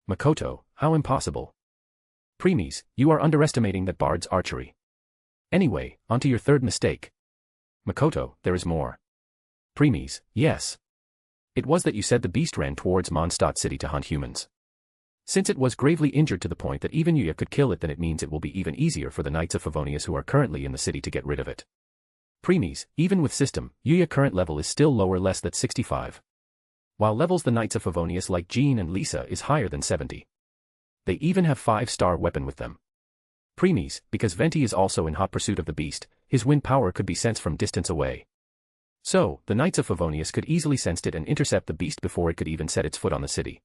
Makoto, how impossible. Premies, you are underestimating that bard's archery. Anyway, onto your third mistake. Makoto, there is more. Premies, yes. It was that you said the beast ran towards Mondstadt city to hunt humans. Since it was gravely injured to the point that even Yuya could kill it, then it means it will be even easier for the Knights of Favonius who are currently in the city to get rid of it. Premies, even with system, Yuya current level is still lower, less than 65. While levels the Knights of Favonius like Jean and Lisa is higher than 70. They even have 5-star weapon with them. Premies, because Venti is also in hot pursuit of the beast, his wind power could be sensed from distance away. So, the Knights of Favonius could easily sense it and intercept the beast before it could even set its foot on the city.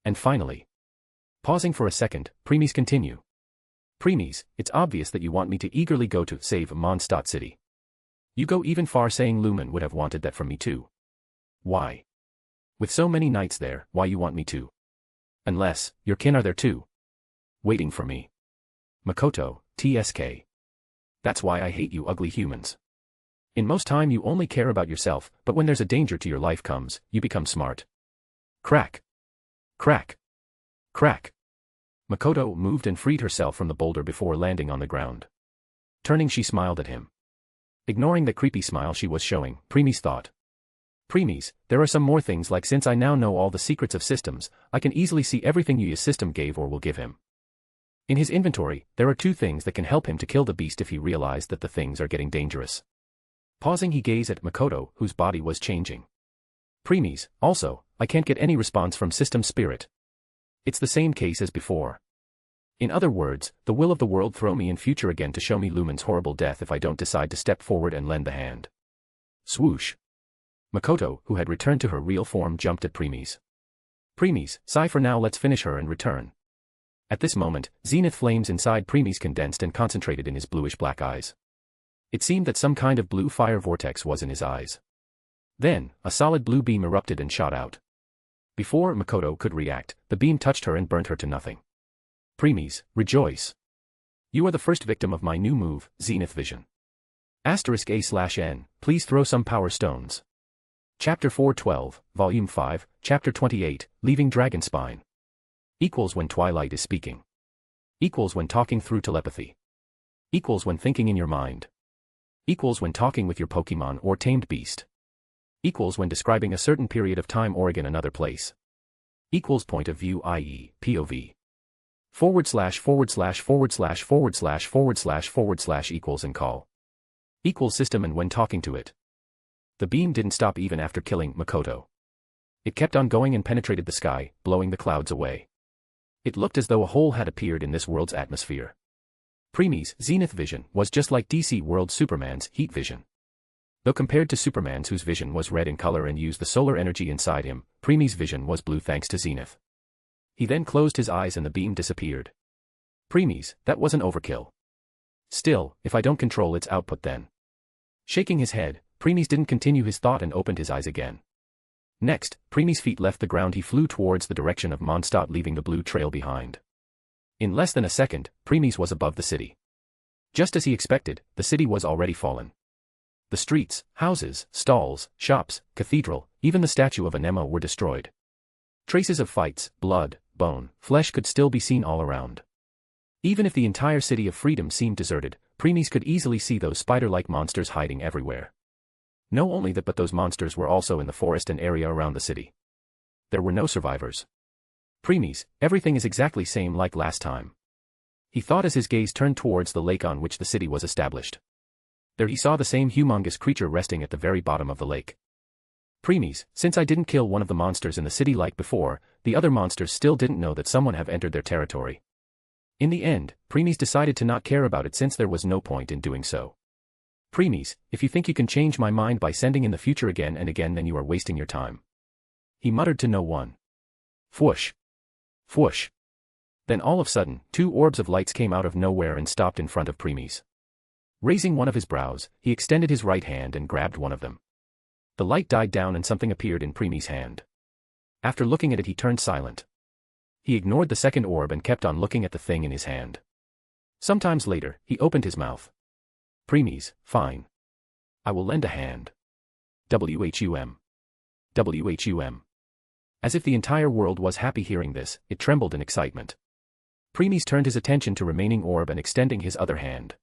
And finally. Pausing for a second, Premies continue. Premies, it's obvious that you want me to eagerly go to save Mondstadt city. You go even far saying Lumen would have wanted that from me too. Why? With so many knights there, why you want me to? Unless, your kin are there too. Waiting for me. Makoto, TSK. That's why I hate you ugly humans. In most time you only care about yourself, but when there's a danger to your life comes, you become smart. Crack. Crack. Crack. Makoto moved and freed herself from the boulder before landing on the ground. Turning, she smiled at him. Ignoring the creepy smile she was showing, Premies thought. Premies, there are some more things, like since I now know all the secrets of systems, I can easily see everything Yuya's system gave or will give him. In his inventory, there are 2 things that can help him to kill the beast if he realized that the things are getting dangerous. Pausing, he gazed at Makoto, whose body was changing. Premies, also, I can't get any response from System Spirit. It's the same case as before. In other words, the will of the world throw me in future again to show me Lumen's horrible death if I don't decide to step forward and lend the hand. Swoosh. Makoto, who had returned to her real form, jumped at Premies. Premies, sigh for now, let's finish her and return. At this moment, zenith flames inside Premies condensed and concentrated in his bluish-black eyes. It seemed that some kind of blue fire vortex was in his eyes. Then, a solid blue beam erupted and shot out. Before Makoto could react, the beam touched her and burnt her to nothing. Premies, rejoice. You are the first victim of my new move, Zenith Vision. *A/N, please throw some power stones. Chapter 412, Volume 5, Chapter 28, Leaving Dragonspine. Equals when Twilight is speaking. Equals when talking through telepathy. Equals when thinking in your mind. Equals when talking with your Pokemon or tamed beast. Equals when describing a certain period of time or again another place. Equals point of view, i.e., POV. // equals and call. Equals system and when talking to it. The beam didn't stop even after killing Makoto. It kept on going and penetrated the sky, blowing the clouds away. It looked as though a hole had appeared in this world's atmosphere. Premies' Zenith Vision was just like DC World Superman's Heat Vision. Though compared to Superman's, whose vision was red in color and used the solar energy inside him, Premies' vision was blue thanks to Zenith. He then closed his eyes and the beam disappeared. Premies, that was an overkill. Still, if I don't control its output then. Shaking his head, Premies didn't continue his thought and opened his eyes again. Next, Premies' feet left the ground. He flew towards the direction of Mondstadt, leaving the blue trail behind. In less than a second, Premies was above the city. Just as he expected, the city was already fallen. The streets, houses, stalls, shops, cathedral, even the statue of Anemo were destroyed. Traces of fights, blood, bone, flesh could still be seen all around. Even if the entire city of Freedom seemed deserted, Premies could easily see those spider-like monsters hiding everywhere. No only that, but those monsters were also in the forest and area around the city. There were no survivors. Premies, everything is exactly same like last time. He thought as his gaze turned towards the lake on which the city was established. There he saw the same humongous creature resting at the very bottom of the lake. Premies, since I didn't kill one of the monsters in the city like before, the other monsters still didn't know that someone have entered their territory. In the end, Premies decided to not care about it since there was no point in doing so. Premies, if you think you can change my mind by sending in the future again and again, then you are wasting your time. He muttered to no one. Fwoosh. Fwoosh. Then all of a sudden, 2 orbs of lights came out of nowhere and stopped in front of Premies. Raising one of his brows, he extended his right hand and grabbed one of them. The light died down and something appeared in Premies' hand. After looking at it, he turned silent. He ignored the second orb and kept on looking at the thing in his hand. Sometimes later, he opened his mouth. Premies, fine. I will lend a hand. WHUM. WHUM. As if the entire world was happy hearing this, it trembled in excitement. Premies turned his attention to remaining orb and extending his other hand.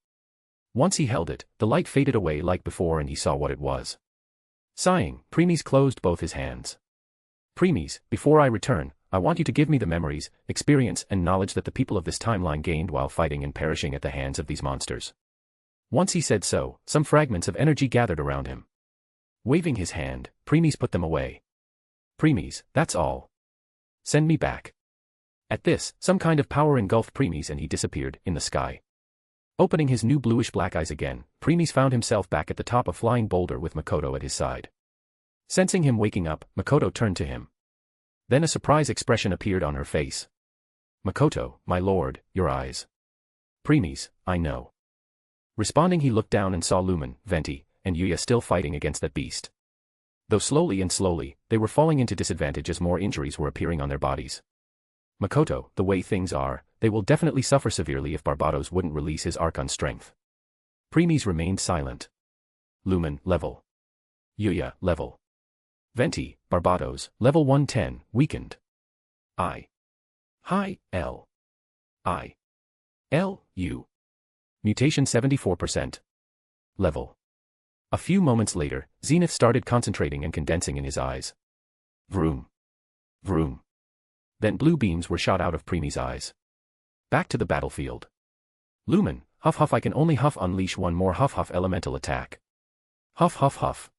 Once he held it, the light faded away like before and he saw what it was. Sighing, Premies closed both his hands. Premies, before I return, I want you to give me the memories, experience and knowledge that the people of this timeline gained while fighting and perishing at the hands of these monsters. Once he said so, some fragments of energy gathered around him. Waving his hand, Premies put them away. Premies, that's all. Send me back. At this, some kind of power engulfed Premies and he disappeared in the sky. Opening his new bluish-black eyes again, Premies found himself back at the top of Flying Boulder with Makoto at his side. Sensing him waking up, Makoto turned to him. Then a surprise expression appeared on her face. Makoto, my lord, your eyes. Premies, I know. Responding, he looked down and saw Lumen, Venti, and Yuya still fighting against that beast. Though slowly and slowly, they were falling into disadvantage as more injuries were appearing on their bodies. Makoto, the way things are, they will definitely suffer severely if Barbatos wouldn't release his Archon strength. Premies remained silent. Lumen, level. Yuya, level. Venti, Barbatos, level 110, weakened. I. Hi, L. I. L. U. Mutation 74%. Level. A few moments later, Zenith started concentrating and condensing in his eyes. Vroom. Vroom. Then blue beams were shot out of Preemie's eyes. Back to the battlefield. Lumen, huff huff, I can only huff, unleash one more huff huff elemental attack. Huff huff huff.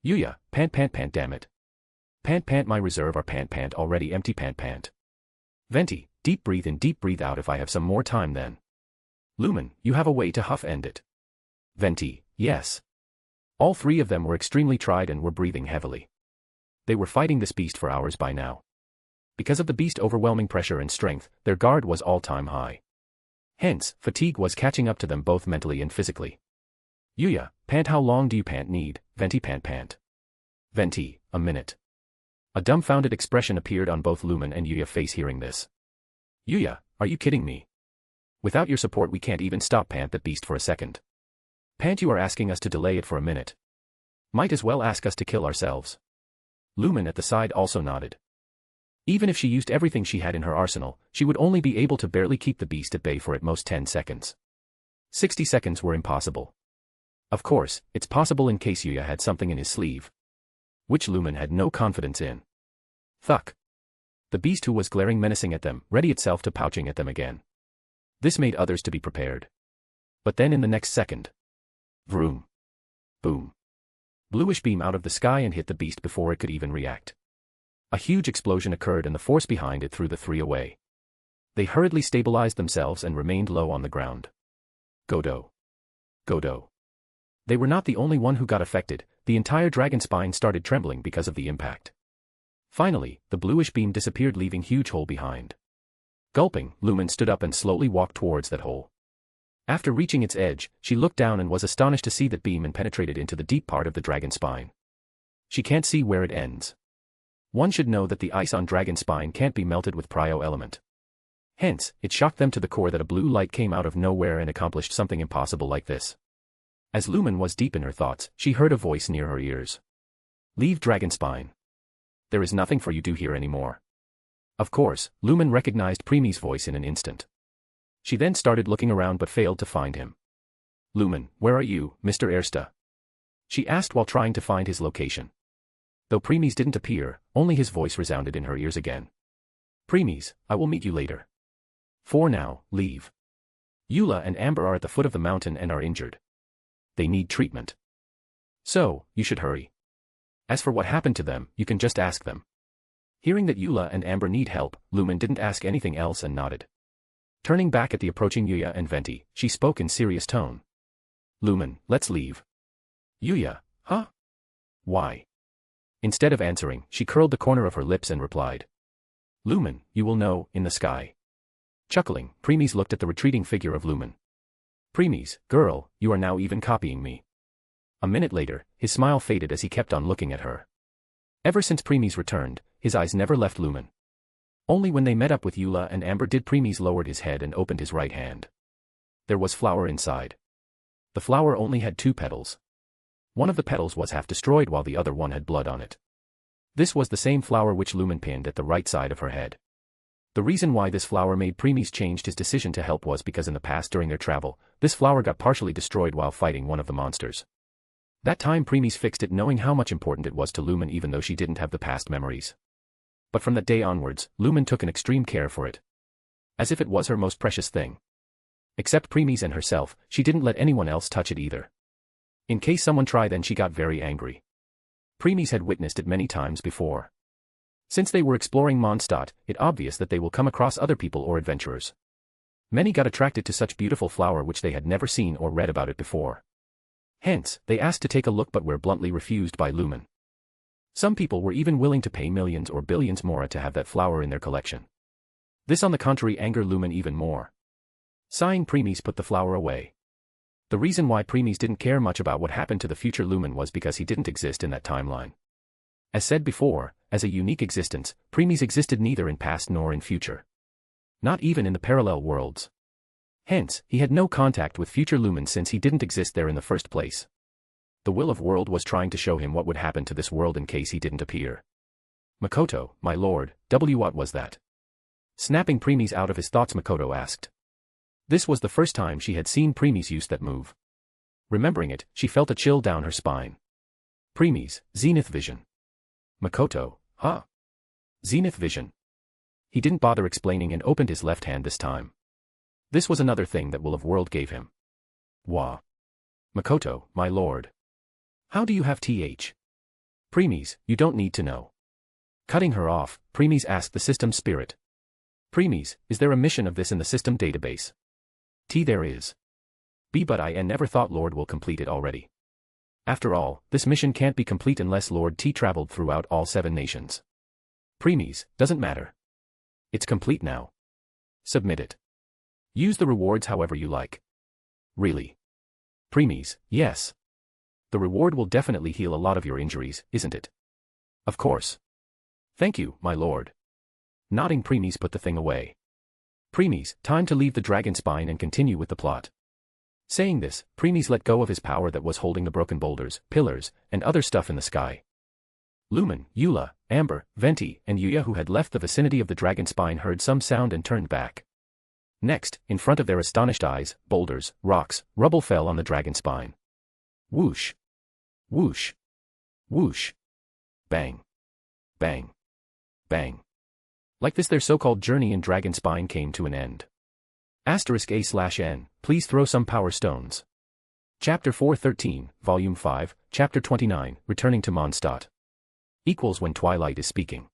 Yuya, pant pant pant, damn it. Pant pant, my reserve are pant pant already empty, pant pant. Venti, deep breathe in, deep breathe out, if I have some more time then. Lumen, you have a way to huff end it. Venti, yes. All three of them were extremely tried and were breathing heavily. They were fighting this beast for hours by now. Because of the beast's overwhelming pressure and strength, their guard was all-time high. Hence, fatigue was catching up to them both mentally and physically. Yuya, pant, how long do you pant need? Venti, pant pant. Venti, a minute. A dumbfounded expression appeared on both Lumen and Yuya's face hearing this. Yuya, are you kidding me? Without your support we can't even stop pant that beast for a second. Pant, you are asking us to delay it for a minute. Might as well ask us to kill ourselves. Lumen at the side also nodded. Even if she used everything she had in her arsenal, she would only be able to barely keep the beast at bay for at most 10 seconds. 60 seconds were impossible. Of course, it's possible in case Yuya had something in his sleeve. Which Lumen had no confidence in. Thuck. The beast, who was glaring menacing at them, ready itself to pouching at them again. This made others to be prepared. But then in the next second. Vroom. Boom. Bluish beam out of the sky and hit the beast before it could even react. A huge explosion occurred and the force behind it threw the three away. They hurriedly stabilized themselves and remained low on the ground. Godo. Godo. They were not the only one who got affected, the entire dragon spine started trembling because of the impact. Finally, the bluish beam disappeared, leaving huge hole behind. Gulping, Lumen stood up and slowly walked towards that hole. After reaching its edge, she looked down and was astonished to see that beam and penetrated into the deep part of the dragon spine. She can't see where it ends. One should know that the ice on dragon spine can't be melted with prio element. Hence, it shocked them to the core that a blue light came out of nowhere and accomplished something impossible like this. As Lumen was deep in her thoughts, she heard a voice near her ears. Leave dragon spine. There is nothing for you to do here anymore. Of course, Lumen recognized Preemie's voice in an instant. She then started looking around but failed to find him. Lumen, where are you, Mr. Ersta? She asked while trying to find his location. Though Preemie's didn't appear, only his voice resounded in her ears again. Preemie's, I will meet you later. For now, leave. Eula and Amber are at the foot of the mountain and are injured. They need treatment. So, you should hurry. As for what happened to them, you can just ask them. Hearing that Eula and Amber need help, Lumen didn't ask anything else and nodded. Turning back at the approaching Yuya and Venti, she spoke in serious tone. Lumen, let's leave. Yuya, huh? Why? Instead of answering, she curled the corner of her lips and replied. Lumen, you will know, in the sky. Chuckling, Preemies looked at the retreating figure of Lumen. Preemies, girl, you are now even copying me. A minute later, his smile faded as he kept on looking at her. Ever since Preemies returned, his eyes never left Lumen. Only when they met up with Eula and Amber did Preemies lowered his head and opened his right hand. There was flower inside. The flower only had 2 petals. One of the petals was half destroyed while the other one had blood on it. This was the same flower which Lumen pinned at the right side of her head. The reason why this flower made Preemies changed his decision to help was because in the past during their travel, this flower got partially destroyed while fighting one of the monsters. That time Preemies fixed it knowing how much important it was to Lumen even though she didn't have the past memories. But from that day onwards, Lumen took an extreme care for it. As if it was her most precious thing. Except Preemies and herself, she didn't let anyone else touch it either. In case someone tried, then she got very angry. Preemies had witnessed it many times before. Since they were exploring Mondstadt, it obvious that they will come across other people or adventurers. Many got attracted to such beautiful flower which they had never seen or read about it before. Hence, they asked to take a look but were bluntly refused by Lumen. Some people were even willing to pay millions or billions more to have that flower in their collection. This on the contrary angered Lumen even more. Sighing, Preemies put the flower away. The reason why Preemies didn't care much about what happened to the future Lumen was because he didn't exist in that timeline. As said before, as a unique existence, Preemies existed neither in past nor in future. Not even in the parallel worlds. Hence, he had no contact with future Lumen since he didn't exist there in the first place. The will of world was trying to show him what would happen to this world in case he didn't appear. Makoto, my lord, what was that? Snapping preemies out of his thoughts, Makoto asked. This was the first time she had seen preemies use that move. Remembering it, she felt a chill down her spine. Preemies, Zenith Vision. Makoto, huh? Zenith Vision. He didn't bother explaining and opened his left hand this time. This was another thing that Will of World gave him. Wah. Makoto, my lord. How do you have th? Preemies, you don't need to know. Cutting her off, Preemies asked the system spirit. Preemies, is there a mission of this in the system database? T there is. B but I never thought Lord will complete it already. After all, this mission can't be complete unless Lord T traveled throughout all 7 nations. Preemies, doesn't matter. It's complete now. Submit it. Use the rewards however you like. Really? Preemies, yes. The reward will definitely heal a lot of your injuries, isn't it? Of course. Thank you, my lord. Nodding, Preemies put the thing away. Preemies, time to leave the dragon spine and continue with the plot. Saying this, Preemies let go of his power that was holding the broken boulders, pillars, and other stuff in the sky. Lumen, Eula, Amber, Venti, and Yuya, who had left the vicinity of the dragon spine, heard some sound and turned back. Next, in front of their astonished eyes, boulders, rocks, rubble fell on the dragon spine. Whoosh. Whoosh. Whoosh. Bang. Bang. Bang. Like this, their so-called journey in dragon spine came to an end. *A/N, please throw some power stones. Chapter 413, Volume 5, Chapter 29, Returning to Mondstadt. Equals when Twilight is speaking.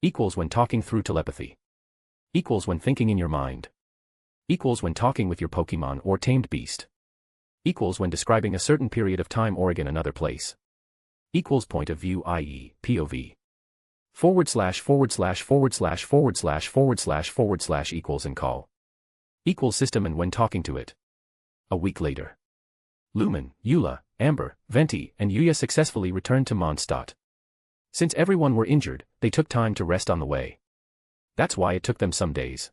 Equals when talking through telepathy. Equals when thinking in your mind. Equals when talking with your Pokemon or tamed beast. Equals when describing a certain period of time or in another place. Equals point of view, i.e., POV. // equals and call. Equals system and when talking to it. A week later. Lumen, Eula, Amber, Venti, and Yuya successfully returned to Mondstadt. Since everyone were injured, they took time to rest on the way. That's why it took them some days.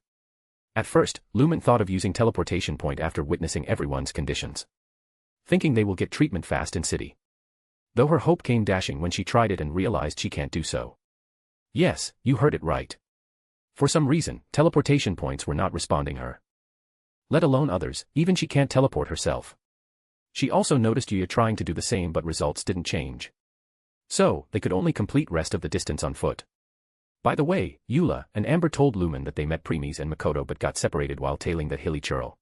At first, Lumen thought of using teleportation point after witnessing everyone's conditions. Thinking they will get treatment fast in city. Though her hope came dashing when she tried it and realized she can't do so. Yes, you heard it right. For some reason, teleportation points were not responding her. Let alone others, even she can't teleport herself. She also noticed Yuya trying to do the same but results didn't change. So, they could only complete rest of the distance on foot. By the way, Eula and Amber told Lumen that they met Preemies and Makoto but got separated while tailing the hilly churl.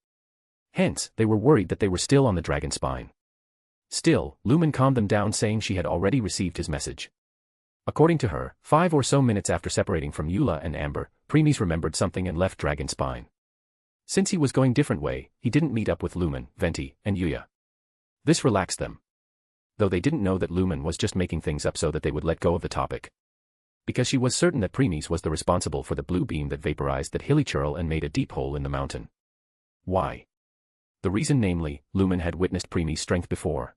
Hence, they were worried that they were still on the dragon spine. Still, Lumen calmed them down, saying she had already received his message. According to her, 5 or so minutes after separating from Eula and Amber, Preemies remembered something and left dragon spine. Since he was going different way, he didn't meet up with Lumen, Venti, and Yuya. This relaxed them. Though they didn't know that Lumen was just making things up so that they would let go of the topic. Because she was certain that Preemies was the responsible for the blue beam that vaporized that hilly churl and made a deep hole in the mountain. Why? The reason, namely, Lumen had witnessed Preemies' strength before.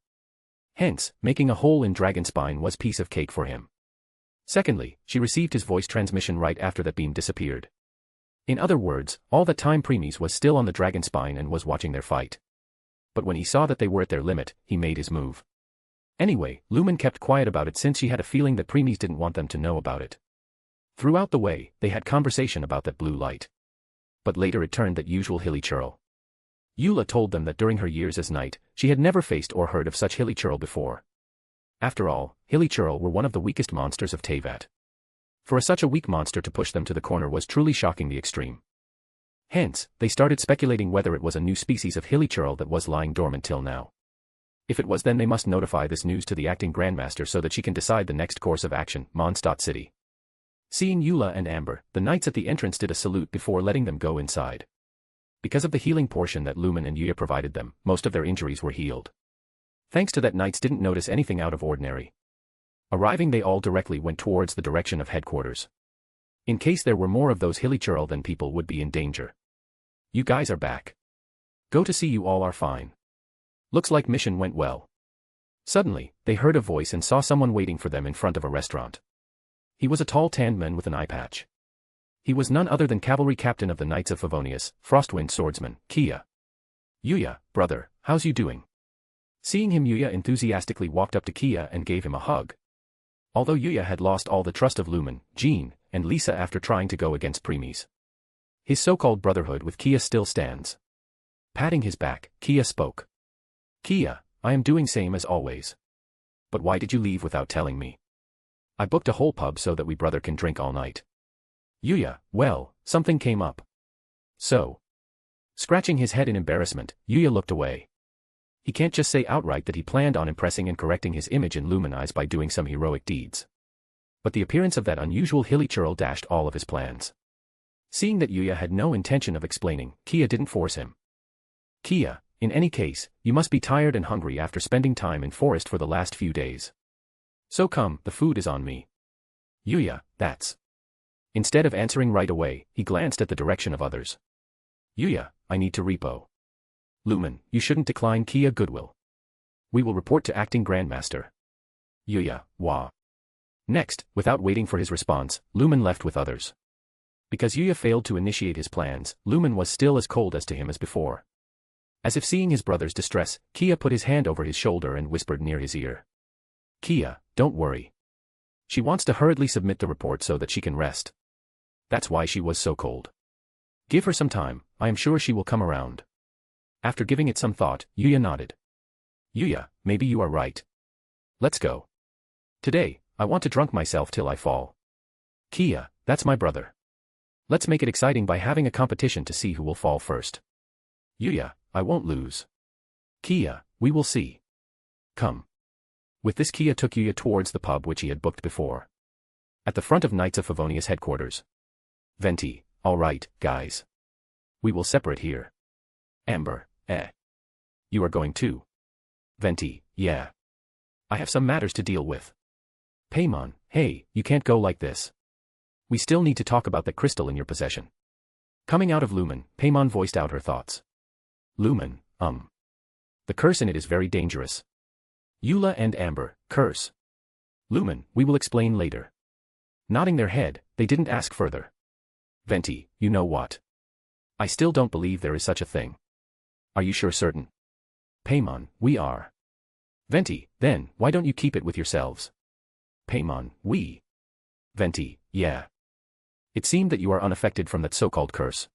Hence, making a hole in dragon spine was piece of cake for him. Secondly, she received his voice transmission right after that beam disappeared. In other words, all that time Preemies was still on the dragon spine and was watching their fight. But when he saw that they were at their limit, he made his move. Anyway, Lumen kept quiet about it since she had a feeling that Preemies didn't want them to know about it. Throughout the way, they had conversation about that blue light. But later it turned that usual hilly churl. Eula told them that during her years as knight, she had never faced or heard of such hilly churl before. After all, hilly churl were one of the weakest monsters of Teyvat. For such a weak monster to push them to the corner was truly shocking the extreme. Hence, they started speculating whether it was a new species of hilly churl that was lying dormant till now. If it was, then they must notify this news to the acting grandmaster so that she can decide the next course of action, Mondstadt City. Seeing Eula and Amber, the knights at the entrance did a salute before letting them go inside. Because of the healing portion that Lumen and Yuya provided them, most of their injuries were healed. Thanks to that, knights didn't notice anything out of ordinary. Arriving, they all directly went towards the direction of headquarters. In case there were more of those hilly churl, then people would be in danger. You guys are back. Go to see you all are fine. Looks like mission went well. Suddenly, they heard a voice and saw someone waiting for them in front of a restaurant. He was a tall tanned man with an eye patch. He was none other than cavalry captain of the Knights of Favonius, Frostwind swordsman, Kia. Yuya, brother, how's you doing? Seeing him, Yuya enthusiastically walked up to Kia and gave him a hug. Although Yuya had lost all the trust of Lumen, Jean, and Lisa after trying to go against Preemies. His so-called brotherhood with Kia still stands. Patting his back, Kia spoke. Kia, I am doing same as always. But why did you leave without telling me? I booked a whole pub so that we brother can drink all night. Yuya, well, something came up. So. Scratching his head in embarrassment, Yuya looked away. He can't just say outright that he planned on impressing and correcting his image in Lumen eyes by doing some heroic deeds. But the appearance of that unusual hilly churl dashed all of his plans. Seeing that Yuya had no intention of explaining, Kia didn't force him. Kia, in any case, you must be tired and hungry after spending time in forest for the last few days. So come, the food is on me. Yuya, that's. Instead of answering right away, he glanced at the direction of others. Yuya, I need to repo. Lumen, you shouldn't decline Kia goodwill. We will report to acting grandmaster. Yuya, wah. Next, without waiting for his response, Lumen left with others. Because Yuya failed to initiate his plans, Lumen was still as cold as to him as before. As if seeing his brother's distress, Kia put his hand over his shoulder and whispered near his ear. Kia, don't worry. She wants to hurriedly submit the report so that she can rest. That's why she was so cold. Give her some time, I am sure she will come around. After giving it some thought, Yuya nodded. Yuya, maybe you are right. Let's go. Today, I want to drunk myself till I fall. Kia, that's my brother. Let's make it exciting by having a competition to see who will fall first. Yuya, I won't lose. Kia, we will see. Come. With this, Kia took Yuya towards the pub which he had booked before. At the front of Knights of Favonius headquarters. Venti, all right, guys. We will separate here. Amber, You are going too. Venti, yeah. I have some matters to deal with. Paimon, hey, you can't go like this. We still need to talk about that crystal in your possession. Coming out of Lumen, Paimon voiced out her thoughts. Lumen, The curse in it is very dangerous. Eula and Amber, curse. Lumen, we will explain later. Nodding their head, they didn't ask further. Venti, you know what? I still don't believe there is such a thing. Are you sure certain? Paimon, we are. Venti, then, why don't you keep it with yourselves? Paimon, we. Venti, yeah. It seemed that you are unaffected from that so-called curse.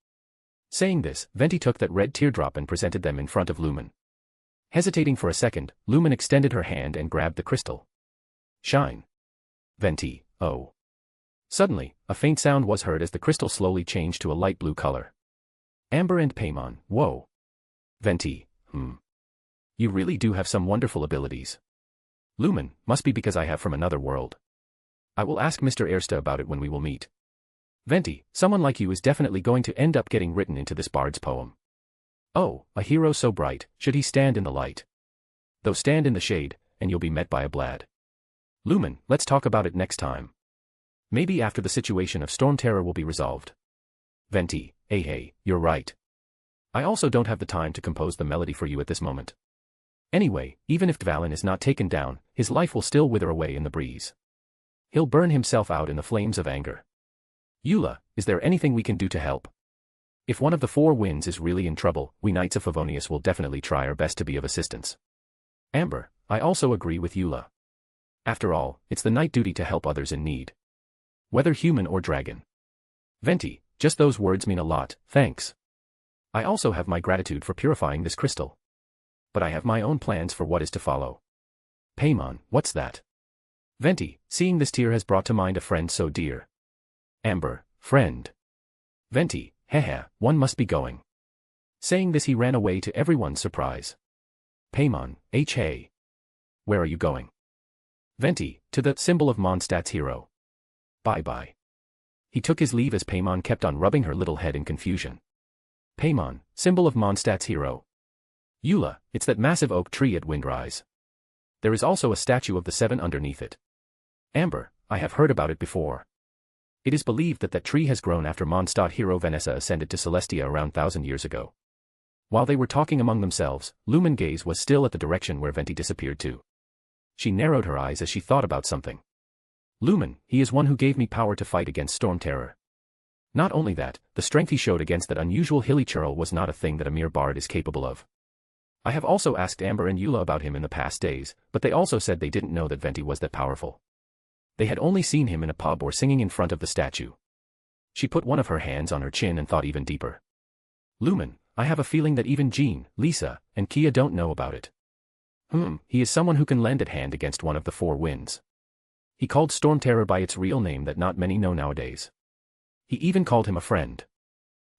Saying this, Venti took that red teardrop and presented them in front of Lumen. Hesitating for a second, Lumen extended her hand and grabbed the crystal. Shine. Venti, oh. Suddenly, a faint sound was heard as the crystal slowly changed to a light blue color. Amber and Paimon, whoa. Venti, You really do have some wonderful abilities. Lumen, must be because I have from another world. I will ask Mr. Ersta about it when we will meet. Venti, someone like you is definitely going to end up getting written into this bard's poem. Oh, a hero so bright, should he stand in the light. Though stand in the shade, and you'll be met by a blad. Lumen, let's talk about it next time. Maybe after the situation of Storm Terror will be resolved. Venti, hey, you're right. I also don't have the time to compose the melody for you at this moment. Anyway, even if Dvalin is not taken down, his life will still wither away in the breeze. He'll burn himself out in the flames of anger. Eula, is there anything we can do to help? If one of the four winds is really in trouble, we Knights of Favonius will definitely try our best to be of assistance. Amber, I also agree with Eula. After all, it's the knight duty to help others in need. Whether human or dragon. Venti, just those words mean a lot, thanks. I also have my gratitude for purifying this crystal. But I have my own plans for what is to follow. Paimon, what's that? Venti, seeing this tear has brought to mind a friend so dear. Amber, friend. Venti, one must be going. Saying this he ran away to everyone's surprise. Paimon, hey. Where are you going? Venti, to the symbol of Mondstadt's hero. Bye. He took his leave as Paimon kept on rubbing her little head in confusion. Paimon, symbol of Mondstadt's hero. Eula, it's that massive oak tree at Windrise. There is also a statue of the seven underneath it. Amber, I have heard about it before. It is believed that tree has grown after Mondstadt hero Vanessa ascended to Celestia around 1,000 years ago. While they were talking among themselves, Lumen gaze was still at the direction where Venti disappeared to. She narrowed her eyes as she thought about something. Lumen, he is one who gave me power to fight against Storm Terror. Not only that, the strength he showed against that unusual hilly churl was not a thing that a mere bard is capable of. I have also asked Amber and Eula about him in the past days, but they also said they didn't know that Venti was that powerful. They had only seen him in a pub or singing in front of the statue. She put one of her hands on her chin and thought even deeper. Lumen, I have a feeling that even Jean, Lisa, and Kia don't know about it. He is someone who can lend a hand against one of the four winds. He called Storm Terror by its real name that not many know nowadays. He even called him a friend.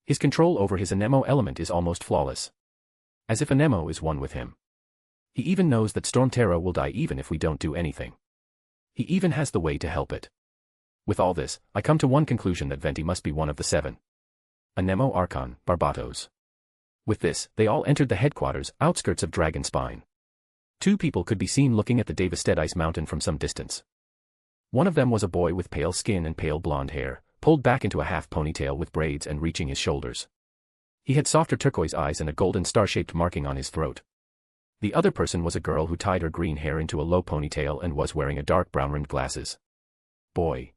His control over his Anemo element is almost flawless. As if Anemo is one with him. He even knows that Storm Terror will die even if we don't do anything. He even has the way to help it. With all this, I come to one conclusion that Venti must be one of the seven. Anemo Archon, Barbatos. With this, they all entered the headquarters, outskirts of Dragon Spine. Two people could be seen looking at the Devastated Ice Mountain from some distance. One of them was a boy with pale skin and pale blonde hair, pulled back into a half ponytail with braids and reaching his shoulders. He had softer turquoise eyes and a golden star-shaped marking on his throat. The other person was a girl who tied her green hair into a low ponytail and was wearing a dark brown-rimmed glasses. Boy,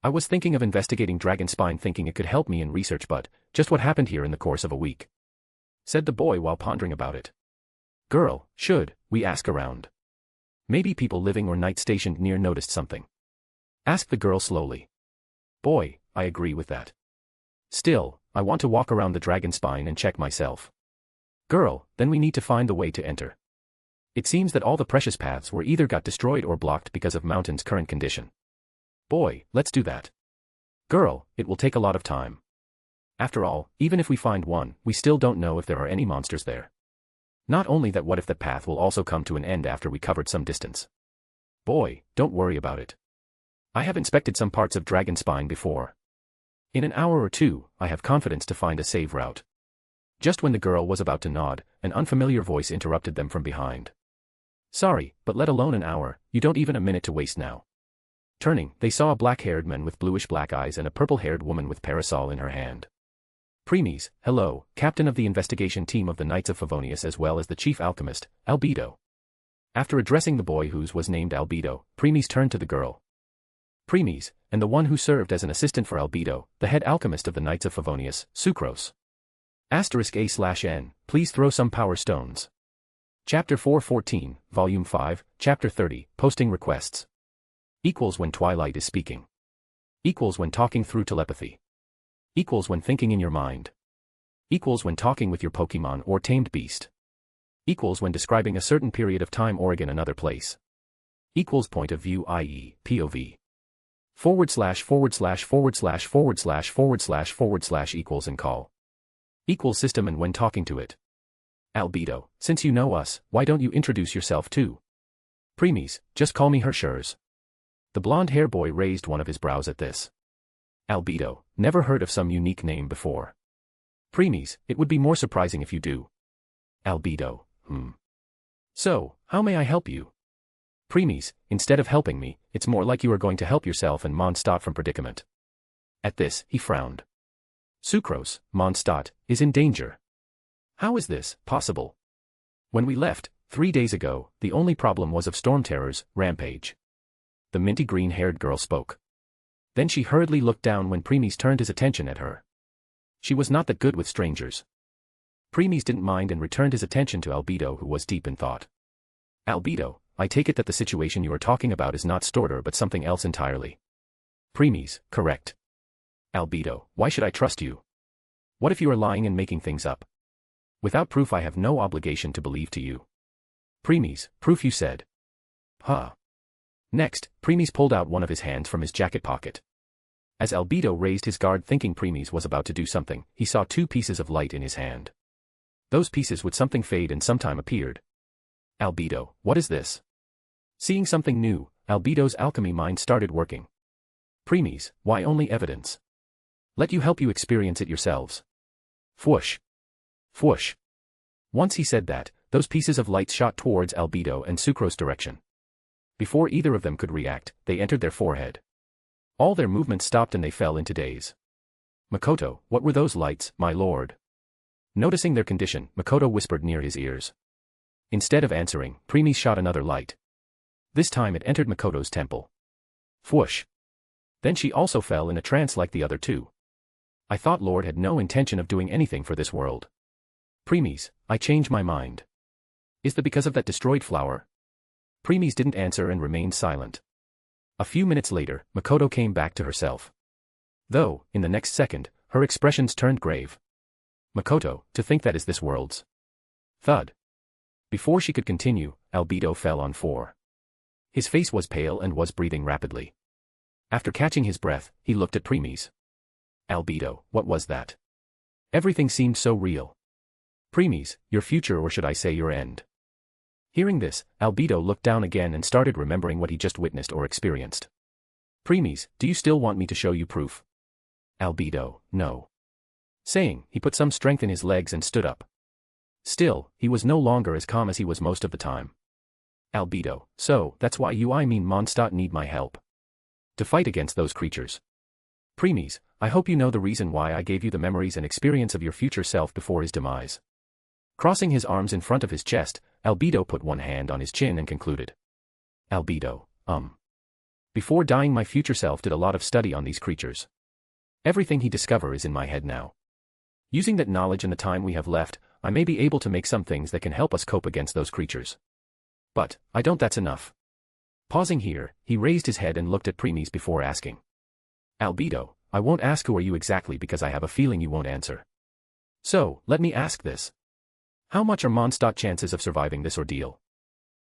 I was thinking of investigating Dragon Spine, thinking it could help me in research, but just what happened here in the course of a week? Said the boy while pondering about it. Girl, should we ask around? Maybe people living or night stationed near noticed something. Asked the girl slowly. Boy, I agree with that. Still, I want to walk around the Dragon Spine and check myself. Girl, then we need to find the way to enter. It seems that all the precious paths were either got destroyed or blocked because of Mountain's current condition. Boy, let's do that. Girl, it will take a lot of time. After all, even if we find one, we still don't know if there are any monsters there. Not only that, what if that path will also come to an end after we covered some distance? Boy, don't worry about it. I have inspected some parts of Dragon Spine before. In an hour or two, I have confidence to find a save route. Just when the girl was about to nod, an unfamiliar voice interrupted them from behind. Sorry, but let alone an hour, you don't even a minute to waste now. Turning, they saw a black-haired man with bluish-black eyes and a purple-haired woman with parasol in her hand. Premies, hello, captain of the investigation team of the Knights of Favonius as well as the chief alchemist, Albedo. After addressing the boy whose was named Albedo, Premies turned to the girl. Premies, and the one who served as an assistant for Albedo, the head alchemist of the Knights of Favonius, Sucrose. *A/N, please throw some power stones. Chapter 414, Volume 5, Chapter 30, Posting Requests. Equals when Twilight is speaking. Equals when talking through telepathy. Equals when thinking in your mind. Equals when talking with your Pokemon or tamed beast. Equals when describing a certain period of time or again another place. Equals point of view, i.e., POV. // equals and call. Equals system and when talking to it. Albedo, since you know us, why don't you introduce yourself too? Premies, just call me Hershers. The blonde-haired boy raised one of his brows at this. Albedo, never heard of some unique name before. Premies, it would be more surprising if you do. Albedo, So, how may I help you? Premies, instead of helping me, it's more like you are going to help yourself and Mondstadt from predicament. At this, he frowned. Sucrose, Mondstadt, is in danger. How is this possible? When we left, 3 days ago, the only problem was of Storm Terror's rampage. The minty green-haired girl spoke. Then she hurriedly looked down when Premies turned his attention at her. She was not that good with strangers. Premies didn't mind and returned his attention to Albedo, who was deep in thought. Albedo, I take it that the situation you are talking about is not Storter but something else entirely. Premies, correct. Albedo, why should I trust you? What if you are lying and making things up? Without proof I have no obligation to believe to you. Premies, proof you said. Huh. Next, Premies pulled out one of his hands from his jacket pocket. As Albedo raised his guard thinking Premies was about to do something, he saw 2 pieces of light in his hand. Those pieces would something fade and sometime appeared. Albedo, what is this? Seeing something new, Albedo's alchemy mind started working. Premies, why only evidence? Let you help you experience it yourselves. Fwoosh. Fwoosh. Once he said that, those pieces of light shot towards Albedo and Sucrose's direction. Before either of them could react, they entered their forehead. All their movements stopped and they fell into daze. Makoto, what were those lights, my lord? Noticing their condition, Makoto whispered near his ears. Instead of answering, Premies shot another light. This time it entered Makoto's temple. Fwoosh. Then she also fell in a trance like the other two. I thought Lord had no intention of doing anything for this world. Premies, I change my mind. Is that because of that destroyed flower? Premies didn't answer and remained silent. A few minutes later, Makoto came back to herself. Though, in the next second, her expressions turned grave. Makoto, to think that is this world's. Thud. Before she could continue, Albedo fell on 4. His face was pale and was breathing rapidly. After catching his breath, he looked at Premies. Albedo, what was that? Everything seemed so real. Premies, your future, or should I say your end. Hearing this, Albedo looked down again and started remembering what he just witnessed or experienced. Premies, do you still want me to show you proof? Albedo, no. Saying, he put some strength in his legs and stood up. Still, he was no longer as calm as he was most of the time. Albedo, so, that's why I mean Mondstadt need my help. To fight against those creatures. Premies, I hope you know the reason why I gave you the memories and experience of your future self before his demise. Crossing his arms in front of his chest, Albedo put one hand on his chin and concluded. Albedo, Before dying, my future self did a lot of study on these creatures. Everything he discovered is in my head now. Using that knowledge and the time we have left, I may be able to make some things that can help us cope against those creatures. But, I don't that's enough. Pausing here, he raised his head and looked at Premies before asking. Albedo, I won't ask who are you exactly because I have a feeling you won't answer. So, let me ask this. How much are Mondstadt chances of surviving this ordeal?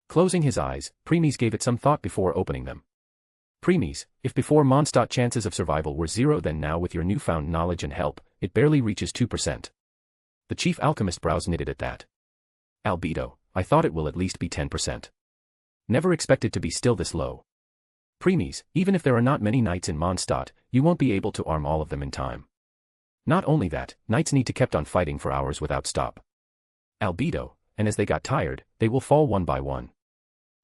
Closing his eyes, Premies gave it some thought before opening them. Premies, if before Mondstadt chances of survival were 0, then now with your newfound knowledge and help, it barely reaches 2%. The chief alchemist brows knitted at that. Albedo, I thought it will at least be 10%. Never expected to be still this low. Premies, even if there are not many knights in Mondstadt, you won't be able to arm all of them in time. Not only that, knights need to kept on fighting for hours without stop. Albedo, and as they got tired, they will fall one by one.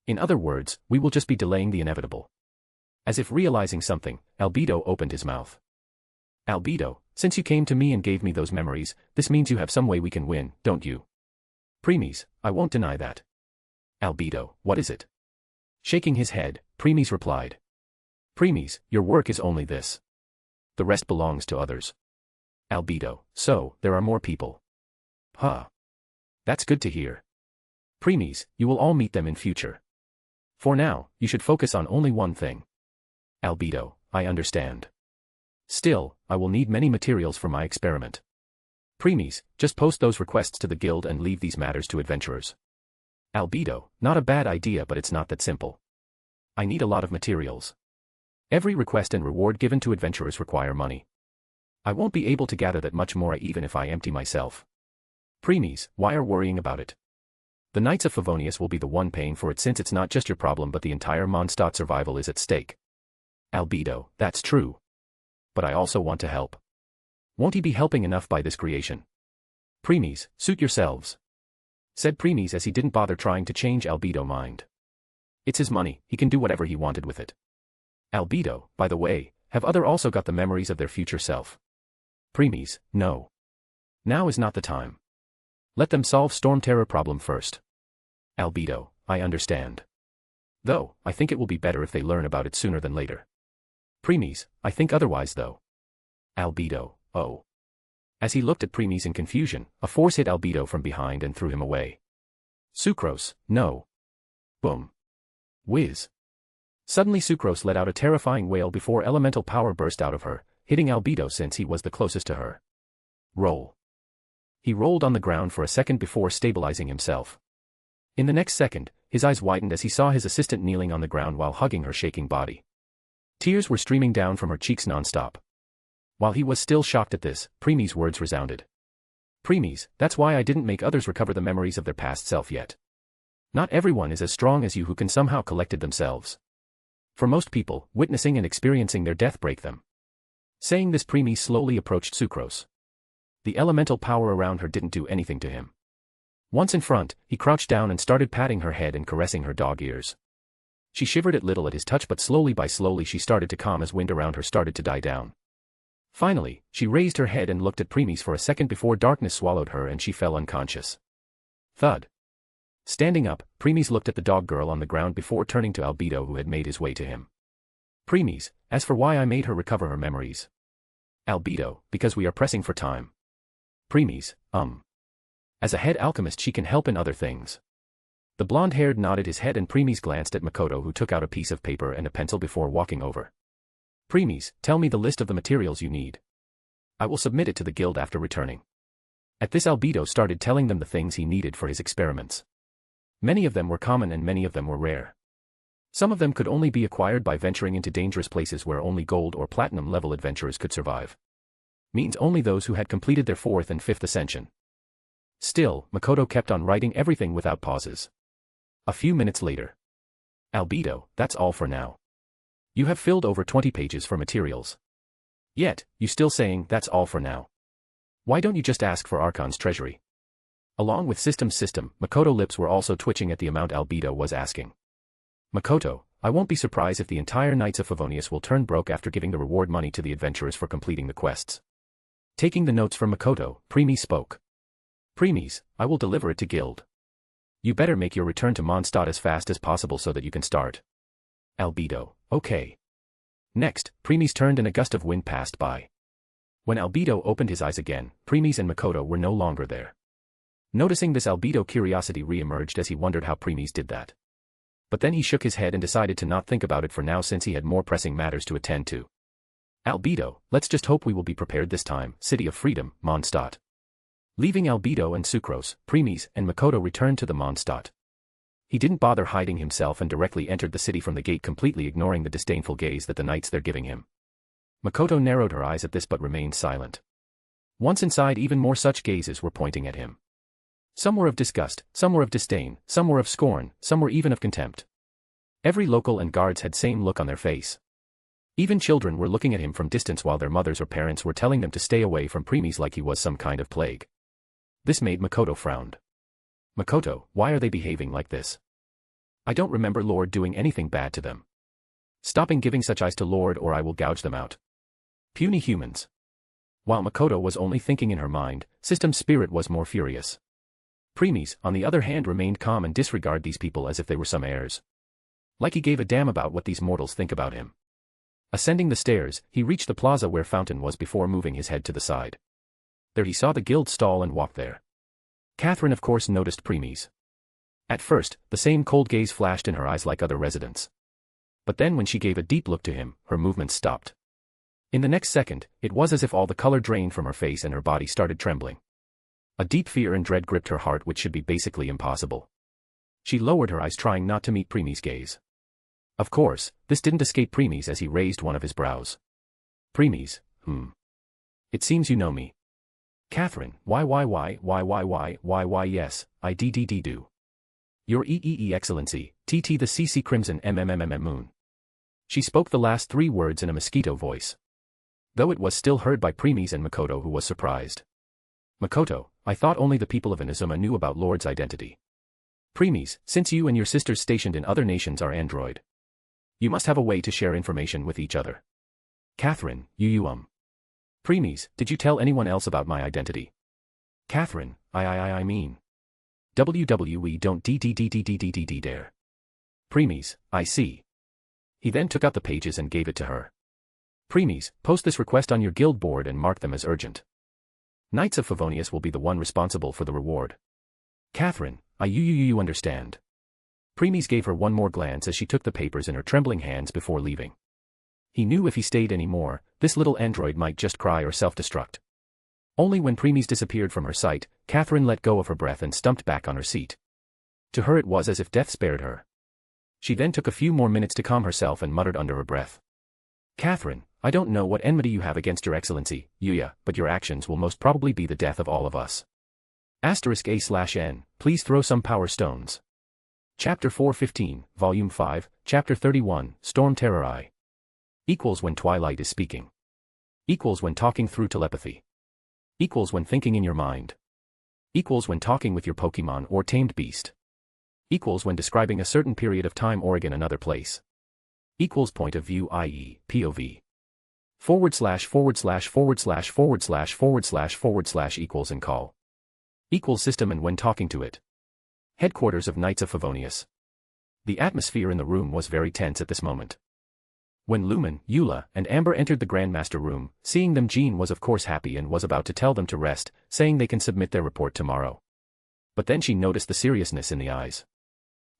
In other words, we will just be delaying the inevitable. As if realizing something, Albedo opened his mouth. Albedo, since you came to me and gave me those memories, this means you have some way we can win, don't you? Premies, I won't deny that. Albedo, what is it? Shaking his head, Premies replied. Premies, your work is only this. The rest belongs to others. Albedo, so, there are more people. Huh. That's good to hear. Premies, you will all meet them in future. For now, you should focus on only one thing. Albedo, I understand. Still, I will need many materials for my experiment. Premies, just post those requests to the guild and leave these matters to adventurers. Albedo, not a bad idea, but it's not that simple. I need a lot of materials. Every request and reward given to adventurers require money. I won't be able to gather that much more even if I empty myself. Premies, why are worrying about it? The Knights of Favonius will be the one paying for it since it's not just your problem but the entire Mondstadt survival is at stake. Albedo, that's true. But I also want to help. Won't he be helping enough by this creation? Premies, suit yourselves. Said Premies as he didn't bother trying to change Albedo's mind. It's his money, he can do whatever he wanted with it. Albedo, by the way, have other also got the memories of their future self? Premies, no. Now is not the time. Let them solve Storm Terror problem first. Albedo, I understand. Though, I think it will be better if they learn about it sooner than later. Premies, I think otherwise though. Albedo, oh. As he looked at Premies in confusion, a force hit Albedo from behind and threw him away. Sucrose, no. Boom. Whiz. Suddenly Sucrose let out a terrifying wail before elemental power burst out of her, hitting Albedo since he was the closest to her. Roll. He rolled on the ground for a second before stabilizing himself. In the next second, his eyes widened as he saw his assistant kneeling on the ground while hugging her shaking body. Tears were streaming down from her cheeks non-stop. While he was still shocked at this, Premies' words resounded. Premies, that's why I didn't make others recover the memories of their past self yet. Not everyone is as strong as you who can somehow collect it themselves. For most people, witnessing and experiencing their death break them. Saying this, Premies slowly approached Sucrose. The elemental power around her didn't do anything to him. Once in front, he crouched down and started patting her head and caressing her dog ears. She shivered a little at his touch, but slowly she started to calm as wind around her started to die down. Finally, she raised her head and looked at Premies for a second before darkness swallowed her and she fell unconscious. Thud. Standing up, Premies looked at the dog girl on the ground before turning to Albedo who had made his way to him. Premies, as for why I made her recover her memories. Albedo, because we are pressing for time. Premies, As a head alchemist she can help in other things. The blonde-haired nodded his head and Premies glanced at Makoto who took out a piece of paper and a pencil before walking over. Premies, tell me the list of the materials you need. I will submit it to the guild after returning. At this, Albedo started telling them the things he needed for his experiments. Many of them were common and many of them were rare. Some of them could only be acquired by venturing into dangerous places where only gold or platinum level adventurers could survive. Means only those who had completed their 4th and 5th ascension. Still, Makoto kept on writing everything without pauses. A few minutes later. Albedo, that's all for now. You have filled over 20 pages for materials. Yet, you still saying that's all for now. Why don't you just ask for Archon's treasury? Along with system, Makoto's lips were also twitching at the amount Albedo was asking. Makoto, I won't be surprised if the entire Knights of Favonius will turn broke after giving the reward money to the adventurers for completing the quests. Taking the notes from Makoto, Premies spoke. Premies, I will deliver it to guild. You better make your return to Mondstadt as fast as possible so that you can start. Albedo, okay. Next, Premies turned and a gust of wind passed by. When Albedo opened his eyes again, Premies and Makoto were no longer there. Noticing this, Albedo curiosity re-emerged as he wondered how Premies did that. But then he shook his head and decided to not think about it for now since he had more pressing matters to attend to. Albedo, let's just hope we will be prepared this time, City of Freedom, Mondstadt. Leaving Albedo and Sucrose, Premies, and Makoto returned to the Mondstadt. He didn't bother hiding himself and directly entered the city from the gate, completely ignoring the disdainful gaze that the knights there giving him. Makoto narrowed her eyes at this but remained silent. Once inside, even more such gazes were pointing at him. Some were of disgust, some were of disdain, some were of scorn, some were even of contempt. Every local and guards had same look on their face. Even children were looking at him from distance while their mothers or parents were telling them to stay away from Premies like he was some kind of plague. This made Makoto frown. Makoto, why are they behaving like this? I don't remember Lord doing anything bad to them. Stopping giving such eyes to Lord or I will gouge them out. Puny humans. While Makoto was only thinking in her mind, System's spirit was more furious. Premies, on the other hand, remained calm and disregarded these people as if they were some heirs. Like he gave a damn about what these mortals think about him. Ascending the stairs, he reached the plaza where Fountain was before moving his head to the side. There he saw the guild stall and walked there. Catherine of course noticed Premies. At first, the same cold gaze flashed in her eyes like other residents. But then when she gave a deep look to him, her movements stopped. In the next second, it was as if all the color drained from her face and her body started trembling. A deep fear and dread gripped her heart, which should be basically impossible. She lowered her eyes, trying not to meet Premies' gaze. Of course, this didn't escape Premies as he raised one of his brows. Premies, It seems you know me. Catherine, why, yes, I do. Your Excellency, TT the CC Crimson Moon. She spoke the last 3 words in a mosquito voice. Though it was still heard by Premies and Makoto, who was surprised. Makoto, I thought only the people of Inazuma knew about Lord's identity. Premies, since you and your sisters stationed in other nations are android. You must have a way to share information with each other. Catherine, Premies, did you tell anyone else about my identity? Catherine, I mean. WWE don't dare. Premies, I see. He then took out the pages and gave it to her. Premies, post this request on your guild board and mark them as urgent. Knights of Favonius will be the one responsible for the reward. Catherine, you understand. Premies gave her one more glance as she took the papers in her trembling hands before leaving. He knew if he stayed any more, this little android might just cry or self-destruct. Only when Premies disappeared from her sight, Catherine let go of her breath and stumped back on her seat. To her it was as if death spared her. She then took a few more minutes to calm herself and muttered under her breath. Catherine, I don't know what enmity you have against your excellency, Yuya, but your actions will most probably be the death of all of us. *A/N, please throw some power stones. Chapter 415, Volume 5, Chapter 31, Storm Terrorai. Equals when Twilight is speaking. Equals when talking through telepathy. Equals when thinking in your mind. Equals when talking with your Pokemon or tamed beast. Equals when describing a certain period of time or in another place. Equals point of view, i.e., POV. // equals and call. Equals system and when talking to it. Headquarters of Knights of Favonius. The atmosphere in the room was very tense at this moment. When Lumen, Eula, and Amber entered the Grandmaster room, seeing them, Jean was of course happy and was about to tell them to rest, saying they can submit their report tomorrow. But then she noticed the seriousness in the eyes.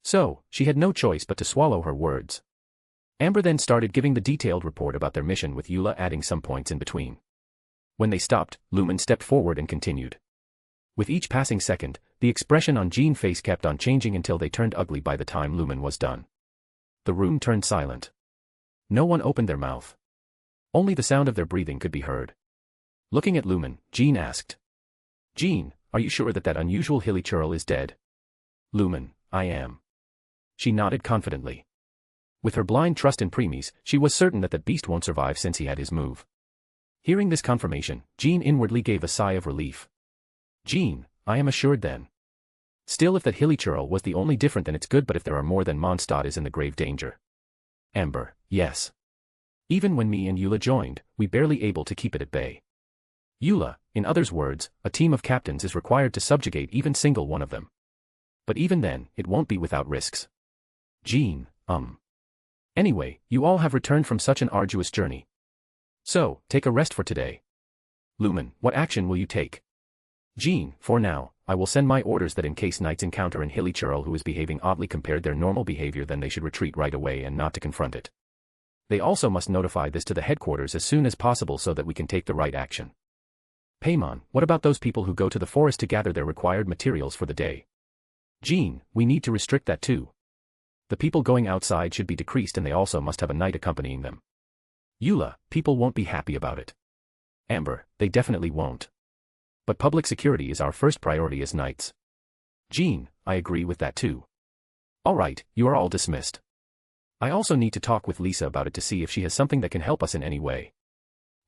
So, she had no choice but to swallow her words. Amber then started giving the detailed report about their mission, with Eula adding some points in between. When they stopped, Lumen stepped forward and continued. With each passing second, the expression on Jean's face kept on changing until they turned ugly by the time Lumen was done. The room turned silent. No one opened their mouth. Only the sound of their breathing could be heard. Looking at Lumen, Jean asked. Jean, are you sure that that unusual hilly churl is dead? Lumen, I am. She nodded confidently. With her blind trust in Premies, she was certain that beast won't survive since he had his move. Hearing this confirmation, Jean inwardly gave a sigh of relief. Jean, I am assured then. Still, if that hilly churl was the only different, then it's good, but if there are more, then Mondstadt is in the grave danger. Amber, yes. Even when me and Eula joined, we barely able to keep it at bay. Eula, in others' words, a team of captains is required to subjugate even single one of them. But even then, it won't be without risks. Jean, Anyway, you all have returned from such an arduous journey. So, take a rest for today. Lumen, what action will you take? Jean, for now, I will send my orders that in case knights encounter an hilly churl who is behaving oddly compared their normal behavior, then they should retreat right away and not to confront it. They also must notify this to the headquarters as soon as possible so that we can take the right action. Paimon, what about those people who go to the forest to gather their required materials for the day? Jean, we need to restrict that too. The people going outside should be decreased, and they also must have a knight accompanying them. Eula, people won't be happy about it. Amber, they definitely won't. But public security is our first priority as knights. Jean, I agree with that too. Alright, you are all dismissed. I also need to talk with Lisa about it to see if she has something that can help us in any way.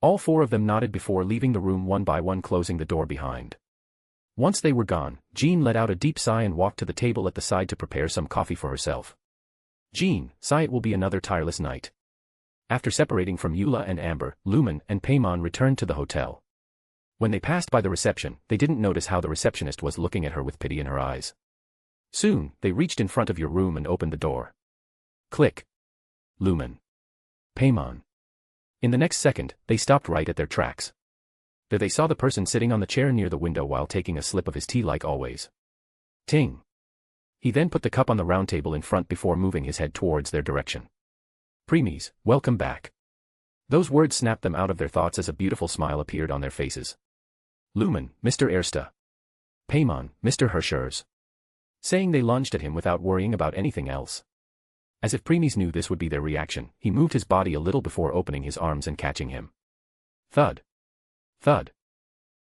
All four of them nodded before leaving the room one by one, closing the door behind. Once they were gone, Jean let out a deep sigh and walked to the table at the side to prepare some coffee for herself. Jean, sigh, it will be another tireless night. After separating from Eula and Amber, Lumen and Paimon returned to the hotel. When they passed by the reception, they didn't notice how the receptionist was looking at her with pity in her eyes. Soon, they reached in front of your room and opened the door. Click. Lumen. Paimon. In the next second, they stopped right at their tracks. There they saw the person sitting on the chair near the window while taking a sip of his tea like always. Ting. He then put the cup on the round table in front before moving his head towards their direction. Premies, welcome back. Those words snapped them out of their thoughts as a beautiful smile appeared on their faces. Lumen, Mr. Ersta. Paimon, Mr. Hirschers. Saying, they lunged at him without worrying about anything else. As if Premies knew this would be their reaction, he moved his body a little before opening his arms and catching him. Thud. Thud.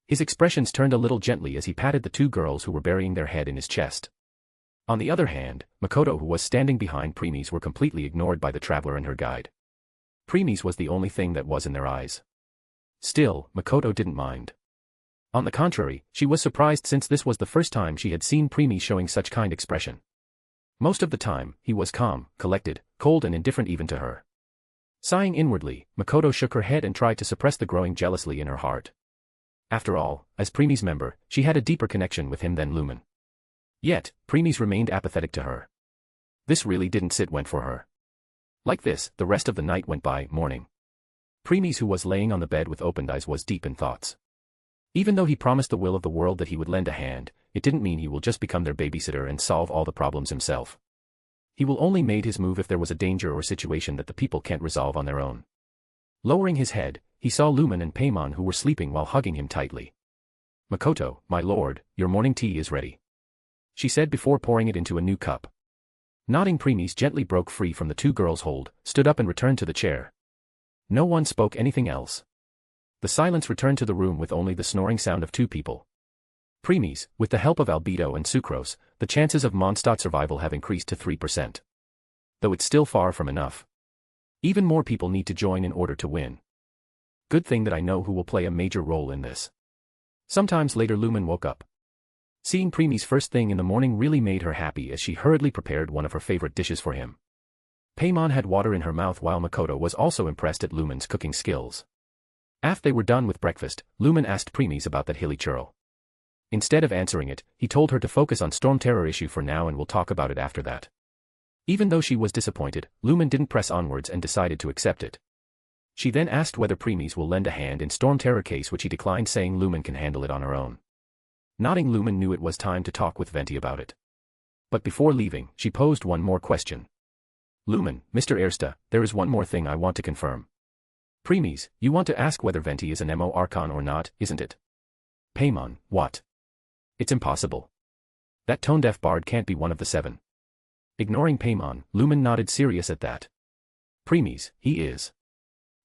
His expressions turned a little gently as he patted the two girls who were burying their head in his chest. On the other hand, Makoto, who was standing behind Premies, were completely ignored by the traveler and her guide. Premies was the only thing that was in their eyes. Still, Makoto didn't mind. On the contrary, she was surprised since this was the first time she had seen Premies showing such kind expression. Most of the time, he was calm, collected, cold and indifferent even to her. Sighing inwardly, Makoto shook her head and tried to suppress the growing jealousy in her heart. After all, as Premies' member, she had a deeper connection with him than Lumen. Yet, Premies remained apathetic to her. This really didn't sit well for her. Like this, the rest of the night went by, morning. Premies, who was laying on the bed with opened eyes, was deep in thoughts. Even though he promised the will of the world that he would lend a hand, it didn't mean he will just become their babysitter and solve all the problems himself. He will only make his move if there was a danger or situation that the people can't resolve on their own. Lowering his head, he saw Lumen and Paimon, who were sleeping while hugging him tightly. Makoto, my lord, your morning tea is ready, she said before pouring it into a new cup. Nodding, Premies gently broke free from the two girls' hold, stood up and returned to the chair. No one spoke anything else. The silence returned to the room with only the snoring sound of two people. Premies, with the help of Albedo and Sucrose, the chances of Mondstadt survival have increased to 3%. Though it's still far from enough. Even more people need to join in order to win. Good thing that I know who will play a major role in this. Sometimes later, Lumen woke up. Seeing Premies first thing in the morning really made her happy as she hurriedly prepared one of her favorite dishes for him. Paimon had water in her mouth while Makoto was also impressed at Lumen's cooking skills. After they were done with breakfast, Lumen asked Premies about that hilly churl. Instead of answering it, he told her to focus on Storm Terror issue for now and we'll talk about it after that. Even though she was disappointed, Lumen didn't press onwards and decided to accept it. She then asked whether Premies will lend a hand in Storm Terror case, which he declined, saying Lumen can handle it on her own. Nodding, Lumen knew it was time to talk with Venti about it. But before leaving, she posed one more question. Lumen, Mr. Ersta, there is one more thing I want to confirm. Premies, you want to ask whether Venti is an MO Archon or not, isn't it? Paimon, what? It's impossible. That tone-deaf bard can't be one of the 7. Ignoring Paimon, Lumen nodded serious at that. Premies, he is.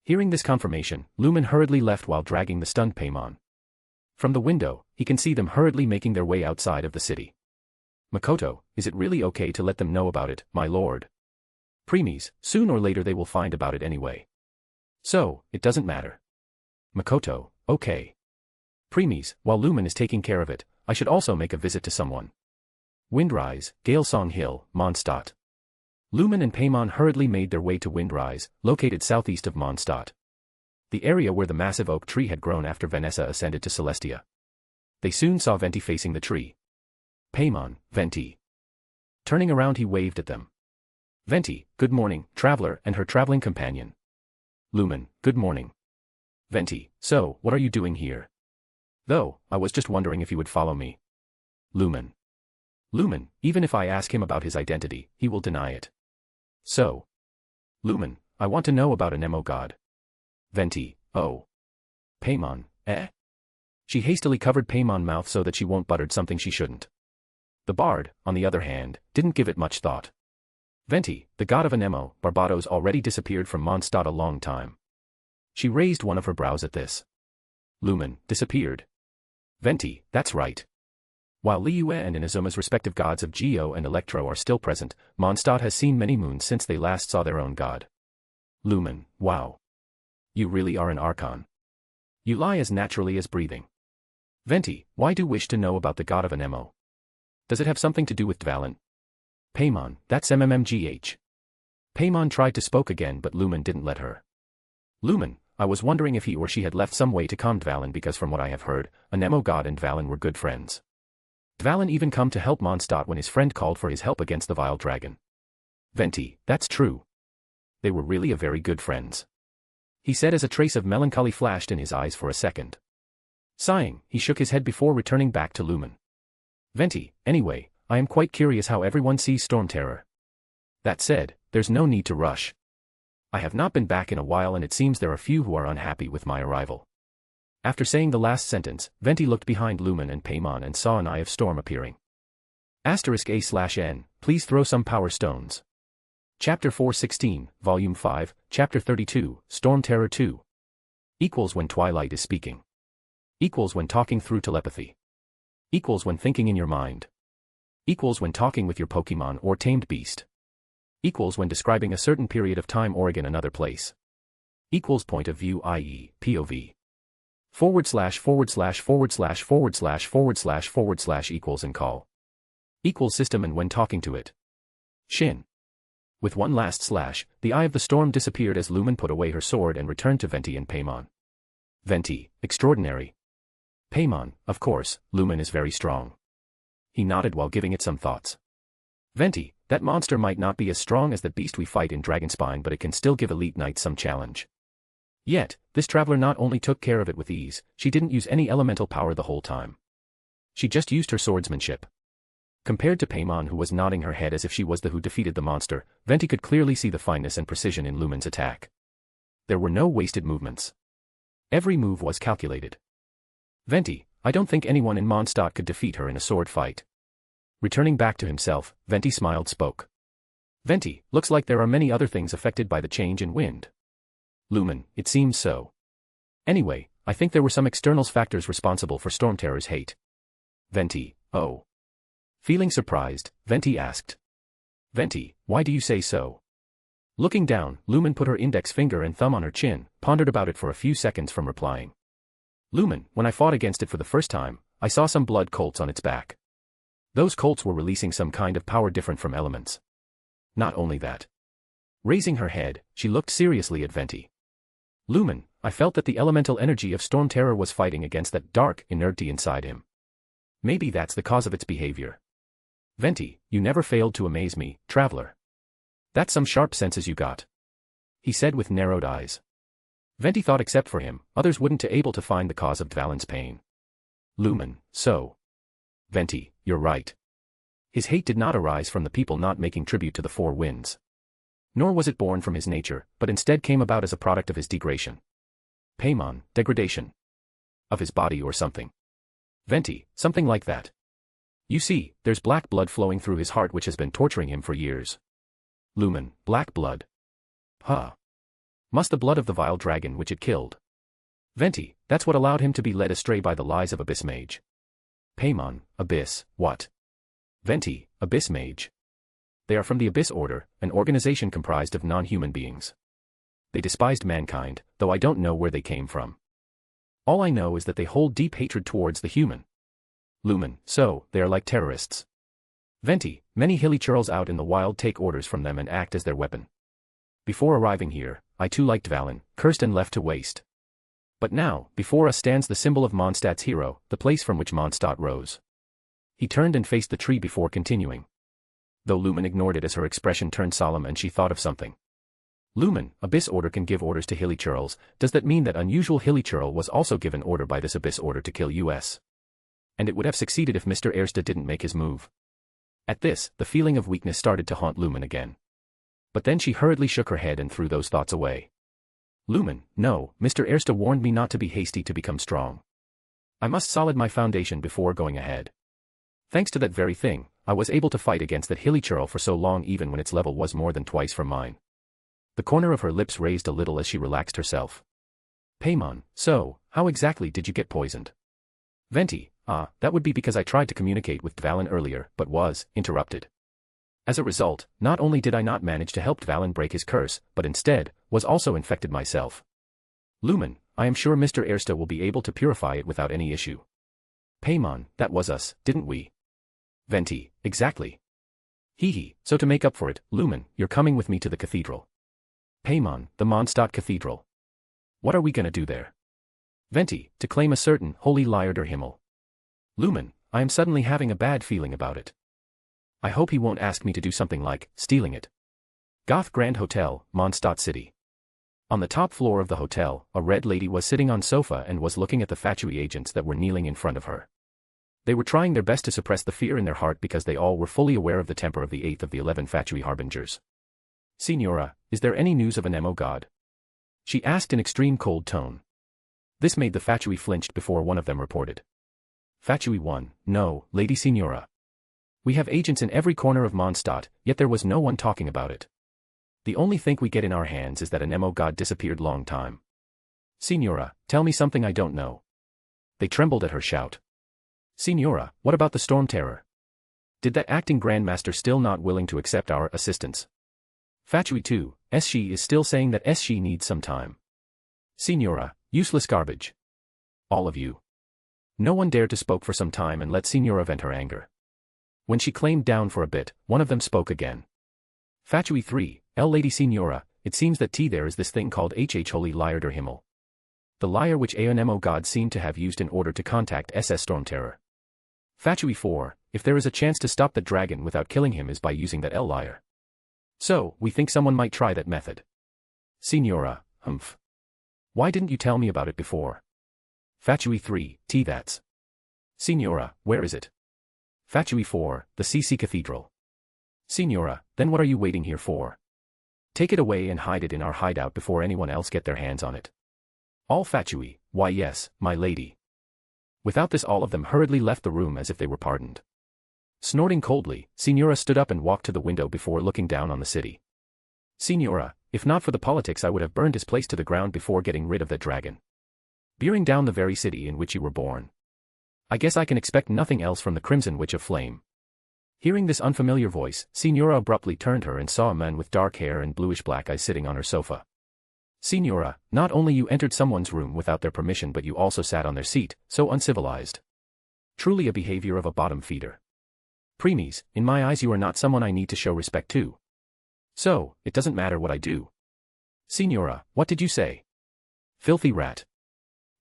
Hearing this confirmation, Lumen hurriedly left while dragging the stunned Paimon. From the window, he can see them hurriedly making their way outside of the city. Makoto, is it really okay to let them know about it, my lord? Premies, soon or later they will find about it anyway. So, it doesn't matter. Makoto, okay. Premies, while Lumen is taking care of it, I should also make a visit to someone. Windrise, Galesong Hill, Mondstadt. Lumen and Paimon hurriedly made their way to Windrise, located southeast of Mondstadt. The area where the massive oak tree had grown after Vanessa ascended to Celestia. They soon saw Venti facing the tree. Paimon, Venti. Turning around he waved at them. Venti, good morning, traveler and her traveling companion. Lumen, good morning. Venti, so, what are you doing here? Though, I was just wondering if you would follow me. Lumen. Lumen, even if I ask him about his identity, he will deny it. So. Lumen, I want to know about an MO god. Venti, oh. Paimon, eh? She hastily covered Paimon's mouth so that she won't buttered something she shouldn't. The bard, on the other hand, didn't give it much thought. Venti, the god of an MO, Barbados already disappeared from Mondstadt a long time. She raised one of her brows at this. Lumen, disappeared. Venti, that's right. While Liyue and Inazuma's respective gods of Geo and Electro are still present, Mondstadt has seen many moons since they last saw their own god. Lumen, wow. You really are an Archon. You lie as naturally as breathing. Venti, why do you wish to know about the god of an MO? Does it have something to do with Dvalin? Paimon, that's MMMGH. Paimon tried to spoke again but Lumen didn't let her. Lumen, I was wondering if he or she had left some way to calm Dvalin because from what I have heard, an MO god and Dvalin were good friends. Dvalin even come to help Mondstadt when his friend called for his help against the vile dragon. Venti, that's true. They were really a very good friends. He said as a trace of melancholy flashed in his eyes for a second. Sighing, he shook his head before returning back to Lumen. Venti, anyway, I am quite curious how everyone sees Storm Terror. That said, there's no need to rush. I have not been back in a while and it seems there are few who are unhappy with my arrival. After saying the last sentence, Venti looked behind Lumen and Paimon and saw an Eye of Storm appearing. *A/N, please throw some power stones. Chapter 416, Volume 5, Chapter 32, Storm Terror 2. Equals when Twilight is speaking. Equals when talking through telepathy. Equals when thinking in your mind. Equals when talking with your Pokemon or tamed beast. Equals when describing a certain period of time or in another place. Equals point of view i.e. POV. / / equals and call. Equals system and when talking to it. Shin. With one last slash, the Eye of the Storm disappeared as Lumen put away her sword and returned to Venti and Paimon. Venti, extraordinary. Paimon, of course, Lumen is very strong. He nodded while giving it some thoughts. Venti, that monster might not be as strong as the beast we fight in Dragonspine but it can still give elite knights some challenge. Yet, this traveler not only took care of it with ease, she didn't use any elemental power the whole time. She just used her swordsmanship. Compared to Paimon who was nodding her head as if she was the who defeated the monster, Venti could clearly see the fineness and precision in Lumen's attack. There were no wasted movements. Every move was calculated. Venti, I don't think anyone in Mondstadt could defeat her in a sword fight. Returning back to himself, Venti smiled spoke. Venti, looks like there are many other things affected by the change in wind. Lumen, it seems so. Anyway, I think there were some external factors responsible for Storm Terror's hate. Venti, oh. Feeling surprised, Venti asked. Venti, why do you say so? Looking down, Lumen put her index finger and thumb on her chin, pondered about it for a few seconds from replying. Lumen, when I fought against it for the first time, I saw some blood colts on its back. Those colts were releasing some kind of power different from elements. Not only that. Raising her head, she looked seriously at Venti. Lumen, I felt that the elemental energy of Storm Terror was fighting against that dark inertity inside him. Maybe that's the cause of its behavior. Venti, you never failed to amaze me, traveler. That's some sharp senses you got. He said with narrowed eyes. Venti thought except for him, others wouldn't be able to find the cause of Dvalin's pain. Lumen, so. Venti, you're right. His hate did not arise from the people not making tribute to the Four Winds. Nor was it born from his nature, but instead came about as a product of his degradation. Paimon, degradation. Of his body or something. Venti, something like that. You see, there's black blood flowing through his heart which has been torturing him for years. Lumen, black blood. Huh. Must the blood of the vile dragon which it killed. Venti, that's what allowed him to be led astray by the lies of Abyss Mage. Paimon, Abyss, what? Venti, Abyss Mage. They are from the Abyss Order, an organization comprised of non-human beings. They despised mankind, though I don't know where they came from. All I know is that they hold deep hatred towards the human. Lumen, so, they are like terrorists. Venti, many hilly churls out in the wild take orders from them and act as their weapon. Before arriving here, I too liked Valen, cursed and left to waste. But now, before us stands the symbol of Mondstadt's hero, the place from which Mondstadt rose. He turned and faced the tree before continuing. Though Lumen ignored it as her expression turned solemn and she thought of something. Lumen, Abyss Order can give orders to hilly churls. Does that mean that unusual hilly churl was also given order by this Abyss Order to kill us? And it would have succeeded if Mr. Erste didn't make his move. At this, the feeling of weakness started to haunt Lumen again. But then she hurriedly shook her head and threw those thoughts away. Lumen, no, Mr. Erste warned me not to be hasty to become strong. I must solid my foundation before going ahead. Thanks to that very thing, I was able to fight against that hilly churl for so long even when its level was more than twice from mine. The corner of her lips raised a little as she relaxed herself. Paimon, so, how exactly did you get poisoned? Venti, that would be because I tried to communicate with Dvalin earlier, but was interrupted. As a result, not only did I not manage to help Dvalin break his curse, but instead, was also infected myself. Lumen, I am sure Mr. Erste will be able to purify it without any issue. Paimon, that was us, didn't we? Venti, exactly. Hee, so to make up for it, Lumen, you're coming with me to the cathedral. Paimon, the Mondstadt Cathedral. What are we gonna do there? Venti, to claim a certain holy liar der Himmel. Lumen, I am suddenly having a bad feeling about it. I hope he won't ask me to do something like stealing it. Goth Grand Hotel, Mondstadt City. On the top floor of the hotel, a red lady was sitting on sofa and was looking at the Fatui agents that were kneeling in front of her. They were trying their best to suppress the fear in their heart because they all were fully aware of the temper of the 8th of the 11 Fatui Harbingers. Signora, is there any news of an Emo god? She asked in extreme cold tone. This made the Fatui flinched before one of them reported. Fatui 1, no, Lady Signora. We have agents in every corner of Mondstadt, yet there was no one talking about it. The only thing we get in our hands is that an Emo god disappeared long time. Signora, tell me something I don't know. They trembled at her shout. Signora, what about the Storm Terror? Did that acting Grandmaster still not willing to accept our assistance? Fatui 2, she is still saying that she needs some time. Signora, useless garbage. All of you. No one dared to spoke for some time and let Signora vent her anger. When she claimed down for a bit, one of them spoke again. Fatui 3, Lady Signora, it seems that there is this thing called Holy Liar der Himmel. The liar which Aonemo god seemed to have used in order to contact SS Storm Terror. Fatui 4, if there is a chance to stop the dragon without killing him is by using that liar. So, we think someone might try that method. Signora, humph. Why didn't you tell me about it before? Fatui 3, that's. Signora, where is it? Fatui 4, the CC Cathedral. Signora, then what are you waiting here for? Take it away and hide it in our hideout before anyone else get their hands on it. All Fatui, why yes, my lady. Without this all of them hurriedly left the room as if they were pardoned. Snorting coldly, Signora stood up and walked to the window before looking down on the city. Signora, if not for the politics I would have burned his place to the ground before getting rid of that dragon. Bearing down the very city in which you were born. I guess I can expect nothing else from the Crimson Witch of Flame. Hearing this unfamiliar voice, Signora abruptly turned her and saw a man with dark hair and bluish-black eyes sitting on her sofa. Signora, not only you entered someone's room without their permission but you also sat on their seat, so uncivilized. Truly a behavior of a bottom feeder. Preemies, in my eyes you are not someone I need to show respect to. So, it doesn't matter what I do. Signora, what did you say? Filthy rat.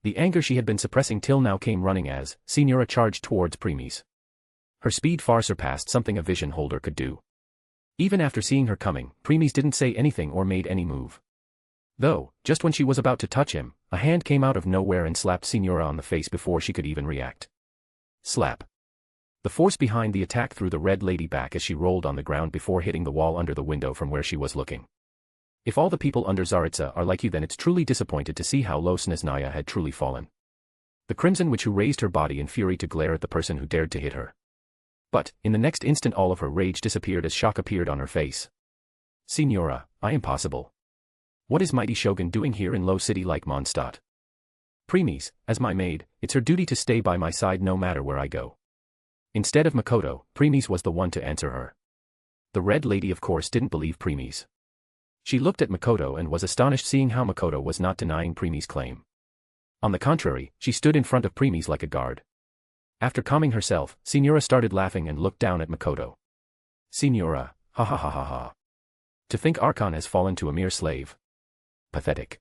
The anger she had been suppressing till now came running as Signora charged towards Preemies. Her speed far surpassed something a vision holder could do. Even after seeing her coming, Preemies didn't say anything or made any move. Though, just when she was about to touch him, a hand came out of nowhere and slapped Signora on the face before she could even react. Slap. The force behind the attack threw the red lady back as she rolled on the ground before hitting the wall under the window from where she was looking. If all the people under Tsaritsa are like you, then it's truly disappointed to see how low Snezhnaya had truly fallen. The Crimson Witch who raised her body in fury to glare at the person who dared to hit her. But, in the next instant all of her rage disappeared as shock appeared on her face. Signora, I am possible. What is mighty Shogun doing here in low city like Mondstadt? Premies, as my maid, it's her duty to stay by my side no matter where I go. Instead of Makoto, Premies was the one to answer her. The Red Lady of course didn't believe Premies. She looked at Makoto and was astonished seeing how Makoto was not denying Premies' claim. On the contrary, she stood in front of Premies like a guard. After calming herself, Signora started laughing and looked down at Makoto. Signora, ha ha ha ha ha. To think Archon has fallen to a mere slave. Pathetic.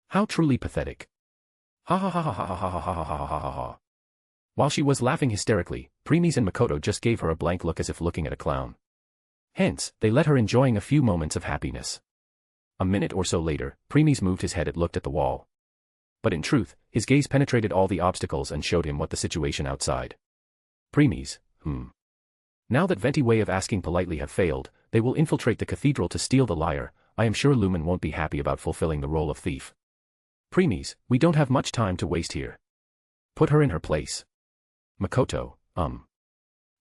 How truly pathetic. Ha ha ha ha ha ha ha ha ha ha ha ha ha. While she was laughing hysterically, Premies and Makoto just gave her a blank look as if looking at a clown. Hence, they let her enjoying a few moments of happiness. A minute or so later, Premies moved his head and looked at the wall. But in truth, his gaze penetrated all the obstacles and showed him what the situation outside. Premies, Now that Venti way of asking politely have failed, they will infiltrate the cathedral to steal the lyre. I am sure Lumen won't be happy about fulfilling the role of thief. Premies, we don't have much time to waste here. Put her in her place. Makoto,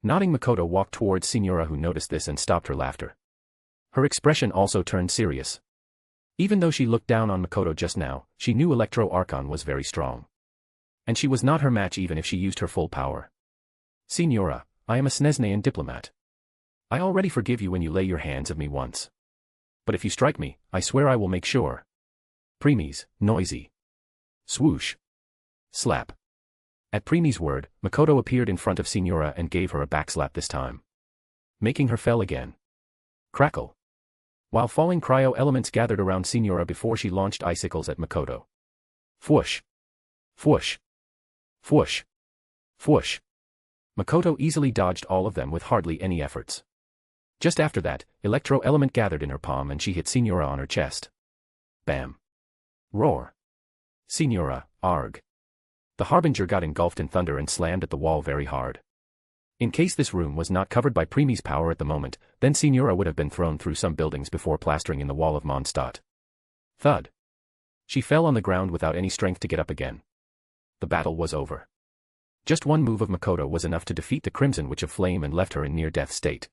Nodding, Makoto walked towards Signora who noticed this and stopped her laughter. Her expression also turned serious. Even though she looked down on Makoto just now, she knew Electro Archon was very strong. And she was not her match even if she used her full power. Signora, I am a Snezhnayan diplomat. I already forgive you when you lay your hands on me once. But if you strike me, I swear I will make sure. Premies, noisy. Swoosh. Slap. At Premies' word, Makoto appeared in front of Signora and gave her a backslap this time. Making her fell again. Crackle. While falling cryo-elements gathered around Signora before she launched icicles at Makoto. Fwoosh. Fwoosh. Fwoosh. Fwoosh. Makoto easily dodged all of them with hardly any efforts. Just after that, electro-element gathered in her palm and she hit Signora on her chest. Bam. Roar. Signora, arg. The Harbinger got engulfed in thunder and slammed at the wall very hard. In case this room was not covered by Premies' power at the moment, then Signora would have been thrown through some buildings before plastering in the wall of Mondstadt. Thud. She fell on the ground without any strength to get up again. The battle was over. Just one move of Makoto was enough to defeat the Crimson Witch of Flame and left her in near-death state.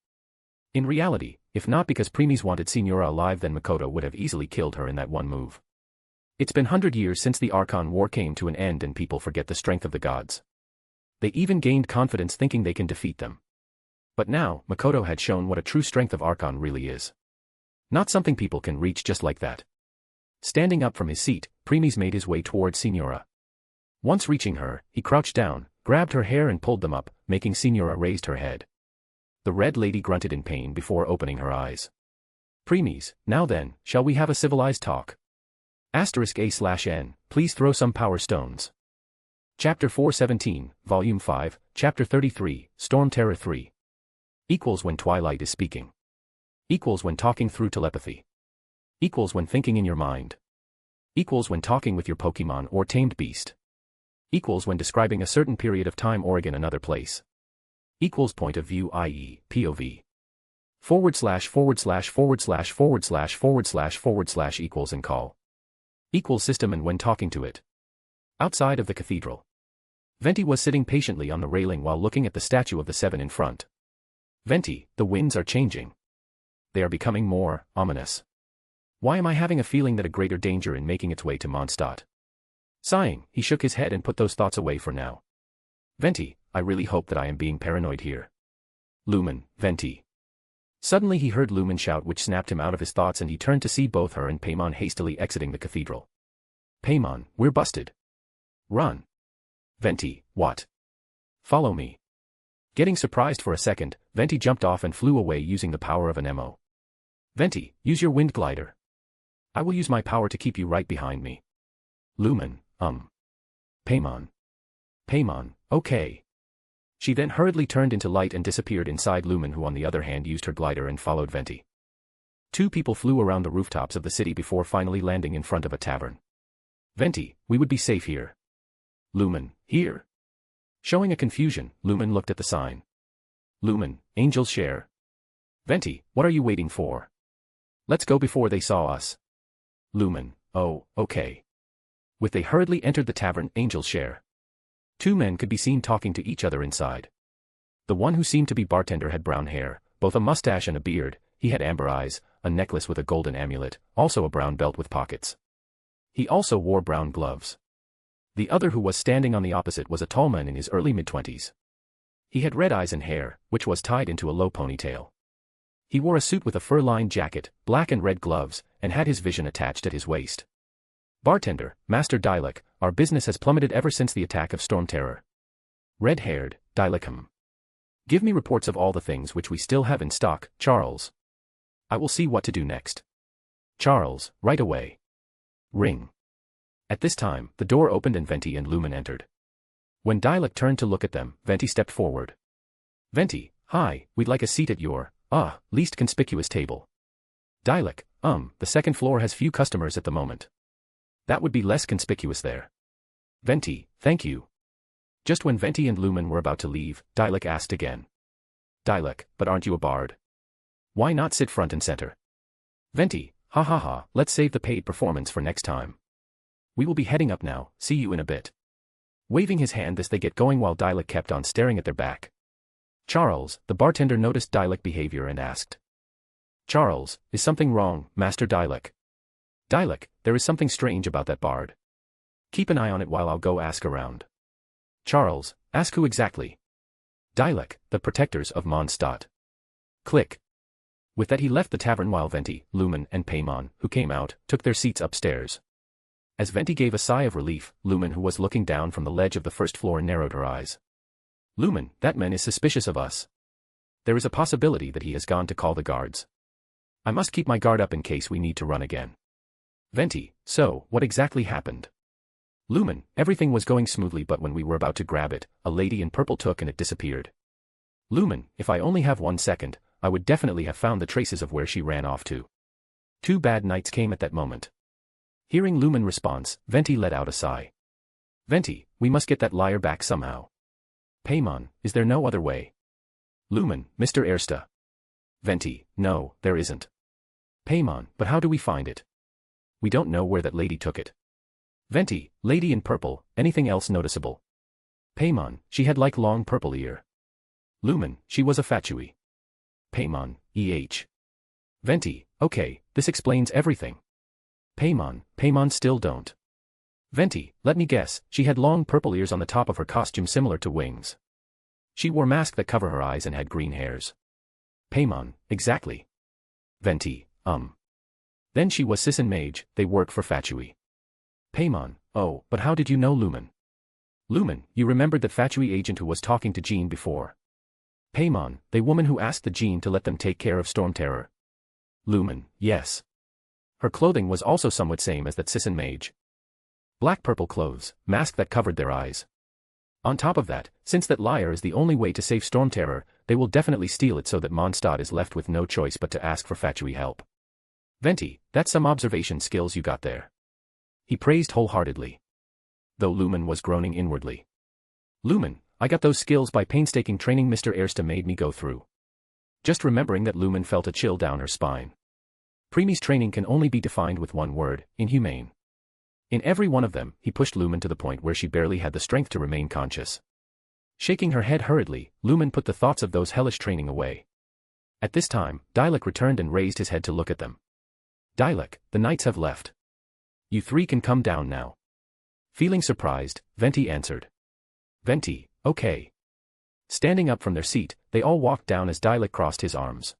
In reality, if not because Premies wanted Signora alive, then Makoto would have easily killed her in that one move. It's been 100 years since the Archon War came to an end and people forget the strength of the gods. They even gained confidence thinking they can defeat them. But now, Makoto had shown what a true strength of Archon really is. Not something people can reach just like that. Standing up from his seat, Premies made his way towards Signora. Once reaching her, he crouched down, grabbed her hair and pulled them up, making Signora raise her head. The Red Lady grunted in pain before opening her eyes. Premies, now then, shall we have a civilized talk? *A/N, please throw some power stones. Chapter 417, Volume 5, Chapter 33, Storm Terror 3. Equals when Twilight is speaking. Equals when talking through telepathy. Equals when thinking in your mind. Equals when talking with your Pokemon or tamed beast. Equals when describing a certain period of time or again another place. Equals point of view, i.e., POV. // equals and call. Equals system and when talking to it. Outside of the cathedral. Venti was sitting patiently on the railing while looking at the statue of the Seven in front. Venti, the winds are changing. They are becoming more ominous. Why am I having a feeling that a greater danger in making its way to Mondstadt? Sighing, he shook his head and put those thoughts away for now. Venti, I really hope that I am being paranoid here. Lumen, Venti. Suddenly he heard Lumen shout, which snapped him out of his thoughts, and he turned to see both her and Paimon hastily exiting the cathedral. Paimon, we're busted. Run. Venti, what? Follow me. Getting surprised for a second, Venti jumped off and flew away using the power of an MO. Venti, use your wind glider. I will use my power to keep you right behind me. Lumen, Paimon. Paimon, okay. She then hurriedly turned into light and disappeared inside Lumen, who on the other hand used her glider and followed Venti. Two people flew around the rooftops of the city before finally landing in front of a tavern. Venti, we would be safe here. Lumen, here? Showing a confusion, Lumen looked at the sign. Lumen, Angel's Share. Venti, what are you waiting for? Let's go before they saw us. Lumen, oh, okay. With they hurriedly entered the tavern Angel's Share. Two men could be seen talking to each other inside. The one who seemed to be bartender had brown hair, both a mustache and a beard. He had amber eyes, a necklace with a golden amulet, also a brown belt with pockets. He also wore brown gloves. The other who was standing on the opposite was a tall man in his early mid-20s. He had red eyes and hair, which was tied into a low ponytail. He wore a suit with a fur-lined jacket, black and red gloves, and had his vision attached at his waist. Bartender, Master Dialek, our business has plummeted ever since the attack of Storm Terror. Red-haired, Dialek. Give me reports of all the things which we still have in stock, Charles. I will see what to do next. Charles, right away. Ring. At this time, the door opened and Venti and Lumen entered. When Dialek turned to look at them, Venti stepped forward. Venti, hi, we'd like a seat at your, least conspicuous table. Dialek, the second floor has few customers at the moment. That would be less conspicuous there. Venti, thank you. Just when Venti and Lumen were about to leave, Dialek asked again. Dialek, but aren't you a bard? Why not sit front and center? Venti, ha, let's save the paid performance for next time. We will be heading up now, see you in a bit. Waving his hand as they get going while Dialek kept on staring at their back. Charles, the bartender noticed Dialek behavior and asked. Charles, is something wrong, Master Dialek? Dialek, there is something strange about that bard. Keep an eye on it while I'll go ask around. Charles, ask who exactly? Dialek, the protectors of Mondstadt. Click. With that he left the tavern while Venti, Lumen and Paimon, who came out, took their seats upstairs. As Venti gave a sigh of relief, Lumen who was looking down from the ledge of the first floor narrowed her eyes. Lumen, that man is suspicious of us. There is a possibility that he has gone to call the guards. I must keep my guard up in case we need to run again. Venti, so, what exactly happened? Lumen, everything was going smoothly but when we were about to grab it, a lady in purple took and it disappeared. Lumen, if I only have 1 second, I would definitely have found the traces of where she ran off to. 2 bad nights came at that moment. Hearing Lumen's response, Venti let out a sigh. Venti, we must get that liar back somehow. Paimon, is there no other way? Lumen, Mr. Ersta. Venti, no, there isn't. Paimon, but how do we find it? We don't know where that lady took it. Venti, lady in purple, anything else noticeable? Paimon, she had like long purple ear. Lumen, she was a fatui. Paimon, Venti, okay, this explains everything. Paimon still don't. Venti, let me guess, she had long purple ears on the top of her costume similar to wings. She wore mask that cover her eyes and had green hairs. Paimon, exactly. Venti, Then she was Sis and Mage, they work for Fatui. Paimon, oh, but how did you know Lumen? Lumen, you remembered that Fatui agent who was talking to Jean before. Paimon, the woman who asked the Jean to let them take care of Storm Terror. Lumen, yes. Her clothing was also somewhat same as that Sis and Mage. Black-purple clothes, mask that covered their eyes. On top of that, since that liar is the only way to save Storm Terror, they will definitely steal it so that Mondstadt is left with no choice but to ask for Fatui help. Venti, that's some observation skills you got there. He praised wholeheartedly. Though Lumen was groaning inwardly. Lumen, I got those skills by painstaking training Mr. Ersta made me go through. Just remembering that Lumen felt a chill down her spine. Preemie's training can only be defined with one word, inhumane. In every one of them, he pushed Lumen to the point where she barely had the strength to remain conscious. Shaking her head hurriedly, Lumen put the thoughts of those hellish training away. At this time, Dialek returned and raised his head to look at them. Dialek, the knights have left. You 3 can come down now. Feeling surprised, Venti answered. Venti, okay. Standing up from their seat, they all walked down as Dialek crossed his arms.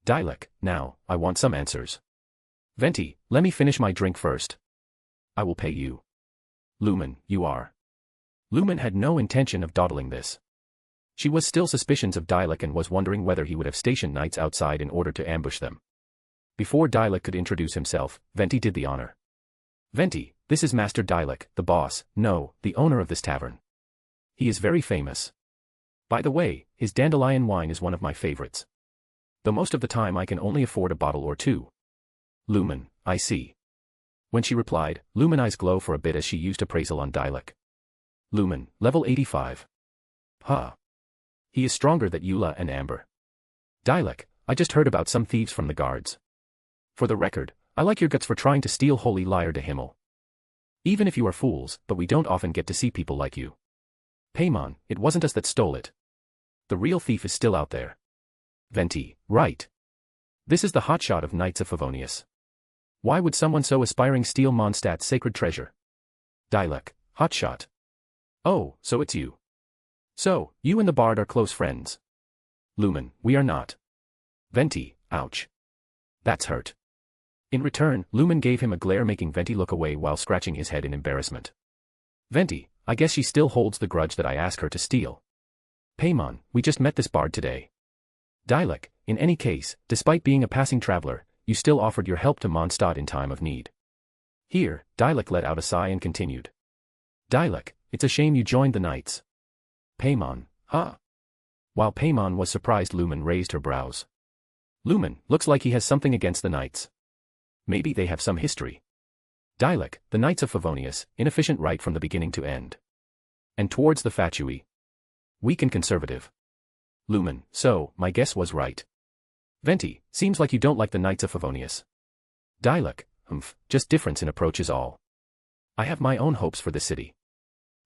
Dialek, now, I want some answers. Venti, let me finish my drink first. I will pay you. Lumen, you are. Lumen had no intention of dawdling this. She was still suspicions of Dialek and was wondering whether he would have stationed knights outside in order to ambush them. Before Dialek could introduce himself, Venti did the honor. Venti, this is Master Dialek, the boss, no, the owner of this tavern. He is very famous. By the way, his dandelion wine is one of my favorites. Though most of the time I can only afford a bottle or 2. Lumen, I see. When she replied, Lumen's eyes glow for a bit as she used appraisal on Dialek. Lumen, level 85. Huh. He is stronger than Eula and Amber. Dialek, I just heard about some thieves from the guards. For the record, I like your guts for trying to steal Holy Lyre to Himmel. Even if you are fools, but we don't often get to see people like you. Paimon, it wasn't us that stole it. The real thief is still out there. Venti, right. This is the hotshot of Knights of Favonius. Why would someone so aspiring steal Mondstadt's sacred treasure? Dialek, hotshot. Oh, so it's you. So, you and the bard are close friends. Lumen, we are not. Venti, ouch. That's hurt. In return, Lumen gave him a glare making Venti look away while scratching his head in embarrassment. Venti, I guess she still holds the grudge that I asked her to steal. Paimon, we just met this bard today. Dialek, in any case, despite being a passing traveler, you still offered your help to Mondstadt in time of need. Here, Dialek let out a sigh and continued. Dialek, it's a shame you joined the knights. Paimon, huh? While Paimon was surprised, Lumen raised her brows. Lumen, looks like he has something against the knights. Maybe they have some history. Dialek, the Knights of Favonius, inefficient right from the beginning to end. And towards the Fatui. Weak and conservative. Lumen, so, my guess was right. Venti, seems like you don't like the Knights of Favonius. Dialek, just difference in approach is all. I have my own hopes for the city.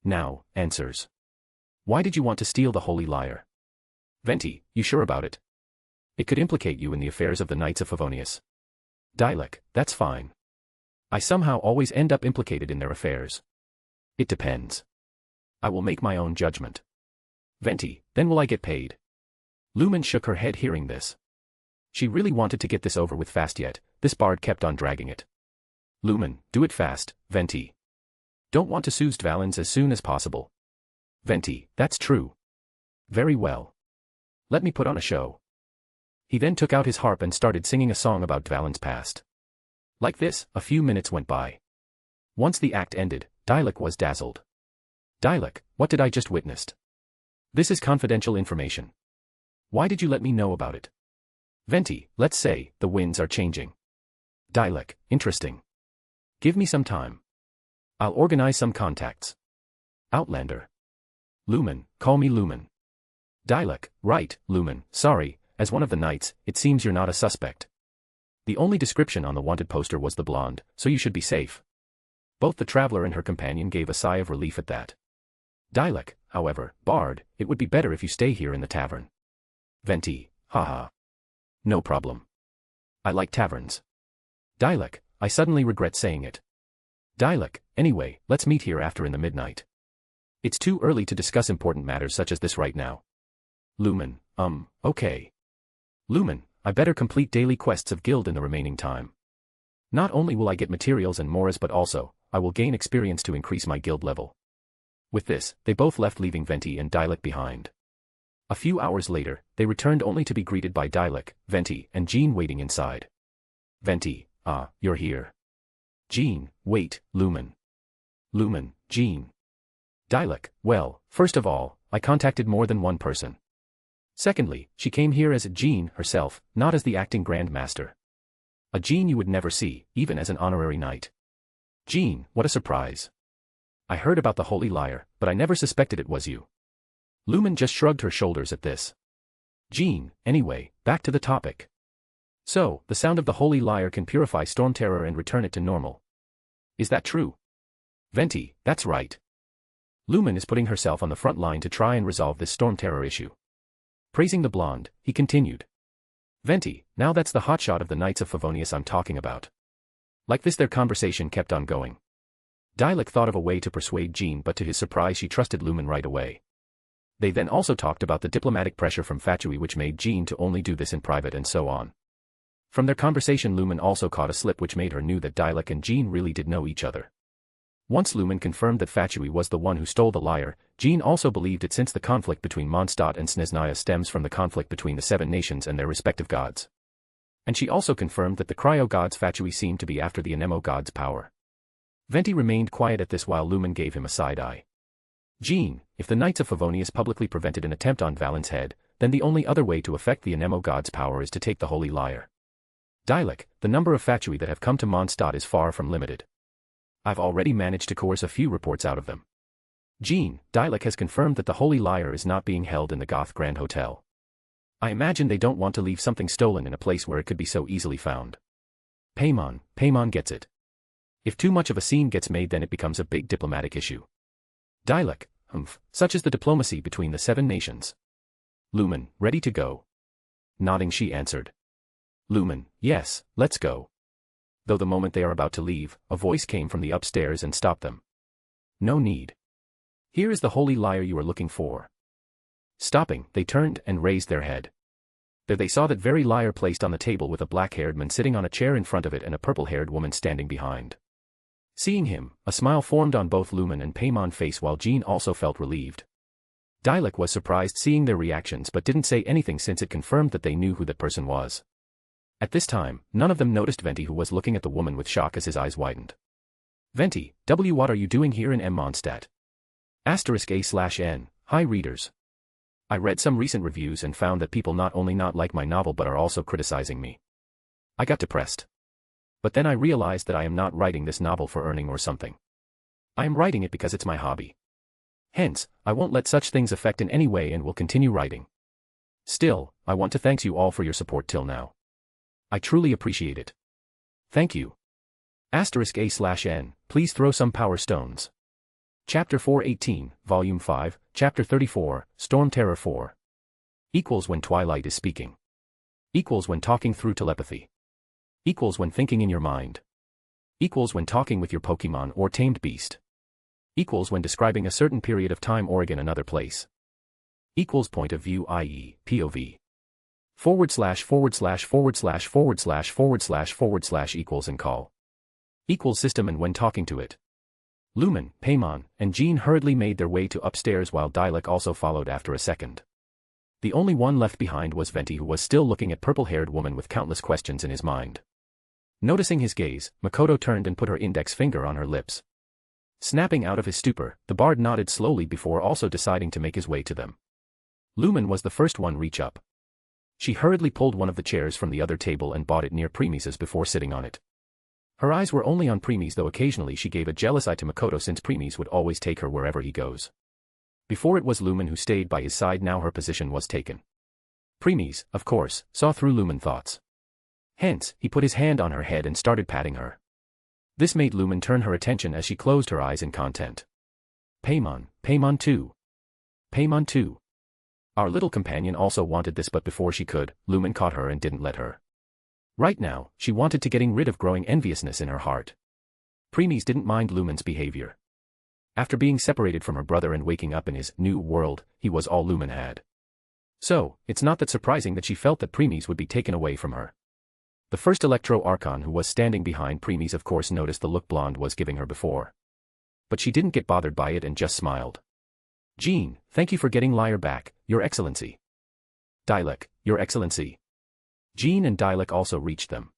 Now, answers. Why did you want to steal the Holy Lyre? Venti, you sure about it? It could implicate you in the affairs of the Knights of Favonius. Dialek, that's fine. I somehow always end up implicated in their affairs. It depends. I will make my own judgment. Venti, then will I get paid? Lumen shook her head hearing this. She really wanted to get this over with fast, yet this bard kept on dragging it. Lumen, do it fast, Venti. Don't want to seize Valens as soon as possible. Venti, that's true. Very well. Let me put on a show. He then took out his harp and started singing a song about Dvalin's past. Like this, a few minutes went by. Once the act ended, Dialek was dazzled. Dialek, what did I just witnessed? This is confidential information. Why did you let me know about it? Venti, let's say, the winds are changing. Dialek, interesting. Give me some time. I'll organize some contacts. Outlander. Lumen, call me Lumen. Dialek, right, Lumen, sorry, as one of the knights, it seems you're not a suspect. The only description on the wanted poster was the blonde, so you should be safe. Both the traveler and her companion gave a sigh of relief at that. Dialek, however, bard, it would be better if you stay here in the tavern. Venti, haha. No problem. I like taverns. Dialek, I suddenly regret saying it. Dialek, anyway, let's meet here after in the midnight. It's too early to discuss important matters such as this right now. Lumen, okay. Lumen, I better complete daily quests of guild in the remaining time. Not only will I get materials and mores but also, I will gain experience to increase my guild level. With this, they both left leaving Venti and Dialek behind. A few hours later, they returned only to be greeted by Dialek, Venti, and Jean waiting inside. Venti, you're here. Jean, wait, Lumen. Lumen, Jean. Dialek, well, first of all, I contacted more than one person. Secondly, she came here as Jean herself, not as the acting Grand Master. A Jean you would never see, even as an honorary knight. Jean, what a surprise. I heard about the Holy Lyre, but I never suspected it was you. Lumen just shrugged her shoulders at this. Jean, anyway, back to the topic. So, the sound of the Holy Lyre can purify Storm Terror and return it to normal. Is that true? Venti, that's right. Lumen is putting herself on the front line to try and resolve this Storm Terror issue. Praising the blonde, he continued. Venti, now that's the hotshot of the Knights of Favonius I'm talking about. Like this their conversation kept on going. Dialek thought of a way to persuade Jean, but to his surprise she trusted Lumen right away. They then also talked about the diplomatic pressure from Fatui which made Jean to only do this in private and so on. From their conversation Lumen also caught a slip which made her knew that Dialek and Jean really did know each other. Once Lumen confirmed that Fatui was the one who stole the lyre, Jean also believed it since the conflict between Mondstadt and Snezhnaya stems from the conflict between the seven nations and their respective gods. And she also confirmed that the cryo gods Fatui seemed to be after the Anemo god's power. Venti remained quiet at this while Lumen gave him a side eye. Jean, if the Knights of Favonius publicly prevented an attempt on Valen's head, then the only other way to affect the Anemo god's power is to take the Holy Lyre. Dialek, the number of Fatui that have come to Mondstadt is far from limited. I've already managed to coerce a few reports out of them. Jean, Dialek has confirmed that the Holy Lyre is not being held in the Goth Grand Hotel. I imagine they don't want to leave something stolen in a place where it could be so easily found. Paimon gets it. If too much of a scene gets made, then it becomes a big diplomatic issue. Dialect, such is the diplomacy between the 7 nations. Lumen, ready to go? Nodding, she answered. Lumen, yes, let's go. Though the moment they are about to leave, a voice came from the upstairs and stopped them. No need. Here is the holy lyre you are looking for. Stopping, they turned and raised their head. There they saw that very lyre placed on the table with a black-haired man sitting on a chair in front of it and a purple-haired woman standing behind. Seeing him, a smile formed on both Lumen and Paimon's face while Jean also felt relieved. Dialect was surprised seeing their reactions but didn't say anything since it confirmed that they knew who that person was. At this time, none of them noticed Venti, who was looking at the woman with shock as his eyes widened. Venti, what are you doing here in Mondstadt? *A/N. Hi readers. I read some recent reviews and found that people not only not like my novel but are also criticizing me. I got depressed. But then I realized that I am not writing this novel for earning or something. I am writing it because it's my hobby. Hence, I won't let such things affect in any way and will continue writing. Still, I want to thank you all for your support till now. I truly appreciate it. Thank you. *A/N. Please throw some power stones. Chapter 418, Volume 5, Chapter 34, Storm Terror 4. Equals when Twilight is speaking. Equals when talking through telepathy. Equals when thinking in your mind. Equals when talking with your Pokemon or tamed beast. Equals when describing a certain period of time or again another place. Equals point of view, i.e., POV. // equals and call. Equals system and when talking to it. Lumen, Paimon, and Jean hurriedly made their way to upstairs while Dialect also followed after a second. The only one left behind was Venti, who was still looking at purple-haired woman with countless questions in his mind. Noticing his gaze, Makoto turned and put her index finger on her lips. Snapping out of his stupor, the bard nodded slowly before also deciding to make his way to them. Lumen was the first one reach up. She hurriedly pulled one of the chairs from the other table and bought it near Premis's before sitting on it. Her eyes were only on Premis, though occasionally she gave a jealous eye to Makoto since Premis would always take her wherever he goes. Before it was Lumen who stayed by his side, now her position was taken. Premis, of course, saw through Lumen's thoughts. Hence, he put his hand on her head and started patting her. This made Lumen turn her attention as she closed her eyes in content. Paimon too. Paimon too. Our little companion also wanted this, but before she could, Lumen caught her and didn't let her. Right now, she wanted to getting rid of growing enviousness in her heart. Premis didn't mind Lumen's behavior. After being separated from her brother and waking up in his new world, he was all Lumen had. So, it's not that surprising that she felt that Premis would be taken away from her. The first Electro Archon, who was standing behind Premis, of course noticed the look Blonde was giving her before. But she didn't get bothered by it and just smiled. Jean, thank you for getting Lyre back, Your Excellency. Dialect, Your Excellency. Jean and Dialect also reached them.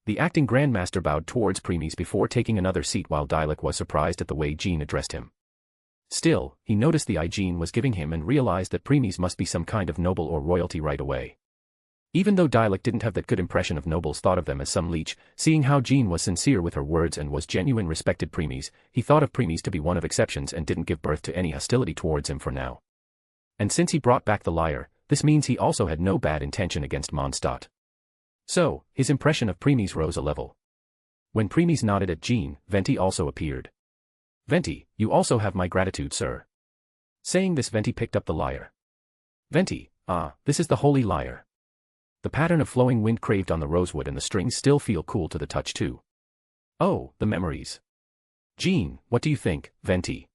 The acting Grandmaster bowed towards Premis before taking another seat while Dialect was surprised at the way Jean addressed him. Still, he noticed the eye Jean was giving him and realized that Premis must be some kind of noble or royalty right away. Even though Dialect didn't have that good impression of nobles, thought of them as some leech, seeing how Jean was sincere with her words and was genuine respected Premis, he thought of Premis to be one of exceptions and didn't give birth to any hostility towards him for now. And since he brought back the lyre, this means he also had no bad intention against Mondstadt. So, his impression of Premis rose a level. When Premis nodded at Jean, Venti also appeared. Venti, you also have my gratitude, sir. Saying this, Venti picked up the lyre. Venti, this is the holy lyre. The pattern of flowing wind craved on the rosewood and the strings still feel cool to the touch too. Oh, the memories. Jean, what do you think, Venti?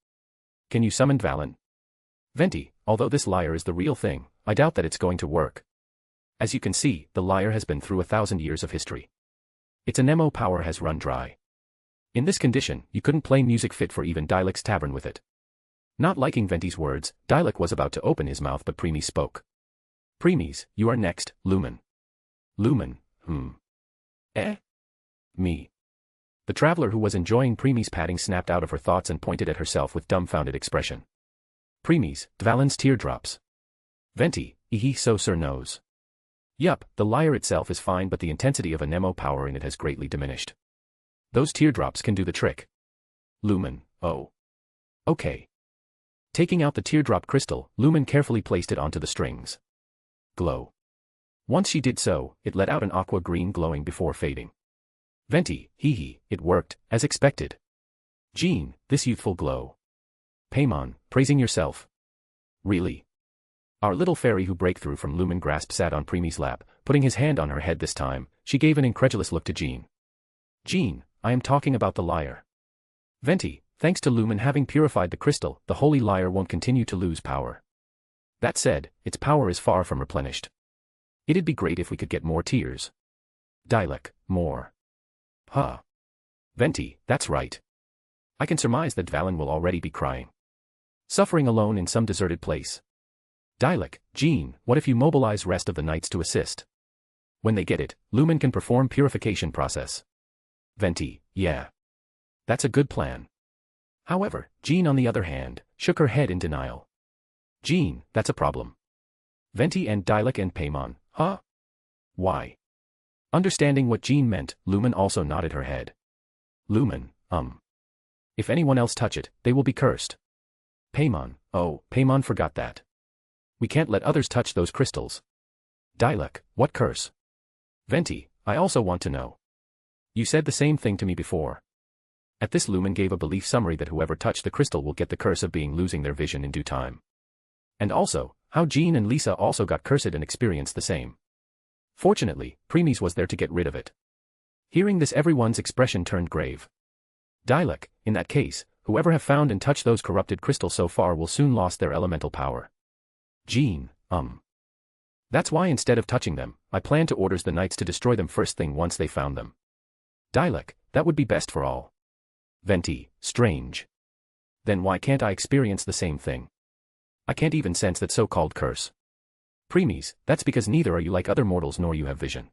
Can you summon Valen? Venti, although this lyre is the real thing, I doubt that it's going to work. As you can see, the lyre has been through 1,000 years of history. Its anemo power has run dry. In this condition, you couldn't play music fit for even Dialect's tavern with it. Not liking Venti's words, Dialect was about to open his mouth, but Premis spoke. Premis, you are next, Lumen. Lumen, Me. The traveler who was enjoying Premis' patting snapped out of her thoughts and pointed at herself with dumbfounded expression. Premis, Dvalin's teardrops. Venti, so sir knows. Yup, the lyre itself is fine, but the intensity of anemo power in it has greatly diminished. Those teardrops can do the trick. Lumen, oh. Okay. Taking out the teardrop crystal, Lumen carefully placed it onto the strings. Glow. Once she did so, it let out an aqua green glowing before fading. Venti, hee hee, it worked, as expected. Jean, this youthful glow. Paimon, praising yourself. Really? Our little fairy who break through from Lumen grasp sat on Preemie's lap, putting his hand on her head this time. She gave an incredulous look to Jean. Jean, I am talking about the lyre. Venti, thanks to Lumen having purified the crystal, the holy lyre won't continue to lose power. That said, its power is far from replenished. It'd be great if we could get more tears. Dialek, more. Huh. Venti, that's right. I can surmise that Valen will already be crying. Suffering alone in some deserted place. Dialek, Jean, what if you mobilize rest of the knights to assist? When they get it, Lumen can perform purification process. Venti, yeah. That's a good plan. However, Jean on the other hand, shook her head in denial. Jean, that's a problem. Venti and Dialek and Paimon, huh? Why? Understanding what Jean meant, Lumen also nodded her head. Lumen, if anyone else touch it, they will be cursed. Paimon, oh, Paimon forgot that. We can't let others touch those crystals. Dialek, what curse? Venti, I also want to know. You said the same thing to me before. At this Lumen gave a belief summary that whoever touched the crystal will get the curse of being losing their vision in due time. And also, how Jean and Lisa also got cursed and experienced the same. Fortunately, Preemies was there to get rid of it. Hearing this everyone's expression turned grave. Dialek, in that case, whoever have found and touched those corrupted crystals so far will soon lost their elemental power. Jean, That's why instead of touching them, I plan to orders the knights to destroy them first thing once they found them. Dialek, that would be best for all. Venti, strange. Then why can't I experience the same thing? I can't even sense that so-called curse. Preemies, that's because neither are you like other mortals nor you have vision.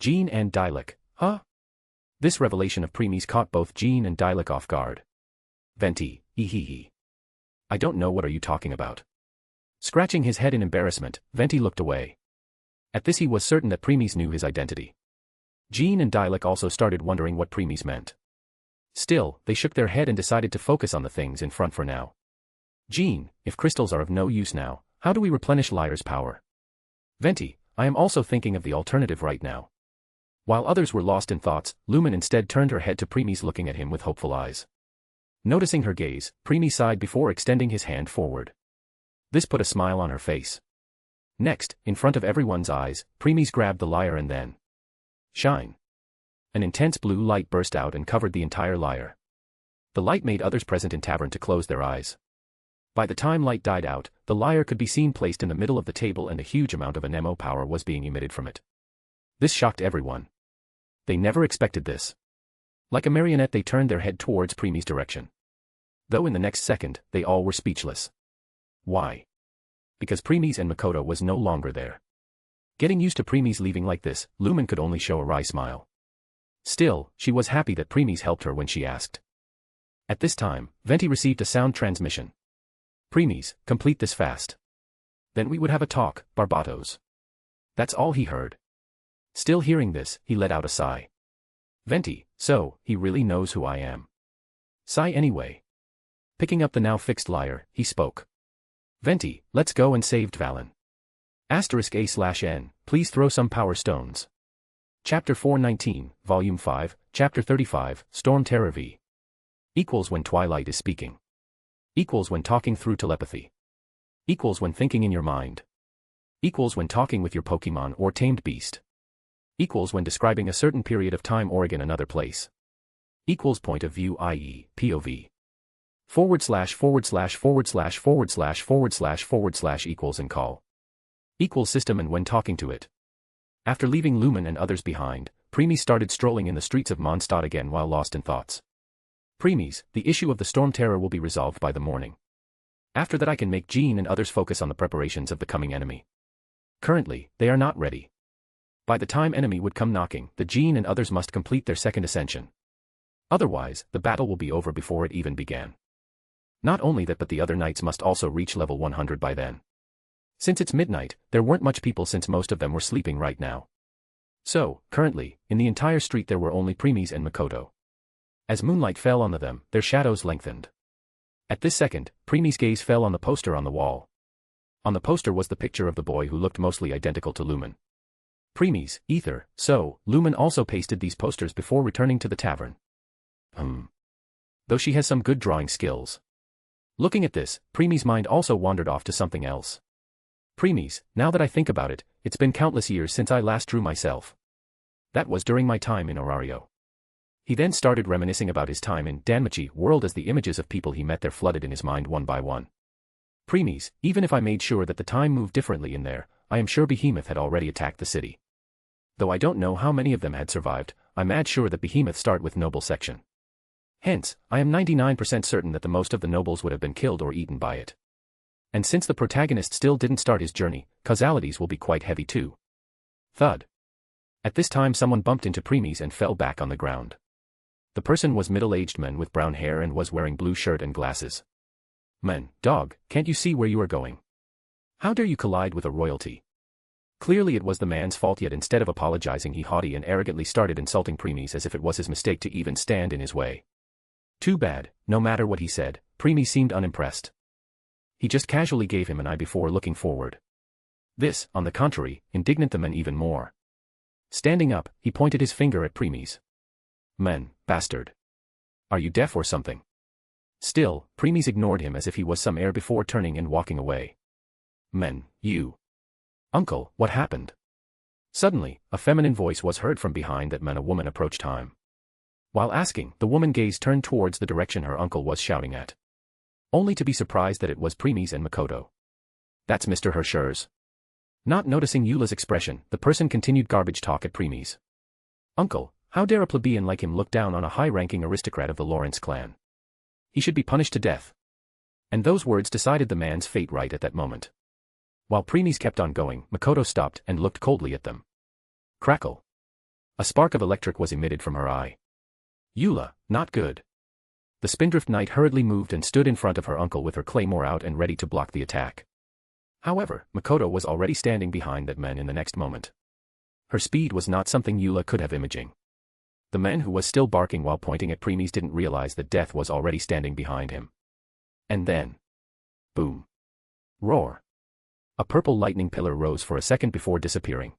Jean and Dialek, huh? This revelation of Preemies caught both Jean and Dialek off guard. Venti, ehehe. I don't know what are you talking about. Scratching his head in embarrassment, Venti looked away. At this he was certain that Preemies knew his identity. Jean and Dialek also started wondering what Preemies meant. Still, they shook their head and decided to focus on the things in front for now. Jean, if crystals are of no use now, how do we replenish Lyre's power? Venti, I am also thinking of the alternative right now. While others were lost in thoughts, Lumen instead turned her head to Preemies looking at him with hopeful eyes. Noticing her gaze, Preemies sighed before extending his hand forward. This put a smile on her face. Next, in front of everyone's eyes, Preemies grabbed the lyre and then shine. An intense blue light burst out and covered the entire lyre. The light made others present in tavern to close their eyes. By the time light died out, the lyre could be seen placed in the middle of the table and a huge amount of anemo power was being emitted from it. This shocked everyone. They never expected this. Like a marionette they turned their head towards Preemies' direction. Though in the next second, they all were speechless. Why? Because Preemies and Makoto was no longer there. Getting used to Preemies leaving like this, Lumen could only show a wry smile. Still, she was happy that Preemies helped her when she asked. At this time, Venti received a sound transmission. Preemies, complete this fast. Then we would have a talk, Barbatos. That's all he heard. Still hearing this, he let out a sigh. Venti, so, he really knows who I am. Sigh anyway. Picking up the now fixed lyre, he spoke. Venti, let's go and save Valen. *A/N, please throw some power stones. Chapter 419, Volume 5, Chapter 35, Storm Terror V. Equals when Twilight is speaking. Equals when talking through telepathy. Equals when thinking in your mind. Equals when talking with your Pokemon or tamed beast. Equals when describing a certain period of time or again another place. Equals point of view i.e. POV. / equals and call. Equals system and when talking to it. After leaving Lumen and others behind, Preemies started strolling in the streets of Mondstadt again while lost in thoughts. Preemies, the issue of the storm terror will be resolved by the morning. After that I can make Jean and others focus on the preparations of the coming enemy. Currently, they are not ready. By the time enemy would come knocking, the Jean and others must complete their second ascension. Otherwise, the battle will be over before it even began. Not only that but the other knights must also reach level 100 by then. Since it's midnight, there weren't much people since most of them were sleeping right now. So, currently, in the entire street there were only Preemies and Makoto. As moonlight fell on them, their shadows lengthened. At this second, Preemies' gaze fell on the poster on the wall. On the poster was the picture of the boy who looked mostly identical to Lumen. Premies, ether, so, Lumen also pasted these posters before returning to the tavern. Though she has some good drawing skills. Looking at this, Preemie's mind also wandered off to something else. Preemies, now that I think about it, it's been countless years since I last drew myself. That was during my time in Orario. He then started reminiscing about his time in Danmachi world as the images of people he met there flooded in his mind one by one. Preemies, even if I made sure that the time moved differently in there, I am sure Behemoth had already attacked the city. Though I don't know how many of them had survived, I'm mad sure that Behemoth start with noble section. Hence, I am 99% certain that the most of the nobles would have been killed or eaten by it. And since the protagonist still didn't start his journey, causalities will be quite heavy too. Thud. At this time someone bumped into Preemies and fell back on the ground. The person was middle-aged man with brown hair and was wearing blue shirt and glasses. Man, dog, can't you see where you are going? How dare you collide with a royalty? Clearly it was the man's fault, yet instead of apologizing he haughty and arrogantly started insulting Preemies as if it was his mistake to even stand in his way. Too bad, no matter what he said, Preemies seemed unimpressed. He just casually gave him an eye before looking forward. This, on the contrary, indignant the man even more. Standing up, he pointed his finger at Preemies. Man, bastard. Are you deaf or something? Still, Preemies ignored him as if he was some air before turning and walking away. Men, you. Uncle, what happened? Suddenly, a feminine voice was heard from behind that man. A woman approached him. While asking, the woman's gaze turned towards the direction her uncle was shouting at. Only to be surprised that it was Preemies and Makoto. That's Mr. Hershers. Not noticing Eula's expression, the person continued garbage talk at Preemies. Uncle, how dare a plebeian like him look down on a high-ranking aristocrat of the Lawrence clan? He should be punished to death. And those words decided the man's fate right at that moment. While Preemies kept on going, Makoto stopped and looked coldly at them. Crackle. A spark of electric was emitted from her eye. Eula, not good. The Spindrift Knight hurriedly moved and stood in front of her uncle with her claymore out and ready to block the attack. However, Makoto was already standing behind that man in the next moment. Her speed was not something Eula could have imaging. The man who was still barking while pointing at Preemies didn't realize that death was already standing behind him. And then... boom. Roar. A purple lightning pillar rose for a second before disappearing.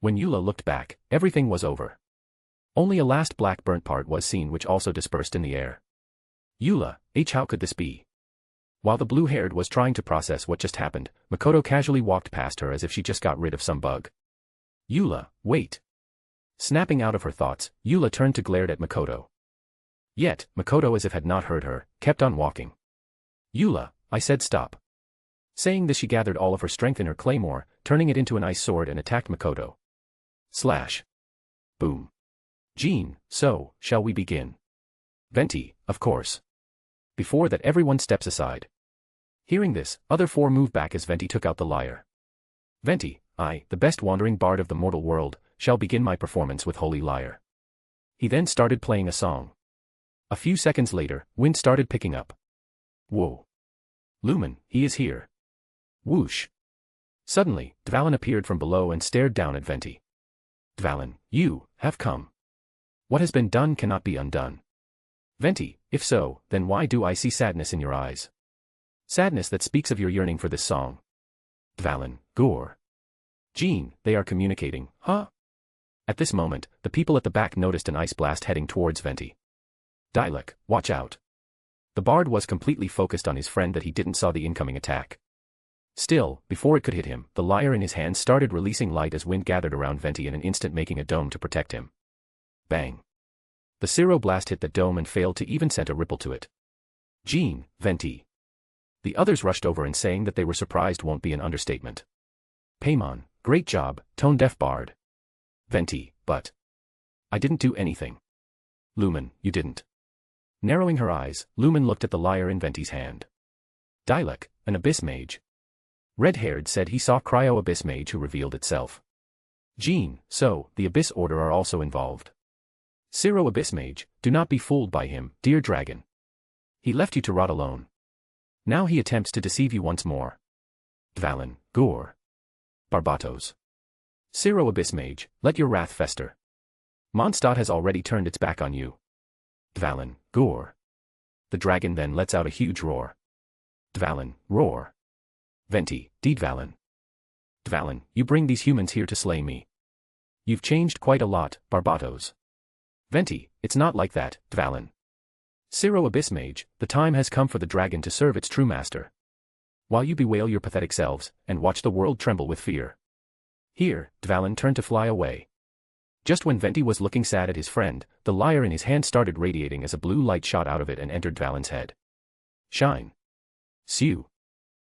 When Eula looked back, everything was over. Only a last black burnt part was seen, which also dispersed in the air. Eula, how could this be? While the blue-haired was trying to process what just happened, Makoto casually walked past her as if she just got rid of some bug. Eula, wait. Snapping out of her thoughts, Eula turned to glare at Makoto. Yet, Makoto, as if had not heard her, kept on walking. Eula, I said stop. Saying this, she gathered all of her strength in her claymore, turning it into an ice sword and attacked Makoto. Slash. Boom. Jean, so, shall we begin? Venti, of course. Before that, everyone steps aside. Hearing this, other four move back as Venti took out the lyre. Venti, I, the best wandering bard of the mortal world, shall begin my performance with Holy Lyre. He then started playing a song. A few seconds later, wind started picking up. Whoa. Lumen, he is here. Whoosh. Suddenly, Dvalin appeared from below and stared down at Venti. Dvalin, you have come. What has been done cannot be undone. Venti, if so, then why do I see sadness in your eyes? Sadness that speaks of your yearning for this song. Dvalin, Gore. Jean, they are communicating, huh? At this moment, the people at the back noticed an ice blast heading towards Venti. Dialek, watch out. The bard was completely focused on his friend that he didn't saw the incoming attack. Still, before it could hit him, the lyre in his hand started releasing light as wind gathered around Venti in an instant, making a dome to protect him. Bang. The Ciro blast hit the dome and failed to even send a ripple to it. Jean, Venti. The others rushed over, and saying that they were surprised won't be an understatement. Paimon, great job, tone-deaf bard. Venti, but... I didn't do anything. Lumen, you didn't. Narrowing her eyes, Lumen looked at the lyre in Venti's hand. Dialek, an abyss mage. Red-haired said he saw Cryo Abyss Mage who revealed itself. Jean, so, the Abyss Order are also involved. Ciro Abyss Mage, do not be fooled by him, dear dragon. He left you to rot alone. Now he attempts to deceive you once more. Dvalin, Gore. Barbatos. Ciro Abyss Mage, let your wrath fester. Mondstadt has already turned its back on you. Dvalin, Gore. The dragon then lets out a huge roar. Dvalin, roar. Venti, Dvalin. Dvalin, you bring these humans here to slay me. You've changed quite a lot, Barbatos. Venti, it's not like that, Dvalin. Ciro Abyss Mage, the time has come for the dragon to serve its true master. While you bewail your pathetic selves, and watch the world tremble with fear. Here, Dvalin turned to fly away. Just when Venti was looking sad at his friend, the lyre in his hand started radiating as a blue light shot out of it and entered Dvalin's head. Shine. Sew.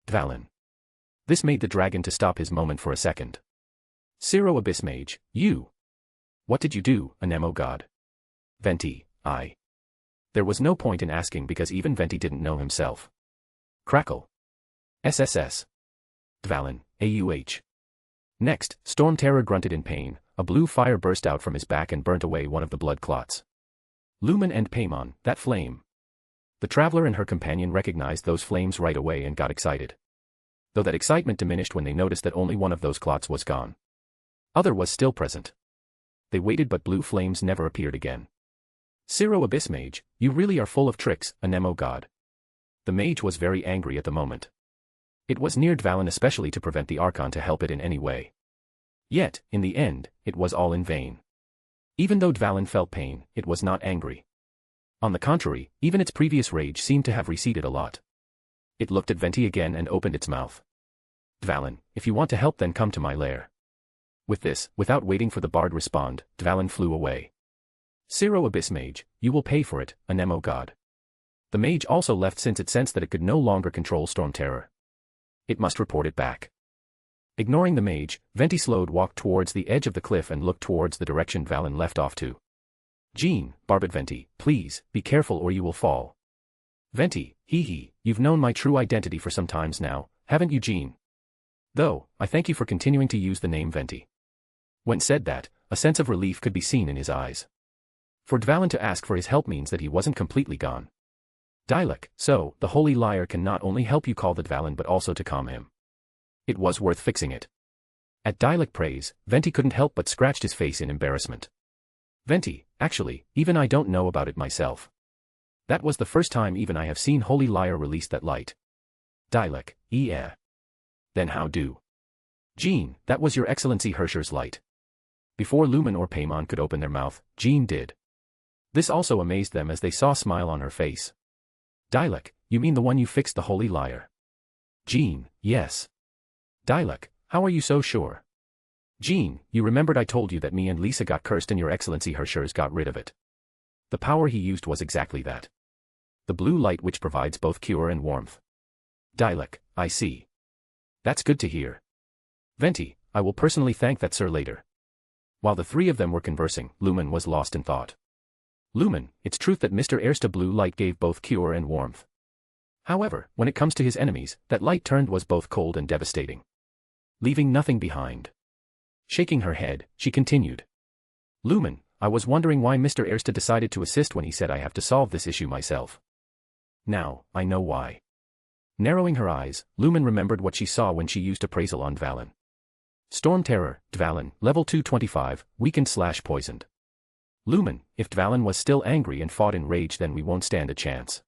Dvalin. This made the dragon to stop his moment for a second. Ciro Abyss Mage, you. What did you do, Anemo God? Venti, I. There was no point in asking because even Venti didn't know himself. Crackle. SSS. Dvalin, AUH. Next, Storm Terror grunted in pain, a blue fire burst out from his back and burnt away one of the blood clots. Lumen and Paimon, that flame. The traveler and her companion recognized those flames right away and got excited. Though that excitement diminished when they noticed that only one of those clots was gone. Other was still present. They waited but blue flames never appeared again. Ciro Abyss Mage, you really are full of tricks, Anemo God. The mage was very angry at the moment. It was near Dvalin especially to prevent the Archon to help it in any way. Yet, in the end, it was all in vain. Even though Dvalin felt pain, it was not angry. On the contrary, even its previous rage seemed to have receded a lot. It looked at Venti again and opened its mouth. Dvalin, if you want to help then come to my lair. With this, without waiting for the bard respond, Dvalin flew away. Ciro Abyss Mage, you will pay for it, Anemo God. The mage also left since it sensed that it could no longer control Storm Terror. It must report it back. Ignoring the mage, Venti slowed walked towards the edge of the cliff and looked towards the direction Dvalin left off to. Jean, Barbet Venti, please, be careful or you will fall. Venti, hee, you've known my true identity for some times now, haven't you Jean? Though, I thank you for continuing to use the name Venti. When said that, a sense of relief could be seen in his eyes. For Dvalin to ask for his help means that he wasn't completely gone. Dialek, so, the Holy Lyre can not only help you call the Dvalin but also to calm him. It was worth fixing it. At Dialek praise, Venti couldn't help but scratched his face in embarrassment. Venti, actually, even I don't know about it myself. That was the first time even I have seen Holy Lyre release that light. Dialek, yeah. Then how do? Jean, that was your Excellency Hersher's light. Before Lumen or Paimon could open their mouth, Jean did. This also amazed them as they saw a smile on her face. Dialek, you mean the one you fixed the Holy Lyre? Jean, yes. Dialek, how are you so sure? Jean, you remembered I told you that me and Lisa got cursed and your Excellency Hershers got rid of it. The power he used was exactly that. The blue light which provides both cure and warmth. Dialek, I see. That's good to hear. Venti, I will personally thank that sir later. While the three of them were conversing, Lumen was lost in thought. Lumen, it's truth that Mr. Ersta blue light gave both cure and warmth. However, when it comes to his enemies, that light turned was both cold and devastating. Leaving nothing behind. Shaking her head, she continued. Lumen, I was wondering why Mr. Ersta decided to assist when he said I have to solve this issue myself. Now, I know why. Narrowing her eyes, Lumen remembered what she saw when she used appraisal on Dvalin. Storm Terror, Dvalin, level 225, weakened/poisoned. Lumen, if Dvalin was still angry and fought in rage then we won't stand a chance.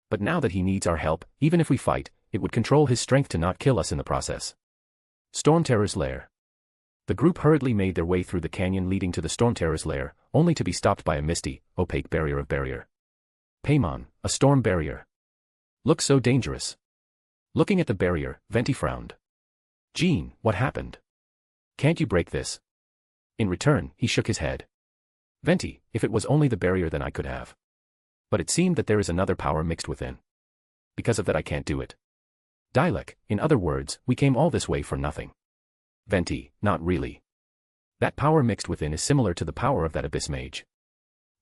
But now that he needs our help, even if we fight, it would control his strength to not kill us in the process. Storm Terror's lair. The group hurriedly made their way through the canyon leading to the Storm Terror's lair, only to be stopped by a misty, opaque barrier of barrier. Paimon, a storm barrier. Looks so dangerous. Looking at the barrier, Venti frowned. Jean, what happened? Can't you break this? In return, he shook his head. Venti, if it was only the barrier then I could have. But it seemed that there is another power mixed within. Because of that I can't do it. Dialek, in other words, we came all this way for nothing. Venti, not really. That power mixed within is similar to the power of that Abyss Mage.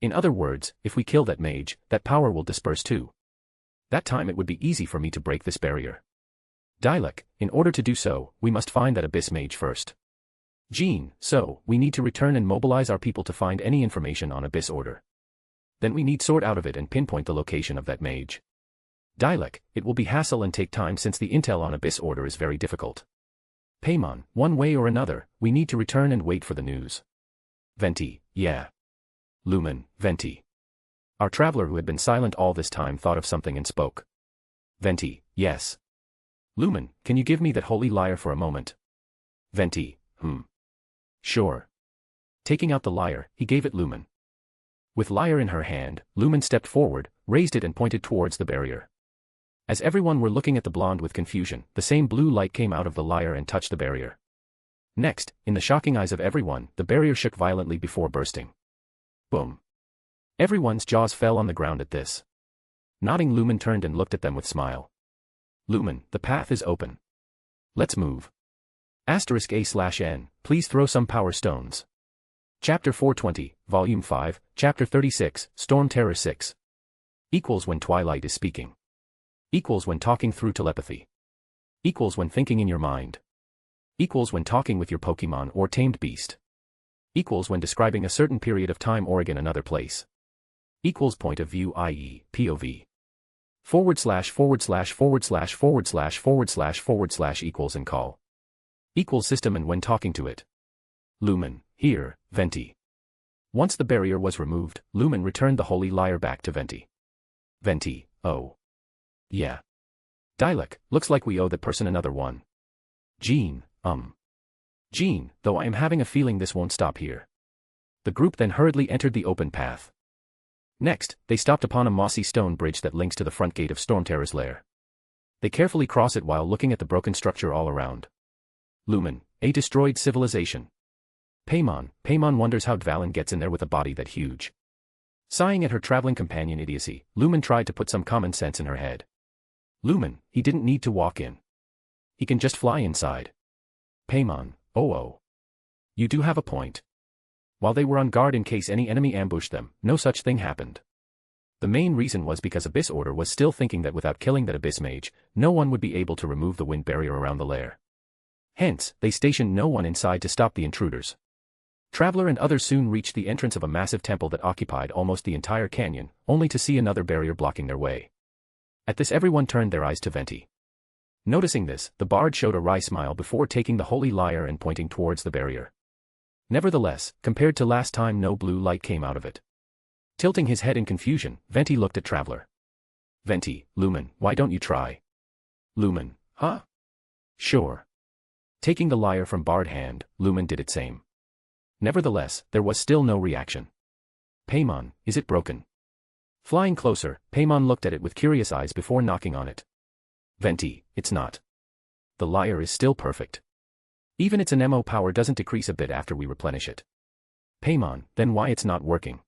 In other words, if we kill that mage, that power will disperse too. That time it would be easy for me to break this barrier. Dialek, in order to do so, we must find that Abyss Mage first. Jean, so, we need to return and mobilize our people to find any information on Abyss Order. Then we need sort out of it and pinpoint the location of that mage. Dialek, it will be hassle and take time since the intel on Abyss Order is very difficult. Paimon, one way or another, we need to return and wait for the news. Venti, yeah. Lumen, Venti. Our traveler who had been silent all this time thought of something and spoke. Venti, yes. Lumen, can you give me that holy lyre for a moment? Venti, Sure. Taking out the lyre, he gave it Lumen. With lyre in her hand, Lumen stepped forward, raised it and pointed towards the barrier. As everyone were looking at the blonde with confusion, the same blue light came out of the lyre and touched the barrier. Next, in the shocking eyes of everyone, the barrier shook violently before bursting. Boom. Everyone's jaws fell on the ground at this. Nodding, Lumen turned and looked at them with smile. Lumen, the path is open. Let's move. *A/N, please throw some power stones. Chapter 420, Volume 5, Chapter 36, Storm Terror 6. Equals when Twilight is speaking. Equals when talking through telepathy. Equals when thinking in your mind. Equals when talking with your Pokemon or tamed beast. Equals when describing a certain period of time or again another place. Equals point of view, i.e., POV. // equals and call. Equals system and when talking to it. Lumen, here, Venti. Once the barrier was removed, Lumen returned the holy lyre back to Venti. Venti, oh. Yeah. Dialek, looks like we owe that person another one. Jean, Jean, though I am having a feeling this won't stop here. The group then hurriedly entered the open path. Next, they stopped upon a mossy stone bridge that links to the front gate of Stormterror's lair. They carefully cross it while looking at the broken structure all around. Lumen, a destroyed civilization. Paimon wonders how Dvalin gets in there with a body that huge. Sighing at her traveling companion idiocy, Lumen tried to put some common sense in her head. Lumen, he didn't need to walk in. He can just fly inside. Paimon, oh. You do have a point. While they were on guard in case any enemy ambushed them, no such thing happened. The main reason was because Abyss Order was still thinking that without killing that Abyss Mage, no one would be able to remove the wind barrier around the lair. Hence, they stationed no one inside to stop the intruders. Traveler and others soon reached the entrance of a massive temple that occupied almost the entire canyon, only to see another barrier blocking their way. At this, everyone turned their eyes to Venti. Noticing this, the bard showed a wry smile before taking the holy lyre and pointing towards the barrier. Nevertheless, compared to last time, no blue light came out of it. Tilting his head in confusion, Venti looked at Traveler. Venti, Lumen, why don't you try? Lumen, huh? Sure. Taking the lyre from bard hand, Lumen did it same. Nevertheless, there was still no reaction. Paimon, is it broken? Flying closer, Paimon looked at it with curious eyes before knocking on it. Venti, it's not. The lyre is still perfect. Even its NMO power doesn't decrease a bit after we replenish it. Paimon, then why it's not working?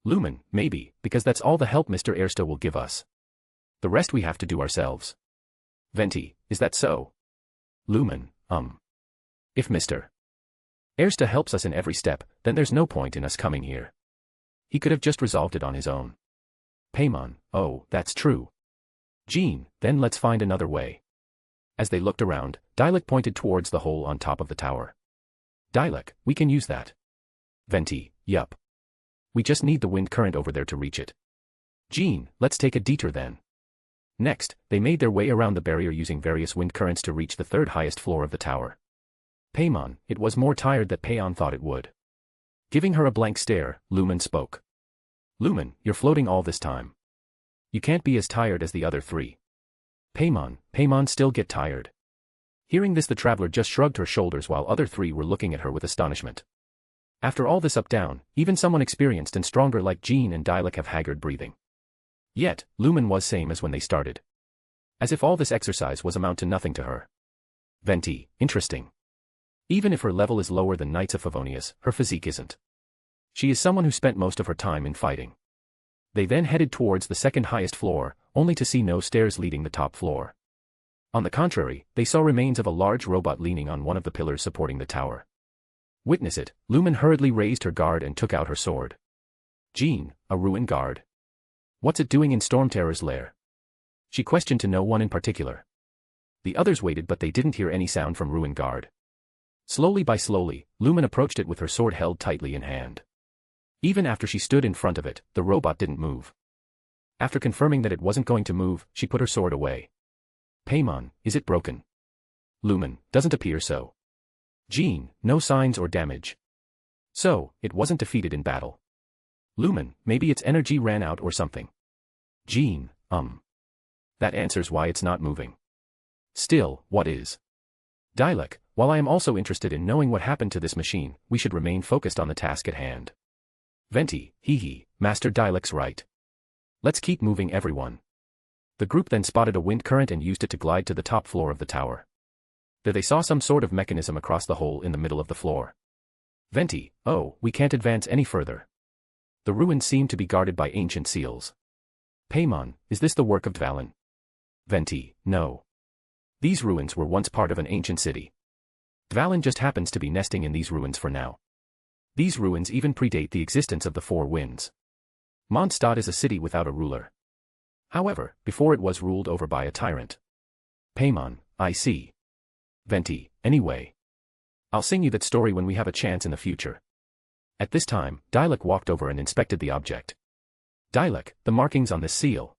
Lumen, maybe, because that's all the help Mr. Ersta will give us. The rest we have to do ourselves. Venti, is that so? Lumen, If Mr. Ersta helps us in every step, then there's no point in us coming here. He could have just resolved it on his own. Paimon, oh, that's true. Jean, then let's find another way. As they looked around, Dialek pointed towards the hole on top of the tower. Dialek, we can use that. Venti, yup. We just need the wind current over there to reach it. Jean, let's take a detour then. Next, they made their way around the barrier using various wind currents to reach the third highest floor of the tower. Paimon, it was more tired than Payon thought it would. Giving her a blank stare, Lumen spoke. Lumen, you're floating all this time. You can't be as tired as the other three. Paimon still get tired. Hearing this, the traveler just shrugged her shoulders while other three were looking at her with astonishment. After all this up-down, even someone experienced and stronger like Jean and Dialek have haggard breathing. Yet, Lumen was same as when they started. As if all this exercise was amount to nothing to her. Venti, interesting. Even if her level is lower than Knights of Favonius, her physique isn't. She is someone who spent most of her time in fighting. They then headed towards the second highest floor, only to see no stairs leading the top floor. On the contrary, they saw remains of a large robot leaning on one of the pillars supporting the tower. Witness it, Lumen hurriedly raised her guard and took out her sword. Jean, a ruin guard. What's it doing in Stormterror's lair? She questioned to no one in particular. The others waited, but they didn't hear any sound from ruin guard. Slowly, Lumen approached it with her sword held tightly in hand. Even after she stood in front of it, the robot didn't move. After confirming that it wasn't going to move, she put her sword away. Paimon, is it broken? Lumen, doesn't appear so. Jean, no signs or damage. So, it wasn't defeated in battle. Lumen, maybe its energy ran out or something. Jean, That answers why it's not moving. Still, what is? Dialek, while I am also interested in knowing what happened to this machine, we should remain focused on the task at hand. Venti, hee, Master Dialek's right. Let's keep moving everyone. The group then spotted a wind current and used it to glide to the top floor of the tower. There they saw some sort of mechanism across the hole in the middle of the floor. Venti, oh, we can't advance any further. The ruins seem to be guarded by ancient seals. Paimon, is this the work of Dvalin? Venti, no. These ruins were once part of an ancient city. Dvalin just happens to be nesting in these ruins for now. These ruins even predate the existence of the Four Winds. Mondstadt is a city without a ruler. However, before it was ruled over by a tyrant. Paimon, I see. Venti, anyway. I'll sing you that story when we have a chance in the future. At this time, Dialek walked over and inspected the object. Dialek, the markings on this seal.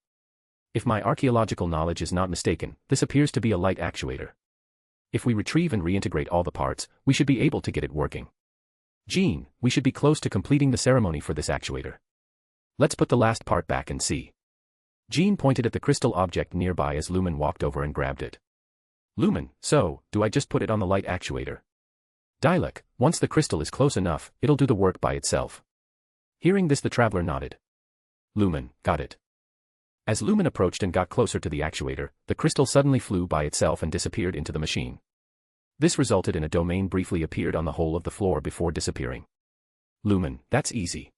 If my archaeological knowledge is not mistaken, this appears to be a light actuator. If we retrieve and reintegrate all the parts, we should be able to get it working. Jean, we should be close to completing the ceremony for this actuator. Let's put the last part back and see. Jean pointed at the crystal object nearby as Lumen walked over and grabbed it. Lumen, so, do I just put it on the light actuator? Dialek, once the crystal is close enough, it'll do the work by itself. Hearing this, the traveler nodded. Lumen, got it. As Lumen approached and got closer to the actuator, the crystal suddenly flew by itself and disappeared into the machine. This resulted in a domain briefly appeared on the hole of the floor before disappearing. Lumen, that's easy.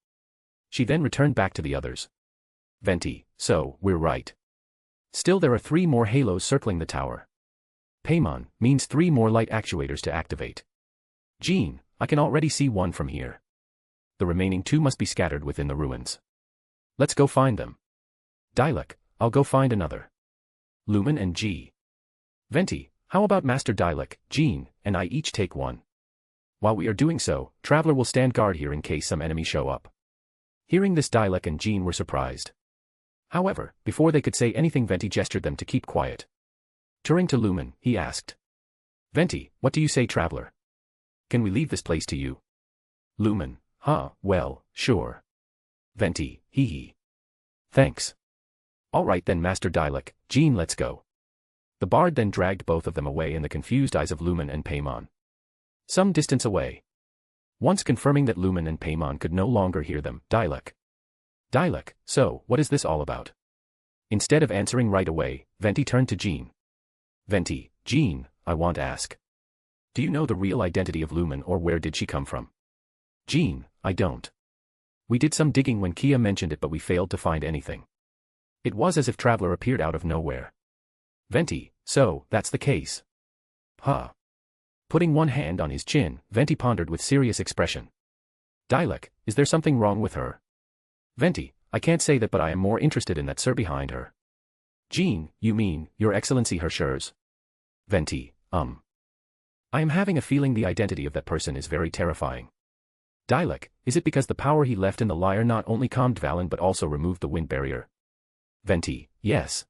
She then returned back to the others. Venti, so, we're right. Still there are 3 more halos circling the tower. Paimon, means 3 more light actuators to activate. Jean, I can already see 1 from here. The remaining 2 must be scattered within the ruins. Let's go find them. Dialek, I'll go find another. Lumen and G. Venti, how about Master Dialek, Jean, and I each take 1? While we are doing so, Traveler will stand guard here in case some enemies show up. Hearing this, Dialek and Jean were surprised. However, before they could say anything, Venti gestured them to keep quiet. Turning to Lumen, he asked. Venti, what do you say, Traveler? Can we leave this place to you? Lumen, well, sure. Venti, hee. Thanks. All right then, Master Dialek, Jean, let's go. The bard then dragged both of them away in the confused eyes of Lumen and Paimon. Some distance away. Once confirming that Lumen and Paimon could no longer hear them, Dialek, so, what is this all about? Instead of answering right away, Venti turned to Jean. Venti, Jean, I want to ask. Do you know the real identity of Lumen, or where did she come from? Jean, I don't. We did some digging when Kia mentioned it, but we failed to find anything. It was as if Traveler appeared out of nowhere. Venti, so, that's the case. Putting one hand on his chin, Venti pondered with serious expression. Dialek, is there something wrong with her? Venti, I can't say that, but I am more interested in that sir behind her. Jean, you mean, Your Excellency Hershers? Venti, I am having a feeling the identity of that person is very terrifying. Dialek, is it because the power he left in the lyre not only calmed Dvalin but also removed the wind barrier? Venti, yes.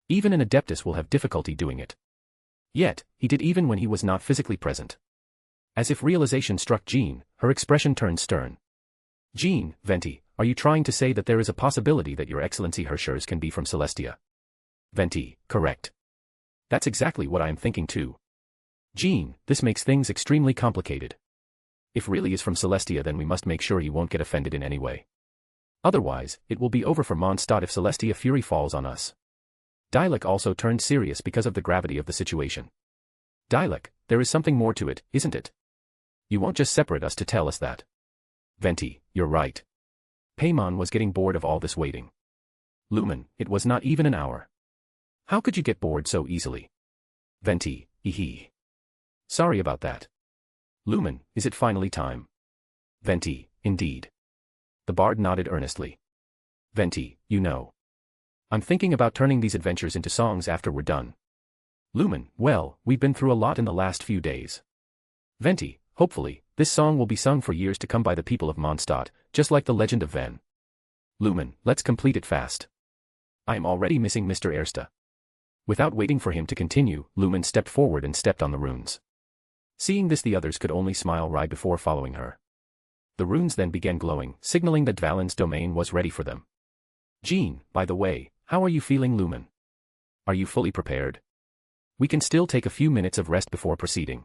Even an Adeptus will have difficulty doing it. Yet, he did even when he was not physically present. As if realization struck Jean, her expression turned stern. Jean, Venti, are you trying to say that there is a possibility that Your Excellency Hershers can be from Celestia? Venti, correct. That's exactly what I am thinking too. Jean, this makes things extremely complicated. If really is from Celestia, then we must make sure he won't get offended in any way. Otherwise, it will be over for Mondstadt if Celestia fury falls on us. Dialek also turned serious because of the gravity of the situation. Dialek, there is something more to it, isn't it? You won't just separate us to tell us that. Venti, you're right. Paimon was getting bored of all this waiting. Lumen, it was not even an hour. How could you get bored so easily? Venti, Sorry about that. Lumen, is it finally time? Venti, indeed. The bard nodded earnestly. Venti, you know. I'm thinking about turning these adventures into songs after we're done. Lumen, well, we've been through a lot in the last few days. Venti, hopefully, this song will be sung for years to come by the people of Mondstadt, just like the legend of Ven. Lumen, let's complete it fast. I am already missing Mr. Ersta. Without waiting for him to continue, Lumen stepped forward and stepped on the runes. Seeing this, the others could only smile right before following her. The runes then began glowing, signaling that Dvalin's domain was ready for them. Jean, by the way, how are you feeling, Lumen? Are you fully prepared? We can still take a few minutes of rest before proceeding.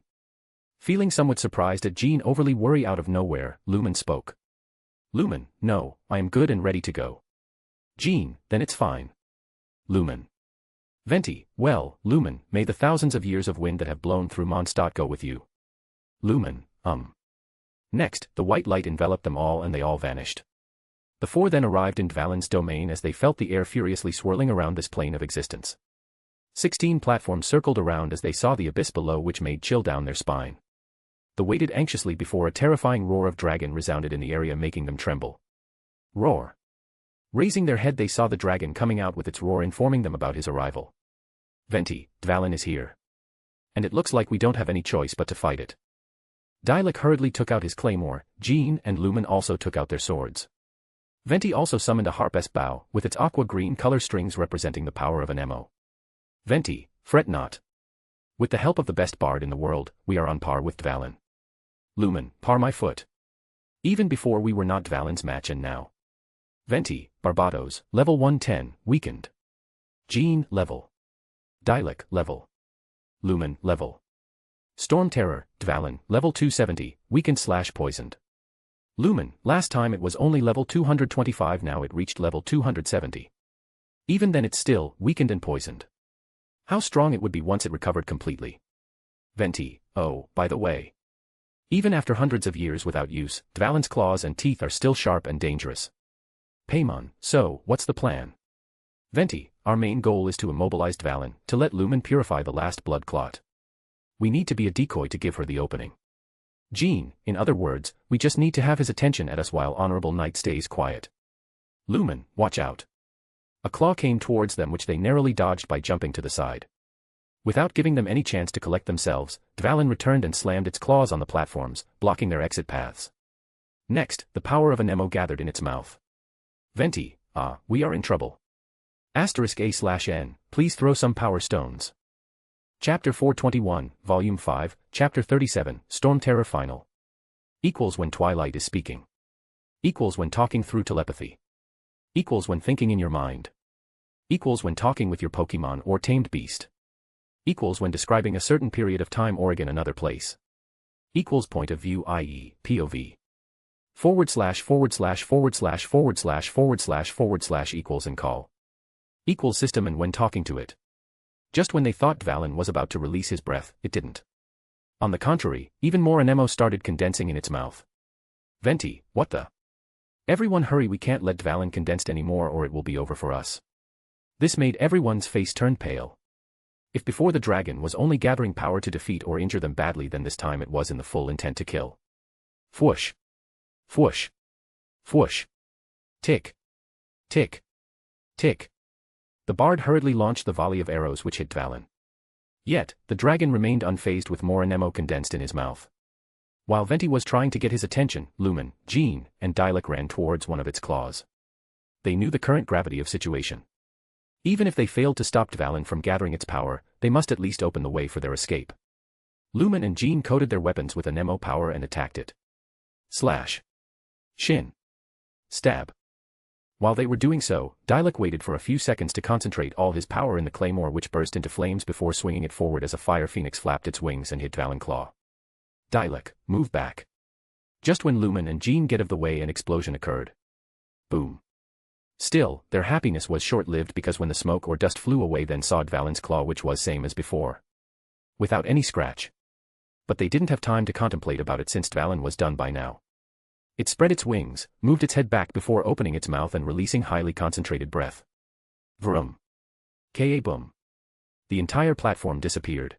Feeling somewhat surprised at Jean overly worry out of nowhere, Lumen spoke. Lumen, no, I am good and ready to go. Jean, then it's fine. Lumen. Venti, well, Lumen, may the thousands of years of wind that have blown through Mondstadt go with you. Lumen, Next, the white light enveloped them all and they all vanished. The four then arrived in Dvalin's domain as they felt the air furiously swirling around this plane of existence. 16 platforms circled around as they saw the abyss below, which made chill down their spine. They waited anxiously before a terrifying roar of dragon resounded in the area, making them tremble. Roar. Raising their head, they saw the dragon coming out with its roar, informing them about his arrival. Venti, Dvalin is here. And it looks like we don't have any choice but to fight it. Dialek hurriedly took out his claymore, Jean and Lumen also took out their swords. Venti also summoned a harp's bow, with its aqua-green color strings representing the power of an emo. Venti, fret not. With the help of the best bard in the world, we are on par with Dvalin. Lumen, par my foot. Even before we were not Dvalin's match, and now. Venti, Barbados, level 110, weakened. Jean, level. Dialek, level. Lumen, level. Storm Terror, Dvalin, level 270, weakened/poisoned. Lumen, last time it was only level 225, now it reached level 270. Even then it's still weakened and poisoned. How strong it would be once it recovered completely. Venti, oh, by the way. Even after hundreds of years without use, Dvalin's claws and teeth are still sharp and dangerous. Paimon, so, what's the plan? Venti, our main goal is to immobilize Dvalin, to let Lumen purify the last blood clot. We need to be a decoy to give her the opening. Jean, in other words, we just need to have his attention at us while Honorable Knight stays quiet. Lumen, watch out. A claw came towards them, which they narrowly dodged by jumping to the side. Without giving them any chance to collect themselves, Dvalin returned and slammed its claws on the platforms, blocking their exit paths. Next, the power of an emo gathered in its mouth. Venti, we are in trouble. *A/N, please throw some power stones. Chapter 421, Volume 5, Chapter 37, Storm Terror Final. Equals when Twilight is speaking. Equals when talking through telepathy. Equals when thinking in your mind. Equals when talking with your Pokemon or tamed beast. Equals when describing a certain period of time or again another place. Equals point of view, i.e., POV. // equals and call. Equals system and when talking to it. Just when they thought Dvalin was about to release his breath, it didn't. On the contrary, even more anemo started condensing in its mouth. Venti, what the? Everyone hurry, we can't let Dvalin condensed anymore or it will be over for us. This made everyone's face turn pale. If before the dragon was only gathering power to defeat or injure them badly, then this time it was in the full intent to kill. Fwoosh. Fwoosh. Fwoosh. Tick. Tick. Tick. The bard hurriedly launched the volley of arrows which hit Dvalin. Yet, the dragon remained unfazed with more anemo condensed in his mouth. While Venti was trying to get his attention, Lumen, Jean, and Dialek ran towards one of its claws. They knew the current gravity of situation. Even if they failed to stop Dvalin from gathering its power, they must at least open the way for their escape. Lumen and Jean coated their weapons with anemo power and attacked it. Slash. Shin. Stab. While they were doing so, Dialek waited for a few seconds to concentrate all his power in the claymore, which burst into flames before swinging it forward as a fire phoenix flapped its wings and hit Dvalin's claw. Dialek, move back. Just when Lumen and Jean get of the way, an explosion occurred. Boom. Still, their happiness was short-lived because when the smoke or dust flew away, then saw Dvalin's claw, which was same as before. Without any scratch. But they didn't have time to contemplate about it since Dvalin was done by now. It spread its wings, moved its head back before opening its mouth and releasing highly concentrated breath. Vroom. Ka-boom. The entire platform disappeared.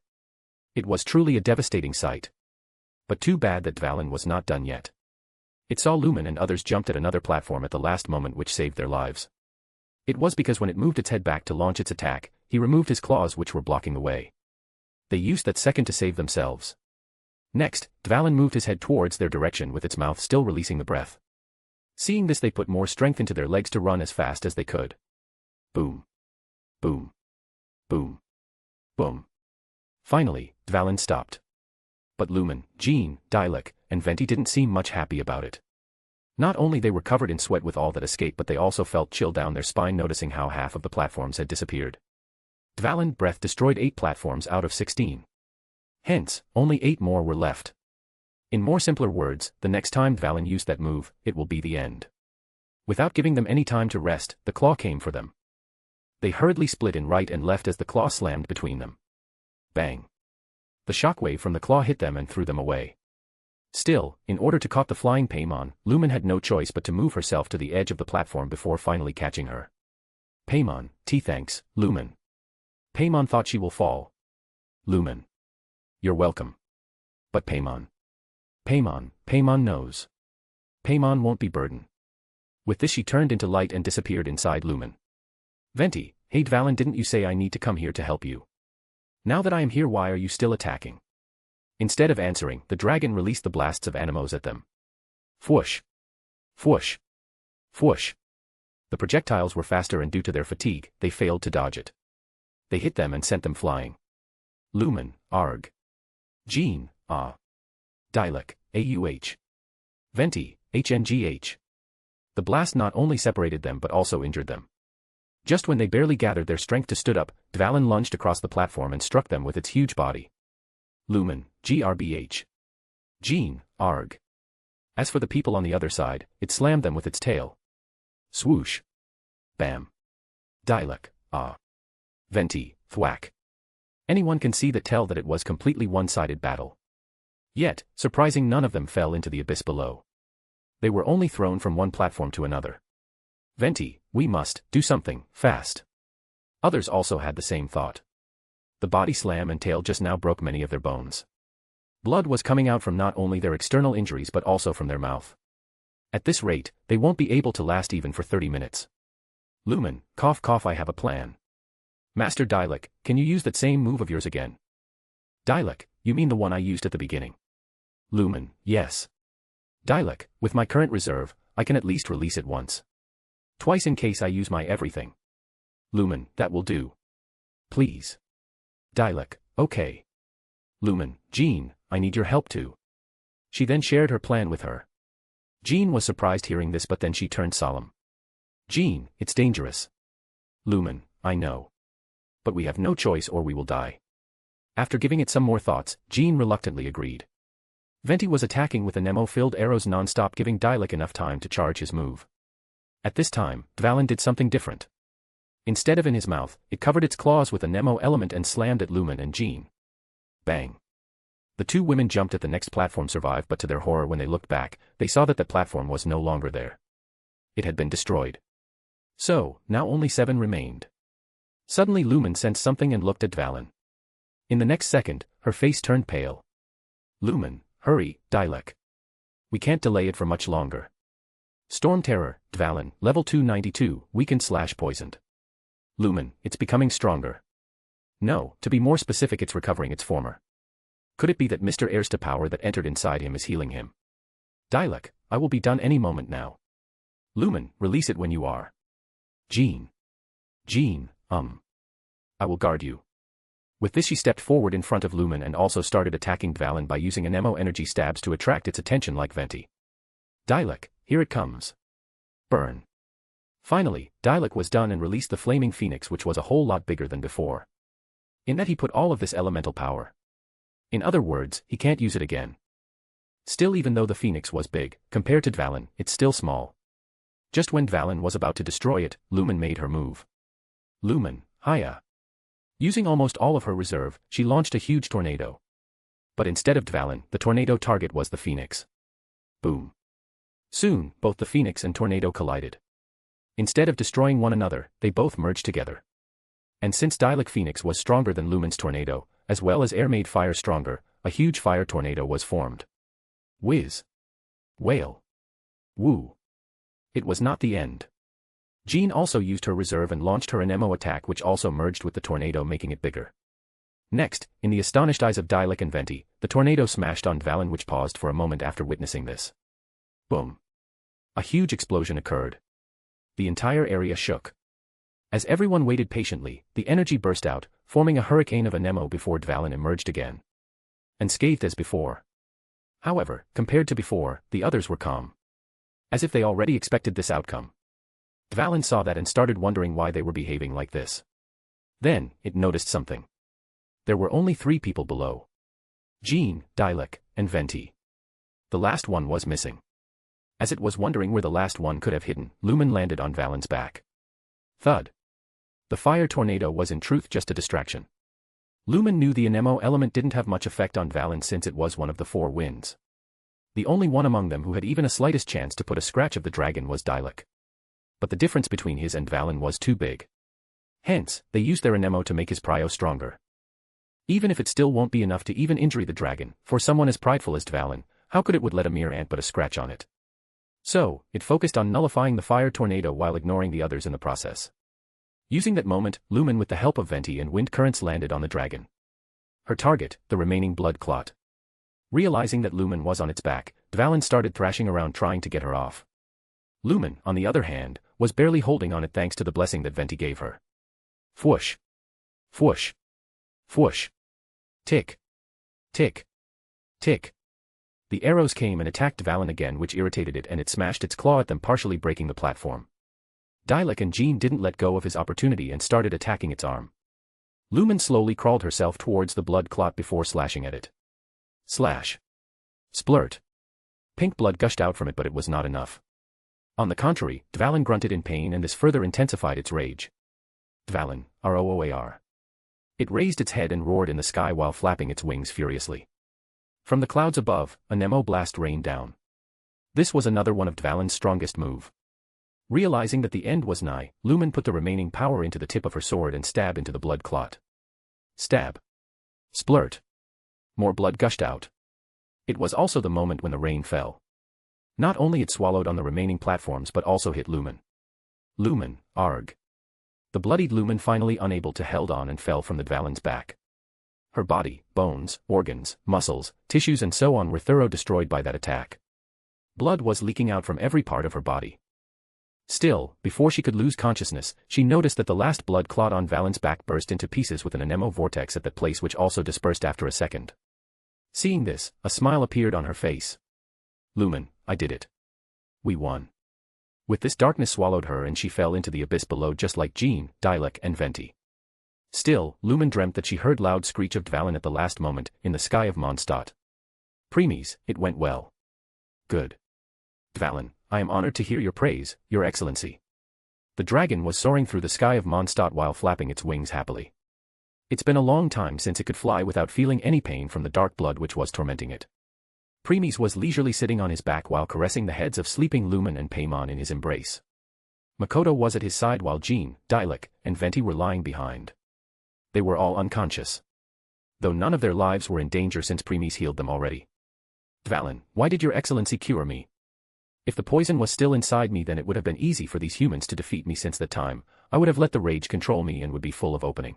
It was truly a devastating sight. But too bad that Dvalin was not done yet. It saw Lumen and others jumped at another platform at the last moment, which saved their lives. It was because when it moved its head back to launch its attack, he removed his claws which were blocking the way. They used that second to save themselves. Next, Dvalin moved his head towards their direction with its mouth still releasing the breath. Seeing this, they put more strength into their legs to run as fast as they could. Boom. Boom. Boom. Boom. Finally, Dvalin stopped. But Lumen, Jean, Dialek, and Venti didn't seem much happy about it. Not only they were covered in sweat with all that escaped, but they also felt chill down their spine noticing how half of the platforms had disappeared. Dvalin's breath destroyed 8 platforms out of 16. Hence, only 8 more were left. In more simpler words, the next time Dvalin used that move, it will be the end. Without giving them any time to rest, the claw came for them. They hurriedly split in right and left as the claw slammed between them. Bang! The shockwave from the claw hit them and threw them away. Still, in order to caught the flying Paimon, Lumen had no choice but to move herself to the edge of the platform before finally catching her. Paimon, thanks, Lumen. Paimon thought she will fall. Lumen. You're welcome. But Paimon knows. Paimon won't be burdened. With this she turned into light and disappeared inside Lumen. Venti, hey Dvalin, didn't you say I need to come here to help you? Now that I am here, why are you still attacking? Instead of answering, the dragon released the blasts of animos at them. Fwoosh! Fwoosh! Fwoosh! The projectiles were faster and due to their fatigue, they failed to dodge it. They hit them and sent them flying. Lumen, arg. Jean, ah. Dialek, auh. Venti, hngh. The blast not only separated them but also injured them. Just when they barely gathered their strength to stood up, Dvalin lunged across the platform and struck them with its huge body. Lumen, grbh. Jean, arg. As for the people on the other side, it slammed them with its tail. Swoosh. Bam. Dialek, ah. Venti, thwack. Anyone can see that it was completely one-sided battle. Yet, surprising, none of them fell into the abyss below. They were only thrown from one platform to another. Venti, we must do something, fast. Others also had the same thought. The body slam and tail just now broke many of their bones. Blood was coming out from not only their external injuries but also from their mouth. At this rate, they won't be able to last even for 30 minutes. Lumen, cough cough, I have a plan. Master Dialek, can you use that same move of yours again? Dialek, you mean the one I used at the beginning? Lumen, yes. Dialek, with my current reserve, I can at least release it once. Twice in case I use my everything. Lumen, that will do. Please. Dialek, okay. Lumen, Jean, I need your help too. She then shared her plan with her. Jean was surprised hearing this, but then she turned solemn. Jean, it's dangerous. Lumen, I know. But we have no choice or we will die. After giving it some more thoughts, Jean reluctantly agreed. Venti was attacking with anemo-filled arrows non-stop, giving Dialek enough time to charge his move. At this time, Dvalin did something different. Instead of in his mouth, it covered its claws with a Nemo element and slammed at Lumen and Jean. Bang. The two women jumped at the next platform, survived, but to their horror when they looked back, they saw that the platform was no longer there. It had been destroyed. So, now only 7 remained. Suddenly Lumen sensed something and looked at Dvalin. In the next second, her face turned pale. Lumen, hurry, Dialek. We can't delay it for much longer. Storm Terror, Dvalin, level 292, weakened/poisoned. Lumen, it's becoming stronger. No, to be more specific, it's recovering its former. Could it be that Mr. Airsta power that entered inside him is healing him? Dialek, I will be done any moment now. Lumen, release it when you are. Jean. Jean, I will guard you. With this she stepped forward in front of Lumen and also started attacking Dvalin by using anemo energy stabs to attract its attention like Venti. Dialek, here it comes. Burn. Finally, Dialek was done and released the flaming phoenix, which was a whole lot bigger than before. In that he put all of this elemental power. In other words, he can't use it again. Still, even though the phoenix was big, compared to Dvalin, it's still small. Just when Dvalin was about to destroy it, Lumen made her move. Lumen, hiya. Using almost all of her reserve, she launched a huge tornado. But instead of Dvalin, the tornado target was the phoenix. Boom. Soon, both the phoenix and tornado collided. Instead of destroying one another, they both merged together. And since Dialek Phoenix was stronger than Lumen's tornado, as well as air made fire stronger, a huge fire tornado was formed. Whiz. Wail. Woo. It was not the end. Jean also used her reserve and launched her anemo attack, which also merged with the tornado, making it bigger. Next, in the astonished eyes of Dialek and Venti, the tornado smashed on Dvalin, which paused for a moment after witnessing this. Boom. A huge explosion occurred. The entire area shook. As everyone waited patiently, the energy burst out, forming a hurricane of anemo before Dvalin emerged again. Unscathed as before. However, compared to before, the others were calm. As if they already expected this outcome. Dvalin saw that and started wondering why they were behaving like this. Then, it noticed something. There were only 3 people below. Jean, Dialek, and Venti. The last one was missing. As it was wondering where the last one could have hidden, Lumen landed on Valen's back. Thud. The fire tornado was in truth just a distraction. Lumen knew the Anemo element didn't have much effect on Valen since it was one of the 4 winds. The only one among them who had even a slightest chance to put a scratch of the dragon was Dialek. But the difference between his and Valen was too big. Hence, they used their Anemo to make his prio stronger. Even if it still won't be enough to even injure the dragon, for someone as prideful as Valen, how could it would let a mere ant put a scratch on it? So, it focused on nullifying the fire tornado while ignoring the others in the process. Using that moment, Lumen with the help of Venti and wind currents landed on the dragon. Her target, the remaining blood clot. Realizing that Lumen was on its back, Valen started thrashing around trying to get her off. Lumen, on the other hand, was barely holding on it thanks to the blessing that Venti gave her. Fwoosh. Fwoosh. Fwoosh. Tick. Tick. Tick. The arrows came and attacked Valen again, which irritated it, and it smashed its claw at them, partially breaking the platform. Dialek and Jean didn't let go of his opportunity and started attacking its arm. Lumen slowly crawled herself towards the blood clot before slashing at it. Slash. Splurt. Pink blood gushed out from it, but it was not enough. On the contrary, Dvalin grunted in pain, and this further intensified its rage. Dvalin, ROOAR. It raised its head and roared in the sky while flapping its wings furiously. From the clouds above, a Nemo blast rained down. This was another one of Dvalin's strongest move. Realizing that the end was nigh, Lumen put the remaining power into the tip of her sword and stabbed into the blood clot. Stab. Splurt. More blood gushed out. It was also the moment when the rain fell. Not only it swallowed on the remaining platforms but also hit Lumen. Lumen, arg. The bloodied Lumen finally unable to held on and fell from the Dvalin's back. Her body, bones, organs, muscles, tissues and so on were thoroughly destroyed by that attack. Blood was leaking out from every part of her body. Still, before she could lose consciousness, she noticed that the last blood clot on Valen's back burst into pieces with an Anemo vortex at that place, which also dispersed after a second. Seeing this, a smile appeared on her face. Lumen, I did it. We won. With this, darkness swallowed her and she fell into the abyss below, just like Jean, Dialek and Venti. Still, Lumen dreamt that she heard loud screech of Dvalin at the last moment, in the sky of Mondstadt. Premies, it went well. Good. Dvalin, I am honored to hear your praise, Your Excellency. The dragon was soaring through the sky of Mondstadt while flapping its wings happily. It's been a long time since it could fly without feeling any pain from the dark blood which was tormenting it. Premies was leisurely sitting on his back while caressing the heads of sleeping Lumen and Paimon in his embrace. Makoto was at his side while Jean, Dialek, and Venti were lying behind. They were all unconscious. Though none of their lives were in danger since Premies healed them already. Dvalin, why did Your Excellency cure me? If the poison was still inside me, then it would have been easy for these humans to defeat me. Since that time, I would have let the rage control me and would be full of opening.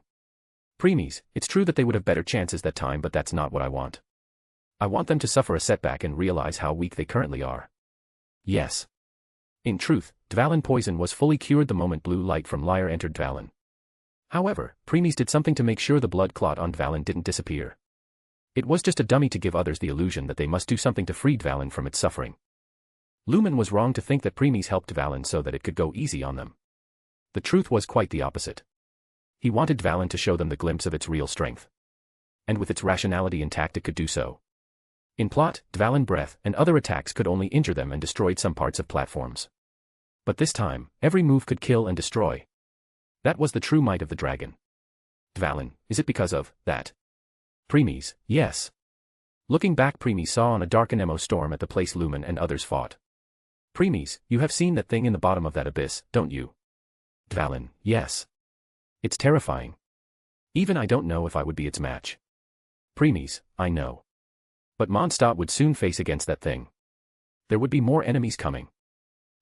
Premies, it's true that they would have better chances that time, but that's not what I want. I want them to suffer a setback and realize how weak they currently are. Yes. In truth, Dvalin poison was fully cured the moment blue light from Lyre entered Dvalin. However, Premies did something to make sure the blood clot on Dvalin didn't disappear. It was just a dummy to give others the illusion that they must do something to free Dvalin from its suffering. Lumen was wrong to think that Premies helped Dvalin so that it could go easy on them. The truth was quite the opposite. He wanted Dvalin to show them the glimpse of its real strength. And with its rationality intact it could do so. In plot, Dvalin breath and other attacks could only injure them and destroyed some parts of platforms. But this time, every move could kill and destroy. That was the true might of the dragon. Dvalin, is it because of that? Premies, yes. Looking back, Premies saw on a dark Anemo storm at the place Lumen and others fought. Premies, you have seen that thing in the bottom of that abyss, don't you? Dvalin, yes. It's terrifying. Even I don't know if I would be its match. Premies, I know. But Mondstadt would soon face against that thing. There would be more enemies coming.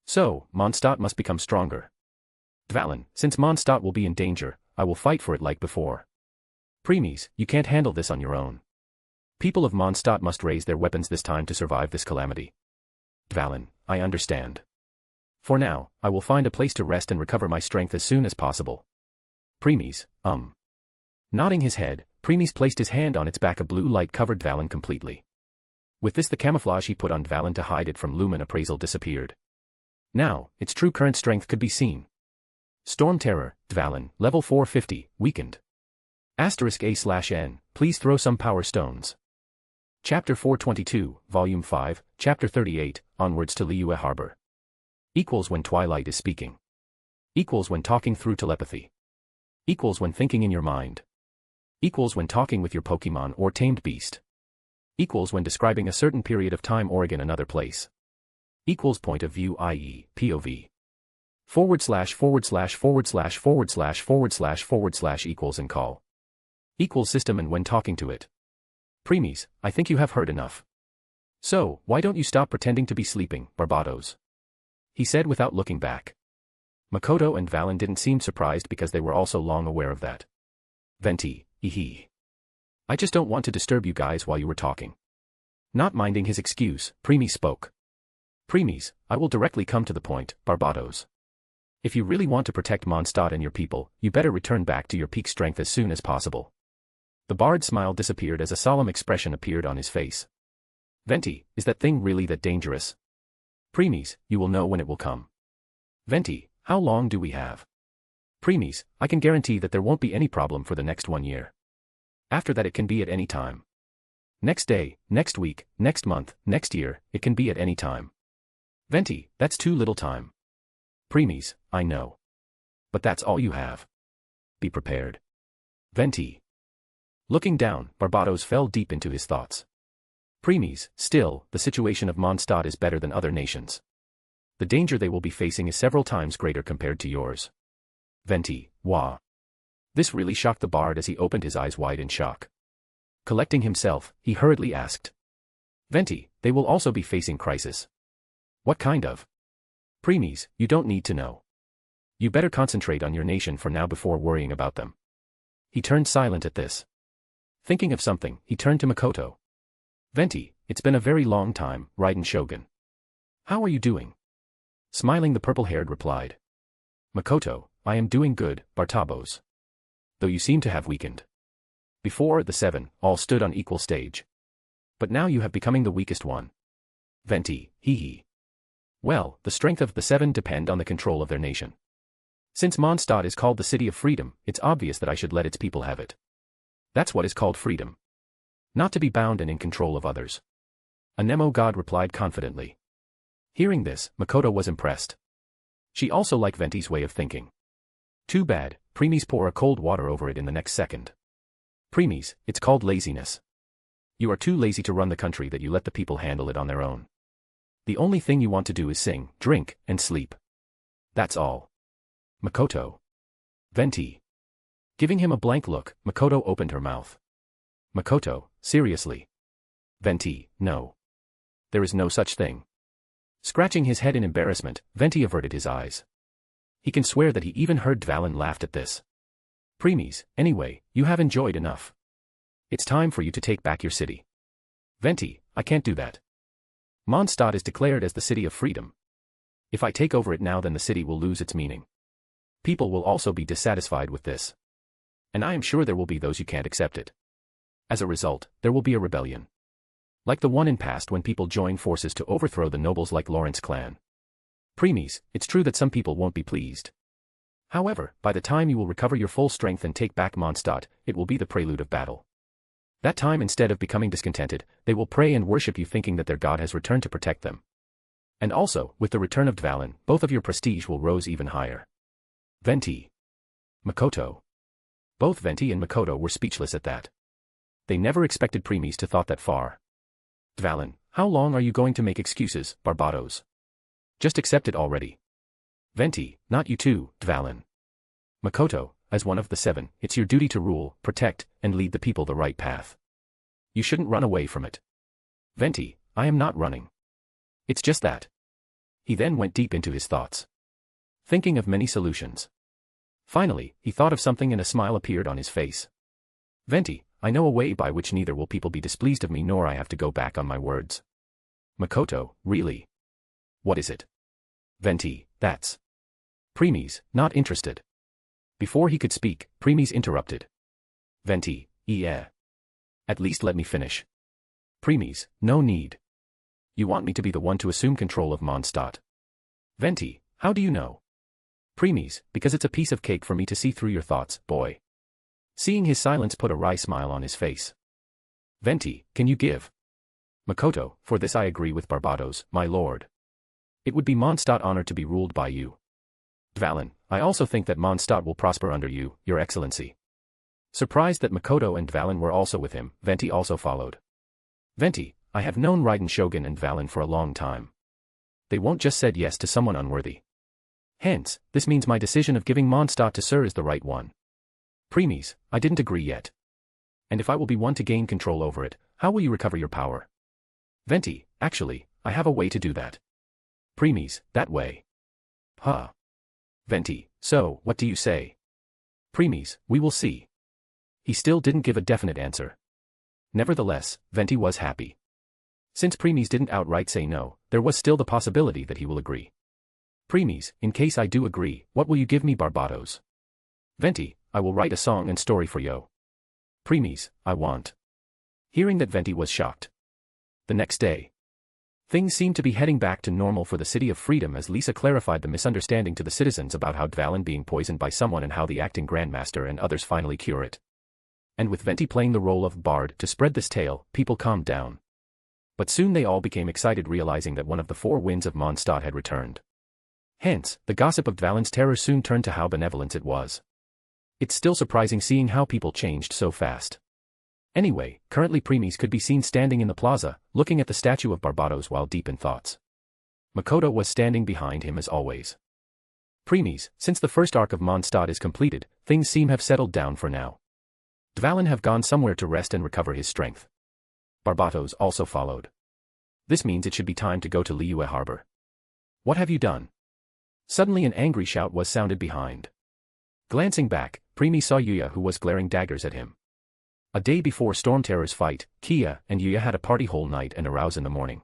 So, Mondstadt must become stronger. Dvalin, since Mondstadt will be in danger, I will fight for it like before. Premies, you can't handle this on your own. People of Mondstadt must raise their weapons this time to survive this calamity. Dvalin, I understand. For now, I will find a place to rest and recover my strength as soon as possible. Premies, Nodding his head, Premies placed his hand on its back. A blue light covered Dvalin completely. With this, the camouflage he put on Dvalin to hide it from Lumen appraisal disappeared. Now, its true current strength could be seen. Storm Terror, Dvalin, level 450, weakened. *A/N, please throw some power stones. Chapter 422, Volume 5, Chapter 38, Onwards to Liyue Harbor. Equals when Twilight is speaking. Equals when talking through telepathy. Equals when thinking in your mind. Equals when talking with your Pokemon or tamed beast. Equals when describing a certain period of time or again another place. Equals point of view, i.e., POV. / equals and call. Equals system and when talking to it. Preemies, I think you have heard enough. So, why don't you stop pretending to be sleeping, Barbados? He said without looking back. Makoto and Valen didn't seem surprised because they were also long aware of that. Venti, I just don't want to disturb you guys while you were talking. Not minding his excuse, Preemies spoke. Preemies, I will directly come to the point, Barbados. If you really want to protect Mondstadt and your people, you better return back to your peak strength as soon as possible. The bard's smile disappeared as a solemn expression appeared on his face. Venti, is that thing really that dangerous? Preemies, you will know when it will come. Venti, how long do we have? Preemies, I can guarantee that there won't be any problem for the next 1 year. After that it can be at any time. Next day, next week, next month, next year, it can be at any time. Venti, that's too little time. Preemies, I know. But that's all you have. Be prepared. Venti. Looking down, Barbados fell deep into his thoughts. Preemies, still, the situation of Mondstadt is better than other nations. The danger they will be facing is several times greater compared to yours. Venti, wah. This really shocked the bard as he opened his eyes wide in shock. Collecting himself, he hurriedly asked. Venti, they will also be facing crisis. What kind of? Preemies, you don't need to know. You better concentrate on your nation for now before worrying about them. He turned silent at this. Thinking of something, he turned to Makoto. Venti, it's been a very long time, Raiden Shogun. How are you doing? Smiling, the purple-haired replied. Makoto, I am doing good, Bartabos. Though you seem to have weakened. Before, the 7, all stood on equal stage. But now you have becoming the weakest one. Venti, Well, the strength of the 7 depend on the control of their nation. Since Mondstadt is called the City of Freedom, it's obvious that I should let its people have it. That's what is called freedom. Not to be bound and in control of others. A Nemo god replied confidently. Hearing this, Makoto was impressed. She also liked Venti's way of thinking. Too bad, Preemies pour a cold water over it in the next second. Preemies, it's called laziness. You are too lazy to run the country that you let the people handle it on their own. The only thing you want to do is sing, drink, and sleep. That's all. Makoto. Venti. Giving him a blank look, Makoto opened her mouth. Makoto, seriously. Venti, no. There is no such thing. Scratching his head in embarrassment, Venti averted his eyes. He can swear that he even heard Valen laughed at this. Preemies, anyway, you have enjoyed enough. It's time for you to take back your city. Venti, I can't do that. Mondstadt is declared as the City of Freedom. If I take over it now, then the city will lose its meaning. People will also be dissatisfied with this. And I am sure there will be those who can't accept it. As a result, there will be a rebellion. Like the one in past when people join forces to overthrow the nobles like Lawrence clan. Preemies, it's true that some people won't be pleased. However, by the time you will recover your full strength and take back Mondstadt, it will be the prelude of battle. That time, instead of becoming discontented, they will pray and worship you, thinking that their god has returned to protect them. And also, with the return of Dvalin, both of your prestige will rise even higher. Venti. Makoto. Both Venti and Makoto were speechless at that. They never expected Preemies to thought that far. Dvalin, how long are you going to make excuses, Barbados? Just accept it already. Venti, not you too, Dvalin. Makoto, as one of the 7, it's your duty to rule, protect, and lead the people the right path. You shouldn't run away from it. Venti, I am not running. It's just that. He then went deep into his thoughts. Thinking of many solutions. Finally, he thought of something and a smile appeared on his face. Venti, I know a way by which neither will people be displeased of me nor I have to go back on my words. Makoto, really? What is it? Venti, that's. Preemies, not interested. Before he could speak, Preemies interrupted. Venti, yeah. At least let me finish. Preemies, no need. You want me to be the one to assume control of Mondstadt. Venti, how do you know? Preemies, because it's a piece of cake for me to see through your thoughts, boy. Seeing his silence put a wry smile on his face. Venti, can you give Makoto, for this I agree with Barbatos, my lord. It would be Mondstadt honor to be ruled by you. Dvalin, I also think that Mondstadt will prosper under you, your excellency. Surprised that Makoto and Dvalin were also with him, Venti also followed. Venti, I have known Raiden Shogun and Dvalin for a long time. They won't just said yes to someone unworthy. Hence, this means my decision of giving Mondstadt to Sir is the right one. Premies, I didn't agree yet. And if I will be one to gain control over it, how will you recover your power? Venti, actually, I have a way to do that. Premies, that way. Huh. Venti, so, what do you say? Premies, we will see. He still didn't give a definite answer. Nevertheless, Venti was happy. Since Premies didn't outright say no, there was still the possibility that he will agree. Premies, in case I do agree, what will you give me, Barbatos? Venti, I will write a song and story for yo. Premies, I want. Hearing that, Venti was shocked. The next day, things seemed to be heading back to normal for the City of Freedom as Lisa clarified the misunderstanding to the citizens about how Dvalin being poisoned by someone and how the acting Grandmaster and others finally cure it. And with Venti playing the role of Bard to spread this tale, people calmed down. But soon they all became excited realizing that one of the four winds of Mondstadt had returned. Hence, the gossip of Dvalin's terror soon turned to how benevolent it was. It's still surprising seeing how people changed so fast. Anyway, currently Premies could be seen standing in the plaza, looking at the statue of Barbatos while deep in thoughts. Makoto was standing behind him as always. Premies, since the first arc of Mondstadt is completed, things seem have settled down for now. Dvalin have gone somewhere to rest and recover his strength. Barbatos also followed. This means it should be time to go to Liyue Harbor. What have you done? Suddenly an angry shout was sounded behind. Glancing back, Premies saw Yuya who was glaring daggers at him. A day before Storm Terror's fight, Kia and Yuya had a party whole night and arouse in the morning.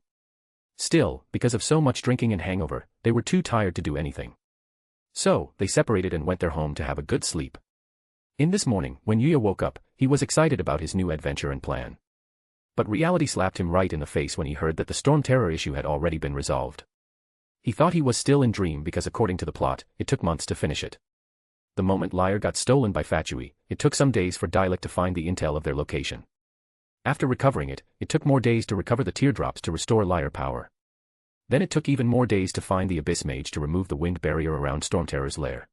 Still, because of so much drinking and hangover, they were too tired to do anything. So, they separated and went their home to have a good sleep. In this morning, when Yuya woke up, he was excited about his new adventure and plan. But reality slapped him right in the face when he heard that the Storm Terror issue had already been resolved. He thought he was still in dream because according to the plot, it took months to finish it. The moment Lyre got stolen by Fatui, it took some days for Dialect to find the intel of their location. After recovering it, it took more days to recover the teardrops to restore Lyre power. Then it took even more days to find the Abyss Mage to remove the wind barrier around Storm Terror's lair.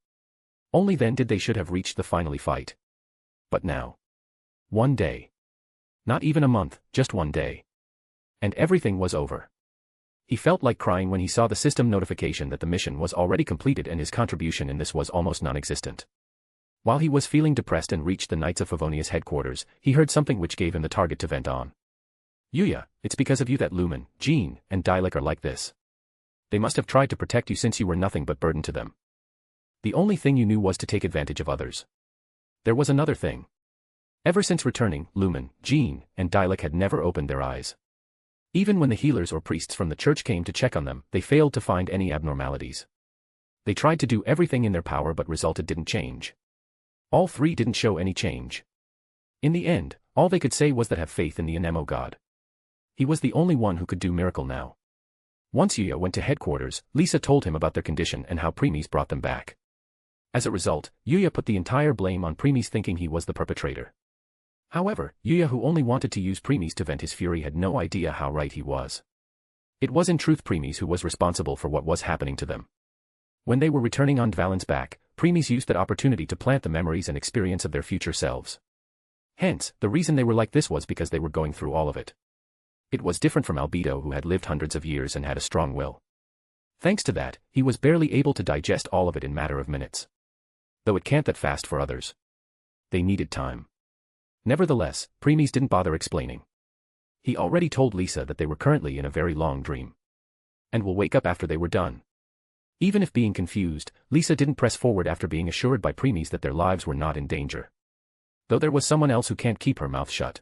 Only then did they should have reached the finally fight. But now. One day. Not even a month, just one day. And everything was over. He felt like crying when he saw the system notification that the mission was already completed and his contribution in this was almost non-existent. While he was feeling depressed and reached the Knights of Favonia's headquarters, he heard something which gave him the target to vent on. Yuya, it's because of you that Lumen, Jean, and Dialek are like this. They must have tried to protect you since you were nothing but burden to them. The only thing you knew was to take advantage of others. There was another thing. Ever since returning, Lumen, Jean, and Dialek had never opened their eyes. Even when the healers or priests from the church came to check on them, they failed to find any abnormalities. They tried to do everything in their power but resulted didn't change. All three didn't show any change. In the end, all they could say was that have faith in the Anemo god. He was the only one who could do miracle now. Once Yuya went to headquarters, Lisa told him about their condition and how Premies brought them back. As a result, Yuya put the entire blame on Premies thinking he was the perpetrator. However, Yuya who only wanted to use Premies to vent his fury had no idea how right he was. It was in truth Premies who was responsible for what was happening to them. When they were returning on Dvalin's back, Premies used that opportunity to plant the memories and experience of their future selves. Hence, the reason they were like this was because they were going through all of it. It was different from Albedo who had lived hundreds of years and had a strong will. Thanks to that, he was barely able to digest all of it in matter of minutes. Though it can't that fast for others. They needed time. Nevertheless, Premies didn't bother explaining. He already told Lisa that they were currently in a very long dream. And will wake up after they were done. Even if being confused, Lisa didn't press forward after being assured by Premies that their lives were not in danger. Though there was someone else who can't keep her mouth shut.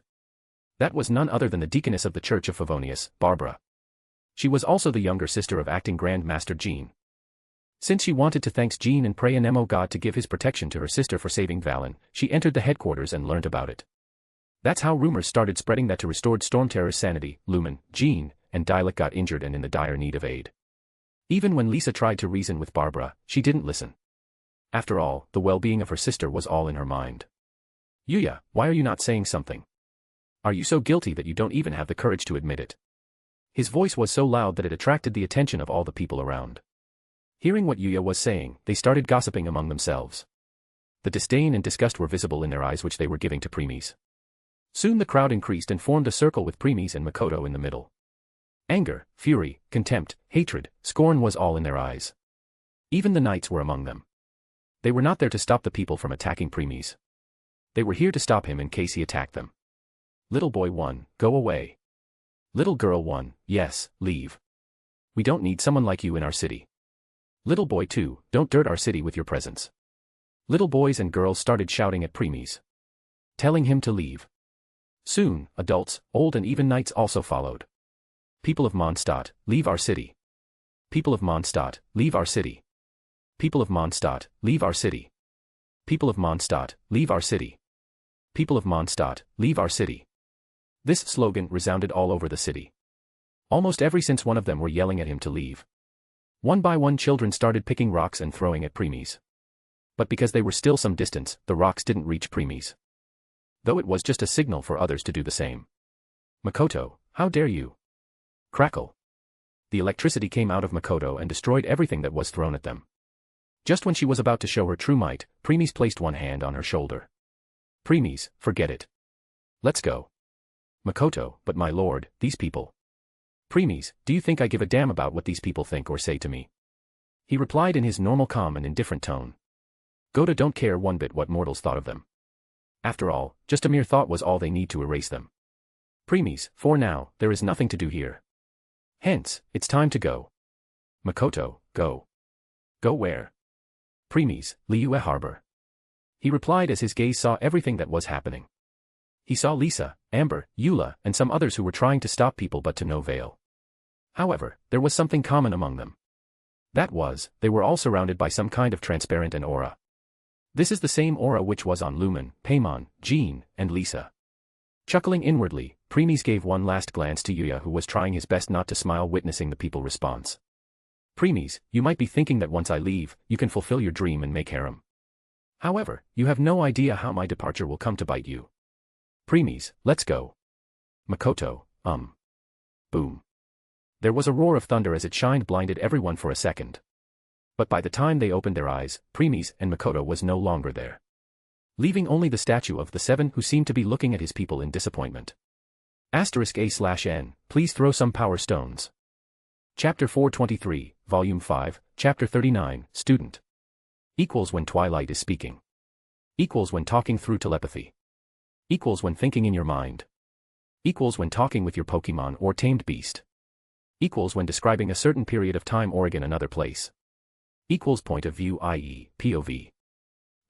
That was none other than the deaconess of the Church of Favonius, Barbara. She was also the younger sister of acting Grand Master Jean. Since she wanted to thank Jean and pray Anemo God to give his protection to her sister for saving Dvalin, she entered the headquarters and learned about it. That's how rumors started spreading that to restored Storm Terror's sanity, Lumen, Jean, and Dialek got injured and in the dire need of aid. Even when Lisa tried to reason with Barbara, she didn't listen. After all, the well-being of her sister was all in her mind. Yuya, why are you not saying something? Are you so guilty that you don't even have the courage to admit it? His voice was so loud that it attracted the attention of all the people around. Hearing what Yuya was saying, they started gossiping among themselves. The disdain and disgust were visible in their eyes which they were giving to preemies. Soon the crowd increased and formed a circle with preemies and Makoto in the middle. Anger, fury, contempt, hatred, scorn was all in their eyes. Even the knights were among them. They were not there to stop the people from attacking preemies. They were here to stop him in case he attacked them. Little boy 1, go away. Little girl 1, yes, leave. We don't need someone like you in our city. Little boy 2, don't dirt our city with your presence. Little boys and girls started shouting at preemies, telling him to leave. Soon, adults, old and even knights also followed. People of Mondstadt, leave our city. People of Mondstadt, leave our city. People of Mondstadt, leave our city. People of Mondstadt, leave our city. People of Mondstadt, leave our city. This slogan resounded all over the city. Almost every since one of them were yelling at him to leave. One by one children started picking rocks and throwing at preemies. But because they were still some distance, the rocks didn't reach preemies. Though it was just a signal for others to do the same. Makoto, how dare you? Crackle. The electricity came out of Makoto and destroyed everything that was thrown at them. Just when she was about to show her true might, preemies placed one hand on her shoulder. Preemies, forget it. Let's go. Makoto, but my lord, these people. Preemies, do you think I give a damn about what these people think or say to me? He replied in his normal calm and indifferent tone. Goto don't care one bit what mortals thought of them. After all, just a mere thought was all they need to erase them. Preemies, for now, there is nothing to do here. Hence, it's time to go. Makoto, go. Go where? Preemies, Liyue Harbor. He replied as his gaze saw everything that was happening. He saw Lisa, Amber, Eula, and some others who were trying to stop people but to no avail. However, there was something common among them. That was, they were all surrounded by some kind of transparent an aura. This is the same aura which was on Lumen, Paimon, Jean, and Lisa. Chuckling inwardly, preemies gave one last glance to Yuya who was trying his best not to smile witnessing the people response. Preemies, you might be thinking that once I leave, you can fulfill your dream and make harem. However, you have no idea how my departure will come to bite you. Preemies, let's go. Makoto, Boom. There was a roar of thunder as it shined blinded everyone for a second. But by the time they opened their eyes, preemies and Makoto was no longer there. Leaving only the statue of the 7 who seemed to be looking at his people in disappointment. *A/N, please throw some power stones. Chapter 423, Volume 5, Chapter 39, Student. Equals when Twilight is speaking. Equals when talking through telepathy. Equals when thinking in your mind. Equals when talking with your Pokemon or tamed beast. Equals when describing a certain period of time or again another place. Equals point of view i.e. POV.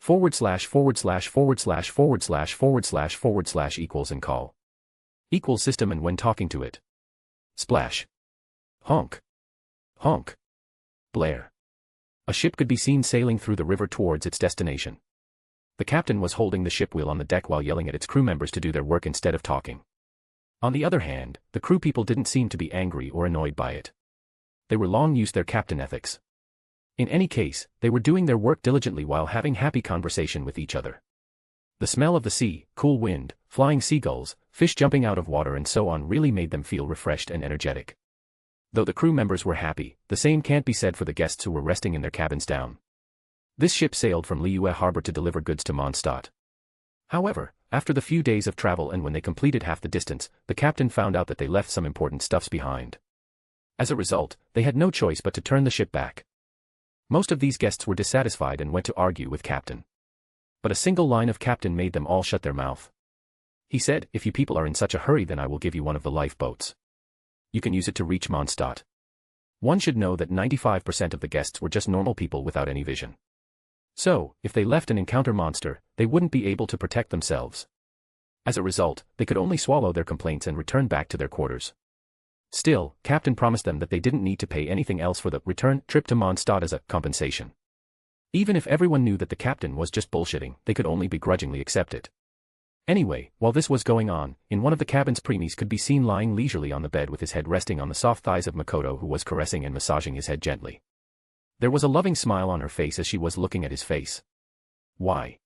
// equals and call. Equals system and when talking to it. Splash. Honk. Honk. Blare. A ship could be seen sailing through the river towards its destination. The captain was holding the ship wheel on the deck while yelling at its crew members to do their work instead of talking. On the other hand, the crew people didn't seem to be angry or annoyed by it. They were long used their captain ethics. In any case, they were doing their work diligently while having happy conversation with each other. The smell of the sea, cool wind, flying seagulls, fish jumping out of water and so on really made them feel refreshed and energetic. Though the crew members were happy, the same can't be said for the guests who were resting in their cabins down. This ship sailed from Liyue Harbor to deliver goods to Mondstadt. However, after the few days of travel and when they completed half the distance, the captain found out that they left some important stuffs behind. As a result, they had no choice but to turn the ship back. Most of these guests were dissatisfied and went to argue with Captain. But a single line of Captain made them all shut their mouth. He said, if you people are in such a hurry then I will give you one of the lifeboats. You can use it to reach Mondstadt. One should know that 95% of the guests were just normal people without any vision. So, if they left and encounter monster, they wouldn't be able to protect themselves. As a result, they could only swallow their complaints and return back to their quarters. Still, Captain promised them that they didn't need to pay anything else for the return trip to Mondstadt as a compensation. Even if everyone knew that the captain was just bullshitting, they could only begrudgingly accept it. Anyway, while this was going on, in one of the cabins preemies could be seen lying leisurely on the bed with his head resting on the soft thighs of Makoto who was caressing and massaging his head gently. There was a loving smile on her face as she was looking at his face. Why?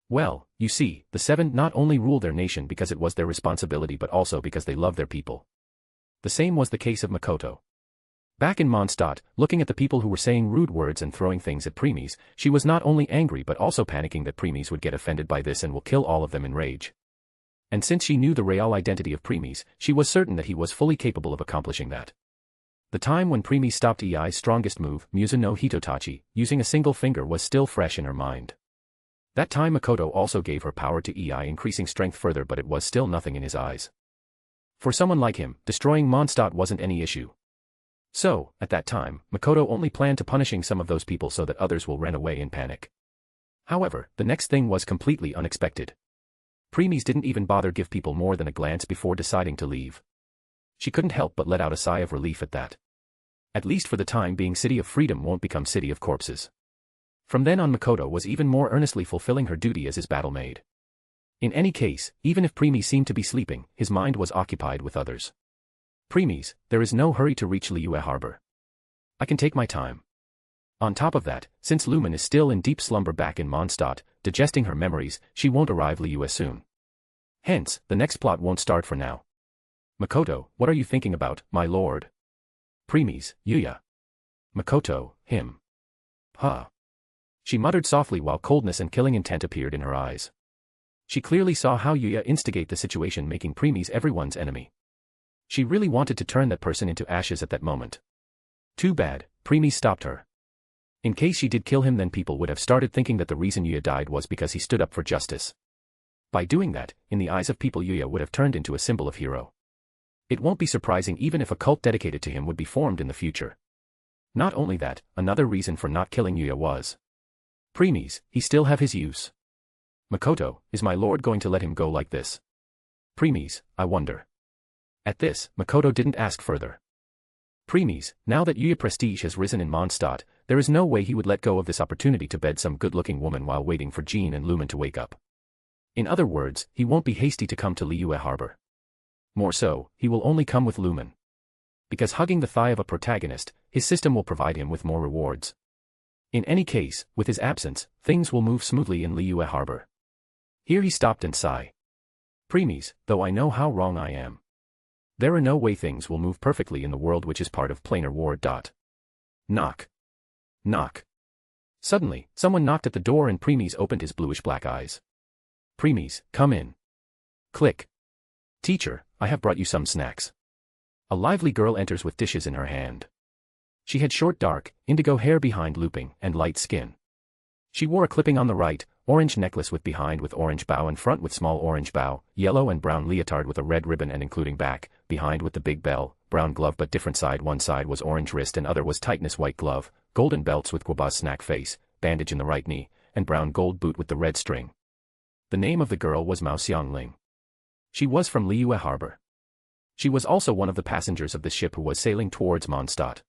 Well, you see, the 7 not only ruled their nation because it was their responsibility but also because they loved their people. The same was the case of Makoto. Back in Mondstadt, looking at the people who were saying rude words and throwing things at Premies, she was not only angry but also panicking that Premies would get offended by this and will kill all of them in rage. And since she knew the real identity of Premies, she was certain that he was fully capable of accomplishing that. The time when Premies stopped EI's strongest move, Musa no Hitotachi, using a single finger was still fresh in her mind. That time Makoto also gave her power to EI, increasing strength further, but it was still nothing in his eyes. For someone like him, destroying Mondstadt wasn't any issue. So, at that time, Makoto only planned to punishing some of those people so that others will run away in panic. However, the next thing was completely unexpected. Premies didn't even bother give people more than a glance before deciding to leave. She couldn't help but let out a sigh of relief at that. At least for the time being, City of Freedom won't become City of Corpses. From then on, Makoto was even more earnestly fulfilling her duty as his battle maid. In any case, even if Premies seemed to be sleeping, his mind was occupied with others. Premies, there is no hurry to reach Liyue Harbor. I can take my time. On top of that, since Lumen is still in deep slumber back in Mondstadt, digesting her memories, she won't arrive Liyue soon. Hence, the next plot won't start for now. Makoto, what are you thinking about, my lord? Premies, Yuya. Makoto, him. Huh. She muttered softly while coldness and killing intent appeared in her eyes. She clearly saw how Yuya instigate the situation, making Premies everyone's enemy. She really wanted to turn that person into ashes at that moment. Too bad, Premies stopped her. In case she did kill him, then people would have started thinking that the reason Yuya died was because he stood up for justice. By doing that, in the eyes of people, Yuya would have turned into a symbol of hero. It won't be surprising even if a cult dedicated to him would be formed in the future. Not only that, another reason for not killing Yuya was Premies, he still have his use. Makoto, is my lord going to let him go like this? Premies, I wonder. At this, Makoto didn't ask further. Premies, now that Yuya prestige has risen in Mondstadt, there is no way he would let go of this opportunity to bed some good-looking woman while waiting for Jean and Lumen to wake up. In other words, he won't be hasty to come to Liyue Harbor. More so, he will only come with Lumen. Because hugging the thigh of a protagonist, his system will provide him with more rewards. In any case, with his absence, things will move smoothly in Liyue Harbor. Here he stopped and sighed. Premies, though I know how wrong I am. There are no way things will move perfectly in the world which is part of planar war. Knock. Knock. Suddenly, someone knocked at the door and Premies opened his bluish-black eyes. Premies, come in. Click. Teacher, I have brought you some snacks. A lively girl enters with dishes in her hand. She had short dark, indigo hair behind looping, and light skin. She wore a clipping on the right, orange necklace with behind with orange bow and front with small orange bow, yellow and brown leotard with a red ribbon and including back, behind with the big bell, brown glove but different side, one side was orange wrist and other was tightness white glove, golden belts with guabas snack face, bandage in the right knee, and brown gold boot with the red string. The name of the girl was Mao Xiangling. She was from Liyue Harbor. She was also one of the passengers of the ship who was sailing towards Mondstadt.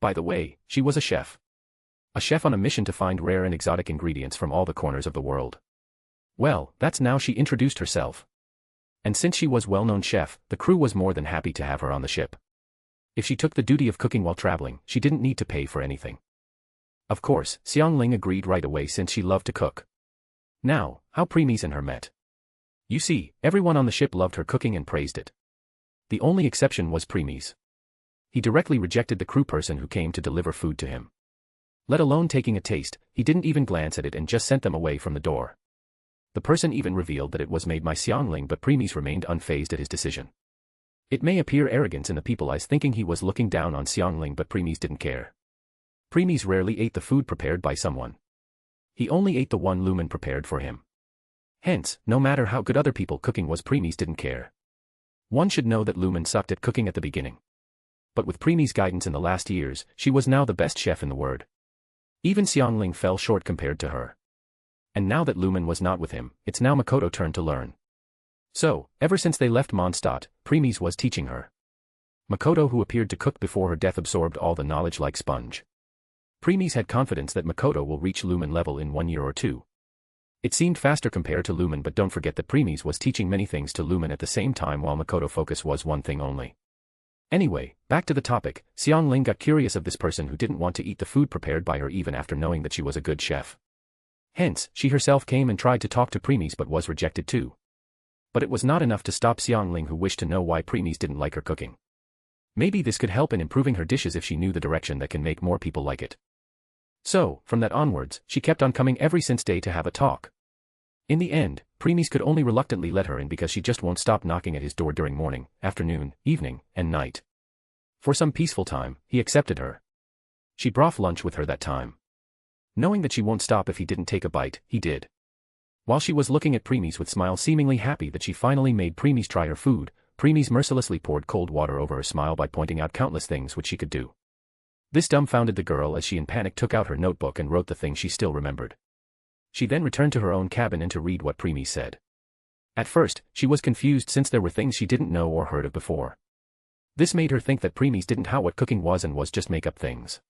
By the way, she was a chef. A chef on a mission to find rare and exotic ingredients from all the corners of the world. Well, that's now she introduced herself. And since she was well-known chef, the crew was more than happy to have her on the ship. If she took the duty of cooking while traveling, she didn't need to pay for anything. Of course, Xiangling agreed right away since she loved to cook. Now, how Premies and her met. You see, everyone on the ship loved her cooking and praised it. The only exception was Premies. He directly rejected the crew person who came to deliver food to him. Let alone taking a taste, he didn't even glance at it and just sent them away from the door. The person even revealed that it was made by Xiangling, but Premies remained unfazed at his decision. It may appear arrogance in the people's eyes thinking he was looking down on Xiangling, but Premies didn't care. Premies rarely ate the food prepared by someone. He only ate the one Lumen prepared for him. Hence, no matter how good other people cooking was, Premies didn't care. One should know that Lumen sucked at cooking at the beginning. But with Premies' guidance in the last years, she was now the best chef in the world. Even Xiangling fell short compared to her. And now that Lumen was not with him, it's now Makoto's turn to learn. So, ever since they left Mondstadt, Premies was teaching her. Makoto, who appeared to cook before her death, absorbed all the knowledge like sponge. Premies had confidence that Makoto will reach Lumen level in 1 year or 2. It seemed faster compared to Lumen, but don't forget that Premies was teaching many things to Lumen at the same time while Makoto's focus was one thing only. Anyway, back to the topic, Xiangling got curious of this person who didn't want to eat the food prepared by her even after knowing that she was a good chef. Hence, she herself came and tried to talk to Premies but was rejected too. But it was not enough to stop Xiangling, who wished to know why Premies didn't like her cooking. Maybe this could help in improving her dishes if she knew the direction that can make more people like it. So, from that onwards, she kept on coming every since day to have a talk. In the end, Premies could only reluctantly let her in because she just won't stop knocking at his door during morning, afternoon, evening, and night. For some peaceful time, he accepted her. She brought lunch with her that time. Knowing that she won't stop if he didn't take a bite, he did. While she was looking at Premies with smile, seemingly happy that she finally made Premies try her food, Premies mercilessly poured cold water over her smile by pointing out countless things which she could do. This dumbfounded the girl as she in panic took out her notebook and wrote the things she still remembered. She then returned to her own cabin and to read what Premies said. At first, she was confused since there were things she didn't know or heard of before. This made her think that Premies didn't know what cooking was and was just make-up things.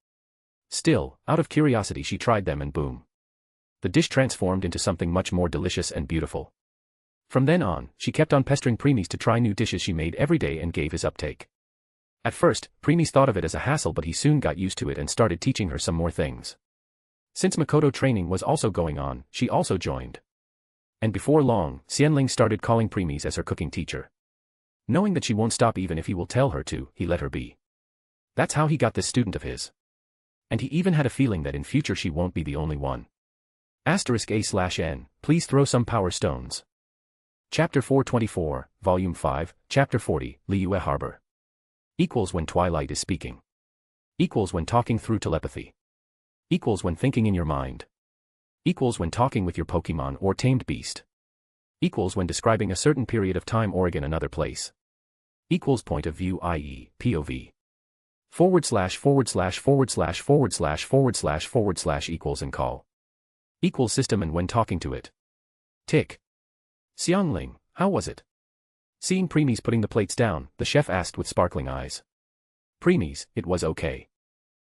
Still, out of curiosity she tried them and boom. The dish transformed into something much more delicious and beautiful. From then on, she kept on pestering Premies to try new dishes she made every day and gave his uptake. At first, Premies thought of it as a hassle, but he soon got used to it and started teaching her some more things. Since Makoto training was also going on, she also joined. And before long, Xianling started calling Premies as her cooking teacher. Knowing that she won't stop even if he will tell her to, he let her be. That's how he got this student of his. And he even had a feeling that in future she won't be the only one. *A/N, please throw some power stones. Chapter 424, Volume 5, Chapter 40, Liyue Harbor. Equals when Twilight is speaking. Equals when talking through telepathy. Equals when thinking in your mind. Equals when talking with your Pokemon or tamed beast. Equals when describing a certain period of time or again another place. Equals point of view, i.e., POV. // equals and call. Equals system and when talking to it. Tick. Xiangling, how was it? Seeing Premies putting the plates down, the chef asked with sparkling eyes. Premies, it was okay.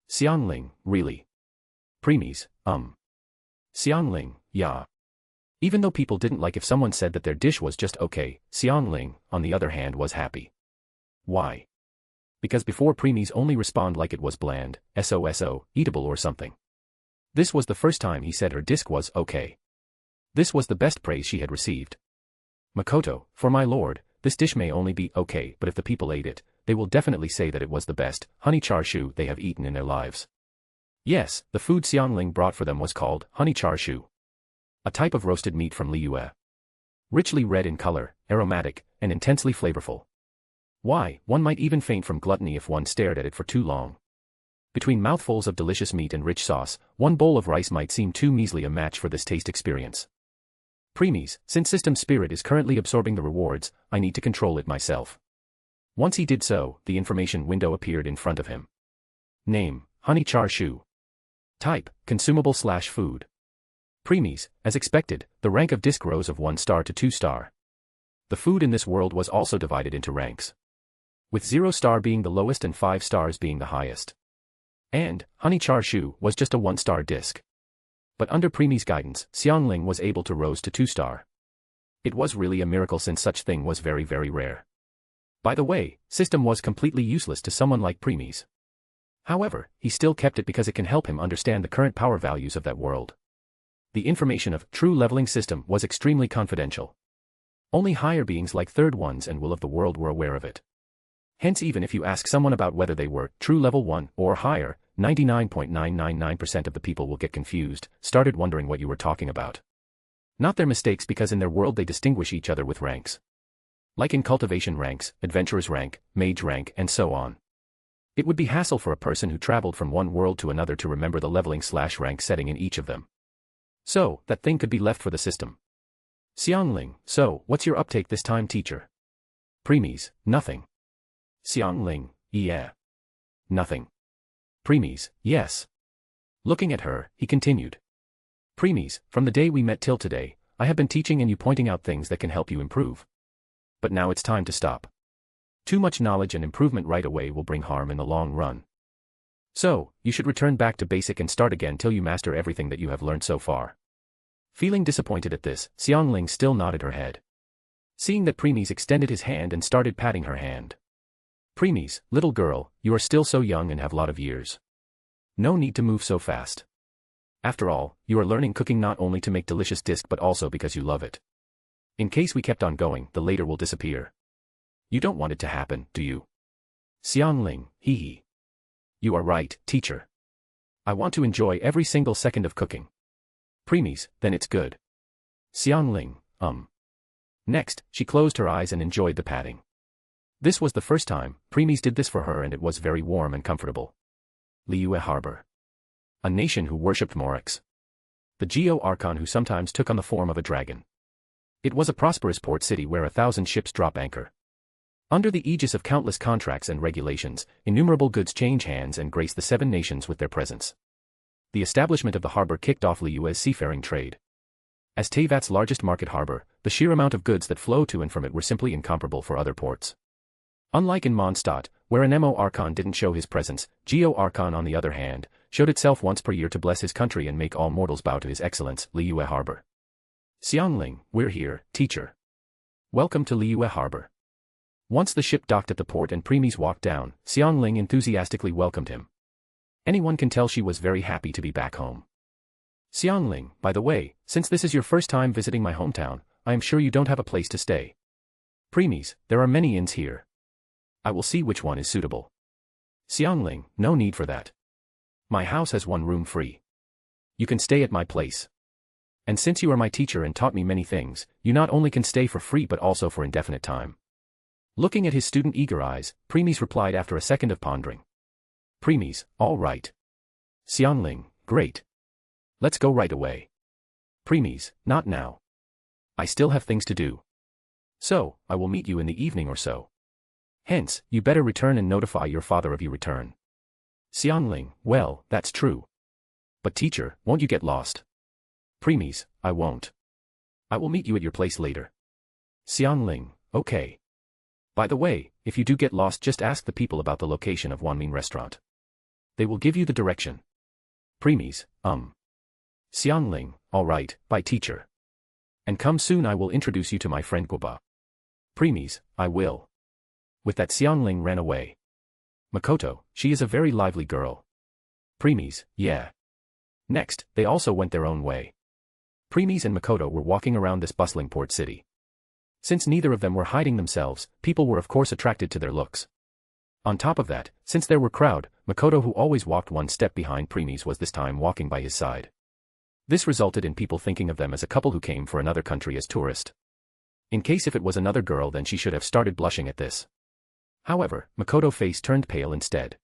Xiangling, really? Premies, Xiangling, yeah. Even though people didn't like if someone said that their dish was just okay, Xiangling, on the other hand, was happy. Why? Because before Premies only respond like it was bland, so, eatable or something. This was the first time he said her disc was okay. This was the best praise she had received. Makoto, for my lord, this dish may only be okay, but if the people ate it, they will definitely say that it was the best honey char siu they have eaten in their lives. Yes, the food Xiangling brought for them was called honey char siu. A type of roasted meat from Liyue. Richly red in color, aromatic, and intensely flavorful. Why, one might even faint from gluttony if one stared at it for too long. Between mouthfuls of delicious meat and rich sauce, one bowl of rice might seem too measly a match for this taste experience. Premies, since System Spirit is currently absorbing the rewards, I need to control it myself. Once he did so, the information window appeared in front of him. Name, honey char siu. Type, consumable/food. Premies, as expected, the rank of disc rose of 1 star to 2 star. The food in this world was also divided into ranks, with 0 star being the lowest and 5 stars being the highest. And, honey char siu was just a 1 star disc. But under Premies' guidance, Xiangling was able to rose to 2 star. It was really a miracle since such thing was very very rare. By the way, system was completely useless to someone like Premies. However, he still kept it because it can help him understand the current power values of that world. The information of true leveling system was extremely confidential. Only higher beings like third ones and will of the world were aware of it. Hence even if you ask someone about whether they were true level 1 or higher, 99.999% of the people will get confused, started wondering what you were talking about. Not their mistakes because in their world they distinguish each other with ranks. Like in cultivation ranks, adventurer's rank, mage rank, and so on. It would be hassle for a person who traveled from one world to another to remember the leveling/rank setting in each of them. So, that thing could be left for the system. Xiangling, so, what's your uptake this time, teacher? Premies, nothing. Xiangling, yeah. Nothing. Premies, yes. Looking at her, he continued. Premies, from the day we met till today, I have been teaching and you pointing out things that can help you improve. But now it's time to stop. Too much knowledge and improvement right away will bring harm in the long run. So, you should return back to basic and start again till you master everything that you have learned so far. Feeling disappointed at this, Xiangling still nodded her head. Seeing that Premies extended his hand and started patting her hand. Premies, little girl, you are still so young and have lot of years. No need to move so fast. After all, you are learning cooking not only to make delicious disc but also because you love it. In case we kept on going, the later will disappear. You don't want it to happen, do you? Xiangling, hee hee. You are right, teacher. I want to enjoy every single second of cooking. Premies, then it's good. Xiangling, Next, she closed her eyes and enjoyed the patting. This was the first time Premies did this for her, and it was very warm and comfortable. Liyue Harbor. A nation who worshipped Moryx. The Geo Archon who sometimes took on the form of a dragon. It was a prosperous port city where 1,000 ships drop anchor. Under the aegis of countless contracts and regulations, innumerable goods change hands and grace the 7 nations with their presence. The establishment of the harbor kicked off Liyue's seafaring trade. As Teyvat's largest market harbor, the sheer amount of goods that flow to and from it were simply incomparable for other ports. Unlike in Mondstadt, where an MO Archon didn't show his presence, Geo Archon on the other hand, showed itself once per year to bless his country and make all mortals bow to his excellence, Liyue Harbor. Xiangling, we're here, teacher. Welcome to Liyue Harbor. Once the ship docked at the port and Premies walked down, Xiangling enthusiastically welcomed him. Anyone can tell she was very happy to be back home. Xiangling, by the way, since this is your first time visiting my hometown, I am sure you don't have a place to stay. Premies, there are many inns here. I will see which one is suitable. Xiangling, no need for that. My house has 1 room free. You can stay at my place. And since you are my teacher and taught me many things, you not only can stay for free but also for indefinite time. Looking at his student eager eyes, Premies replied after a second of pondering. Premies, all right. Xiangling, great. Let's go right away. Premies, not now. I still have things to do. So, I will meet you in the evening or so. Hence, you better return and notify your father of your return. Xiangling, well, that's true. But teacher, won't you get lost? Premies, I won't. I will meet you at your place later. Xiangling, okay. By the way, if you do get lost, just ask the people about the location of Wanmin restaurant. They will give you the direction. Premies, Xiangling, all right, bye teacher. And come soon, I will introduce you to my friend Guoba. Premies, I will. With that, Xiangling ran away. Makoto, she is a very lively girl. Premies, yeah. Next, they also went their own way. Premies and Makoto were walking around this bustling port city. Since neither of them were hiding themselves, people were of course attracted to their looks. On top of that, since there were crowd, Makoto, who always walked 1 step behind Premies, was this time walking by his side. This resulted in people thinking of them as a couple who came for another country as tourist. In case if it was another girl, then she should have started blushing at this. However, Makoto's face turned pale instead.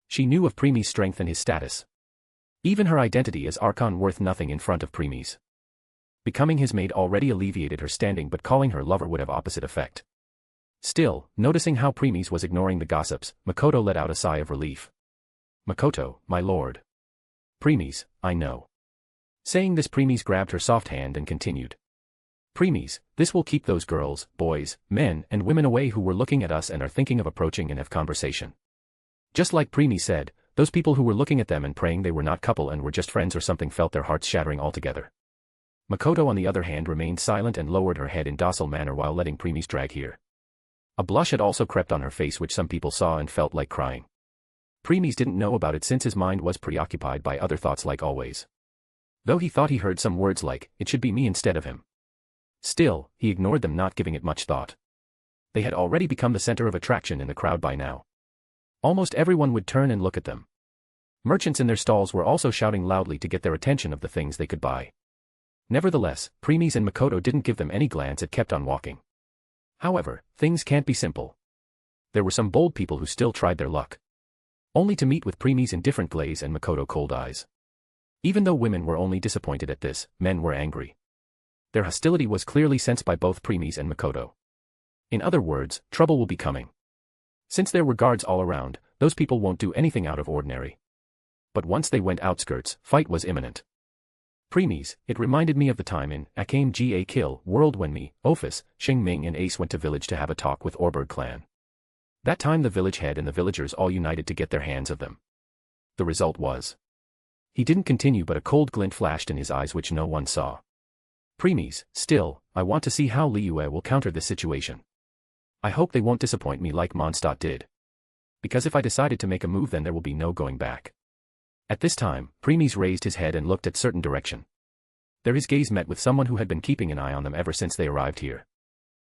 She knew of Premies' strength and his status. Even her identity as Archon worth nothing in front of Premies. Becoming his maid already alleviated her standing, but calling her lover would have opposite effect. Still, noticing how Premies was ignoring the gossips, Makoto let out a sigh of relief. Makoto, my lord. Premies, I know. Saying this, Premies grabbed her soft hand and continued. Premies, this will keep those girls, boys, men, and women away who were looking at us and are thinking of approaching and have conversation. Just like Premies said, those people who were looking at them and praying they were not couple and were just friends or something felt their hearts shattering altogether. Makoto on the other hand remained silent and lowered her head in docile manner while letting Premies drag here. A blush had also crept on her face, which some people saw and felt like crying. Premies didn't know about it since his mind was preoccupied by other thoughts like always. Though he thought he heard some words like, it should be me instead of him. Still, he ignored them, not giving it much thought. They had already become the center of attraction in the crowd by now. Almost everyone would turn and look at them. Merchants in their stalls were also shouting loudly to get their attention of the things they could buy. Nevertheless, Premies and Makoto didn't give them any glance and kept on walking. However, things can't be simple. There were some bold people who still tried their luck. Only to meet with Premies' indifferent glaze and Makoto cold eyes. Even though women were only disappointed at this, men were angry. Their hostility was clearly sensed by both Premies and Makoto. In other words, trouble will be coming. Since there were guards all around, those people won't do anything out of ordinary. But once they went outskirts, fight was imminent. Premies, it reminded me of the time in Akame Ga Kill world when me, Ophis, Xingming and Ace went to village to have a talk with Ordverse clan. That time the village head and the villagers all united to get their hands of them. The result was. He didn't continue, but a cold glint flashed in his eyes which no one saw. Premies, still, I want to see how Liyue will counter this situation. I hope they won't disappoint me like Mondstadt did. Because if I decided to make a move, then there will be no going back. At this time, Premies raised his head and looked at certain direction. There his gaze met with someone who had been keeping an eye on them ever since they arrived here.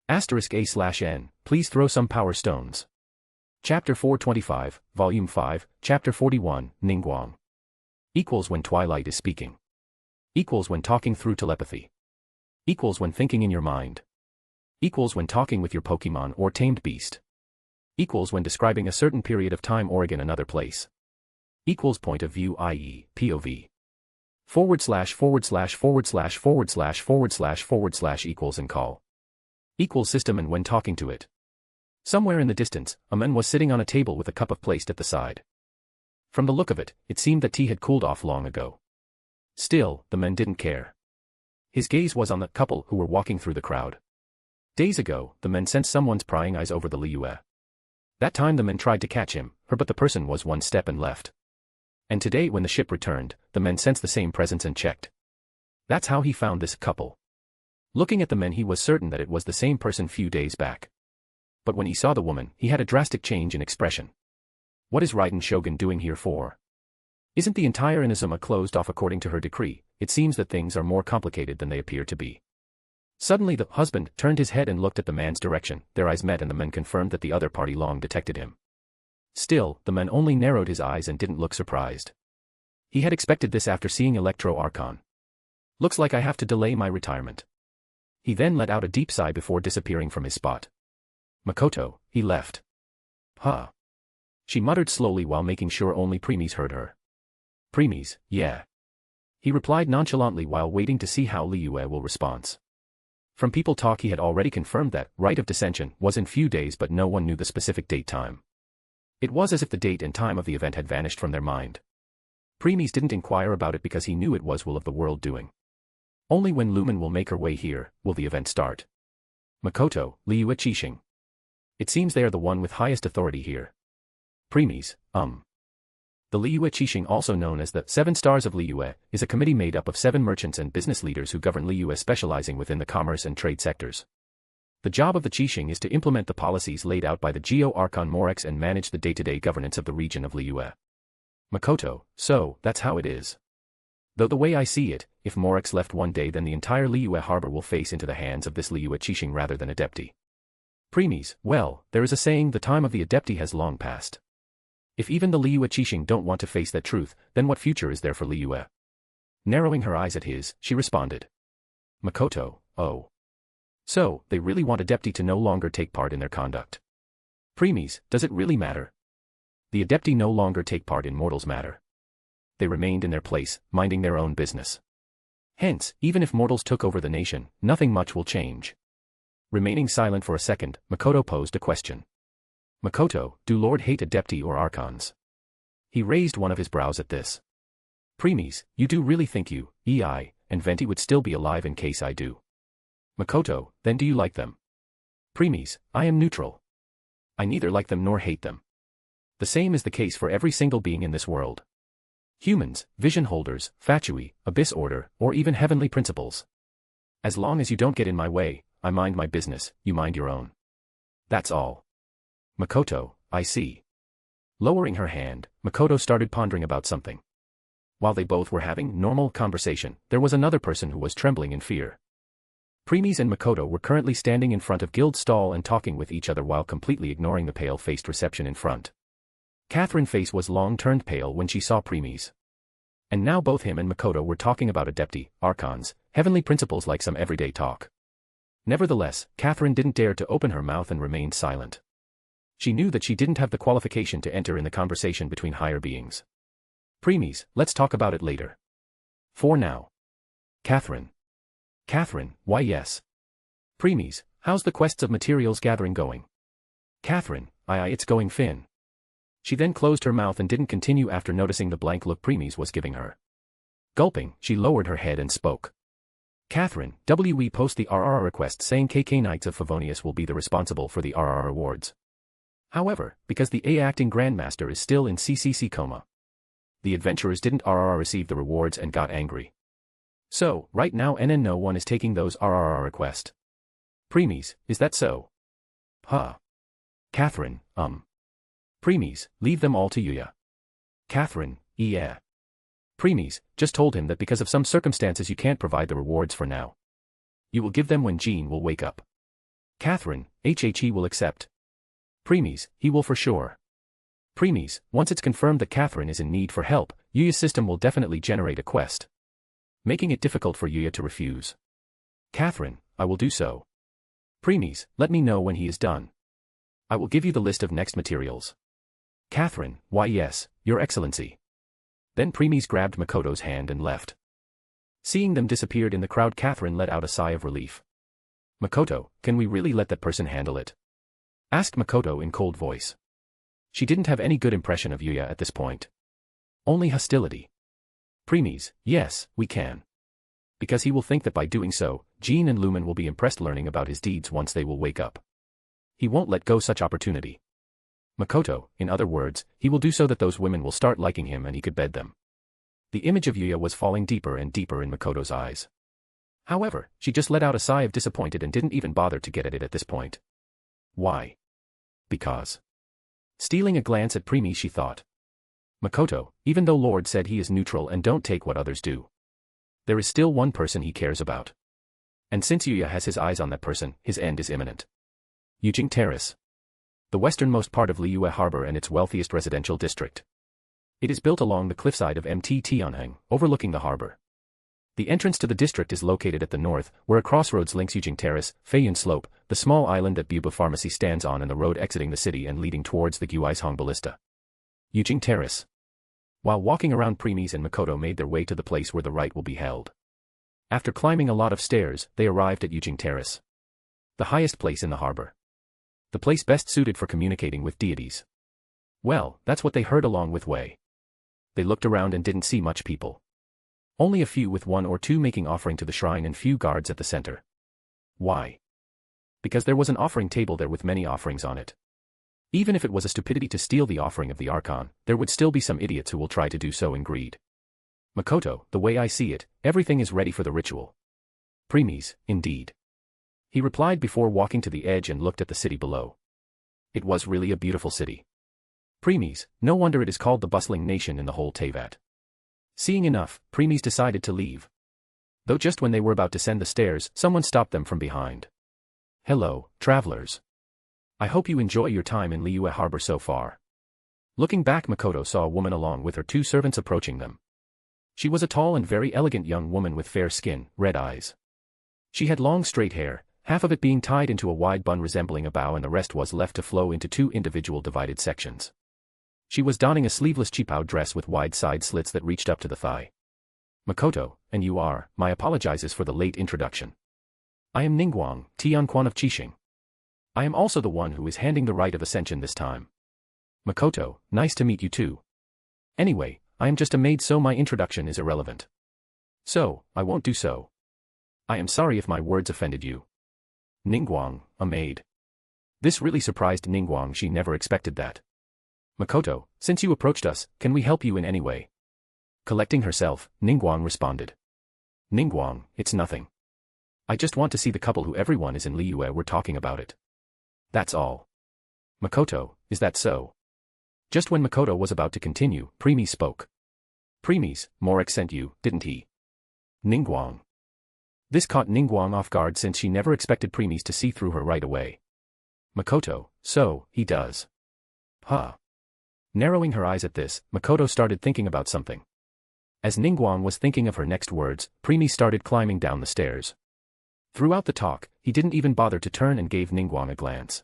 *A/N, please throw some power stones. Chapter 425, Volume 5, Chapter 41, Ningguang. Equals when Twilight is speaking. Equals when talking through telepathy. Equals when thinking in your mind. Equals when talking with your Pokemon or tamed beast. Equals when describing a certain period of time or again another place. Equals point of view, i.e., POV. / / equals and call. Equals system and when talking to it. Somewhere in the distance, a man was sitting on a table with a cup of placed at the side. From the look of it, it seemed that tea had cooled off long ago. Still, the man didn't care. His gaze was on the couple who were walking through the crowd. Days ago, the man sensed someone's prying eyes over the Liyue. That time the man tried to catch him, but the person was one step and left. And today when the ship returned, the man sensed the same presence and checked. That's how he found this couple. Looking at the men, he was certain that it was the same person few days back. But when he saw the woman, he had a drastic change in expression. What is Raiden Shogun doing here for? Isn't the entire Inazuma closed off according to her decree? It seems that things are more complicated than they appear to be. Suddenly the husband turned his head and looked at the man's direction. Their eyes met and the man confirmed that the other party long detected him. Still, the man only narrowed his eyes and didn't look surprised. He had expected this after seeing Electro Archon. Looks like I have to delay my retirement. He then let out a deep sigh before disappearing from his spot. Makoto, he left. Huh. She muttered slowly while making sure only Premies heard her. Premies, yeah. He replied nonchalantly while waiting to see how Liyue will respond. From people talk he had already confirmed that rite of dissension was in few days, but no one knew the specific date time. It was as if the date and time of the event had vanished from their mind. Premies didn't inquire about it because he knew it was will of the world doing. Only when Lumen will make her way here will the event start. Makoto, Liyue Qixing. It seems they are the one with highest authority here. Premies, The Liyue Qixing, also known as the 7 Stars of Liyue, is a committee made up of 7 merchants and business leaders who govern Liyue, specializing within the commerce and trade sectors. The job of the Qixing is to implement the policies laid out by the Geo Archon Morex and manage the day-to-day governance of the region of Liyue. Makoto, so, that's how it is. Though the way I see it, if Morex left one day, then the entire Liyue harbor will face into the hands of this Liyue Qixing rather than Adepti. Premies, well, there is a saying, the time of the Adepti has long passed. If even the Liyue Qixing don't want to face that truth, then what future is there for Liyue? Narrowing her eyes at his, she responded. Makoto, oh. So, they really want Adepti to no longer take part in their conduct. Premies, does it really matter? The Adepti no longer take part in mortals' matter. They remained in their place, minding their own business. Hence, even if mortals took over the nation, nothing much will change. Remaining silent for a second, Makoto posed a question. Makoto, do Lord hate Adepti or Archons? He raised one of his brows at this. Premies, you do really think you, EI, and Venti would still be alive in case I do? Makoto, then do you like them? Premies, I am neutral. I neither like them nor hate them. The same is the case for every single being in this world. Humans, vision holders, fatui, abyss order, or even heavenly principles. As long as you don't get in my way, I mind my business, you mind your own. That's all. Makoto, I see. Lowering her hand, Makoto started pondering about something. While they both were having normal conversation, there was another person who was trembling in fear. Premies and Makoto were currently standing in front of Guild's stall and talking with each other while completely ignoring the pale-faced reception in front. Catherine's face was long turned pale when she saw Premies. And now both him and Makoto were talking about Adepti, Archons, heavenly principles like some everyday talk. Nevertheless, Catherine didn't dare to open her mouth and remained silent. She knew that she didn't have the qualification to enter in the conversation between higher beings. Premies, let's talk about it later. For now. Catherine. Catherine, why yes. Premies, how's the quests of materials gathering going? Catherine, aye, it's going fin. She then closed her mouth and didn't continue after noticing the blank look Premies was giving her. Gulping, she lowered her head and spoke. Catherine, we post the RRR request saying KK Knights of Favonius will be the responsible for the RRR awards. However, because the A-acting Grandmaster is still in CCC coma, the adventurers didn't RRR receive the rewards and got angry. So, right now no one is taking those RRR request. Premies, is that so? Huh. Catherine, Premies, leave them all to Yuya. Catherine, yeah. Premies, just told him that because of some circumstances you can't provide the rewards for now. You will give them when Jean will wake up. Catherine, HHE will accept. Preemies, he will for sure. Preemies, once it's confirmed that Catherine is in need for help, Yuya's system will definitely generate a quest, making it difficult for Yuya to refuse. Catherine, I will do so. Preemies, let me know when he is done. I will give you the list of next materials. Catherine, why yes, Your Excellency. Then Preemies grabbed Makoto's hand and left. Seeing them disappeared in the crowd, Catherine let out a sigh of relief. Makoto, can we really let that person handle it? Asked Makoto in cold voice. She didn't have any good impression of Yuya at this point. Only hostility. Preemies, yes, we can. Because he will think that by doing so, Jean and Lumen will be impressed learning about his deeds once they will wake up. He won't let go such opportunity. Makoto, in other words, he will do so that those women will start liking him and he could bed them. The image of Yuya was falling deeper and deeper in Makoto's eyes. However, she just let out a sigh of disappointed and didn't even bother to get at it at this point. Why? Because. Stealing a glance at Preemies, she thought. Makoto, even though Lord said he is neutral and don't take what others do, there is still one person he cares about. And since Yuya has his eyes on that person, his end is imminent. Yujing Terrace. The westernmost part of Liyue Harbor and its wealthiest residential district. It is built along the cliffside of Mt. Tianheng, overlooking the harbor. The entrance to the district is located at the north, where a crossroads links Yujing Terrace, Feiyun Slope, the small island that Buba Pharmacy stands on, and the road exiting the city and leading towards the Guizhong Ballista. Yujing Terrace. While walking around, Preemies and Makoto made their way to the place where the rite will be held. After climbing a lot of stairs, they arrived at Yujing Terrace, the highest place in the harbor. The place best suited for communicating with deities. Well, that's what they heard along with Wei. They looked around and didn't see much people. Only a few with one or two making offering to the shrine and few guards at the center. Why? Because there was an offering table there with many offerings on it. Even if it was a stupidity to steal the offering of the Archon, there would still be some idiots who will try to do so in greed. Makoto, the way I see it, everything is ready for the ritual. Preemies, indeed. He replied before walking to the edge and looked at the city below. It was really a beautiful city. Preemies, no wonder it is called the bustling nation in the whole Teyvat. Seeing enough, Preemies decided to leave. Though just when they were about to descend the stairs, someone stopped them from behind. Hello, travelers. I hope you enjoy your time in Liyue Harbor so far. Looking back, Makoto saw a woman along with her two servants approaching them. She was a tall and very elegant young woman with fair skin, red eyes. She had long straight hair, half of it being tied into a wide bun resembling a bow and the rest was left to flow into two individual divided sections. She was donning a sleeveless qipao dress with wide side slits that reached up to the thigh. Makoto, and you are, my apologizes for the late introduction. I am Ningguang, Tianquan of Qixing. I am also the one who is handing the rite of Ascension this time. Makoto, nice to meet you too. Anyway, I am just a maid, so my introduction is irrelevant. So, I won't do so. I am sorry if my words offended you. Ningguang, a maid. This really surprised Ningguang, she never expected that. Makoto, since you approached us, can we help you in any way? Collecting herself, Ningguang responded. Ningguang, it's nothing. I just want to see the couple who everyone is in Liyue, we're talking about it. That's all. Makoto, is that so? Just when Makoto was about to continue, Preemies spoke. Preemies, Morik sent you, didn't he? Ningguang. This caught Ningguang off guard since she never expected Preemies to see through her right away. Makoto, so, he does. Huh. Narrowing her eyes at this, Makoto started thinking about something. As Ningguang was thinking of her next words, Preemies started climbing down the stairs. Throughout the talk, he didn't even bother to turn and gave Ningguang a glance.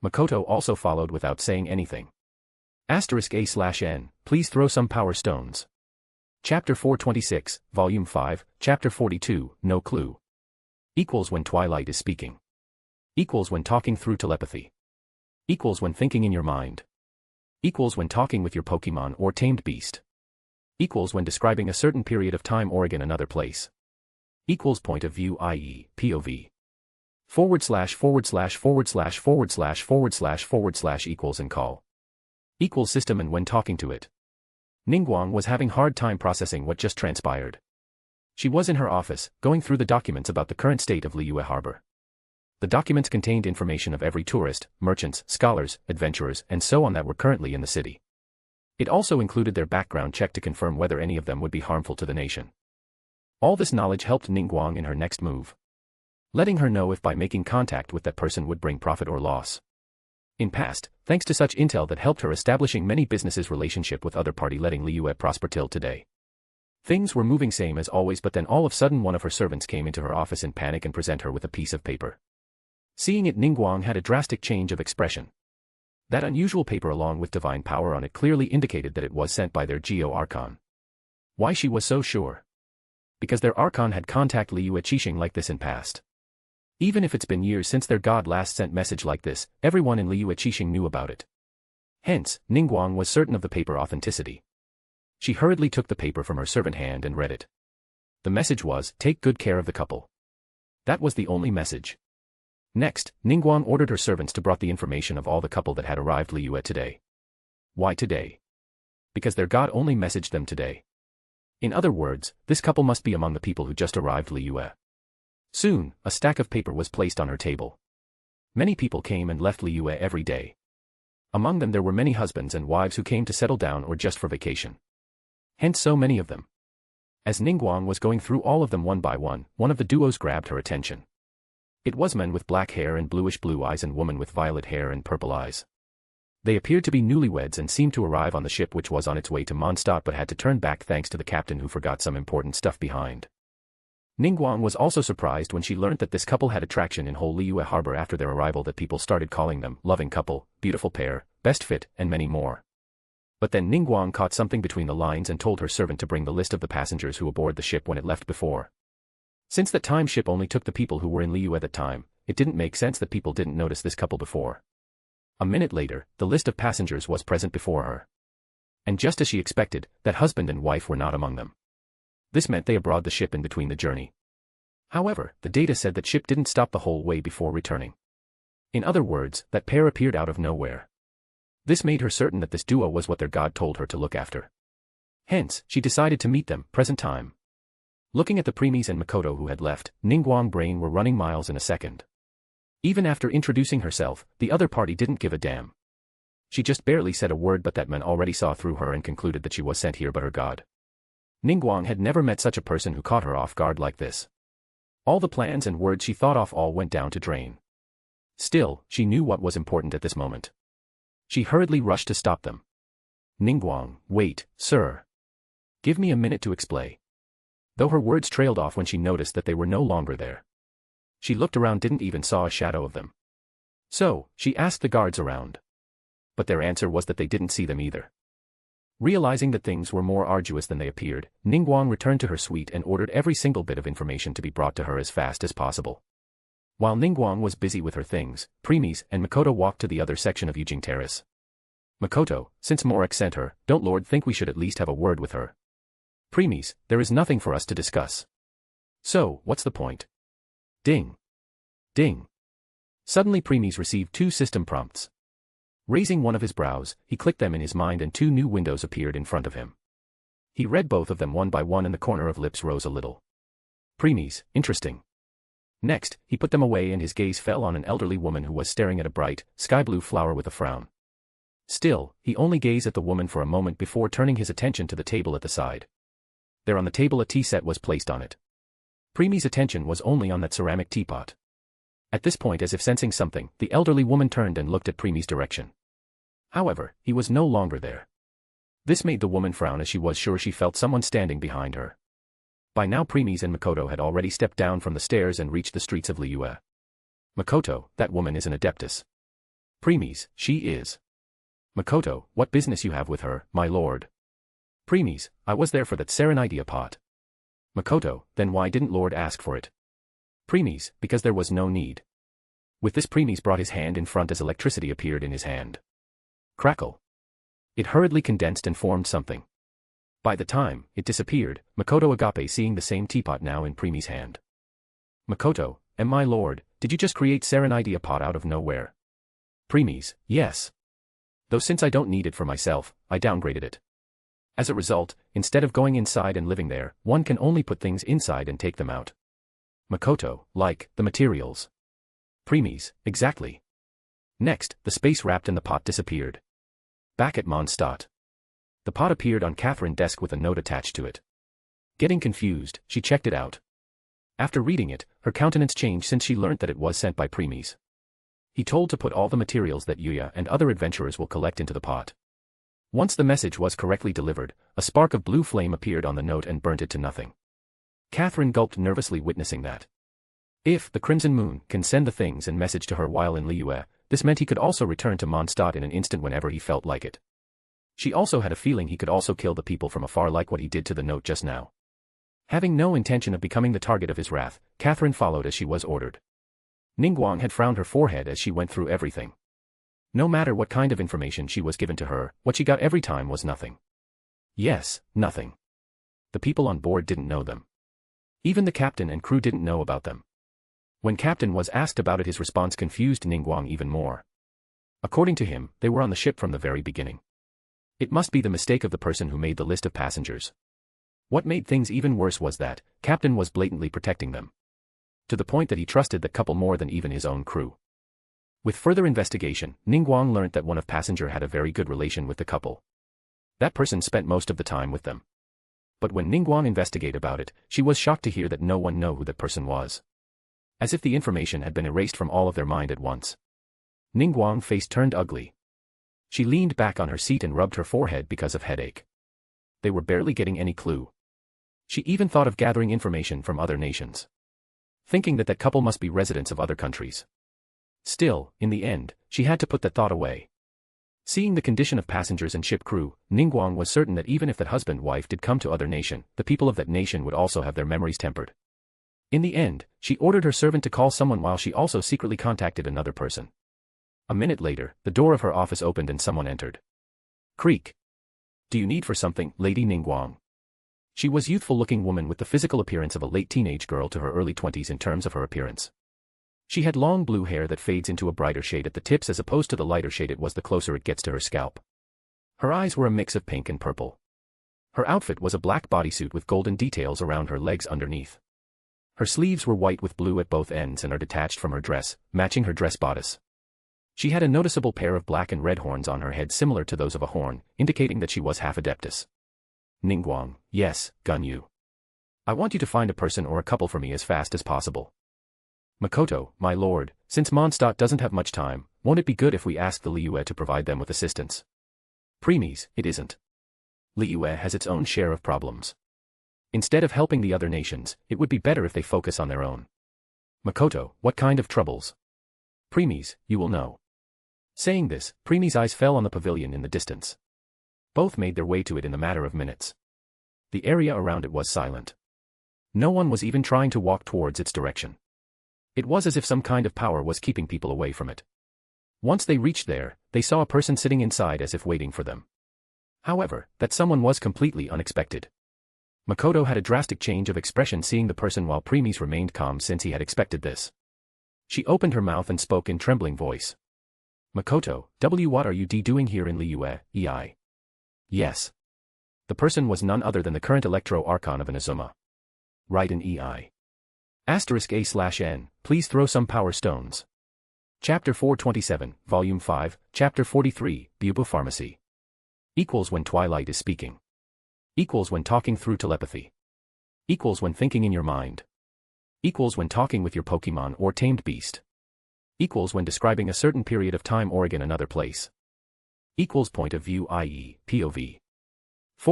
Makoto also followed without saying anything. *A/N, please throw some power stones. Chapter 426, Volume 5, Chapter 42, No Clue. Equals when Twilight is speaking. Equals when talking through telepathy. Equals when thinking in your mind. Equals when talking with your Pokemon or tamed beast. Equals when describing a certain period of time or again another place. Equals point of view, i.e., POV. // equals and call. Equals system and when talking to it. Ningguang was having hard time processing what just transpired. She was in her office, going through the documents about the current state of Liyue Harbor. The documents contained information of every tourist, merchants, scholars, adventurers, and so on that were currently in the city. It also included their background check to confirm whether any of them would be harmful to the nation. All this knowledge helped Ningguang in her next move, letting her know if by making contact with that person would bring profit or loss. In past, thanks to such intel that helped her establishing many businesses relationship with other party letting Liyue prosper till today. Things were moving same as always, but then all of a sudden one of her servants came into her office in panic and present her with a piece of paper. Seeing it, Ningguang had a drastic change of expression. That unusual paper along with divine power on it clearly indicated that it was sent by their Geo Archon. Why she was so sure? Because their Archon had contacted Liyue Qixing like this in past. Even if it's been years since their god last sent message like this, everyone in Liyue Qixing knew about it. Hence, Ningguang was certain of the paper authenticity. She hurriedly took the paper from her servant hand and read it. The message was, take good care of the couple. That was the only message. Next, Ningguang ordered her servants to brought the information of all the couple that had arrived Liyue today. Why today? Because their god only messaged them today. In other words, this couple must be among the people who just arrived Liyue. Soon, a stack of paper was placed on her table. Many people came and left Liyue every day. Among them there were many husbands and wives who came to settle down or just for vacation. Hence so many of them. As Ningguang was going through all of them one by one of the duos grabbed her attention. It was men with black hair and bluish blue eyes and woman with violet hair and purple eyes. They appeared to be newlyweds and seemed to arrive on the ship which was on its way to Mondstadt but had to turn back thanks to the captain who forgot some important stuff behind. Ningguang was also surprised when she learnt that this couple had attraction in whole Liyue harbor after their arrival, that people started calling them loving couple, beautiful pair, best fit, and many more. But then Ningguang caught something between the lines and told her servant to bring the list of the passengers who aboard the ship when it left before. Since that time ship only took the people who were in Liyue at that time, it didn't make sense that people didn't notice this couple before. A minute later, the list of passengers was present before her. And just as she expected, that husband and wife were not among them. This meant they aboard the ship in between the journey. However, the data said that ship didn't stop the whole way before returning. In other words, that pair appeared out of nowhere. This made her certain that this duo was what their god told her to look after. Hence, she decided to meet them, present time. Looking at the preemies and Makoto who had left, Ningguang's brain were running miles in a second. Even after introducing herself, the other party didn't give a damn. She just barely said a word, but that man already saw through her and concluded that she was sent here by her god. Ningguang had never met such a person who caught her off guard like this. All the plans and words she thought of all went down to drain. Still, she knew what was important at this moment. She hurriedly rushed to stop them. Ningguang, wait, sir. Give me a minute to explain. Though her words trailed off when she noticed that they were no longer there. She looked around, didn't even saw a shadow of them. So, she asked the guards around. But their answer was that they didn't see them either. Realizing that things were more arduous than they appeared, Ningguang returned to her suite and ordered every single bit of information to be brought to her as fast as possible. While Ningguang was busy with her things, preemies and Makoto walked to the other section of Yujing Terrace. Makoto, since Morek sent her, don't Lord think we should at least have a word with her? Preemies, there is nothing for us to discuss. So, what's the point? Ding. Ding. Suddenly preemies received 2 system prompts. Raising one of his brows, he clicked them in his mind and 2 new windows appeared in front of him. He read both of them one by one and the corner of lips rose a little. Preemies, interesting. Next, he put them away and his gaze fell on an elderly woman who was staring at a bright, sky-blue flower with a frown. Still, he only gazed at the woman for a moment before turning his attention to the table at the side. There on the table a tea set was placed on it. Preemie's attention was only on that ceramic teapot. At this point, as if sensing something, the elderly woman turned and looked at Preemie's direction. However, he was no longer there. This made the woman frown as she was sure she felt someone standing behind her. By now preemies and Makoto had already stepped down from the stairs and reached the streets of Liyue. Makoto, that woman is an adeptus. Preemies, she is. Makoto, what business you have with her, my lord? Preemies, I was there for that Serenidia pot. Makoto, then why didn't Lord ask for it? Preemies, because there was no need. With this preemies brought his hand in front as electricity appeared in his hand. Crackle. It hurriedly condensed and formed something. By the time it disappeared, Makoto Agape seeing the same teapot now in Preemie's hand. Makoto, and my lord, did you just create Serenidia pot out of nowhere? Preemies, yes. Though since I don't need it for myself, I downgraded it. As a result, instead of going inside and living there, one can only put things inside and take them out. Makoto, like, the materials. Preemies, exactly. Next, the space wrapped in the pot disappeared. Back at Mondstadt. The pot appeared on Catherine's desk with a note attached to it. Getting confused, she checked it out. After reading it, her countenance changed since she learnt that it was sent by Preemies. He told to put all the materials that Yuya and other adventurers will collect into the pot. Once the message was correctly delivered, a spark of blue flame appeared on the note and burnt it to nothing. Catherine gulped nervously, witnessing that. If the Crimson Moon can send the things and message to her while in Liyue, this meant he could also return to Mondstadt in an instant whenever he felt like it. She also had a feeling he could also kill the people from afar like what he did to the note just now. Having no intention of becoming the target of his wrath, Catherine followed as she was ordered. Ningguang had frowned her forehead as she went through everything. No matter what kind of information she was given to her, what she got every time was nothing. Yes, nothing. The people on board didn't know them. Even the captain and crew didn't know about them. When Captain was asked about it, his response confused Ningguang even more. According to him, they were on the ship from the very beginning. It must be the mistake of the person who made the list of passengers. What made things even worse was that Captain was blatantly protecting them. To the point that he trusted the couple more than even his own crew. With further investigation, Ningguang learnt that one of passenger had a very good relation with the couple. That person spent most of the time with them. But when Ningguang investigated about it, she was shocked to hear that no one knew who that person was. As if the information had been erased from all of their mind at once. Ningguang's face turned ugly. She leaned back on her seat and rubbed her forehead because of headache. They were barely getting any clue. She even thought of gathering information from other nations. Thinking that that couple must be residents of other countries. Still, in the end, she had to put that thought away. Seeing the condition of passengers and ship crew, Ningguang was certain that even if that husband-wife did come to other nation, the people of that nation would also have their memories tempered. In the end, she ordered her servant to call someone while she also secretly contacted another person. A minute later, the door of her office opened and someone entered. Creak. Do you need for something, Lady Ningguang? She was a youthful-looking woman with the physical appearance of a late teenage girl to her early 20s in terms of her appearance. She had long blue hair that fades into a brighter shade at the tips as opposed to the lighter shade it was the closer it gets to her scalp. Her eyes were a mix of pink and purple. Her outfit was a black bodysuit with golden details around her legs underneath. Her sleeves were white with blue at both ends and are detached from her dress, matching her dress bodice. She had a noticeable pair of black and red horns on her head similar to those of a horn, indicating that she was half adeptus. Ningguang, yes, Gunyu. I want you to find a person or a couple for me as fast as possible. Makoto, my lord, since Mondstadt doesn't have much time, won't it be good if we ask the Liyue to provide them with assistance? Preemies, it isn't. Liyue has its own share of problems. Instead of helping the other nations, it would be better if they focus on their own. Makoto, what kind of troubles? Preemies, you will know. Saying this, Preemie's eyes fell on the pavilion in the distance. Both made their way to it in a matter of minutes. The area around it was silent. No one was even trying to walk towards its direction. It was as if some kind of power was keeping people away from it. Once they reached there, they saw a person sitting inside as if waiting for them. However, that someone was completely unexpected. Makoto had a drastic change of expression seeing the person while Preemies remained calm since he had expected this. She opened her mouth and spoke in trembling voice. Makoto, what are you doing here in Liyue, ei? Yes. The person was none other than the current Electro-Archon of Inazuma. Right in ei. *A/N, please throw some power stones. Chapter 427, Volume 5, Chapter 43, Bubu Pharmacy. Equals when Twilight is speaking. Equals when talking through telepathy. Equals when thinking in your mind. Equals when talking with your Pokemon or tamed beast. Equals when describing a certain period of time or again another place. Equals point of view i.e. POV. //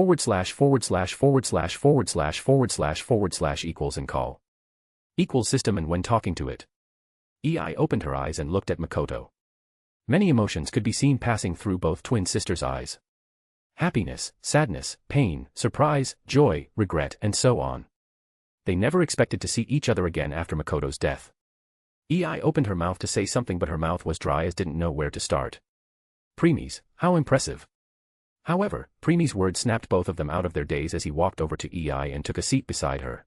equals and call. Equals system and when talking to it. Ei opened her eyes and looked at Makoto. Many emotions could be seen passing through both twin sisters' eyes. Happiness, sadness, pain, surprise, joy, regret, and so on. They never expected to see each other again after Makoto's death. Ei opened her mouth to say something but her mouth was dry as didn't know where to start. Preemies, how impressive. However, Preemie's words snapped both of them out of their daze as he walked over to Ei and took a seat beside her.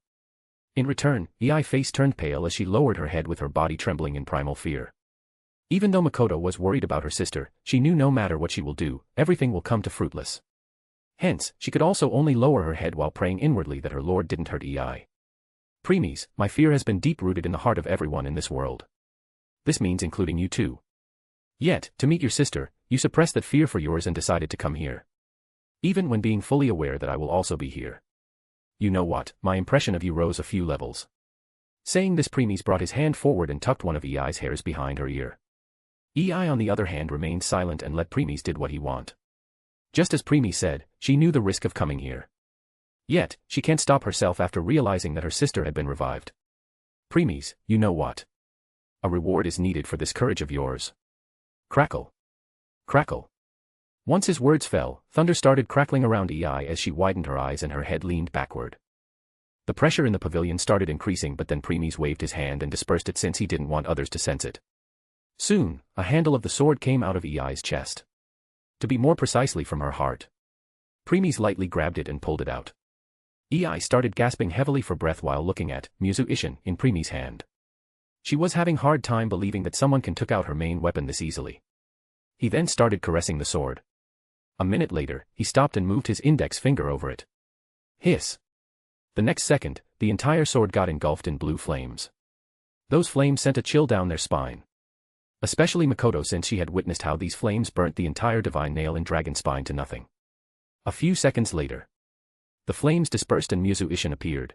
In return, Ei's face turned pale as she lowered her head with her body trembling in primal fear. Even though Makoto was worried about her sister, she knew no matter what she will do, everything will come to fruitless. Hence, she could also only lower her head while praying inwardly that her lord didn't hurt Ei. Preemies, my fear has been deep-rooted in the heart of everyone in this world. This means including you too. Yet, to meet your sister, you suppressed that fear for yours and decided to come here. Even when being fully aware that I will also be here. You know what, my impression of you rose a few levels. Saying this, Preemies brought his hand forward and tucked one of Ei's hairs behind her ear. EI on the other hand remained silent and let Premies did what he want. Just as Premies said, she knew the risk of coming here. Yet, she can't stop herself after realizing that her sister had been revived. Premies, you know what? A reward is needed for this courage of yours. Crackle. Crackle. Once his words fell, thunder started crackling around EI as she widened her eyes and her head leaned backward. The pressure in the pavilion started increasing, but then Premies waved his hand and dispersed it since he didn't want others to sense it. Soon, a handle of the sword came out of EI's chest. To be more precisely from her heart. Premies lightly grabbed it and pulled it out. EI started gasping heavily for breath while looking at Muzu Ishin in Premies' hand. She was having hard time believing that someone can took out her main weapon this easily. He then started caressing the sword. A minute later, he stopped and moved his index finger over it. Hiss. The next second, the entire sword got engulfed in blue flames. Those flames sent a chill down their spine. Especially Makoto, since she had witnessed how these flames burnt the entire divine nail and dragon spine to nothing. A few seconds later, the flames dispersed and Muzu Ishin appeared.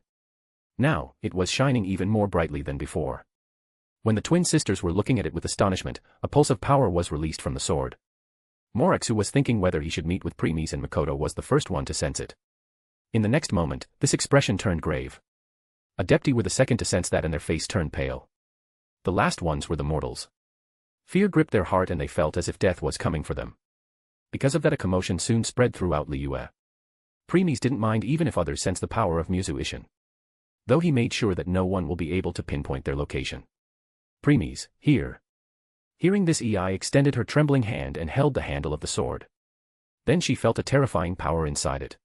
Now, it was shining even more brightly than before. When the twin sisters were looking at it with astonishment, a pulse of power was released from the sword. Morax, who was thinking whether he should meet with Premies and Makoto, was the first one to sense it. In the next moment, this expression turned grave. Adepti were the second to sense that and their face turned pale. The last ones were the mortals. Fear gripped their heart and they felt as if death was coming for them. Because of that, a commotion soon spread throughout Liyue. Premies didn't mind even if others sensed the power of Muzu Ishin. Though he made sure that no one will be able to pinpoint their location. Premies, here. Hearing this, EI extended her trembling hand and held the handle of the sword. Then she felt a terrifying power inside it.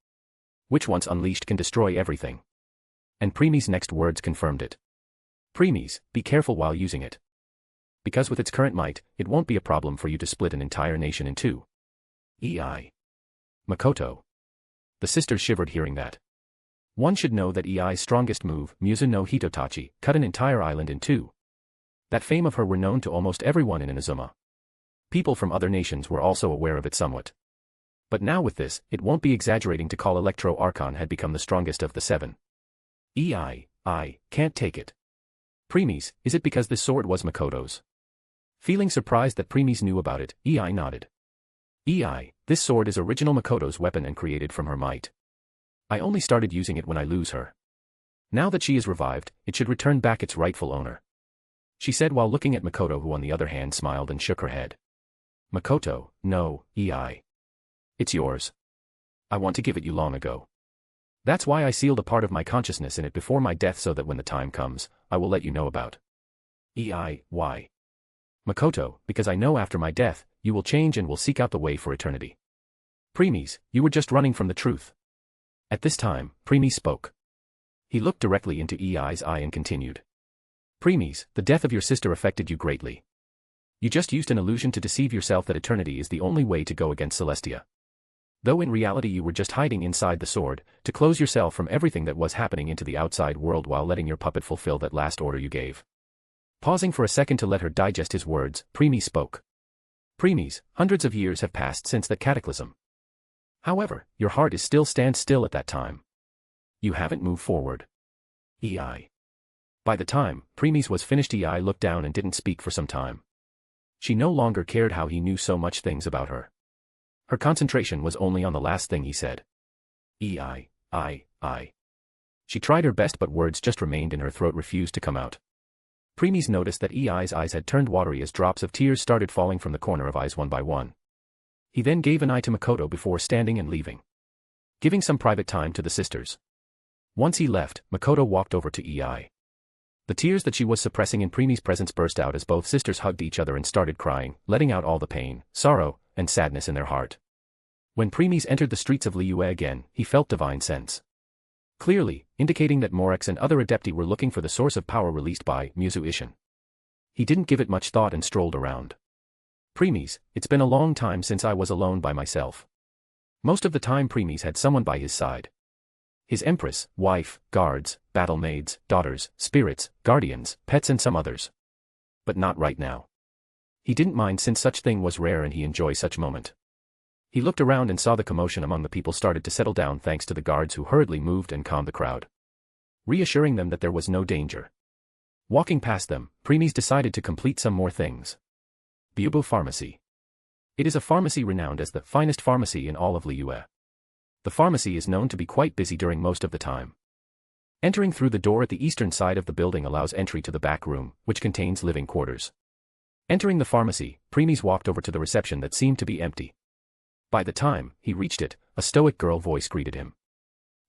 Which once unleashed can destroy everything. And Premies' next words confirmed it. Premies, be careful while using it. Because with its current might, it won't be a problem for you to split an entire nation in two. EI. Makoto. The sisters shivered hearing that. One should know that EI's strongest move, Muzu no Hitotachi, cut an entire island in two. That fame of her were known to almost everyone in Inazuma. People from other nations were also aware of it somewhat. But now with this, it won't be exaggerating to call Electro Archon had become the strongest of the seven. EI, I can't take it. Premies, is it because this sword was Makoto's? Feeling surprised that Premies knew about it, EI nodded. EI, this sword is original Makoto's weapon and created from her might. I only started using it when I lose her. Now that she is revived, it should return back its rightful owner. She said while looking at Makoto, who on the other hand smiled and shook her head. Makoto, no, EI. It's yours. I want to give it you long ago. That's why I sealed a part of my consciousness in it before my death so that when the time comes, I will let you know about. EI, why? Makoto, because I know after my death, you will change and will seek out the way for eternity. Premies, you were just running from the truth. At this time, Premies spoke. He looked directly into EI's eye and continued. Premies, the death of your sister affected you greatly. You just used an illusion to deceive yourself that eternity is the only way to go against Celestia. Though in reality you were just hiding inside the sword, to close yourself from everything that was happening into the outside world while letting your puppet fulfill that last order you gave. Pausing for a second to let her digest his words, Premies spoke. Premies, hundreds of years have passed since that cataclysm. However, your heart is stands still at that time. You haven't moved forward. EI. By the time Premies was finished, EI looked down and didn't speak for some time. She no longer cared how he knew so much things about her. Her concentration was only on the last thing he said. EI, I. She tried her best but words just remained in her throat, refused to come out. Premies noticed that EI's eyes had turned watery as drops of tears started falling from the corner of eyes one by one. He then gave an eye to Makoto before standing and leaving. Giving some private time to the sisters. Once he left, Makoto walked over to EI. The tears that she was suppressing in Premies' presence burst out as both sisters hugged each other and started crying, letting out all the pain, sorrow, and sadness in their heart. When Premies entered the streets of Liyue again, he felt divine sense. Clearly, indicating that Morax and other Adepti were looking for the source of power released by Muzu Ishin. He didn't give it much thought and strolled around. Premies, it's been a long time since I was alone by myself. Most of the time Premies had someone by his side. His empress, wife, guards, battle maids, daughters, spirits, guardians, pets and some others. But not right now. He didn't mind since such thing was rare and he enjoyed such moment. He looked around and saw the commotion among the people started to settle down thanks to the guards who hurriedly moved and calmed the crowd, reassuring them that there was no danger. Walking past them, Premies decided to complete some more things. Bubo Pharmacy. It is a pharmacy renowned as the finest pharmacy in all of Liyue. The pharmacy is known to be quite busy during most of the time. Entering through the door at the eastern side of the building allows entry to the back room, which contains living quarters. Entering the pharmacy, Premies walked over to the reception that seemed to be empty. By the time he reached it, a stoic girl voice greeted him.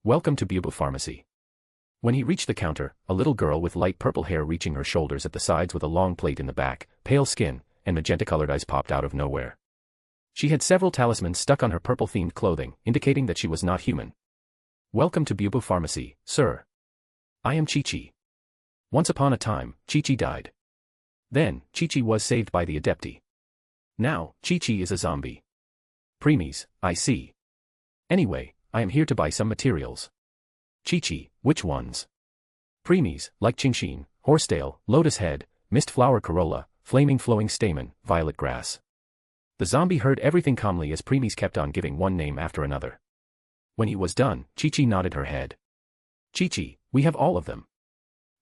Welcome to Bubo Pharmacy. When he reached the counter, a little girl with light purple hair reaching her shoulders at the sides with a long plate in the back, pale skin, and magenta-colored eyes popped out of nowhere. She had several talismans stuck on her purple-themed clothing, indicating that she was not human. Welcome to Bubo Pharmacy, sir. I am Chi-Chi. Once upon a time, Chi-Chi died. Then, Chi-Chi was saved by the Adepti. Now, Chi-Chi is a zombie. Premies, I see. Anyway, I am here to buy some materials. Chi-Chi, which ones? Premies, like Qingshin, horsetail, lotus head, mist flower corolla, flaming flowing stamen, violet grass. The zombie heard everything calmly as Premies kept on giving one name after another. When he was done, Chi-Chi nodded her head. Chi-Chi, we have all of them.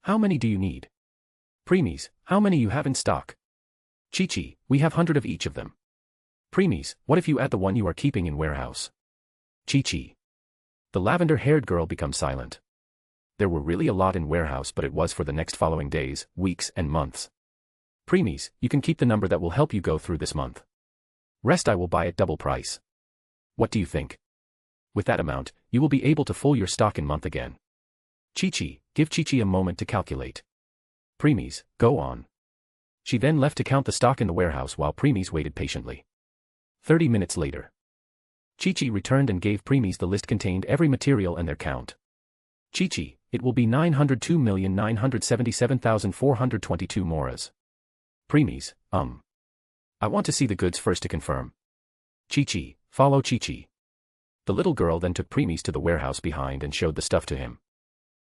How many do you need? Premies, how many you have in stock? Chi-Chi, we have 100 of each of them. Premies, what if you add the one you are keeping in warehouse? Chi-Chi. The lavender-haired girl becomes silent. There were really a lot in warehouse, but it was for the next following days, weeks, and months. Premies, you can keep the number that will help you go through this month. Rest I will buy at double price. What do you think? With that amount, you will be able to full your stock in month again. Chi-Chi, give Chi-Chi a moment to calculate. Premies, go on. She then left to count the stock in the warehouse while Premies waited patiently. 30 minutes later. Chi-Chi returned and gave Premies the list contained every material and their count. Chi-Chi, it will be 902,977,422 moras. Premies, I want to see the goods first to confirm. Chi-Chi, follow Chi-Chi. The little girl then took Premies to the warehouse behind and showed the stuff to him.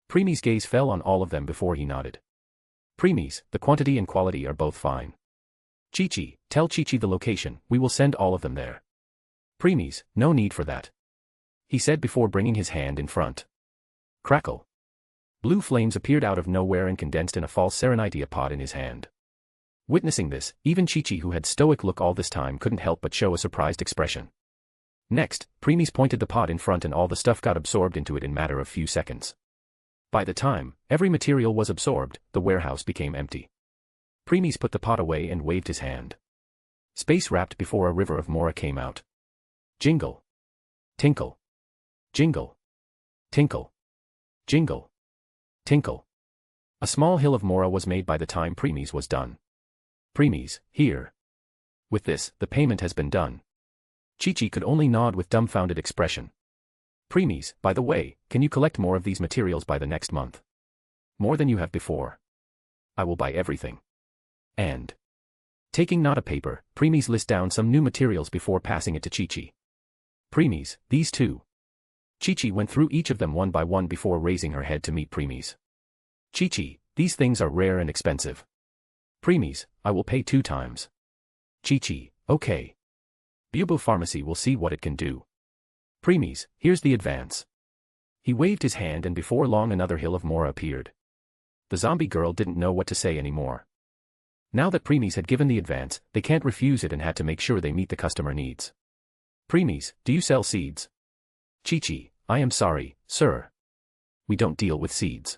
Premies' gaze fell on all of them before he nodded. Premies, the quantity and quality are both fine. Chi-Chi, tell Chi-Chi the location, we will send all of them there. Premies, no need for that. He said before bringing his hand in front. Crackle. Blue flames appeared out of nowhere and condensed in a false Serenitea pot in his hand. Witnessing this, even Chi-Chi, who had stoic look all this time, couldn't help but show a surprised expression. Next, Premies pointed the pot in front and all the stuff got absorbed into it in matter of few seconds. By the time every material was absorbed, the warehouse became empty. Premies put the pot away and waved his hand. Space wrapped before a river of Mora came out. Jingle. Tinkle. Jingle. Tinkle. Jingle. Tinkle. A small hill of Mora was made by the time Premies was done. Premies, here. With this, the payment has been done. Chi-Chi could only nod with dumbfounded expression. Premies, by the way, can you collect more of these materials by the next month? More than you have before. I will buy everything. And. Taking not a paper, Premies list down some new materials before passing it to Chi-Chi. Premies, these two. Chi-Chi went through each of them one by one before raising her head to meet Premies. Chi-Chi, these things are rare and expensive. Premies, I will pay 2 times. Chi-Chi, okay. Bubo Pharmacy will see what it can do. Premies, here's the advance. He waved his hand and before long another hill of Mora appeared. The zombie girl didn't know what to say anymore. Now that Premies had given the advance, they can't refuse it and had to make sure they meet the customer needs. Premies, do you sell seeds? Chi-Chi, I am sorry, sir. We don't deal with seeds.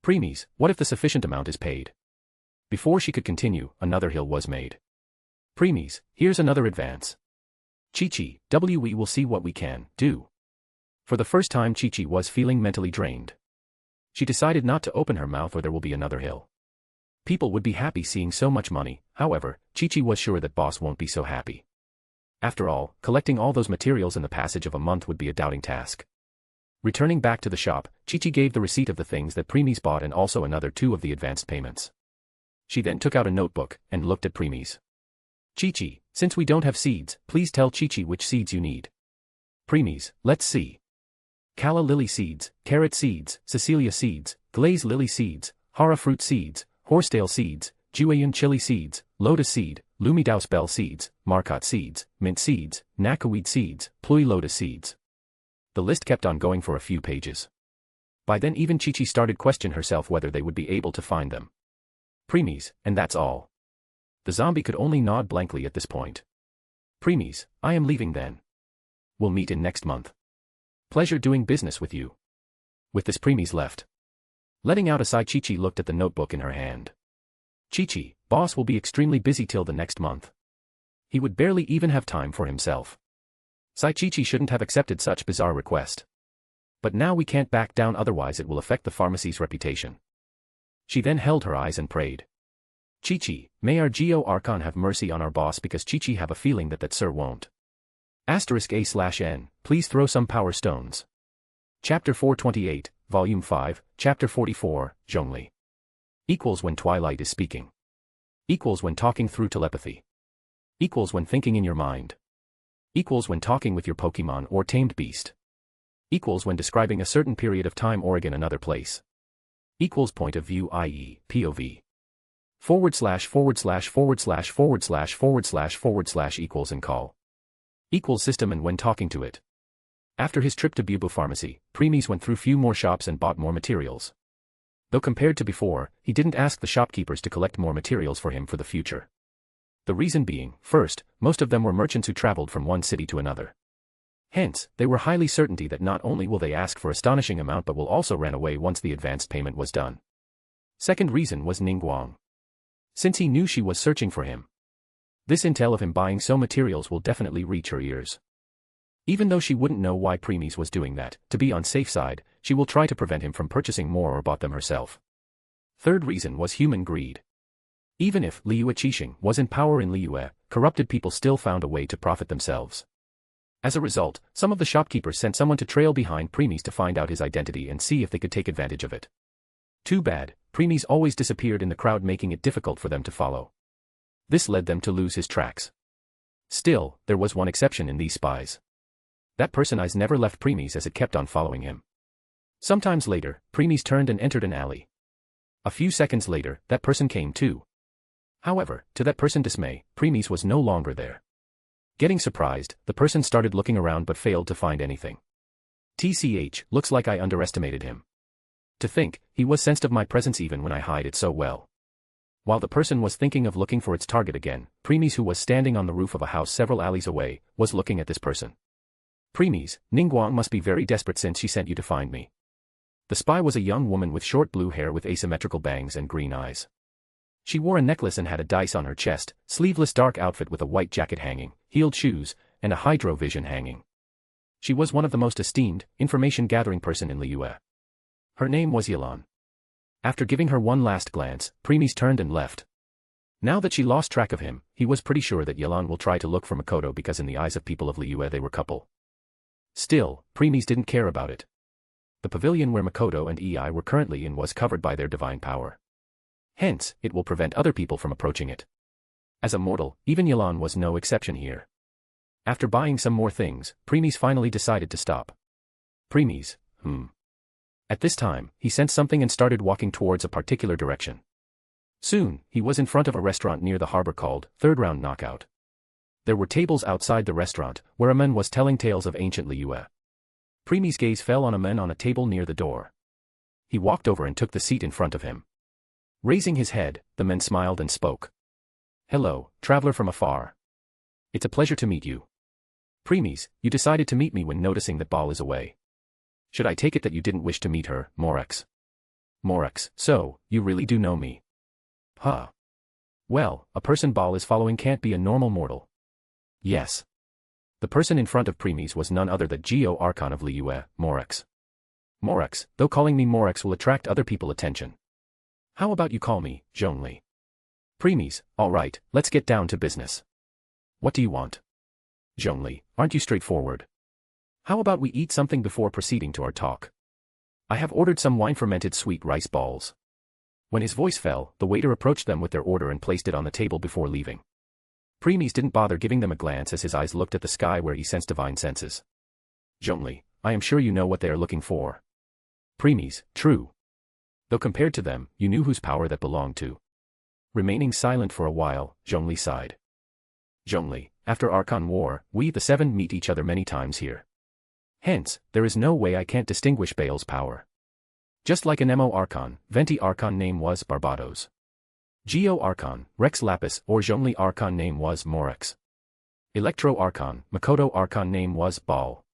Premies, what if the sufficient amount is paid? Before she could continue, another hill was made. Premies, here's another advance. Chi-Chi, we will see what we can do. For the first time Chi-Chi was feeling mentally drained. She decided not to open her mouth or there will be another hill. People would be happy seeing so much money, however, Chi-Chi was sure that boss won't be so happy. After all, collecting all those materials in the passage of a month would be a doubting task. Returning back to the shop, Chi-Chi gave the receipt of the things that Premies bought and also another 2 of the advanced payments. She then took out a notebook and looked at Premies. Chi-Chi, since we don't have seeds, please tell Chi-Chi which seeds you need. Premies, let's see. Calla lily seeds, carrot seeds, Cecilia seeds, glaze lily seeds, hara fruit seeds, horsetail seeds, Jueyun chili seeds, lotus seed, lumidaus bell seeds, marcotte seeds, mint seeds, nakaweed seeds, plui lotus seeds. The list kept on going for a few pages. By then even Chi-Chi started question herself whether they would be able to find them. Premies, and that's all. The zombie could only nod blankly at this point. Premies, I am leaving then. We'll meet in next month. Pleasure doing business with you. With this Premies left. Letting out a sigh, Chi-Chi looked at the notebook in her hand. Chi-Chi, boss will be extremely busy till the next month. He would barely even have time for himself. Chi-Chi shouldn't have accepted such bizarre request. But now we can't back down, otherwise it will affect the pharmacy's reputation. She then held her eyes and prayed. Chi-Chi, may our Geo Archon have mercy on our boss, because Chi-Chi have a feeling that sir won't. *A/N, please throw some power stones. Chapter 428, Volume 5, Chapter 44, Zhongli. Equals when Twilight is speaking. Equals when talking through telepathy. Equals when thinking in your mind. Equals when talking with your Pokemon or tamed beast. Equals when describing a certain period of time or in another place. Equals point of view, i.e., POV. // equals and call. Equals system and when talking to it. After his trip to Bubo Pharmacy, Premies went through few more shops and bought more materials. Though compared to before, he didn't ask the shopkeepers to collect more materials for him for the future. The reason being, first, most of them were merchants who traveled from one city to another. Hence, they were highly certainty that not only will they ask for astonishing amount but will also run away once the advanced payment was done. Second reason was Ningguang. Since he knew she was searching for him. This intel of him buying so materials will definitely reach her ears. Even though she wouldn't know why Premies was doing that, to be on safe side, she will try to prevent him from purchasing more or bought them herself. Third reason was human greed. Even if Liyue Qixing was in power in Liyue, corrupted people still found a way to profit themselves. As a result, some of the shopkeepers sent someone to trail behind Premies to find out his identity and see if they could take advantage of it. Too bad, Premies always disappeared in the crowd, making it difficult for them to follow. This led them to lose his tracks. Still, there was one exception in these spies. That person's eyes never left Premies as it kept on following him. Sometimes later, Premies turned and entered an alley. A few seconds later, that person came too. However, to that person's dismay, Premies was no longer there. Getting surprised, the person started looking around but failed to find anything. TCH, looks like I underestimated him. To think, he was sensed of my presence even when I hide it so well. While the person was thinking of looking for its target again, Premies, who was standing on the roof of a house several alleys away, was looking at this person. Premies, Ningguang must be very desperate since she sent you to find me. The spy was a young woman with short blue hair with asymmetrical bangs and green eyes. She wore a necklace and had a dice on her chest, sleeveless dark outfit with a white jacket hanging, heeled shoes, and a hydro-vision hanging. She was one of the most esteemed, information-gathering person in Liyue. Her name was Yelan. After giving her one last glance, Premies turned and left. Now that she lost track of him, he was pretty sure that Yelan will try to look for Makoto because in the eyes of people of Liyue they were couple. Still, Premies didn't care about it. The pavilion where Makoto and Ei were currently in was covered by their divine power. Hence, it will prevent other people from approaching it. As a mortal, even Yelan was no exception here. After buying some more things, Premies finally decided to stop. Premies, At this time, he sensed something and started walking towards a particular direction. Soon, he was in front of a restaurant near the harbor called Third Round Knockout. There were tables outside the restaurant, where a man was telling tales of ancient Liyue. Premies' gaze fell on a man on a table near the door. He walked over and took the seat in front of him. Raising his head, the man smiled and spoke. Hello, traveler from afar. It's a pleasure to meet you. Premies, you decided to meet me when noticing that Ball is away. Should I take it that you didn't wish to meet her, Morex? Morex, so, you really do know me. Huh. Well, a person Ball is following can't be a normal mortal. Yes. The person in front of Premies was none other than Geo Archon of Liyue, Morex. Morex, though calling me Morex will attract other people's attention. How about you call me, Zhongli? Premies, alright, let's get down to business. What do you want? Zhongli, aren't you straightforward? How about we eat something before proceeding to our talk? I have ordered some wine-fermented sweet rice balls. When his voice fell, the waiter approached them with their order and placed it on the table before leaving. Premies didn't bother giving them a glance as his eyes looked at the sky where he sensed divine senses. Zhongli, I am sure you know what they are looking for. Premies, true. Though compared to them, you knew whose power that belonged to. Remaining silent for a while, Zhongli sighed. Zhongli, after Archon War, we the seven meet each other many times here. Hence, there is no way I can't distinguish Bale's power. Just like an MO Archon, Venti Archon name was Barbados. Geo Archon, Rex Lapis or Zhongli Archon name was Morex. Electro Archon, Makoto Archon name was Baal.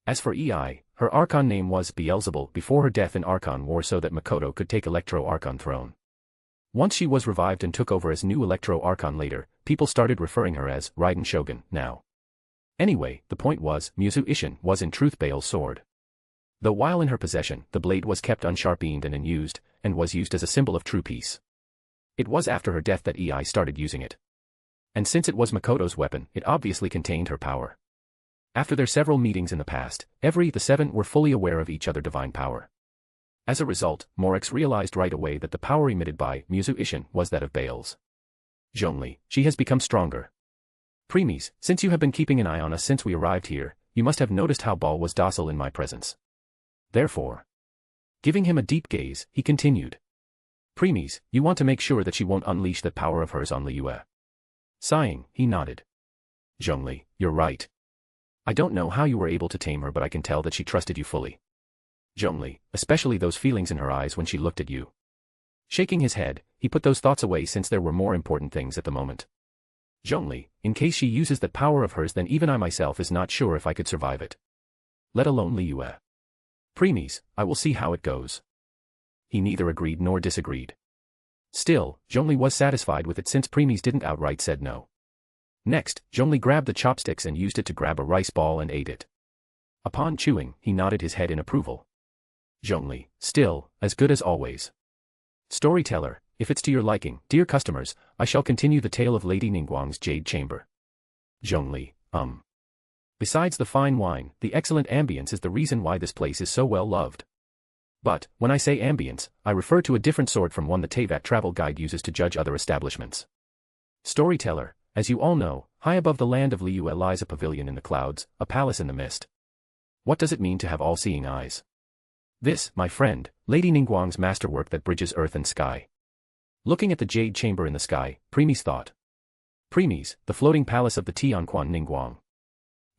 As for EI, her Archon name was Beelzebul before her death in Archon War so that Makoto could take Electro Archon throne. Once she was revived and took over as new Electro Archon later, people started referring her as Raiden Shogun now. Anyway, the point was, Muzu Ishin was in truth Baal's sword. Though while in her possession, the blade was kept unsharpened and unused, and was used as a symbol of true peace. It was after her death that EI started using it. And since it was Makoto's weapon, it obviously contained her power. After their several meetings in the past, the seven were fully aware of each other's divine power. As a result, Morex realized right away that the power emitted by Muzu Ishin was that of Baal's. Zhongli, she has become stronger. Premies, since you have been keeping an eye on us since we arrived here, you must have noticed how Baal was docile in my presence. Therefore, giving him a deep gaze, he continued. Premies, you want to make sure that she won't unleash that power of hers on Liyue. Sighing, he nodded. Zhongli, you're right. I don't know how you were able to tame her, but I can tell that she trusted you fully. Zhongli, especially those feelings in her eyes when she looked at you. Shaking his head, he put those thoughts away since there were more important things at the moment. Zhongli, in case she uses that power of hers, then even I myself is not sure if I could survive it. Let alone Liyue. Premies, I will see how it goes. He neither agreed nor disagreed. Still, Zhongli was satisfied with it since Premies didn't outright said no. Next, Zhongli grabbed the chopsticks and used it to grab a rice ball and ate it. Upon chewing, he nodded his head in approval. Zhongli, still, as good as always. Storyteller, if it's to your liking, dear customers, I shall continue the tale of Lady Ningguang's Jade Chamber. Zhongli, Besides the fine wine, the excellent ambience is the reason why this place is so well loved. But, when I say ambience, I refer to a different sort from one the Teyvat travel guide uses to judge other establishments. Storyteller, as you all know, high above the land of Liyue lies a pavilion in the clouds, a palace in the mist. What does it mean to have all-seeing eyes? This, my friend, Lady Ningguang's masterwork that bridges earth and sky. Looking at the Jade Chamber in the sky, Premies thought. Premies, the floating palace of the Tianquan Ningguang.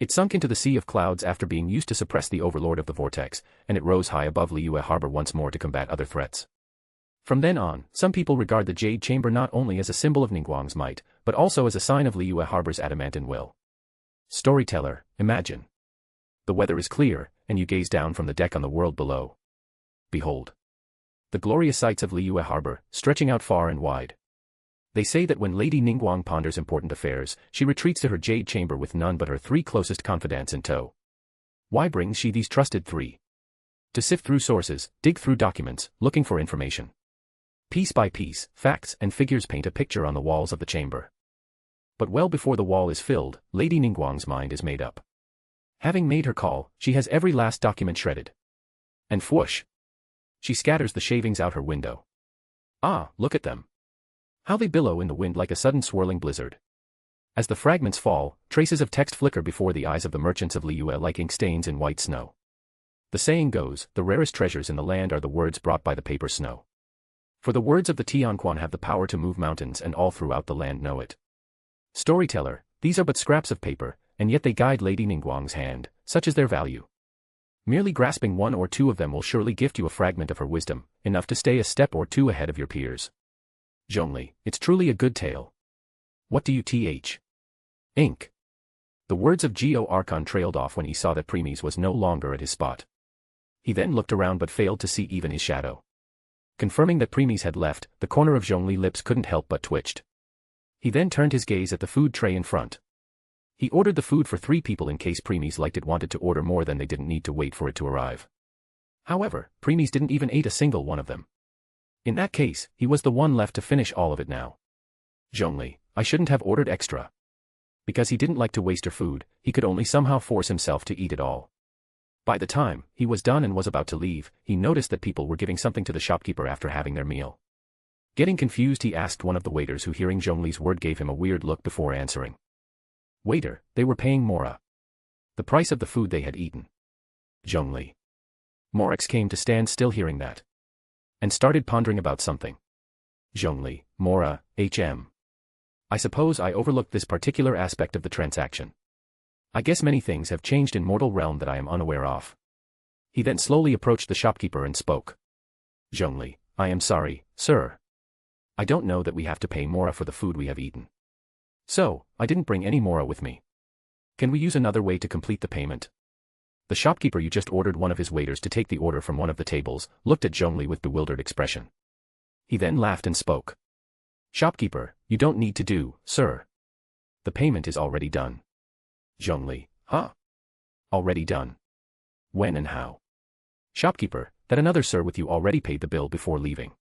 It sunk into the sea of clouds after being used to suppress the overlord of the vortex, and it rose high above Liyue harbor once more to combat other threats. From then on, some people regard the Jade Chamber not only as a symbol of Ningguang's might, but also as a sign of Liyue harbor's adamantine will. Storyteller, imagine. The weather is clear, and you gaze down from the deck on the world below. Behold. The glorious sights of Liyue harbor, stretching out far and wide. They say that when Lady Ningguang ponders important affairs, she retreats to her Jade Chamber with none but her three closest confidants in tow. Why brings she these trusted three? To sift through sources, dig through documents, looking for information. Piece by piece, facts and figures paint a picture on the walls of the chamber. But well before the wall is filled, Lady Ningguang's mind is made up. Having made her call, she has every last document shredded. And whoosh! She scatters the shavings out her window. Ah, look at them. How they billow in the wind like a sudden swirling blizzard. As the fragments fall, traces of text flicker before the eyes of the merchants of Liyue like ink stains in white snow. The saying goes, the rarest treasures in the land are the words brought by the paper snow. For the words of the Tianquan have the power to move mountains, and all throughout the land know it. Storyteller, these are but scraps of paper, and yet they guide Lady Ningguang's hand, such is their value. Merely grasping one or two of them will surely gift you a fragment of her wisdom, enough to stay a step or two ahead of your peers. Zhongli, it's truly a good tale. What do you th? Ink. The words of Geo Archon trailed off when he saw that Premies was no longer at his spot. He then looked around but failed to see even his shadow. Confirming that Premies had left, the corner of Zhongli's lips couldn't help but twitched. He then turned his gaze at the food tray in front. He ordered the food for 3 people in case Premies liked it wanted to order more than they didn't need to wait for it to arrive. However, Premies didn't even eat a single one of them. In that case, he was the one left to finish all of it now. Zhongli, I shouldn't have ordered extra. Because he didn't like to waste her food, he could only somehow force himself to eat it all. By the time he was done and was about to leave, he noticed that people were giving something to the shopkeeper after having their meal. Getting confused, he asked one of the waiters, who hearing Zhongli's word gave him a weird look before answering. Waiter, they were paying Mora. The price of the food they had eaten. Zhongli. Morex came to stand still hearing that. And started pondering about something. Zhongli, Mora, HM. I suppose I overlooked this particular aspect of the transaction. I guess many things have changed in mortal realm that I am unaware of. He then slowly approached the shopkeeper and spoke. Zhongli, I am sorry, sir. I don't know that we have to pay Mora for the food we have eaten. So, I didn't bring any Mora with me. Can we use another way to complete the payment? The shopkeeper you just ordered one of his waiters to take the order from one of the tables, looked at Zhongli with bewildered expression. He then laughed and spoke. Shopkeeper, you don't need to do, sir. The payment is already done. Zhongli, huh? Already done. When and how? Shopkeeper, that another sir with you already paid the bill before leaving.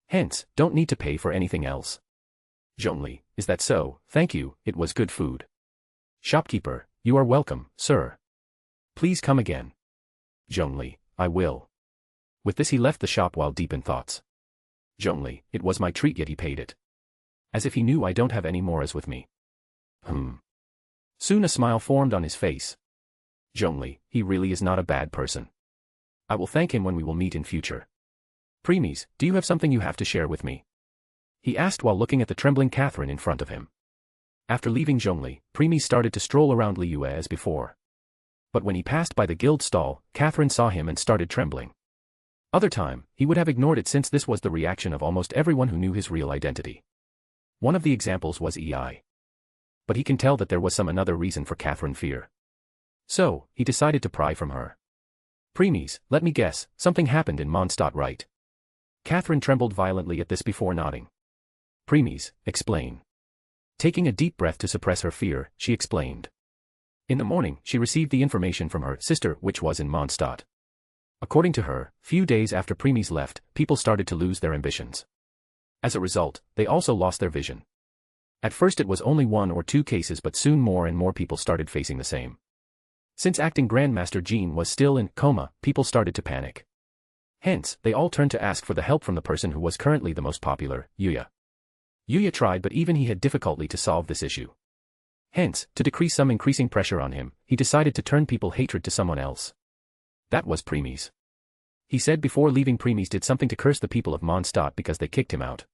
Hence, don't need to pay for anything else. Zhongli, is that so? Thank you, it was good food. Shopkeeper, you are welcome, sir. Please come again. Zhongli, I will. With this he left the shop while deep in thoughts. Zhongli, it was my treat yet he paid it. As if he knew I don't have any Moras with me. Soon a smile formed on his face. Zhongli, he really is not a bad person. I will thank him when we will meet in future. Premies, do you have something you have to share with me? He asked while looking at the trembling Catherine in front of him. After leaving Zhongli, Premies started to stroll around Liyue as before. But when he passed by the guild stall, Catherine saw him and started trembling. Other time, he would have ignored it since this was the reaction of almost everyone who knew his real identity. One of the examples was EI. But he can tell that there was another reason for Catherine fear. So, he decided to pry from her. Premies, let me guess, something happened in Mondstadt, right? Catherine trembled violently at this before nodding. Premies, explain. Taking a deep breath to suppress her fear, she explained. In the morning, she received the information from her sister, which was in Mondstadt. According to her, few days after Premies left, people started to lose their ambitions. As a result, they also lost their vision. At first it was only 1 or 2 cases, but soon more and more people started facing the same. Since acting Grandmaster Jean was still in coma, people started to panic. Hence, they all turned to ask for the help from the person who was currently the most popular, Yuya. Yuya tried, but even he had difficulty to solve this issue. Hence, to decrease some increasing pressure on him, he decided to turn people hatred to someone else. That was Premies. He said before leaving Premies did something to curse the people of Mondstadt because they kicked him out.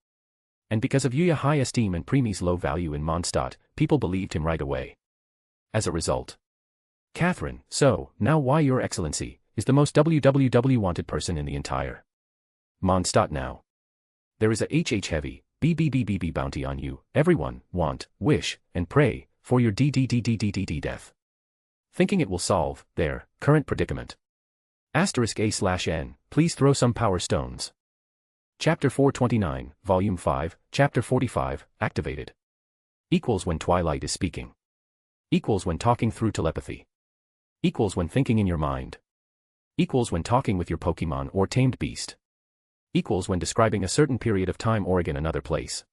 And because of Yuya's high esteem and Premies' low value in Mondstadt, people believed him right away. As a result, Catherine, so, now why Your Excellency, is the most WWW wanted person in the entire Mondstadt now. There is a HH heavy, BBBBB bounty on you, everyone, want, wish, and pray, for your DDDDDDD death. Thinking it will solve their current predicament. *A/N, please throw some power stones. Chapter 429, Volume 5, Chapter 45, activated. Equals when Twilight is speaking. Equals when talking through telepathy. Equals when thinking in your mind. Equals when talking with your Pokemon or tamed beast. Equals when describing a certain period of time or again another place.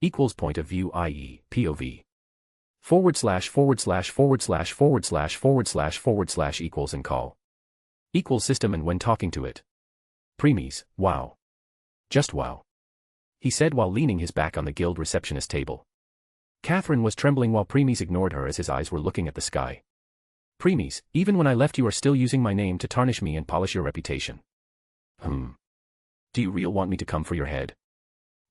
Equals point of view, i.e., POV. / / equals and call. Equals system and when talking to it. Premies, wow. Just wow. He said while leaning his back on the guild receptionist table. Catherine was trembling while Premies ignored her as his eyes were looking at the sky. Premies, even when I left you are still using my name to tarnish me and polish your reputation. Do you real want me to come for your head?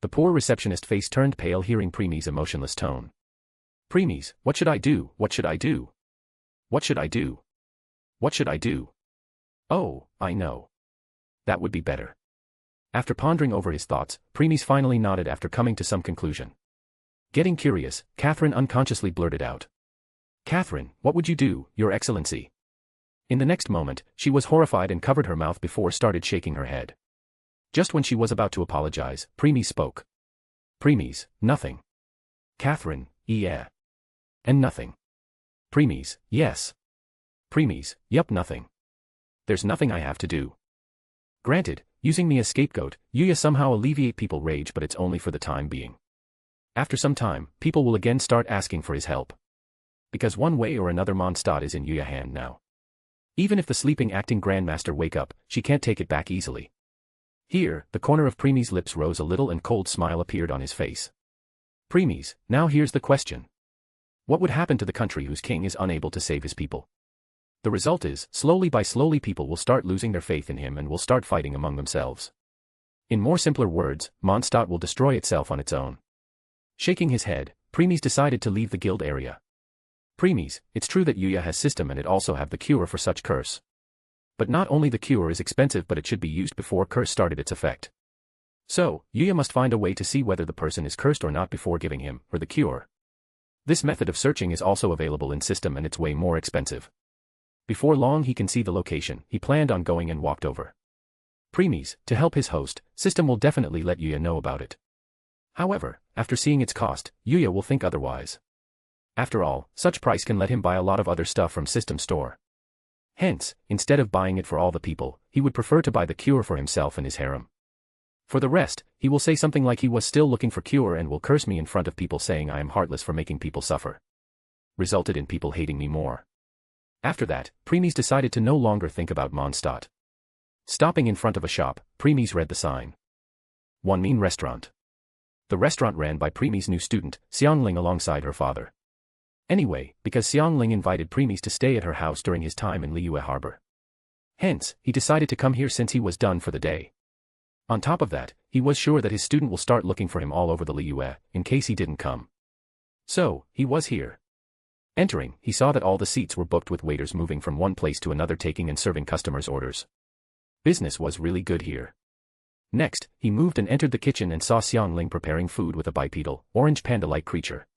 The poor receptionist face turned pale hearing Premies' emotionless tone. Premies, what should I do? What should I do? What should I do? What should I do? Oh, I know. That would be better. After pondering over his thoughts, Premies finally nodded after coming to some conclusion. Getting curious, Catherine unconsciously blurted out. Catherine, what would you do, Your Excellency? In the next moment, she was horrified and covered her mouth before started shaking her head. Just when she was about to apologize, Premies spoke. Premies, nothing. Catherine, yeah. And nothing. Premies, yes. Premies, yup, nothing. There's nothing I have to do. Granted, using me as scapegoat, Yuya somehow alleviate people rage, but it's only for the time being. After some time, people will again start asking for his help. Because one way or another Mondstadt is in Yuya's hand now. Even if the sleeping acting Grandmaster wake up, she can't take it back easily. Here, the corner of Premies' lips rose a little and cold smile appeared on his face. Premies, now here's the question. What would happen to the country whose king is unable to save his people? The result is, slowly by slowly people will start losing their faith in him and will start fighting among themselves. In more simpler words, Mondstadt will destroy itself on its own. Shaking his head, Premies decided to leave the guild area. Premies, it's true that Yuya has system and it also have the cure for such curse. But not only the cure is expensive but it should be used before curse started its effect. So, Yuya must find a way to see whether the person is cursed or not before giving him, or the cure. This method of searching is also available in system and it's way more expensive. Before long he can see the location he planned on going and walked over. Premies, to help his host, system will definitely let Yuya know about it. However, after seeing its cost, Yuya will think otherwise. After all, such price can let him buy a lot of other stuff from system store. Hence, instead of buying it for all the people, he would prefer to buy the cure for himself and his harem. For the rest, he will say something like he was still looking for cure and will curse me in front of people saying I am heartless for making people suffer. Resulted in people hating me more. After that, Premies decided to no longer think about Mondstadt. Stopping in front of a shop, Premies read the sign. One mean restaurant. The restaurant ran by Premies' new student, Xiangling alongside her father. Anyway, because Xiangling invited Premies to stay at her house during his time in Liyue Harbor. Hence, he decided to come here since he was done for the day. On top of that, he was sure that his student will start looking for him all over the Liyue, in case he didn't come. So, he was here. Entering, he saw that all the seats were booked with waiters moving from one place to another taking and serving customers' orders. Business was really good here. Next, he moved and entered the kitchen and saw Xiangling preparing food with a bipedal, orange panda-like creature.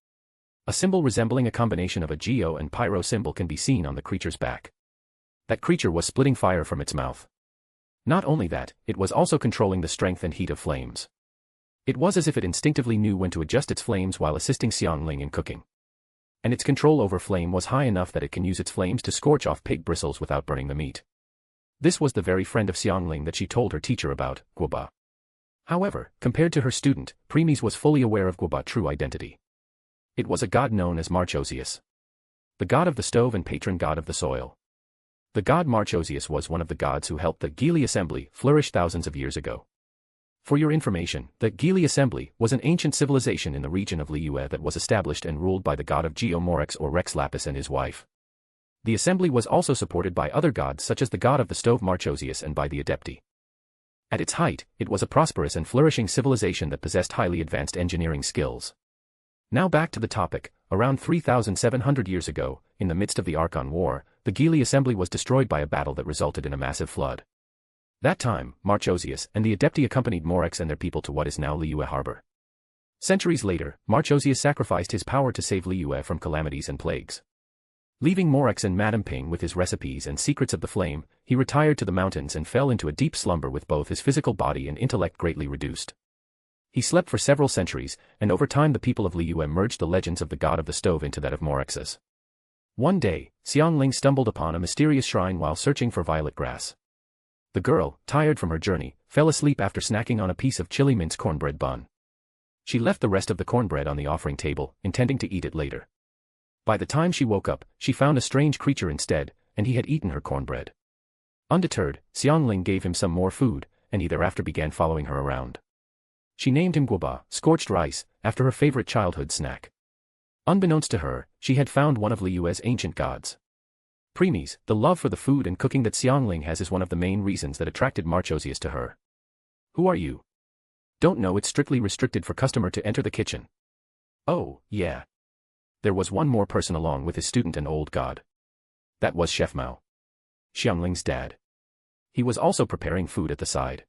A symbol resembling a combination of a geo and pyro symbol can be seen on the creature's back. That creature was splitting fire from its mouth. Not only that, it was also controlling the strength and heat of flames. It was as if it instinctively knew when to adjust its flames while assisting Xiangling in cooking. And its control over flame was high enough that it can use its flames to scorch off pig bristles without burning the meat. This was the very friend of Xiangling that she told her teacher about, Guoba. However, compared to her student, Premies was fully aware of Guoba's true identity. It was a god known as Marchosius. The god of the stove and patron god of the soil. The god Marchosius was one of the gods who helped the Geely Assembly flourish thousands of years ago. For your information, the Geely Assembly was an ancient civilization in the region of Liyue that was established and ruled by the god of Geomorex or Rex Lapis and his wife. The assembly was also supported by other gods such as the god of the stove Marchosius and by the Adepti. At its height, it was a prosperous and flourishing civilization that possessed highly advanced engineering skills. Now back to the topic, around 3,700 years ago, in the midst of the Archon War, the Geely Assembly was destroyed by a battle that resulted in a massive flood. That time, Marchosius and the Adepti accompanied Morex and their people to what is now Liyue Harbor. Centuries later, Marchosius sacrificed his power to save Liyue from calamities and plagues. Leaving Morex and Madame Ping with his recipes and secrets of the flame, he retired to the mountains and fell into a deep slumber with both his physical body and intellect greatly reduced. He slept for several centuries, and over time the people of Liyue merged the legends of the god of the stove into that of Morex's. One day, Xiangling stumbled upon a mysterious shrine while searching for violet grass. The girl, tired from her journey, fell asleep after snacking on a piece of chili mince cornbread bun. She left the rest of the cornbread on the offering table, intending to eat it later. By the time she woke up, she found a strange creature instead, and he had eaten her cornbread. Undeterred, Xiangling gave him some more food, and he thereafter began following her around. She named him Guoba, scorched rice, after her favorite childhood snack. Unbeknownst to her, she had found one of Liyue's ancient gods. Premies, the love for the food and cooking that Xiangling has is one of the main reasons that attracted Marchosius to her. Who are you? Don't know, it's strictly restricted for customer to enter the kitchen. Oh, yeah. There was one more person along with his student and old god. That was Chef Mao, Xiangling's dad. He was also preparing food at the side.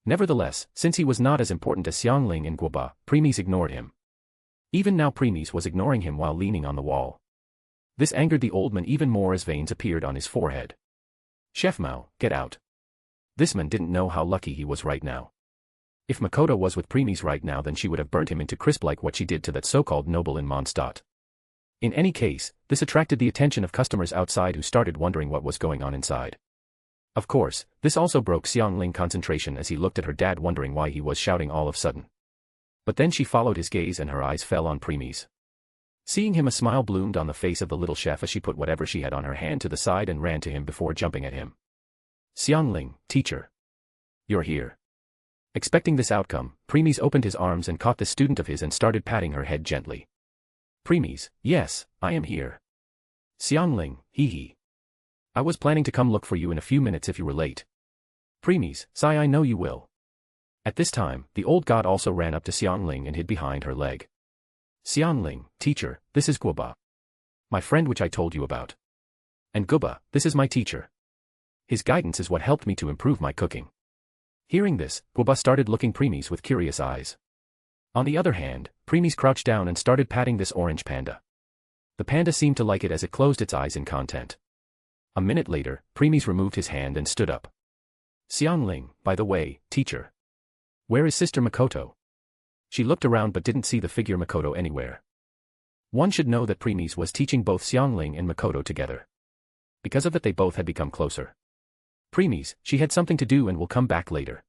Nevertheless, since he was not as important as Xiangling and Guoba, Premies ignored him. Even now Premies was ignoring him while leaning on the wall. This angered the old man even more as veins appeared on his forehead. Chef Mao, get out. This man didn't know how lucky he was right now. If Makoto was with Premies right now, then she would have burnt him into crisp like what she did to that so-called noble in Mondstadt. In any case, this attracted the attention of customers outside who started wondering what was going on inside. Of course, this also broke Xiangling's concentration as he looked at her dad wondering why he was shouting all of a sudden. But then she followed his gaze and her eyes fell on Premies. Seeing him, a smile bloomed on the face of the little chef as she put whatever she had on her hand to the side and ran to him before jumping at him. Xiangling, teacher. You're here. Expecting this outcome, Premies opened his arms and caught this student of his and started patting her head gently. Premies, yes, I am here. Xiangling, hee. I was planning to come look for you in a few minutes if you were late. Premies, sigh, I know you will. At this time, the old god also ran up to Xiangling and hid behind her leg. Xiangling, teacher, this is Guoba. My friend which I told you about. And Guoba, this is my teacher. His guidance is what helped me to improve my cooking. Hearing this, Guoba started looking Premies with curious eyes. On the other hand, Premies crouched down and started patting this orange panda. The panda seemed to like it as it closed its eyes in content. A minute later, Premies removed his hand and stood up. Xiangling, by the way, teacher. Where is Sister Makoto? She looked around but didn't see the figure Makoto anywhere. One should know that Premies was teaching both Xiangling and Makoto together. Because of it they both had become closer. Premies, she had something to do and will come back later.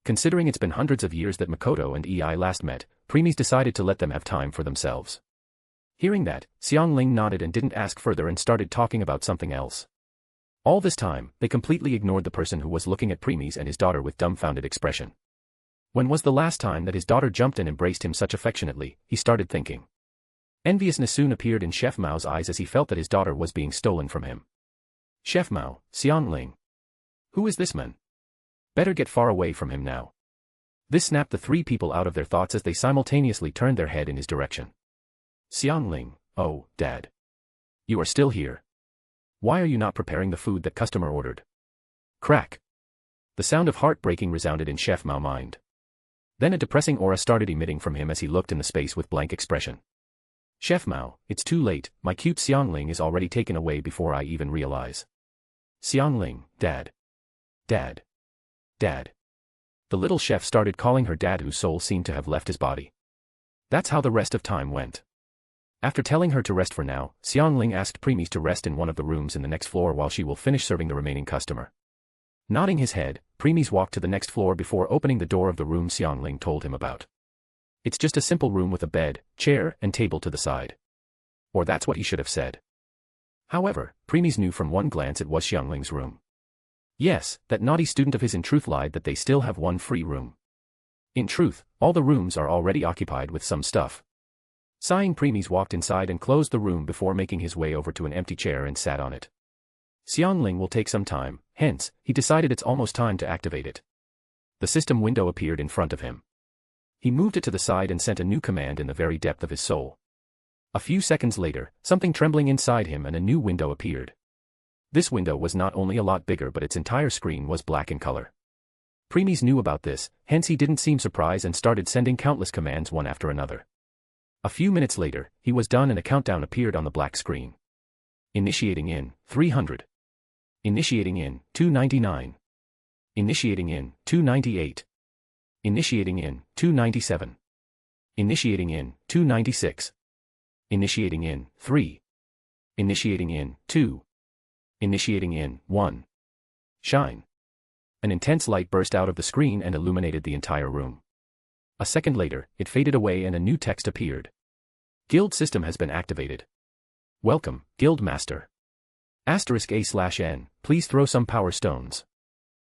Considering it's been hundreds of years that Makoto and Ei last met, Premies decided to let them have time for themselves. Hearing that, Xiangling nodded and didn't ask further and started talking about something else. All this time, they completely ignored the person who was looking at Premies and his daughter with dumbfounded expression. When was the last time that his daughter jumped and embraced him such affectionately, he started thinking. Enviousness soon appeared in Chef Mao's eyes as he felt that his daughter was being stolen from him. Chef Mao, Xiangling. Who is this man? Better get far away from him now. This snapped the three people out of their thoughts as they simultaneously turned their head in his direction. Xiangling, oh, Dad. You are still here. Why are you not preparing the food that customer ordered? Crack. The sound of heartbreaking resounded in Chef Mao's mind. Then a depressing aura started emitting from him as he looked in the space with blank expression. Chef Mao, it's too late, my cute Xiangling is already taken away before I even realize. Xiangling, Dad. Dad. Dad. The little chef started calling her dad whose soul seemed to have left his body. That's how the rest of time went. After telling her to rest for now, Xiangling asked Premies to rest in one of the rooms in the next floor while she will finish serving the remaining customer. Nodding his head, Premies walked to the next floor before opening the door of the room Xiangling told him about. It's just a simple room with a bed, chair, and table to the side. Or that's what he should have said. However, Premies knew from one glance it was Xiangling's room. Yes, that naughty student of his in truth lied that they still have one free room. In truth, all the rooms are already occupied with some stuff. Sighing, Premies walked inside and closed the room before making his way over to an empty chair and sat on it. Xiangling will take some time, hence, he decided it's almost time to activate it. The system window appeared in front of him. He moved it to the side and sent a new command in the very depth of his soul. A few seconds later, something trembling inside him and a new window appeared. This window was not only a lot bigger but its entire screen was black in color. Premies knew about this, hence he didn't seem surprised and started sending countless commands one after another. A few minutes later, he was done and a countdown appeared on the black screen. Initiating in 300. Initiating in 299. Initiating in 298. Initiating in 297. Initiating in 296. Initiating in 3. Initiating in 2. Initiating in 1. Shine. An intense light burst out of the screen and illuminated the entire room. A second later, it faded away and a new text appeared. Guild system has been activated. Welcome, Guild Master. *A/N, please throw some power stones.